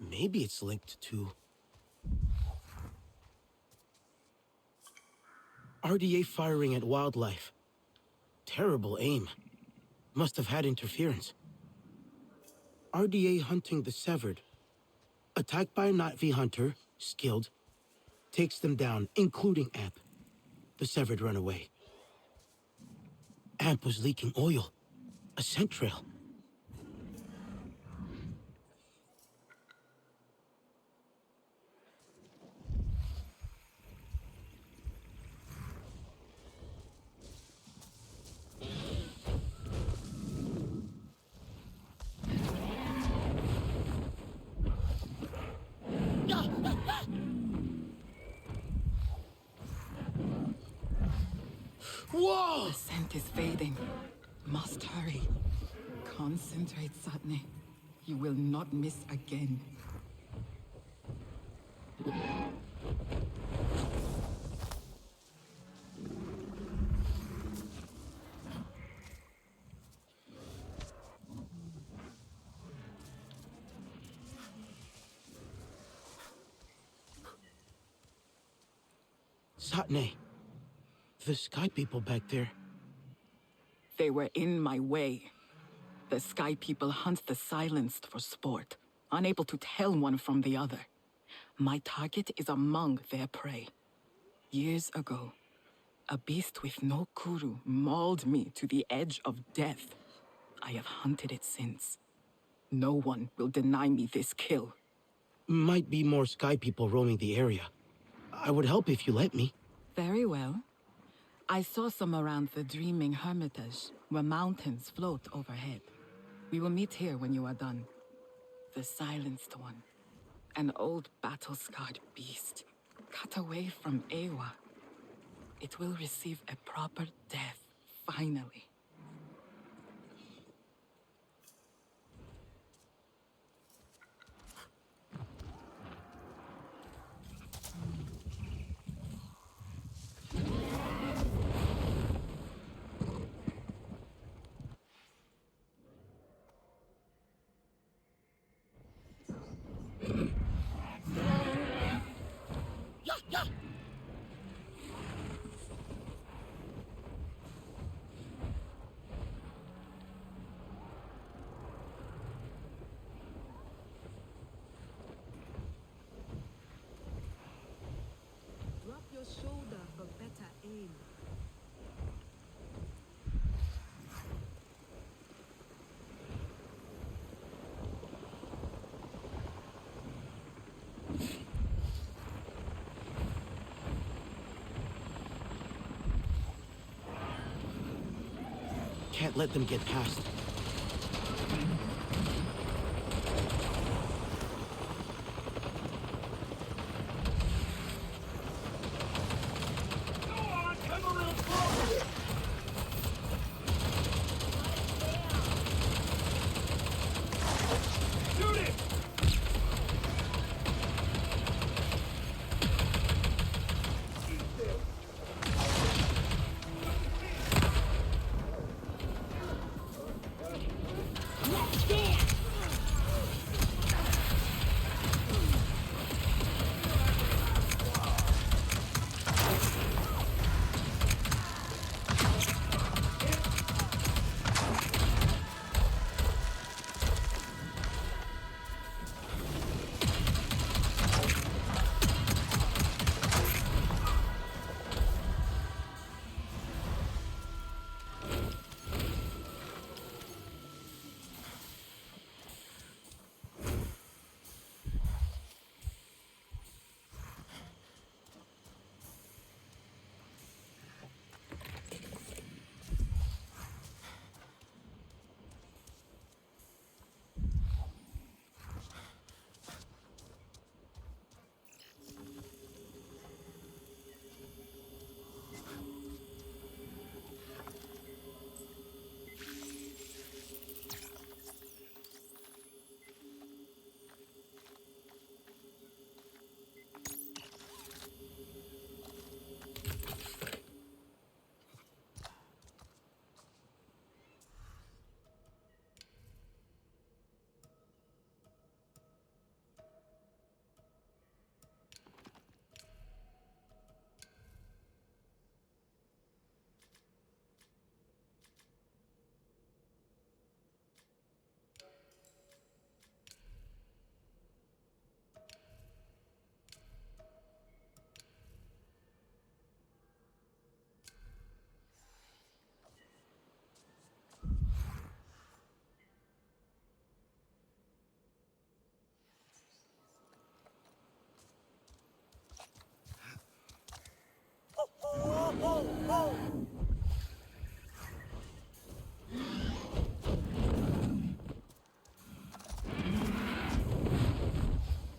Maybe it's linked to... RDA firing at wildlife. Terrible aim. Must have had interference. RDA hunting the severed. Attacked by a Na'vi hunter, skilled. Takes them down, including Amp. The severed run away. Amp was leaking oil. A scent trail. Whoa! The scent is fading. Must hurry. Concentrate, Satne. You will not miss again. Satne. The sky people back there. They were in my way. The sky people hunt the silenced for sport, unable to tell one from the other. My target is among their prey. Years ago, a beast with no kuru mauled me to the edge of death. I have hunted it since. No one will deny me this kill. Might be more sky people roaming the area. I would help if you let me. Very well. I saw some around the Dreaming Hermitage, where mountains float overhead. We will meet here when you are done. The silenced one. An old battle-scarred beast, cut away from Ewa. It will receive a proper death, finally. Drop your shoulder for better aim. Can't let them get past.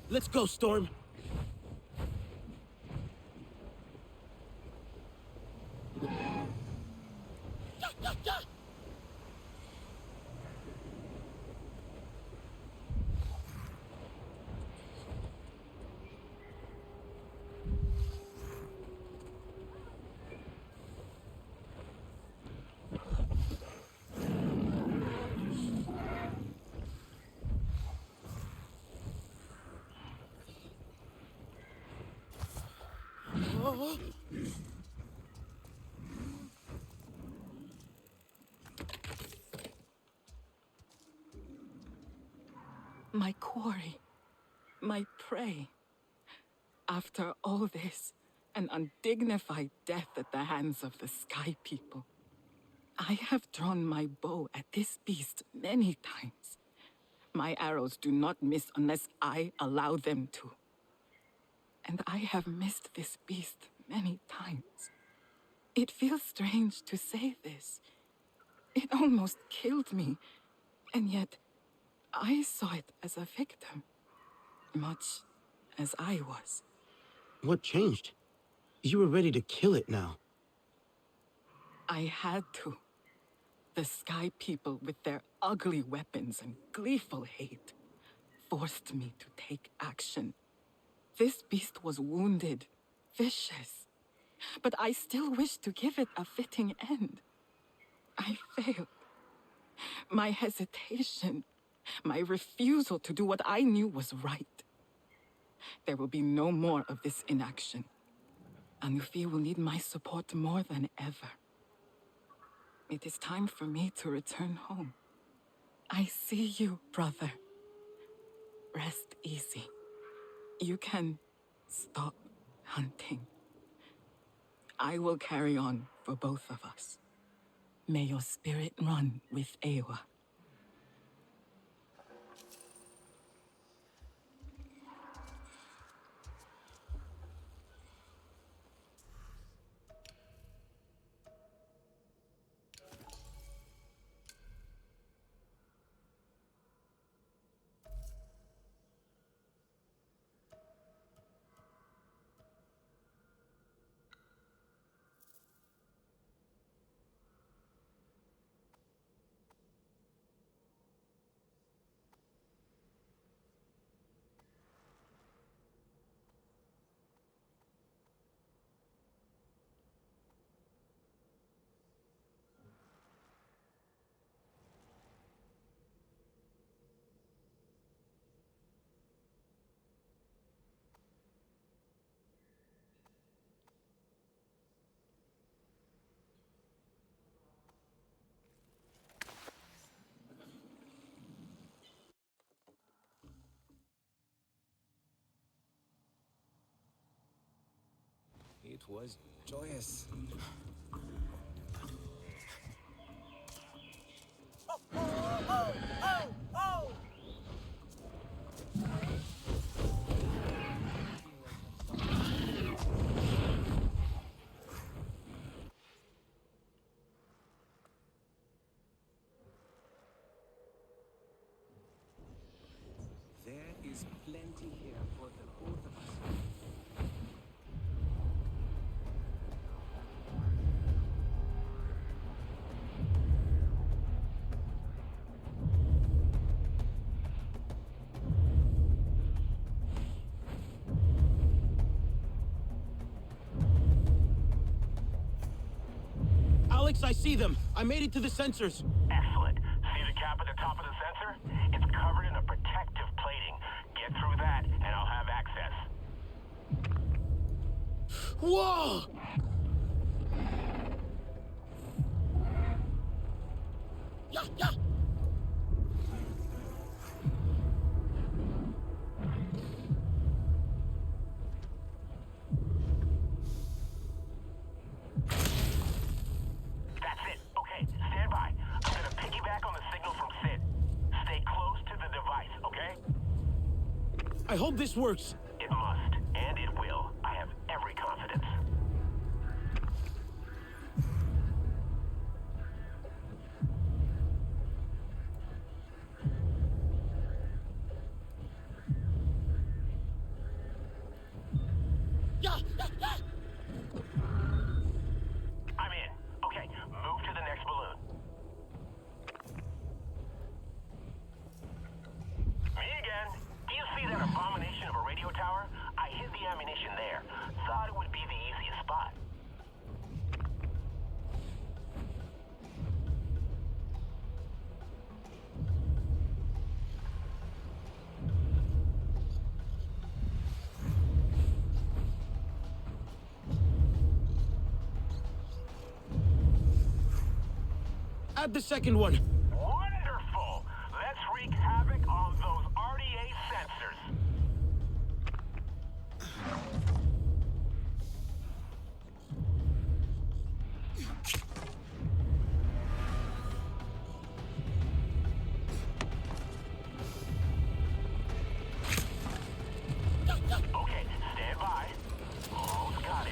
Let's go, Storm. My quarry, my prey. After all this, an undignified death at the hands of the Sky People. I have drawn my bow at this beast many times. My arrows do not miss unless I allow them to. And I have missed this beast many times. It feels strange to say this. It almost killed me, and yet I saw it as a victim, much as I was. What changed? You were ready to kill it now. I had to. The Sky People, with their ugly weapons and gleeful hate, forced me to take action. This beast was wounded, vicious, but I still wished to give it a fitting end. I failed. My hesitation, my refusal to do what I knew was right. There will be no more of this inaction. Anufi will need my support more than ever. It is time for me to return home. I see you, brother. Rest easy. You can stop hunting. I will carry on for both of us. May your spirit run with Ewa. It was joyous. There is plenty here for the both of us. Alex, I see them. I made it to the sensors. Excellent. See the cap at the top of the sensor? It's covered in a protective plating. Get through that, and I'll have access. Whoa! Yeah, yeah! That's it. Okay, stand by. I'm gonna piggyback on the signal from Sid. Stay close to the device, okay? I hope this works. It must, and it will. I have every confidence. ammunition there. Thought it would be the easiest spot. Add the second one. Wonderful! Let's wreak havoc on those RDA sensors. Okay, stand by. Almost got it.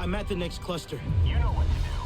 I'm at the next cluster. You know what to do.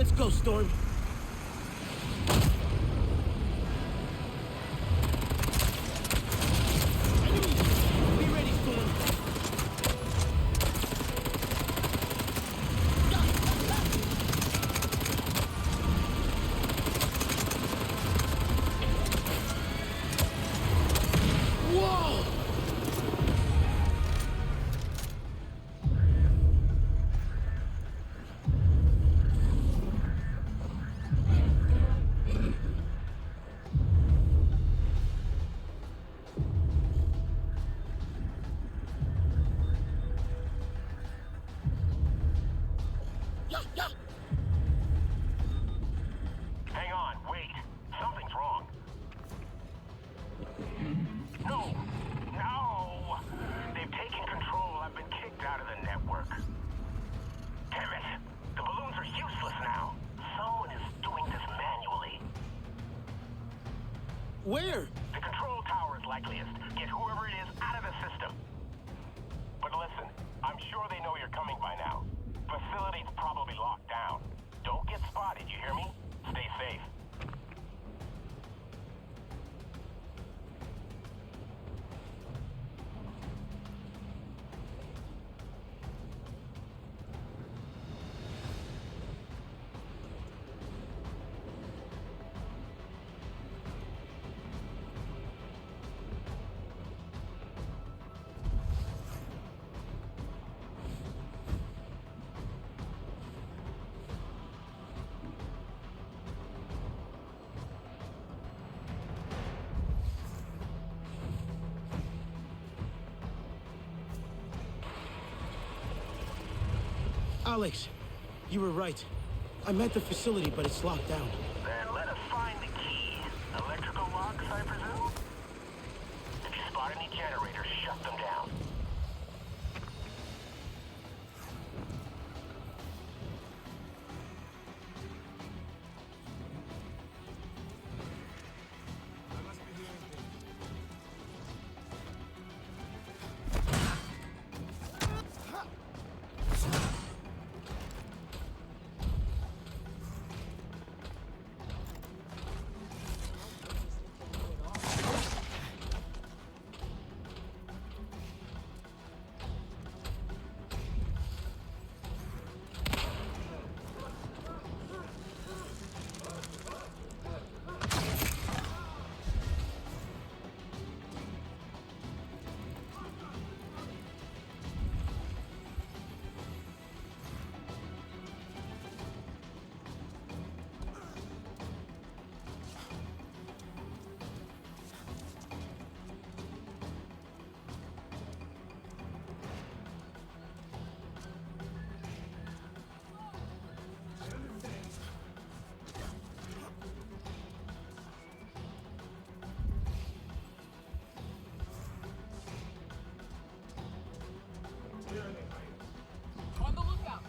Let's go, Storm. Be ready, Storm. Whoa! Hang on, wait. Something's wrong. No! No! They've taken control. I've been kicked out of the network. Damn it! The balloons are useless now. Someone is doing this manually. Where? The control tower is likeliest. Get whoever it is out of the system. But listen, I'm sure they know you're coming by now. Facility's probably locked down. Don't get spotted, you hear me? Stay safe. Alex, you were right. I'm at the facility, but it's locked down. Then let us find the key. Electrical locks, I presume? If you spot any generators, shut them down. On the lookout.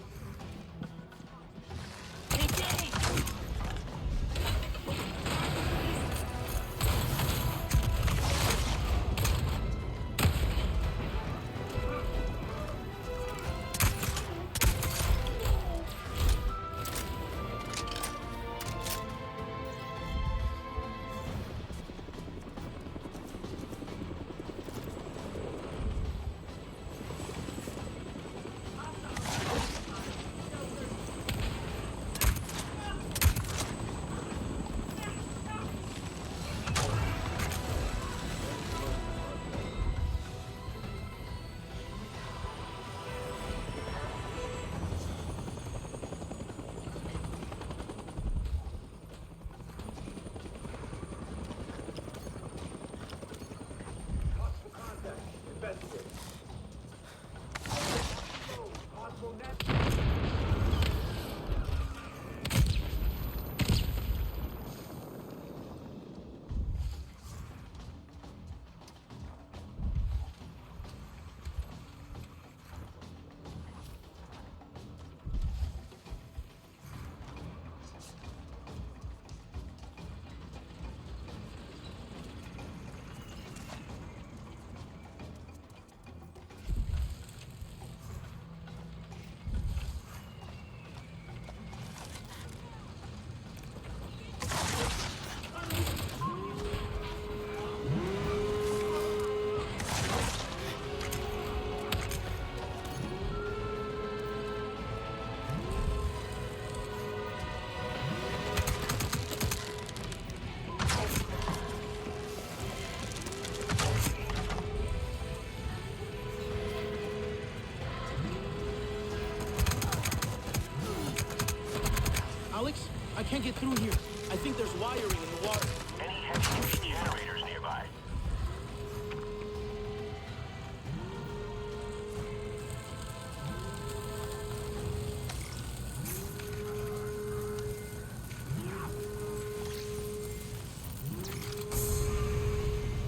can't get through here. I think there's wiring in the water. Any heavy-duty generators nearby?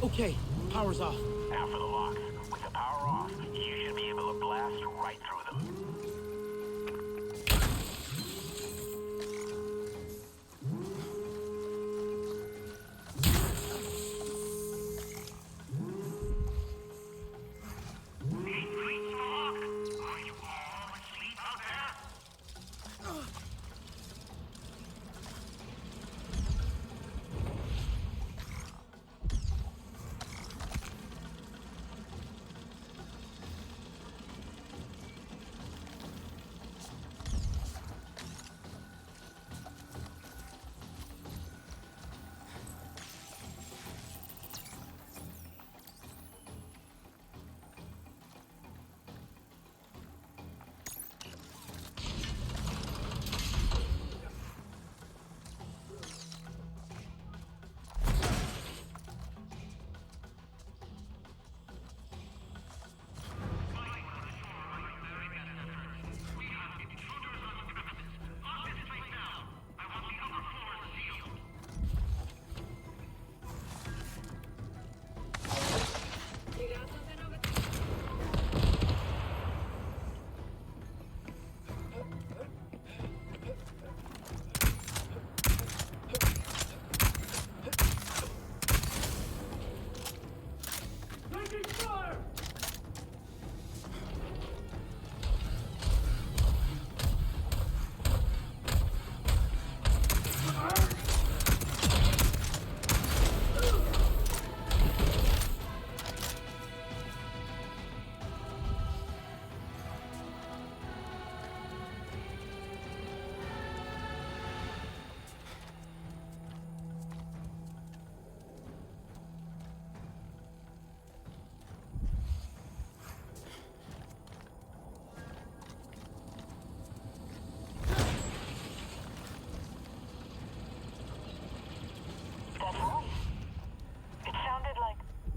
Okay, power's off. Now for the locks. With the power off, you should be able to blast right through them.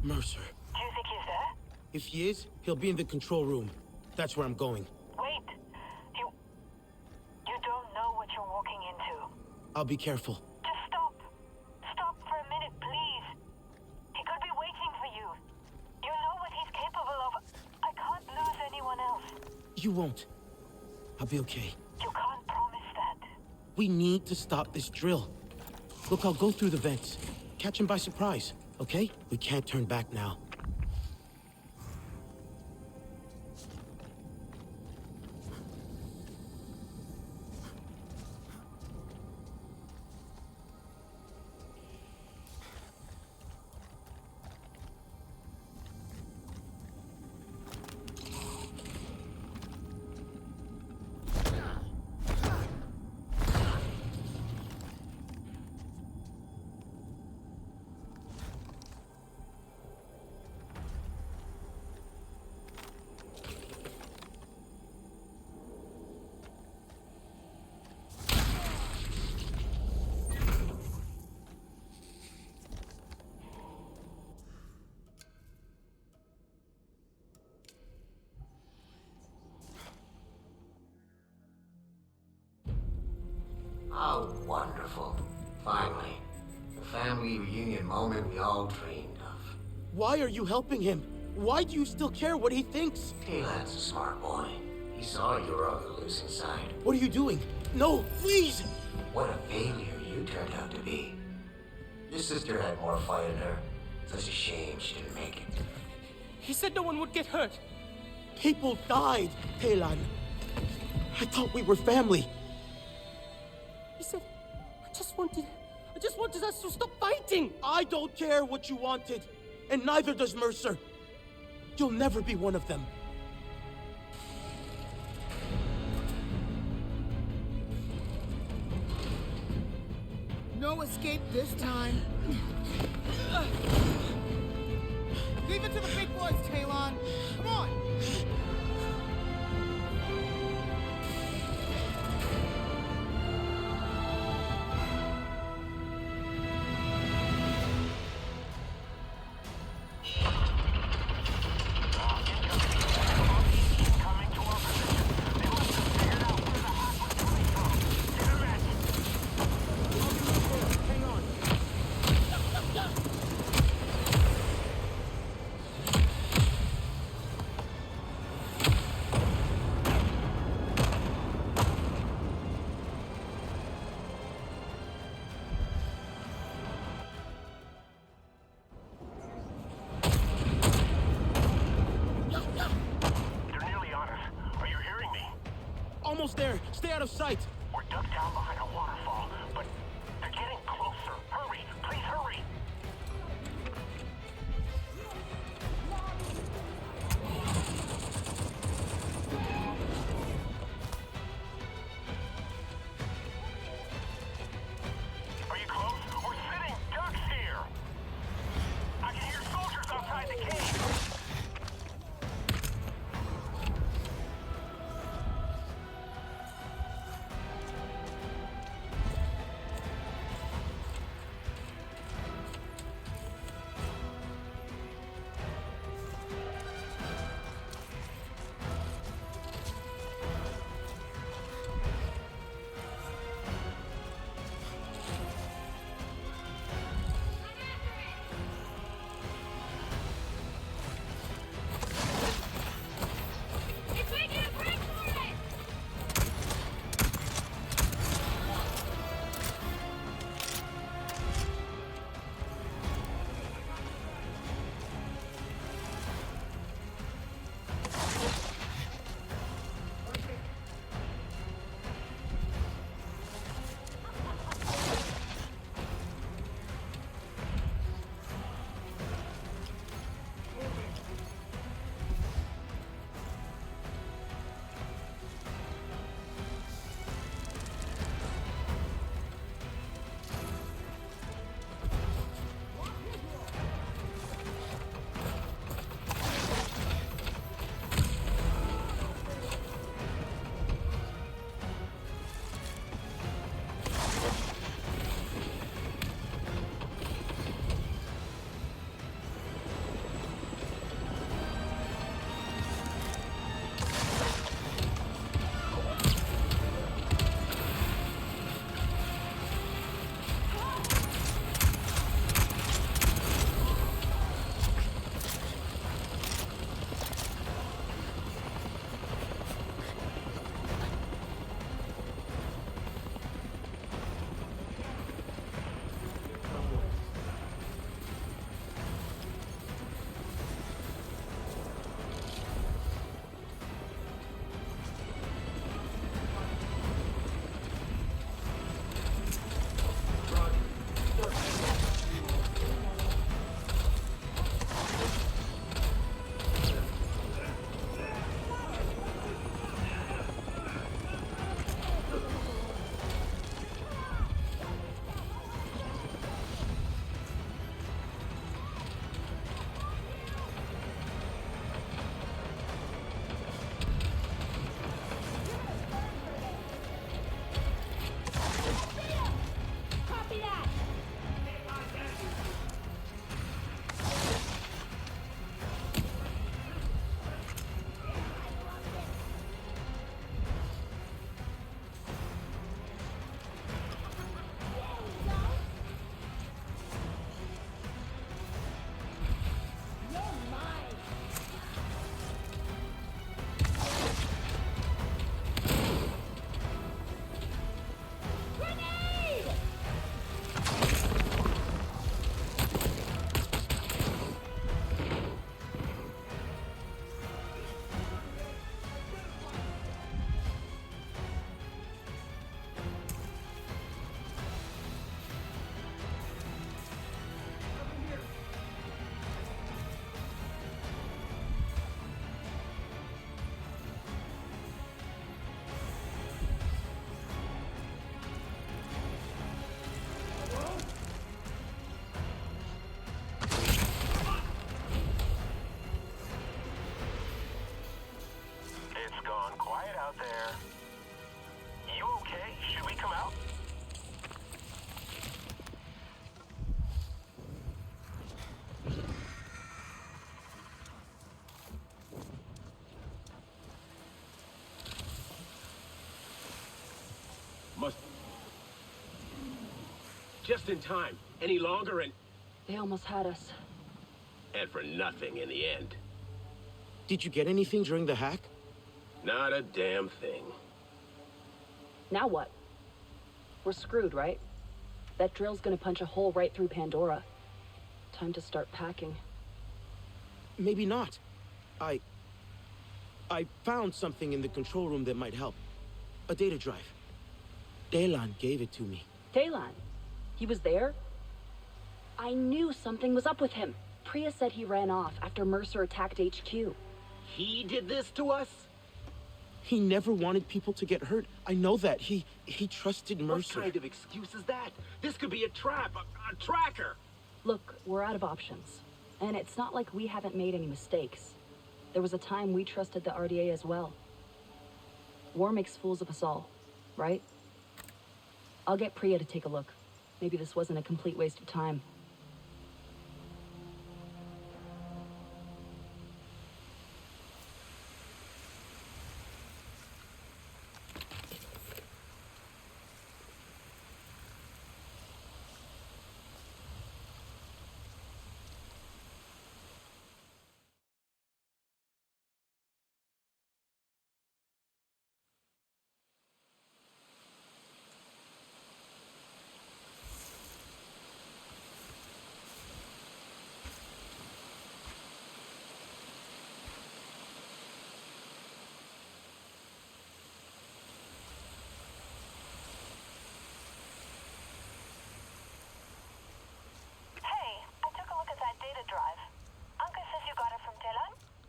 Mercer. Do you think he's there? If he is, he'll be in the control room. That's where I'm going. Wait. You don't know what you're walking into. I'll be careful. Just stop. Stop for a minute, please. He could be waiting for you. You know what he's capable of. I can't lose anyone else. You won't. I'll be okay. You can't promise that. We need to stop this drill. Look, I'll go through the vents. Catch him by surprise, okay? We can't turn back now. How wonderful. Finally. The family reunion moment we all dreamed of. Why are you helping him? Why do you still care what he thinks? Taylor's a smart boy. He saw you were on the losing side. What are you doing? No, please! What a failure you turned out to be. Your sister had more fight in her. Such a shame she didn't make it. He said no one would get hurt. People died, Taylor. I thought we were family. He said, I just wanted us to stop fighting. I don't care what you wanted, and neither does Mercer. You'll never be one of them. No escape this time. Leave it to the big boys, Talon. Come on. almost there. Stay out of sight. We're ducked down behind a waterfall, but they're getting closer. Hurry, please hurry. Are you close? We're sitting ducks here. I can hear soldiers outside the cave. Out there. You okay? Should we come out? Must... Just in time. Any longer and... They almost had us. And for nothing in the end. Did you get anything during the hack? Not a damn thing. Now what? We're screwed, right? That drill's gonna punch a hole right through Pandora. Time to start packing. Maybe not. I found something in the control room that might help. A data drive. Delan gave it to me. Talan? He was there? I knew something was up with him. Priya said he ran off after Mercer attacked HQ. He did this to us? He never wanted people to get hurt. I know that. He trusted Mercer. What kind of excuse is that? This could be a trap, a tracker. Look, we're out of options. And it's not like we haven't made any mistakes. There was a time we trusted the RDA as well. War makes fools of us all, right? I'll get Priya to take a look. Maybe this wasn't a complete waste of time.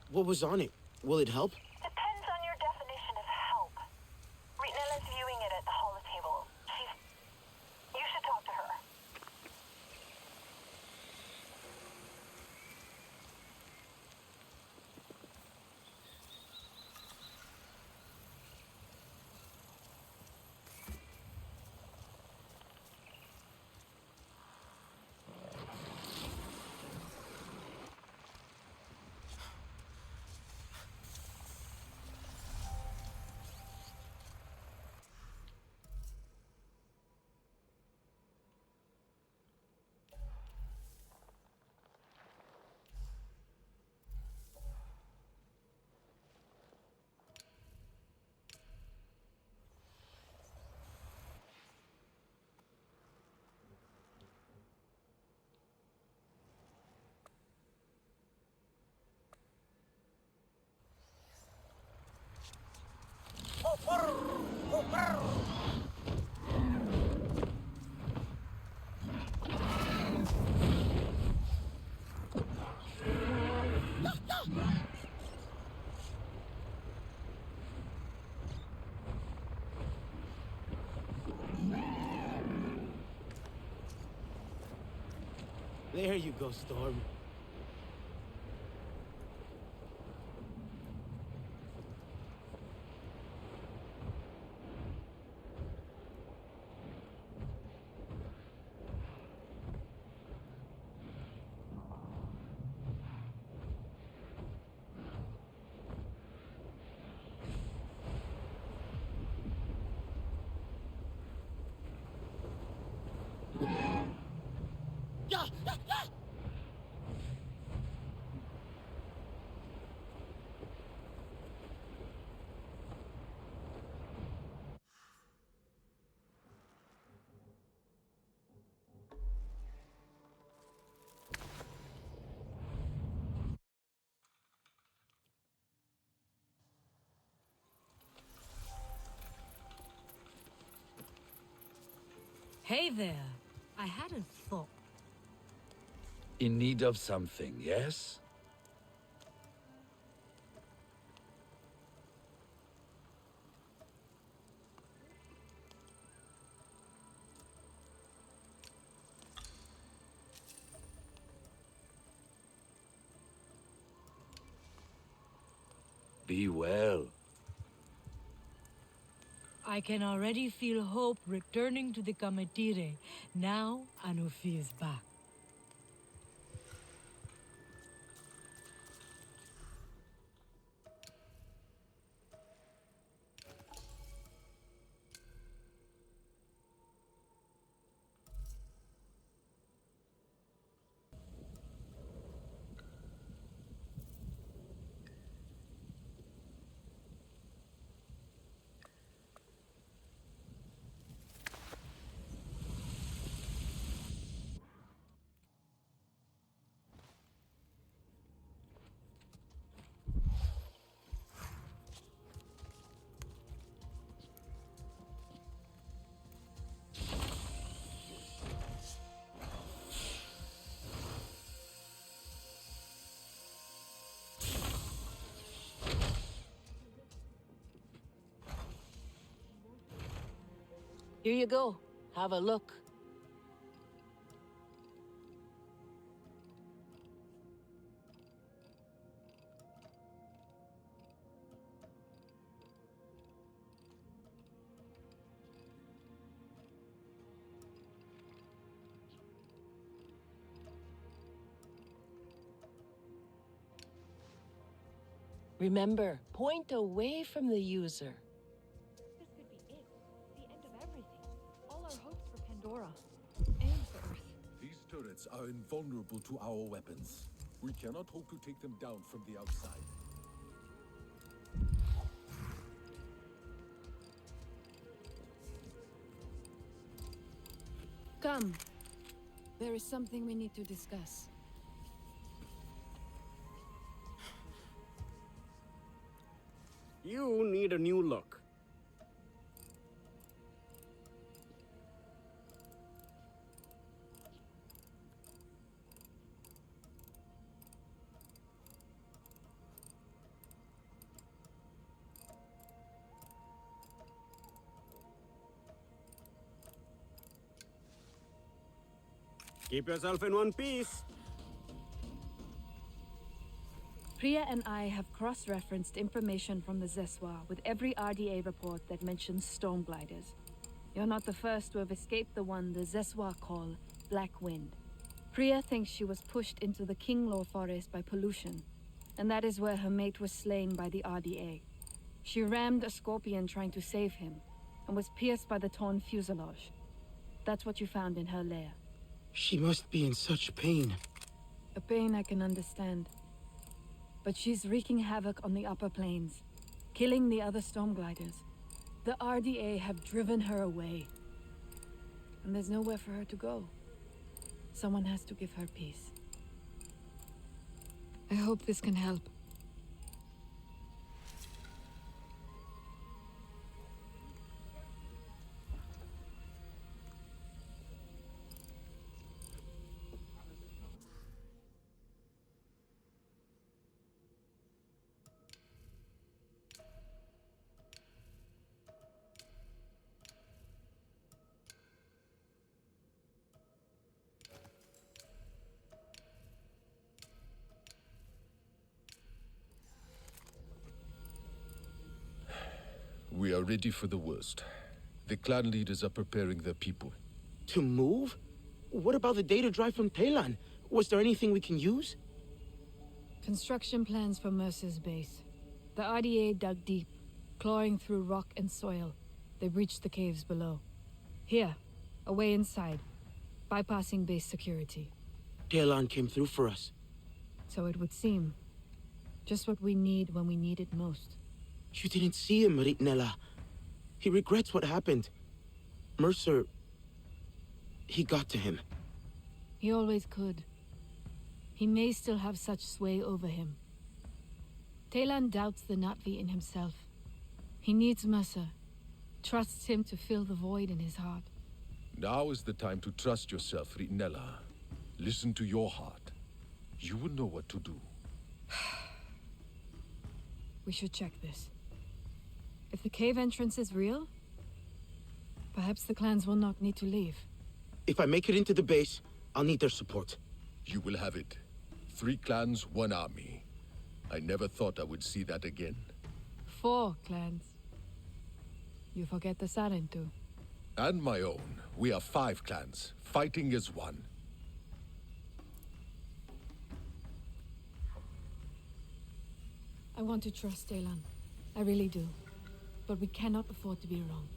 What was on it? Will it help? Depends on your definition of help. Rina's viewing it at the holotable. You should talk to her. There you go, Storm. Hey there. I had a thought. In need of something, yes? Be well. I can already feel hope returning to the Kamatire. Now Anufi is back. Here you go. Have a look. Remember, point away from the user. This could be it. The end of everything. All our hopes for Pandora. And for Earth. These turrets are invulnerable to our weapons. We cannot hope to take them down from the outside. Come. There is something we need to discuss. You need a new look. Keep yourself in one piece. Priya and I have cross-referenced information from the Zeswa with every RDA report that mentions storm gliders. You're not the first to have escaped the one the Zeswa call Black Wind. Priya thinks she was pushed into the Kinglore forest by pollution, and that is where her mate was slain by the RDA. She rammed a scorpion trying to save him, and was pierced by the torn fuselage. That's what you found in her lair. She must be in such pain. A pain I can understand. But she's wreaking havoc on the upper plains, killing the other storm gliders. The RDA have driven her away. And there's nowhere for her to go. Someone has to give her peace. I hope this can help. We are ready for the worst. The clan leaders are preparing their people. To move? What about the data drive from Telan? Was there anything we can use? Construction plans for Mercer's base. The RDA dug deep, clawing through rock and soil. They breached the caves below. Here, away inside, bypassing base security. Telan came through for us. So it would seem. Just what we need when we need it most. You didn't see him, Ritnella. He regrets what happened. Mercer... he got to him. He always could. He may still have such sway over him. Telan doubts the Natvi in himself. He needs Mercer. Trusts him to fill the void in his heart. Now is the time to trust yourself, Ritnella. Listen to your heart. You will know what to do. We should check this. If the cave entrance is real, perhaps the clans will not need to leave. If I make it into the base, I'll need their support. You will have it. 3 clans, 1 army. I never thought I would see that again. 4 clans. You forget the Sarentu. And my own. We are 5 clans, fighting as one. I want to trust Telan. I really do. But we cannot afford to be wrong.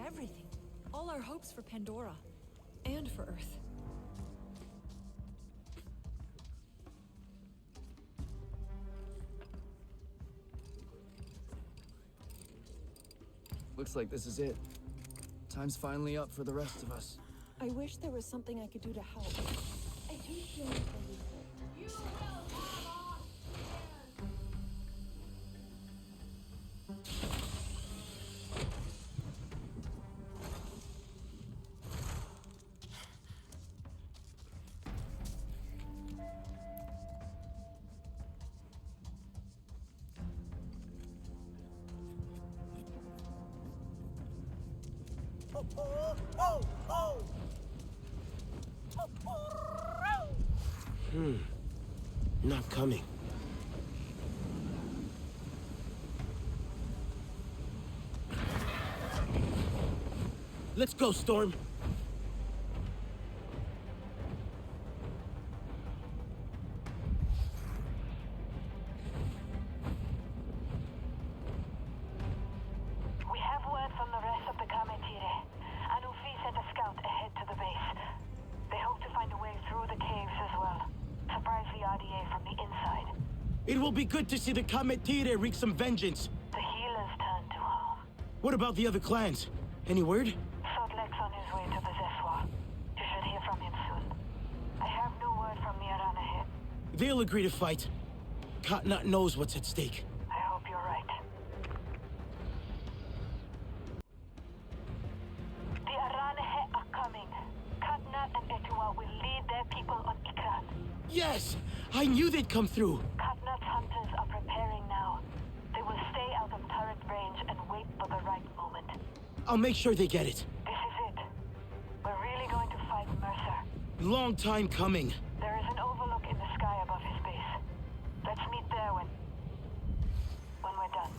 Everything. All our hopes for Pandora. And for Earth. Looks like this is it. Time's finally up for the rest of us. I wish there was something I could do to help. I do feel like I need help. You will have our Not coming. Let's go, Storm. We have word from the rest of the Kametire. Anufi sent a scout ahead to the base. They hope to find a way through the caves as well. Surprise the RDA from the inside. It will be good to see the Kametire wreak some vengeance. The healers turn to home. What about the other clans? Any word? Sodlek's on his way to the Zeswa. You should hear from him soon. I have no word from Miran ahead. They'll agree to fight. Katnat knows what's at stake. I hope you're right. The Aranehe are coming. Katnat and Etua will lead their people on Ikran. Yes! I knew they'd come through! Katnat's hunters are preparing now. They will stay out of turret range and wait for the right moment. I'll make sure they get it. This is it. We're really going to fight Mercer. Long time coming. There is an overlook in the sky above his base. Let's meet there when we're done.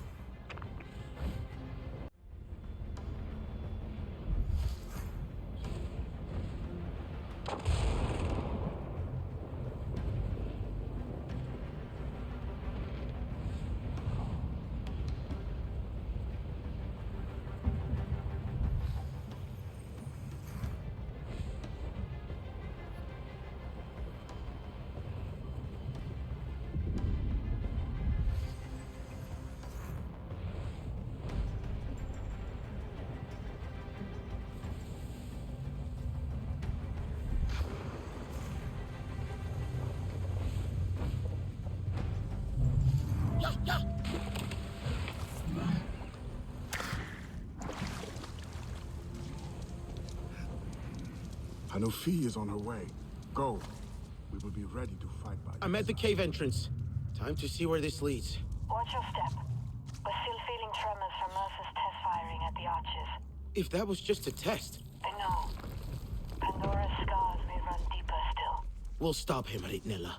Anufi is on her way. Go. We will be ready to fight by I'm at the cave entrance. Time to see where this leads. Watch your step. We're still feeling tremors from Mercer's test firing at the arches. If that was just a test. I know. Pandora's scars may run deeper still. We'll stop him, Ritnella.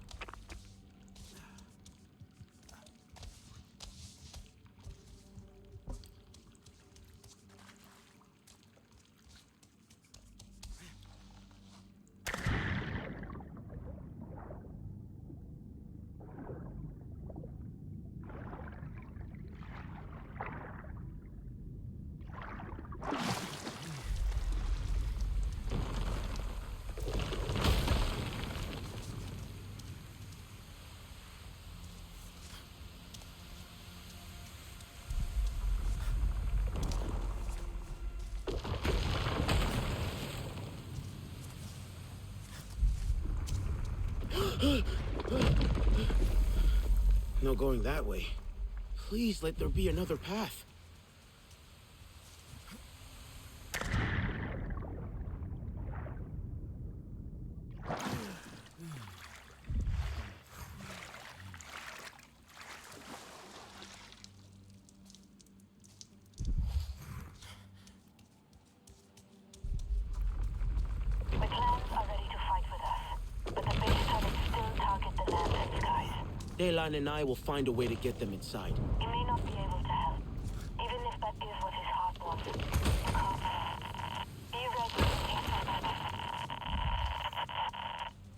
No going that way. Please let there be another path. The clans are ready to fight with us, but the base turrets still target the land and skies. Delan and I will find a way to get them inside. He may not be able to help, even if that is what his heart wants. Be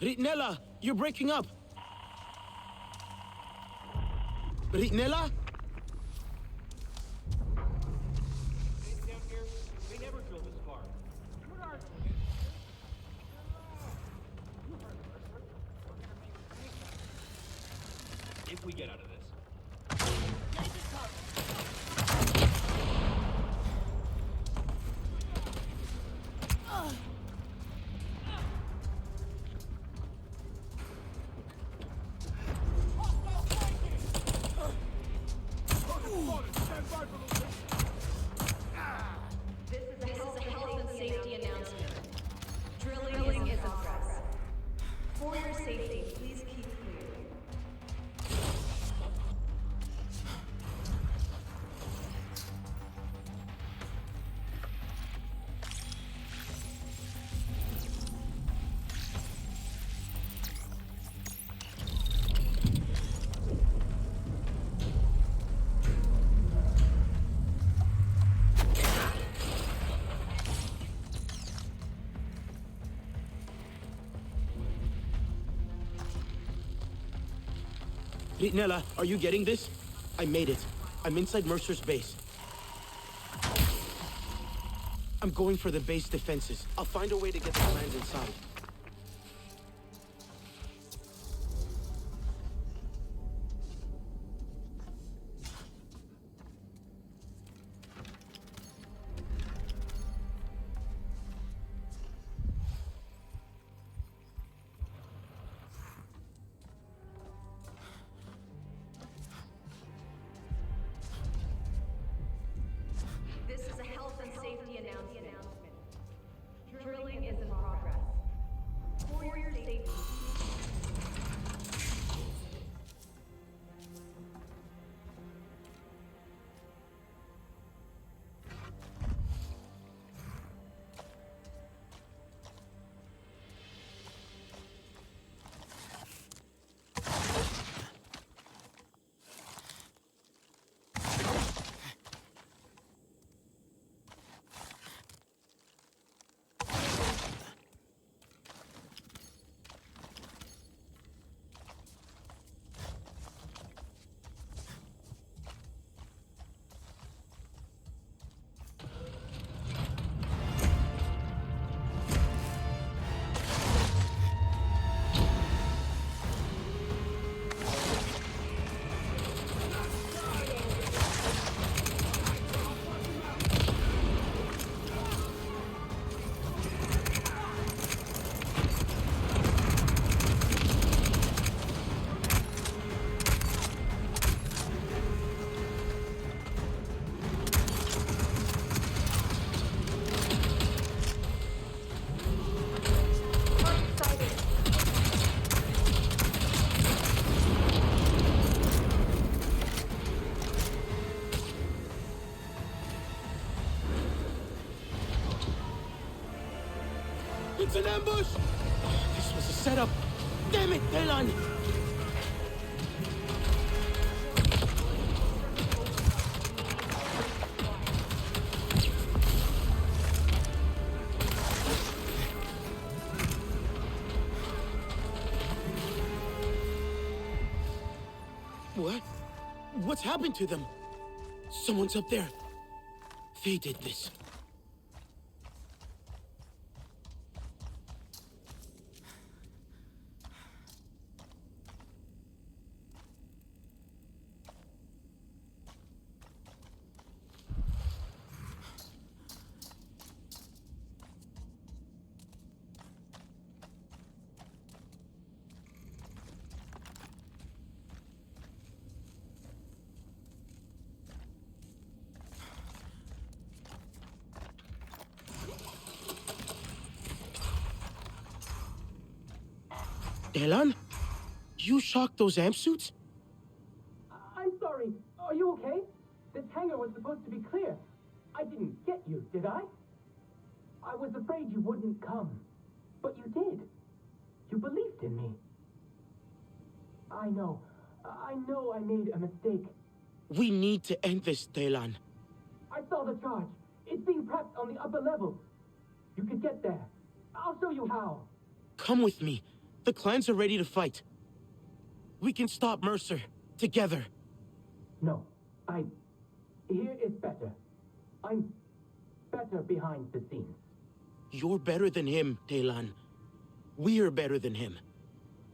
ready. Ritnella, you're breaking up. Ritnella? If we get out of this. Ritnella, are you getting this? I made it. I'm inside Mercer's base. I'm going for the base defenses. I'll find a way to get the plans inside. This is a health and safety announcement. Drilling is in progress. For your safety. It's an ambush! This was a setup! Damn it, Talon! What? What's happened to them? Someone's up there. They did this. Elan? You shocked those amp suits? I'm sorry. Are you okay? This hangar was supposed to be clear. I didn't get you, did I? I was afraid you wouldn't come. But you did. You believed in me. I know I made a mistake. We need to end this, Talon. I saw the charge. It's being prepped on the upper level. You could get there. I'll show you how. Come with me. The clans are ready to fight. We can stop Mercer. Together. No. Here is better. I'm better behind the scenes. You're better than him, Talon. We're better than him.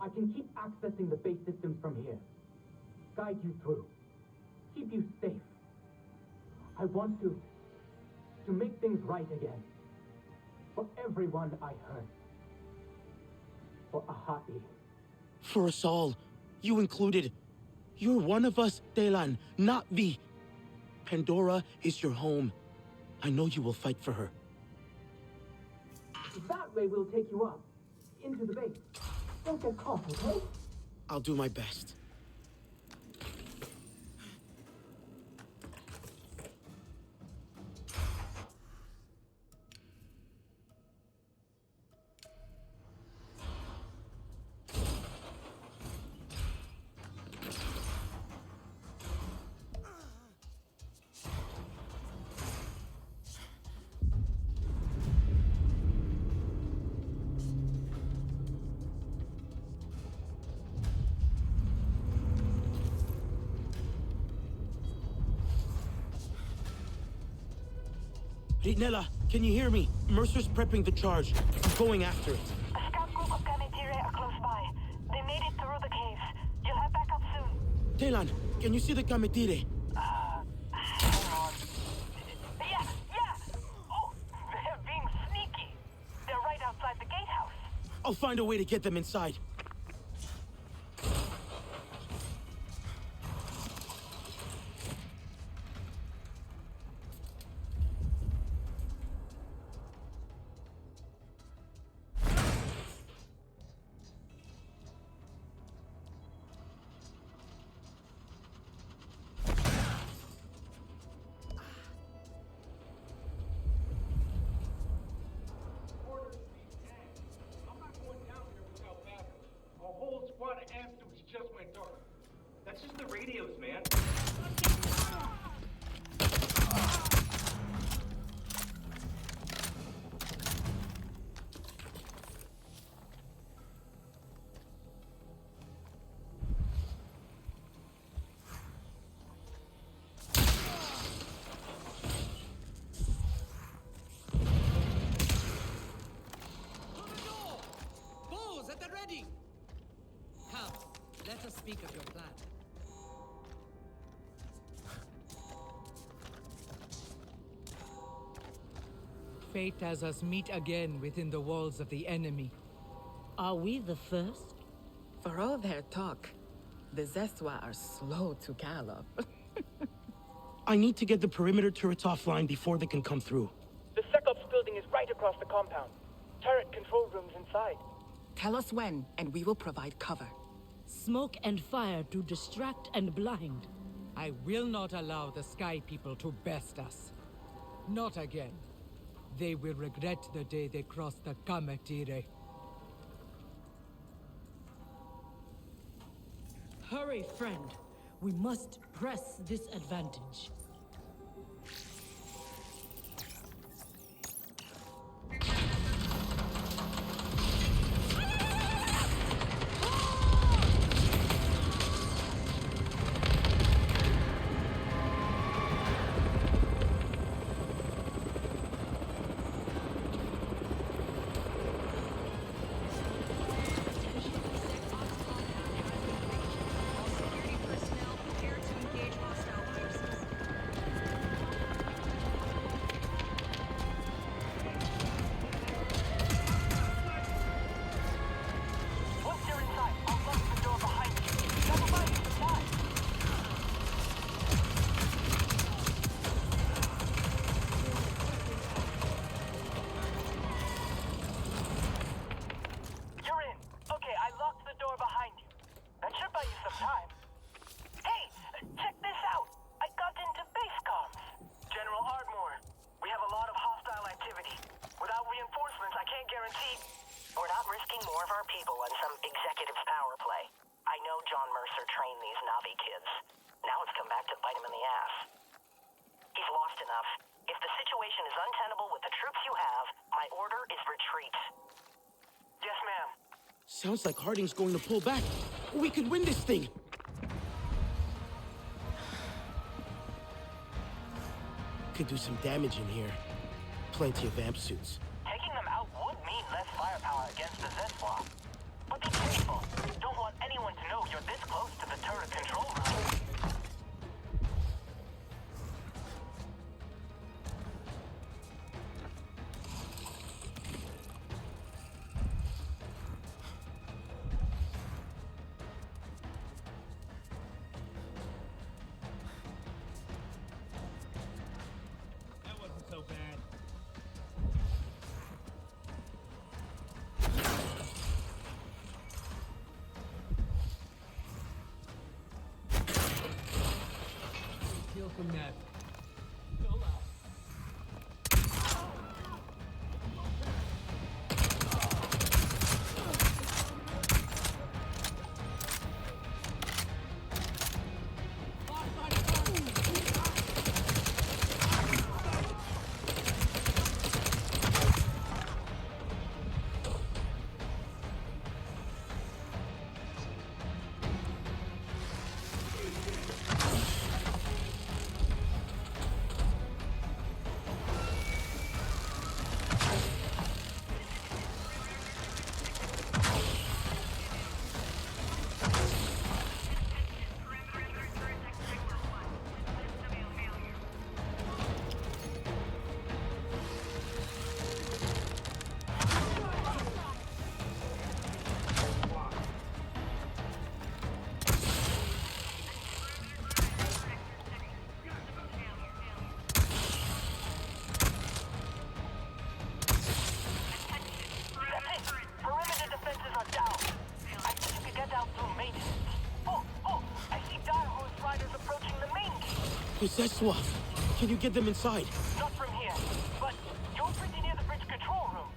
I can keep accessing the base systems from here. Guide you through. Keep you safe. I want to make things right again. For everyone I hurt. For Ahati. For us all. You included. You're one of us, Talon, not V. Pandora is your home. I know you will fight for her. That way we'll take you up. Into the base. Don't get caught, okay? I'll do my best. Nella, can you hear me? Mercer's prepping the charge. I'm going after it. A scout group of Kametire are close by. They made it through the caves. You'll have backup soon. Telan, can you see the Kametire? Hang on. Yeah! Oh, they're being sneaky. They're right outside the gatehouse. I'll find a way to get them inside. That's just the radios, man. Bulls at the ready! Come, let us speak of your plan. Fate has us meet again within the walls of the enemy. Are we the first? For all their talk, the Zeswa are slow to gallop. I need to get the perimeter turrets offline before they can come through. The SecOps building is right across the compound. Turret control rooms inside. Tell us when, and we will provide cover. Smoke and fire to distract and blind. I will not allow the Sky People to best us. Not again. They will regret the day they crossed the Kametire. Hurry, friend. We must press this advantage. We're not risking more of our people on some executive's power play. I know John Mercer trained these Navi kids. Now it's come back to bite him in the ass. He's lost enough. If the situation is untenable with the troops you have, my order is retreat. Yes, ma'am. Sounds like Harding's going to pull back. We could win this thing. Could do some damage in here. Plenty of amp suits. Taking them out would mean less firepower against the Zeswa. But be careful. Don't want anyone to know you're this close to the turret control room. From that. The Zeswa. Can you get them inside? Not from here, but you're pretty near the bridge control room.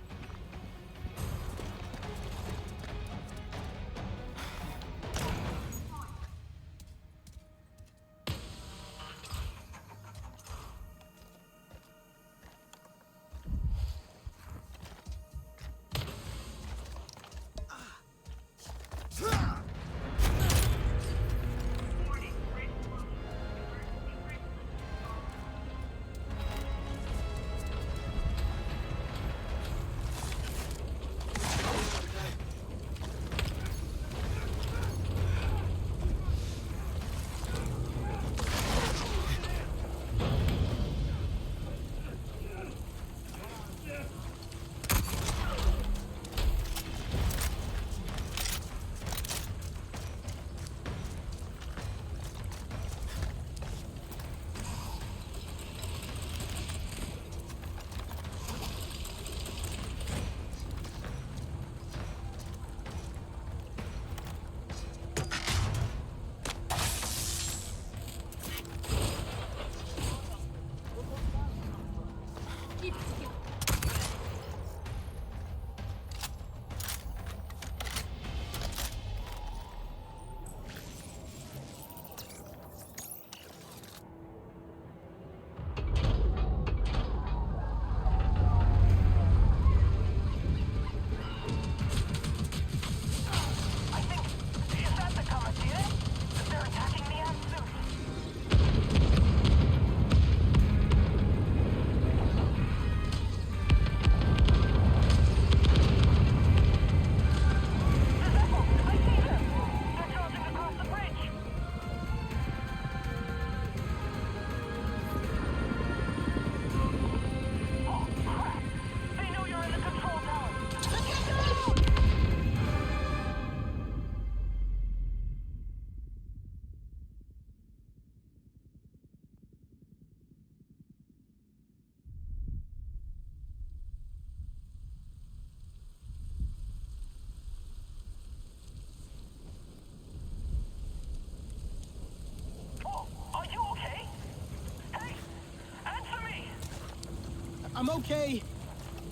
I'm okay.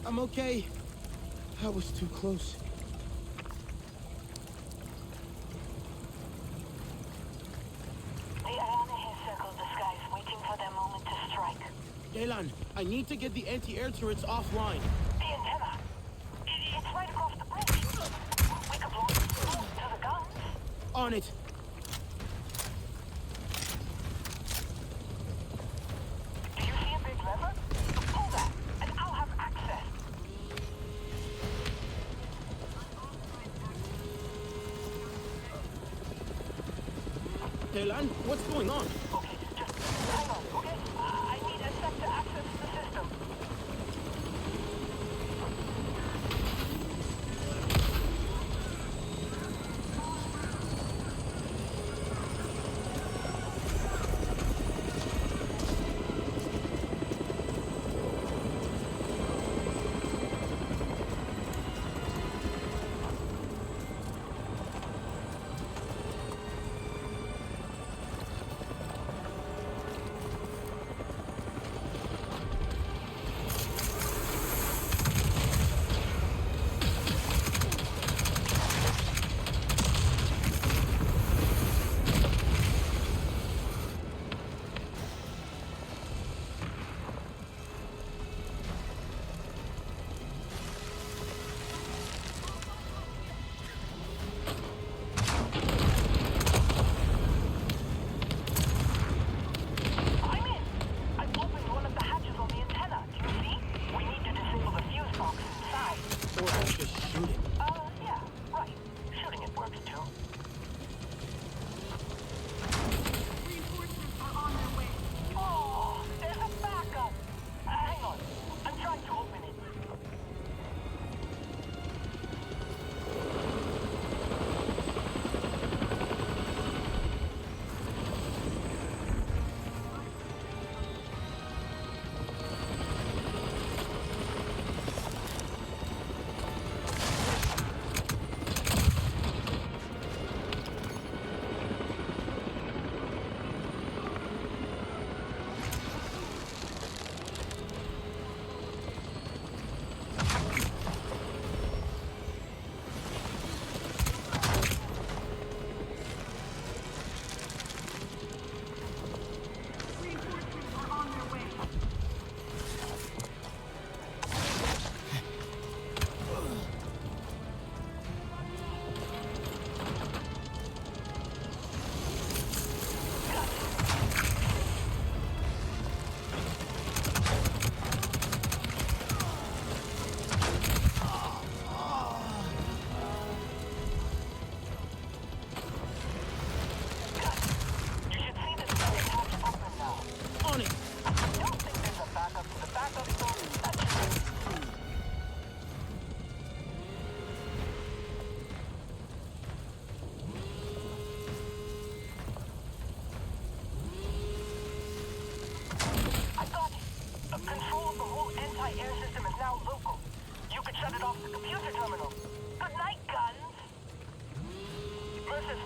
I'm okay. That was too close. The Ayana has circled the skies, waiting for their moment to strike. Delan, I need to get the anti-air turrets offline. The antenna. It's right across the bridge. We could launch to the guns. On it. Do you see a big lever? Pull that, and I'll have access. Delan, what's going on? Okay, just hang on, okay? I need a sec to access the system.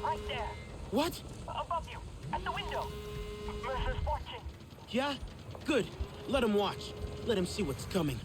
right there. What? Above you, at the window. Mercer's watching. Yeah? Good. Let him watch. Let him see what's coming.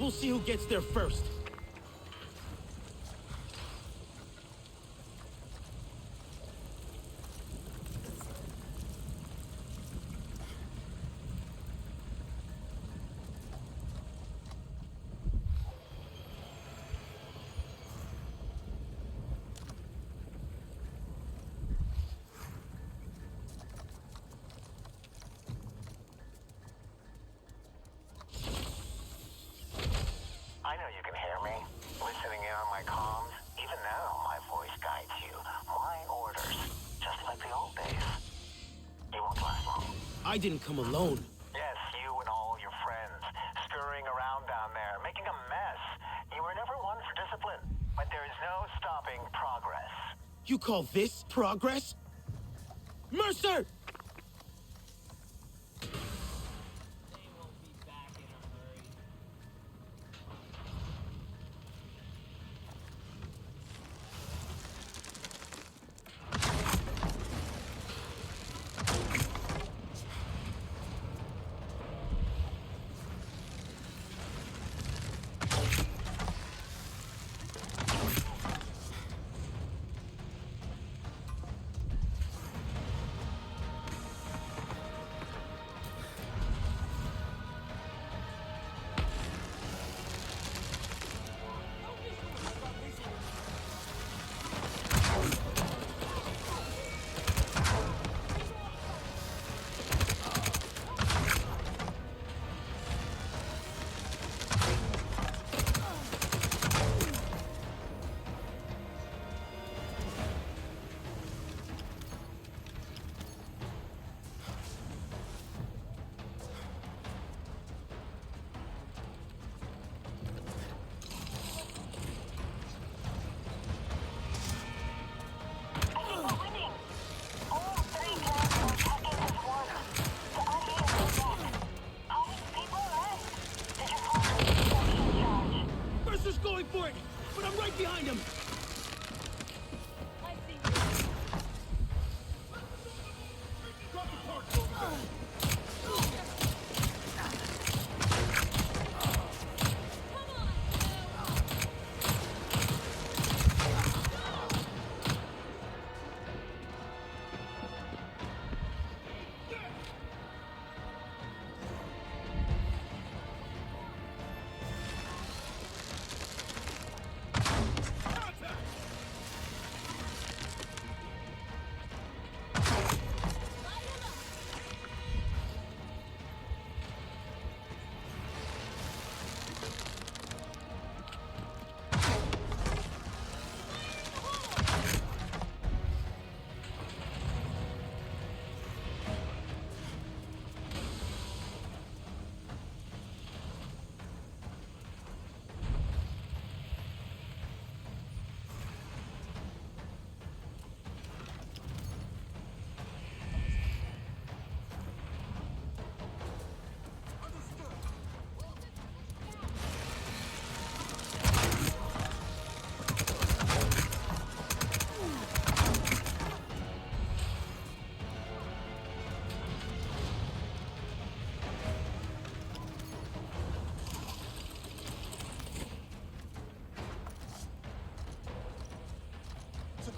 We'll see who gets there first. I know you can hear me. Listening in on my comms. Even now, my voice guides you. My orders. Just like the old days. You won't last long. I didn't come alone. Yes, you and all your friends. Scurrying around down there, making a mess. You were never one for discipline. But there is no stopping progress. You call this progress? Mercer!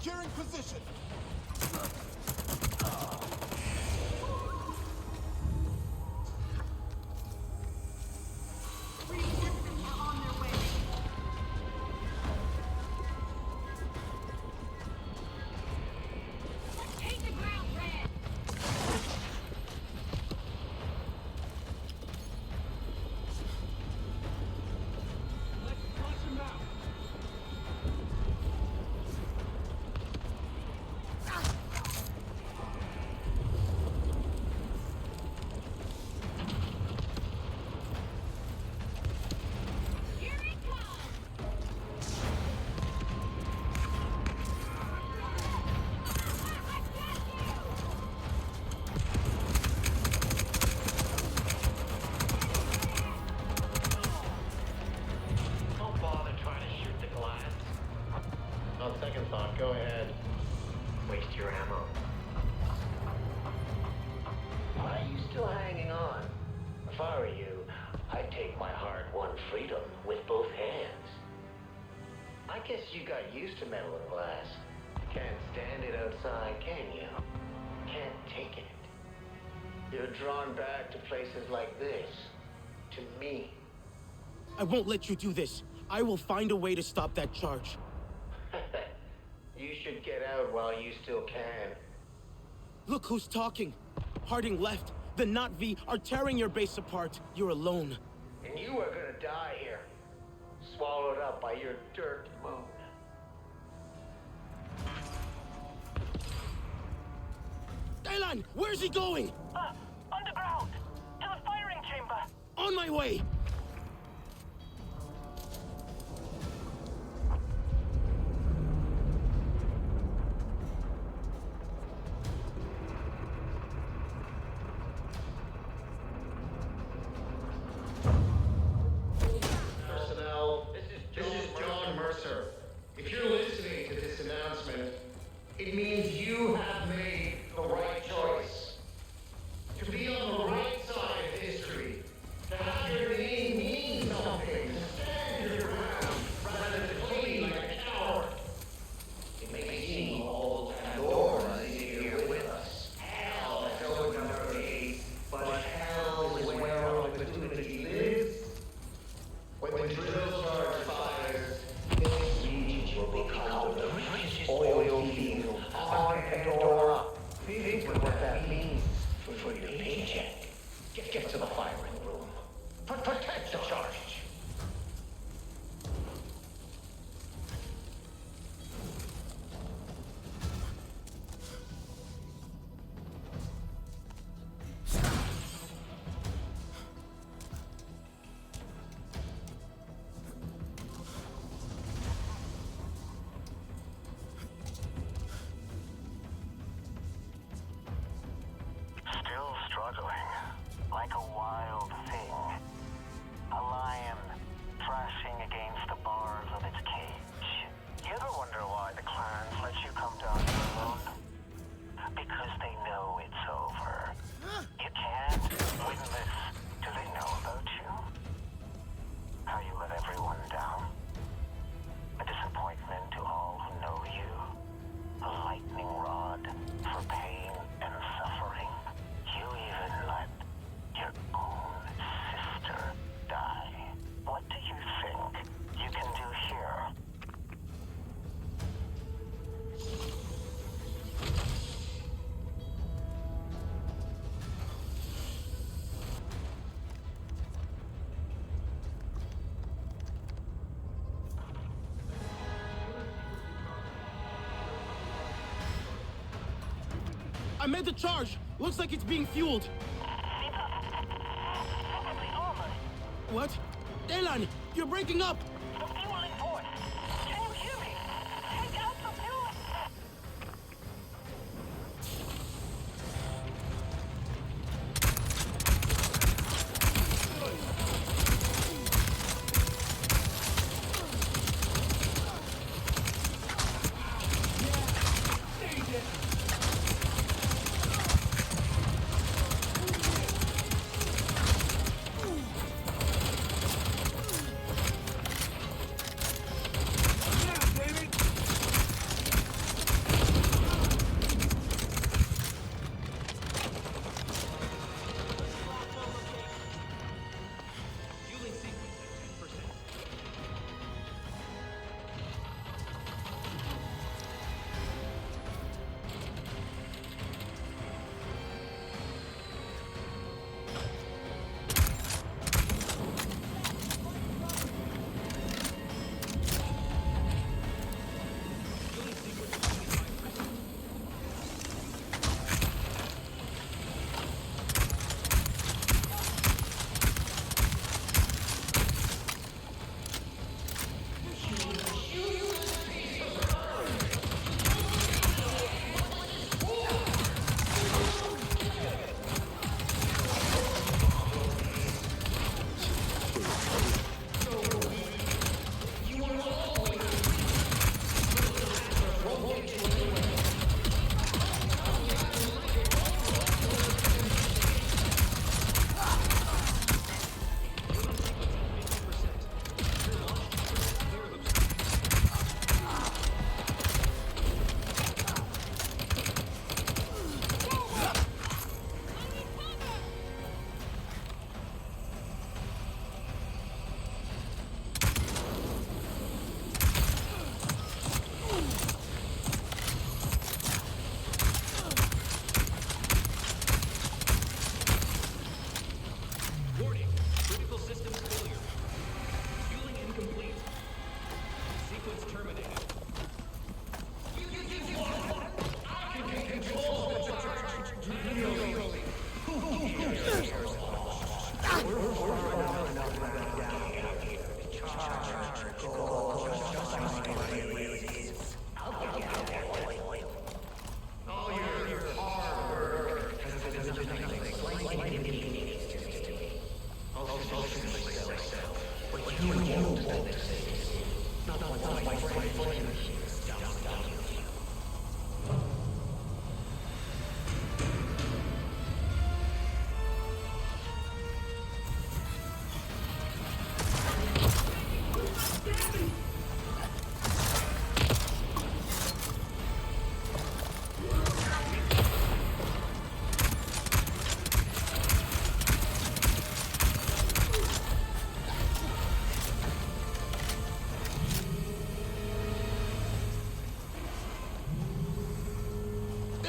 Securing position. On second thought, go ahead. Waste your ammo. Why are you still hanging on? If I were you, I'd take my hard-won freedom with both hands. I guess you got used to metal and glass. Can't stand it outside, can you? Can't take it. You're drawn back to places like this. To me. I won't let you do this. I will find a way to stop that charge. You should get out while you still can. Look who's talking. Harding left. The Not V are tearing your base apart. You're alone. And you are gonna die here. Swallowed up by your dirt moon. Dylan, where's he going? Underground! To the firing chamber! On my way! Personnel, this is John Mercer. If you're listening to this announcement, it means you have made the right choice. To be on the right side of history, to have your name mean something, to stand your ground, rather than to flee like a coward. It may seem all Pandora is here with us. Hell has opened our gates, but hell is where opportunity lives. When the drill sergeant fires, this region will become the richest oil field on Pandora. Think what that means for your paycheck. Get to the firing room. Protect the charge. Still struggling, like a wild thing. A lion thrashing against the bars of its cage. You ever wonder why the clans let you come down here alone? Because they know it's over. You can't win this. Do they know about you? How you let everyone down? A disappointment to all who know you. A lightning rod for pain and suffering. You even let your own sister die. What do you think you can do here? I made the charge. Looks like it's being fueled. What? Dylan, you're breaking up. The fueling force! Can you hear me? Take out the fuel!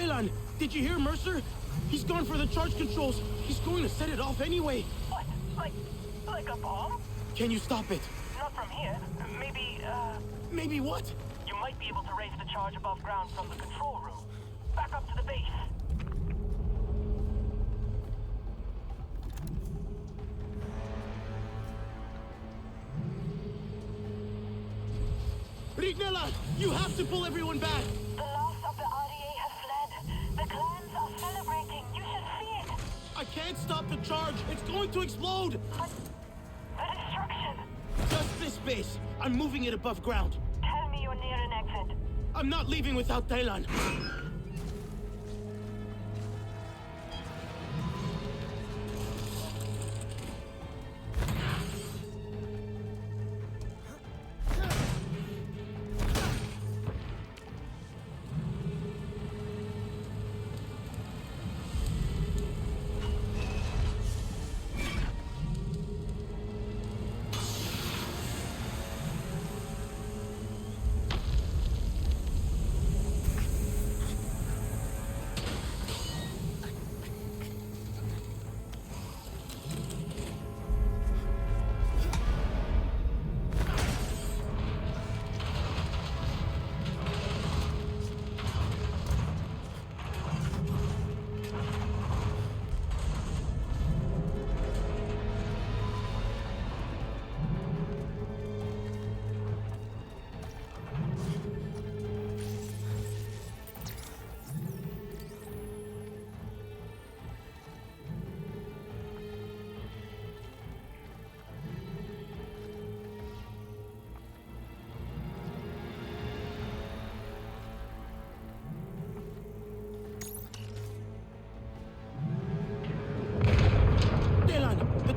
Daylan, did you hear Mercer? He's gone for the charge controls. He's going to set it off anyway. What? Like a bomb? Can you stop it? Not from here. Maybe, Maybe what? You might be able to raise the charge above ground from the control room. Back up to the base. Rignella, you have to pull everyone back. The last of the RDA have fled. The clans are celebrating. You should see it. I can't stop the charge. It's going to explode. But the destruction. Just this base. I'm moving it above ground. Tell me you're near an exit. I'm not leaving without Daylan.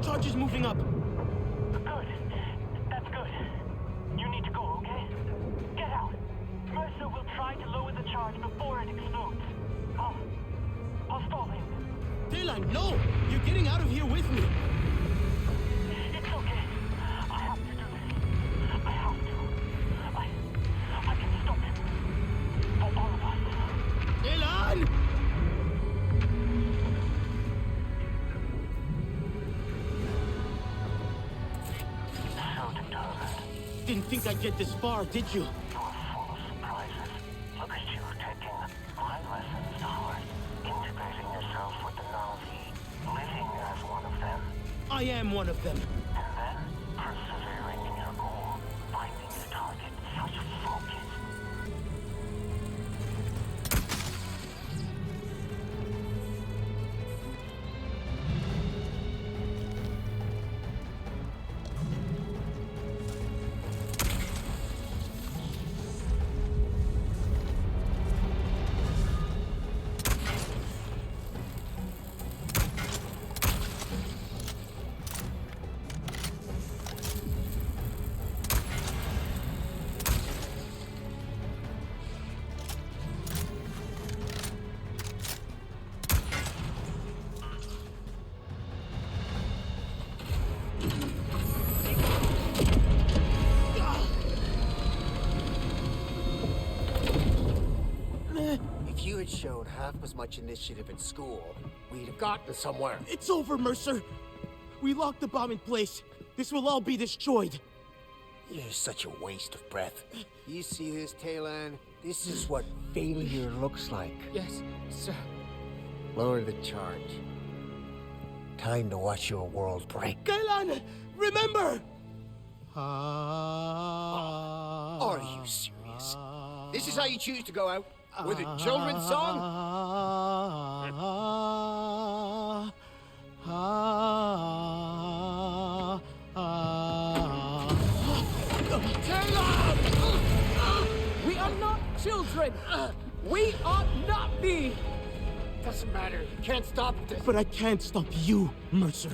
Charge is moving up. Good. That's good. You need to go, okay? Get out. Mercer will try to lower the charge before it explodes. I'll stall him. Daylan, no! You're getting out of here with me. It's okay. I have to do this. I have to. I can stop him. For all of us. Daylan! Didn't think I'd get this far, did you? You are full of surprises. Look at you taking my lessons to heart, integrating yourself with the Navi, living as one of them. I am one of them. And then persevering in your goal, finding your target, such focus. If you had shown half as much initiative in school, we'd have gotten somewhere. It's over, Mercer. We locked the bomb in place. This will all be destroyed. You're such a waste of breath. You see this, Talon? This is what failure looks like. Yes, sir. Lower the charge. Time to watch your world break. Talon, remember! Are you serious? This is how you choose to go out? With a children's song? We are not children! We ought not be! Doesn't matter. You can't stop this. But I can't stop you, Mercer.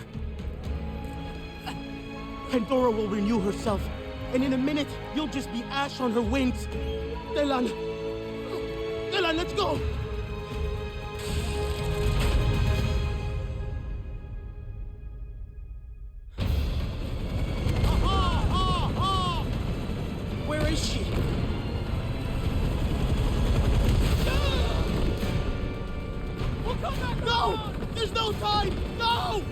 Pandora will renew herself, and in a minute, you'll just be ash on her wings. Daylan, let's go! Where is she? time! No!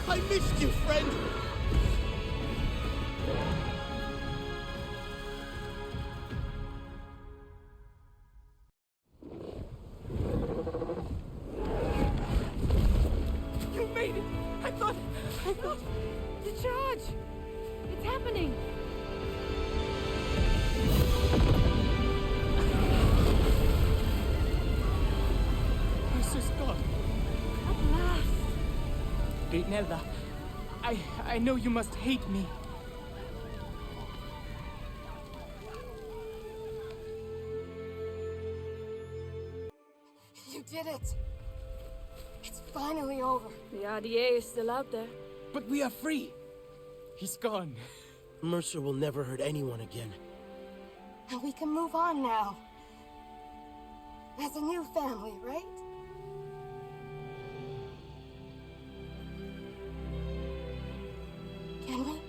I missed you, friend! You made it! I thought... The charge! It's happening! Mercer's gone. At last! Nella, I know you must hate me. You did it! It's finally over. The RDA is still out there. But we are free! He's gone. Mercer will never hurt anyone again. And we can move on now. As a new family, right? Can we?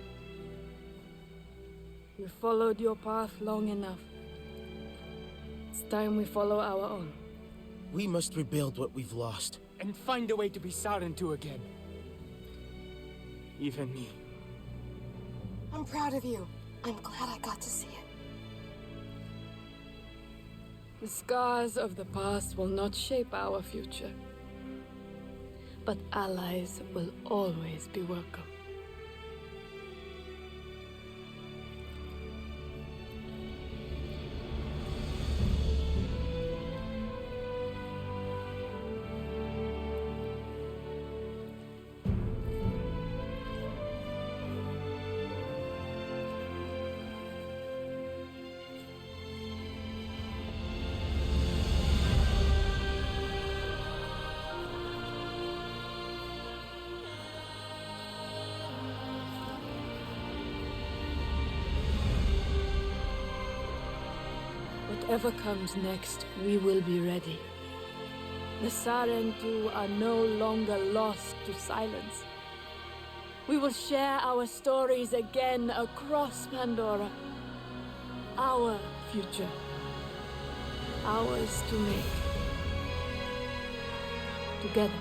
You followed your path long enough. It's time we follow our own. We must rebuild what we've lost. And find a way to be Sarentu again. Even me. I'm proud of you. I'm glad I got to see it. The scars of the past will not shape our future. But allies will always be welcome. Whatever comes next, we will be ready. The Sarentu are no longer lost to silence. We will share our stories again across Pandora. Our future. Ours to make. Together.